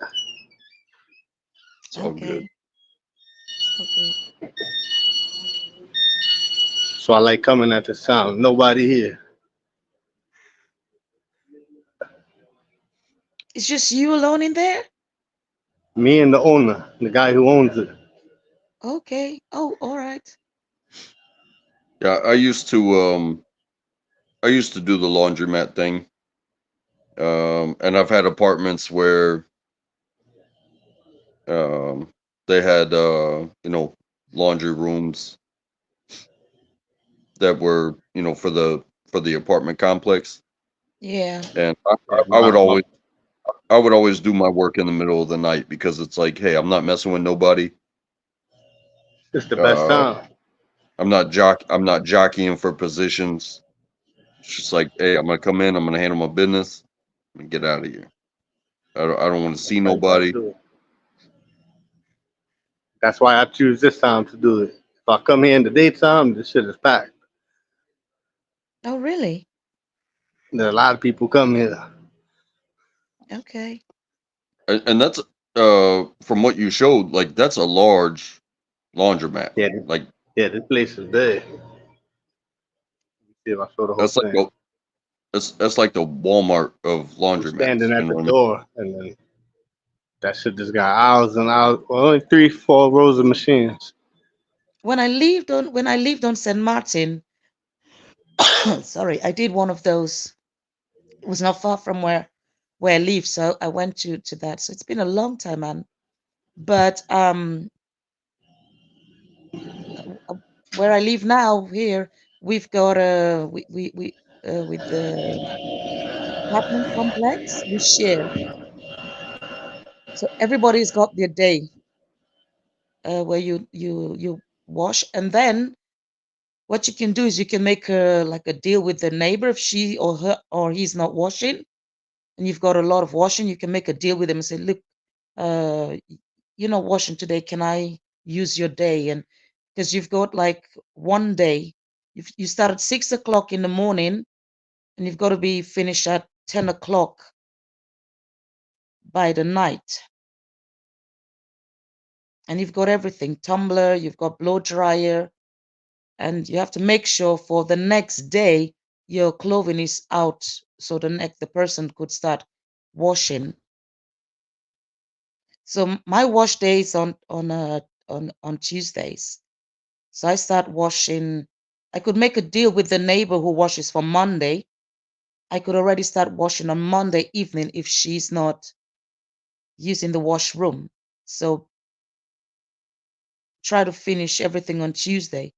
It's all good. Okay. Okay. So I like coming at this time. Nobody here. It's just you alone in there? Me and the owner, the guy who owns it. Okay. Oh, all right. Yeah, I used to do the laundromat thing. And I've had apartments where they had laundry rooms that were, for the apartment complex. Yeah. And Yeah, I would always do my work in the middle of the night because it's like, hey, I'm not messing with nobody. it's the best time. I'm not jockeying for positions. It's just like, hey, I'm gonna come in, I'm gonna handle my business, and get out of here. I don't want to see That's how you gotta nobody. do it. That's why I choose this time to do it. If I come here in the daytime, this shit is packed. Oh, really? There are a lot of people come here. Okay. And that's from what you showed, like that's a large laundromat. Yeah, Like yeah, this place is big. See if I show the whole that's like thing. that's like the Walmart of I'm standing laundromats. You at know the what I mean? door, and then that shit just got aisles and aisles. Well, only 3-4 rows of machines. When I lived on St. Martin, sorry, I did one of those. It was not far from where I live, so I went to that. So it's been a long time, man. But where I live now here, we've got we with the apartment complex we share. So everybody's got their day where you wash, and then what you can do is you can make like a deal with the neighbor if she or her or he's not washing, and you've got a lot of washing. You can make a deal with them and say, look, you're not washing today. Can I use your day? And because you've got like one day You start at 6 o'clock in the morning, and you've got to be finished at 10 o'clock by the night. And you've got everything: tumbler, you've got blow dryer, and you have to make sure for the next day your clothing is out, so the person could start washing. So my wash day is on Tuesdays. So I start washing. I could make a deal with the neighbor who washes for Monday. I could already start washing on Monday evening if she's not using the washroom. So try to finish everything on Tuesday.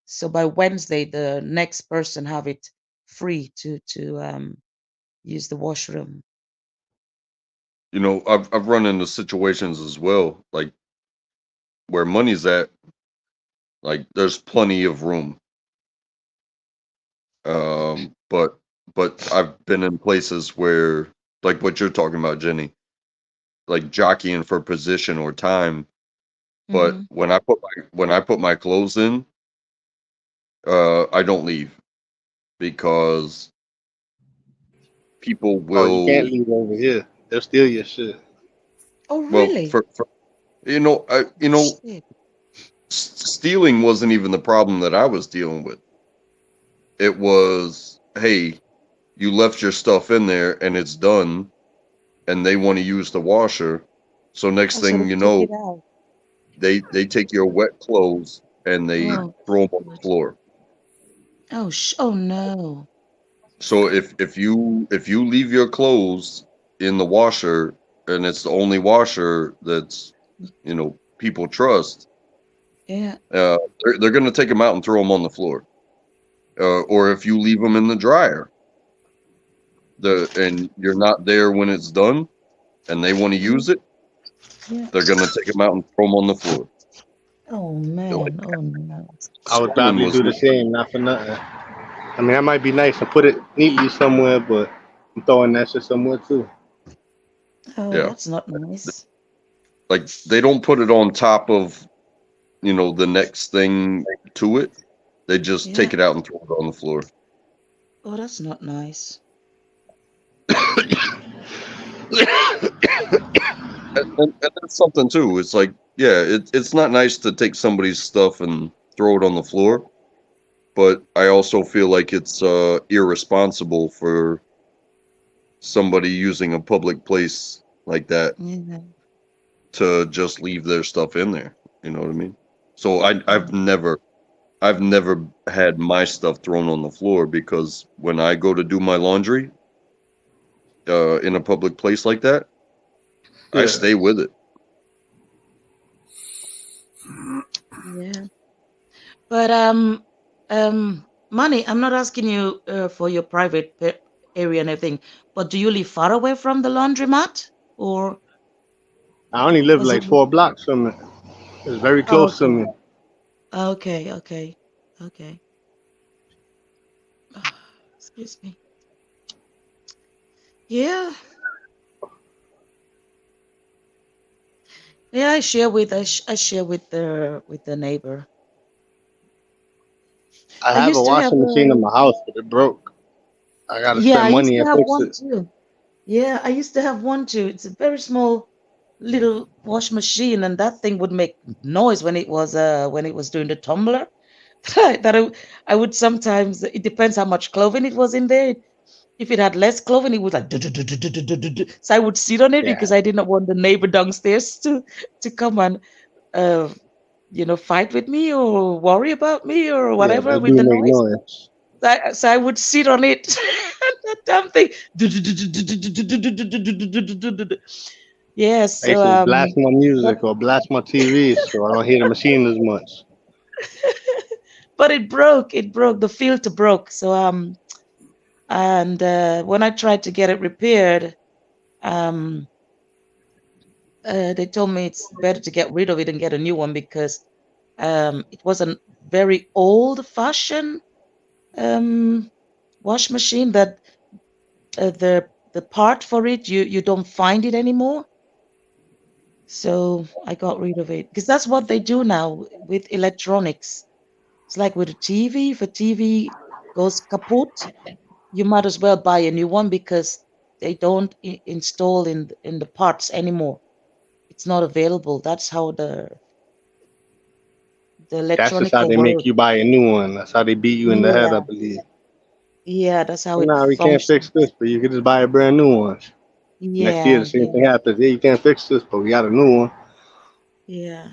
So by Wednesday, the next person have it free to use the washroom. You know, I've run into situations as well, like where money's at, like there's plenty of room. But I've been in places where, like what you're talking about, Jenny, like jockeying for position or time. But when I put my clothes in, I don't leave because people will. Oh, you can't leave over here. They'll steal your shit. Oh, Well, really? for stealing wasn't even the problem that I was dealing with. It was, hey, you left your stuff in there and it's done, and they want to use the washer. So next thing you know, they take your wet clothes and they throw them on the floor. Oh no. So if you leave your clothes in the washer and it's the only washer that's people trust, Yeah. they're gonna take them out and throw them on the floor. Or if you leave them in the dryer, and you're not there when it's done, and they want to use it, Yeah. they're gonna take them out and throw them on the floor. Oh man. Oh no. I would probably do the same, not for nothing. I mean, that might be nice to put it neatly somewhere, but I'm throwing that shit somewhere too. Oh, Yeah. that's not nice. Like they don't put it on top of, the next thing to it. They just take it out and throw it on the floor. Oh, that's not nice. And that's something too. It's like, yeah, it's not nice to take somebody's stuff and throw it on the floor, but I also feel like it's irresponsible for somebody using a public place like that Yeah. to just leave their stuff in there. You know what I mean? So I've never had my stuff thrown on the floor, because when I go to do my laundry in a public place like that, I Yeah. stay with it. Yeah. But Money, I'm not asking you for your private area and everything, but do you live far away from the laundromat, or? I only live Was like it- 4 blocks from it. It's very Oh, close to okay. me. Okay. Excuse me. Yeah. Yeah, I share with the neighbor. I I have a used to have washing machine in a my house, but it broke. I gotta Yeah, I spend used money to and have fix one it. too. Yeah, I used to have one too. It's a very small little wash machine, and that thing would make noise when it was doing the tumbler. I would sometimes, it depends how much clothing it was in there. If it had less clothing, it was like du-du-du-du-du-du-du-du. So I would sit on it Yeah, because I did not want the neighbor downstairs to come and uh fight with me or worry about me or yeah, whatever they with do the make noise. noise. So I would sit on it. That damn thing. Yes. I used to blast my music or blast my TV so I don't hear the machine as much. But it broke. The filter broke. So and when I tried to get it repaired, they told me it's better to get rid of it and get a new one, because it was a very old-fashioned wash machine that the part for it, you don't find it anymore. So I got rid of it, because that's what they do now with electronics. It's like with a TV. If a TV goes kaput, you might as well buy a new one because they don't install in the parts anymore. It's not available. That's how the That's electronic just how they make works. you buy a new one. That's how they beat you in the head, I Yeah, believe. yeah, that's how it No, we can't fix functions. this, but you can just buy a brand new one. Next year, Yeah, the same yeah, thing happens. Yeah, you can't fix this, but we got a new one. yeah.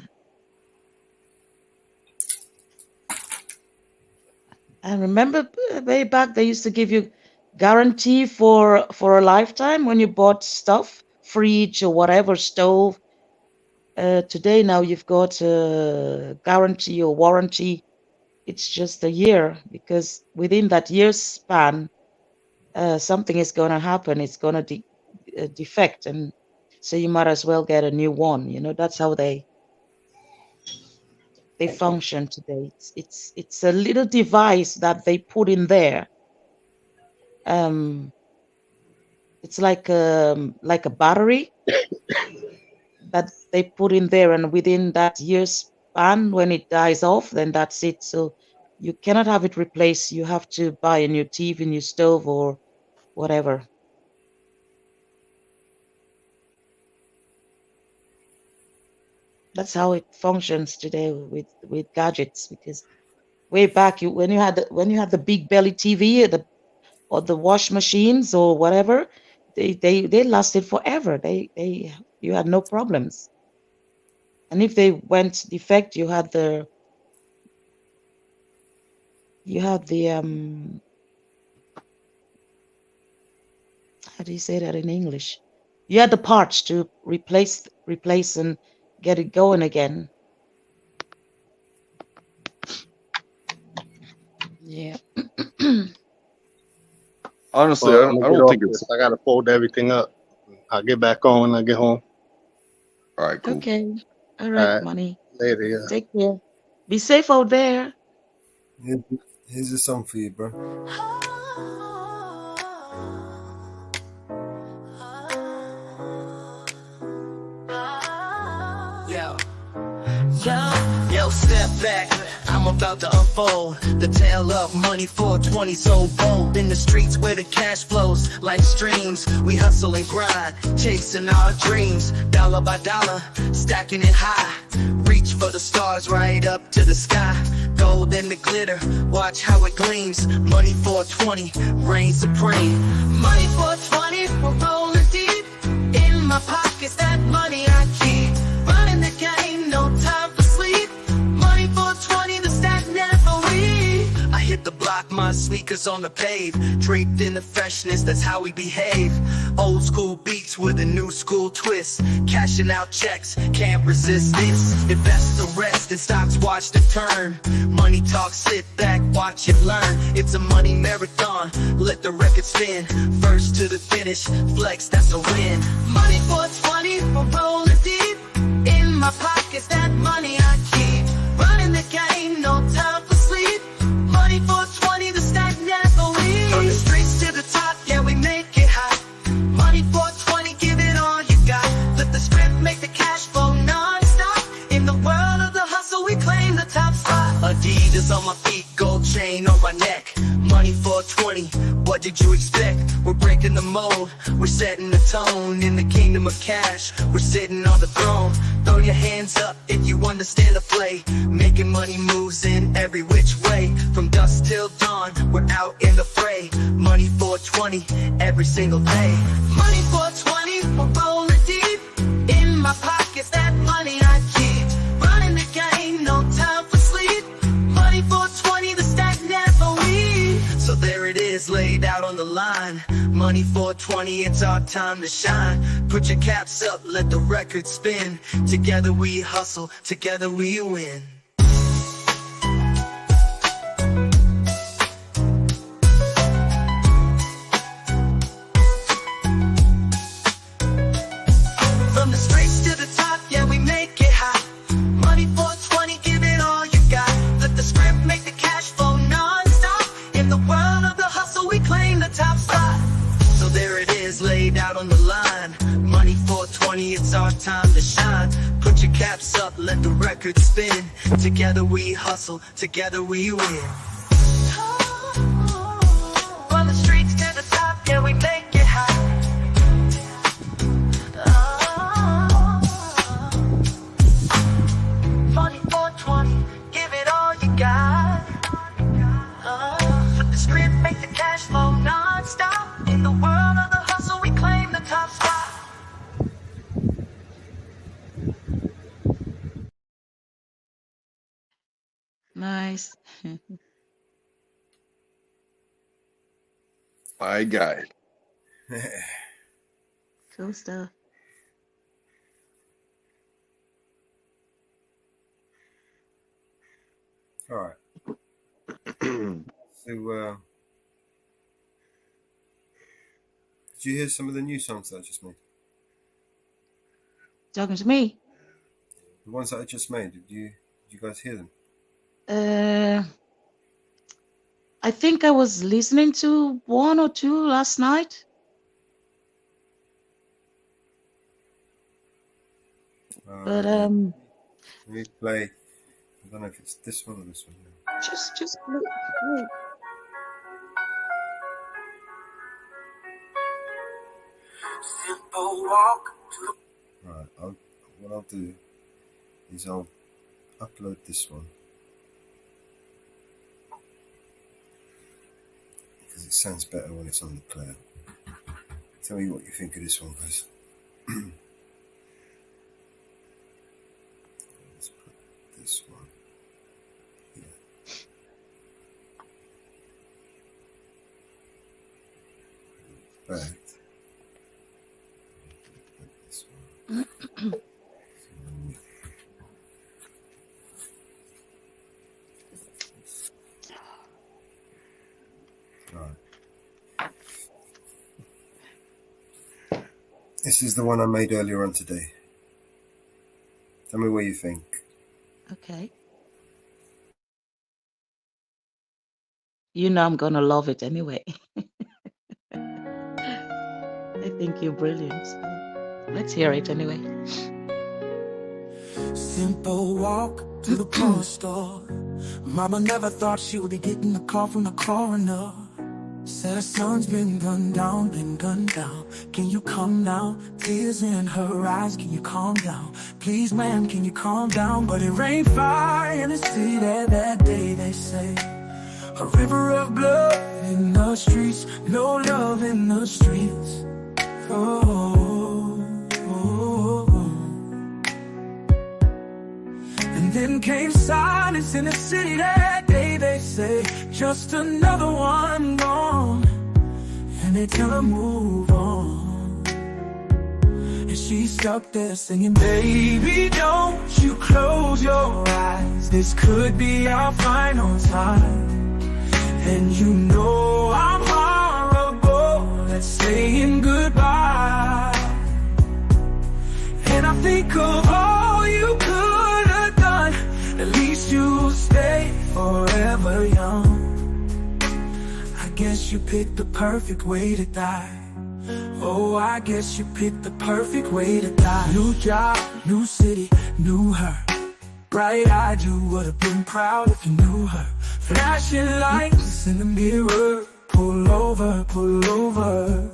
And remember way back they used to give you guarantee for a lifetime when you bought stuff, fridge or whatever, stove. Today now you've got a guarantee or warranty. It's just a year because within that year's span, something is going to happen. It's going to defect, and so you might as well get a new one. You know, that's how they function today. It's a little device that they put in there. It's like a battery that they put in there, and within that year's span, when it dies off, then that's it. So you cannot have it replaced. You have to buy a new TV, new stove, or whatever. That's how it functions today with gadgets. Because way back, when you had the big belly TV or the wash machines or whatever, they lasted forever. You had no problems. And if they went defect, you had the how do you say that in English? You had the parts to replace and get it going again. Yeah. Honestly, Well, I I'm gonna don't get off think it's this. I gotta fold everything up. I'll get back on when I get home. all right. Cool. Okay. All All right, right, money. later. Yeah. Take care. Be safe out there. Here's a song for you, bro. Yo, step back. I'm about to unfold the tale of money 420 so bold. In the streets where the cash flows like streams, we hustle and grind, chasing our dreams. Dollar by dollar, stacking it high. Reach for the stars right up to the sky. Gold and the glitter, watch how it gleams. Money 420, reign supreme. Money 420, we're rolling deep. In my pockets, that money I keep. Running the game, no time for sleep. Money 420, the stack never leave. I hit the block, my sneakers on the pave. Draped in the freshness, that's how we behave. Old school beats with a new school twist. Cashing out checks, can't resist this. Invest the rest in stocks, watch the turn. Money talk, sit back, watch it learn. It's a money marathon, let the record spin. First to the finish, flex, that's a win. Money 420, we're rolling deep. In my pockets, that money I keep. Running the game, no time for sleep. Money 420, the stack never leaves. From the streets to the top, yeah, we make it hot. Money 420, give it all you got. Let the script make the cash flow non-stop. In the world of the hustle, we claim the top spot. Adidas on my feet, gold chain on my neck. Money 420, what did you expect? We're breaking the mold, we're setting the tone. In the kingdom of cash, we're sitting on the throne. Throw your hands up if you understand the play. Making money moves in every which way. From dusk till dawn, we're out in the fray. Money 420, every single day. Money 420, we're rolling deep. In my pockets, that money I keep. Running the game, no time for sleep. Money 420, the stack never leave. So there it is, laid out on the line. Money 420, it's our time to shine. Put your caps up, let the record spin. Together we hustle, together we win. From the streets to the top, yeah, we make it hot. Money 420, give it all you got. Let the script make the cash flow non-stop. In the world of the hustle, we claim the top spot. So there it is, laid out on the line. Money 420, it's our time to shine. Put your cap caps up, let the record spin. Together we hustle, together we win. From the streets to the top, yeah, we make it hot. 4420, give it all you got. Flip the script, make the cash flow non-stop. In the world of the hustle, we claim the top spot. Nice. My guy. Cool stuff. All right. So, did you hear some of the new songs that I just made? Talking to me? The ones that I just made. Did you guys hear them? I think I was listening to one or two last night. But Let me play. I don't know if it's this one or this one. just Simple walk to Right. What I'll do is I'll upload this one because it sounds better when it's on the cloud. Tell me what you think of this one, guys. Let's put this one here. Back. This one. Right. This is the one I made earlier on today. Tell me what you think. Okay. You know I'm gonna love it anyway. I think you're brilliant. So let's hear it anyway. Simple walk to the corner store. Mama never thought she would be getting a call from the coroner. Said her son's been gunned down, Can you come now? Tears in her eyes, can you calm down? Please, ma'am, can you calm down? But it rained fire in the city that day, they say. A river of blood in the streets, no love in the streets. And then came silence in the city that day, they say. Just another one gone, and they tell her move on. And she's stuck there singing, baby, don't you close your eyes. This could be our final time. And you know I'm horrible at saying goodbye. And I think of all you could have done. At least you'll stay forever young. I guess you picked the perfect way to die. Oh, I guess you picked the perfect way to die. New job, new city, knew her. Bright-eyed, you would have been proud if you knew her. Flashing lights in the mirror. Pull over, pull over.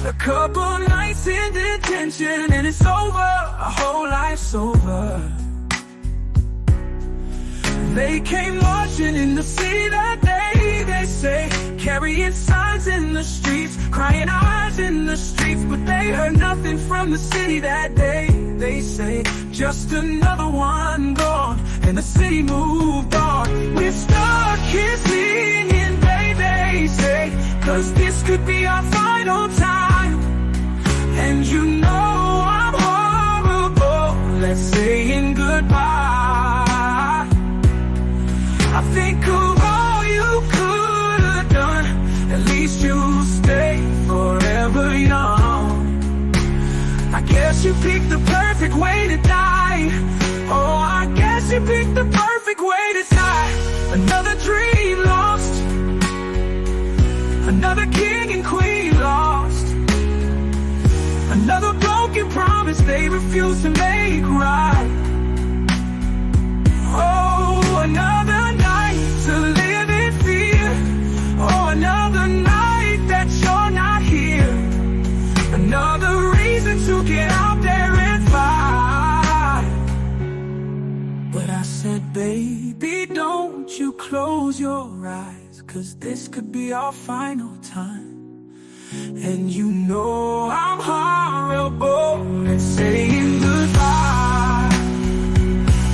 A couple nights in detention and it's over. Our whole life's over. They came marching in the city that day, they say. Carrying signs in the streets, crying eyes in the streets. But they heard nothing from the city that day, they say. Just another one gone, and the city moved on. We're stuck here singing, they say. Cause this could be our final time. And you know I'm horrible at saying goodbye. I think of all you could have done. At least you'll stay forever young. I guess you picked the perfect way to die. Oh, I guess you picked the perfect way to die. Another dream lost. Another king and queen lost. Another broken promise promise they refuse to make right. Oh, another night to live in fear. Oh, another night that you're not here. Another reason to get out there and fight. But I said, baby, don't you close your eyes, 'cause this could be our final time. And you know I'm horrible at saying goodbye,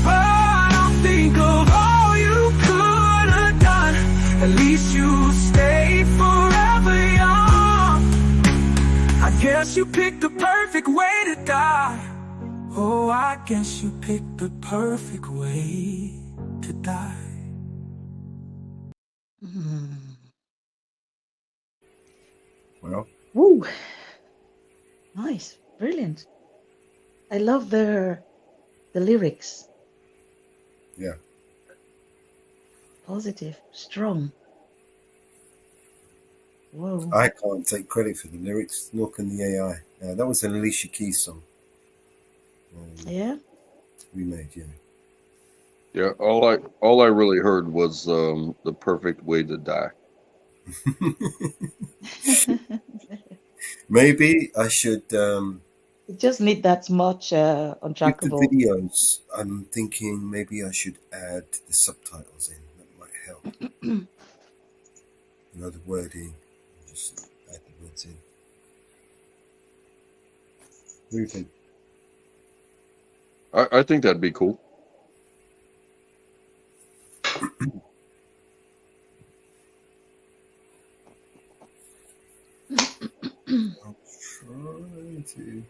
but I'll think of all you could have done. At least you stayed forever young. I guess you picked the perfect way to die. Oh, I guess you picked the perfect way to die. Well, Woo. Nice, brilliant. I love the lyrics. yeah. Positive, strong. Whoa. I can't take credit for the lyrics, nor can the AI. That was an Alicia Keys song. Yeah. Remade, yeah. Yeah, all I really heard was the perfect way to die. Maybe I should You just need that much with the untrackable. videos. I'm thinking maybe I should add the subtitles in. That might help. You know, the wording. Just add the words in. What do you think? I think that'd be cool. I'll try to.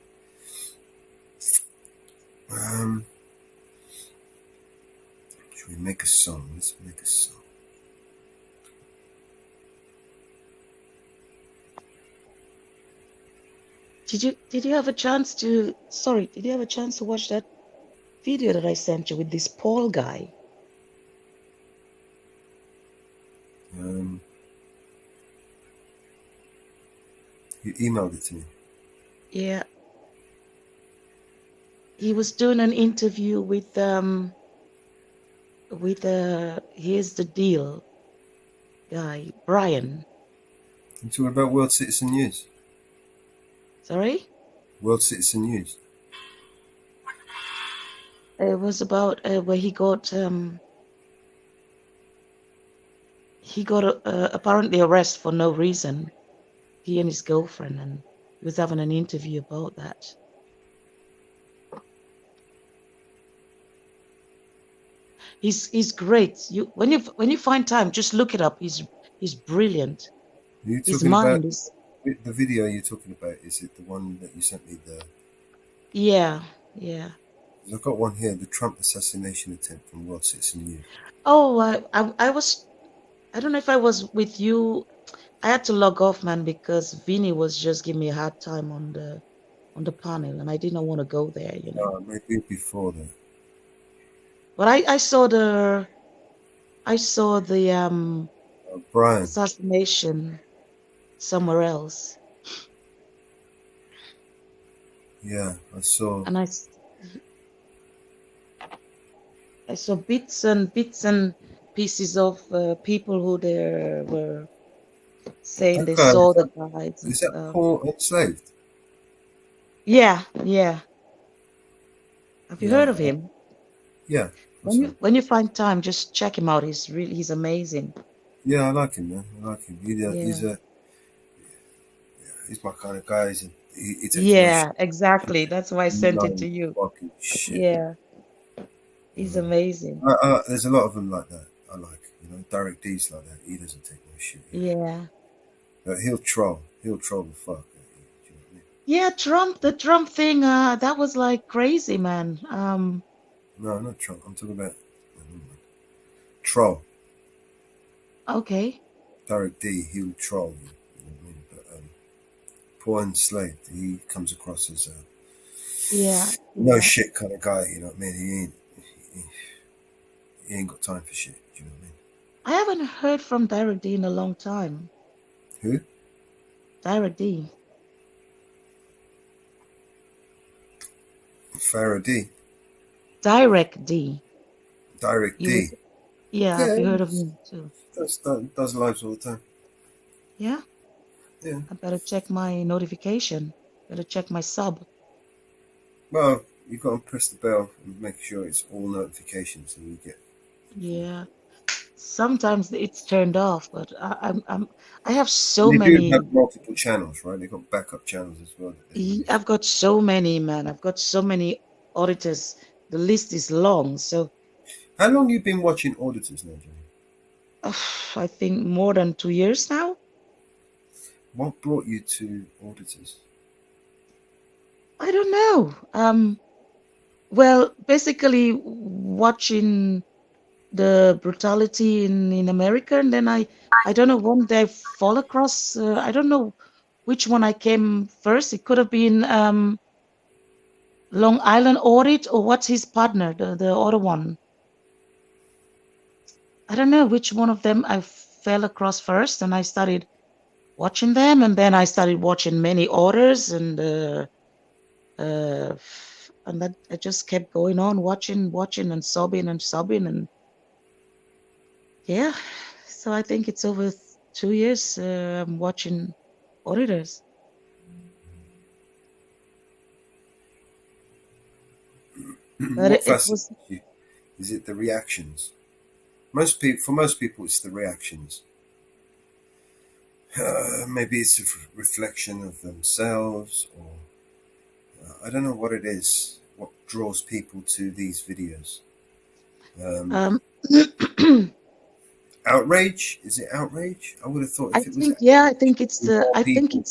Should we make a song? Let's make a song. Did you have a chance to did you have a chance to watch that video that I sent you with this Paul guy? You emailed it to me. Yeah. He was doing an interview with Here's the Deal guy, Brian. You talking about World Citizen News? Sorry? World Citizen News. It was about where he got apparently arrested for no reason. He and his girlfriend, and he was having an interview about that. He's great. When you find time, just look it up. He's brilliant. Are you His talking mind about is the video you're talking about? Is it the one that you sent me? yeah. 'Cause I've got one here, the Trump assassination attempt from World Citizen News. Oh, I was. I don't know if I was with you. I had to log off, man, because Vinny was just giving me a hard time on the panel, and I didn't want to go there, you know. Maybe before that. But I saw the Brian. assassination somewhere else, Yeah, I saw. and I saw bits and pieces of people who there were saying they Okay. saw the guides and Is that stuff. Paul Enslaved? Yeah. Have you Yeah. heard of him? Yeah. When you find time, just check him out. He's amazing. Yeah, I like him, man. I like him. Yeah. He's my kind of guy. He takes no Yeah, shit. exactly. That's why I sent it No to you. fucking shit. Yeah, he's amazing. There's a lot of them like that. I like, Derek D's like that. He doesn't take no shit. Yeah. But he'll troll. He'll troll the fuck. Yeah, the Trump thing, that was like crazy, man. No, not Trump. I'm talking about troll. Okay. Derek D. He'll troll you. You know what I mean? But Paul Enslaved, he comes across as a Yeah. no shit kind of guy. You know what I mean? He ain't got time for shit. Do you know what I mean? I haven't heard from Derek D in a long time. Who? Derek D. Faraday. Direct D. Direct You D. would, yeah, have you heard of him too? Does lives all the time. Yeah, Yeah. I better check my notification. Better check my sub. Well, you got to press the bell and make sure it's all notifications that you get. Yeah. Sometimes it's turned off, but I have so They do many. have multiple channels, right? They got backup channels as well. I've got so many, man. I've got so many auditors. The list is long. So How long you been watching Auditors now, Jenny? I think more than 2 years now. What brought you to Auditors? I don't know. Well, basically watching the brutality in America, and then I don't know, one day I fall across I don't know which one I came first. It could have been Long Island Audit, or what's his partner, the other one. I don't know which one of them I fell across first, and I started watching them, and then I started watching many others, and that I just kept going on watching and sobbing, and yeah. So I think it's over 2 years I'm watching Auditors. But What it fascinates was you? Is it the reactions? For most people, it's the reactions. Maybe it's a reflection of themselves, or I don't know what it is. What draws people to these videos? Outrage? Is it outrage? I would have thought I if it was think, yeah, I think it's the more people.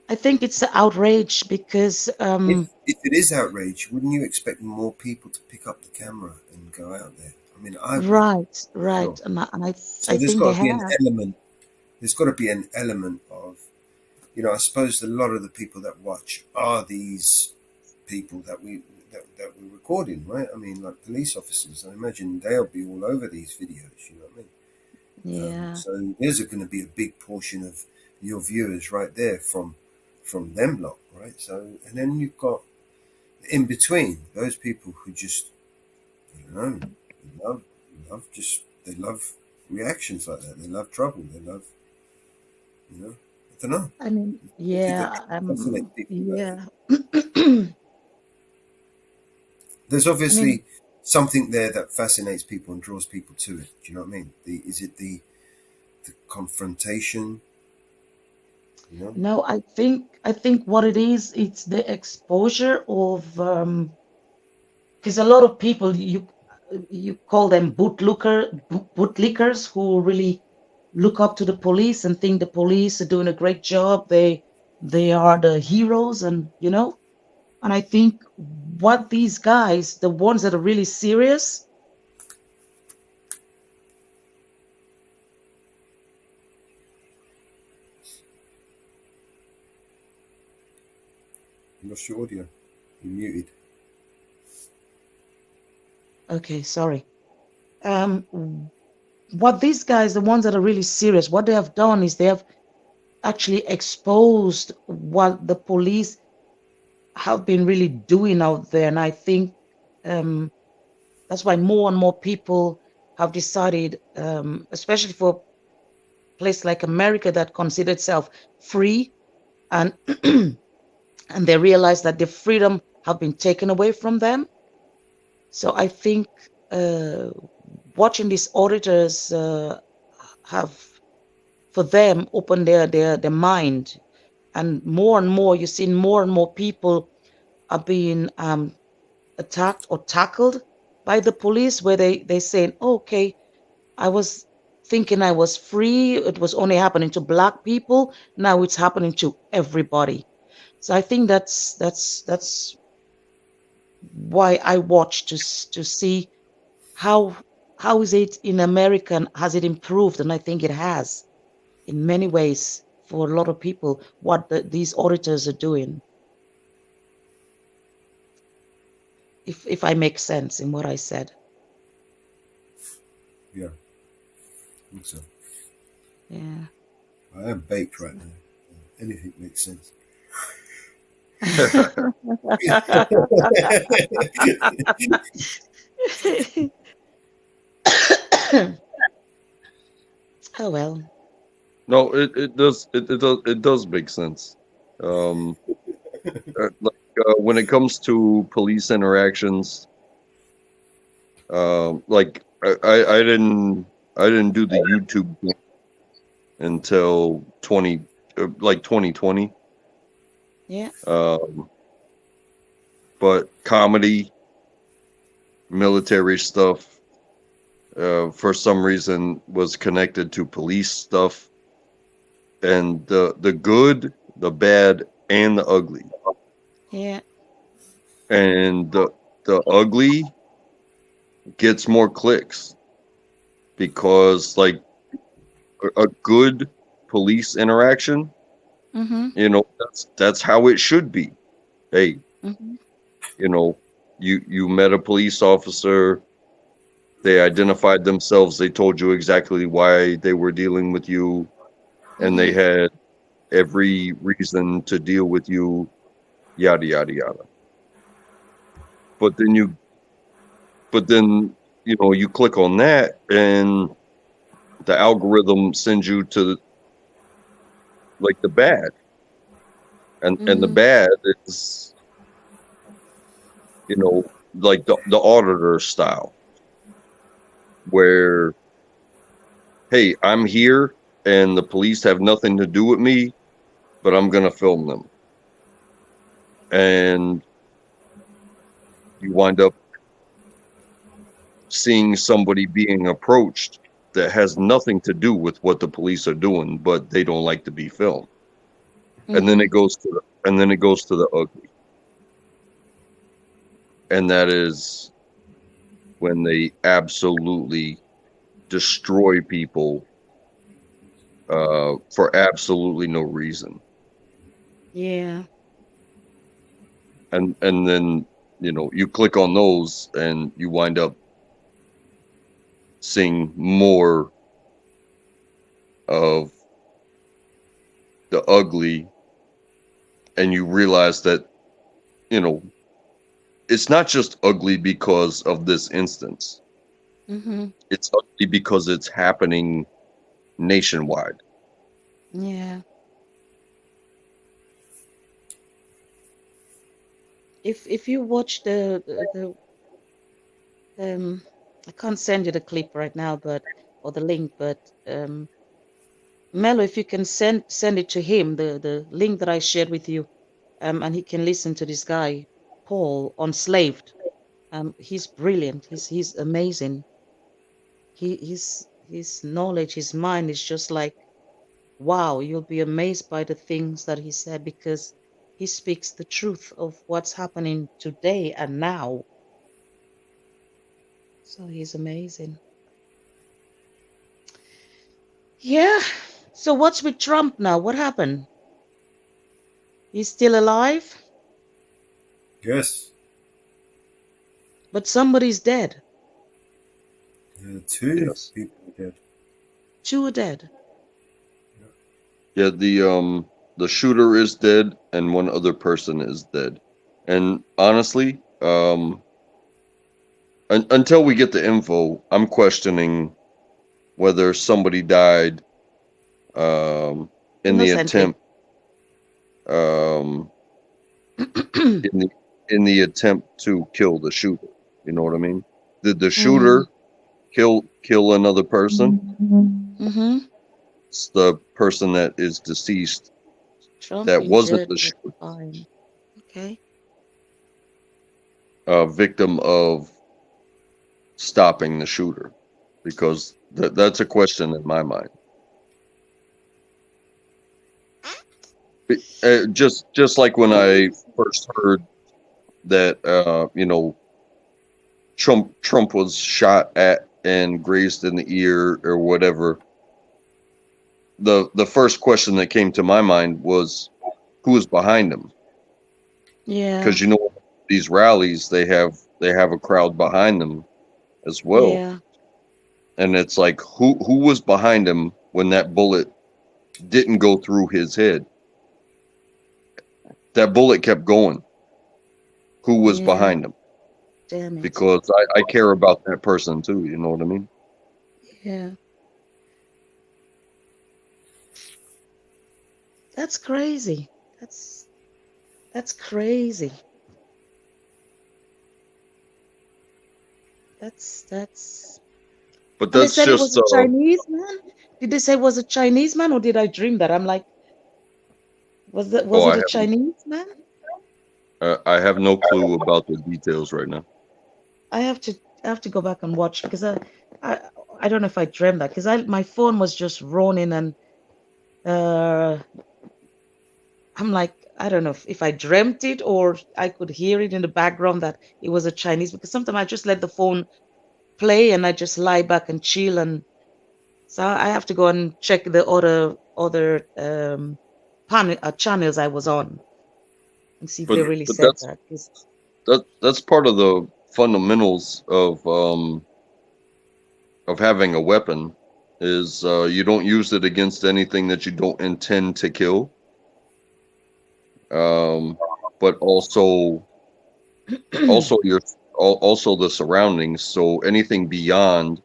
I think it's the outrage, because If it is outrage, wouldn't you expect more people to pick up the camera and go out there? I mean, I would. right, Sure. and I So there's think they got to be an have. element. There's got to be an element of, I suppose a lot of the people that watch are these people that we're recording, right? I mean, like police officers. I imagine they'll be all over these videos. You know what I mean? Yeah. So there's going to be a big portion of your viewers right there from them lot, right? So, and then you've got in between those people who just, I don't know, they love reactions like that. They love trouble. They love, I don't know. I mean, yeah, Fascinates people. yeah. There's I obviously mean, something there that fascinates people and draws people to it. Do you know what I mean? Is it the confrontation? no, I think what it is, it's the exposure of because a lot of people, you call them bootlickers, who really look up to the police and think the police are doing a great job. They are the heroes, and and I think what these guys, the ones that are really serious, You lost your audio. You're muted. okay, sorry. What these guys, the ones that are really serious, what they have done is they have actually exposed what the police have been really doing out there. And I think that's why more and more people have decided, especially for a place like America that considers itself free, and and they realize that the freedom have been taken away from them. So I think watching these auditors have, for them, opened their mind, and more you're seeing more and more people are being attacked or tackled by the police, where they saying, okay, I was thinking I was free, it was only happening to Black people, now it's happening to everybody. So I think that's why I watch, to see how is it in America, and has it improved. And I think it has, in many ways, for a lot of people, what these auditors are doing. If I make sense in what I said. Yeah, I think so. Yeah. I am baked right now. Anything makes sense. Oh well. No, it does make sense. When it comes to police interactions, like I didn't do the YouTube thing until 2020. Yeah. But comedy, military stuff, for some reason was connected to police stuff, and the good, the bad, and the ugly. Yeah. And the ugly gets more clicks because like a good police interaction, Mm-hmm. you know, that's how it should be. Hey, Mm-hmm. you know, you met a police officer, they identified themselves, they told you exactly why they were dealing with you, and they had every reason to deal with you, yada yada yada. But then you know, you click on that and the algorithm sends you to like the bad. And the bad is, you know, like the auditor style, where, hey, I'm here and the police have nothing to do with me, but I'm gonna film them. And you wind up seeing somebody being approached that has nothing to do with what the police are doing, but they don't like to be filmed. And then it goes to the ugly. And that is when they absolutely destroy people for absolutely no reason. Yeah. And then, you know, you click on those and you wind up seeing more of the ugly, and you realize that, you know, it's not just ugly because of this instance. Mm-hmm. It's ugly because it's happening nationwide. Yeah. If you watch the I can't send you the clip right now, but or the link, but Mello, if you can send it to him, the link that I shared with you, and he can listen to this guy, Paul, on Slaved. He's brilliant. He's amazing. His knowledge, his mind is just like, wow, you'll be amazed by the things that he said, because he speaks the truth of what's happening today and now. So he's amazing. Yeah. So what's with Trump now? What happened? He's still alive? Yes. But somebody's dead. Two people are dead. Two are dead. Yeah, the shooter is dead and one other person is dead. And honestly, until we get the info, I'm questioning whether somebody died in the attempt in the attempt to kill the shooter. You know what I mean? Did the shooter kill another person? Mm-hmm. It's the person that is deceased Trump that wasn't injured the with shooter. fine. Okay. Victim of stopping the shooter, because that's a question in my mind. Just like when I first heard that you know, Trump was shot at and grazed in the ear or whatever, the first question that came to my mind was, who is behind him? Yeah. Because you know, these rallies, they have a crowd behind them as well. Yeah. And it's like, who was behind him when that bullet didn't go through his head? that bullet kept going. Who was Yeah. behind him? Damn it. Because I care about that person too. You know what I mean? Yeah. That's crazy. That's crazy. That's. But And they that's said it was just a Chinese man. Did they say it was a Chinese man, or did I dream that? I'm like, was it I a have Chinese man? I have no clue about the details right now. I have to go back and watch because I don't know if I dreamed that because my phone was just rolling and I'm like, I don't know if I dreamt it or I could hear it in the background that it was a Chinese, because sometimes I just let the phone play and I just lie back and chill, and so I have to go and check the other channels I was on and see if they really But said that. 'Cause that's part of the fundamentals of having a weapon is you don't use it against anything that you don't intend to kill. But also also the surroundings. So anything beyond,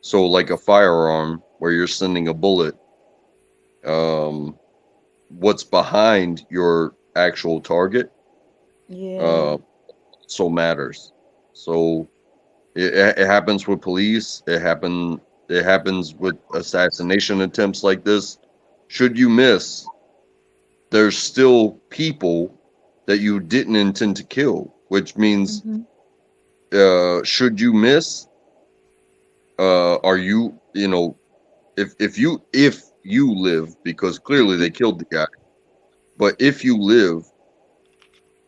so like a firearm where you're sending a bullet, what's behind your actual target, yeah. so matters. So it happens with police. It happens with assassination attempts like this. Should you miss, there's still people that you didn't intend to kill, which means should you miss, are you if you live, because clearly they killed the guy, but if you live,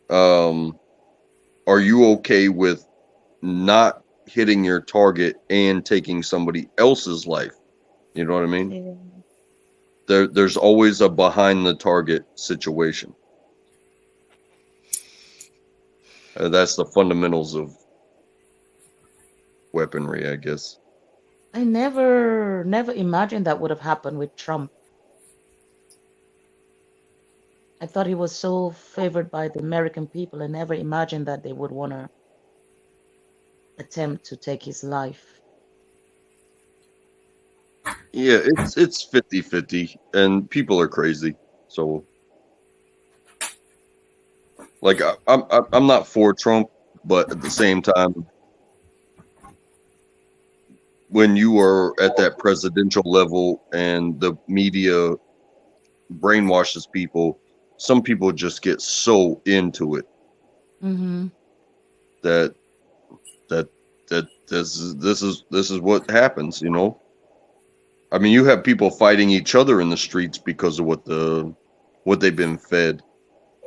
are you okay with not hitting your target and taking somebody else's life? You know what I mean? Yeah. There's always a behind the target situation. That's the fundamentals of weaponry, I guess. I never imagined that would have happened with Trump. I thought he was so favored by the American people. I never imagined that they would want to attempt to take his life. Yeah, it's 50-50, and people are crazy. So, like, I'm not for Trump, but at the same time, when you are at that presidential level and the media brainwashes people, some people just get so into it Mm-hmm. that this is what happens, you know. I mean, you have people fighting each other in the streets because of what they've been fed,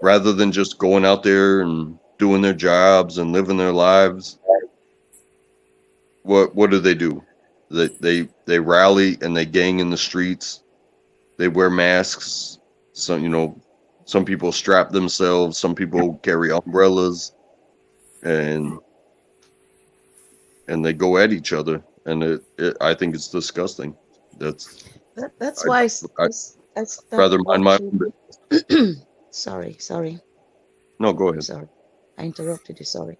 rather than just going out there and doing their jobs and living their lives. What do? They rally and they gang in the streets. They wear masks. Some people strap themselves. Some people carry umbrellas, and they go at each other. And I think it's disgusting. That's why I stopped rather mind my watching. own business. Sorry. No, go ahead. Sorry, I interrupted you. Sorry.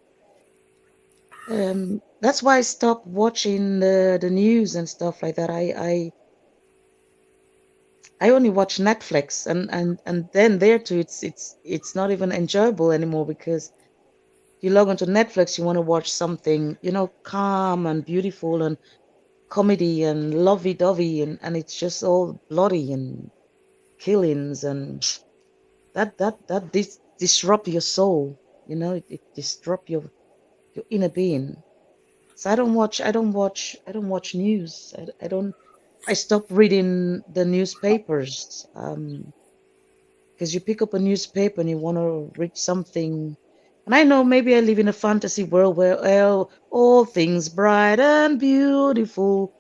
That's why I stopped watching the news and stuff like that. I only watch Netflix, and then there too, it's not even enjoyable anymore, because you log onto Netflix, you want to watch something, calm and beautiful and comedy and lovey-dovey, and it's just all bloody and killings, and that disrupt your soul. It disrupt your inner being. So I don't watch news. I stopped reading the newspapers, because you pick up a newspaper and you want to read something. And I know maybe I live in a fantasy world where all things bright and beautiful,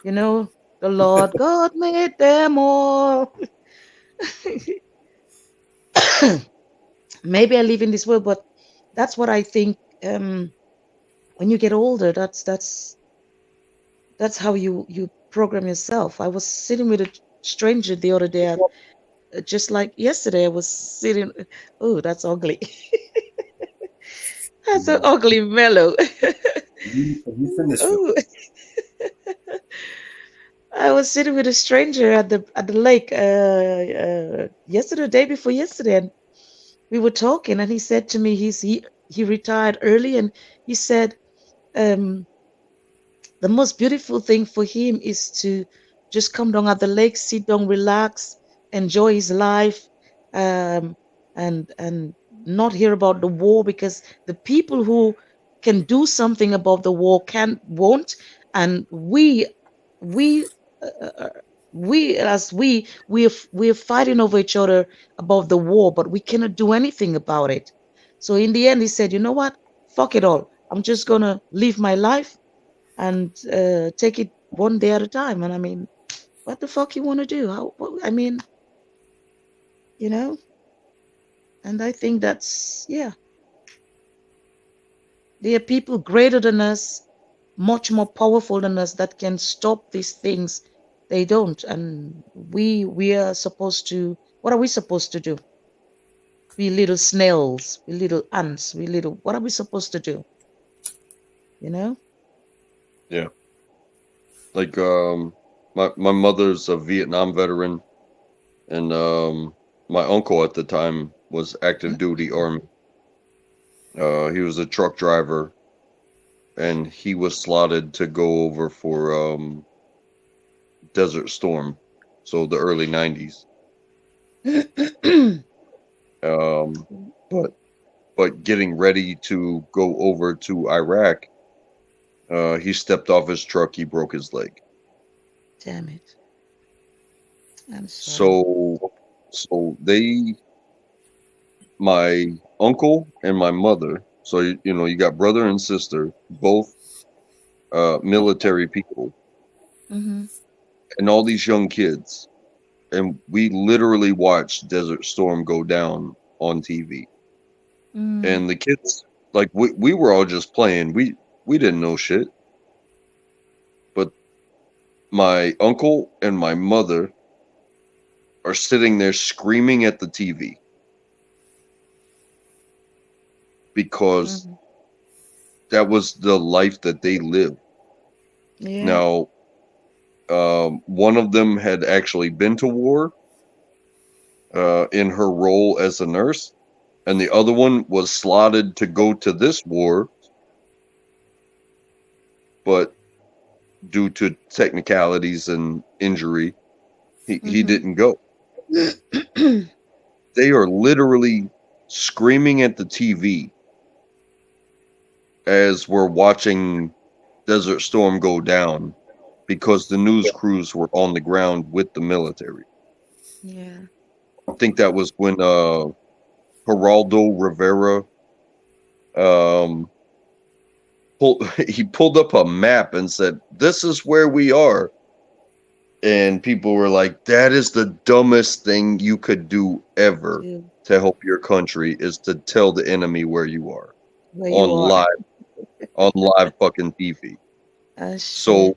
the Lord God made them all. Maybe I live in this world, but that's what I think. When you get older, that's how you program yourself. I was sitting with a stranger the other day just like yesterday, I was sitting. Oh, that's ugly. That's an ugly mellow. You finished. Oh, I was sitting with a stranger at the lake yesterday, day before yesterday, and we were talking, and he said to me, he retired early, and he said, the most beautiful thing for him is to just come down at the lake, sit down, relax, enjoy his life, and not hear about the war, because the people who can do something about the war won't, and we we're fighting over each other about the war, but we cannot do anything about it. So in the end, he said, you know what? Fuck it all. I'm just gonna live my life and take it one day at a time. And I mean, what the fuck you want to do? I mean, you know. And I think that's, yeah. There are people greater than us, much more powerful than us, that can stop these things. They don't, and we are supposed to. What are we supposed to do? We little snails, we little ants, we little. What are we supposed to do? You know? Yeah. Like my mother's a Vietnam veteran, and my uncle at the time was active duty Army. He was a truck driver, and he was slotted to go over for Desert Storm, so the early 90s. But getting ready to go over to Iraq, he stepped off his truck, he broke his leg. Damn it. I'm sorry. So my uncle and my mother, so you know, you got brother and sister, both military people, Mm-hmm. and all these young kids, and we literally watched Desert Storm go down on TV. And the kids, like, we were all just playing. We didn't know shit. But my uncle and my mother are sitting there screaming at the TV because that was the life that they lived. Yeah. Now, one of them had actually been to war in her role as a nurse, and the other one was slotted to go to this war, but due to technicalities and injury, he didn't go. They are literally screaming at the TV as we're watching Desert Storm go down, because the news crews were on the ground with the military. Yeah. I think that was when Geraldo Rivera he pulled up a map and said, "This is where we are." And people were like, "That is the dumbest thing you could do ever to help your country, is to tell the enemy where you are on live fucking TV." So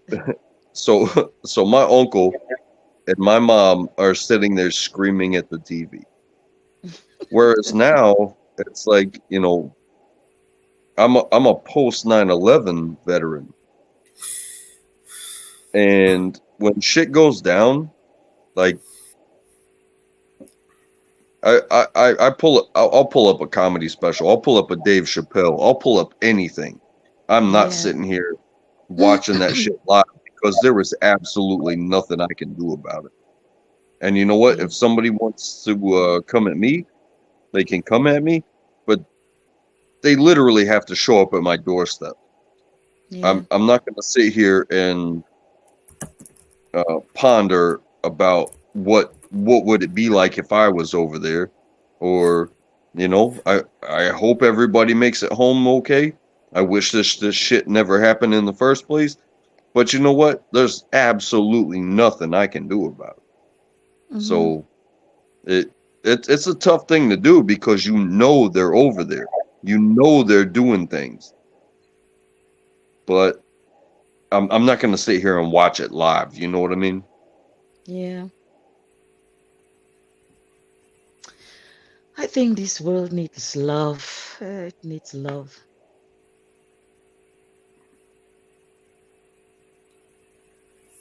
my uncle and my mom are sitting there screaming at the TV. Whereas now it's like, you know, I'm a post 9/11 veteran, and when shit goes down, like I'll pull up a comedy special, I'll pull up a Dave Chappelle, I'll pull up anything. I'm not sitting here watching that shit live, because there was absolutely nothing I can do about it. And you know what? If somebody wants to come at me, they can come at me, but they literally have to show up at my doorstep. I'm not going to sit here and ponder about what would it be like if I was over there, or, you know, I hope everybody makes it home okay. I wish this shit never happened in the first place. But you know what? There's absolutely nothing I can do about it. So it's a tough thing to do, because you know they're over there. You know they're doing things. But I'm not going to sit here and watch it live. You know what I mean? Yeah. I think this world needs love. It needs love.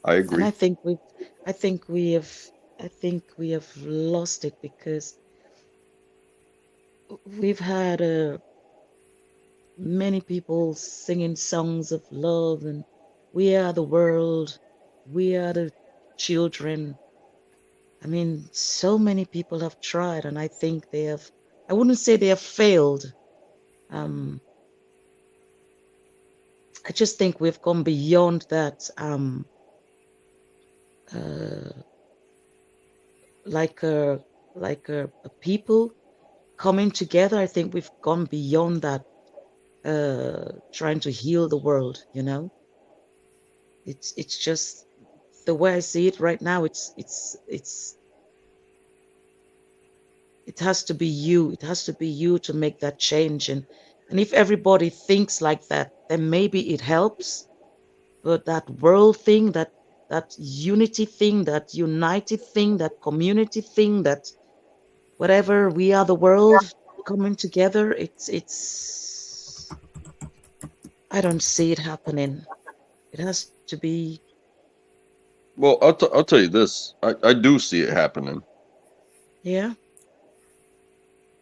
I And agree. I think we have lost it because we've had many people singing songs of love and we are the world, we are the children. I mean, so many people have tried, and I think I wouldn't say they have failed. I just think we've gone beyond that. Like a people coming together. I think we've gone beyond that. Trying to heal the world. It's just the way I see it right now. It has to be you. It has to be you to make that change. And if everybody thinks like that, then maybe it helps. But that world thing, that unity thing, that united thing, that community thing, that whatever, we are the world coming together, it's I don't see it happening. It has to be. Well, I'll tell you this. I do see it happening. Yeah.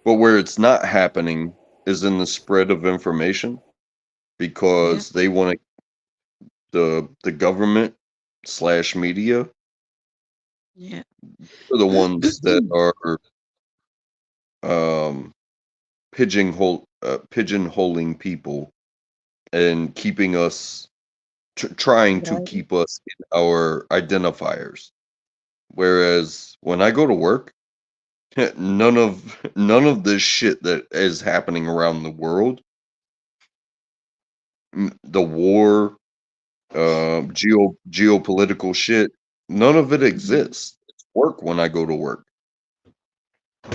But where it's not happening is in the spread of information, because they want the government / media Yeah. are the ones that are pigeonholing people and keeping us trying to Right. keep us in our identifiers. Whereas when I go to work, none of this shit that is happening around the world, the war, geopolitical shit, none of it exists. It's work when I go to work.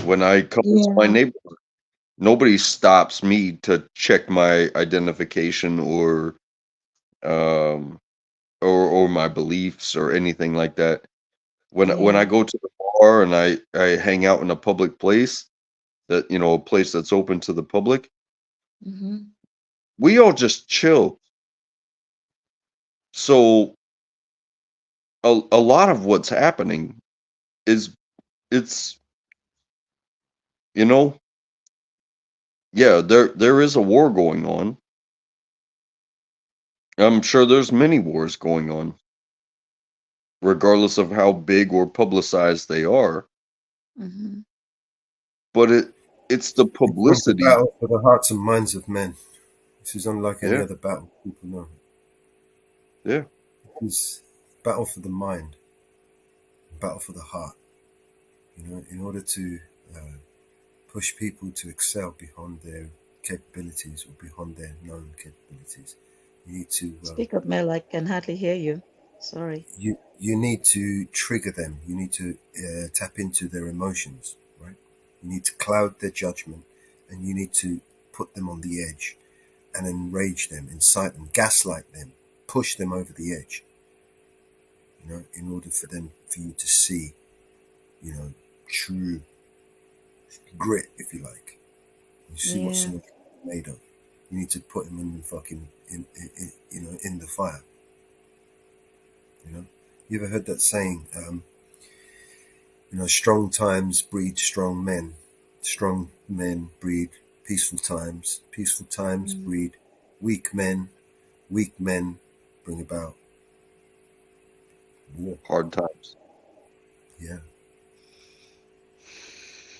When I come into my Yeah. neighborhood, nobody stops me to check my identification or my beliefs or anything like that. When I Yeah. go to the bar and I hang out in a public place, that a place that's open to the public, Mm-hmm. we all just chill. So a lot of what's happening is it's yeah, there is a war going on. I'm sure there's many wars going on, regardless of how big or publicized they are. Mm-hmm. But it's the It's a publicity. battle for the hearts and minds of men. This is unlike any Yeah. other battle people know. Yeah. It's battle for the mind, battle for the heart. In order to push people to excel beyond their capabilities or beyond their known capabilities, you need to Speak up, Mel. I can hardly hear you. Sorry. you need to trigger them. You need to tap into their emotions, right? You need to cloud their judgment, and you need to put them on the edge and enrage them, incite them, gaslight them, push them over the edge. In order for you to see, true grit, if you like. You see what Yeah. someone's made of. You need to put them in the fucking in the fire. You ever heard that saying? Strong times breed strong men. Strong men breed peaceful times. Peaceful times breed weak men. Weak men bring about war. Hard times. Yeah.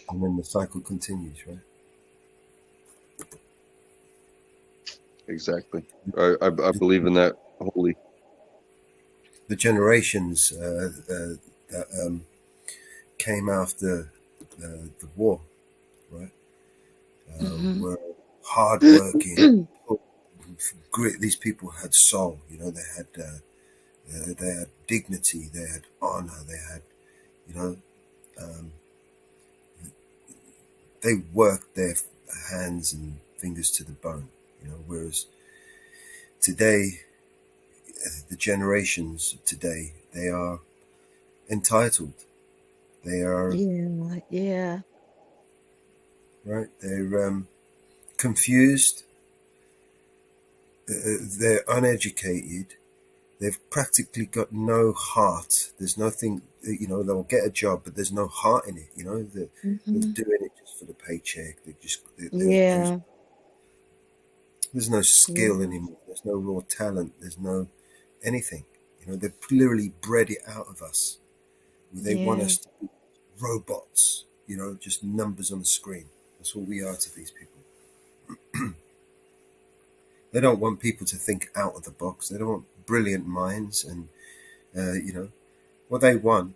And then the cycle continues, right? Exactly. I believe in that wholly. The generations that came after the war, right, were hardworking, grit. These people had soul. They had dignity. They had honor. They had, they worked their hands and fingers to the bone. Whereas today, the generations of today, they are entitled. They are Yeah. right? They're confused. They're uneducated. They've practically got no heart. There's nothing, they'll get a job, but there's no heart in it. They're doing it just for the paycheck. Yeah. There's no skill anymore. There's no raw talent. There's no anything. They've literally bred it out of us. They want us to be robots, just numbers on the screen. That's all we are to these people. They don't want people to think out of the box. They don't want brilliant minds. And, what they want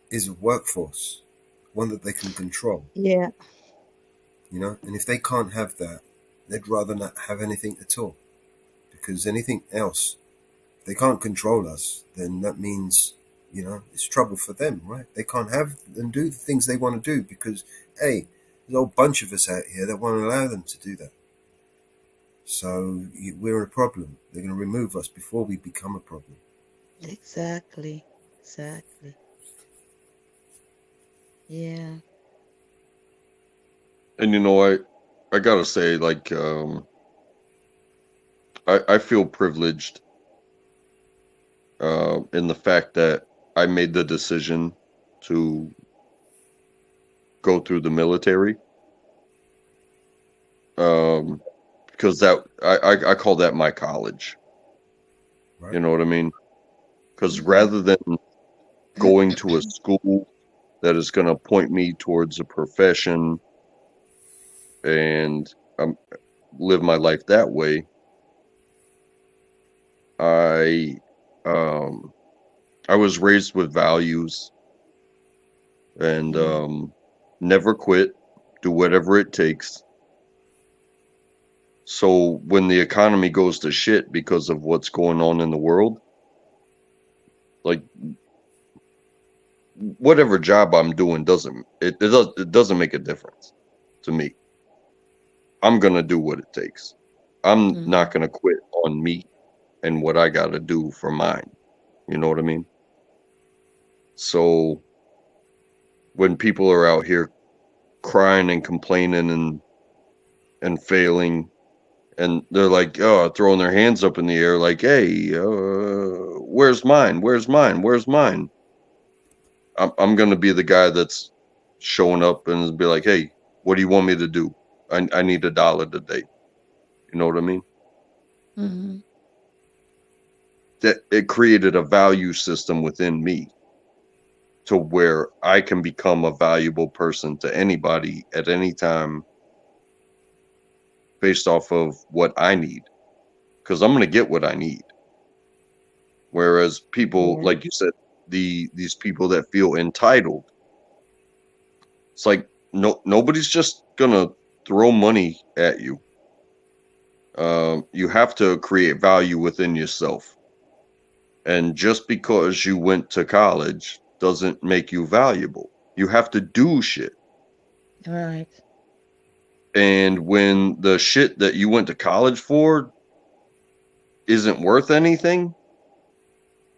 is a workforce, one that they can control. Yeah. And if they can't have that, they'd rather not have anything at all. Because anything else, if they can't control us, then that means, it's trouble for them, right? They can't have and do the things they want to do because, hey, there's a whole bunch of us out here that won't allow them to do that. So we're a problem. They're going to remove us before we become a problem. Exactly. Yeah. And I gotta say, like, I feel privileged in the fact that I made the decision to go through the military. Because that I call that my college. Right. You know what I mean? Because rather than going to a school that is going to point me towards a profession and live my life that way, I was raised with values and never quit, do whatever it takes. So when the economy goes to shit because of what's going on in the world, like whatever job I'm doing doesn't make a difference to me. I'm gonna do what it takes. I'm not gonna quit on me and what I gotta do for mine. You know what I mean? So when people are out here crying and complaining and failing, and they're like, throwing their hands up in the air like, hey, where's mine? Where's mine? Where's mine? I'm going to be the guy that's showing up and be like, hey, what do you want me to do? I need $1 today. You know what I mean? Mm-hmm. That it created a value system within me to where I can become a valuable person to anybody at any time based off of what I need, because I'm going to get what I need. Whereas people, like you said, these people that feel entitled, it's like nobody's just going to throw money at you. You have to create value within yourself. And just because you went to college doesn't make you valuable. You have to do shit. All right. And when the shit that you went to college for isn't worth anything,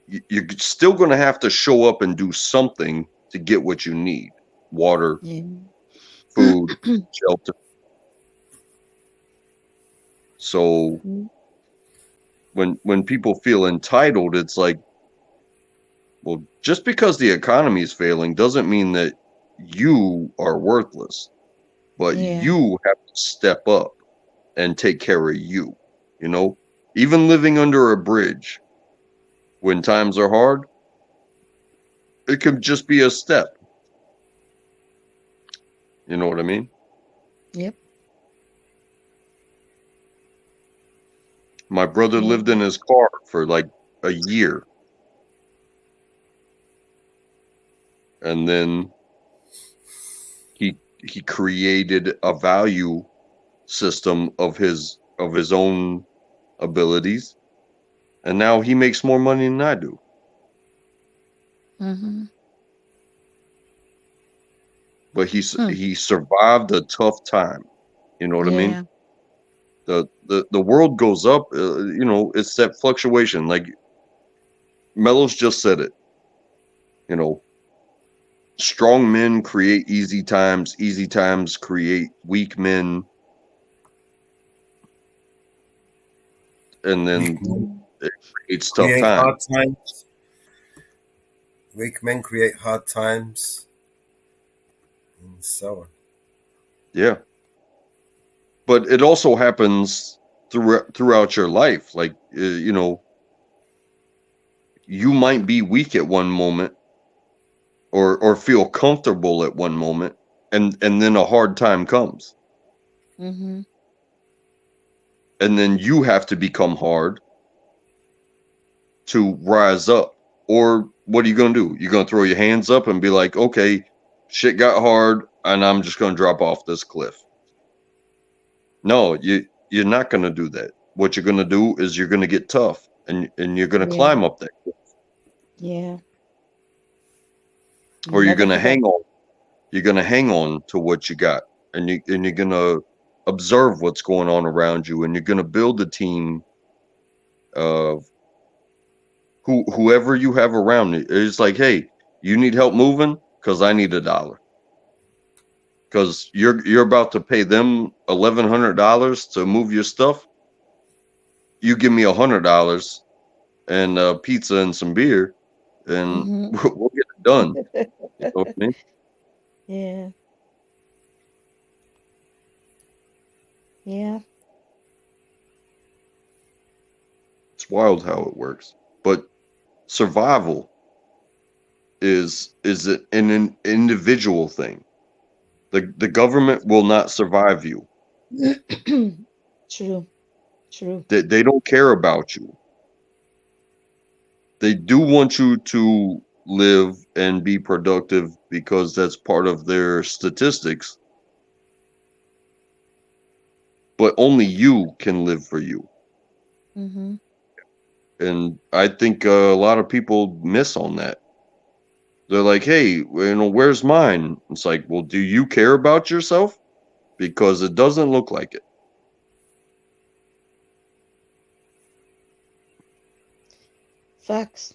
you're still going to have to show up and do something to get what you need. Water, food, shelter. So when people feel entitled, it's like, well, just because the economy is failing doesn't mean that you are worthless. But you have to step up and take care of you. Even living under a bridge when times are hard, it could just be a step. You know what I mean? Yep. My brother lived in his car for like a year. And then he created a value system of his own abilities, and now he makes more money than I do. Mm-hmm. But he survived a tough time. You know what I mean? The world goes up. It's that fluctuation. Like Mellows just said it. strong men create easy times create weak men, and then it creates tough Create times. hard times. Weak men create hard times, and so on. Yeah. But it also happens throughout your life. Like, you know, you might be weak at one moment or feel comfortable at one moment, and then a hard time comes. Mm-hmm. And then you have to become hard to rise up. Or what are you going to do? You're going to throw your hands up and be like, okay, shit got hard and I'm just going to drop off this cliff. No, you're not going to do that. What you're going to do is you're going to get tough and you're going to Yeah. climb up that cliff. Yeah. Or you're Never going to give hang up. on. You're going to hang on to what you got, and you're going to observe what's going on around you, and you're going to build a team of whoever you have around you. It's like, hey, you need help moving? Because I need $1. Because you're about to pay them $1,100 to move your stuff. You give me $100 and pizza and some beer, and we'll get it done. You know what I mean? Yeah. Yeah. It's wild how it works. But survival is an individual thing. The government will not survive you. True. True. They don't care about you. They do want you to live and be productive because that's part of their statistics. But only you can live for you. Mm-hmm. And I think a lot of people miss on that. They're like, hey, you know, where's mine? It's like, well, do you care about yourself? Because it doesn't look like it. Facts.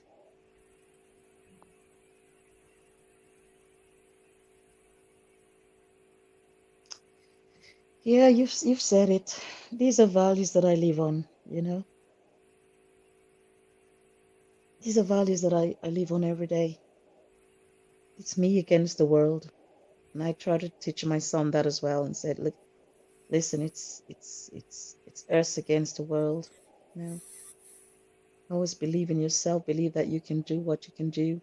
Yeah, you've said it. These are values that I live on, you know. These are values that I live on every day. It's me against the world. And I try to teach my son that as well, and said, look, listen, it's us against the world. You know. Always believe in yourself, believe that you can do what you can do.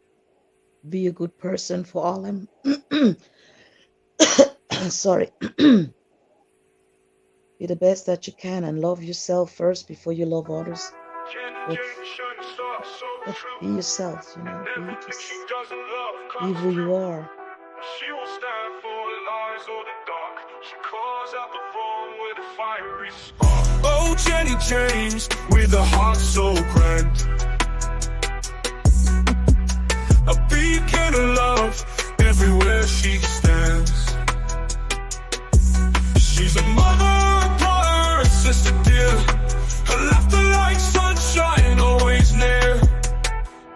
Be a good person for all them. Sorry. Be the best that you can and love yourself first before you love others. But be yourself, you know. Be who you are. She will stand for lies or the dark. She calls out the wrong with a fiery spark. Oh, Jenny James, with a heart so grand. A beacon of love everywhere she stands. She's a mother, a brother, a sister dear. Her laughter like sunshine, always near.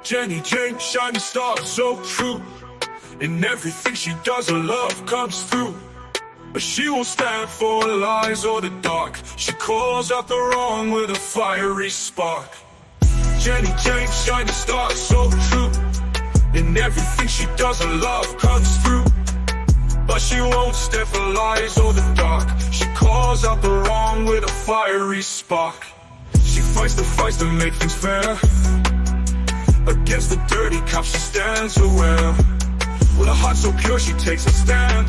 Jenny James, shining star, so true. In everything she does, her love comes through. But she won't stand for lies or the dark. She calls out the wrong with a fiery spark. Jenny James, shining star, so true. In everything she does, her love comes through. But she won't stand for lies or the dark. She calls out the wrong with a fiery spark. She fights the fights to make things fair. Against the dirty cops she stands her well. With a heart so pure she takes a stand,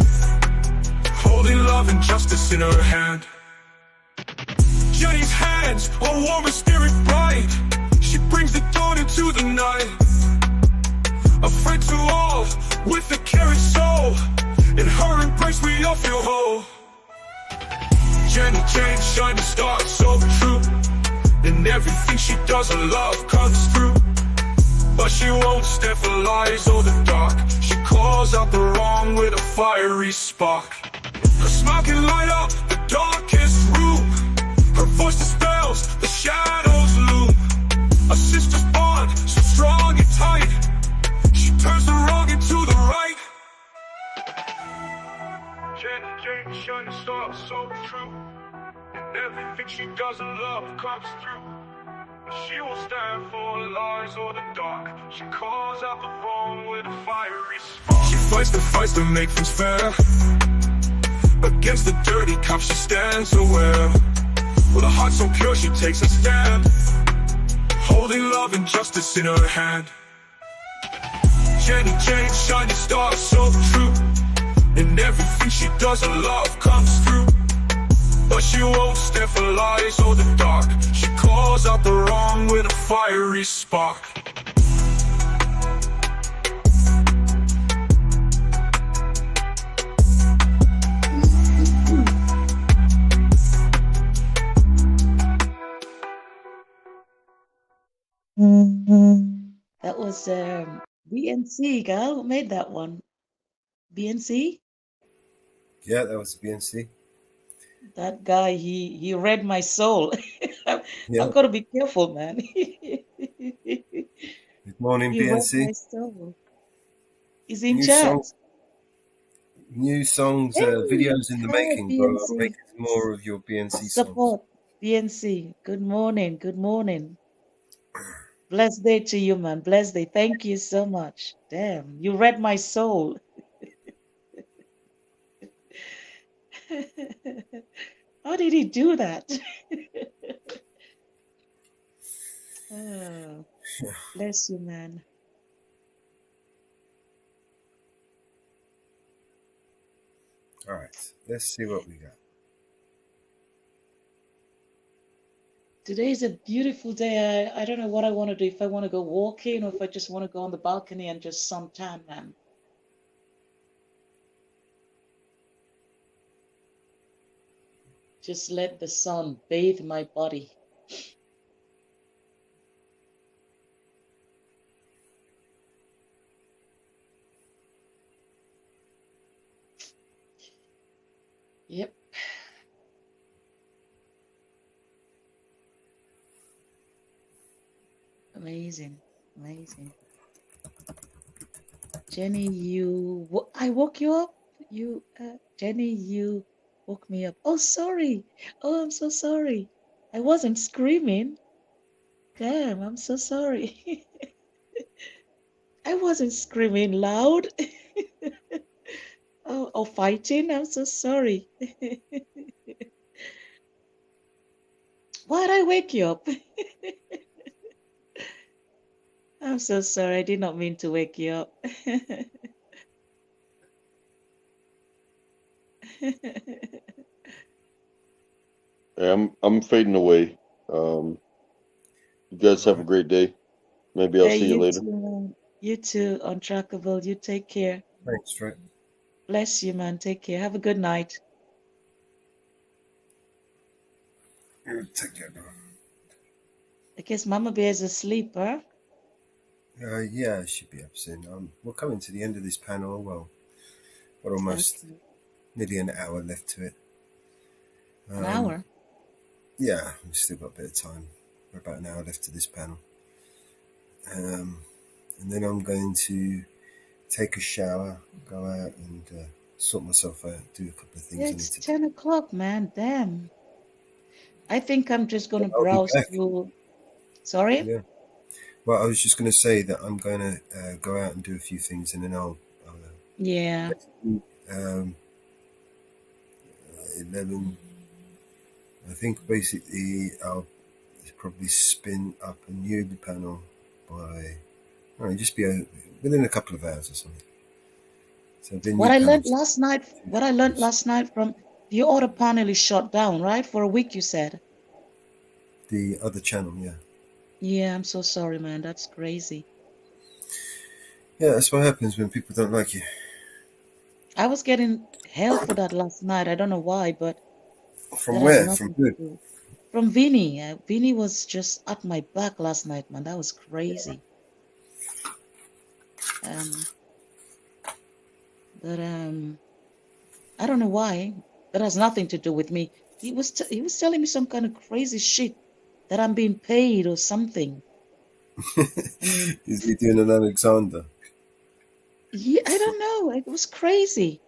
holding love and justice in her hand. Jenny's hands are warm and spirit bright. She brings the dawn into the night. A friend to all with a caring soul. In her embrace we all feel whole. Jenny James, shining star, so true. In everything she does, her love comes through. But she won't stand for lies or the dark. She calls out the wrong with a fiery spark. Her smile can light up the darkest room. Her voice dispels the shadows loom. A sister's bond, so strong and tight. She turns the wrong into the right. star so true. And everything she does in love comes through. She will stand for lies or the dark. She calls out the wrong with a fiery spark. She fights the fights to make things fair. Against the dirty cops she stands so well. With a heart so pure she takes a stand, holding love and justice in her hand. Jenny Jane, shining star so true. In everything she does, her love comes through. But she won't stand for lies or the dark. She calls out the wrong with a fiery spark. That was BNC, girl. Who made that one? BNC? Yeah, that was BNC. That guy, he read my soul. Yeah. I've got to be careful, man. Good morning, He read BNC. my soul. He's in New chat. songs, new songs, Hey, videos in the hi, making, bro. I'm BNC. making more of your BNC songs. Support BNC. Good morning. Good morning. Blessed day to you, man. Blessed day. Thank you so much. Damn, you read my soul. How did he do that? Oh, bless you, man. All right, let's see what we got. Today is a beautiful day. I don't know what I want to do. If I want to go walking or if I just want to go on the balcony and just suntan, man. Just let the sun bathe my body. Yep. Amazing. Amazing. Jenny, I woke you up? Jenny, you woke me up. Oh, sorry. Oh, I'm so sorry. I wasn't screaming. Damn, I'm so sorry. I wasn't screaming loud. or fighting. I'm so sorry. Why'd I wake you up? I'm so sorry. I did not mean to wake you up. Yeah, I'm fading away. You guys have a great day. Maybe I'll Hey, see you later. too, man. You too, Untrackable. You take care. Thanks, Trent. Bless you, man. Take care. Have a good night. Take care, bro. I guess Mama Bear's asleep, huh? Yeah, I should be up soon. We're coming to the end of this panel. Well, we're almost nearly an hour left to it. An hour? Yeah, we've still got a bit of time. We're about an hour left to this panel. And then I'm going to take a shower, go out and sort myself out, do a couple of things Yeah, I need it's to 10 o'clock, man. Damn. I think I'm just going to I'll be browse back. through. Sorry? Yeah. Well, I was just going to say that I'm going to go out and do a few things, and then I'll Yeah. 11. I think basically I'll probably spin up a new panel by just be within a couple of hours or something. So What I learned last night from your auto panel is shut down, right? For a week, you said. The other channel, yeah. Yeah, I'm so sorry, man. That's crazy. Yeah, that's what happens when people don't like you. I was getting hell for that last night. I don't know why, but From that has where? nothing From to who? do. From Vinny. Vinny was just at my back last night, man. That was crazy. But I don't know why. That has nothing to do with me. He was telling me some kind of crazy shit that I'm being paid or something. Is he doing an Alexander? Yeah, I don't know. It was crazy.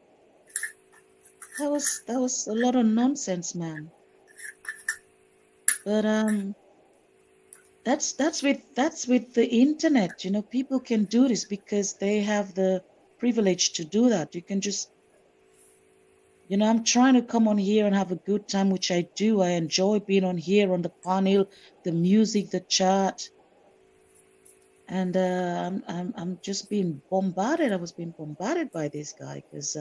that was a lot of nonsense, man. But that's with the internet. You know, people can do this because they have the privilege to do that. You can just, you know, I'm trying to come on here and have a good time, which I do. I enjoy being on here on the panel, the music, the chat, and I'm just being bombarded. I was being bombarded by this guy because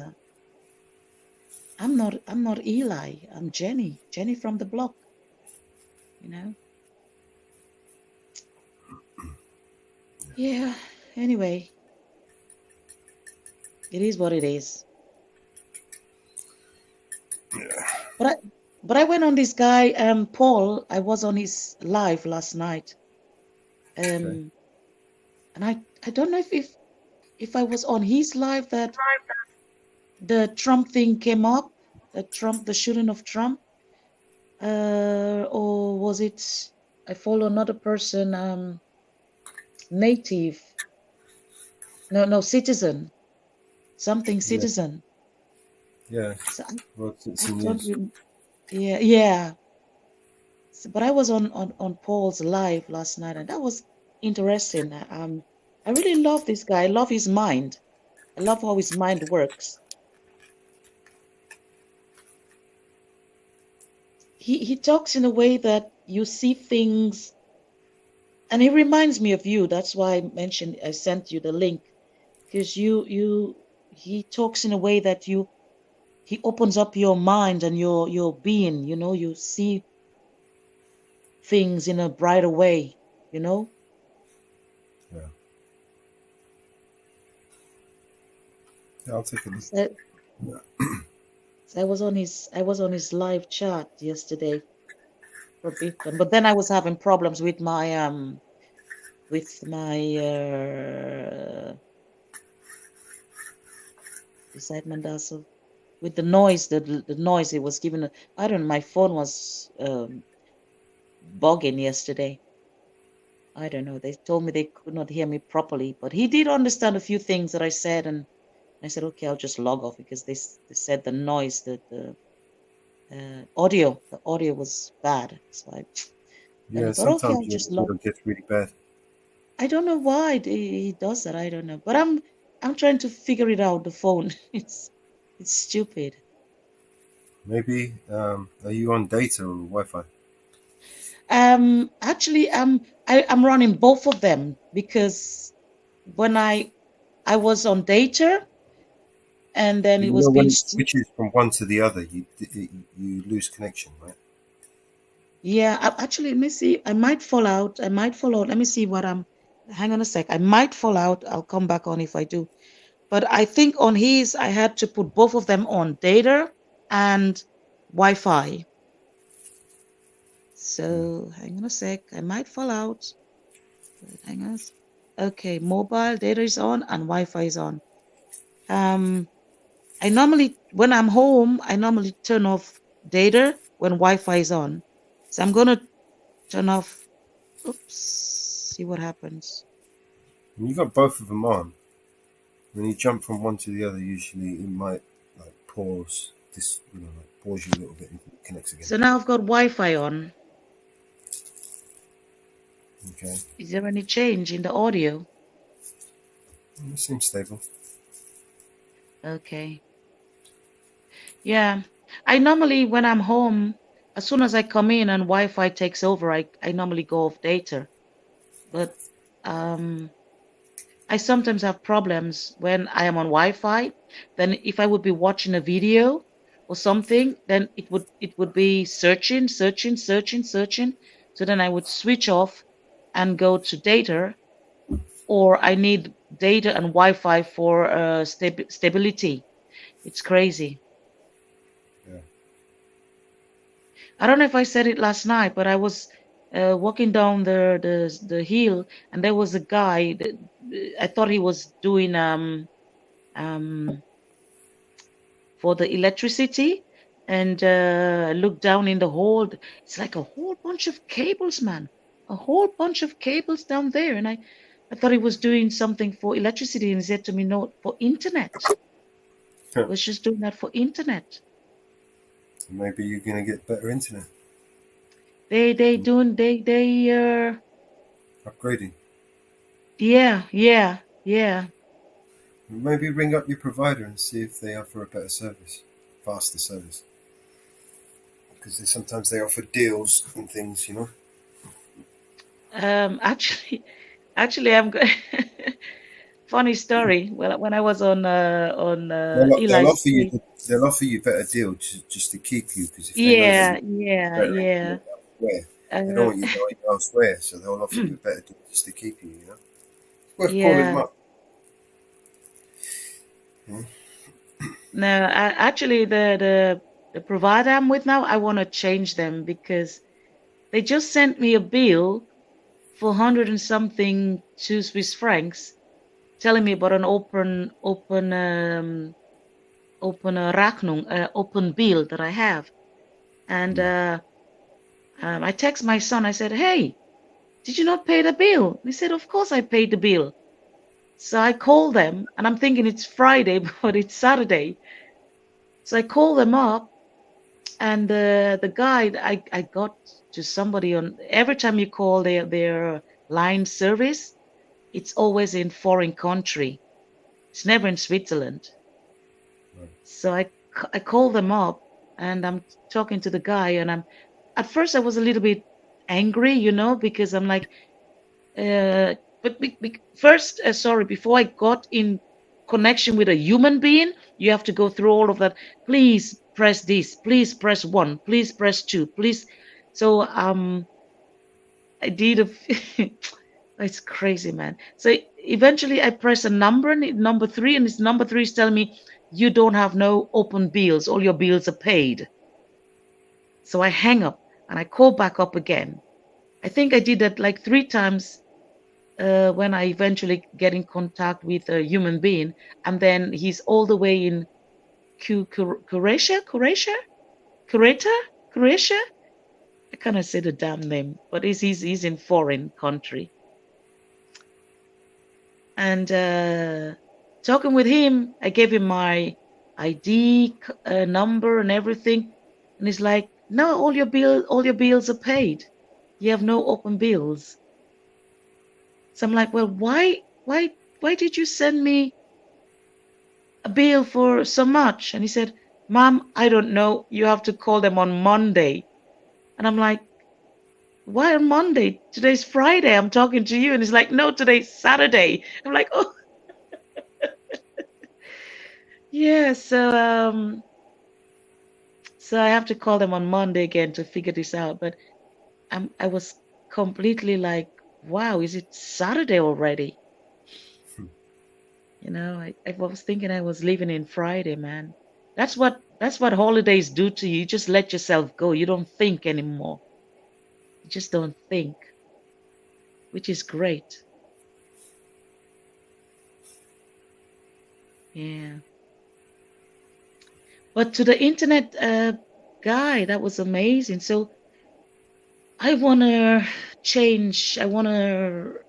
I'm not Eli. I'm Jenny from the block. You know. Yeah. Anyway, it is what it is. But I went on this guy, Paul. I was on his live last night, and I don't know if I was on his live that the Trump thing came up, the shooting of Trump, or was it I follow another person, native, no citizen, something citizen. Yeah. So Well, it's I in don't news. yeah. So, but I was on Paul's live last night, and that was interesting. I really love this guy. I love his mind. I love how his mind works. He talks in a way that you see things, and he reminds me of you. That's why I sent you the link, because he talks in a way that he opens up your mind and your being. You know, you see things in a brighter way. You know. Yeah. Yeah, I'll take a look. So I was on his live chat yesterday for a bit, but then I was having problems with my beside Mandaso, with the noise, the noise it was giving. I don't know, my phone was bugging yesterday. I don't know. They told me they could not hear me properly, but he did understand a few things that I said, and I said, okay, I'll just log off because they said the noise, the audio was bad. So I thought, sometimes okay, I'll just log. it gets really bad. I don't know why he does that. I don't know, but I'm trying to figure it out. The phone, it's stupid. Maybe are you on data or Wi-Fi? Actually, I'm running both of them because when I was on data, and then You it know was when being it switches from one to the other, you lose connection, right? yeah. Actually, let me see. I might fall out. Let me see what I'm. Hang on a sec. I might fall out. I'll come back on if I do. But I think on his, I had to put both of them on data and Wi-Fi. So hang on a sec. I might fall out. Hang on. Okay, mobile data is on and Wi-Fi is on. I normally, when I'm home, I normally turn off data when Wi-Fi is on. So I'm gonna turn off. Oops. See what happens. When you got both of them on, when you jump from one to the other, usually it might like pause this, pause you a little bit and it connects again. So now I've got Wi-Fi on. Okay. Is there any change in the audio? It seems stable. Okay. Yeah. I normally, when I'm home, as soon as I come in and Wi-Fi takes over, I normally go off data. But I sometimes have problems when I am on Wi-Fi. Then if I would be watching a video or something, then it would be searching. So then I would switch off and go to data, or I need data and Wi-Fi for stability. It's crazy. Yeah. I don't know if I said it last night, but I was walking down the hill, and there was a guy. I thought he was doing for the electricity, and I looked down in the hole. It's like a whole bunch of cables, man. A whole bunch of cables down there, and I thought he was doing something for electricity, and he said to me, "No, for internet." He was just doing that for internet. Maybe you're going to get better internet. They Upgrading. yeah. Maybe ring up your provider and see if they offer a better service, faster service. Because sometimes they offer deals and things, you know. Actually, I'm good. Funny story. Well, when I was on They'll Eli offer Street. you. They'll offer you better deal just to keep you, because if they know Yeah, that you're yeah. elsewhere, they don't want you going elsewhere, so they'll offer you a better deal just to keep you. You know, it's worth calling them Yeah. up. Yeah. No, actually, the provider I'm with now, I want to change them because they just sent me a bill for 100 and something Swiss francs, telling me about an open Rechnung, open bill that I have, and I text my son. I said, "Hey, did you not pay the bill?" He said, "Of course I paid the bill." So I called them, and I'm thinking it's Friday, but it's Saturday. So I called them up, and the guy I got to somebody on. Every time you call their line service, it's always in foreign country. It's never in Switzerland. So I called them up, and I'm talking to the guy, and at first I was a little bit angry, you know, because I'm like, but first, sorry, before I got in connection with a human being, you have to go through all of that. Please press this. Please press 1. Please press 2. Please. So I did it's crazy, man. So eventually I press a number, and number 3, and this number 3 is telling me you don't have no open bills. All your bills are paid. So I hang up and I call back up again. I think I did that like 3 times when I eventually get in contact with a human being, and then he's all the way in Croatia. I cannot say the damn name, but he's in foreign country. And talking with him, I gave him my ID number and everything, and he's like, "No, all your bills are paid. You have no open bills." So I'm like, "Well, why did you send me a bill for so much?" And he said, "Mom, I don't know. You have to call them on Monday." And I'm like, "Why on Monday? Today's Friday. I'm talking to you." And he's like, "No, today's Saturday." I'm like, "Oh." Yeah, so I have to call them on Monday again to figure this out. But I was completely like, wow, is it Saturday already? You know, I was thinking I was living in Friday, man. That's what holidays do to you. You just let yourself go. You don't think anymore. You just don't think, which is great. Yeah. But to the internet guy, that was amazing. So I want to change. I want to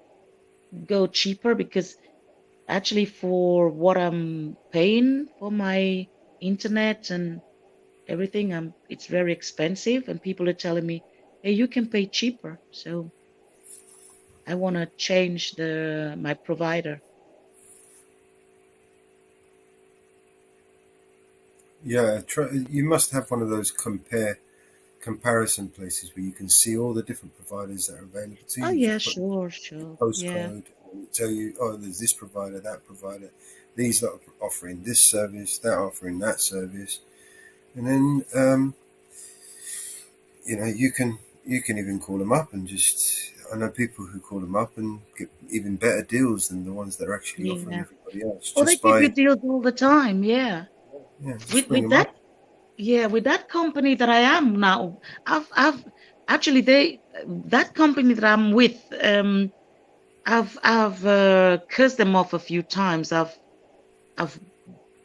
go cheaper, because actually for what I'm paying for my internet and everything, it's very expensive, and people are telling me, "Hey, you can pay cheaper." So I want to change my provider. Yeah, you must have one of those comparison places where you can see all the different providers that are available to you. Oh yeah, Just sure. postcode, Yeah. and it'll tell you, oh, there's this provider, that provider, these lot are offering this service, that offering that service, and then you know, you can even call them up and just. I know people who call them up and get even better deals than the ones that are actually offering Yeah. everybody else. Oh, they Just by give you deals all the time. Yeah. just bring With them up. that, yeah, with that company that I am now, I've actually that company that I'm with, I've cursed them off a few times. I've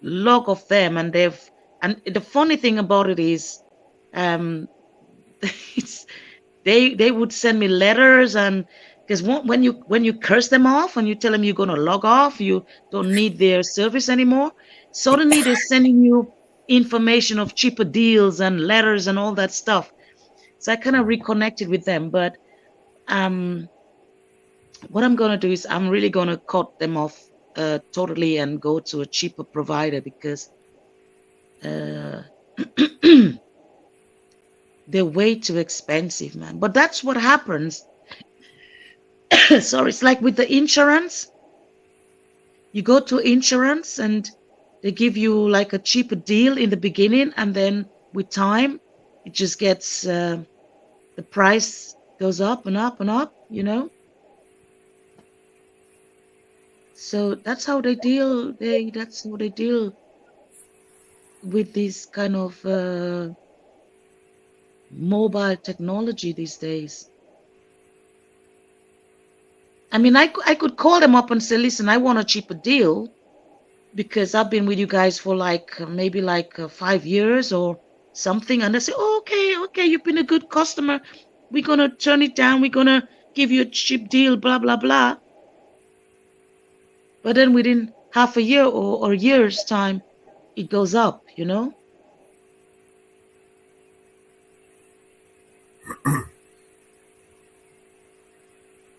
logged off them, and the funny thing about it is, it's they would send me letters, and because when you curse them off and you tell them you're gonna log off, you don't need their service anymore, suddenly they're sending you information of cheaper deals and letters and all that stuff. So I kind of reconnected with them. But what I'm going to do is I'm really going to cut them off totally and go to a cheaper provider, because they're way too expensive, man. But that's what happens. Sorry, it's like with the insurance. You go to insurance and they give you like a cheaper deal in the beginning, and then with time, it just gets the price goes up and up and up, you know. So that's how they deal. That's how they deal with this kind of mobile technology these days. I mean, I could call them up and say, listen, I want a cheaper deal because I've been with you guys for like maybe like 5 years or something. And they say, oh, okay, you've been a good customer. We're going to turn it down. We're going to give you a cheap deal, blah, blah, blah. But then within half a year or a year's time, it goes up, you know?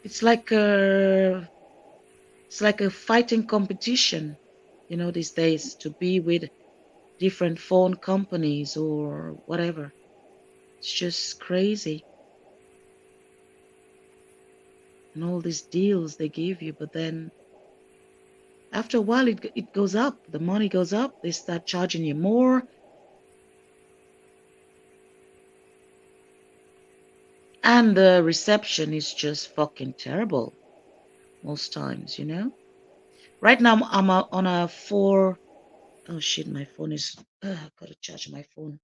It's like a fighting competition, you know, these days, to be with different phone companies or whatever. It's just crazy. And all these deals they give you, but then after a while it goes up. The money goes up. They start charging you more. And the reception is just fucking terrible most times, you know. Right now I'm on a 4. Oh shit, my phone is. Gotta charge my phone.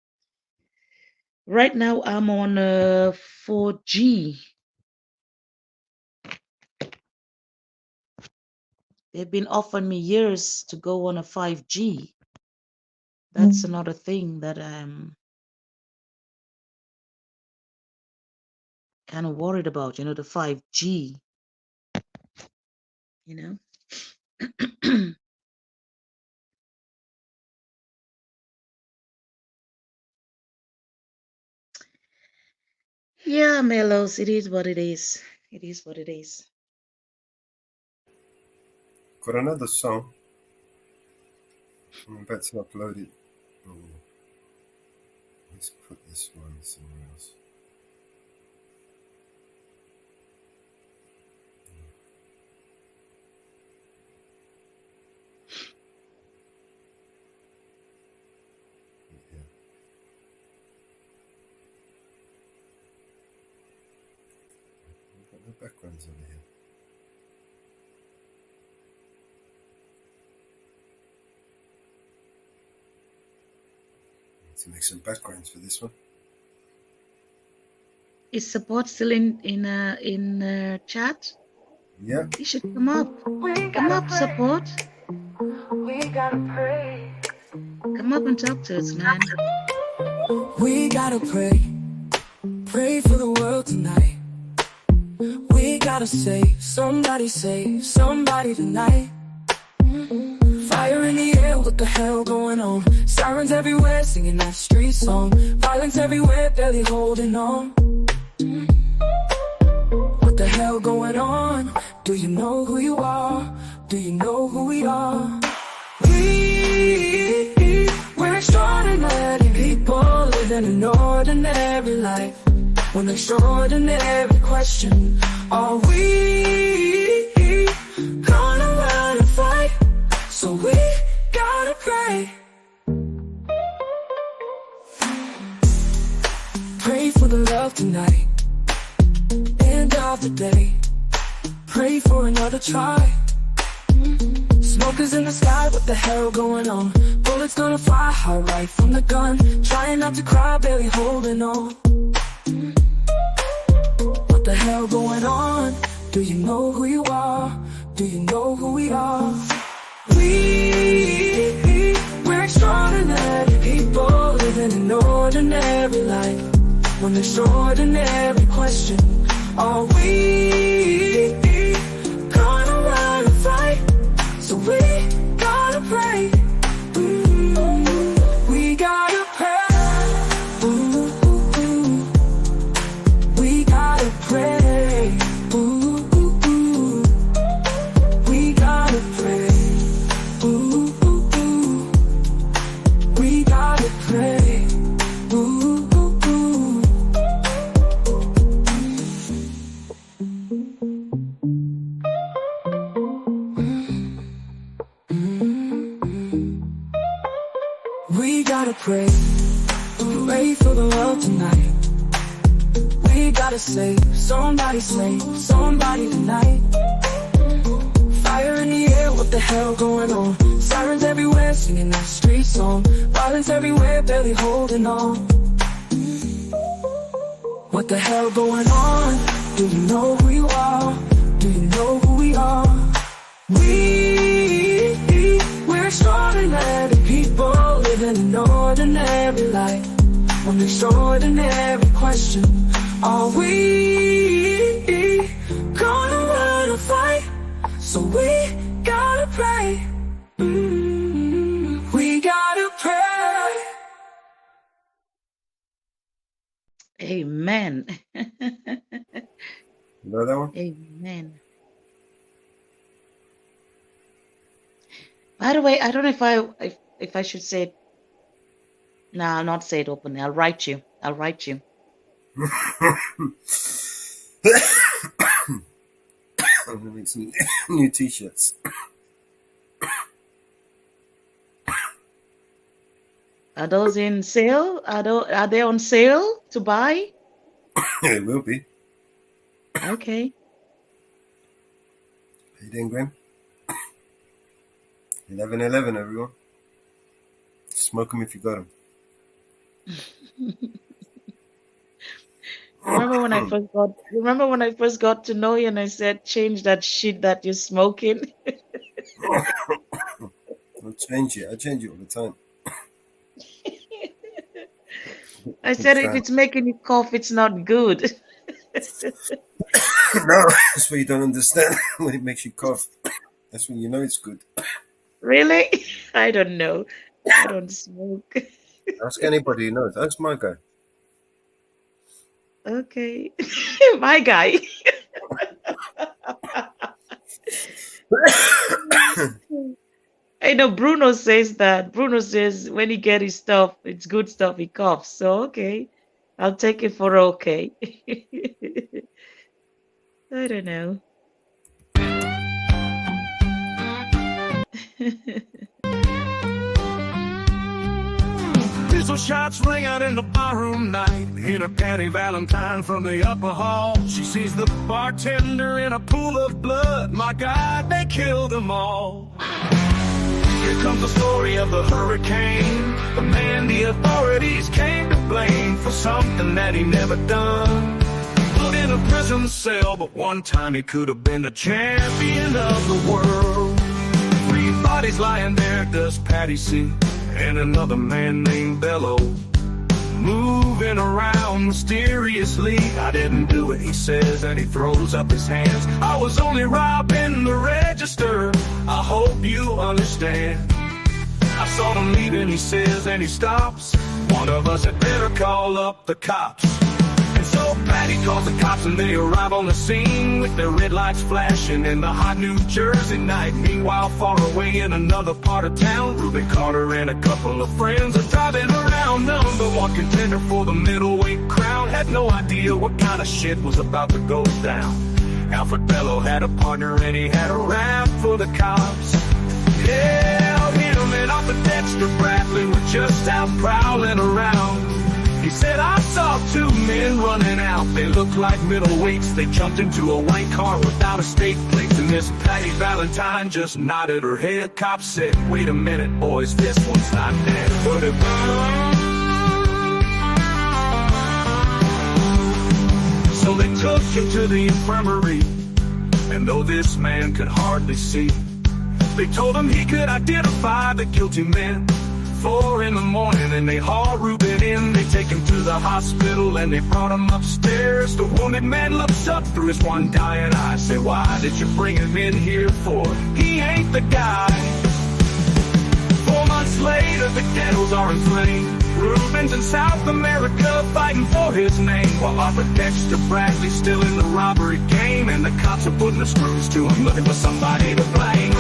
Right now I'm on a 4G. They've been offering me years to go on a 5G. That's another thing that I'm kind of worried about, you know, the 5G, you know. Yeah, Melos, it is what it is. It is what it is. Got another song. I'm about to upload it. Oh, let's put this one somewhere else. Yeah. I've got no backgrounds over here. To make some backgrounds for this one. Is support still in chat? Yeah. You should come up. Come up, support. We gotta pray. Come up and talk to us, man. We gotta pray. Pray for the world tonight. We gotta save somebody tonight. Fire in the air, what the hell going on? Sirens everywhere, singing that street song. Violence everywhere, barely holding on. What the hell going on? Do you know who you are? Do you know who we are? We're extraordinary people living an ordinary life. One extraordinary question: are we gonna run and fight? So we gotta pray. Pray for the love tonight. End of the day. Pray for another try. Smoke is in the sky, what the hell going on? Bullets gonna fly high right from the gun. Trying not to cry, barely holding on. What the hell going on? Do you know who you are? Do you know who we are? We're extraordinary people living an ordinary life. One extraordinary question: are we gonna run and fight? So we gotta pray. We We gotta pray for the world tonight. We gotta save somebody tonight. Fire in the air, what the hell going on? Sirens everywhere, singing that street song. Violence everywhere, barely holding on. What the hell going on? Do you know who you are? Do you know who we are? We're extraordinary people living an ordinary life. One extraordinary question: are we gonna run or fight? So we gotta pray. We gotta pray. Amen. You know that one? Amen. By the way, I don't know if I should say it. No, I'll not say it openly. I'll write you. I'm gonna make some new t-shirts. Are those in sale? Are they on sale to buy? It will be. Okay. How you doing, Graham? 11/11, everyone. Smoke them if you got them. Remember when I first got to know you and I said, change that shit that you're smoking? I'll change it. I change it all the time. I said, if it's making you cough, it's not good. No, that's what you don't understand. When it makes you cough, that's when you know it's good. Really? I don't know. I don't smoke. Ask anybody who knows. Ask my guy. Okay. My guy. I know Bruno says that. Bruno says when he gets his stuff, it's good stuff, he coughs. So, okay. I'll take it for okay. I don't know. Pistol shots ring out in the barroom night. In a Patty Valentine from the upper hall. She sees the bartender in a pool of blood. My God, they killed them all. Here comes the story of the hurricane. The man the authorities came to blame for something that he never done. Put in a prison cell, but one time he could have been the champion of the world. 3 bodies lying there, does Patty see? And another man named Bello moving around mysteriously. I didn't do it, he says, and he throws up his hands. I was only robbing the register. I hope you understand. I saw him leaving, he says, and he stops. One of us had better call up the cops. And so Patty calls the cops and they arrive on the scene with their red lights flashing in the hot New Jersey night. Meanwhile, far away in another part of town, Reuben Carter and a couple of friends are driving around. #1 contender for the middleweight crown had no idea what kind of shit was about to go down. Alfred Bello had a partner and he had a rap for the cops. Yeah, him and Arthur Dexter Bradley were just out prowling around. He said, I saw 2 men running out. They looked like middleweights. They jumped into a white car without a state plate. And Miss Patty Valentine just nodded her head. Cop said, wait a minute, boys, this one's not dead. But it So they took him to the infirmary. And though this man could hardly see, they told him he could identify the guilty men. 4 in the morning and they haul Reuben in. They take him to the hospital and they brought him upstairs. The wounded man looks up through his one dying eye. Say, why did you bring him in here for? He ain't the guy. 4 months later the ghettos are in flames. Reuben's in South America fighting for his name, while Arthur Dexter Bradley's still in the robbery game. And the cops are putting the screws to him, looking for somebody to blame.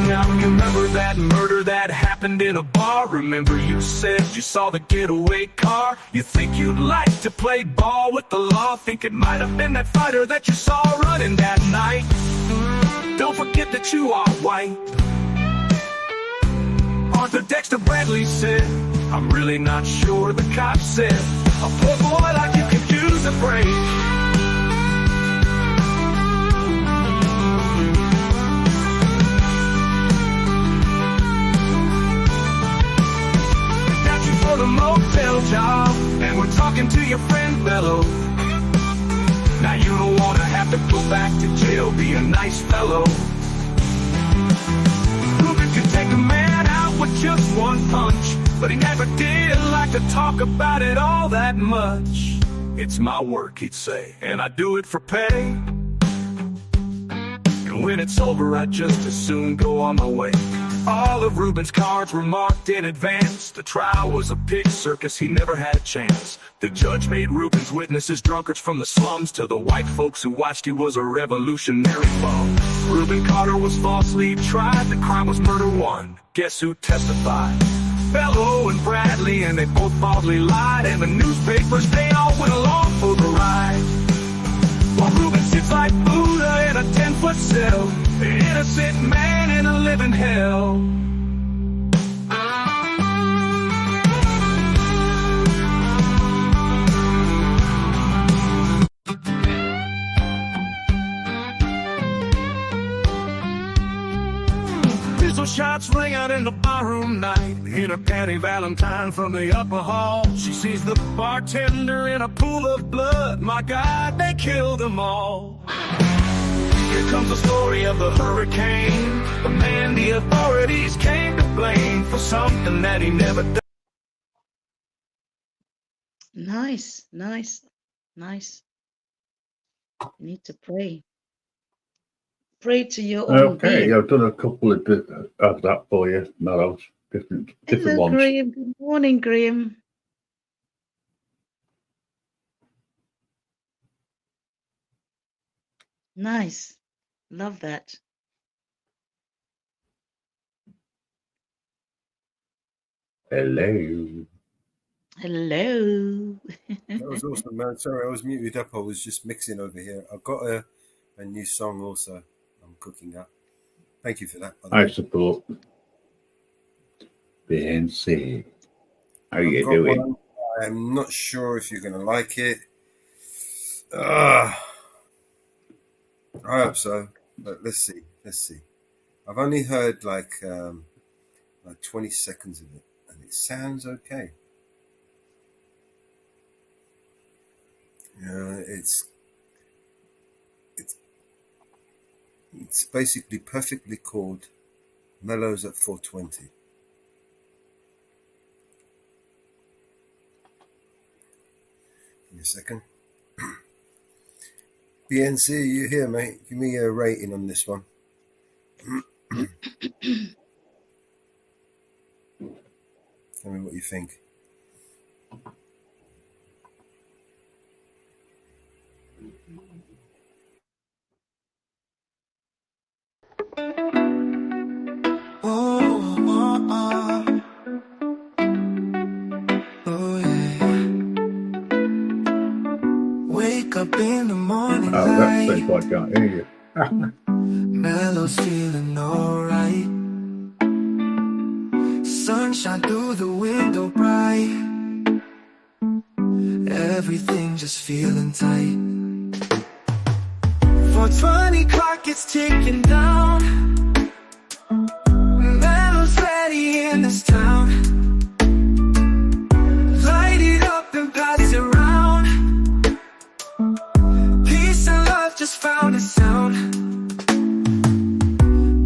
Now remember that murder that happened in a bar? Remember you said you saw the getaway car? You think you'd like to play ball with the law? Think it might have been that fighter that you saw running that night? Don't forget admit that you are white. Arthur Dexter Bradley said, I'm really not sure. The cop said, a poor boy like you could use a break. Got you for the motel job, and we're talking to your friend Bello. Now you don't wanna have to go back to jail, be a nice fellow. Ruben could take a man out with just one punch, but he never did like to talk about it all that much. It's my work, he'd say, and I do it for pay. And when it's over, I'd just as soon go on my way. All of Ruben's cards were marked in advance. The trial was a pig circus, he never had a chance. The judge made Ruben's witnesses drunkards from the slums. To the white folks who watched, he was a revolutionary bum. Ruben Carter was falsely tried, the crime was murder one. Guess who testified? Bello and Bradley, and they both baldly lied. And the newspapers, they all went along for the ride. While Ruben sits like Buddha in a 10-foot cell, the innocent man in a living hell. Pistol shots ring out in the barroom night. In a Patty Valentine from the upper hall, she sees the bartender in a pool of blood. My God, they killed them all. Here comes the story of the hurricane, the man the authorities came to blame for something that he never done. Nice, nice, nice. You need to pray. Pray to your own Okay, being. I've done a couple of that for you, Mellows. Different Hello, ones. Graham. Good morning, Graham. Nice. Love that. Hello. Hello. That was awesome, man. Sorry, I was muted up. I was just mixing over here. I've got a new song also I'm cooking up. Thank you for that. by the I way. support BNC. How I've you got doing? one. I'm not sure if you're going to like it. I hope so, but let's see. Let's see. I've only heard like 20 seconds of it, and it sounds okay. It's basically perfectly called Mellows at 420. Give me a second. BNC, you here, mate? Give me a rating on this one. Tell me what you think. Oh, yeah. Wake up in the morning Oh, that's light. like I can't hear you. Mellow's feeling alright. Sunshine through the window bright. Everything just feeling tight. 420 clock is ticking down. Mellow's ready in this town. Light it up and pass it around. Peace and love just found a sound.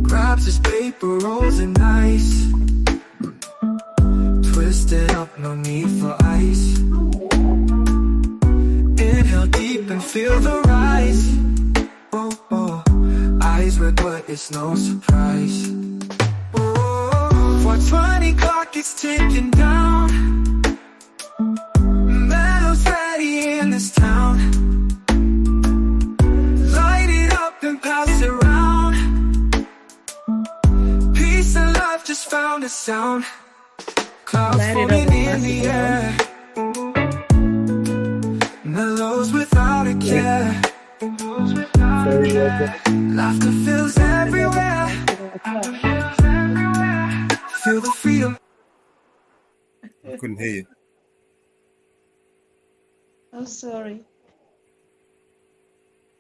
Grabs his paper rolls and ice. Twisted up, no need for ice. Inhale deep and feel the rise. Oh, oh. Eyes red, but it's no surprise. Oh, 420 clock is ticking down. Mellow's ready in this town. Light it up and pass it around. Peace and love just found a sound. Clouds Light it up floating and in pass the it air. Mellows without a care. Laughter fills everywhere. Feel the freedom. I couldn't hear you. I'm sorry.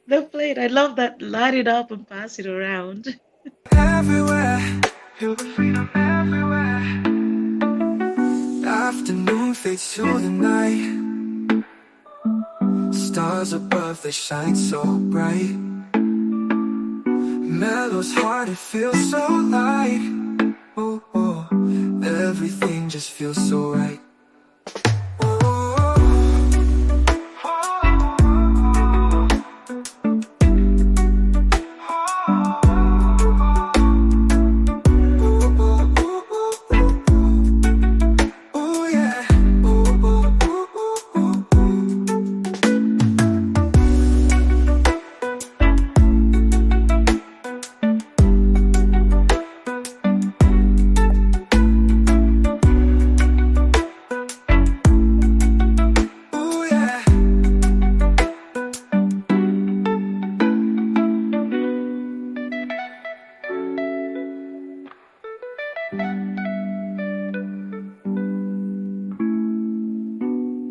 No, play it. I love that. Light it up and pass it around. Everywhere. Feel the freedom everywhere. Afternoon fades to the night. Stars above, they shine so bright. Mellow's heart, it feels so light. Oh, oh, everything just feels so right.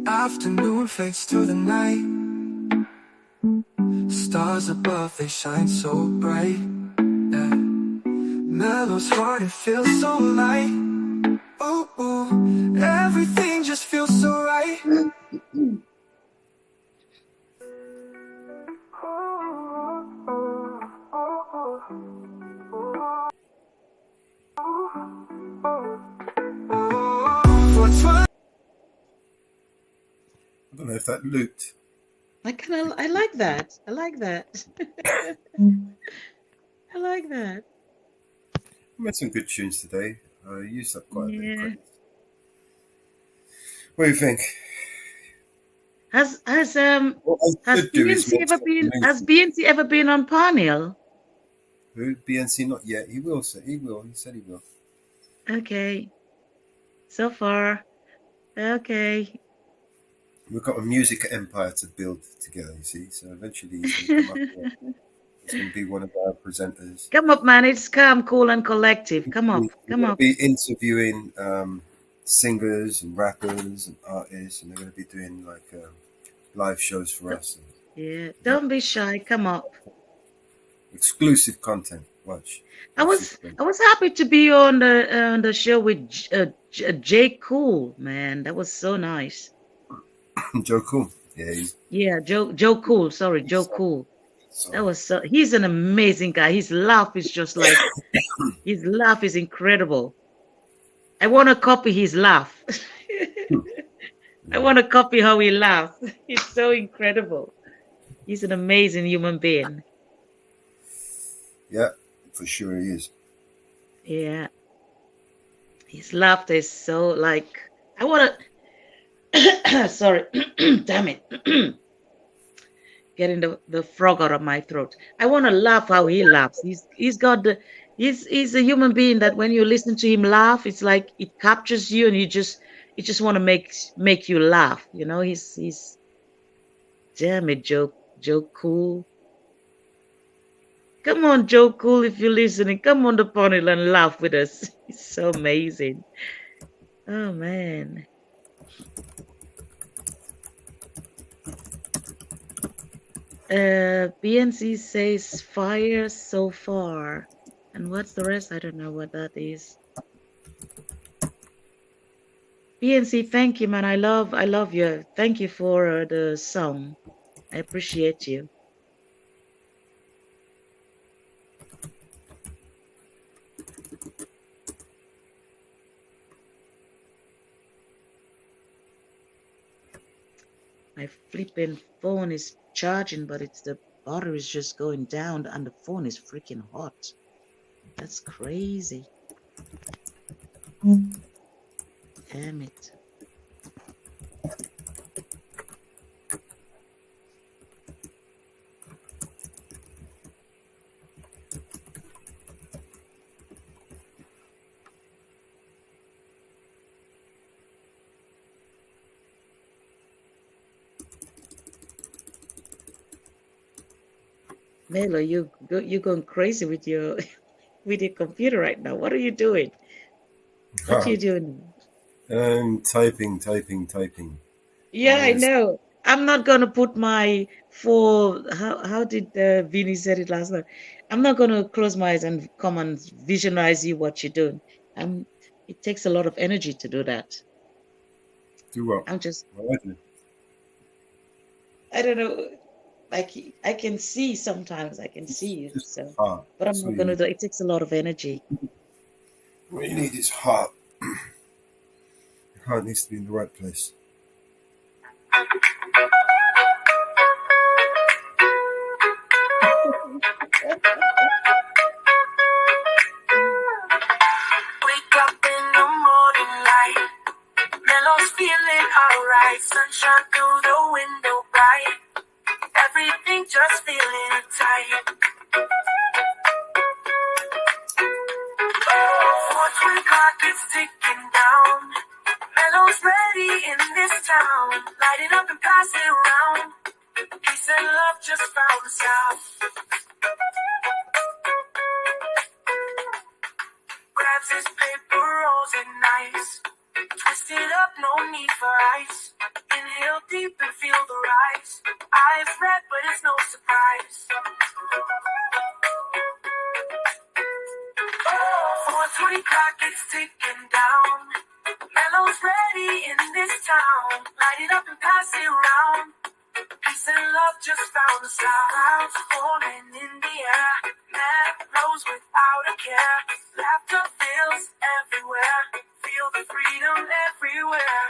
Afternoon fades to the night. Stars above, they shine so bright. Yeah. Mellow's heart, it feels so light. Ooh, ooh, everything just feels so right. I don't know if that looped. I like that. I like that. I like that. We had some good tunes today. I used up quite a bit of Yeah. credits. What do you think? Has What I should do is BNC ever mention been the has BNC ever been on Parnell? Who? BNC not yet. He will say he will. He said he will. Okay. So far. Okay. We've got a music empire to build together, you see. So eventually he's going to come up here. He's going to be one of our presenters. Come up, man. It's calm, cool, and collective. Come up. We're Come going to up. be interviewing singers and rappers and artists, and they're going to be doing like live shows for us. And Yeah. Don't be shy. Come up. exclusive content. Watch. I was happy to be on the show with Jay Cool, man. That was so nice. Joe Cool. Yeah, he's Yeah, Joe Cool. Sorry, Joe Cool. That was so. He's an amazing guy. His laugh is just like his laugh is incredible. I want to copy his laugh. I want to copy how he laughs. He's so incredible. He's an amazing human being. yeah, for sure he is. Yeah. His laughter is so like I want to. Sorry, damn it. Getting the frog out of my throat. I want to laugh how he laughs. He's got the he's a human being that when you listen to him laugh, it's like it captures you and you just want to make you laugh. You know, he's damn it, Joe Cool. Come on, Joe Cool, if you're listening, come on the panel and laugh with us. It's so amazing. Oh man. BNC says fire so far. And what's the rest? I don't know what that is. BNC, thank you, man. I love you. Thank you for the song. I appreciate you. My flipping phone is charging, but it's the battery is just going down and the phone is freaking hot. That's crazy. Damn it. Melo, you going crazy with your with your computer right now. What are you doing? What are you doing? Typing. Yeah, I Yes. know. I'm not gonna put my full. How did Vinny said it last night? I'm not gonna close my eyes and come and visualize you what you're doing. It takes a lot of energy to do that. Do what? I'm just. What I do? I don't know. Like I can see sometimes. I can see you. So, Heart. but I'm That's not all you gonna need. do. It takes a lot of energy. What you need is heart. Your heart needs to be in the right place. Wake up in the morning light, Mellow's feeling alright. Sunshine through the window bright, everything just feeling tight. 4:20 clock is ticking down, Mellow's ready in this town. Light it up and pass it around, peace and love just found us out. Grabs his paper rolls and nice, twist it up, no need for ice. Inhale deep and feel the rise. Eyes red, but it's no surprise. 4:20 clock is ticking down, Mellow's ready in this town. Light it up and pass it around, peace and love just found us out. Clouds forming in the air, mad blows without a care. Laughter fills everywhere, feel the freedom everywhere.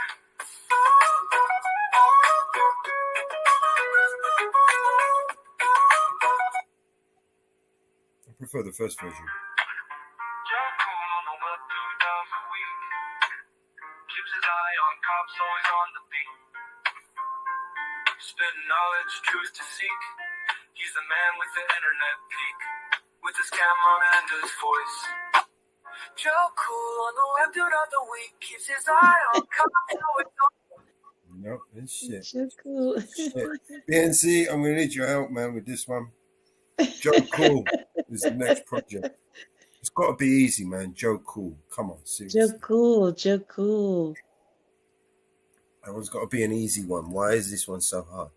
I prefer the first version. Keeps his eye on cops, always on the beat. Spitting knowledge, truth to seek. He's the man with the internet peak, with his camera and his voice. Joe Cool on the web dude of the week, keeps his eye on cops, always on. No, it's shit. So cool. Shit. BNC, I'm gonna need your help, man, with this one. Joe Cool is the next project. It's got to be easy, man. Joe Cool, come on, seriously. Joe Cool. That one's got to be an easy one. Why is this one so hard?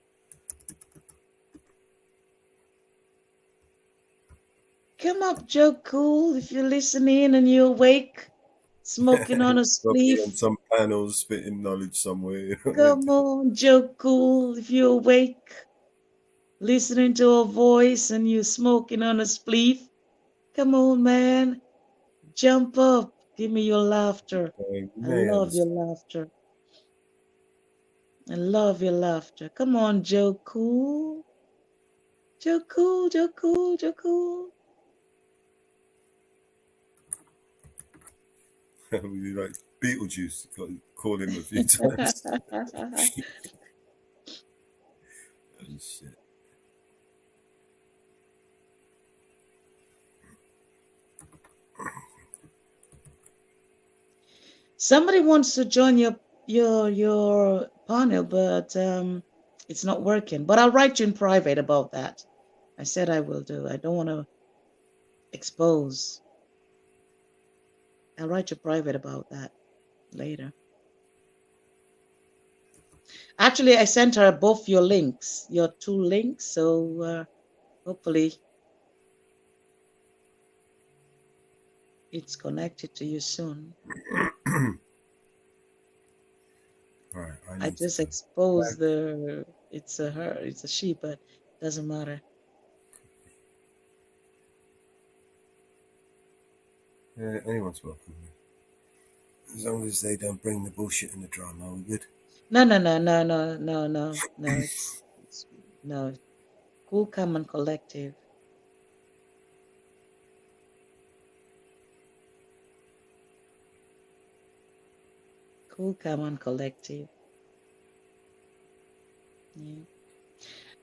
Come up, Joe Cool, if you're listening and you're awake, smoking on a Got to be on spliff. some panels, spitting knowledge somewhere. Come on, Joe Cool, if you're awake, listening to a voice and you're smoking on a spliff. Come on, man. Jump up. Give me your laughter. I love your laughter. I love your laughter. Come on, Joe Cool. Joe Cool, Joe Cool, Joe Cool. We like Beetlejuice. Got to call him a few times. Oh, shit. Somebody wants to join your panel, but it's not working. But I'll write you in private about that. I said I will do. I don't want to expose. I'll write you private about that later. Actually, I sent her both your links, your 2 links. So hopefully it's connected to you soon. Right, I just exposed it's a her, it's a she, but doesn't matter. Yeah, anyone's welcome. As long as they don't bring the bullshit and the drama, we're good. No. It's no. Cool Common Collective. Cool Common Collective. Yeah.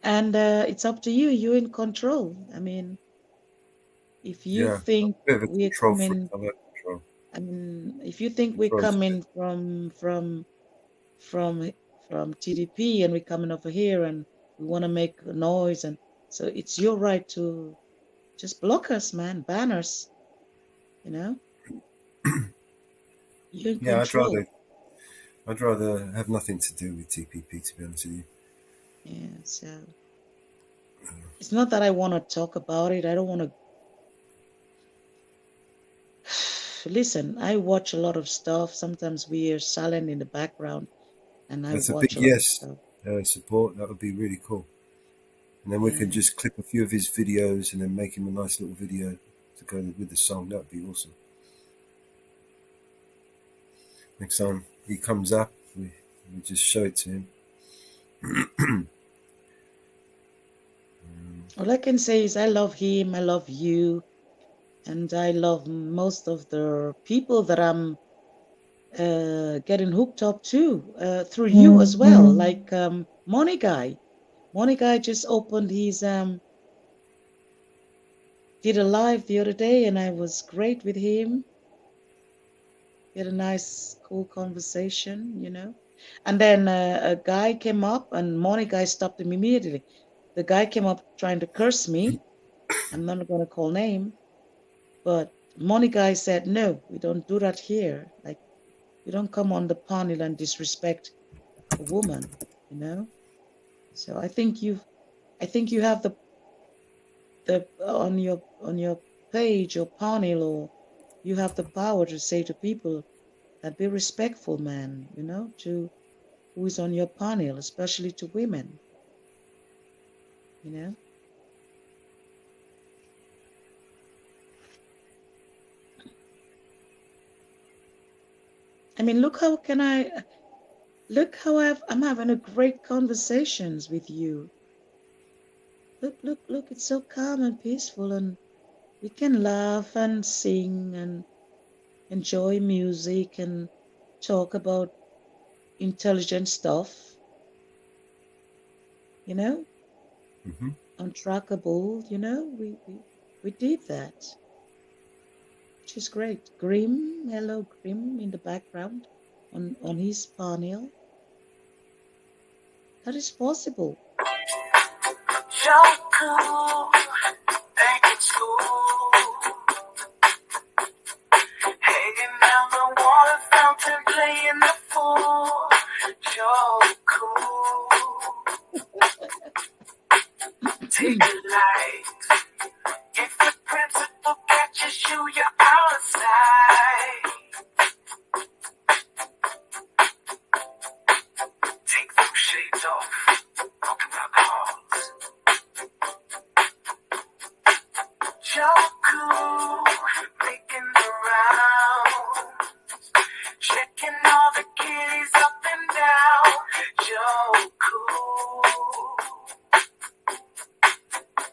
And it's up to you. You're in control. I mean, if you think bit of a we're control freak. coming, I like control. I mean, if you think we're Control's coming from TDP and we're coming over here and we want to make a noise, and so it's your right to just block us, man, ban us. You know, you're in Yeah, control. I'd rather have nothing to do with TPP, to be honest with you. Yeah, so it's not that I want to talk about it. I don't want to. Listen, I watch a lot of stuff. Sometimes we are silent in the background, and I That's a watch big a lot of yes. stuff. Support. That would be really cool. And then we can Yeah. just clip a few of his videos and then make him a nice little video to go with the song. That would be awesome. Next time he comes up, we just show it to him. All I can say is I love him, I love you, and I love most of the people that I'm getting hooked up to through you as well. Like Money Guy. Money Guy just opened his did a live the other day, and I was great with him. We had a nice, cool conversation, you know. And then a guy came up, and Money Guy stopped him immediately. The guy came up trying to curse me. I'm not going to call name, but Money Guy said, "No, we don't do that here. Like, we don't come on the panel and disrespect a woman, you know." So I think you have the on your page or panel, or you have the power to say to people that be respectful, man, you know, to who is on your panel, especially to women, you know. I mean, look how I'm having a great conversations with you. Look, it's so calm and peaceful, and we can laugh and sing and enjoy music and talk about intelligent stuff, you know, untrackable, you know, we did that, which is great. Grim, hello Grim in the background on his panel. That is possible. Joker, back at school, hanging down the water fountain, playing the fool. Joker, take a light. If the principal catches you, you're out of sight. Take those shades off. Talking about cars. Joku, making the rounds, checking all the kitties up and down. Joku,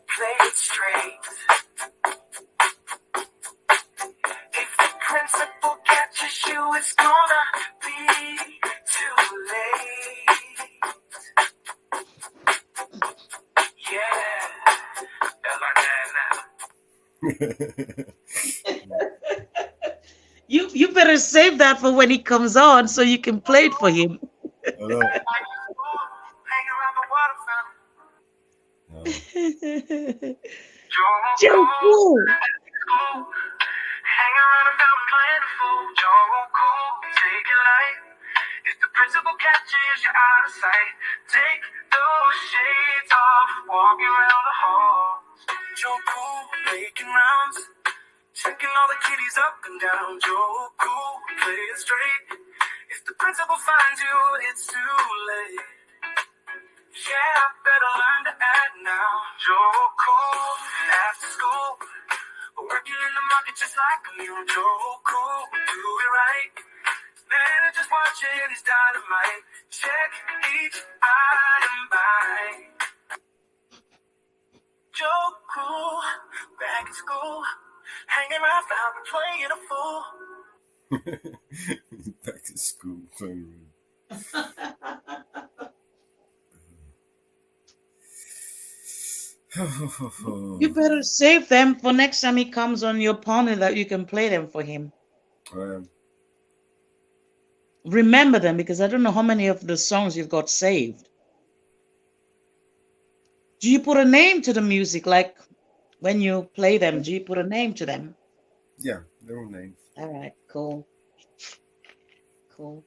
play it straight. If the principal catches you, it's gonna be too late. Yeah, I learned that now. You better save that for when he comes on so you can play it for him. Joku. Hang around the fountain playing the fool. Joku, take it light. If the principal catches you out of sight, take those shades off, walking around the halls. Joku, making rounds, checking all the kitties up and down. Joku, play it straight. If the principal finds you, it's too late. Yeah, I better learn to act now. Joku, after school, working in the market just like a mule. Joku, do it right. Man, just watching his dynamite. Check each item by. Joku, back in school, hanging around fountain, playing a fool. Back at school, playing. You better save them for next time he comes on your panel that you can play them for him. I am. Remember them, because I don't know how many of the songs you've got saved. Do you put a name to the music? Like when you play them, do you put a name to them? Yeah, they're all named. All right, cool. Cool.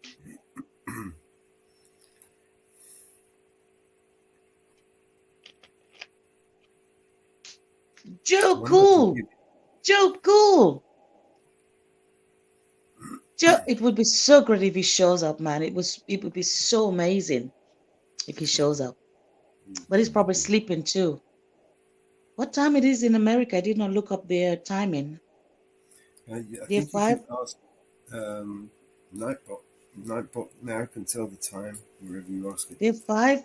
Joe Why not? Cool. Joe Cool. Joe, it would be so great if he shows up, man. It would be so amazing if he shows up. But he's probably sleeping too. What time it is in America? I did not look up their timing. Yeah, I They're think you 5. can ask Nightbot. Nightbot now can tell the time wherever you ask it. They're 5.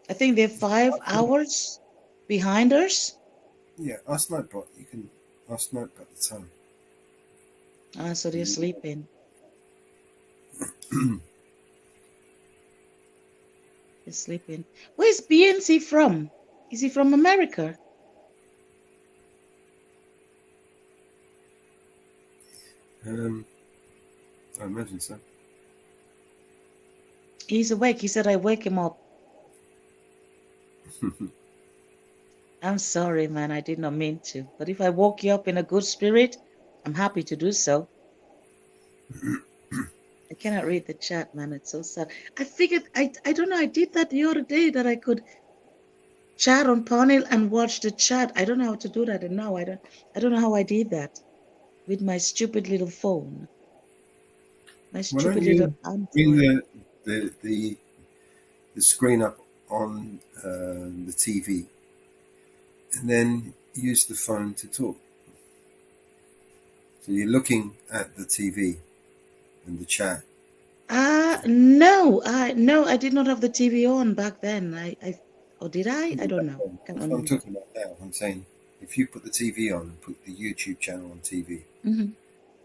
I think they're 5 hours behind us. Yeah, ask Nightbot. You can ask Nightbot the time. Ah, so they're sleeping. They're sleeping. Where's BNC from? Is he from America? I imagine so. He's awake. He said I wake him up. I'm sorry, man. I did not mean to. But if I woke you up in a good spirit, I'm happy to do so. I cannot read the chat, man. It's so sad. I figured, I don't know. I did that the other day that I could chat on panel and watch the chat. I don't know how to do that. And now I don't know how I did that with my stupid little phone. My Why stupid don't little you Android. bring the screen up on the TV and then use the phone to talk? So you're looking at the TV and the chat. No, I did not have the TV on back then. Or did I? I don't know. Can't That's what I'm remember. talking about now. I'm saying if you put the TV on and put the YouTube channel on TV, Mhm.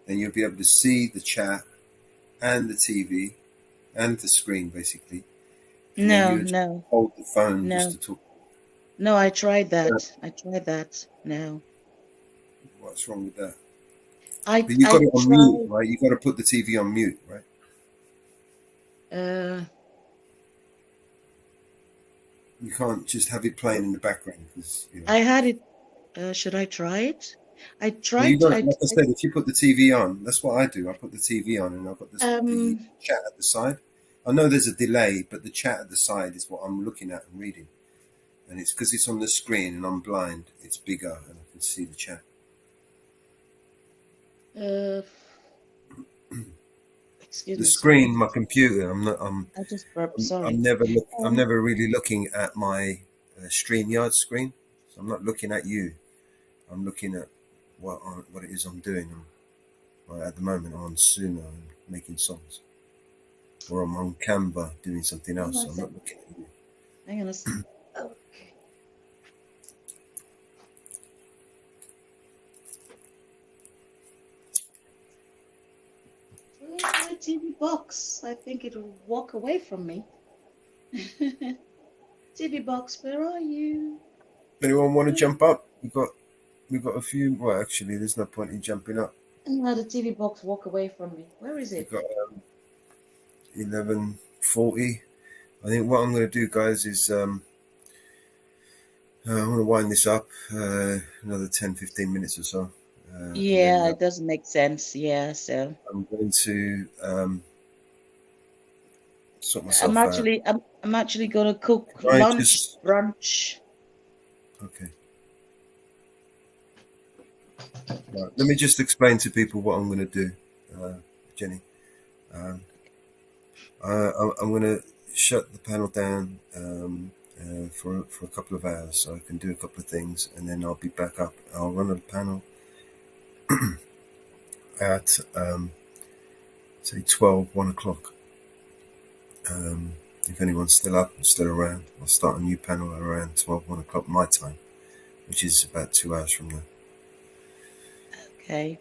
then you'll be able to see the chat and the TV and the screen basically. And then you No, hold the phone no. just to talk. No, I tried that. No. What's wrong with that? I But you got it on mute, tried. right? You got to put the TV on mute, right? You can't just have it playing in the background because I had it. Should I try it? I Well, you tried. got, like I said, if you put the TV on, that's what I do. I put the TV on and I've got the chat at the side. I know there's a delay, but the chat at the side is what I'm looking at and reading. And it's because it's on the screen and I'm blind. It's bigger and I can see the chat. Excuse The me. screen, my computer. I'm not. I just burped. Sorry. I'm never really looking at my StreamYard screen. So I'm not looking at you. I'm looking at what it is I'm doing. At the moment, I'm on Suno and making songs, or I'm on Canva doing something else. on a So I'm not looking at you. Hang on a second. Okay. Where's my TV box? I think it'll walk away from me. TV box, where are you? Anyone want to jump up? We've got a few. Well, actually, there's no point in jumping up. And now the TV box walk away from me. Where is We've it? got 11:40. I think what I'm going to do, guys, is I'm going to wind this up another 10-15 minutes or so. Yeah, it doesn't make sense. Yeah, so I'm going to sort myself out. I'm actually gonna cook Right, brunch. Okay. Right. Let me just explain to people what I'm going to do, Jenny. I'm going to shut the panel down for a couple of hours so I can do a couple of things, and then I'll be back up. I'll run a panel at say 1 o'clock. If anyone's still up and still around, I'll start a new panel around 1 o'clock my time, which is about 2 hours from now. Okay.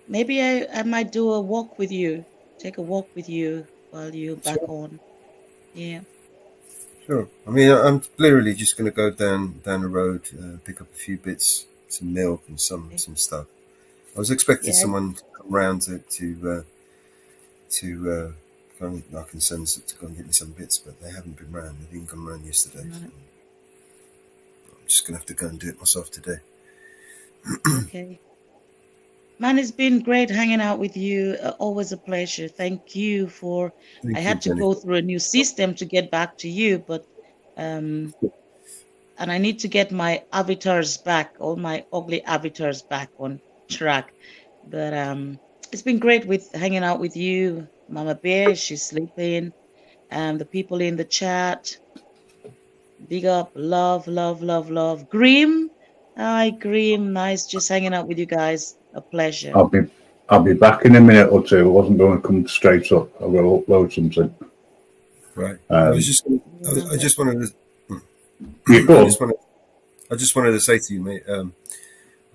Maybe I might do a walk with you. Take a walk with you while you're back on. Yeah. Sure. I mean, I'm literally just going to go down the road, pick up a few bits, some milk and some stuff. I was expecting someone to come round to go and, I can send to go and get me some bits, but they haven't been round. They didn't come round yesterday. So I'm just going to have to go and do it myself today. Okay. Man, it's been great hanging out with you. Always a pleasure. Thank you for. Thank I you, had to Jenny. go through a new system to get back to you, but and I need to get my avatars back, all my ugly avatars back on track. But it's been great with hanging out with you, Mama Bear. She's sleeping. The people in the chat. Big up, love, love, love, love. Grim, hi, Grim. Nice, just hanging out with you guys. A pleasure. I'll be back in a minute or two. I wasn't going to come straight up. I will upload something. Right. I just wanted to. I just wanted to say to you, mate. I'm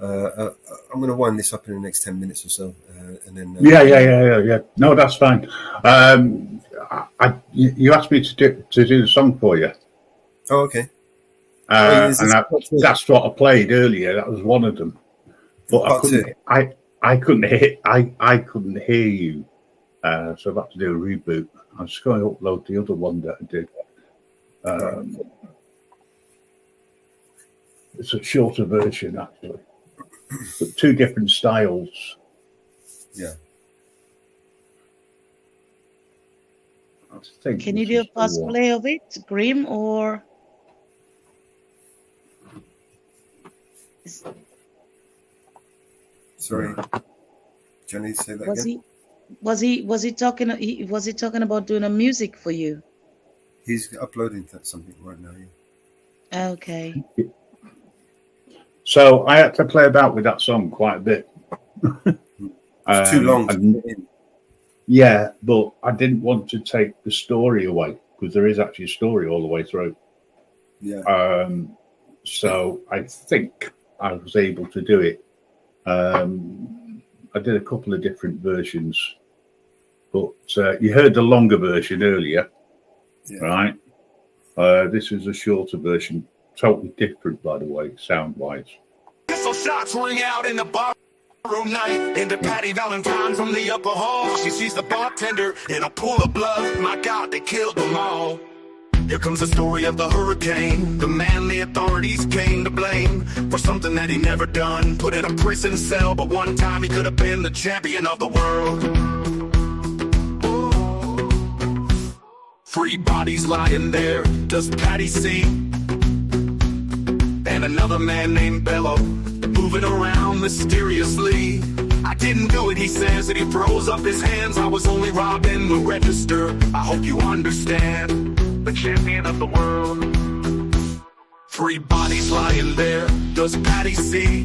going to wind this up in the next 10 minutes or so, and then. Yeah. No, that's fine. You asked me to do the song for you. Oh, okay. That's what I played earlier. That was one of them. But I couldn't hear you. So I've had to do a reboot. I'm just going to upload the other one that I did. It's a shorter version, actually, but two different styles. Yeah. Can you do a fast play of it, Grim, or? Sorry, Jenny, say that again. Was he talking about doing a music for you? He's uploading something right now. Yeah. Okay. So I had to play about with that song quite a bit. It's too long. Yeah, but I didn't want to take the story away because there is actually a story all the way through. Yeah. So I think I was able to do it. I did a couple of different versions, but you heard the longer version earlier, right? This is a shorter version, totally different, by the way, sound-wise. Pistol shots ring out in the barroom night. Into Patty Valentine from the upper hall. She sees the bartender in a pool of blood. My God, they killed them all. Here comes the story of the hurricane. The man the authorities came to blame for something that he never done. Put in a prison cell, but one time he could have been the champion of the world. 3 bodies lying there, does Patty see? And another man named Bello, moving around mysteriously. I didn't do it, he says, and he throws up his hands. I was only robbing the register. I hope you understand. The champion of the world. 3 bodies lying there, does Patty see?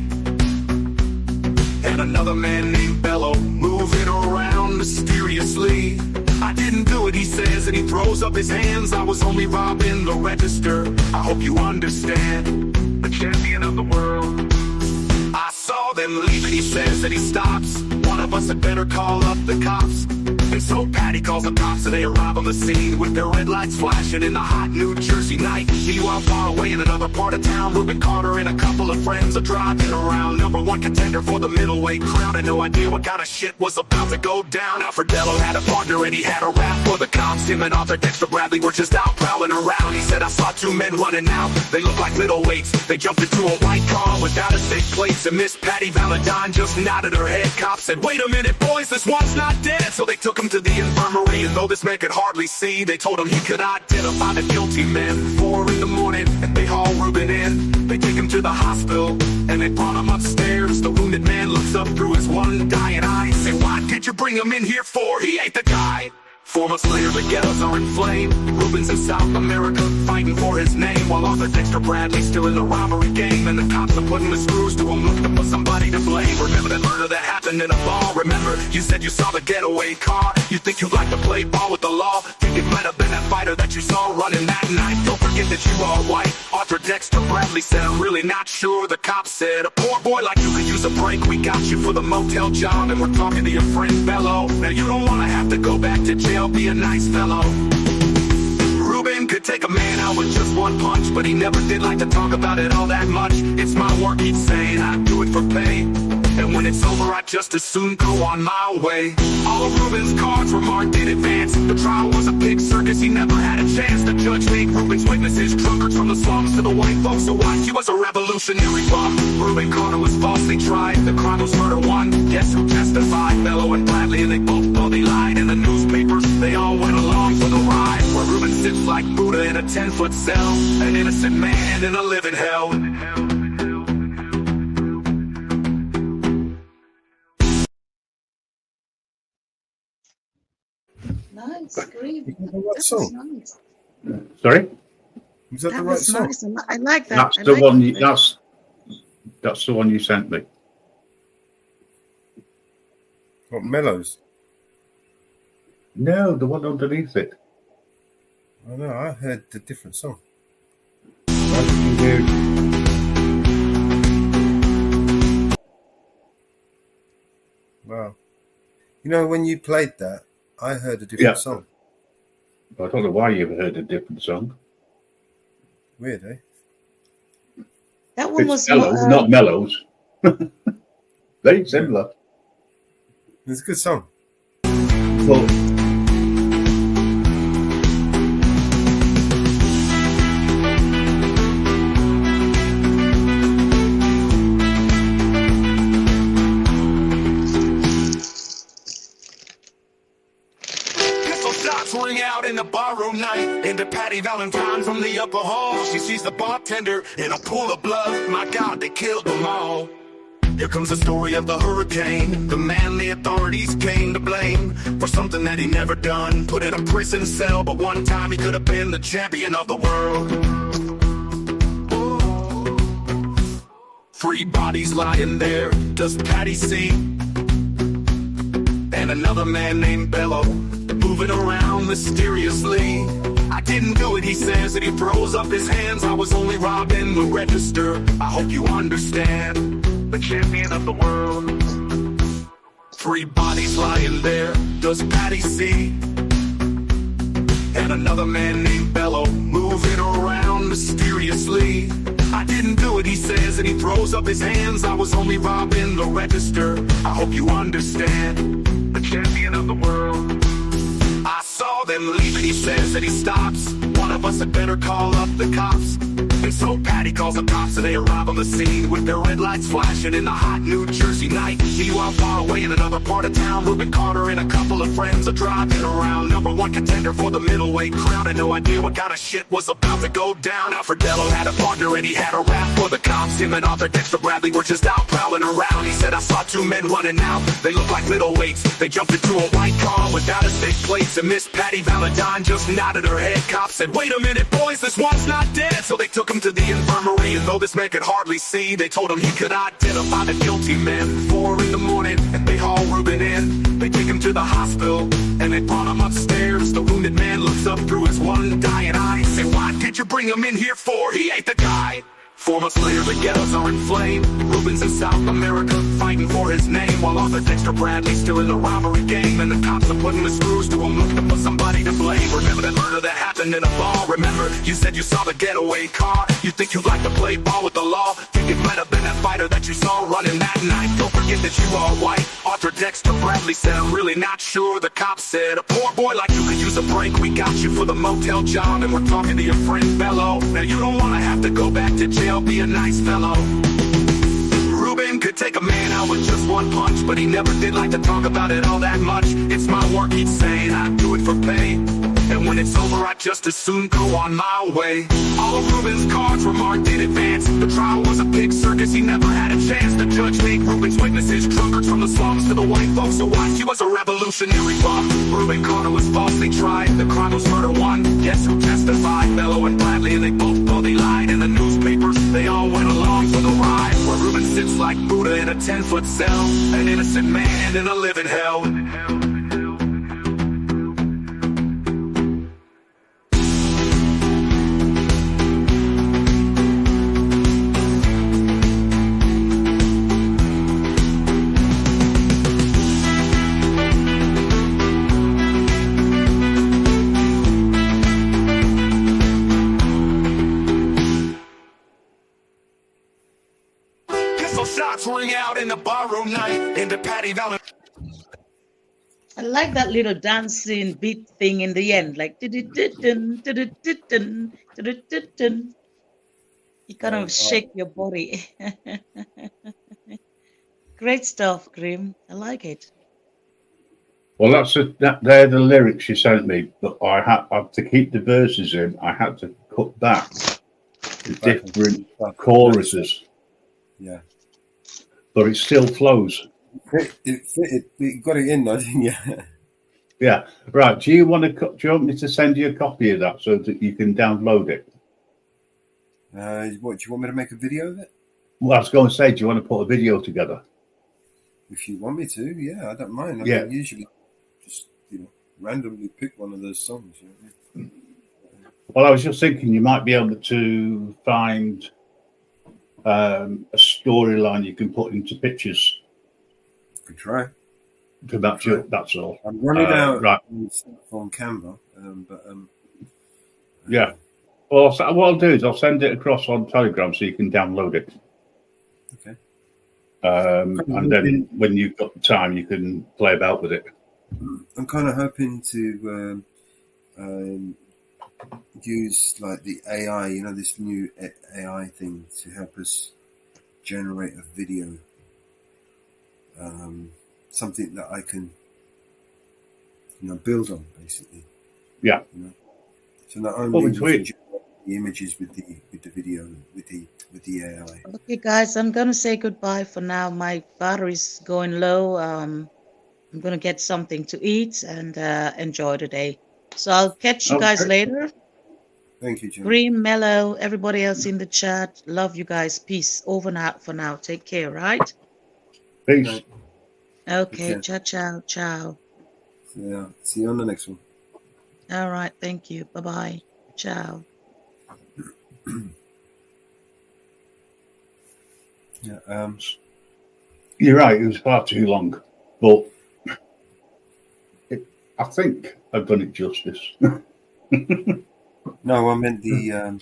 And another man named Bello, moving around mysteriously. I didn't do it, he says, and he throws up his hands. I was only robbing the register. I hope you understand. The champion of the world. I saw them leaving, he says, and he stops. One of us had better call up the cops. And so Patty calls the cops and they arrive on the scene with their red lights flashing in the hot New Jersey night. Meanwhile, far away in another part of town, Ruben Carter and a couple of friends are driving around. #1 contender for the middleweight crown. Had no idea what kind of shit was about to go down. Alfredello had a partner and he had a rap for the cops. Him and Arthur Dexter Bradley were just out prowling around. He said, I saw 2 men running out. They looked like middleweights. They jumped into a white car without a safe place. And Miss Patty Valentine just nodded her head. Cops said, wait a minute, boys, this one's not dead. So they took him to the infirmary, and though this man could hardly see, they told him he could identify the guilty men. 4 in the morning, and they haul Ruben in. They take him to the hospital, and they brought him upstairs. The wounded man looks up through his one dying eye. Say, what did you bring him in here for? He ain't the guy. 4 months later, the ghettos are in flame. Ruben's in South America, fighting for his name, while Arthur Dexter Bradley's still in the robbery game. And the cops are putting the screws to him, looking for somebody to blame. Remember that murder that happened in a bar? Remember, you said you saw the getaway car? You think you'd like to play ball with the law? Think it might have been that fighter that you saw running that night? Don't forget that you are white. Arthur Dexter Bradley said, I'm really not sure. The cop said, a poor boy like you could use a break. We got you for the motel job, and we're talking to your friend Bello. Now you don't want to have to go back to jail. Be a nice fellow. Ruben could take a man out with just 1 punch, but he never did like to talk about it all that much. It's my work, he'd say, and I do it for pay. And when it's over, I'd just as soon go on my way. All of Ruben's cards were marked in advance. The trial was a big circus, he never had a chance. The judge made Ruben's witnesses drunkards from the slums to the white folks who watched. He was a revolutionary bomb. Ruben Carter was falsely falsely tried. The crime was murder one. Guess who testified? Bello and Bradley, and they both know they lied. In the newspapers, they all went along for the ride. Where Ruben sits like Buddha in a 10-foot cell, an innocent man in a living hell. Nice, great. Right That was song. nice. Sorry, Was that That the right was song? nice. I like that. that's I the like one. it. That's the one you sent me. What, Mellows? No, the one underneath it. I know, I heard the different song. Why did you hear? Wow. You know, when you played that, I heard a different Yeah. song. I don't know why you've heard a different song. Weird, eh? That one It's was Mellows, not Mellows. Very similar. It's a good song. Well, Pistol shots ring out in the barroom night. Into Patty Valentine from the upper hall. She sees the bartender in a pool of blood. My God, they killed them all. Here comes the story of the hurricane. The man the authorities came to blame for something that he never done. Put in a prison cell, but one time he could have been the champion of the world. 3 bodies lying there, does Patty see? And another man named Bello, moving around mysteriously. I didn't do it, he says, and he throws up his hands. I was only robbing the register. I hope you understand. The champion of the world. 3 bodies lying there, does Patty see? And another man named Bello, moving around mysteriously. I didn't do it, he says, and he throws up his hands. I was only robbing the register. I hope you understand. The champion of the world. I saw them leaving, he says, and he stops. One of us had better call up the cops. And so Patty calls the cops and they arrive on the scene with their red lights flashing in the hot New Jersey night. Meanwhile, far away in another part of town, Ruben Carter and a couple of friends are driving around. #1 contender for the middleweight crown. Had no idea what kind of shit was about to go down. Alfredello had a partner and he had a rap for the cops. Him and Arthur Dexter Bradley were just out prowling around. He said, I saw 2 men running out. They looked like middleweights. They jumped into a white car without a stick plates. And Miss Patty Valentine just nodded her head. Cops said, wait a minute, boys, this one's not dead. So they took him to the infirmary, and though this man could hardly see, they told him he could identify the guilty men. 4 in the morning, and they haul Ruben in. They take him to the hospital, and they brought him upstairs. The wounded man looks up through his one dying eye. Say, what did you bring him in here for? He ain't the guy. 4 months later, the ghettos are inflamed. Ruben's in South America, fighting for his name, while Arthur Dexter Bradley's still in the robbery game. And the cops are putting the screws to him, looking for somebody to blame. Remember that murder that happened in a bar? Remember, you said you saw the getaway car? You think you'd like to play ball with the law? Think it might have been that fighter that you saw running that night? Don't forget that you are white. Arthur Dexter Bradley said, I'm really not sure. The cops said, a poor boy like you could use a break. We got you for the motel job, and we're talking to your friend Bello. Now you don't want to have to go back to jail. Be a nice fellow. Ruben could take a man out with just 1 punch, but he never did like to talk about it all that much. It's my work, he'd say, and I do it for pay. And when it's over, I'd just as soon go on my way. All of Ruben's cards were marked in advance. The trial was a big circus, he never had a chance. The judge made Ruben's witnesses drunkards from the slums to the white folks who watched. He was a revolutionary bomb. Ruben Carter was falsely tried. The crime was murder one. Guess who testified? Bello and Bradley, and they both know they lied. In the newspapers, they all went along for the ride. Where Ruben sits like Buddha in a 10-foot cell, an innocent man in a living hell. Shots ring out in the barroom night. Into Patty Valentine. I like that little dancing beat thing in the end, like you kind of shake your body. great stuff, Grim. I like it. Well, they're the lyrics she sent me, but I had to keep the verses in. I had to cut back the different choruses. Yeah. But it still flows. It got it in, though, didn't you? Yeah. Right. Do you want me to send you a copy of that so that you can download it? What, do you want me to make a video of it? Well, I was going to say, do you want to put a video together? If you want me to, yeah, I don't mind. I Yeah. can usually just, randomly pick one of those songs. Well, I was just thinking you might be able to find a storyline you can put into pictures. Could try. To match it, that's all. I'm running out right. on Canva, Yeah. Well, what I'll do is I'll send it across on Telegram so you can download it. Okay. And then when you've got the time, you can play about with it. I'm kind of hoping to use like the AI, this new AI thing to help us generate a video. Something that I can, build on, basically. Yeah. So not only Well, we can generate the images with the video with the AI. Okay, guys, I'm gonna say goodbye for now. My battery's going low. I'm gonna get something to eat and enjoy the day. So I'll catch you guys later. Thank you, Jim. Green, Mellow, everybody else in the chat. Love you guys. Peace. Over and out for now. Take care, right? Peace. Okay, Okay. ciao. Yeah. See you on the next one. All right, thank you. Bye-bye. Ciao. Yeah. You're right. It was far too long, but I think I've done it justice. No, I meant the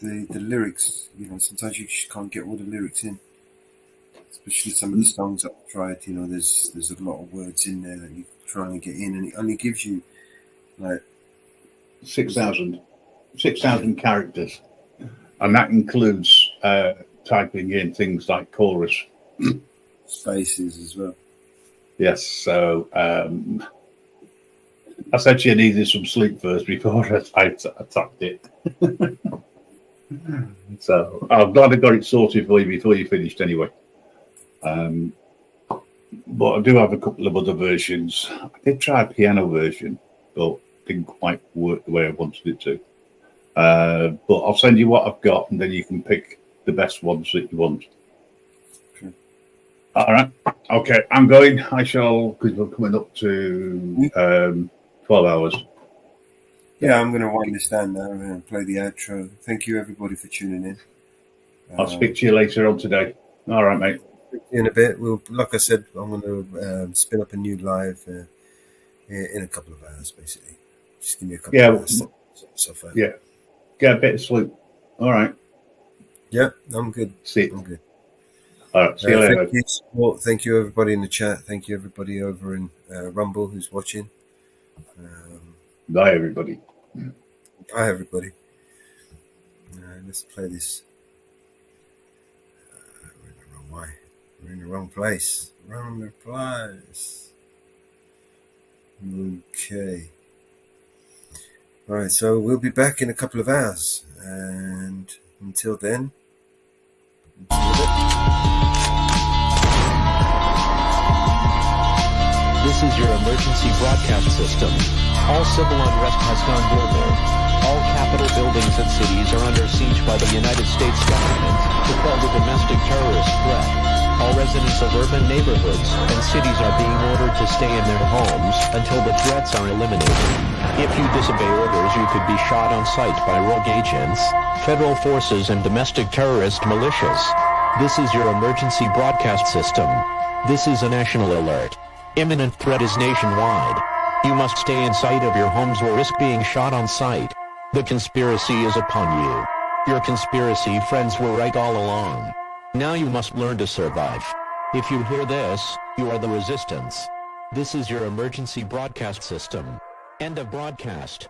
lyrics. Sometimes you just can't get all the lyrics in. Especially some of the songs I've tried, there's a lot of words in there that you're trying to get in, and it only gives you like 6,000 characters, and that includes typing in things like chorus, spaces as well. Yes. So I said you needed some sleep first before I attacked it. So I'm glad I got it sorted for you before you finished anyway. But I do have a couple of other versions. I did try a piano version, but didn't quite work the way I wanted it to. But I'll send you what I've got, and then you can pick the best ones that you want. Sure. All right. Okay, I'm going. I shall, because we're coming up to 12 hours. Yeah, I'm going to wind this down now and play the outro. Thank you, everybody, for tuning in. I'll speak to you later on today. All right, mate. In a bit, like I said, I'm going to spin up a new live in a couple of hours, basically. Just give me a couple of hours. Yeah. Get a bit of sleep. All right. Yeah, I'm good. I'm good. All right. See you later. Thank you, everybody in the chat. Thank you, everybody over in Rumble who's watching. Bye, everybody. Bye, everybody. Let's play this. We're in the wrong way. We're in the wrong place. Wrong place. Okay. All right, so we'll be back in a couple of hours. And until then, This is your emergency broadcast system. All civil unrest has gone global. All Capitol buildings and cities are under siege by the United States government to quell the domestic terrorist threat. All residents of urban neighborhoods and cities are being ordered to stay in their homes until the threats are eliminated. If you disobey orders, you could be shot on sight by rogue agents, federal forces, and domestic terrorist militias. This is your emergency broadcast system. This is a national alert. Imminent threat is nationwide. You must stay in sight of your homes or risk being shot on sight. The conspiracy is upon you. Your conspiracy friends were right all along. Now you must learn to survive. If you hear this, you are the resistance. This is your emergency broadcast system. End of broadcast.